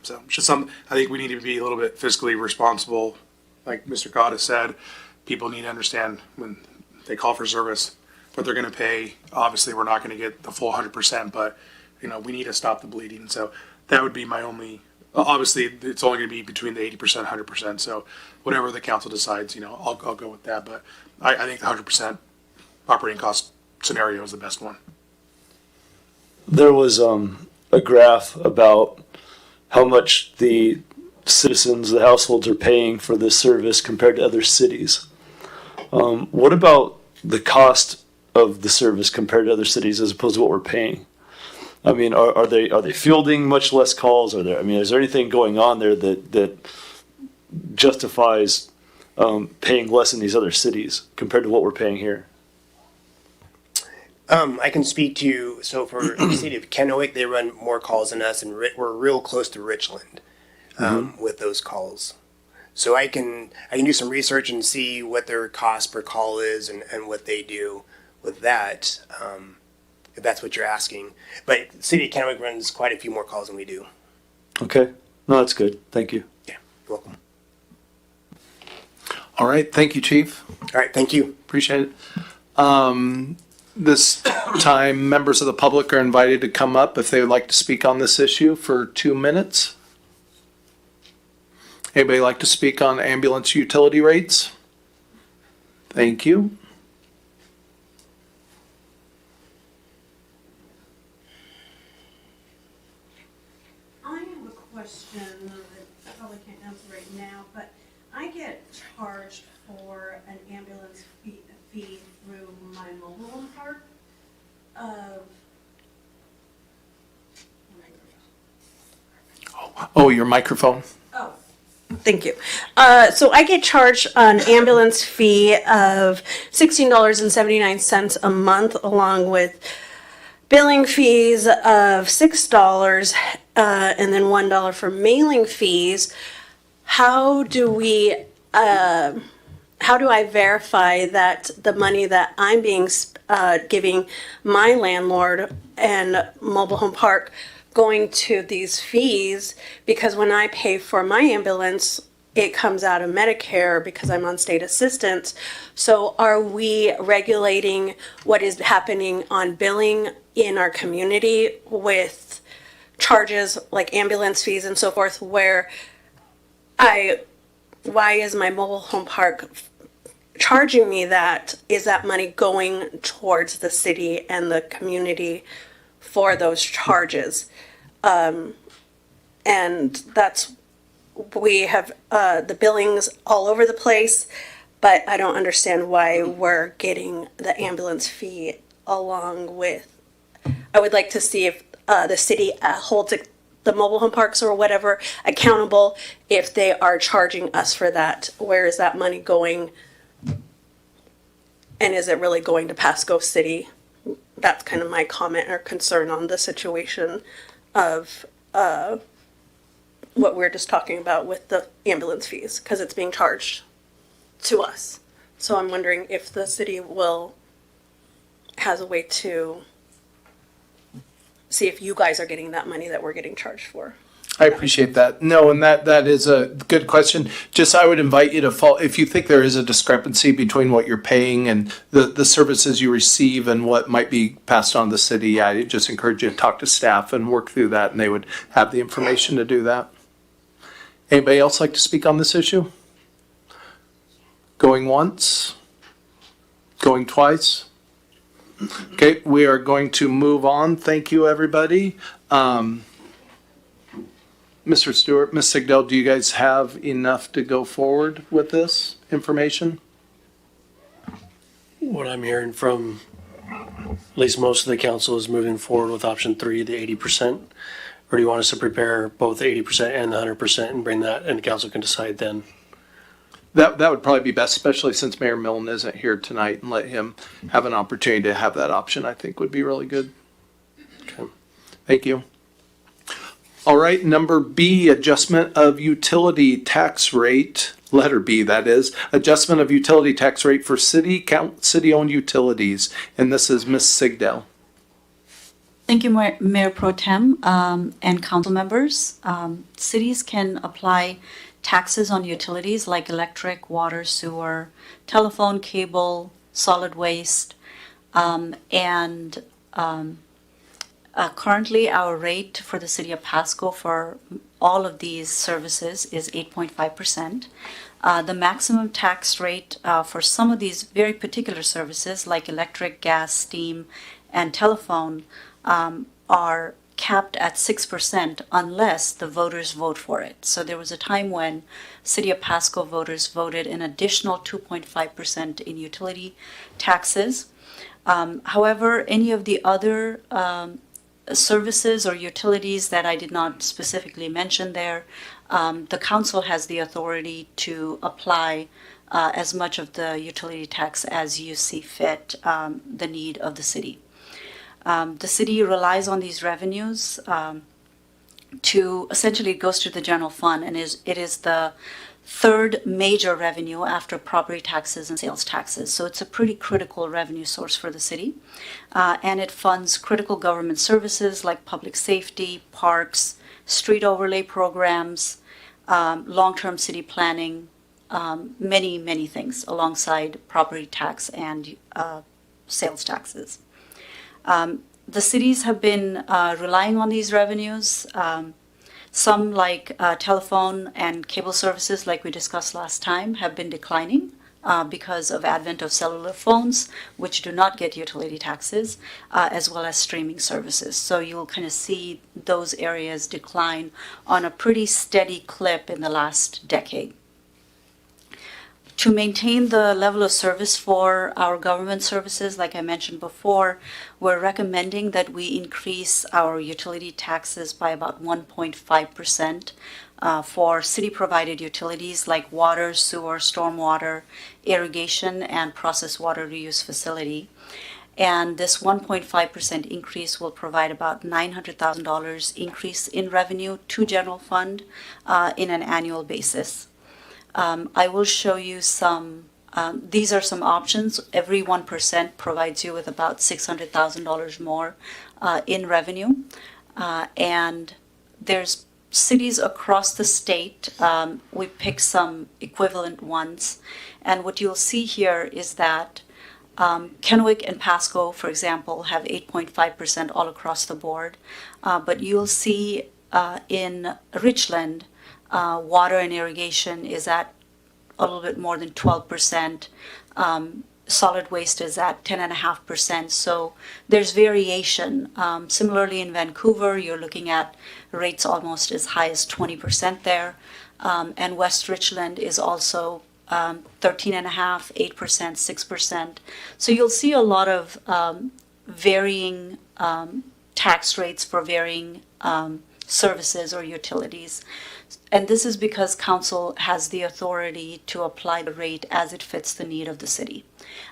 [SPEAKER 4] So just I think we need to be a little bit fiscally responsible. Like Mr. Cotta said, people need to understand when they call for service, what they're going to pay. Obviously, we're not going to get the full 100%, but we need to stop the bleeding. So that would be my only. Obviously, it's only going to be between the 80%, 100%. So whatever the council decides, I'll go with that. But I think the 100% operating cost scenario is the best one.
[SPEAKER 1] There was a graph about how much the citizens, the households are paying for this service compared to other cities. What about the cost of the service compared to other cities as opposed to what we're paying? I mean, are they fielding much less calls? Is there anything going on there that justifies paying less in these other cities compared to what we're paying here?
[SPEAKER 18] I can speak to, so for the city of Kennewick, they run more calls than us, and we're real close to Richland with those calls. So I can do some research and see what their cost per call is and what they do with that, if that's what you're asking. But the city of Kennewick runs quite a few more calls than we do.
[SPEAKER 1] Okay. No, that's good. Thank you.
[SPEAKER 18] Yeah, you're welcome.
[SPEAKER 6] All right, thank you, Chief.
[SPEAKER 18] All right, thank you.
[SPEAKER 6] Appreciate it. This time, members of the public are invited to come up if they would like to speak on this issue for 2 minutes. Anybody like to speak on ambulance utility rates? Thank you.
[SPEAKER 11] I have a question that I probably can't answer right now, but I get charged for an ambulance fee through my mobile home park of.
[SPEAKER 6] Oh, your microphone.
[SPEAKER 11] Oh, thank you. So I get charged an ambulance fee of $16.79 a month, along with billing fees of $6 and then $1 for mailing fees. How do I verify that the money that I'm giving my landlord and mobile home park going to these fees? Because when I pay for my ambulance, it comes out of Medicare because I'm on state assistance. So are we regulating what is happening on billing in our community with charges like ambulance fees and so forth, where why is my mobile home park charging me that? Is that money going towards the city and the community for those charges? And we have the billings all over the place, but I don't understand why we're getting the ambulance fee along with. I would like to see if the city holds the mobile home parks or whatever accountable if they are charging us for that. Where is that money going? And is it really going to Pasco City? That's kind of my comment or concern on the situation of what we're just talking about with the ambulance fees, because it's being charged to us. So I'm wondering if the city has a way to see if you guys are getting that money that we're getting charged for.
[SPEAKER 6] I appreciate that. No, and that is a good question. Just I would invite you to if you think there is a discrepancy between what you're paying and the services you receive and what might be passed on to the city, I just encourage you to talk to staff and work through that, and they would have the information to do that. Anybody else like to speak on this issue? Going once? Going twice? Okay, we are going to move on. Thank you, everybody. Mr. Stewart, Ms. Sigdell, do you guys have enough to go forward with this information?
[SPEAKER 9] What I'm hearing from at least most of the council is moving forward with option 3, the 80%. Or do you want us to prepare both the 80% and the 100% and bring that, and the council can decide then?
[SPEAKER 6] That would probably be best, especially since Mayor Milne isn't here tonight, and let him have an opportunity to have that option, I think would be really good.
[SPEAKER 9] Okay.
[SPEAKER 6] Thank you. All right, number B, adjustment of utility tax rate, letter B that is, adjustment of utility tax rate for city-owned utilities, and this is Ms. Sigdell.
[SPEAKER 19] Thank you, Mayor Pro Tem and council members. Cities can apply taxes on utilities like electric, water, sewer, telephone, cable, solid waste, currently our rate for the city of Pasco for all of these services is 8.5%. The maximum tax rate for some of these very particular services like electric, gas, steam, and telephone are capped at 6% unless the voters vote for it. So there was a time when City of Pasco voters voted an additional 2.5% in utility taxes. However, any of the other services or utilities that I did not specifically mention there, the council has the authority to apply as much of the utility tax as you see fit, the need of the city. The city relies on these revenues to essentially it goes to the general fund, and it is the third major revenue after property taxes and sales taxes. So it's a pretty critical revenue source for the city. And it funds critical government services like public safety, parks, street overlay programs, long-term city planning, many, many things alongside property tax and sales taxes. The cities have been relying on these revenues. Some like telephone and cable services, like we discussed last time, have been declining because of advent of cellular phones, which do not get utility taxes, as well as streaming services. So you'll kind of see those areas decline on a pretty steady clip in the last decade. To maintain the level of service for our government services, like I mentioned before, we're recommending that we increase our utility taxes by about 1.5% for city-provided utilities like water, sewer, stormwater, irrigation, and processed water reuse facility. And this 1.5% increase will provide about $900,000 increase in revenue to general fund in an annual basis. I will show you some, these are some options. Every 1% provides you with about $600,000 more in revenue. And there's cities across the state. We picked some equivalent ones. And what you'll see here is that Kennewick and Pasco, for example, have 8.5% all across the board. But you'll see in Richland, water and irrigation is at a little bit more than 12%. Solid waste is at 10.5%. So there's variation. Similarly in Vancouver, you're looking at rates almost as high as 20% there. And West Richland is also 13.5%, 8%, 6%. So you'll see a lot of varying tax rates for varying services or utilities. And this is because council has the authority to apply the rate as it fits the need of the city.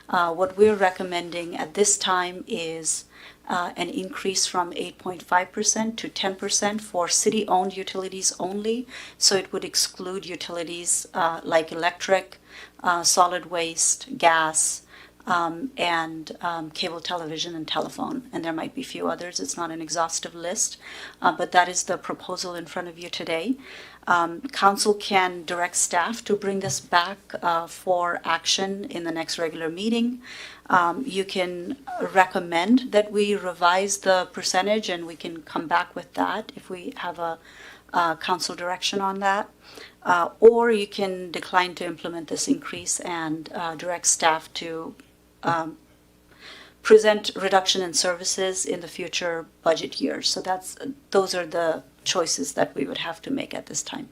[SPEAKER 19] What we're recommending at this time is an increase from 8.5% to 10% for city-owned utilities only. So it would exclude utilities like electric, solid waste, gas, and cable television and telephone. And there might be a few others. It's not an exhaustive list, but that is the proposal in front of you today. Council can direct staff to bring this back for action in the next regular meeting. You can recommend that we revise the percentage, and we can come back with that if we have a council direction on that. Or you can decline to implement this increase and direct staff to present reduction in services in the future budget years. So those are the choices that we would have to make at this time.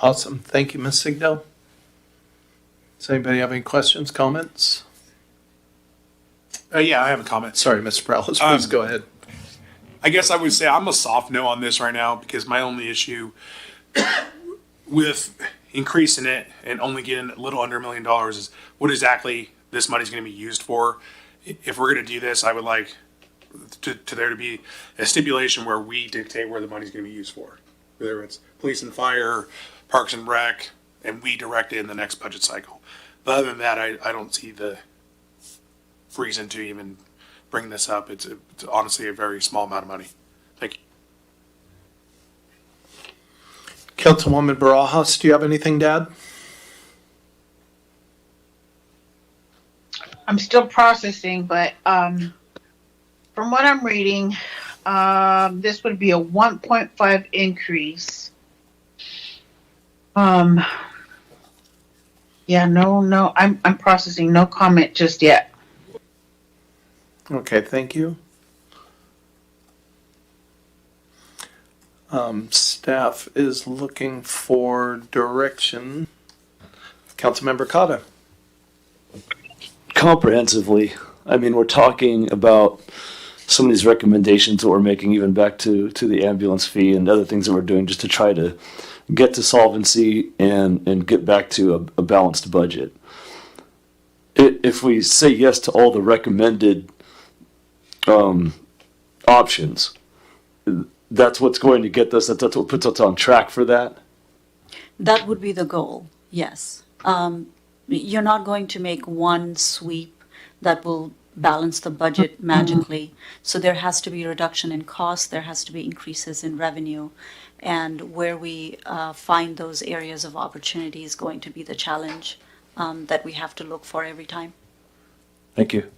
[SPEAKER 6] Awesome. Thank you, Ms. Sigdell. Does anybody have any questions, comments?
[SPEAKER 4] Yeah, I have a comment.
[SPEAKER 6] Sorry, Mr. Prowlis, please go ahead.
[SPEAKER 4] I guess I would say I'm a soft no on this right now because my only issue with increasing it and only getting a little under $1 million is what exactly this money's going to be used for. If we're going to do this, I would like to there to be a stipulation where we dictate where the money's going to be used for, whether it's police and fire, parks and rec, and we direct it in the next budget cycle. But other than that, I don't see the reason to even bring this up. It's honestly a very small amount of money. Thank you.
[SPEAKER 6] Councilwoman Barajas, do you have anything to add?
[SPEAKER 2] I'm still processing, but from what I'm reading, this would be a 1.5 increase. Yeah, no, I'm processing. No comment just yet.
[SPEAKER 6] Okay, thank you. Staff is looking for direction. Councilmember Cotta.
[SPEAKER 1] Comprehensively, I mean, we're talking about some of these recommendations that we're making, even back to the ambulance fee and other things that we're doing just to try to get to solvency and get back to a balanced budget. If we say yes to all the recommended options, that's what's going to get us, that's what puts us on track for that?
[SPEAKER 19] That would be the goal, yes. You're not going to make one sweep that will balance the budget magically. So there has to be a reduction in cost, there has to be increases in revenue, and where we find those areas of opportunity is going to be the challenge that we have to look for every time.
[SPEAKER 1] Thank you.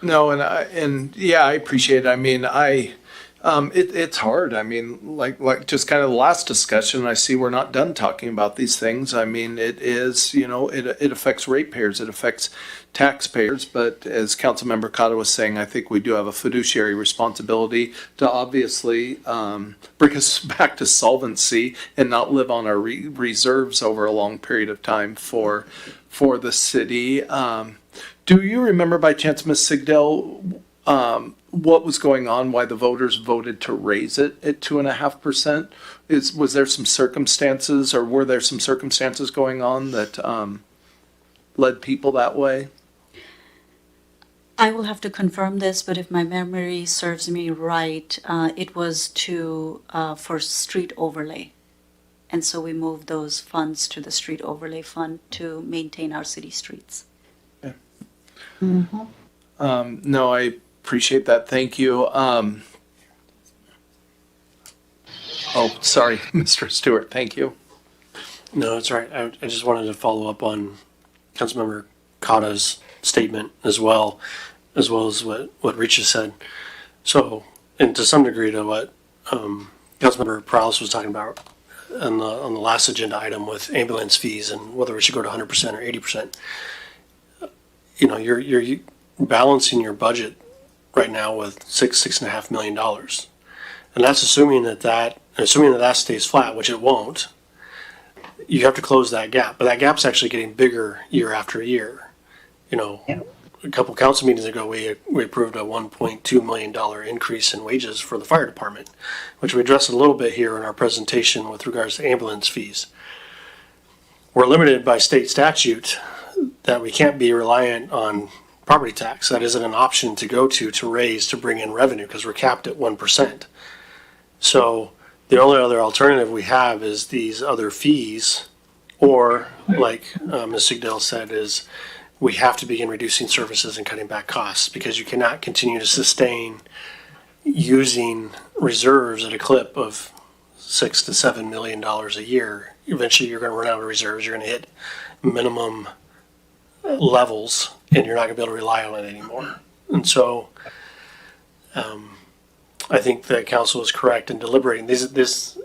[SPEAKER 6] No, and yeah, I appreciate it. I mean, it's hard. I mean, like just kind of the last discussion, I see we're not done talking about these things. I mean, it is, it affects ratepayers, it affects taxpayers, but as Councilmember Cotta was saying, I think we do have a fiduciary responsibility to obviously bring us back to solvency and not live on our reserves over a long period of time for the city. Do you remember by chance, Ms. Sigdell, what was going on, why the voters voted to raise it at 2.5%? Was there some circumstances, or were there some circumstances going on that led people that way?
[SPEAKER 19] I will have to confirm this, but if my memory serves me right, it was for street overlay. And so we moved those funds to the street overlay fund to maintain our city streets.
[SPEAKER 2] Mm-hmm.
[SPEAKER 6] No, I appreciate that. Thank you. Oh, sorry, Mr. Stewart. Thank you.
[SPEAKER 9] No, that's right. I just wanted to follow up on Councilmember Cotta's statement as well as what Rich has said. So, and to some degree to what Councilmember Prowlis was talking about on the last agenda item with ambulance fees and whether it should go to 100% or 80%. You're balancing your budget right now with $6.5 million, and that's assuming that stays flat, which it won't. You have to close that gap, but that gap's actually getting bigger year after year. a couple council meetings ago, we approved a $1.2 million increase in wages for the fire department, which we addressed a little bit here in our presentation with regards to ambulance fees. We're limited by state statute that we can't be reliant on property tax. That isn't an option to go to raise, to bring in revenue, because we're capped at 1%. So the only other alternative we have is these other fees, or like Ms. Sigdell said, is we have to begin reducing services and cutting back costs, because you cannot continue to sustain using reserves at a clip of $6 to $7 million a year. Eventually you're going to run out of reserves. You're going to hit minimum levels, and you're not going to be able to rely on it anymore. And so I think the council is correct in deliberating. This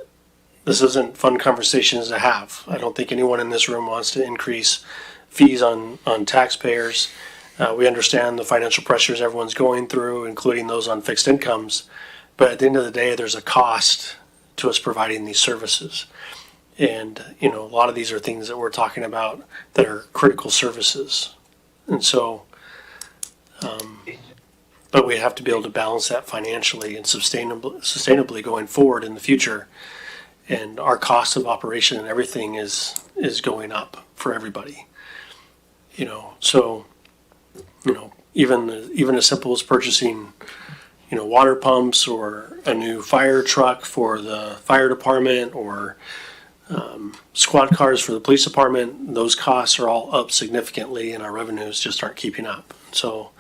[SPEAKER 9] isn't fun conversations to have. I don't think anyone in this room wants to increase fees on taxpayers. We understand the financial pressures everyone's going through, including those on fixed incomes. But at the end of the day, there's a cost to us providing these services. And, a lot of these are things that we're talking about that are critical services. And so, but we have to be able to balance that financially and sustainably going forward in the future. And our cost of operation and everything is going up for everybody. So, even as simple as purchasing, water pumps or a new fire truck for the fire department, or squad cars for the police department, those costs are all up significantly, and our revenues just aren't keeping up. So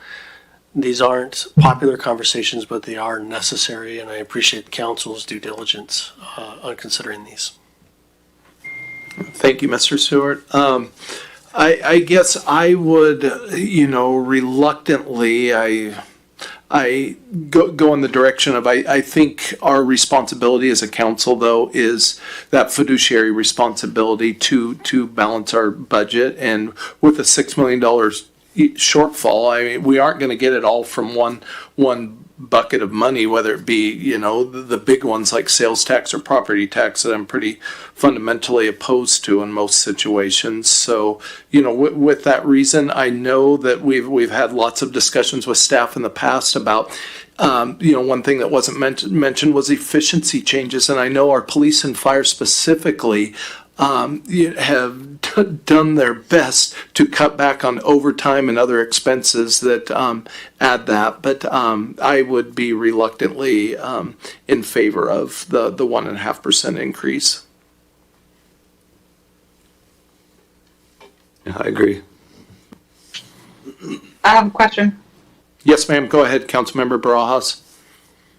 [SPEAKER 9] these aren't popular conversations, but they are necessary, and I appreciate the council's due diligence on considering these.
[SPEAKER 6] Thank you, Mr. Stewart. I guess I would, reluctantly, I go in the direction of, I think our responsibility as a council, though, is that fiduciary responsibility to balance our budget. And with a $6 million shortfall, we aren't going to get it all from one bucket of money, whether it be, the big ones like sales tax or property tax that I'm pretty fundamentally opposed to in most situations. So, with that reason, I know that we've had lots of discussions with staff in the past about, one thing that wasn't mentioned was efficiency changes. And I know our police and fire specifically have done their best to cut back on overtime and other expenses that add that. But I would be reluctantly in favor of the 1.5% increase.
[SPEAKER 1] Yeah, I agree.
[SPEAKER 8] I have a question.
[SPEAKER 6] Yes, ma'am. Go ahead, Councilmember Barajas.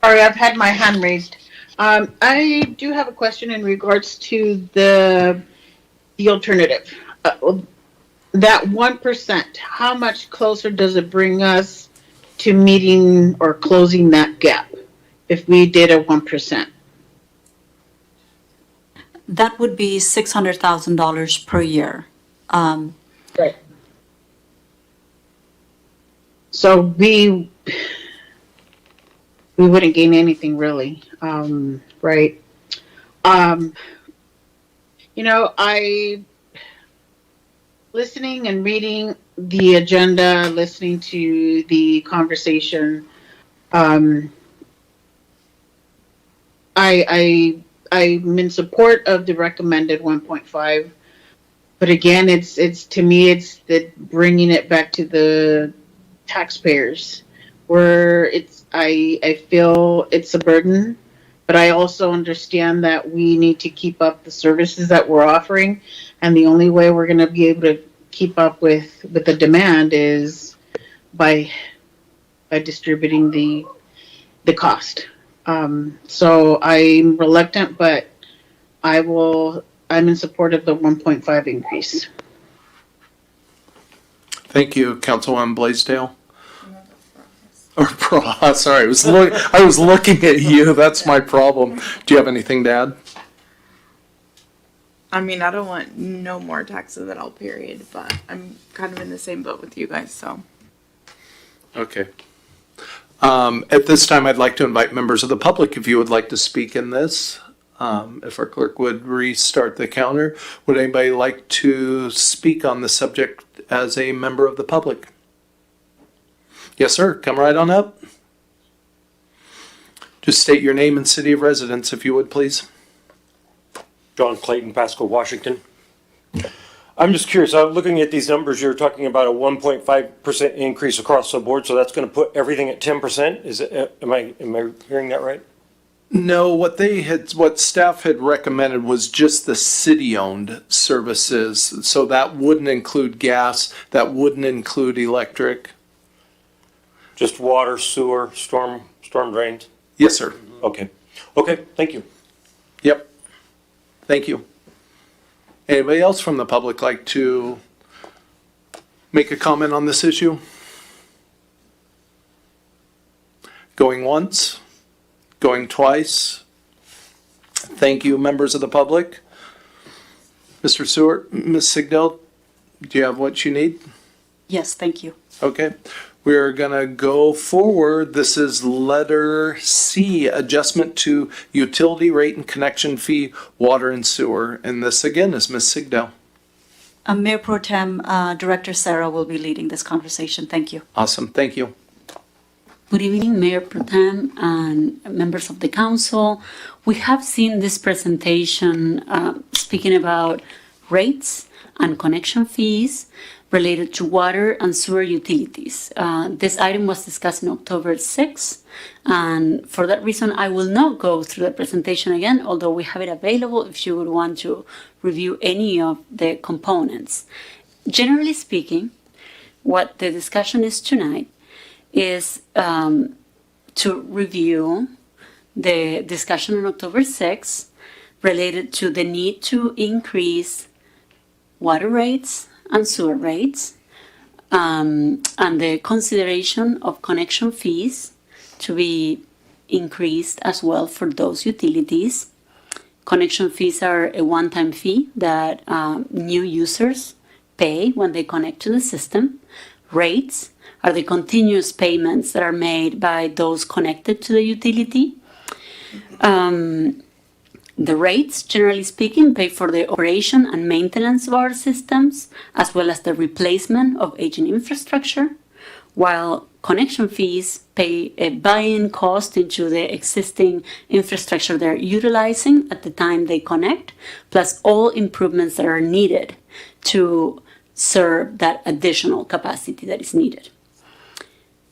[SPEAKER 2] Sorry, I've had my hand raised. I do have a question in regards to the alternative. That 1%, how much closer does it bring us to meeting or closing that gap if we did a 1%?
[SPEAKER 19] That would be $600,000 per year.
[SPEAKER 2] Right. So we wouldn't gain anything really, right? I listening and reading the agenda, listening to the conversation. I'm in support of the recommended 1.5, but again, it's to me, it's the bringing it back to the taxpayers, where I feel it's a burden, but I also understand that we need to keep up the services that we're offering, and the only way we're going to be able to keep up with the demand is by distributing the cost. So I'm reluctant, but I'm in support of the 1.5 increase.
[SPEAKER 6] Thank you, Councilwoman Blaisdell. Or sorry, I was looking at you. That's my problem. Do you have anything to add?
[SPEAKER 7] I mean, I don't want no more taxes at all, period, but I'm kind of in the same boat with you guys, so.
[SPEAKER 6] Okay. At this time, I'd like to invite members of the public if you would like to speak in this. If our clerk would restart the counter, would anybody like to speak on the subject as a member of the public? Yes, sir. Come right on up. Just state your name and city of residence, if you would, please.
[SPEAKER 14] John Clayton, Pasco, Washington. I'm just curious, looking at these numbers, you're talking about a 1.5% increase across the board, so that's going to put everything at 10%? Is it, am I hearing that right?
[SPEAKER 6] No, what staff had recommended was just the city-owned services. So that wouldn't include gas, that wouldn't include electric.
[SPEAKER 14] Just water, sewer, storm drains?
[SPEAKER 6] Yes, sir.
[SPEAKER 14] Okay. Okay, thank you.
[SPEAKER 6] Yep. Thank you. Anybody else from the public like to make a comment on this issue? Going once? Going twice? Thank you, members of the public. Mr. Stewart, Ms. Sigdell, do you have what you need?
[SPEAKER 19] Yes, thank you.
[SPEAKER 6] Okay. We're going to go forward. This is letter C, adjustment to utility rate and connection fee, water and sewer. And this again is Ms. Sigdell.
[SPEAKER 19] Mayor Pro Tem, Director Sarah will be leading this conversation. Thank you.
[SPEAKER 6] Awesome. Thank you.
[SPEAKER 15] Good evening, Mayor Pro Tem and members of the council. We have seen this presentation speaking about rates and connection fees related to water and sewer utilities. This item was discussed on October 6th, and for that reason, I will not go through the presentation again, although we have it available if you would want to review any of the components. Generally speaking, what the discussion is tonight is to review the discussion on October 6th related to the need to increase water rates and sewer rates, and the consideration of connection fees to be increased as well for those utilities. Connection fees are a one-time fee that new users pay when they connect to the system. Rates are the continuous payments that are made by those connected to the utility. The rates, generally speaking, pay for the operation and maintenance of our systems, as well as the replacement of aging infrastructure, while connection fees pay a buy-in cost into the existing infrastructure they're utilizing at the time they connect, plus all improvements that are needed to serve that additional capacity that is needed.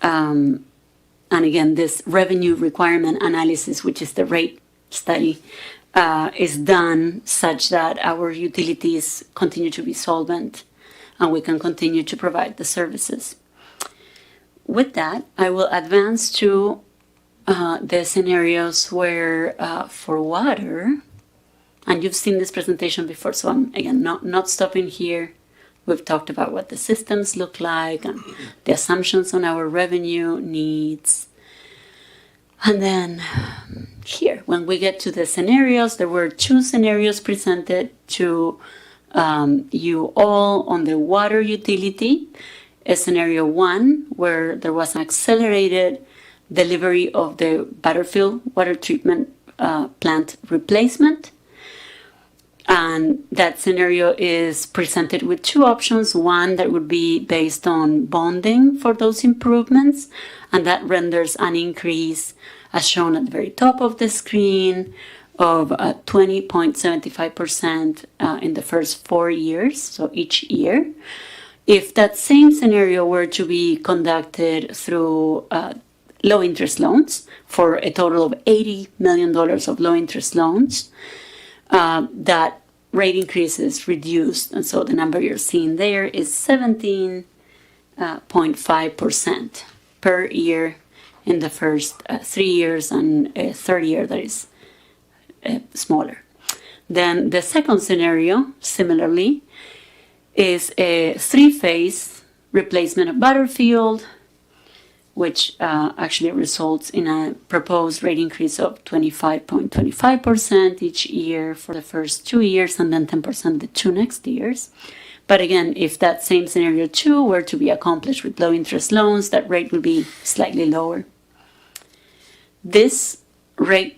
[SPEAKER 15] And again, this revenue requirement analysis, which is the rate study, is done such that our utilities continue to be solvent and we can continue to provide the services. With that, I will advance to the scenarios where for water, and you've seen this presentation before, so I'm again not stopping here. We've talked about what the systems look like and the assumptions on our revenue needs. And then here, when we get to the scenarios, there were two scenarios presented to you all on the water utility. A scenario one, where there was an accelerated delivery of the Butterfield water treatment plant replacement. And that scenario is presented with two options. One that would be based on bonding for those improvements, and that renders an increase, as shown at the very top of the screen, of 20.75% in the first 4 years, so each year. If that same scenario were to be conducted through low interest loans for a total of $80 million of low interest loans, that rate increase is reduced, and so the number you're seeing there is 17.5% per year in the first 3 years, and a third year that is smaller. Then the second scenario, similarly, is a three-phase replacement of Butterfield, which actually results in a proposed rate increase of 25.25% each year for the first 2 years, and then 10% the 2 next years. But again, if that same scenario 2 were to be accomplished with low interest loans, that rate would be slightly lower. These rate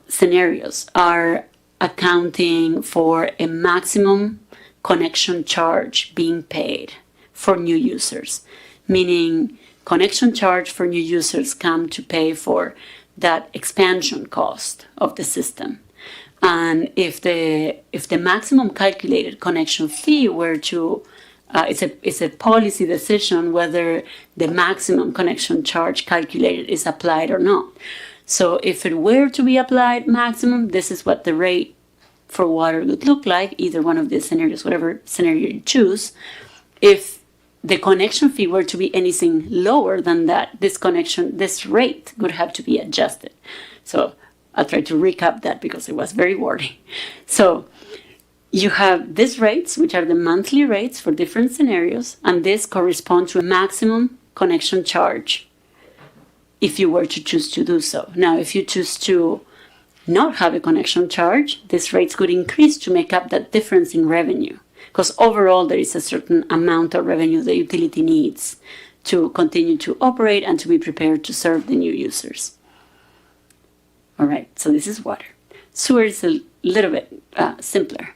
[SPEAKER 15] scenarios are accounting for a maximum connection charge being paid for new users, meaning connection charge for new users come to pay for that expansion cost of the system. And if the maximum calculated connection fee were to it's a policy decision whether the maximum connection charge calculated is applied or not. So if it were to be applied maximum, this is what the rate for water would look like, either one of these scenarios, whatever scenario you choose. If the connection fee were to be anything lower than that, this rate would have to be adjusted. So I'll try to recap that because it was very wordy. So you have these rates, which are the monthly rates for different scenarios, and this corresponds to a maximum connection charge if you were to choose to do so. Now, if you choose to not have a connection charge, these rates could increase to make up that difference in revenue, because overall there is a certain amount of revenue the utility needs to continue to operate and to be prepared to serve the new users. All right, so this is water. Sewer is a little bit simpler,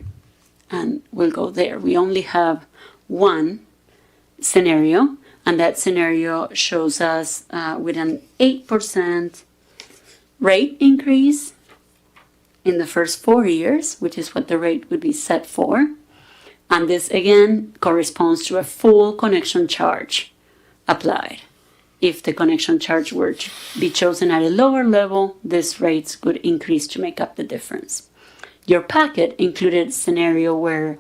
[SPEAKER 15] and we'll go there. We only have one scenario, and that scenario shows us with an 8% rate increase in the first 4 years, which is what the rate would be set for. And this again corresponds to a full connection charge applied. If the connection charge were to be chosen at a lower level, these rates could increase to make up the difference. Your packet included a scenario where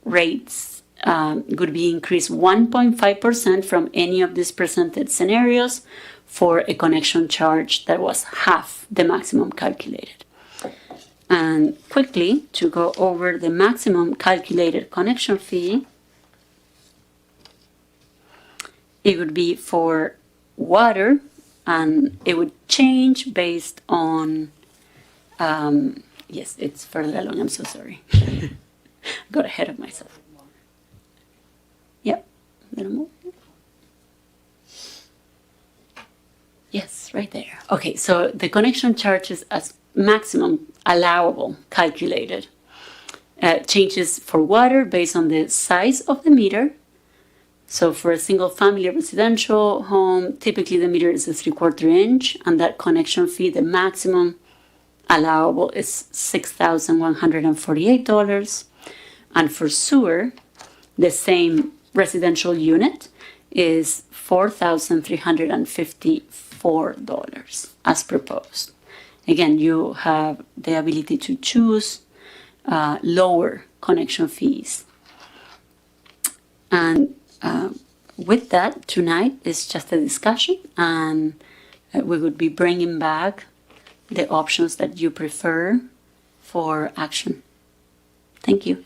[SPEAKER 15] rates would be increased 1.5% from any of these presented scenarios for a connection charge that was half the maximum calculated. And quickly, to go over the maximum calculated connection fee, it would be for water, and it would change based on, yes, it's further along, I'm so sorry. Got ahead of myself. Yep, a little more. Yes, right there. Okay, so the connection charges as maximum allowable calculated changes for water based on the size of the meter. So for a single family residential home, typically the meter is a 3/4 inch, and that connection fee, the maximum allowable, is $6,148. And for sewer, the same residential unit is $4,354 as proposed. Again, you have the ability to choose lower connection fees. And with that, tonight is just a discussion, and we would be bringing back the options that you prefer for action. Thank you.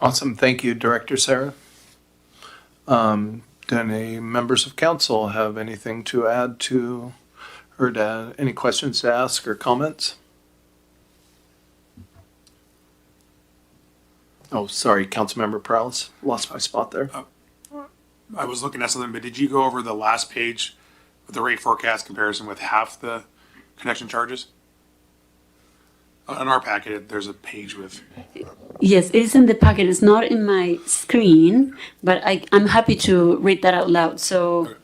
[SPEAKER 6] Awesome. Thank you, Director Sarah. Do any members of council have anything to add to, or any questions to ask or comments? Oh, sorry, Councilmember Prowse. Lost my spot there.
[SPEAKER 4] I was looking at something, but did you go over the last page with the rate forecast comparison with half the connection charges? On our packet, there's a page with.
[SPEAKER 15] Yes, it is in the packet. It's not in my screen, but I'm happy to read that out loud. So,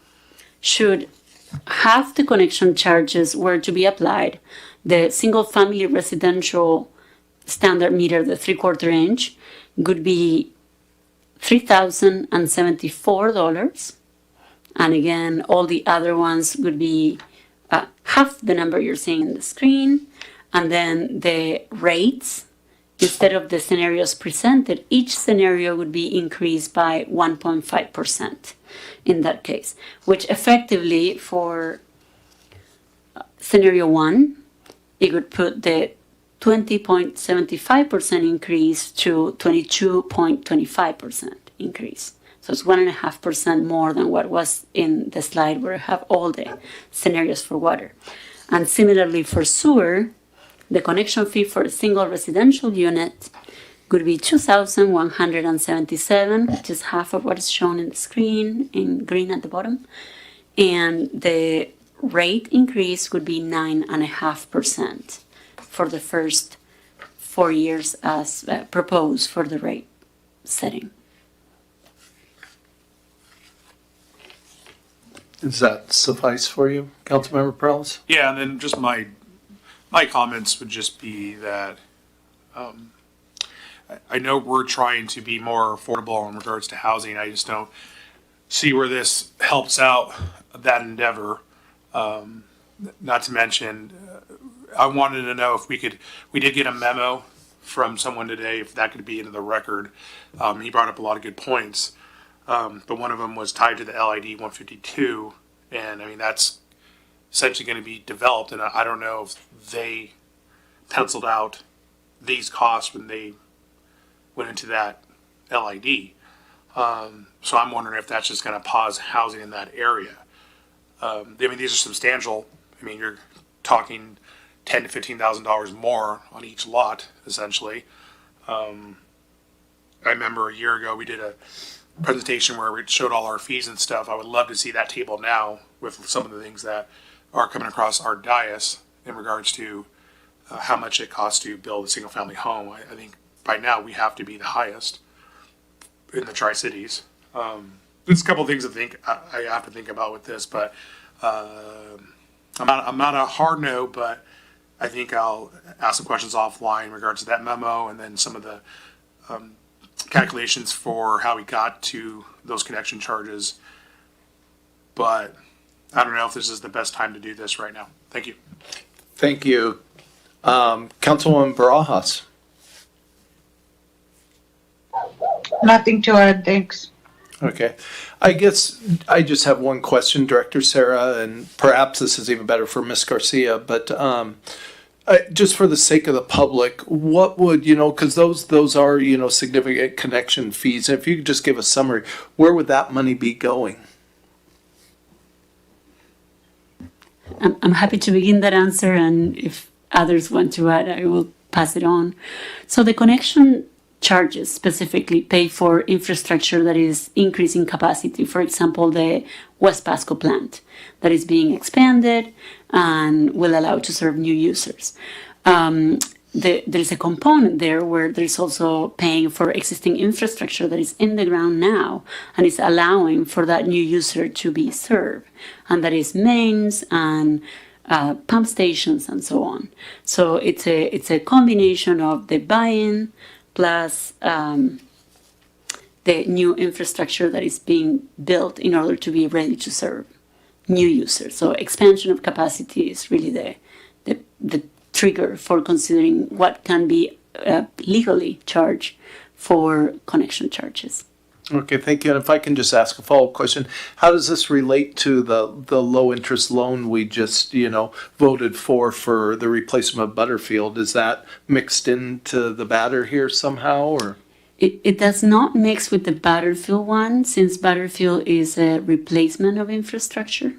[SPEAKER 15] should half the connection charges were to be applied, the single family residential standard meter, the 3/4 inch, would be $3,074. And again, all the other ones would be half the number you're seeing in the screen. And then the rates, instead of the scenarios presented, each scenario would be increased by 1.5% in that case, which effectively for scenario 1, it would put the 20.75% increase to 22.25% increase. So it's 1.5% more than what was in the slide where I have all the scenarios for water. And similarly for sewer, the connection fee for a single residential unit could be $2,177, which is half of what is shown in the screen in green at the bottom. And the rate increase would be 9.5% for the first 4 years as proposed for the rate setting.
[SPEAKER 20] Does that suffice for you, Councilmember Perales?
[SPEAKER 4] Yeah, and then just my comments would just be that I know we're trying to be more affordable in regards to housing. I just don't see where this helps out that endeavor. Not to mention, I wanted to know if we did get a memo from someone today, if that could be into the record. He brought up a lot of good points. But one of them was tied to the LID 152. And I mean, that's essentially going to be developed. And I don't know if they penciled out these costs when they went into that LID. So I'm wondering if that's just going to pause housing in that area. I mean, these are substantial. I mean, you're talking $10,000 to $15,000 more on each lot, essentially. I remember a year ago we did a presentation where we showed all our fees and stuff. I would love to see that table now with some of the things that are coming across our dais in regards to how much it costs to build a single family home. I think by now we have to be the highest in the Tri-Cities. There's a couple of things I have to think about with this, but I'm not a hard no, but I think I'll ask some questions offline in regards to that memo and then some of the calculations for how we got to those connection charges. But I don't know if this is the best time to do this right now. Thank you.
[SPEAKER 20] Thank you. Councilwoman Barajas.
[SPEAKER 8] Nothing to add, thanks.
[SPEAKER 20] Okay. I guess I just have one question, Director Sarah, and perhaps this is even better for Ms. Garcia, but just for the sake of the public, what would, because those are, significant connection fees. If you could just give a summary, where would that money be going?
[SPEAKER 15] I'm happy to begin that answer, and if others want to add, I will pass it on. So the connection charges specifically pay for infrastructure that is increasing capacity. For example, the West Pasco plant that is being expanded and will allow to serve new users. There's a component there where there's also paying for existing infrastructure that is in the ground now and is allowing for that new user to be served. And that is mains and pump stations and so on. So it's a combination of the buy-in plus the new infrastructure that is being built in order to be ready to serve new users. So expansion of capacity is really the trigger for considering what can be legally charged for connection charges.
[SPEAKER 20] Okay, thank you. And if I can just ask a follow-up question, how does this relate to the low interest loan we just, voted for the replacement of Butterfield? Is that mixed into the batter here somehow, or?
[SPEAKER 15] It does not mix with the Butterfield one, since Butterfield is a replacement of infrastructure.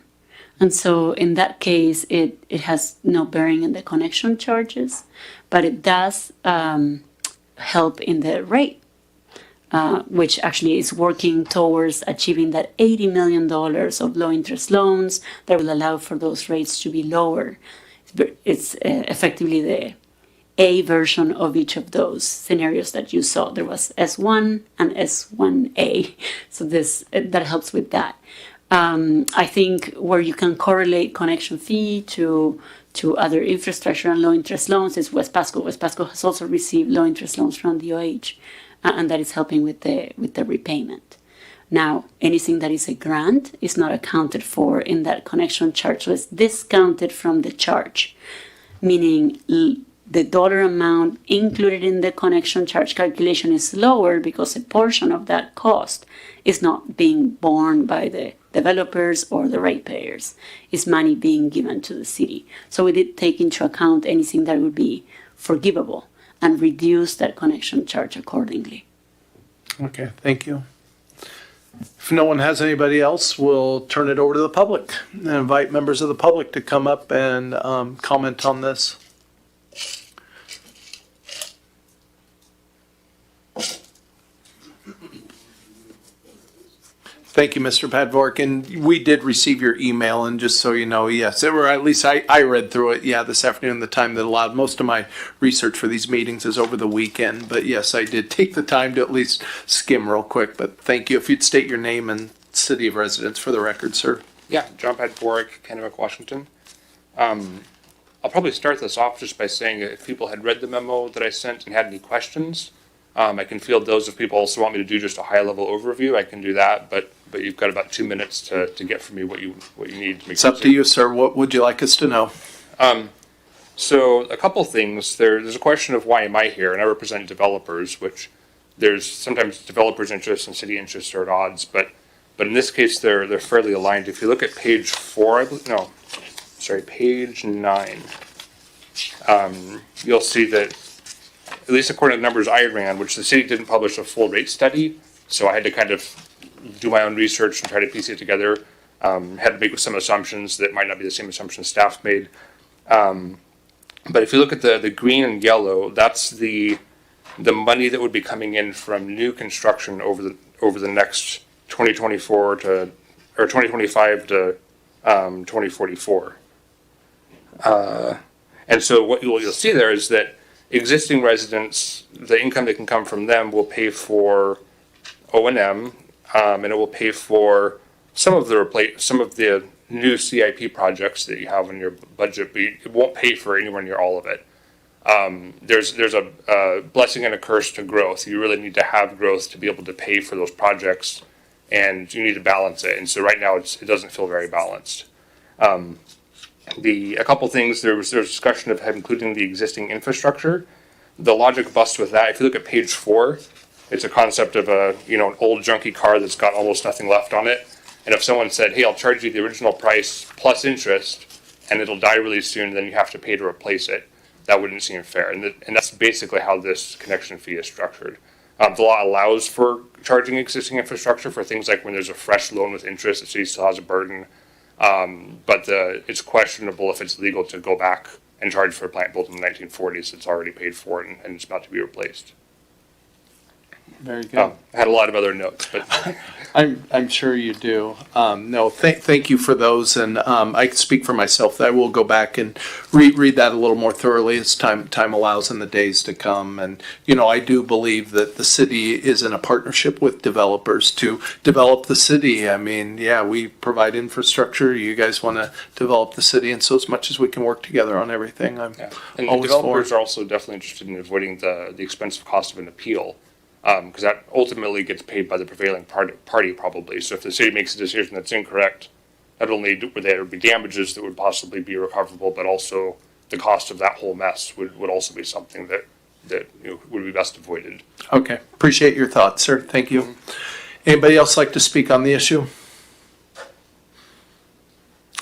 [SPEAKER 15] And so in that case, it has no bearing in the connection charges, but it does help in the rate. Which actually is working towards achieving that $80 million of low interest loans that will allow for those rates to be lower. It's effectively the A version of each of those scenarios that you saw. There was S1 and S1A. So that helps with that. I think where you can correlate connection fee to other infrastructure and low interest loans is West Pasco. West Pasco has also received low interest loans from DOH. And that is helping with the repayment. Now, anything that is a grant is not accounted for in that connection charge. So it's discounted from the charge, meaning the dollar amount included in the connection charge calculation is lower because a portion of that cost is not being borne by the developers or the ratepayers. It's money being given to the city. So we did take into account anything that would be forgivable and reduce that connection charge accordingly.
[SPEAKER 20] Okay, thank you. If no one has anybody else, we'll turn it over to the public and invite members of the public to come up and comment on this. Thank you, Mr. Padvork. And we did receive your email, and just so you know, yes, or at least I read through it, this afternoon, the time that allowed. Most of my research for these meetings is over the weekend, but yes, I did take the time to at least skim real quick, but thank you. If you'd state your name and city of residence for the record, sir.
[SPEAKER 10] Yeah, John Padboric, Kennewick, Washington. I'll probably start this off just by saying if people had read the memo that I sent and had any questions, I can field those. If people also want me to do just a high-level overview, I can do that. But you've got about 2 minutes to get from me what you need to make.
[SPEAKER 6] It's up to you, sir. What would you like us to know?
[SPEAKER 10] So a couple things. There's a question of why am I here, and I represent developers, which there's sometimes developers' interests and city interests are at odds, but in this case they're fairly aligned. If you look at page 4, page 9, you'll see that, at least according to the numbers I ran, which the city didn't publish a full rate study, so I had to kind of do my own research and try to piece it together. Had to make some assumptions that might not be the same assumptions staff made. But if you look at the green and yellow, that's the money that would be coming in from new construction over the next 2024 to or 2025 to 2044. And so what you'll see there is that existing residents, the income that can come from them will pay for O&M, and it will pay for some of the new CIP projects that you have in your budget, but it won't pay for anywhere near all of it. There's a blessing and a curse to growth. You really need to have growth to be able to pay for those projects, and you need to balance it. And so right now it doesn't feel very balanced. A couple things, there was discussion of including the existing infrastructure. The logic busts with that. If you look at page 4, it's a concept of an old junky car that's got almost nothing left on it. And if someone said, hey, I'll charge you the original price plus interest, and it'll die really soon, then you have to pay to replace it, that wouldn't seem fair. And that's basically how this connection fee is structured. The law allows for charging existing infrastructure for things like when there's a fresh loan with interest, the city still has a burden. But it's questionable if it's legal to go back and charge for a plant built in the 1940s that's already paid for and it's about to be replaced.
[SPEAKER 6] Very good.
[SPEAKER 10] I had a lot of other notes, but
[SPEAKER 6] I'm sure you do. No, thank you for those, and I can speak for myself. I will go back and read that a little more thoroughly as time allows in the days to come. And I do believe that the city is in a partnership with developers to develop the city. I mean, yeah, we provide infrastructure. You guys want to develop the city, and so as much as we can work together on everything, I'm
[SPEAKER 10] and
[SPEAKER 6] always
[SPEAKER 10] developers
[SPEAKER 6] for.
[SPEAKER 10] are also definitely interested in avoiding the expensive cost of an appeal. Because that ultimately gets paid by the prevailing party probably. So if the city makes a decision that's incorrect, not only would there be damages that would possibly be recoverable, but also the cost of that whole mess would also be something that would be best avoided.
[SPEAKER 6] Okay, appreciate your thoughts, sir. Thank you. Anybody else like to speak on the issue?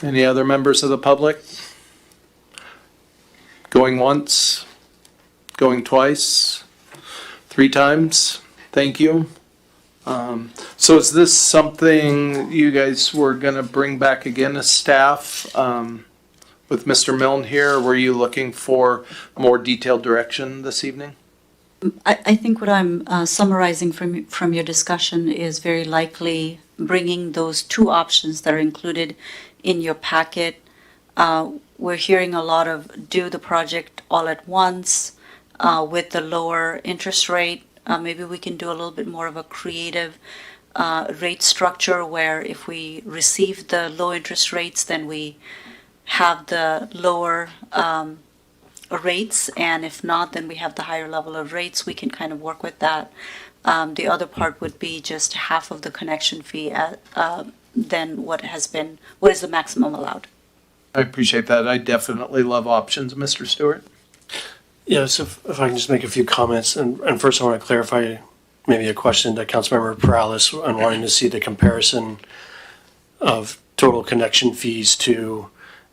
[SPEAKER 6] Any other members of the public? Going once? Going twice? 3 times. Thank you. So is this something you guys were going to bring back again as staff with Mr. Milne here? Or were you looking for more detailed direction this evening?
[SPEAKER 19] I think what I'm summarizing from your discussion is very likely bringing those 2 options that are included in your packet. We're hearing a lot of do the project all at once, with the lower interest rate. Maybe we can do a little bit more of a creative rate structure where if we receive the low interest rates, then we have the lower rates, and if not, then we have the higher level of rates. We can kind of work with that. The other part would be just half of the connection fee than what is the maximum allowed.
[SPEAKER 6] I appreciate that. I definitely love options. Mr. Stewart?
[SPEAKER 9] Yes, if I can just make a few comments, and first I want to clarify maybe a question to Councilmember Perales on wanting to see the comparison of total connection fees to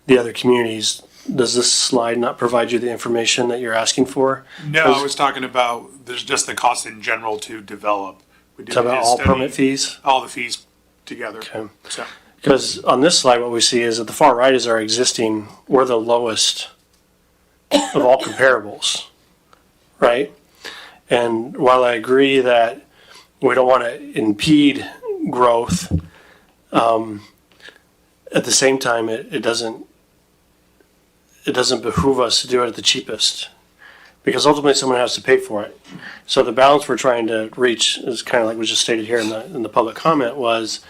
[SPEAKER 9] the other communities. Does this slide not provide you the information that you're asking for?
[SPEAKER 4] No, I was talking about, there's just the cost in general to develop. We did
[SPEAKER 9] Talk about all permit fees?
[SPEAKER 4] All the fees together.
[SPEAKER 9] Okay.
[SPEAKER 4] So.
[SPEAKER 9] Because on this slide, what we see is at the far right is our existing, we're the lowest of all comparables, right? And while I agree that we don't want to impede growth, at the same time, it doesn't behoove us to do it at the cheapest, because ultimately someone has to pay for it. So the balance we're trying to reach is kind of like was just stated here in the public comment was,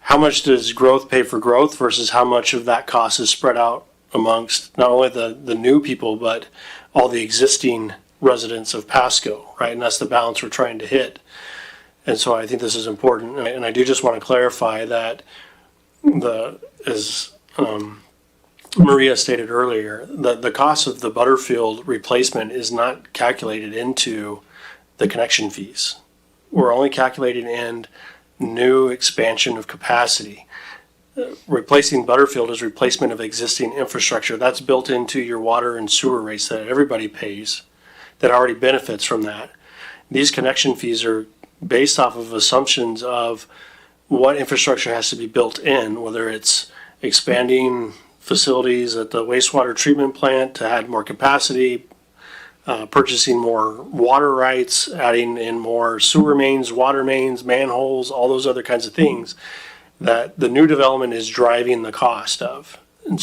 [SPEAKER 9] how much does growth pay for growth versus how much of that cost is spread out amongst not only the new people, but all the existing residents of Pasco, right? And that's the balance we're trying to hit. And so I think this is important. And I do just want to clarify that as Maria stated earlier, the cost of the Butterfield replacement is not calculated into the connection fees. We're only calculating in new expansion of capacity. Replacing Butterfield is replacement of existing infrastructure. That's built into your water and sewer rates that everybody pays, that already benefits from that. These connection fees are based off of assumptions of what infrastructure has to be built in, whether it's expanding facilities at the wastewater treatment plant to add more capacity, purchasing more water rights, adding in more sewer mains, water mains, manholes, all those other kinds of things that the new development is driving the cost of. And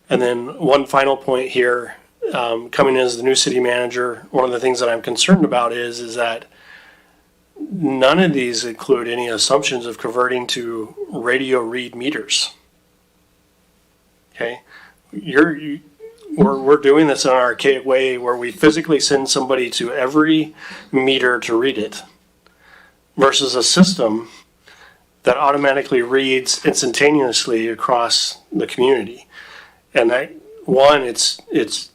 [SPEAKER 9] then one final point here, coming in as the new city manager, one of the things that I'm concerned about is that none of these include any assumptions of converting to radio read meters. Okay, we're doing this in an archaic way where we physically send somebody to every meter to read it, versus a system that automatically reads instantaneously across the community. And that one, there's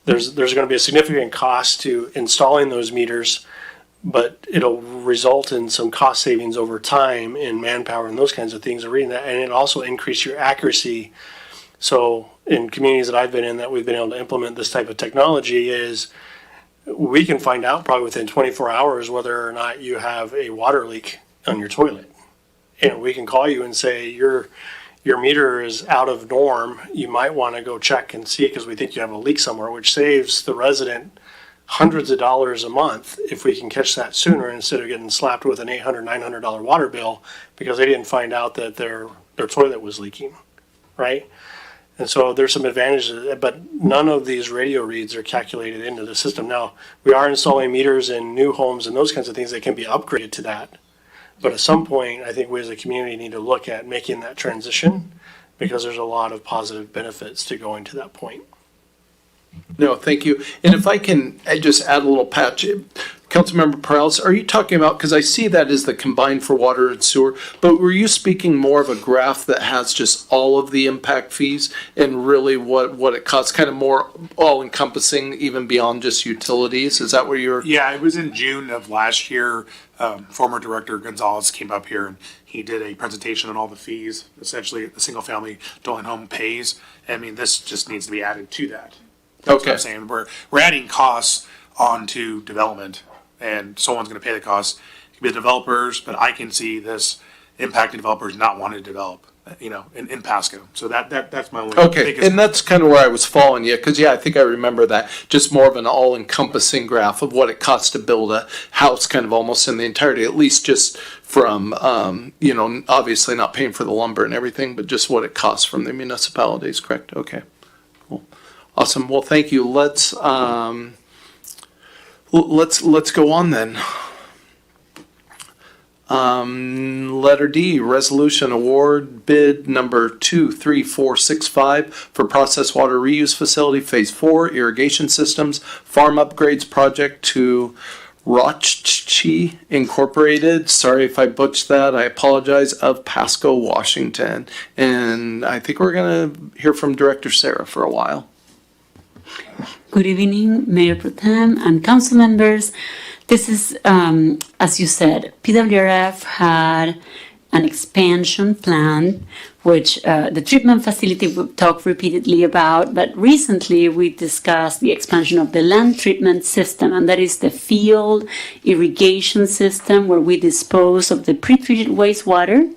[SPEAKER 9] going to be a significant cost to installing those meters, but it'll result in some cost savings over time in manpower and those kinds of things of reading that, and it also increase your accuracy. So in communities that I've been in that we've been able to implement this type of technology is we can find out probably within 24 hours whether or not you have a water leak on your toilet. And we can call you and say your meter is out of norm. You might want to go check and see because we think you have a leak somewhere, which saves the resident hundreds of dollars a month if we can catch that sooner instead of getting slapped with an $800, $900 water bill because they didn't find out that their toilet was leaking, right? And so there's some advantages, but none of these radio reads are calculated into the system. Now, we are installing meters in new homes and those kinds of things that can be upgraded to that. But at some point, I think we as a community need to look at making that transition because there's a lot of positive benefits to going to that point.
[SPEAKER 6] No, thank you. And if I can just add a little patch, Councilmember Perales, are you talking about, because I see that as the combined for water and sewer, but were you speaking more of a graph that has just all of the impact fees and really what it costs, kind of more all encompassing even beyond just utilities? Is that where you're?
[SPEAKER 4] Yeah, it was in June of last year. Former Director Gonzalez came up here and he did a presentation on all the fees, essentially the single family dwelling home pays. I mean, this just needs to be added to that. That's what I'm saying. We're adding costs onto development, and someone's going to pay the costs. It could be the developers, but I can see this impacting developers not wanting to develop, in Pasco. So that's my only biggest.
[SPEAKER 6] And that's kind of where I was following you, because I think I remember that, just more of an all-encompassing graph of what it costs to build a house, kind of almost in the entirety, at least just from, obviously not paying for the lumber and everything, but just what it costs from the municipalities, correct? Okay. Awesome. Well, thank you. Let's go on then. Letter D, resolution award bid number 23465 for process water reuse facility phase 4 irrigation systems farm upgrades project to Rochchi Incorporated. Sorry if I butchered that. I apologize. Of Pasco, Washington. And I think we're going to hear from Director Sarah for a while.
[SPEAKER 15] Good evening, Mayor Pro Tem and council members. This is, as you said, PWRF had an expansion plan, which the treatment facility we talked repeatedly about, but recently we discussed the expansion of the land treatment system, and that is the field irrigation system where we dispose of the pre-treated wastewater.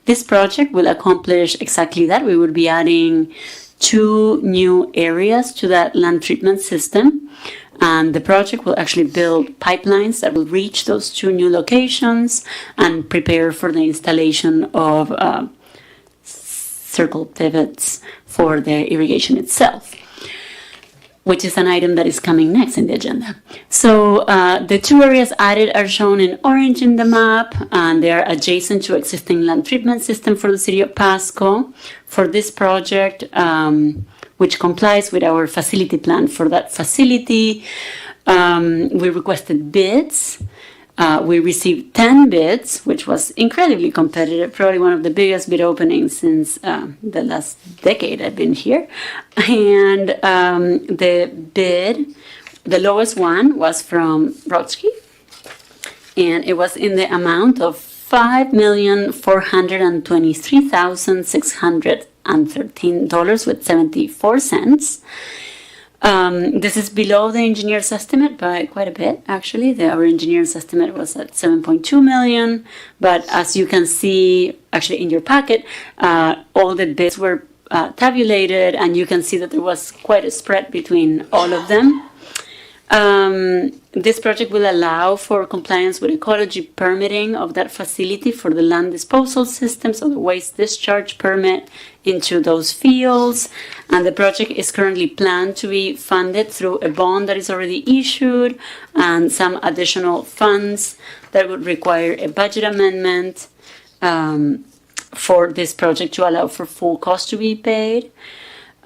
[SPEAKER 15] This project will accomplish exactly that. We will be adding 2 new areas to that land treatment system, and the project will actually build pipelines that will reach those 2 new locations and prepare for the installation of circle pivots for the irrigation itself. which is an item that is coming next in the agenda. So the two areas added are shown in orange in the map, and they are adjacent to existing land treatment system for the city of Pasco. For this project, which complies with our facility plan for that facility, we requested bids. We received 10 bids, which was incredibly competitive, probably one of the biggest bid openings since the last decade I've been here. And the lowest one was from Brodsky, and it was in the amount of $5,423,613.74. This is below the engineer's estimate by quite a bit, actually. Our engineer's estimate was at $7.2 million, but as you can see, actually in your packet, all the bids were tabulated, and you can see that there was quite a spread between all of them. This project will allow for compliance with ecology permitting of that facility for the land disposal system, so the waste discharge permit into those fields. And the project is currently planned to be funded through a bond that is already issued and some additional funds that would require a budget amendment for this project to allow for full cost to be paid.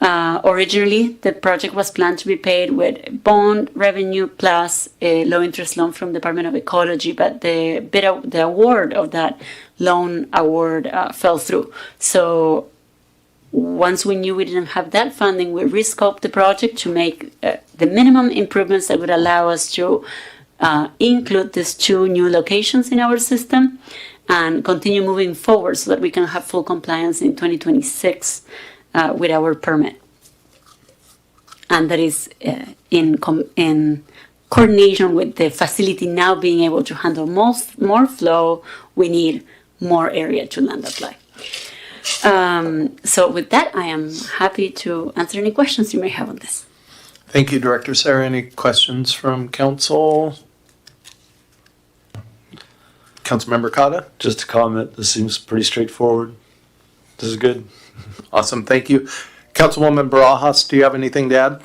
[SPEAKER 15] Originally, the project was planned to be paid with bond revenue plus a low-interest loan from the Department of Ecology, but the award of that loan award fell through. So once we knew we didn't have that funding, we rescoped the project to make the minimum improvements that would allow us to include these two new locations in our system and continue moving forward so that we can have full compliance in 2026 with our permit. And that is in coordination with the facility now being able to handle more flow. We need more area to land apply. So with that, I am happy to answer any questions you may have on this.
[SPEAKER 6] Thank you, Director Sarah. Any questions from council? Councilmember Cotta?
[SPEAKER 1] Just a comment. This seems pretty straightforward. This is good.
[SPEAKER 6] Awesome. Thank you. Councilwoman Barajas, do you have anything to add?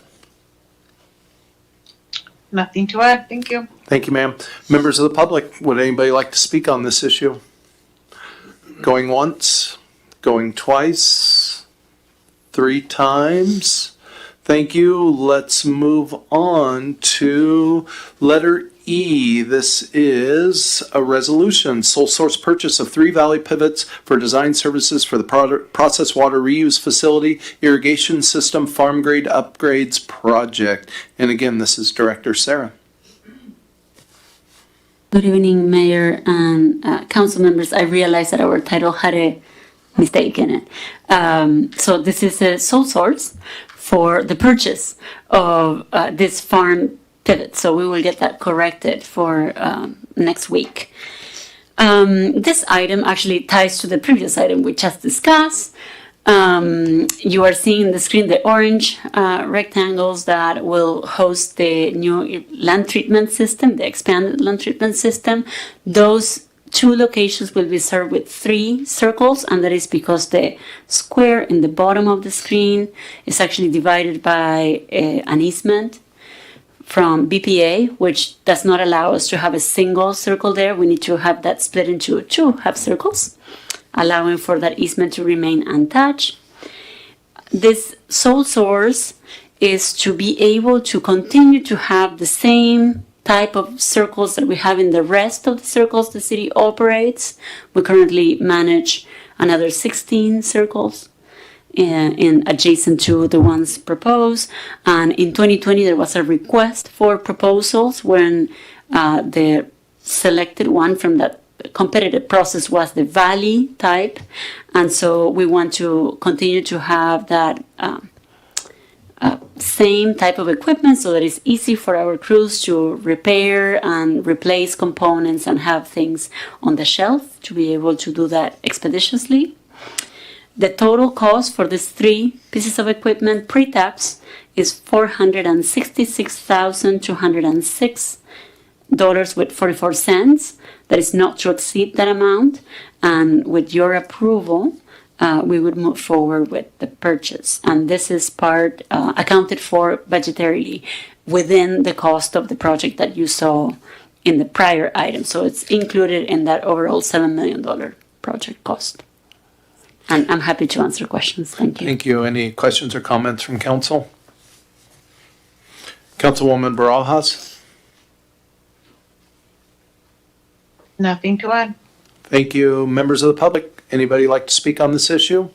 [SPEAKER 8] Nothing to add. Thank you.
[SPEAKER 6] Thank you, ma'am. Members of the public, would anybody like to speak on this issue? Going once, going twice, 3 times. Thank you. Let's move on to letter E. This is a resolution, sole source purchase of 3 valley pivots for design services for the process water reuse facility, irrigation system, farm grade upgrades project. And again, this is Director Sarah.
[SPEAKER 15] Good evening, Mayor and council members. I realized that our title had a mistake in it. So this is a sole source for the purchase of this farm pivot. So we will get that corrected for next week. This item actually ties to the previous item we just discussed. You are seeing in the screen the orange rectangles that will host the new land treatment system, the expanded land treatment system. Those 2 locations will be served with 3 circles, and that is because the square in the bottom of the screen is actually divided by an easement from BPA, which does not allow us to have a single circle there. We need to have that split into 2 half circles, allowing for that easement to remain untouched. This sole source is to be able to continue to have the same type of circles that we have in the rest of the circles the city operates. We currently manage another 16 circles in adjacent to the ones proposed. And in 2020, there was a request for proposals when the selected one from that competitive process was the valley type. And so we want to continue to have that same type of equipment so that it's easy for our crews to repair and replace components and have things on the shelf to be able to do that expeditiously. The total cost for these 3 pieces of equipment pre-tax is $466,206.44. That is not to exceed that amount. And with your approval, we would move forward with the purchase. And this is part accounted for budgetarily within the cost of the project that you saw in the prior item. So it's included in that overall $7 million project cost. And I'm happy to answer questions. Thank you.
[SPEAKER 6] Thank you. Any questions or comments from council? Councilwoman Barajas?
[SPEAKER 8] Nothing to add.
[SPEAKER 6] Thank you. Members of the public, anybody like to speak on this issue?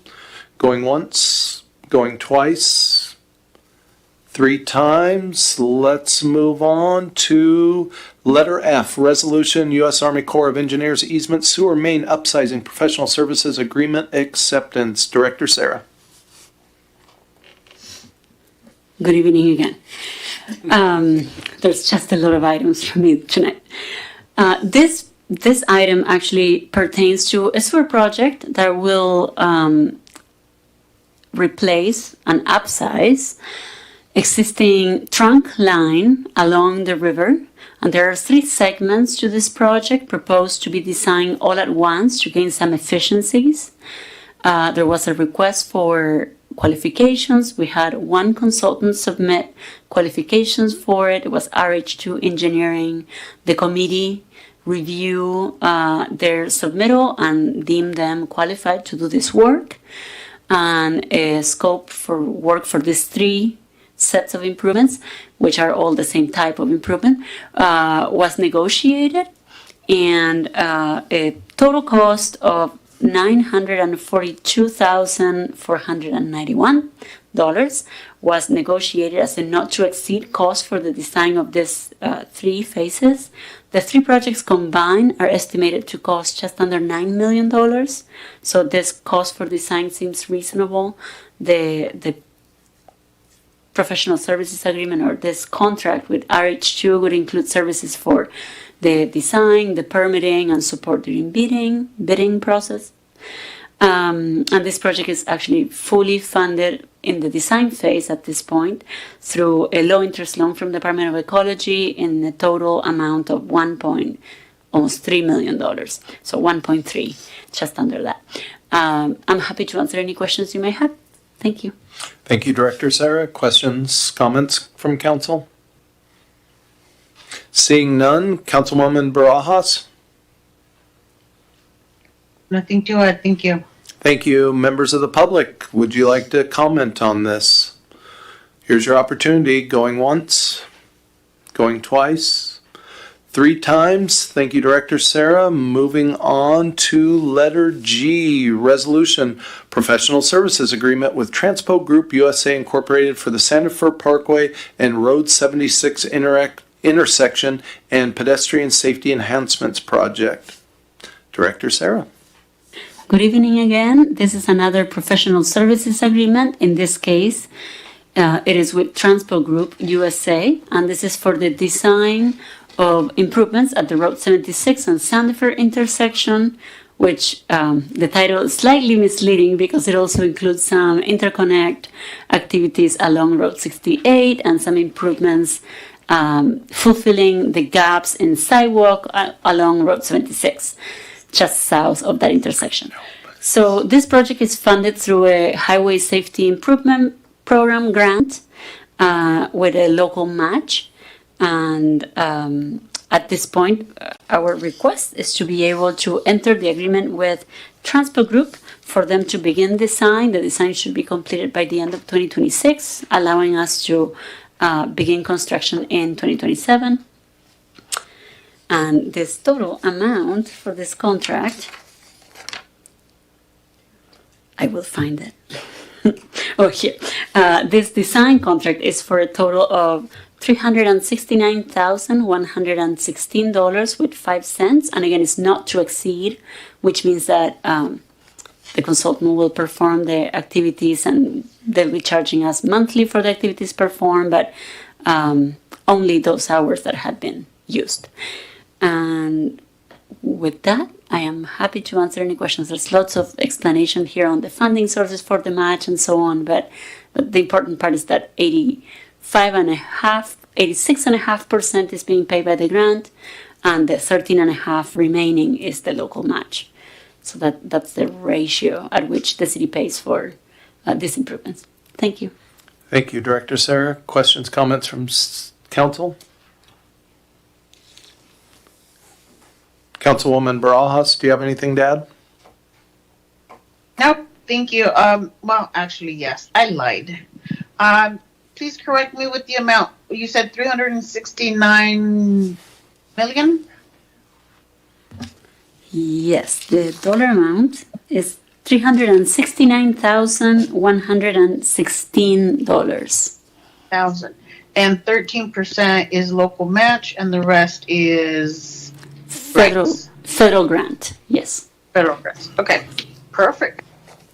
[SPEAKER 6] Going once, going twice, 3 times. Let's move on to letter F, Resolution U.S. Army Corps of Engineers Easement Sewer Main Upsizing Professional Services Agreement Acceptance. Director Sarah.
[SPEAKER 15] Good evening again. There's just a lot of items for me tonight. This item actually pertains to a sewer project that will replace and upsize existing trunk line along the river. And there are 3 segments to this project proposed to be designed all at once to gain some efficiencies. There was a request for qualifications. We had 1 consultant submit qualifications for it. It was RH2 Engineering. The committee review their submittal and deem them qualified to do this work. And a scope for work for these 3 sets of improvements, which are all the same type of improvement, was negotiated. And a total cost of $942,491 was negotiated as a not to exceed cost for the design of these 3 phases. The 3 projects combined are estimated to cost just under $9 million. So this cost for design seems reasonable. The professional services agreement, or this contract with RH2, would include services for the design, the permitting, and support during bidding process. And this project is actually fully funded in the design phase at this point through a low interest loan from the Department of Ecology in a total amount of almost $3 million. So 1.3, just under that. I'm happy to answer any questions you may have. Thank you.
[SPEAKER 6] Thank you, Director Sarah. Questions, comments from council? Seeing none, Councilwoman Barajas?
[SPEAKER 8] Nothing to add. Thank you.
[SPEAKER 6] Thank you. Members of the public, would you like to comment on this? Here's your opportunity. Going once, going twice, 3 times. Thank you, Director Sarah. Moving on to letter G, Resolution Professional Services Agreement with Transpo Group USA Incorporated for the Santa Fe Parkway and Road 76 intersection and pedestrian safety enhancements project. Director Sarah.
[SPEAKER 15] Good evening again. This is another professional services agreement. In this case, it is with Transpo Group USA, and this is for the design of improvements at the Road 76 and Santa Fe intersection, which the title is slightly misleading because it also includes some interconnect activities along Road 68 and some improvements fulfilling the gaps in sidewalk along Road 76, just south of that intersection. So this project is funded through a Highway Safety Improvement Program grant with a local match. And at this point, our request is to be able to enter the agreement with Transpo Group for them to begin design. The design should be completed by the end of 2026, allowing us to begin construction in 2027. And this total amount for this contract, I will find it. Oh, here. This design contract is for a total of $369,116.05. And again, it's not to exceed, which means that the consultant will perform the activities and they'll be charging us monthly for the activities performed, but only those hours that had been used. And with that, I am happy to answer any questions. There's lots of explanation here on the funding sources for the match and so on, but the important part is that 86.5% is being paid by the grant, and the 13.5% remaining is the local match. So that's the ratio at which the city pays for these improvements. Thank you.
[SPEAKER 6] Thank you, Director Sarah. Questions, comments from council? Councilwoman Barajas, do you have anything to add?
[SPEAKER 2] Nope, thank you. Well, actually, yes, I lied. Please correct me with the amount. You said 369 million?
[SPEAKER 15] Yes, the dollar amount is $369,116.
[SPEAKER 2] And 13% is local match, and the rest is
[SPEAKER 15] Federal grant, yes.
[SPEAKER 2] federal grants. Okay, perfect.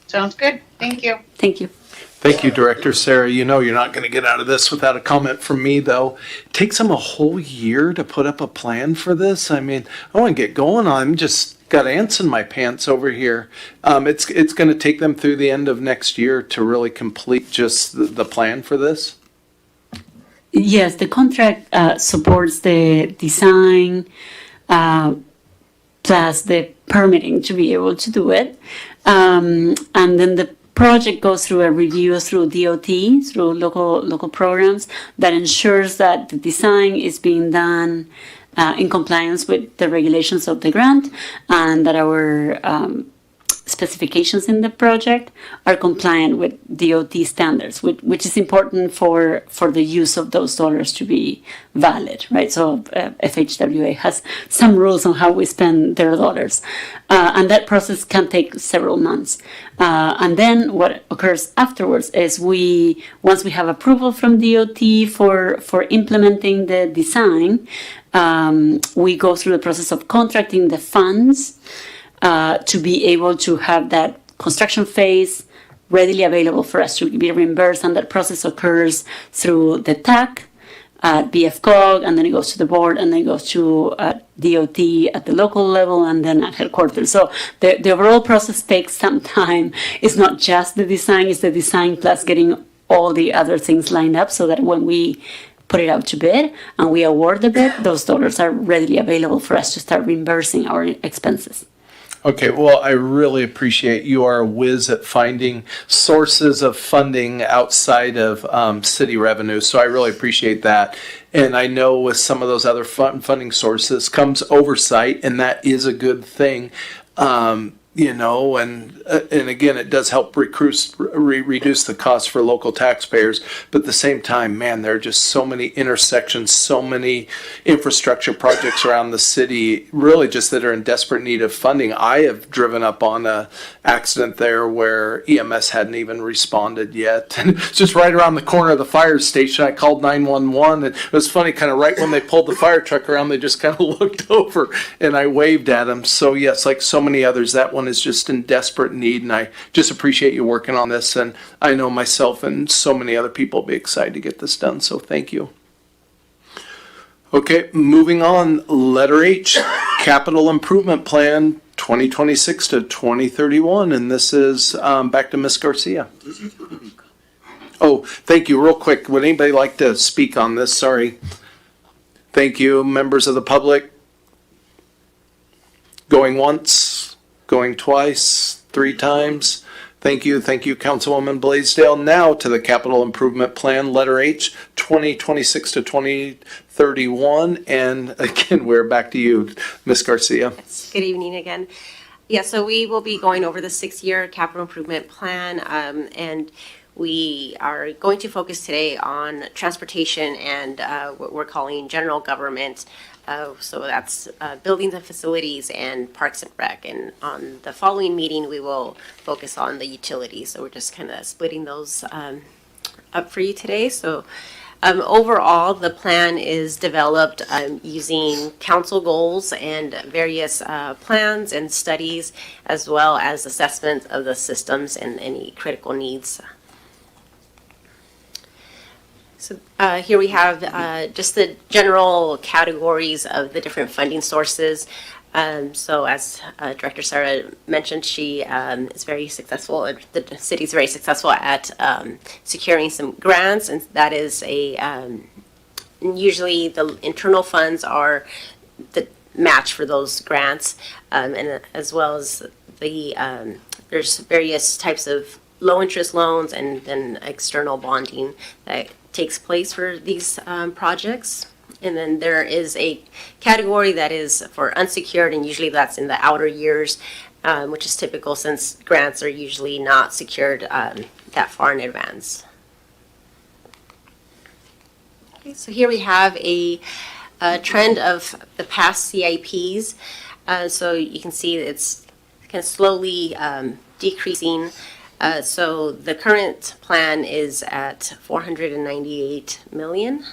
[SPEAKER 2] Sounds good. Thank you.
[SPEAKER 15] Thank you.
[SPEAKER 6] Thank you, Director Sarah. You know you're not going to get out of this without a comment from me, though. It takes them a whole year to put up a plan for this. I mean, I want to get going. I'm just got ants in my pants over here. It's going to take them through the end of next year to really complete just the plan for this.
[SPEAKER 15] Yes, the contract supports the design plus the permitting to be able to do it. And then the project goes through a review through DOT, through local programs that ensures that the design is being done in compliance with the regulations of the grant and that our specifications in the project are compliant with DOT standards, which is important for the use of those dollars to be valid, right? So FHWA has some rules on how we spend their dollars, and that process can take several months. And then what occurs afterwards is once we have approval from DOT for implementing the design, we go through the process of contracting the funds to be able to have that construction phase readily available for us to be reimbursed. And that process occurs through the TAC, BFCOG, and then it goes to the board, and then it goes to DOT at the local level, and then at headquarters. So the overall process takes some time. It's not just the design, it's the design plus getting all the other things lined up so that when we put it out to bid and we award the bid, those dollars are readily available for us to start reimbursing our expenses.
[SPEAKER 6] Okay, well, I really appreciate you are a whiz at finding sources of funding outside of city revenue, so I really appreciate that. And I know with some of those other funding sources comes oversight, and that is a good thing. And again, it does help reduce the cost for local taxpayers. But at the same time, man, there are just so many intersections, so many infrastructure projects around the city, really just that are in desperate need of funding. I have driven up on a accident there where EMS hadn't even responded yet. And it's just right around the corner of the fire station. I called 911, and it was funny, kind of right when they pulled the fire truck around, they just kind of looked over, and I waved at them. So yes, like so many others, that one is just in desperate need, and I just appreciate you working on this, and I know myself and so many other people will be excited to get this done, so thank you. Okay, moving on, letter H, Capital Improvement Plan 2026 to 2031, and this is back to Ms. Garcia. Oh, thank you, real quick, would anybody like to speak on this? Sorry. Thank you, members of the public. Going once? Going twice, 3 times. Thank you, Councilwoman Blaisdell. Now to the Capital Improvement Plan, letter H, 2026 to 2031. And again, we're back to you, Ms. Garcia.
[SPEAKER 12] Good evening again. Yeah, so we will be going over the 6-year capital improvement plan, and we are going to focus today on transportation and what we're calling general government. So that's buildings and facilities and parks and rec. And on the following meeting, we will focus on the utilities. So we're just kind of splitting those up for you today. So overall, the plan is developed using council goals and various plans and studies, as well as assessment of the systems and any critical needs. So here we have just the general categories of the different funding sources. So as Director Sarah mentioned, she is very successful, the city is very successful at securing some grants, and that is usually the internal funds are the match for those grants, and as well as there's various types of low interest loans and then external bonding that takes place for these projects. And then there is a category that is for unsecured, and usually that's in the outer years, which is typical since grants are usually not secured that far in advance. Okay, so here we have a trend of the past CIPs. So you can see it's kind of slowly decreasing. So the current plan is at 498 million.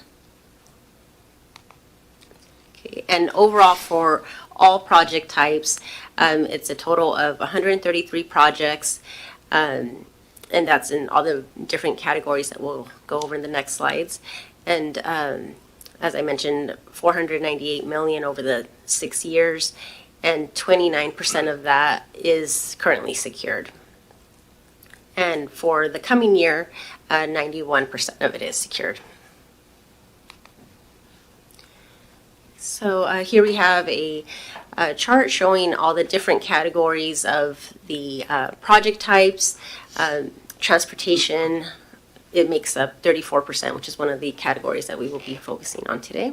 [SPEAKER 12] Okay, and overall for all project types, it's a total of 133 projects, and that's in all the different categories that we'll go over in the next slides. And as I mentioned, 498 million over the 6 years, and 29% of that is currently secured. And for the coming year, 91% of it is secured. So here we have a chart showing all the different categories of the project types. Transportation, it makes up 34%, which is one of the categories that we will be focusing on today.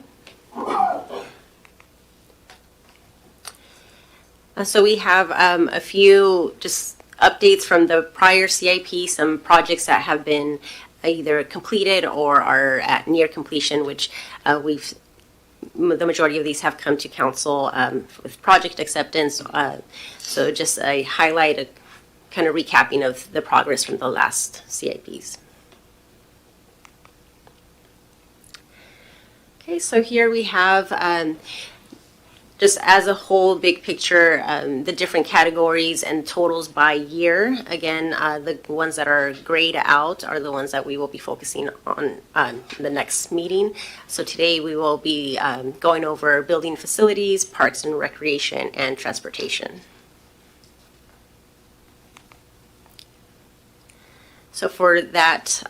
[SPEAKER 12] So we have a few just updates from the prior CIP, some projects that have been either completed or are at near completion, which the majority of these have come to council with project acceptance. So just a highlight, a kind of recapping of the progress from the last CIPs. Okay, so here we have just as a whole big picture, the different categories and totals by year. Again, the ones that are grayed out are the ones that we will be focusing on the next meeting. So today we will be going over building facilities, parks and recreation, and transportation. So for that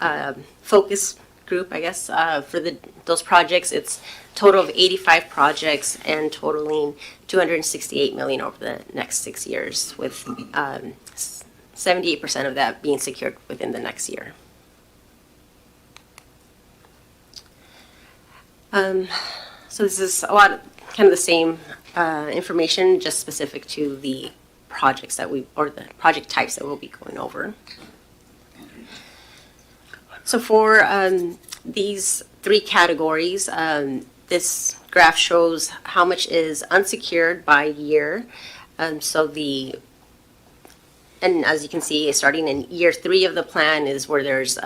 [SPEAKER 12] focus group, I guess, for those projects, it's total of 85 projects and totaling 268 million over the next 6 years, with 78% of that being secured within the next year. So this is a lot of kind of the same information, just specific to the projects that or the project types that we'll be going over. So for these three categories, this graph shows how much is unsecured by year. And as you can see, starting in year 3 of the plan is where there's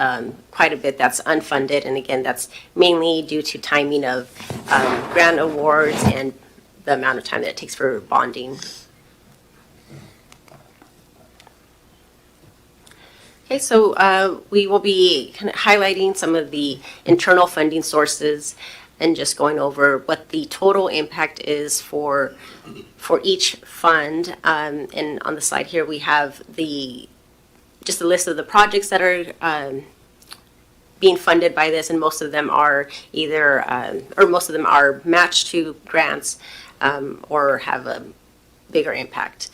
[SPEAKER 12] quite a bit that's unfunded. And again, that's mainly due to timing of grant awards and the amount of time that it takes for bonding. Okay, so we will be kind of highlighting some of the internal funding sources and just going over what the total impact is for each fund. And on the slide here, we have just a list of the projects that are being funded by this, and most of them are most of them are matched to grants or have a bigger impact.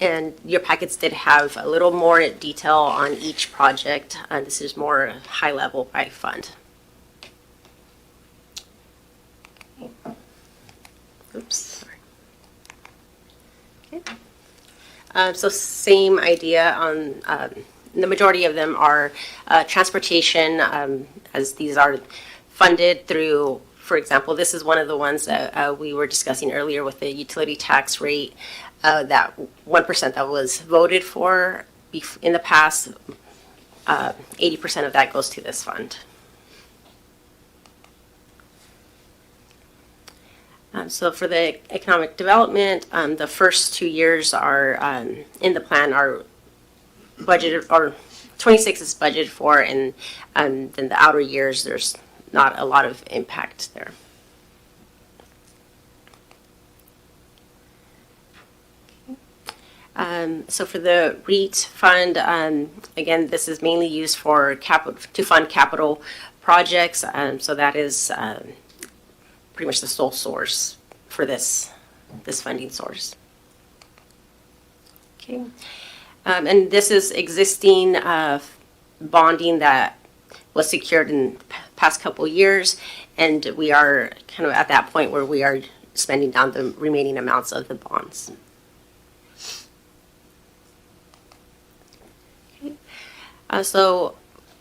[SPEAKER 12] And your packets did have a little more detail on each project. This is more high level by fund. Oops, sorry. Okay. So same idea on the majority of them are transportation, as these are funded through, for example, this is one of the ones that we were discussing earlier with the utility tax rate. That 1% that was voted for in the past, 80% of that goes to this fund. So for the economic development, the first 2 years are in the plan are budgeted, or 26 is budgeted for, and then the outer years there's not a lot of impact there. So for the REIT fund, again, this is mainly used for to fund capital projects. So that is pretty much the sole source for this funding source. Okay. And this is existing bonding that was secured in the past couple years, and we are kind of at that point where we are spending down the remaining amounts of the bonds. Okay. So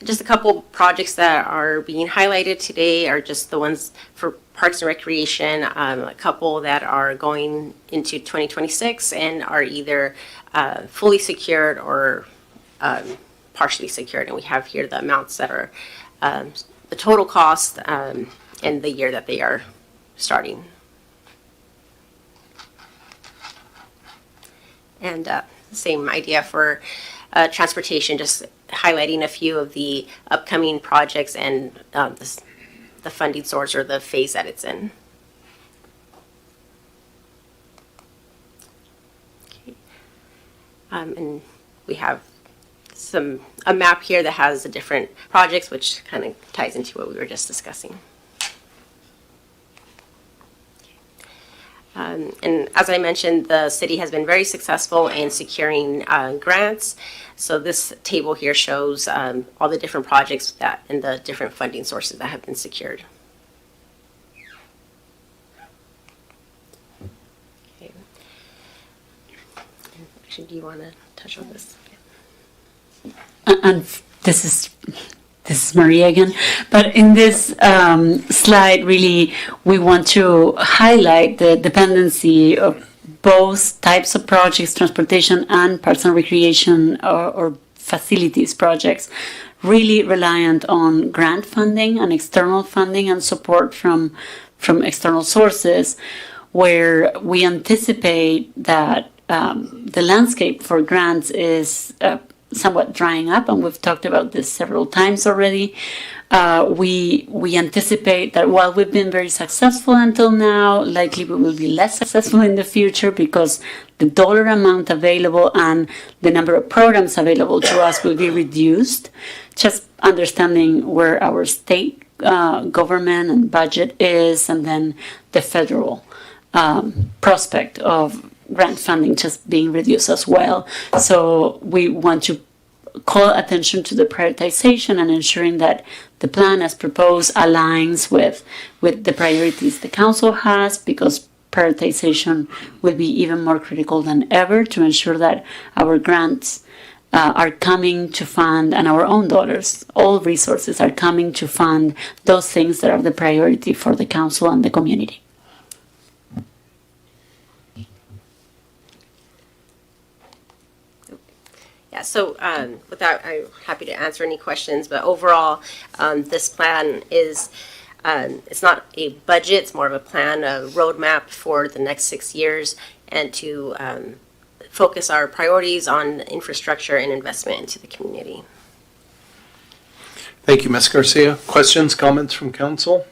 [SPEAKER 12] just a couple projects that are being highlighted today are just the ones for Parks and Recreation, a couple that are going into 2026 and are either fully secured or partially secured. And we have here the amounts that are the total cost and the year that they are starting. And same idea for transportation, just highlighting a few of the upcoming projects and the funding source or the phase that it's in. Okay. And we have a map here that has the different projects, which kind of ties into what we were just discussing. And as I mentioned, the city has been very successful in securing grants. So this table here shows all the different projects that and the different funding sources that have been secured. Okay. Actually, do you want to touch on this?
[SPEAKER 15] And this is Maria again. But in this slide, really, we want to highlight the dependency of both types of projects, transportation and parks and recreation or facilities projects, really reliant on grant funding and external funding and support from external sources, where we anticipate that the landscape for grants is somewhat drying up, and we've talked about this several times already. We anticipate that while we've been very successful until now, likely we will be less successful in the future because the dollar amount available and the number of programs available to us will be reduced. Just understanding where our state government and budget is, and then the federal prospect of grant funding just being reduced as well. So we want to call attention to the prioritization and ensuring that the plan as proposed aligns with the priorities the council has, because prioritization will be even more critical than ever to ensure that our grants are coming to fund, and our own dollars, all resources are coming to fund those things that are the priority for the council and the community.
[SPEAKER 12] Yeah, so with that, I'm happy to answer any questions. But overall, this plan is, it's not a budget, it's more of a plan, a roadmap for the next 6 years, and to focus our priorities on infrastructure and investment into the community.
[SPEAKER 6] Thank you, Ms. Garcia. Questions, comments from council?